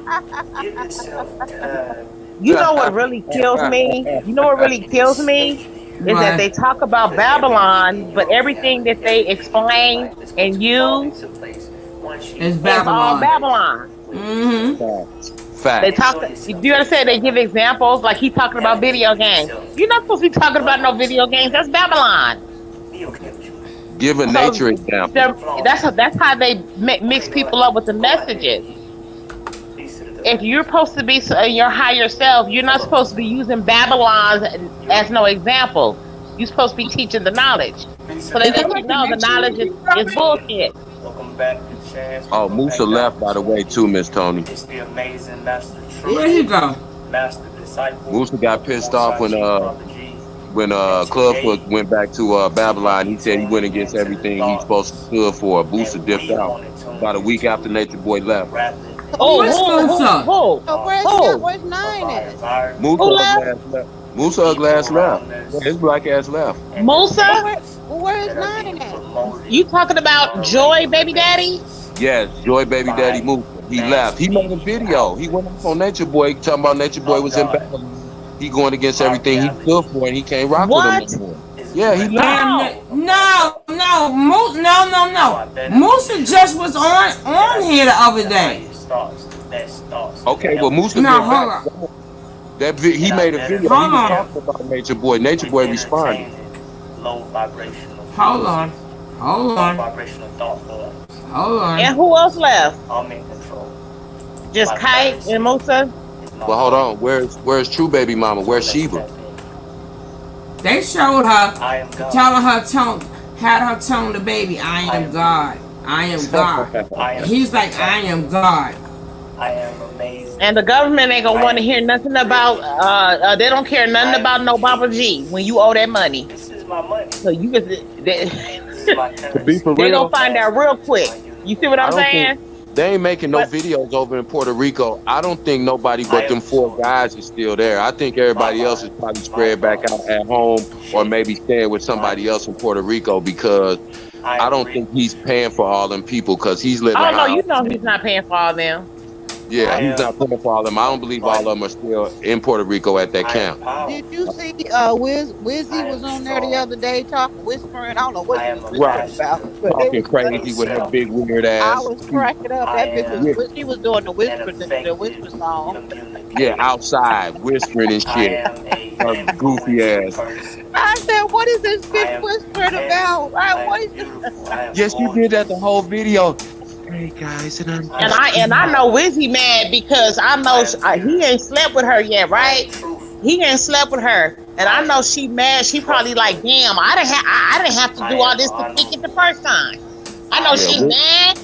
[SPEAKER 22] Give yourself time.
[SPEAKER 10] You know what really kills me? You know what really kills me? Is that they
[SPEAKER 1] Right.
[SPEAKER 10] talk about
[SPEAKER 22] Because everything
[SPEAKER 10] Babylon,
[SPEAKER 22] in
[SPEAKER 10] but
[SPEAKER 22] your
[SPEAKER 10] everything
[SPEAKER 22] reality,
[SPEAKER 10] that they
[SPEAKER 22] everything in your
[SPEAKER 10] explain
[SPEAKER 22] life is going
[SPEAKER 10] and
[SPEAKER 22] to fall
[SPEAKER 10] use
[SPEAKER 22] into place once you
[SPEAKER 1] It's
[SPEAKER 10] is
[SPEAKER 22] fall
[SPEAKER 10] all
[SPEAKER 22] into
[SPEAKER 1] Babylon.
[SPEAKER 22] place
[SPEAKER 10] Babylon.
[SPEAKER 22] with
[SPEAKER 1] Mm-hmm.
[SPEAKER 22] yourself.
[SPEAKER 12] Facts.
[SPEAKER 10] They
[SPEAKER 12] Facts.
[SPEAKER 10] talk.
[SPEAKER 22] Enjoy
[SPEAKER 10] Do
[SPEAKER 22] yourself.
[SPEAKER 10] you
[SPEAKER 22] Take
[SPEAKER 10] understand? They
[SPEAKER 22] yourself
[SPEAKER 10] give
[SPEAKER 22] out.
[SPEAKER 10] examples like he's talking about
[SPEAKER 22] Have a date
[SPEAKER 10] video
[SPEAKER 22] with
[SPEAKER 10] games.
[SPEAKER 22] yourself.
[SPEAKER 10] You're not supposed to be talking
[SPEAKER 22] Love
[SPEAKER 10] about no
[SPEAKER 22] on
[SPEAKER 10] video
[SPEAKER 22] yourself.
[SPEAKER 10] games. That's Babylon.
[SPEAKER 22] Be okay with you.
[SPEAKER 12] Give a
[SPEAKER 10] So
[SPEAKER 12] nature example.
[SPEAKER 22] Flaws in
[SPEAKER 10] that's
[SPEAKER 22] you.
[SPEAKER 10] how they mix
[SPEAKER 22] Okay,
[SPEAKER 10] people up with the
[SPEAKER 22] go out there and
[SPEAKER 10] messages.
[SPEAKER 22] be you. Peace to the
[SPEAKER 10] If
[SPEAKER 22] divine.
[SPEAKER 10] you're supposed to be your higher self, you're not
[SPEAKER 22] Hello,
[SPEAKER 10] supposed to be
[SPEAKER 22] son.
[SPEAKER 10] using Babylon
[SPEAKER 22] You
[SPEAKER 10] as
[SPEAKER 22] ready?
[SPEAKER 10] no example. You're supposed to be teaching the knowledge.
[SPEAKER 22] Peace to
[SPEAKER 10] So
[SPEAKER 22] the
[SPEAKER 10] they
[SPEAKER 7] Is that
[SPEAKER 10] let
[SPEAKER 22] divine.
[SPEAKER 7] like
[SPEAKER 10] you
[SPEAKER 7] an
[SPEAKER 10] know the
[SPEAKER 7] action
[SPEAKER 10] knowledge
[SPEAKER 7] movie or
[SPEAKER 10] is
[SPEAKER 7] something?
[SPEAKER 10] bullshit.
[SPEAKER 22] Welcome back the chance.
[SPEAKER 12] Oh, Musa left, by the way, too, Miss Tony.
[SPEAKER 22] It's the amazing master
[SPEAKER 1] Where'd he go?
[SPEAKER 22] master disciple.
[SPEAKER 12] Musa got pissed off when
[SPEAKER 22] And
[SPEAKER 12] Clubfoot
[SPEAKER 22] today,
[SPEAKER 12] went back to Babylon. He said he went against everything he's supposed to stood for. Booster dipped out about a week after Nature Boy left.
[SPEAKER 10] Where's Nine at?
[SPEAKER 12] Musa
[SPEAKER 10] Who
[SPEAKER 12] ugly
[SPEAKER 10] left?
[SPEAKER 12] ass left. Musa ugly ass left. Yeah, his black ass left.
[SPEAKER 8] Musa?
[SPEAKER 10] Where's Nine at?
[SPEAKER 8] You talking about Joy, baby daddy?
[SPEAKER 12] Yes, Joy Baby Daddy Musa. He left. He made a video. He went off on Nature Boy talking about Nature Boy was in Babylon. He going against everything he stood for, and he can't rock with him no more. Yeah, he left.
[SPEAKER 1] No. Musa just was on here the other day.
[SPEAKER 12] Okay, well, Musa
[SPEAKER 1] No,
[SPEAKER 12] been
[SPEAKER 1] hold
[SPEAKER 12] back. He made a video. He was talking about Nature Boy. Nature Boy responded.
[SPEAKER 22] Low vibrational.
[SPEAKER 1] Hold on.
[SPEAKER 22] Vibrational thought forms.
[SPEAKER 1] Hold on.
[SPEAKER 8] And who else left?
[SPEAKER 22] I'm in control.
[SPEAKER 8] Just Kite and Musa?
[SPEAKER 12] Well, hold on. Where's True Baby Mama? Where's Sheba?
[SPEAKER 1] They showed her, telling her had her tone the baby, I am God. I am God. He's like, I am God.
[SPEAKER 22] I am amazing.
[SPEAKER 8] And the government ain't gonna want to hear nothing about, they don't care nothing about no Baba G when you owe that money.
[SPEAKER 22] This is my money.
[SPEAKER 8] So you can,
[SPEAKER 12] To be for
[SPEAKER 8] they
[SPEAKER 12] real,
[SPEAKER 8] gonna find out real quick. You see what I'm saying?
[SPEAKER 12] They ain't making no videos over in Puerto Rico. I don't think nobody but them 4 guys is still there. I think everybody else is probably spread back out at home or maybe staying with somebody else in Puerto Rico because I don't think he's paying for all them people because he's living.
[SPEAKER 8] Oh no, you know he's not paying for all them.
[SPEAKER 12] Yeah, he's not paying for all them. I don't believe all of them are still in Puerto Rico at that camp.
[SPEAKER 10] Did you see Wizzy was on there the other day whispering? I don't know what he was whispering about. But
[SPEAKER 12] Talking crazy with her big weird ass.
[SPEAKER 10] I was cracking up. That bitch was, she was doing the whisper song.
[SPEAKER 12] Yeah, outside, whispering and shit. Her goofy ass.
[SPEAKER 10] I said, what is this bitch whispering about? What is this?
[SPEAKER 12] Yes, you did that the whole video. Hey guys, and
[SPEAKER 8] I know Wizzy mad because I know he ain't slept with her yet, right? He ain't slept with her, and I know she mad. She probably like, damn, I didn't have to do all this to kick it the first time. I know she mad.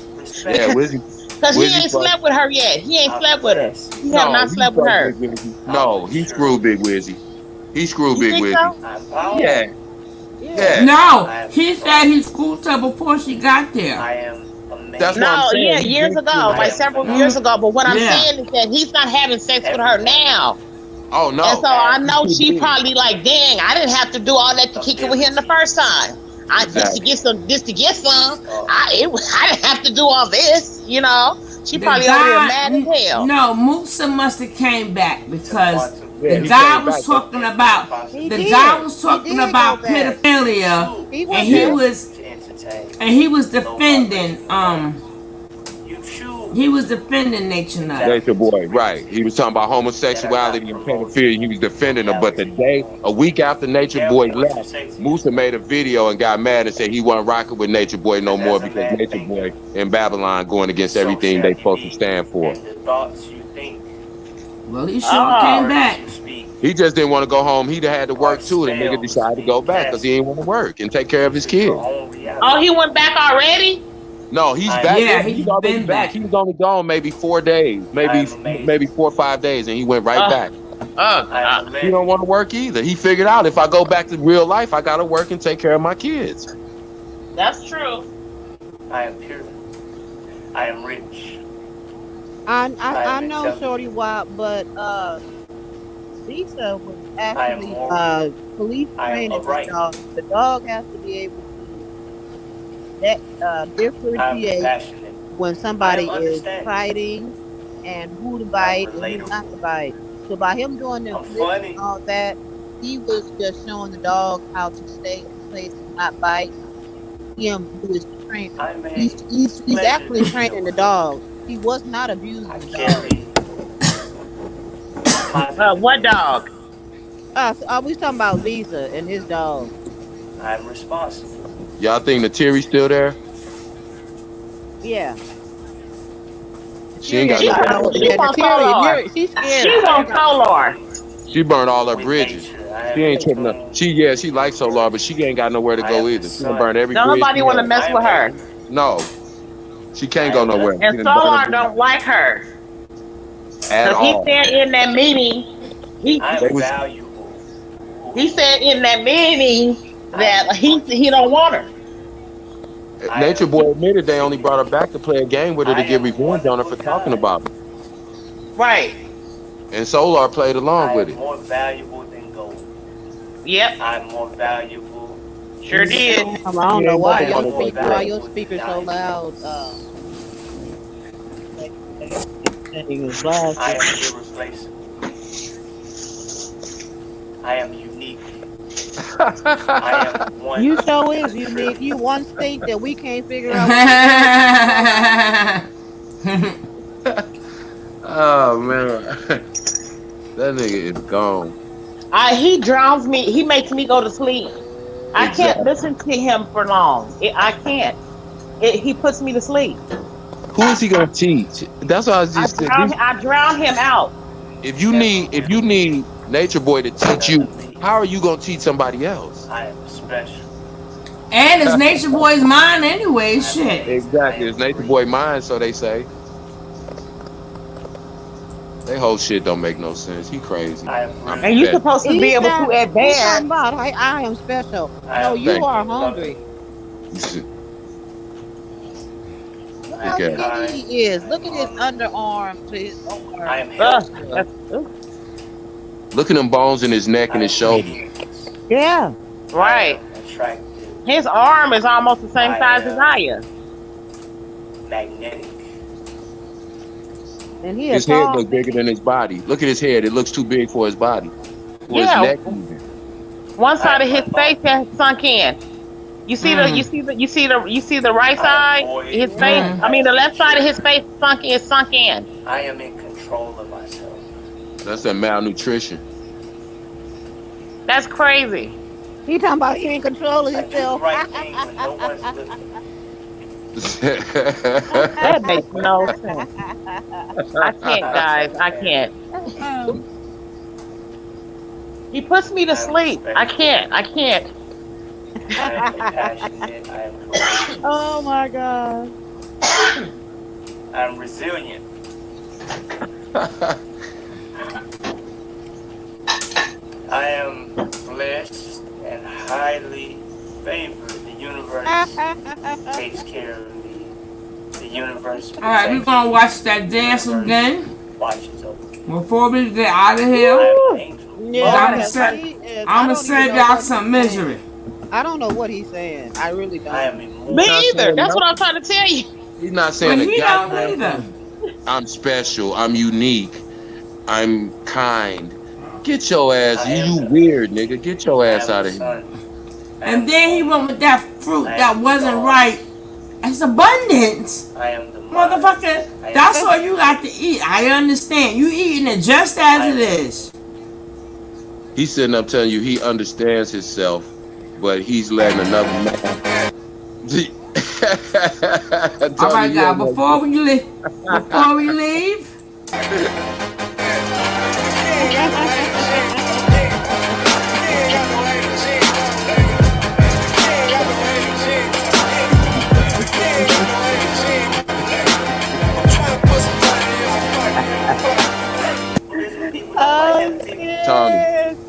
[SPEAKER 12] Yeah, Wizzy.
[SPEAKER 8] Because he ain't slept with her yet. He ain't slept with her. He have not slept with her.
[SPEAKER 12] No, he screwed Big Wizzy. He screwed Big Wizzy.
[SPEAKER 8] So?
[SPEAKER 12] Yeah.
[SPEAKER 1] No, he said he screwed her before she got there.
[SPEAKER 12] That's what I'm saying.
[SPEAKER 8] Yeah, years ago, like several years ago. But what I'm saying is that he's not having sex with her now.
[SPEAKER 12] Oh no.
[SPEAKER 8] And so I know she probably like, dang, I didn't have to do all that to kick it with him the first time. Just to get some. I didn't have to do all this, you know. She probably over there mad as hell.
[SPEAKER 1] No, Musa must have came back because the guy was talking about pedophilia, and he was defending Nature Nut.
[SPEAKER 12] Nature Boy, right. He was talking about homosexuality and pedophilia. He was defending them. But a week after Nature Boy left, Musa made a video and got mad and said he wasn't rocking with Nature Boy no more because Nature Boy in Babylon going against everything they supposed to stand for.
[SPEAKER 1] Well, he sure came back.
[SPEAKER 12] He just didn't want to go home. He had to work too. The nigga decided to go back because he didn't want to work and take care of his kids.
[SPEAKER 8] Oh, he went back already?
[SPEAKER 12] No, he's back.
[SPEAKER 1] Yeah,
[SPEAKER 12] he's already
[SPEAKER 1] been
[SPEAKER 12] back. He was only gone maybe 4 days, maybe 4 or 5 days, and he went right back. He don't want to work either. He figured out if I go back to real life, I gotta work and take care of my kids.
[SPEAKER 8] That's true.
[SPEAKER 22] I am pure. I am rich.
[SPEAKER 10] I know Shorty Wild, but Lisa was actually police training the dog. The dog has to be able to differentiate when somebody is fighting and who to bite and who not to bite. So by him doing the flips and all that, he was just showing the dog how to stay in place and not bite. Him who is the trainer. He's actually training the dog. He was not abusing the
[SPEAKER 22] dog.
[SPEAKER 8] What dog?
[SPEAKER 10] We talking about Lisa and his dog.
[SPEAKER 22] I'm responsible.
[SPEAKER 12] Y'all think the Terry's still there?
[SPEAKER 10] Yeah.
[SPEAKER 12] She ain't got
[SPEAKER 8] She won't Solar.
[SPEAKER 12] She burned all her bridges. She ain't tripping up. She likes Solar, but she ain't got nowhere to go either. She done burned every bridge.
[SPEAKER 8] Nobody want to mess with her.
[SPEAKER 12] No. She can't go nowhere.
[SPEAKER 10] And
[SPEAKER 12] She done done
[SPEAKER 10] Solar
[SPEAKER 12] enough
[SPEAKER 10] don't like her.
[SPEAKER 12] at
[SPEAKER 10] Because he
[SPEAKER 12] all.
[SPEAKER 10] said in that meeting,
[SPEAKER 12] They was
[SPEAKER 10] he said in that meeting that he don't want her.
[SPEAKER 12] Nature Boy admitted they only brought her back to play a game with her to get revenge on her for talking about him.
[SPEAKER 10] Right.
[SPEAKER 12] And Solar played along
[SPEAKER 22] I
[SPEAKER 12] with
[SPEAKER 22] am
[SPEAKER 12] it.
[SPEAKER 22] more valuable than gold.
[SPEAKER 10] Yep.
[SPEAKER 22] I'm more valuable.
[SPEAKER 10] Sure did.
[SPEAKER 8] I don't know why
[SPEAKER 12] Nobody
[SPEAKER 8] your
[SPEAKER 12] wanted that
[SPEAKER 8] why
[SPEAKER 12] girl.
[SPEAKER 8] your speaker so loud.
[SPEAKER 22] I am irreplaceable. I am unique. I am one.
[SPEAKER 8] You so is unique. You one state that we can't figure out.
[SPEAKER 12] Oh man. That nigga is gone.
[SPEAKER 10] He drowns me. He makes me go to sleep. I can't
[SPEAKER 12] Exactly.
[SPEAKER 10] listen to him for long. I can't. He puts me to sleep.
[SPEAKER 12] Who is he gonna teach? That's why I just said this.
[SPEAKER 10] I drown him out.
[SPEAKER 12] If you need Nature Boy to teach you, how are you gonna teach somebody else?
[SPEAKER 22] I am special.
[SPEAKER 1] And it's Nature Boy's mind anyway. Shit.
[SPEAKER 12] Exactly. It's Nature Boy mind, so they say. They whole shit don't make no sense. He crazy.
[SPEAKER 10] And you're supposed to be able to
[SPEAKER 8] He's
[SPEAKER 10] advance.
[SPEAKER 8] talking about I am special. No, you
[SPEAKER 12] Thank
[SPEAKER 8] are hungry. Look how
[SPEAKER 12] Okay.
[SPEAKER 8] skinny he is. Look at his underarm to his arm.
[SPEAKER 22] I am
[SPEAKER 12] Look at them bones in his neck and his shoulder.
[SPEAKER 8] Yeah.
[SPEAKER 10] Right.
[SPEAKER 22] Attractive.
[SPEAKER 10] His arm is almost the same size as Iyah.
[SPEAKER 22] Magnetic.
[SPEAKER 8] And he
[SPEAKER 12] His
[SPEAKER 8] is
[SPEAKER 12] head
[SPEAKER 8] tall.
[SPEAKER 12] looks bigger than his body. Look at his head. It looks too big for his body. For
[SPEAKER 10] Yeah.
[SPEAKER 12] his neck even.
[SPEAKER 10] One side of his face has sunk in. You see the right side, his face. I mean the left side of his face sunk in.
[SPEAKER 22] I am in control of myself.
[SPEAKER 12] That's that malnutrition.
[SPEAKER 10] That's crazy.
[SPEAKER 8] He talking about he in control of himself.
[SPEAKER 22] Right thing when no one's looking.
[SPEAKER 10] That makes no sense. I can't, guys. I can't. He puts me to sleep. I can't.
[SPEAKER 22] I am compassionate. I am courageous.
[SPEAKER 8] Oh my God.
[SPEAKER 22] I am resilient. I am blessed and highly favored. The universe takes care of me. The universe.
[SPEAKER 1] All right, we're gonna watch that dance again
[SPEAKER 22] Watches over me.
[SPEAKER 1] before we get out of here.
[SPEAKER 8] Yeah,
[SPEAKER 1] I'm gonna send y'all some misery.
[SPEAKER 8] I don't know what he's saying. I really don't.
[SPEAKER 22] I am immortal.
[SPEAKER 10] Me either. That's what I'm trying to tell you.
[SPEAKER 12] He's not saying
[SPEAKER 1] But
[SPEAKER 12] a
[SPEAKER 1] he don't
[SPEAKER 12] goddamn
[SPEAKER 1] either.
[SPEAKER 12] thing. I'm special. I'm unique. I'm kind. Get your ass. You weird, nigga. Get your ass out of here.
[SPEAKER 1] And then he went with that fruit that wasn't right. It's abundance.
[SPEAKER 22] I am the
[SPEAKER 1] Motherfucker, that's all you got to eat. I understand. You eating it just as it is.
[SPEAKER 12] He's sitting up telling you he understands himself, but he's letting another man.
[SPEAKER 1] All right, guys. Before we leave.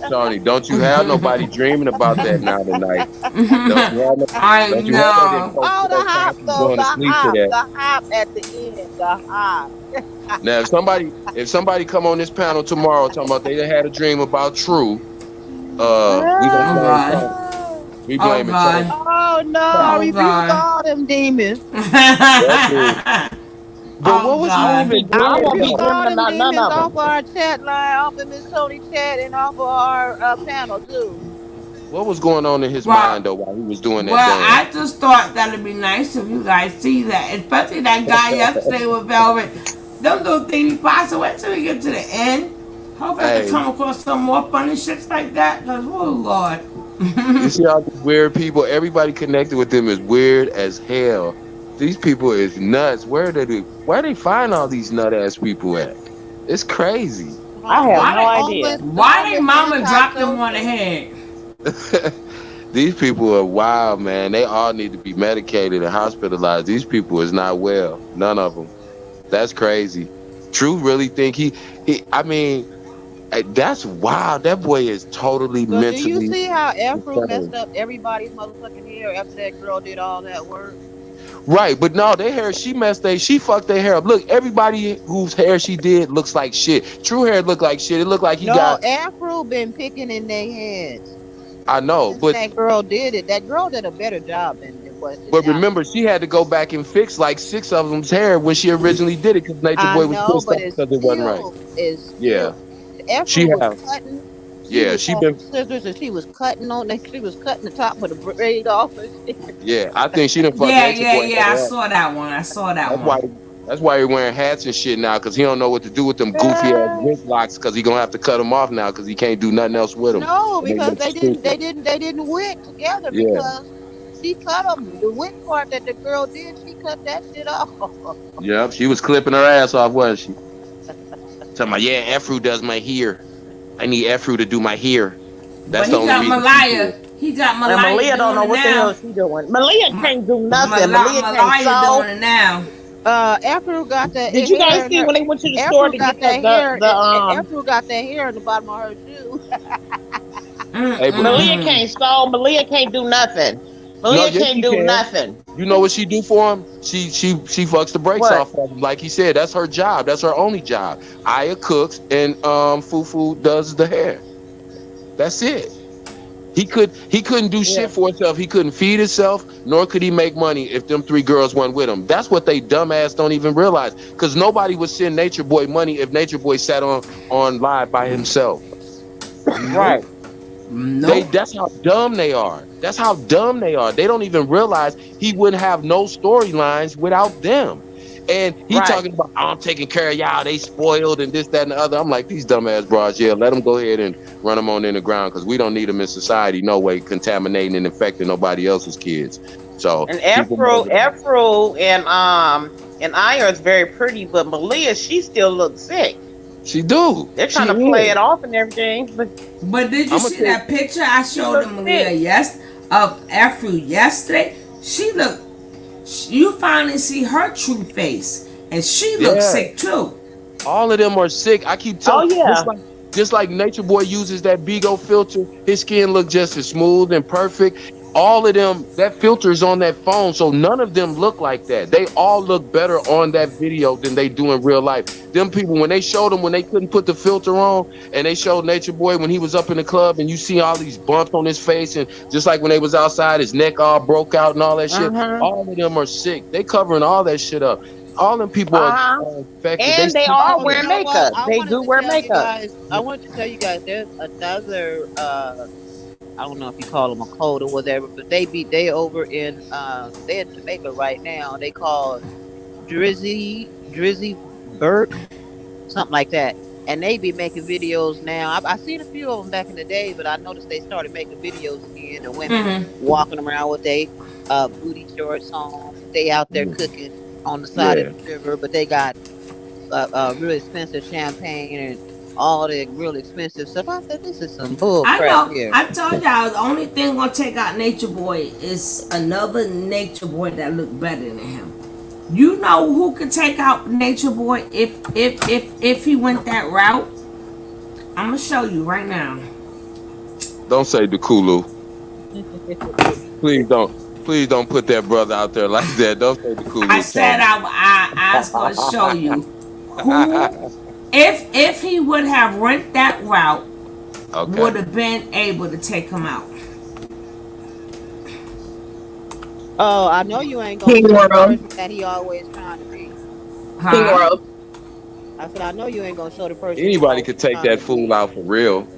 [SPEAKER 12] Tony, don't you have nobody dreaming about that now tonight?
[SPEAKER 1] I know.
[SPEAKER 8] Oh, the hop though, the hop at the end, the hop.
[SPEAKER 12] Now, if somebody come on this panel tomorrow talking about they had a dream about True, we gonna we blame it.
[SPEAKER 8] Oh no, rebuke all them demons.
[SPEAKER 12] But what was you even doing?
[SPEAKER 8] I won't be all them demons off our chat line, off of Miss Tony chat, and off of our panel too.
[SPEAKER 12] What was going on in his mind though while he was doing that?
[SPEAKER 1] Well, I just thought that it'd be nice if you guys see that, especially that guy yesterday with Velvet. Them little things pass away till we get to the end. Hopefully I can come across some more funny shits like that. Cause oh Lord.
[SPEAKER 12] You see all these weird people. Everybody connected with them is weird as hell. These people is nuts. Where they find all these nut ass people at? It's crazy.
[SPEAKER 10] I have no idea.
[SPEAKER 1] Why they mama dropped them on the head?
[SPEAKER 12] These people are wild, man. They all need to be medicated and hospitalized. These people is not well. None of them. That's crazy. True really think he I mean, that's wild. That boy is totally
[SPEAKER 10] So do you
[SPEAKER 12] mentally
[SPEAKER 10] see how Afro messed
[SPEAKER 12] insane.
[SPEAKER 10] up everybody's motherfucking hair after that girl did all that work?
[SPEAKER 12] Right, but no, their hair, she fucked their hair up. Look, everybody whose hair she did looks like shit. True hair look like shit. It looked like he
[SPEAKER 10] No,
[SPEAKER 12] got,
[SPEAKER 10] Afro been picking in their heads
[SPEAKER 12] I know,
[SPEAKER 10] since that girl did it. That girl did a better job than what this
[SPEAKER 12] but
[SPEAKER 10] Afro.
[SPEAKER 12] remember, she had to go back and fix like six of them's hair when she originally did it because Nature
[SPEAKER 10] I
[SPEAKER 12] Boy was
[SPEAKER 10] know,
[SPEAKER 12] pissed
[SPEAKER 10] but
[SPEAKER 12] off because it wasn't right.
[SPEAKER 10] it's
[SPEAKER 12] Yeah,
[SPEAKER 10] still Afro
[SPEAKER 12] she
[SPEAKER 10] was
[SPEAKER 12] have.
[SPEAKER 10] cutting. She
[SPEAKER 12] Yeah,
[SPEAKER 10] was
[SPEAKER 12] she
[SPEAKER 10] had
[SPEAKER 12] been.
[SPEAKER 10] some scissors and she was cutting on that. She was cutting the top of the braid off and shit.
[SPEAKER 12] Yeah, I think she done fucked
[SPEAKER 1] Yeah,
[SPEAKER 12] Nature
[SPEAKER 1] yeah,
[SPEAKER 12] Boy
[SPEAKER 1] yeah. I
[SPEAKER 12] hair up.
[SPEAKER 1] saw that one. I saw that
[SPEAKER 12] That's why.
[SPEAKER 1] one.
[SPEAKER 12] That's why he wearing hats and shit now because he don't know what to do with them goofy ass wig locks because he gonna have to cut them off now because he can't do nothing else with them.
[SPEAKER 10] No,
[SPEAKER 12] And they
[SPEAKER 10] because
[SPEAKER 12] look stupid.
[SPEAKER 10] they didn't wig together
[SPEAKER 12] Yeah,
[SPEAKER 10] because she cut them. The wig part that the girl did, she cut that shit off.
[SPEAKER 12] yep. She was clipping her ass off, wasn't she? Talking about, yeah, Afro does my hair. I need Afro to do my hair.
[SPEAKER 1] But
[SPEAKER 12] That's the
[SPEAKER 1] he
[SPEAKER 12] only
[SPEAKER 1] got
[SPEAKER 12] reason she do
[SPEAKER 1] Malaya.
[SPEAKER 12] it.
[SPEAKER 1] He got
[SPEAKER 8] And
[SPEAKER 1] Malaya
[SPEAKER 8] Malia don't
[SPEAKER 1] doing
[SPEAKER 8] know
[SPEAKER 1] it
[SPEAKER 8] what the hell
[SPEAKER 1] now.
[SPEAKER 8] she doing. Malia can't do nothing. Malia can't
[SPEAKER 1] Malaya
[SPEAKER 8] sew.
[SPEAKER 1] doing it now.
[SPEAKER 10] Afro got that
[SPEAKER 8] Did you guys
[SPEAKER 10] hair in
[SPEAKER 8] see
[SPEAKER 10] her.
[SPEAKER 8] when they went to the store
[SPEAKER 10] Afro
[SPEAKER 8] to
[SPEAKER 10] got
[SPEAKER 8] get
[SPEAKER 10] that hair.
[SPEAKER 8] the
[SPEAKER 10] Afro got that hair in the bottom of her shoe.
[SPEAKER 12] Hey, but
[SPEAKER 8] Malia can't sew. Malia can't do nothing.
[SPEAKER 12] no,
[SPEAKER 8] Malia
[SPEAKER 12] yes,
[SPEAKER 8] can't
[SPEAKER 12] she
[SPEAKER 8] do
[SPEAKER 12] can.
[SPEAKER 8] nothing.
[SPEAKER 12] You know what she do for him? She fucks the brakes
[SPEAKER 8] What?
[SPEAKER 12] off of him. Like he said, that's her job. That's her only job. Aya cooks and Fufu does the hair. That's it. He couldn't do
[SPEAKER 8] Yeah.
[SPEAKER 12] shit for himself. He couldn't feed himself, nor could he make money if them three girls went with him. That's what they dumbass don't even realize. Because nobody would send Nature Boy money if Nature Boy sat on live by himself.
[SPEAKER 1] Nope.
[SPEAKER 8] Right.
[SPEAKER 1] Nope.
[SPEAKER 12] That's how dumb they are. That's how dumb they are. They don't even realize he wouldn't have no storylines without them. And he
[SPEAKER 8] Right.
[SPEAKER 12] talking about, oh, I'm taking care of y'all. They spoiled and this, that, and the other. I'm like, these dumbass bras, yeah, let them go ahead and run them on in the ground because we don't need them in society. No way contaminating and infecting nobody else's kids. So
[SPEAKER 8] And
[SPEAKER 12] keep them over there.
[SPEAKER 8] Afro and Aya is very pretty, but Malia, she still looks sick.
[SPEAKER 12] She do.
[SPEAKER 8] They're
[SPEAKER 12] She
[SPEAKER 8] trying to play
[SPEAKER 12] is.
[SPEAKER 8] it off and everything, but
[SPEAKER 1] But did you
[SPEAKER 12] I'm gonna
[SPEAKER 1] see
[SPEAKER 12] take.
[SPEAKER 1] that picture I
[SPEAKER 8] she
[SPEAKER 1] showed
[SPEAKER 8] looks
[SPEAKER 1] them Malia
[SPEAKER 8] sick.
[SPEAKER 1] of Afro yesterday? She looked. You finally see her true face, and she looks
[SPEAKER 12] Yeah.
[SPEAKER 1] sick too.
[SPEAKER 12] All of them are sick. I keep
[SPEAKER 8] Oh
[SPEAKER 12] telling
[SPEAKER 8] yeah.
[SPEAKER 12] just like Nature Boy uses that Bigo filter, his skin look just as smooth and perfect. All of them, that filter is on that phone, so none of them look like that. They all look better on that video than they do in real life. Them people, when they showed them when they couldn't put the filter on, and they showed Nature Boy when he was up in the club, and you see all these bumps on his face, and just like when they was outside, his neck all broke out and all that shit.
[SPEAKER 8] Uh-huh.
[SPEAKER 12] All of them are sick. They covering all that shit up. All them people
[SPEAKER 8] Uh-huh.
[SPEAKER 12] are infected. They
[SPEAKER 8] And they
[SPEAKER 12] sick
[SPEAKER 8] all
[SPEAKER 10] Oh,
[SPEAKER 12] too.
[SPEAKER 10] you
[SPEAKER 8] wear
[SPEAKER 10] know what?
[SPEAKER 8] makeup. They do wear makeup.
[SPEAKER 10] I wanted to tell you guys. There's another. I don't know if you call them a code or whatever, but they over in they in Jamaica right now. They call Drizzy Burke, something like that. And they be making videos now. I seen a few of them back in the day, but I noticed they started making videos again. The women walking around with they booty shorts on. They out there cooking on the side
[SPEAKER 12] Yeah.
[SPEAKER 10] of the river, but they got really expensive champagne and all the real expensive stuff. I said, this is some bull
[SPEAKER 1] I
[SPEAKER 10] crap
[SPEAKER 1] know.
[SPEAKER 10] here.
[SPEAKER 1] I told y'all the only thing gonna take out Nature Boy is another Nature Boy that look better than him. You know who could take out Nature Boy if he went that route? I'm gonna show you right now.
[SPEAKER 12] Don't say the Kulu. Please don't. Please don't put that brother out there like that. Don't say the Kulu.
[SPEAKER 1] I said I was gonna show you who if he would have went that route would have been able to take him out.
[SPEAKER 10] Oh, I know you ain't gonna
[SPEAKER 9] King
[SPEAKER 10] show the
[SPEAKER 9] World.
[SPEAKER 10] person that he always trying to be.
[SPEAKER 9] King World.
[SPEAKER 10] I said, I know you ain't gonna show the person he
[SPEAKER 12] Anybody
[SPEAKER 10] always
[SPEAKER 12] could take
[SPEAKER 10] trying
[SPEAKER 12] that
[SPEAKER 10] to
[SPEAKER 12] fool
[SPEAKER 10] be.
[SPEAKER 12] out for real.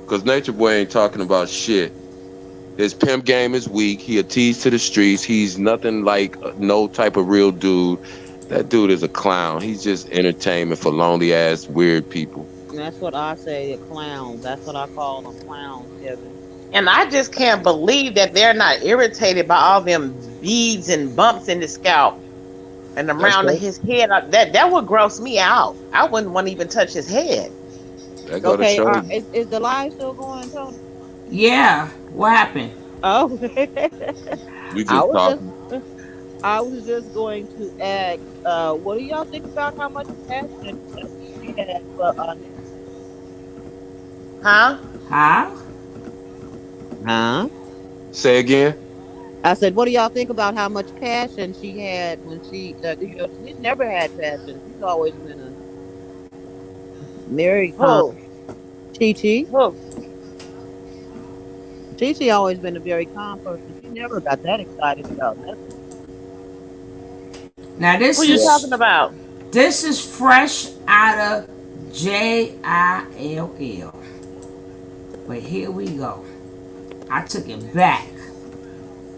[SPEAKER 12] Cause Nature Boy ain't talking about shit. His pimp game is weak. He a tease to the streets. He's nothing like no type of real dude. That dude is a clown. He's just entertainment for lonely ass weird people.
[SPEAKER 10] And that's what I say, clowns. That's what I call them, clowns, Kevin.
[SPEAKER 8] And I just can't believe that they're not irritated by all them beads and bumps in the scalp and
[SPEAKER 12] That's
[SPEAKER 8] around
[SPEAKER 12] right.
[SPEAKER 8] his head. That would gross me out. I wouldn't want to even touch his head.
[SPEAKER 12] That go to
[SPEAKER 10] Okay,
[SPEAKER 12] show you.
[SPEAKER 10] is the live still going, Tony?
[SPEAKER 1] Yeah. What happened?
[SPEAKER 8] Oh,
[SPEAKER 12] We
[SPEAKER 8] I
[SPEAKER 12] just
[SPEAKER 8] was just
[SPEAKER 12] talking.
[SPEAKER 8] I was just going to ask, what do y'all think about how much passion she had for
[SPEAKER 5] Huh?
[SPEAKER 1] Huh?
[SPEAKER 8] Huh?
[SPEAKER 12] Say again.
[SPEAKER 8] I said, what do y'all think about how much passion she had when she's never had passion. She's always been a very calm.
[SPEAKER 5] Who?
[SPEAKER 8] Chi
[SPEAKER 5] Who?
[SPEAKER 8] Chi always been a very calm person. She never got that excited about nothing.
[SPEAKER 1] Now
[SPEAKER 5] Who
[SPEAKER 1] this
[SPEAKER 5] you
[SPEAKER 12] Yeah.
[SPEAKER 5] talking
[SPEAKER 1] is
[SPEAKER 5] about?
[SPEAKER 1] this is fresh out of JILL. But here we go. I took it back.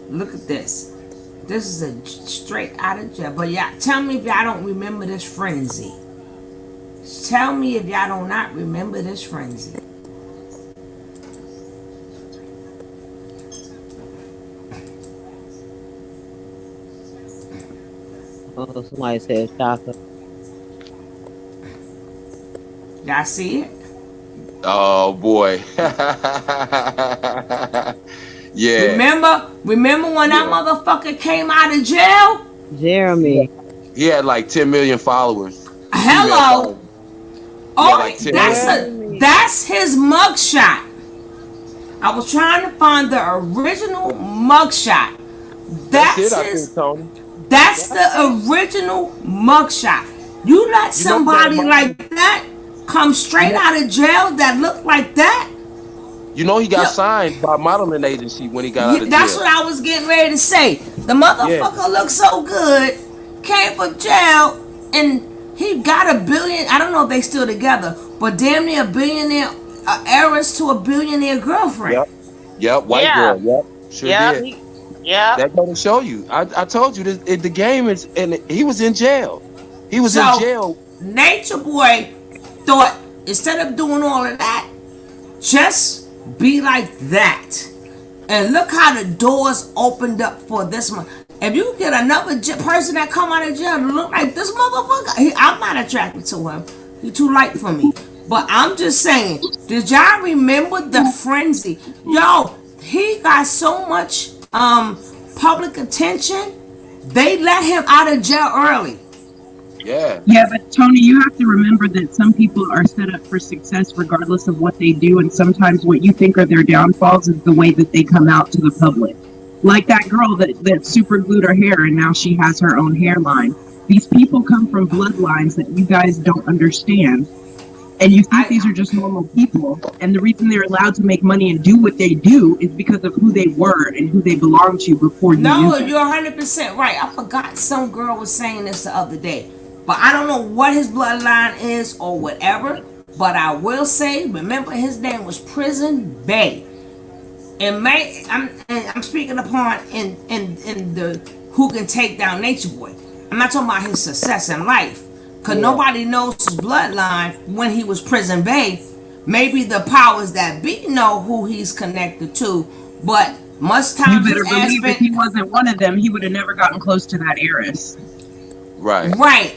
[SPEAKER 1] Look at this. This is a straight out of jail. But y'all, tell me if y'all don't remember this frenzy. Tell me if y'all do not remember this frenzy.
[SPEAKER 8] Oh, somebody said Shaka.
[SPEAKER 1] Y'all see it?
[SPEAKER 12] Oh boy. Yeah.
[SPEAKER 1] Remember when that
[SPEAKER 12] Yeah.
[SPEAKER 1] motherfucker came out of jail?
[SPEAKER 8] Jeremy.
[SPEAKER 12] He had like 10 million followers, female
[SPEAKER 1] Hello.
[SPEAKER 12] followers. He had
[SPEAKER 1] Oh,
[SPEAKER 12] like 10 million.
[SPEAKER 1] that's his mugshot. I was trying to find the original mugshot.
[SPEAKER 12] That's it,
[SPEAKER 1] That's
[SPEAKER 12] I think,
[SPEAKER 1] his.
[SPEAKER 12] Tony.
[SPEAKER 1] That's the original mugshot. You let
[SPEAKER 12] You know he got a
[SPEAKER 1] somebody
[SPEAKER 12] modeling.
[SPEAKER 1] like that come
[SPEAKER 12] You
[SPEAKER 1] straight
[SPEAKER 12] know,
[SPEAKER 1] out of jail that look like that?
[SPEAKER 12] you know he got
[SPEAKER 1] Yo,
[SPEAKER 12] signed by a modeling agency when he got out of
[SPEAKER 1] that's
[SPEAKER 12] jail.
[SPEAKER 1] what I was getting ready to say. The
[SPEAKER 12] Yeah.
[SPEAKER 1] motherfucker looked so good, came from jail, and he got a billion. I don't know if they still together, but damn near a billionaire, heiress to a billionaire girlfriend.
[SPEAKER 12] Yep. Yep. White
[SPEAKER 5] Yeah.
[SPEAKER 12] girl. Yep. Sure
[SPEAKER 5] Yep.
[SPEAKER 12] did.
[SPEAKER 5] Yep.
[SPEAKER 12] That going to show you. I told you this, the game is, and he was in jail. He was in
[SPEAKER 1] So,
[SPEAKER 12] jail.
[SPEAKER 1] Nature Boy thought instead of doing all of that, just be like that. And look how the doors opened up for this one. If you get another person that come out of jail to look like this motherfucker, I'm not attracted to him. He's too light for me. But I'm just saying, did y'all remember the frenzy? Yo, he got so much public attention. They let him out of jail early.
[SPEAKER 12] Yeah.
[SPEAKER 19] Yeah, but Tony, you have to remember that some people are set up for success regardless of what they do, and sometimes what you think are their downfalls is the way that they come out to the public. Like that girl that super glued her hair and now she has her own hairline. These people come from bloodlines that you guys don't understand. And you think these are just normal people, and the reason they're allowed to make money and do what they do is because of who they were and who they belonged to before you knew
[SPEAKER 1] No,
[SPEAKER 19] them.
[SPEAKER 1] you're 100% right. I forgot some girl was saying this the other day. But I don't know what his bloodline is or whatever. But I will say, remember his name was Prison Bay. I'm speaking upon in the who can take down Nature Boy. I'm not talking about his success in life. Cause nobody knows his bloodline when he was Prison Bay. Maybe the powers that be know who he's connected to, but most
[SPEAKER 19] You
[SPEAKER 1] times
[SPEAKER 19] better
[SPEAKER 1] his ass
[SPEAKER 19] believe if he
[SPEAKER 1] been
[SPEAKER 19] wasn't one of them, he would have never gotten close to that heiress.
[SPEAKER 12] Right.
[SPEAKER 1] right,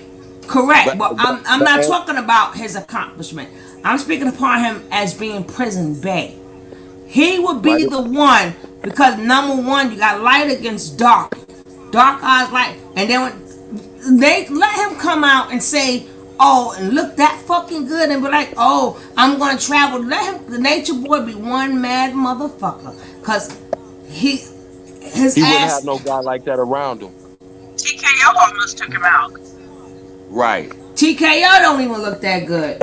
[SPEAKER 1] correct. But I'm
[SPEAKER 12] But
[SPEAKER 1] not talking about his accomplishment. I'm speaking upon him as being Prison Bay. He would
[SPEAKER 12] right.
[SPEAKER 1] be the one because number one, you got light against dark, dark eyes light, and then when they let him come out and say, "Oh, and look that fucking good," and be like, "Oh, I'm gonna travel." Let him, the Nature Boy, be one mad motherfucker, cause he, his
[SPEAKER 12] He wouldn't have
[SPEAKER 1] ass,
[SPEAKER 12] no guy like that around him.
[SPEAKER 19] TKO almost took him out.
[SPEAKER 12] Right.
[SPEAKER 1] TKO don't even look that good.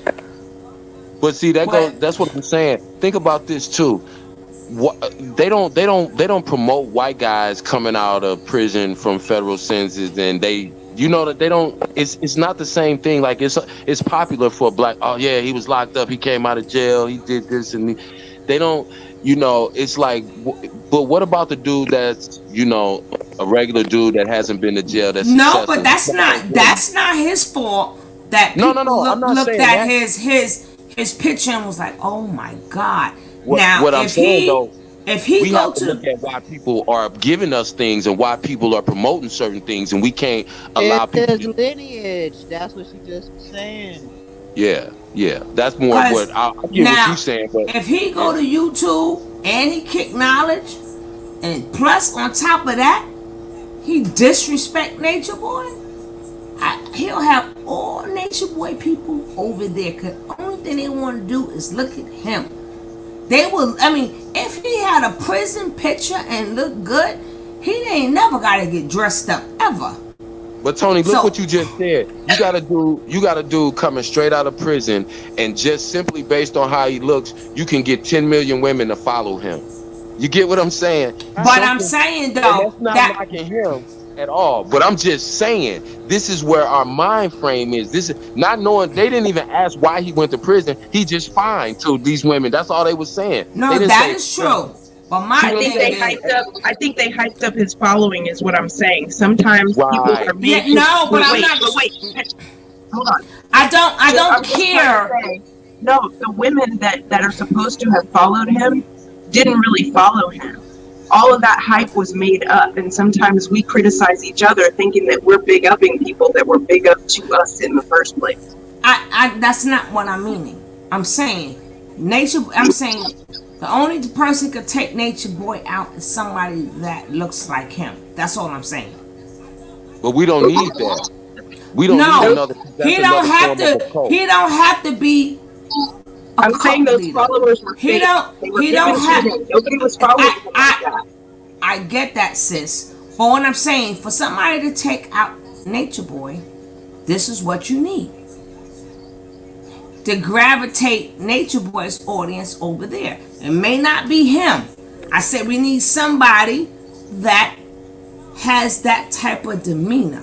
[SPEAKER 12] But see, that
[SPEAKER 1] But
[SPEAKER 12] goes. That's what I'm saying. Think about this too. What they don't promote white guys coming out of prison from federal sentences, and they, you know, that they don't. It's not the same thing. Like it's popular for black. Oh yeah, he was locked up. He came out of jail. He did this, and they don't. You know, it's like. But what about the dude that's, you know, a regular dude that hasn't been to jail, that's
[SPEAKER 1] no, but
[SPEAKER 12] successful?
[SPEAKER 1] that's not his fault that
[SPEAKER 12] No.
[SPEAKER 1] people
[SPEAKER 12] I'm not
[SPEAKER 1] looked
[SPEAKER 12] saying
[SPEAKER 1] at
[SPEAKER 12] that.
[SPEAKER 1] his picture and was like, "Oh my god." Now,
[SPEAKER 12] What I'm saying though,
[SPEAKER 1] if he
[SPEAKER 12] we
[SPEAKER 1] go
[SPEAKER 12] have to look
[SPEAKER 1] to
[SPEAKER 12] at why people are giving us things and why people are promoting certain things, and we can't
[SPEAKER 8] It's
[SPEAKER 12] allow people
[SPEAKER 8] his
[SPEAKER 12] to.
[SPEAKER 8] lineage. That's what she just was saying.
[SPEAKER 12] Yeah. That's more of what
[SPEAKER 1] cuz
[SPEAKER 12] I get what you
[SPEAKER 1] now
[SPEAKER 12] saying, but
[SPEAKER 1] if he go
[SPEAKER 12] yeah,
[SPEAKER 1] to YouTube and he kick knowledge And plus, on top of that, he disrespect Nature Boy. He'll have all Nature Boy people over there. Cause only thing they want to do is look at him. They will. I mean, if he had a prison picture and look good, he ain't never got to get dressed up ever.
[SPEAKER 12] But Tony, look what you just said. You got a dude coming straight out of prison, and just simply based on how he looks, you can get 10 million women to follow him. You get what I'm saying?
[SPEAKER 1] But I'm saying though,
[SPEAKER 12] that's not knocking him at all. But I'm just saying, this is where our mind frame is. This is not knowing. They didn't even ask why he went to prison. He just fine to these women. That's all they were saying.
[SPEAKER 1] No, that is true. But
[SPEAKER 19] I think they hyped up his following, is what I'm saying. Sometimes people are made to,
[SPEAKER 1] but I'm not.
[SPEAKER 19] Wait, hold on.
[SPEAKER 1] I don't care.
[SPEAKER 19] No, the women that are supposed to have followed him didn't really follow him. All of that hype was made up, and sometimes we criticize each other thinking that we're big upping people that were big up to us in the first place.
[SPEAKER 1] That's not what I'm meaning. I'm saying the only person could take Nature Boy out is somebody that looks like him. That's all I'm saying.
[SPEAKER 12] But we don't need that. We don't need another.
[SPEAKER 1] He don't have to. He don't have to be.
[SPEAKER 19] I'm saying those followers were fake.
[SPEAKER 1] He don't have.
[SPEAKER 19] Nobody was following him like that.
[SPEAKER 1] I get that, sis. But what I'm saying, for somebody to take out Nature Boy, this is what you need to gravitate Nature Boy's audience over there. It may not be him. I said we need somebody that has that type of demeanor.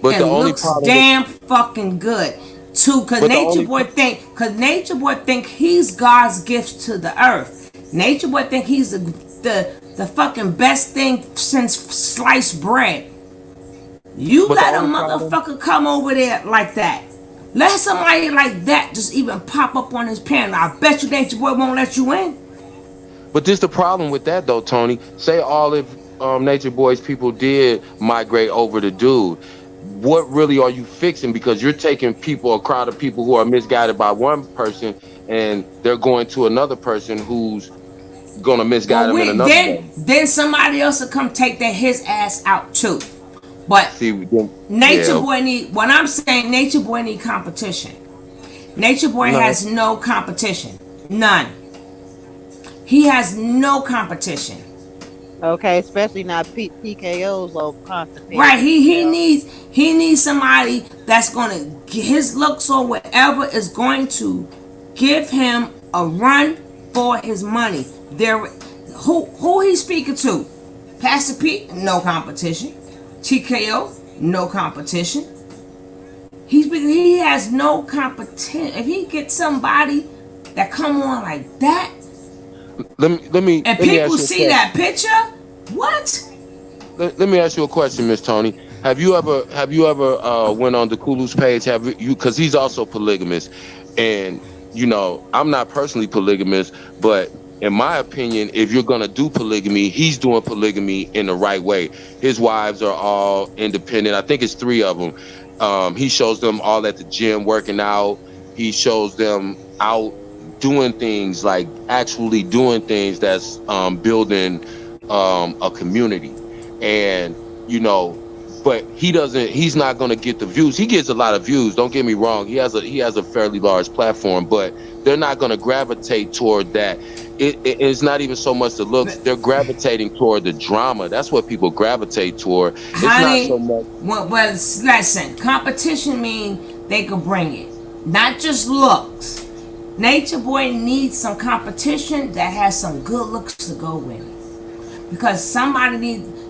[SPEAKER 12] But
[SPEAKER 1] and
[SPEAKER 12] the only
[SPEAKER 1] looks damn fucking good too. Cause Nature Boy think he's God's gift to the earth. Nature Boy think he's the fucking best thing since sliced bread. You let a motherfucker come over there like that. Let somebody like that just even pop up on his panel. I bet you Nature Boy won't let you in.
[SPEAKER 12] But this the problem with that though, Tony. Say all of Nature Boy's people did migrate over to dude. What really are you fixing? Because you're taking people, a crowd of people who are misguided by one person, and they're going to another person who's gonna misguide them in another way.
[SPEAKER 1] Then somebody else will come take his ass out too. But Nature Boy need. What I'm saying, Nature Boy need competition. Nature Boy has no competition, none. He has no competition.
[SPEAKER 10] Okay, especially not PKO's low constipation.
[SPEAKER 1] Right, he needs somebody that's gonna his looks or whatever is going to give him a run for his money. Who he's speaking to? Pastor P, no competition. TKO, no competition. He has no competition. If he gets somebody that come on like that,
[SPEAKER 12] let me
[SPEAKER 1] and people see that picture, what?
[SPEAKER 12] Let me ask you a question, Miss Tony. Have you ever went on the Kulu's page? Have you? Because he's also polygamous, and you know I'm not personally polygamous, but in my opinion, if you're gonna do polygamy, he's doing polygamy in the right way. His wives are all independent. I think it's 3 of them. He shows them all at the gym working out. He shows them out doing things, like actually doing things that's building a community. And you know, but he's not going to get the views. He gets a lot of views, don't get me wrong. He has a fairly large platform, but they're not going to gravitate toward that. It's not even so much the looks. They're gravitating toward the drama. That's what people gravitate toward. It's
[SPEAKER 1] honey,
[SPEAKER 12] not so much.
[SPEAKER 1] Well, listen, competition means they can bring it, not just looks. Nature Boy needs some competition that has some good looks to go with it, because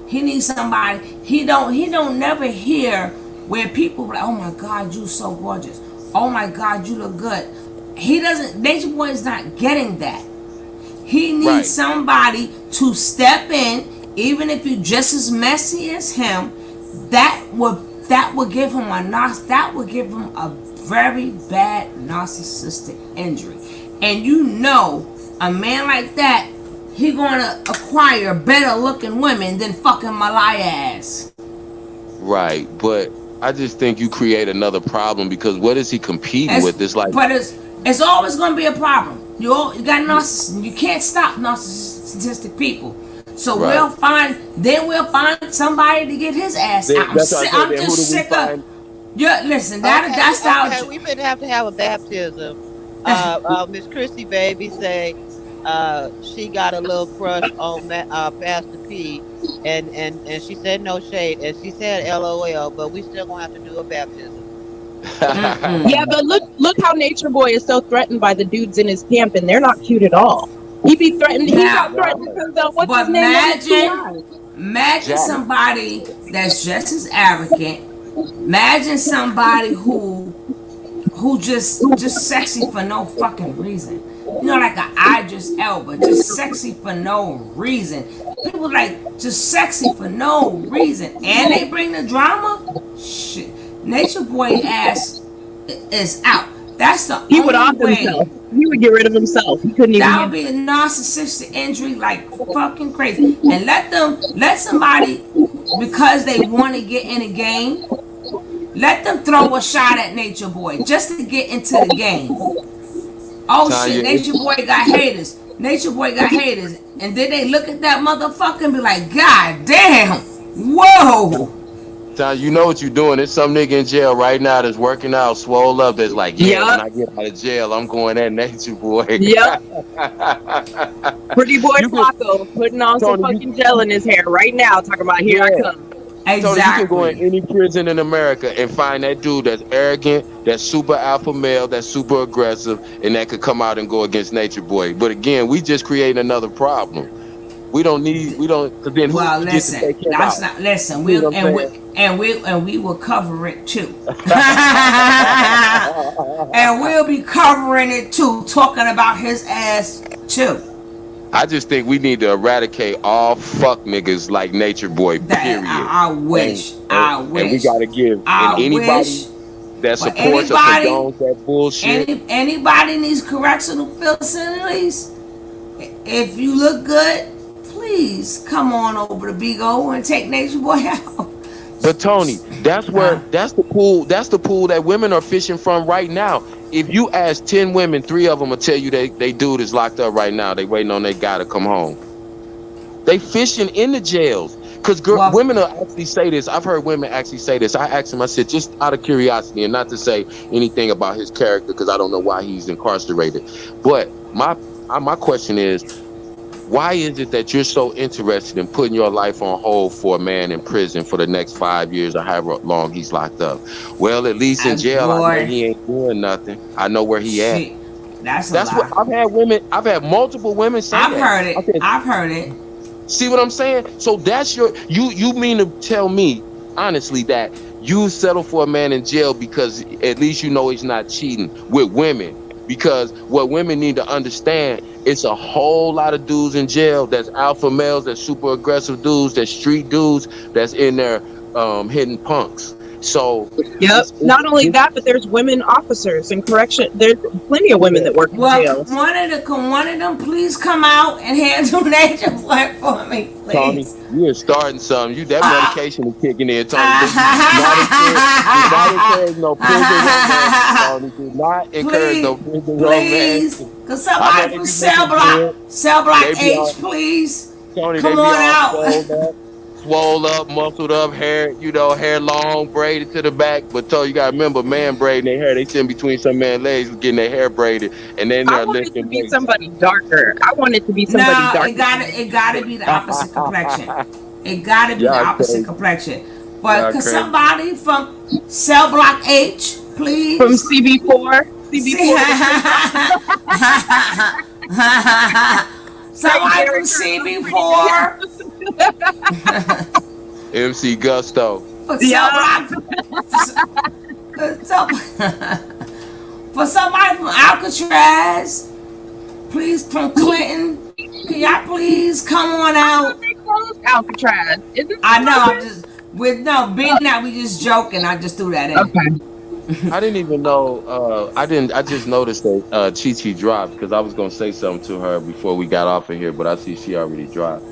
[SPEAKER 1] he needs somebody. He don't never hear where people like, oh my God, you so gorgeous. Oh my God, you look good. He doesn't. Nature Boy is not getting that. He needs somebody to step in, even if you're just as messy as him. That would give him a very bad narcissistic injury. And you know, a man like that, he gonna acquire better looking women than fucking Malaya ass.
[SPEAKER 12] Right, but I just think you create another problem, because what is he competing with? It's like,
[SPEAKER 1] but it's always gonna be a problem. You got narcissism. You can't stop narcissistic people. So
[SPEAKER 12] Right.
[SPEAKER 1] we'll find somebody to get his ass out.
[SPEAKER 12] That's what I said.
[SPEAKER 1] I'm
[SPEAKER 12] Then who do
[SPEAKER 1] just
[SPEAKER 12] we
[SPEAKER 1] sick of.
[SPEAKER 12] find?
[SPEAKER 1] Yeah, listen,
[SPEAKER 8] Okay,
[SPEAKER 1] that's our.
[SPEAKER 8] okay, we finna have to have a baptism. Miss Chrissy baby say, she got a little crush on Pastor P, and she said no shade, and she said LOL, but we still gonna have to do a baptism.
[SPEAKER 19] Yeah, but look how Nature Boy is so threatened by the dudes in his camp, and they're not cute at all. He be threatened. He got
[SPEAKER 1] Now,
[SPEAKER 19] threatened because what's
[SPEAKER 1] but
[SPEAKER 19] his name on his
[SPEAKER 1] imagine
[SPEAKER 12] Jack.
[SPEAKER 1] somebody that's just as arrogant. Imagine somebody who just sexy for no fucking reason. You know, like an Idris Elba, just sexy for no reason. People like just sexy for no reason, and they bring the drama. Shit, Nature Boy ass is out. That's the
[SPEAKER 19] He would
[SPEAKER 1] only
[SPEAKER 19] off
[SPEAKER 1] way.
[SPEAKER 19] himself. He would get rid of himself. He couldn't even.
[SPEAKER 1] That would be a narcissistic injury like fucking crazy. And let somebody, because they want to get in a game, let them throw a shot at Nature Boy just to get into the game. Oh
[SPEAKER 12] Tanya,
[SPEAKER 1] shit, Nature Boy got haters. Nature Boy got haters. And then they look at that motherfucker and be like, God damn, whoa.
[SPEAKER 12] Tanya, you know what you're doing. There's some nigga in jail right now that's working out, swole up, that's like, yeah, when I get out of jail, I'm going at Nature Boy.
[SPEAKER 19] Yep. Pretty boy Flaco putting on some fucking gel in his hair right now, talking about here I come.
[SPEAKER 1] Exactly.
[SPEAKER 12] Tony, you can go in any prison in America and find that dude that's arrogant, that's super alpha male, that's super aggressive, and that could come out and go against Nature Boy. But again, we just create another problem. We don't, because then who gets to take him out?
[SPEAKER 1] Listen, we will cover it too. And we'll be covering it too, talking about his ass too.
[SPEAKER 12] I just think we need to eradicate all fuck niggas like Nature Boy, period.
[SPEAKER 1] I wish.
[SPEAKER 12] And we gotta give anybody that supports or condones that bullshit.
[SPEAKER 1] Anybody in these correctional facilities, if you look good, please come on over to Bigo and take Nature Boy out.
[SPEAKER 12] But Tony, that's the pool that women are fishing from right now. If you ask 10 women, 3 of them will tell you they dude is locked up right now. They waiting on their guy to come home. They fishing in the jails. Because women will actually say this. I've heard women actually say this. I asked him, I said, just out of curiosity, and not to say anything about his character, because I don't know why he's incarcerated. But my question is, why is it that you're so interested in putting your life on hold for a man in prison for the next 5 years or however long he's locked up? Well, at least in jail, I know he ain't doing nothing. I know where he at.
[SPEAKER 1] That's
[SPEAKER 12] what I've had multiple women say that.
[SPEAKER 1] I've heard it.
[SPEAKER 12] See what I'm saying? So that's you mean to tell me, honestly, that you settle for a man in jail because at least you know he's not cheating with women? Because what women need to understand, it's a whole lot of dudes in jail that's alpha males, that's super aggressive dudes, that's street dudes, that's in there hitting punks. So
[SPEAKER 19] not only that, but there's women officers in correction. There's plenty of women that work in jail.
[SPEAKER 1] One of them please come out and handle Nature Boy for me, please.
[SPEAKER 12] Tony, you're starting something. That medication is kicking in, Tony. Do not encourage no prison romance.
[SPEAKER 1] Because somebody from Cell Block H, please.
[SPEAKER 12] Tony,
[SPEAKER 1] come on out.
[SPEAKER 12] Swole up, muscled up, hair, hair long, braided to the back. But you gotta remember, man braiding their hair, they sit in between some man legs getting their hair braided, and then they're lifting weights.
[SPEAKER 19] I want it to be somebody darker. I want it to be somebody darker.
[SPEAKER 1] It gotta be the opposite complexion. It gotta be the opposite complexion. But could somebody from Cell Block H, please?
[SPEAKER 19] From CB4?
[SPEAKER 1] Somebody from CB4.
[SPEAKER 12] MC Gusto.
[SPEAKER 1] For somebody from Alcatraz, please, from Clinton, can y'all please come on out?
[SPEAKER 19] They closed Alcatraz.
[SPEAKER 1] I know. We just joking. I just threw that in.
[SPEAKER 19] Okay.
[SPEAKER 12] I didn't even know. I just noticed that Chi dropped, because I was gonna say something to her before we got off of here, but I see she already dropped.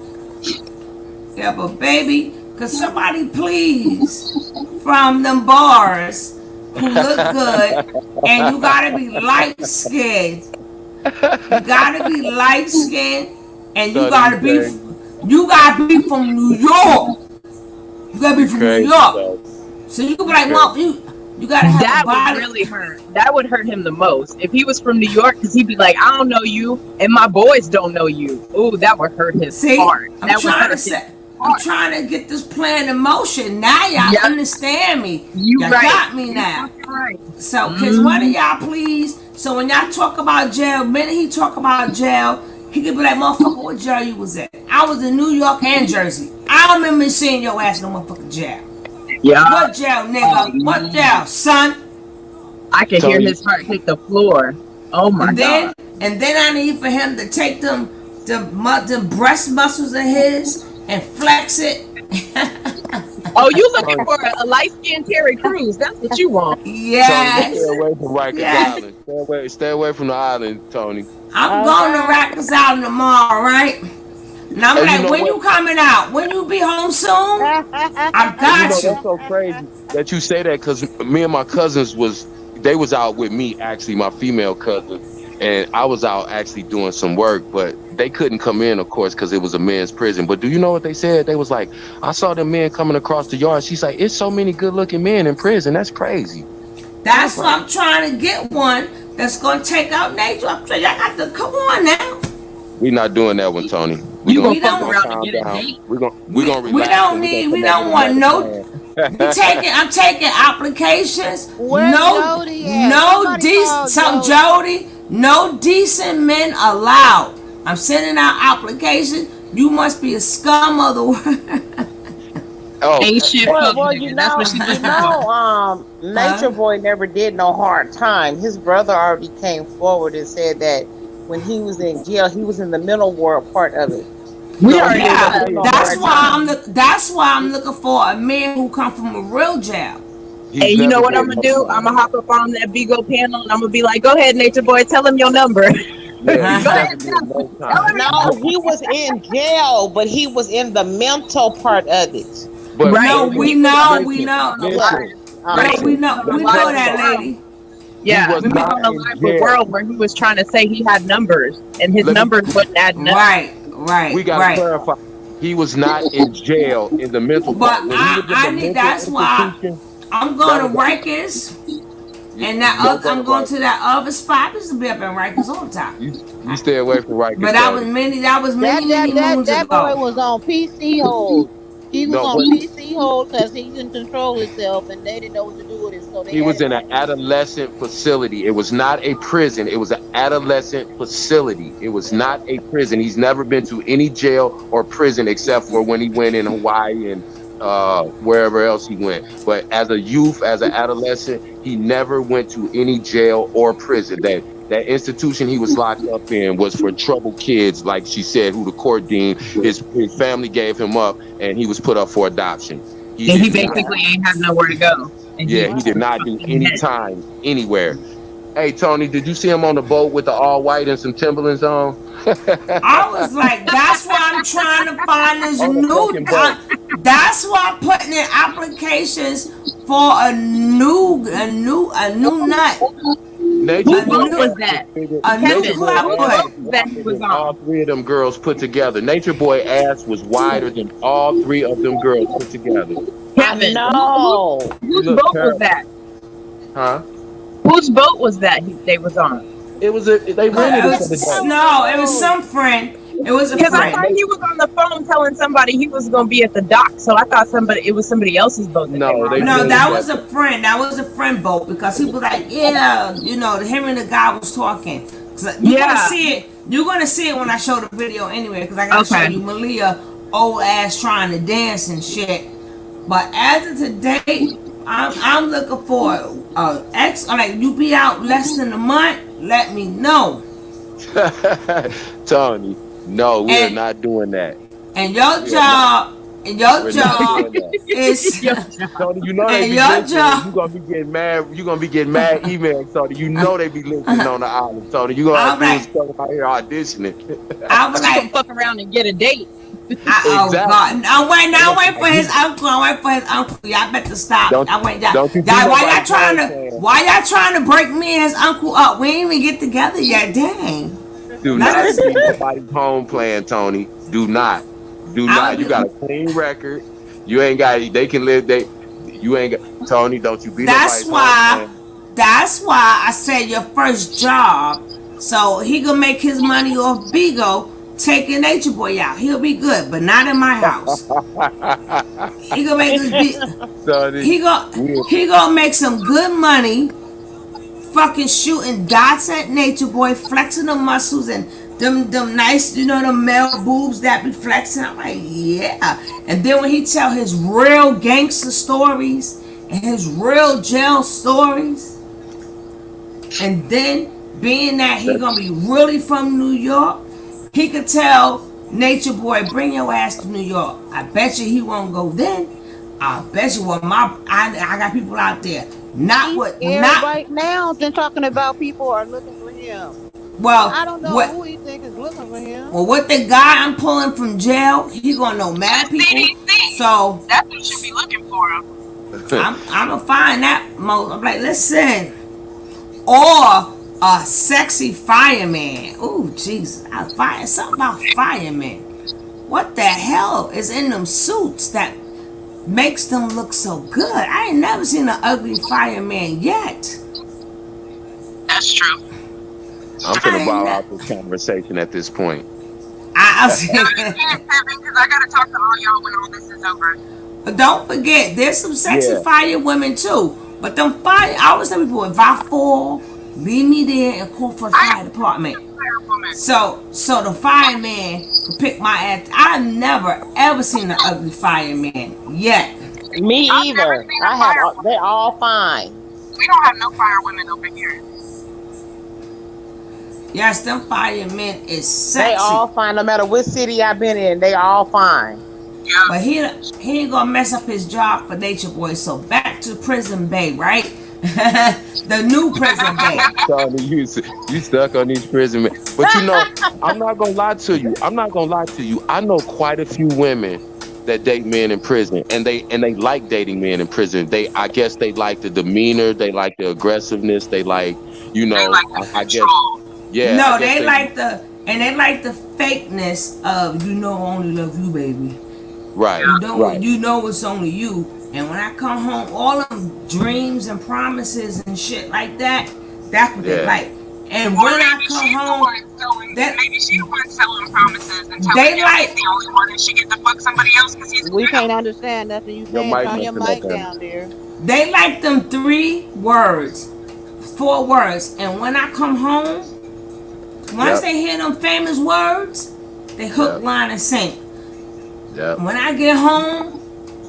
[SPEAKER 1] Yeah, but baby, could somebody please from them bars who look good, and you gotta be light skinned. You gotta be light skinned, and you gotta You gotta be from New York. You gotta be from New
[SPEAKER 12] Crazy,
[SPEAKER 1] York.
[SPEAKER 12] though.
[SPEAKER 1] So you could be like,
[SPEAKER 12] Okay.
[SPEAKER 1] Mom, you gotta have
[SPEAKER 19] That
[SPEAKER 1] a
[SPEAKER 19] would
[SPEAKER 1] body.
[SPEAKER 19] really hurt. That would hurt him the most if he was from New York, because he'd be like, I don't know you, and my boys don't know you. Ooh, that would hurt his
[SPEAKER 1] See,
[SPEAKER 19] heart.
[SPEAKER 1] I'm
[SPEAKER 19] That would
[SPEAKER 1] trying to
[SPEAKER 19] hurt his
[SPEAKER 1] say, I'm trying to get this plan in motion. Now y'all
[SPEAKER 19] Yep.
[SPEAKER 1] understand me.
[SPEAKER 19] You
[SPEAKER 1] Y'all
[SPEAKER 19] right.
[SPEAKER 1] got me
[SPEAKER 19] You
[SPEAKER 1] now.
[SPEAKER 19] fucking right.
[SPEAKER 1] So, kids, one of y'all please. So when y'all talk about jail, minute he talk about jail, he could be like, motherfucker, what jail you was at? I was in New York and Jersey. I don't remember seeing your ass in no motherfucking jail.
[SPEAKER 19] Yeah.
[SPEAKER 1] What jail, nigga? What jail, son?
[SPEAKER 19] I can hear
[SPEAKER 12] Tony.
[SPEAKER 19] his heart hit the floor. Oh my God.
[SPEAKER 1] And then I need for him to take them breast muscles of his and flex it.
[SPEAKER 19] Oh, you looking for a light-skinned Terry Crews? That's what you want.
[SPEAKER 1] Yes.
[SPEAKER 12] Tony, stay away from Rikers
[SPEAKER 1] Yes.
[SPEAKER 12] Island. Stay away from the island, Tony.
[SPEAKER 1] I'm going to Rikers Island tomorrow, right? Now I'm
[SPEAKER 12] Hey, you
[SPEAKER 1] like,
[SPEAKER 12] know
[SPEAKER 1] when
[SPEAKER 12] what?
[SPEAKER 1] you coming out? When you be home soon? I
[SPEAKER 12] And you know,
[SPEAKER 1] got you.
[SPEAKER 12] that's so crazy that you say that, because me and my cousins was out with me, actually, my female cousins, and I was out actually doing some work, but they couldn't come in, of course, because it was a men's prison. But do you know what they said? They was like, I saw the men coming across the yard. She's like, it's so many good looking men in prison. That's crazy.
[SPEAKER 1] That's why I'm trying to get one that's going to take out nature. I'm trying, y'all got to come on now.
[SPEAKER 12] We're not doing that one, Tony.
[SPEAKER 19] We
[SPEAKER 1] don't
[SPEAKER 12] calm down. We're gonna relax.
[SPEAKER 1] We don't need. We don't want no. I'm taking applications.
[SPEAKER 10] Where's Jody at?
[SPEAKER 1] No decent. Jody. No decent men allowed. I'm sending out applications. You must be a scum of the world.
[SPEAKER 12] Oh,
[SPEAKER 19] ain't shit.
[SPEAKER 10] Well, you know, Nature Boy never did no hard time. His brother already came forward and said that when he was in jail, he was in the mental ward part of it.
[SPEAKER 1] That's why I'm looking for a man who come from a real jail.
[SPEAKER 19] Hey, you know what I'm gonna do? I'm gonna hop up on that Bigo panel and I'm gonna be like, "Go ahead, Nature Boy, tell him your number."
[SPEAKER 12] Yeah,
[SPEAKER 10] Go ahead, no, he was in jail, but he was in the mental part of it.
[SPEAKER 12] But
[SPEAKER 1] we know. We know that, lady.
[SPEAKER 19] Yeah, we was on the live with World where he was trying to say he had numbers and his numbers wasn't adding up.
[SPEAKER 1] Right.
[SPEAKER 12] We gotta clarify. He was not in jail in the mental part. When
[SPEAKER 1] I need. That's why I'm going to Rikers, and I'm going to that other spot. I used to be up in Rikers all the time.
[SPEAKER 12] You stay away from Rikers.
[SPEAKER 1] But that was many moons ago.
[SPEAKER 10] That boy was on PC hold. He was on PC hold because he couldn't control himself, and they didn't know what to do with it. So
[SPEAKER 12] he was in an adolescent facility. It was not a prison. It was an adolescent facility. It was not a prison. He's never been to any jail or prison except for when he went in Hawaii and wherever else he went. But as a youth, as an adolescent, he never went to any jail or prison. That institution he was locked up in was for troubled kids, like she said, who the court deemed. His family gave him up, and he was put up for adoption.
[SPEAKER 19] He basically ain't have nowhere to go.
[SPEAKER 12] He did not do any time anywhere. Hey, Tony, did you see him on the boat with the all white and some Timberlands on?
[SPEAKER 1] I was like, that's why I'm trying to find this new. That's why I'm putting in applications for a new nut.
[SPEAKER 19] Whose boat was that?
[SPEAKER 1] A new club
[SPEAKER 19] that he was on.
[SPEAKER 12] All three of them girls put together. Nature Boy ass was wider than all three of them girls put together.
[SPEAKER 19] Kevin,
[SPEAKER 10] no.
[SPEAKER 19] Whose boat was that?
[SPEAKER 12] Huh?
[SPEAKER 19] Whose boat was that they was on?
[SPEAKER 12] It was they rented it.
[SPEAKER 1] No, it was some friend. It was a friend.
[SPEAKER 19] Because I thought he was on the phone telling somebody he was going to be at the dock, so I thought it was somebody else's boat.
[SPEAKER 1] That was a friend. That was a friend boat because he was like, yeah, him and the guy was talking. You're gonna see it. You're gonna see it when I show the video anyway, because I gotta show you Malia old ass trying to dance and shit. But as of today, I'm looking for you be out less than a month. Let me know.
[SPEAKER 12] Tony, no, we are not doing that.
[SPEAKER 1] And your job is
[SPEAKER 12] Tony, you know they be listening. You gonna be getting mad. You gonna be getting mad emails, Tony. You know they be listening on the island, Tony. You gonna have to do out here auditioning.
[SPEAKER 1] I was
[SPEAKER 19] like, fuck around and get a date.
[SPEAKER 1] Oh God! I wait for his uncle. Y'all better stop. Why y'all trying to break me and his uncle up? We ain't even get together yet. Dang.
[SPEAKER 12] Do not see nobody's home plan, Tony. Do not. Do
[SPEAKER 1] I
[SPEAKER 12] not.
[SPEAKER 1] would
[SPEAKER 12] You
[SPEAKER 1] be.
[SPEAKER 12] got a clean record. You ain't got. They can live. You ain't got. Tony, don't you be
[SPEAKER 1] That's
[SPEAKER 12] nobody's home
[SPEAKER 1] why.
[SPEAKER 12] man.
[SPEAKER 1] That's why I said your first job. So he gonna make his money off Bigo taking Nature Boy out. He'll be good, but not in my house. He gonna make this be.
[SPEAKER 12] Tony,
[SPEAKER 1] He gonna make some good money fucking shooting dots at Nature Boy, flexing the muscles and them nice, them male boobs that be flexing. I'm like, yeah. And then when he tell his real gangster stories and his real jail stories, and then being that he gonna be really from New York, he could tell Nature Boy, bring your ass to New York. I bet you he won't go then. I bet you I got people out there.
[SPEAKER 10] He's scared right now than talking about people are looking for him.
[SPEAKER 1] Well,
[SPEAKER 10] I don't know who he think is looking for him.
[SPEAKER 1] Well, with the guy I'm pulling from jail, he gonna know mad people. So
[SPEAKER 9] that's what you be looking for him.
[SPEAKER 1] I'm gonna find that. I'm like, listen, or a sexy fireman. Ooh, Jesus, something about firemen. What the hell is in them suits that makes them look so good? I ain't never seen an ugly fireman yet.
[SPEAKER 9] That's true.
[SPEAKER 12] I'm finna ball out this conversation at this point.
[SPEAKER 1] Because
[SPEAKER 9] I gotta talk to all y'all when all this is over.
[SPEAKER 1] Don't forget, there's some sexy fire women too. But them fire, I always tell people, if I fall, leave me there and call for the fire department. So the fireman will pick my ass. I've never ever seen an ugly fireman yet.
[SPEAKER 5] Me either. They're all fine.
[SPEAKER 9] We don't have no fire women over here.
[SPEAKER 1] Yes, them firemen is sexy.
[SPEAKER 5] They all fine. No matter what city I've been in, they all fine.
[SPEAKER 9] Yeah.
[SPEAKER 1] But he ain't gonna mess up his job for Nature Boy. So back to Prison Bay, right? The new Prison Bay.
[SPEAKER 12] Tony, you stuck on these prison men. But I'm not gonna lie to you. I know quite a few women that date men in prison, and they like dating men in prison. I guess they like the demeanor, they like the aggressiveness, they like, I guess. Yeah.
[SPEAKER 1] No, they like the fakeness of I only love you, baby.
[SPEAKER 12] Right.
[SPEAKER 1] You know it's only you. And when I come home, all them dreams and promises and shit like that, that's what they like. And when I come home,
[SPEAKER 9] maybe she the one selling promises and telling him he's the only one and she get to fuck somebody else because he's
[SPEAKER 10] We can't understand nothing you saying. Turn your mic down, dear.
[SPEAKER 1] They like them 4 words. And when I come home, once they hear them famous words, they hook, line, and sink.
[SPEAKER 12] Yep.
[SPEAKER 1] When I get home,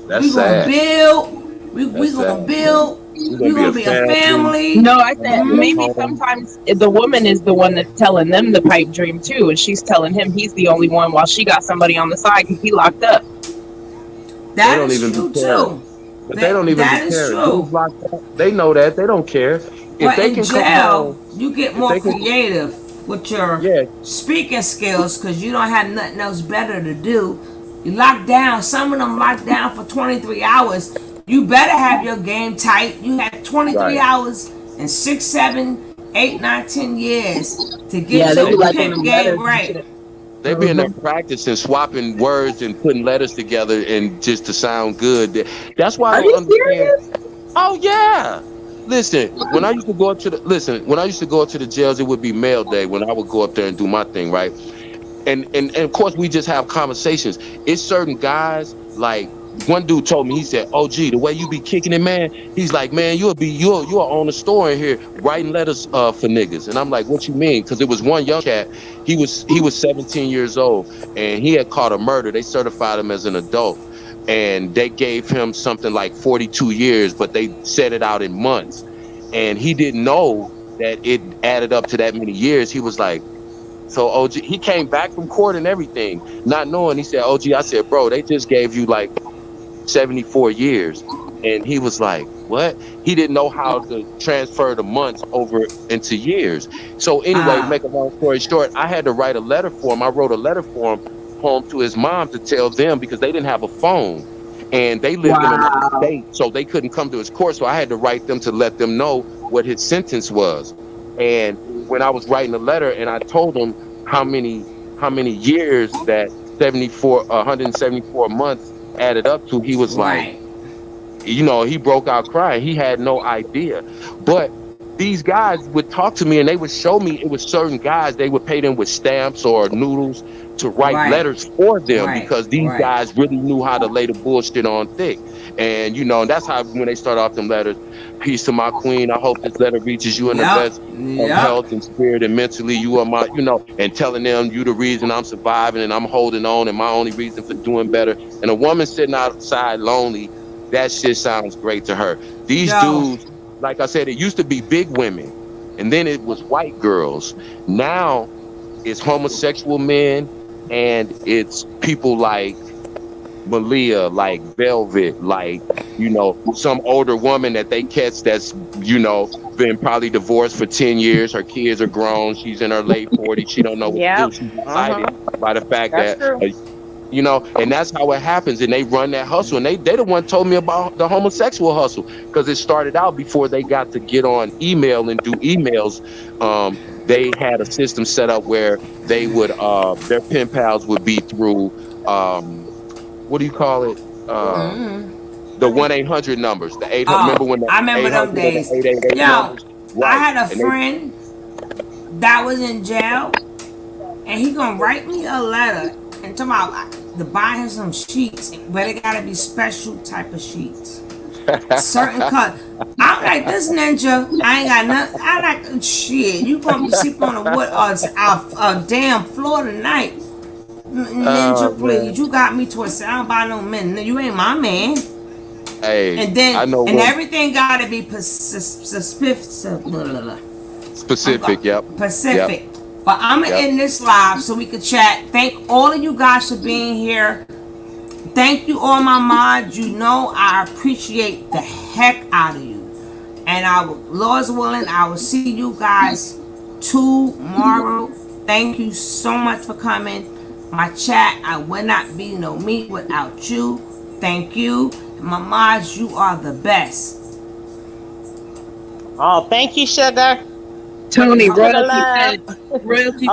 [SPEAKER 1] we gonna build. We gonna build. We gonna be a family.
[SPEAKER 19] No, I said maybe sometimes the woman is the one that's telling them the pipe dream too, and she's telling him he's the only one while she got somebody on the side because he locked up.
[SPEAKER 1] That is true too.
[SPEAKER 12] But they don't even be caring. They know that. They don't care. If they can
[SPEAKER 1] jail, you get more creative with your speaking skills because you don't have nothing else better to do. You lock down. Some of them locked down for 23 hours. You better have your game tight. You had 23 hours and 6, 7, 8, 9, 10 years to get your pimp game right.
[SPEAKER 12] They be in there practicing, swapping words and putting letters together and just to sound good. That's why I don't understand. Oh yeah. Listen, when I used to go up to the jails, it would be mail day when I would go up there and do my thing, right? And of course we just have conversations. It's certain guys, like one dude told me, he said, "Oh gee, the way you be kicking it, man." He's like, "Man, you'll own a store in here writing letters for niggas." And I'm like, "What you mean?" Because it was one young cat. He was 17 years old and he had caught a murder. They certified him as an adult. And they gave him something like 42 years, but they set it out in months. And he didn't know that it added up to that many years. He was like, so OG, he came back from court and everything, not knowing. He said, OG, I said, bro, they just gave you like 74 years. And he was like, what? He didn't know how to transfer the months over into years. So anyway, make a long story short, I had to write a letter for him. I wrote a letter for him home to his mom to tell them because they didn't have a phone and they lived in another state, so they couldn't come to his court. So I had to write them to let them know what his sentence was. And when I was writing the letter and I told them how many years that 174 months added up to, he was like,
[SPEAKER 1] Right.
[SPEAKER 12] he broke out crying. He had no idea. But these guys would talk to me and they would show me it was certain guys, they would pay them with stamps or noodles to write
[SPEAKER 1] Right.
[SPEAKER 12] letters for them
[SPEAKER 1] Right.
[SPEAKER 12] because these
[SPEAKER 1] Right.
[SPEAKER 12] guys really knew how to lay the bullshit on thick. And and that's how when they start off them letters, peace to my queen. I hope this letter reaches you in the
[SPEAKER 1] Yep.
[SPEAKER 12] best of
[SPEAKER 1] Yep.
[SPEAKER 12] health and spirit and mentally. You are my, and telling them you the reason I'm surviving and I'm holding on and my only reason for doing better. And a woman sitting outside lonely, that shit sounds great to her. These
[SPEAKER 1] Yo.
[SPEAKER 12] dudes, like I said, it used to be big women and then it was white girls. Now it's homosexual men and it's people like Malia, like Velvet, like, some older woman that they catch that's, been probably divorced for 10 years. Her kids are grown. She's in her late 40s. She don't know what to do.
[SPEAKER 5] Yep.
[SPEAKER 12] She's excited by the fact
[SPEAKER 5] That's
[SPEAKER 12] that,
[SPEAKER 5] true.
[SPEAKER 12] and that's how it happens. And they run that hustle. And they the one told me about the homosexual hustle because it started out before they got to get on email and do emails. They had a system set up where they would, their pen pals would be through, what do you call it? The 1-800 numbers, the 800. Remember when the
[SPEAKER 1] I remember
[SPEAKER 12] 800
[SPEAKER 1] them
[SPEAKER 12] or the
[SPEAKER 1] days.
[SPEAKER 12] 888
[SPEAKER 1] Yo,
[SPEAKER 12] numbers? Right.
[SPEAKER 1] I had a
[SPEAKER 12] And
[SPEAKER 1] friend that was in jail, and he gonna write me a letter and talk about to buy him some sheets, but it gotta be special type of sheets, certain color. I'm like, this ninja, I ain't got nothing. I like shit. You gonna be sleeping on a wood a damn floor tonight. Ninja, please.
[SPEAKER 12] Man.
[SPEAKER 1] You got me twisted. I don't buy no men. You ain't my man.
[SPEAKER 12] Hey,
[SPEAKER 1] And then
[SPEAKER 12] I know
[SPEAKER 1] and
[SPEAKER 12] what
[SPEAKER 1] everything gotta be specific.
[SPEAKER 12] specific. Yep.
[SPEAKER 1] Pacific.
[SPEAKER 12] Yep.
[SPEAKER 1] But I'm gonna
[SPEAKER 12] Yep.
[SPEAKER 1] end this live so we can chat. Thank all of you guys for being here. Thank you, all my mods. I appreciate the heck out of you. And Lord's willing, I will see you guys tomorrow. Thank you so much for coming. My chat, I would not be no me without you. Thank you. My mods, you are the best.
[SPEAKER 5] Oh, thank you, sugar.
[SPEAKER 16] Tony,
[SPEAKER 5] Sugar
[SPEAKER 16] royalty
[SPEAKER 5] love.
[SPEAKER 16] said, royalty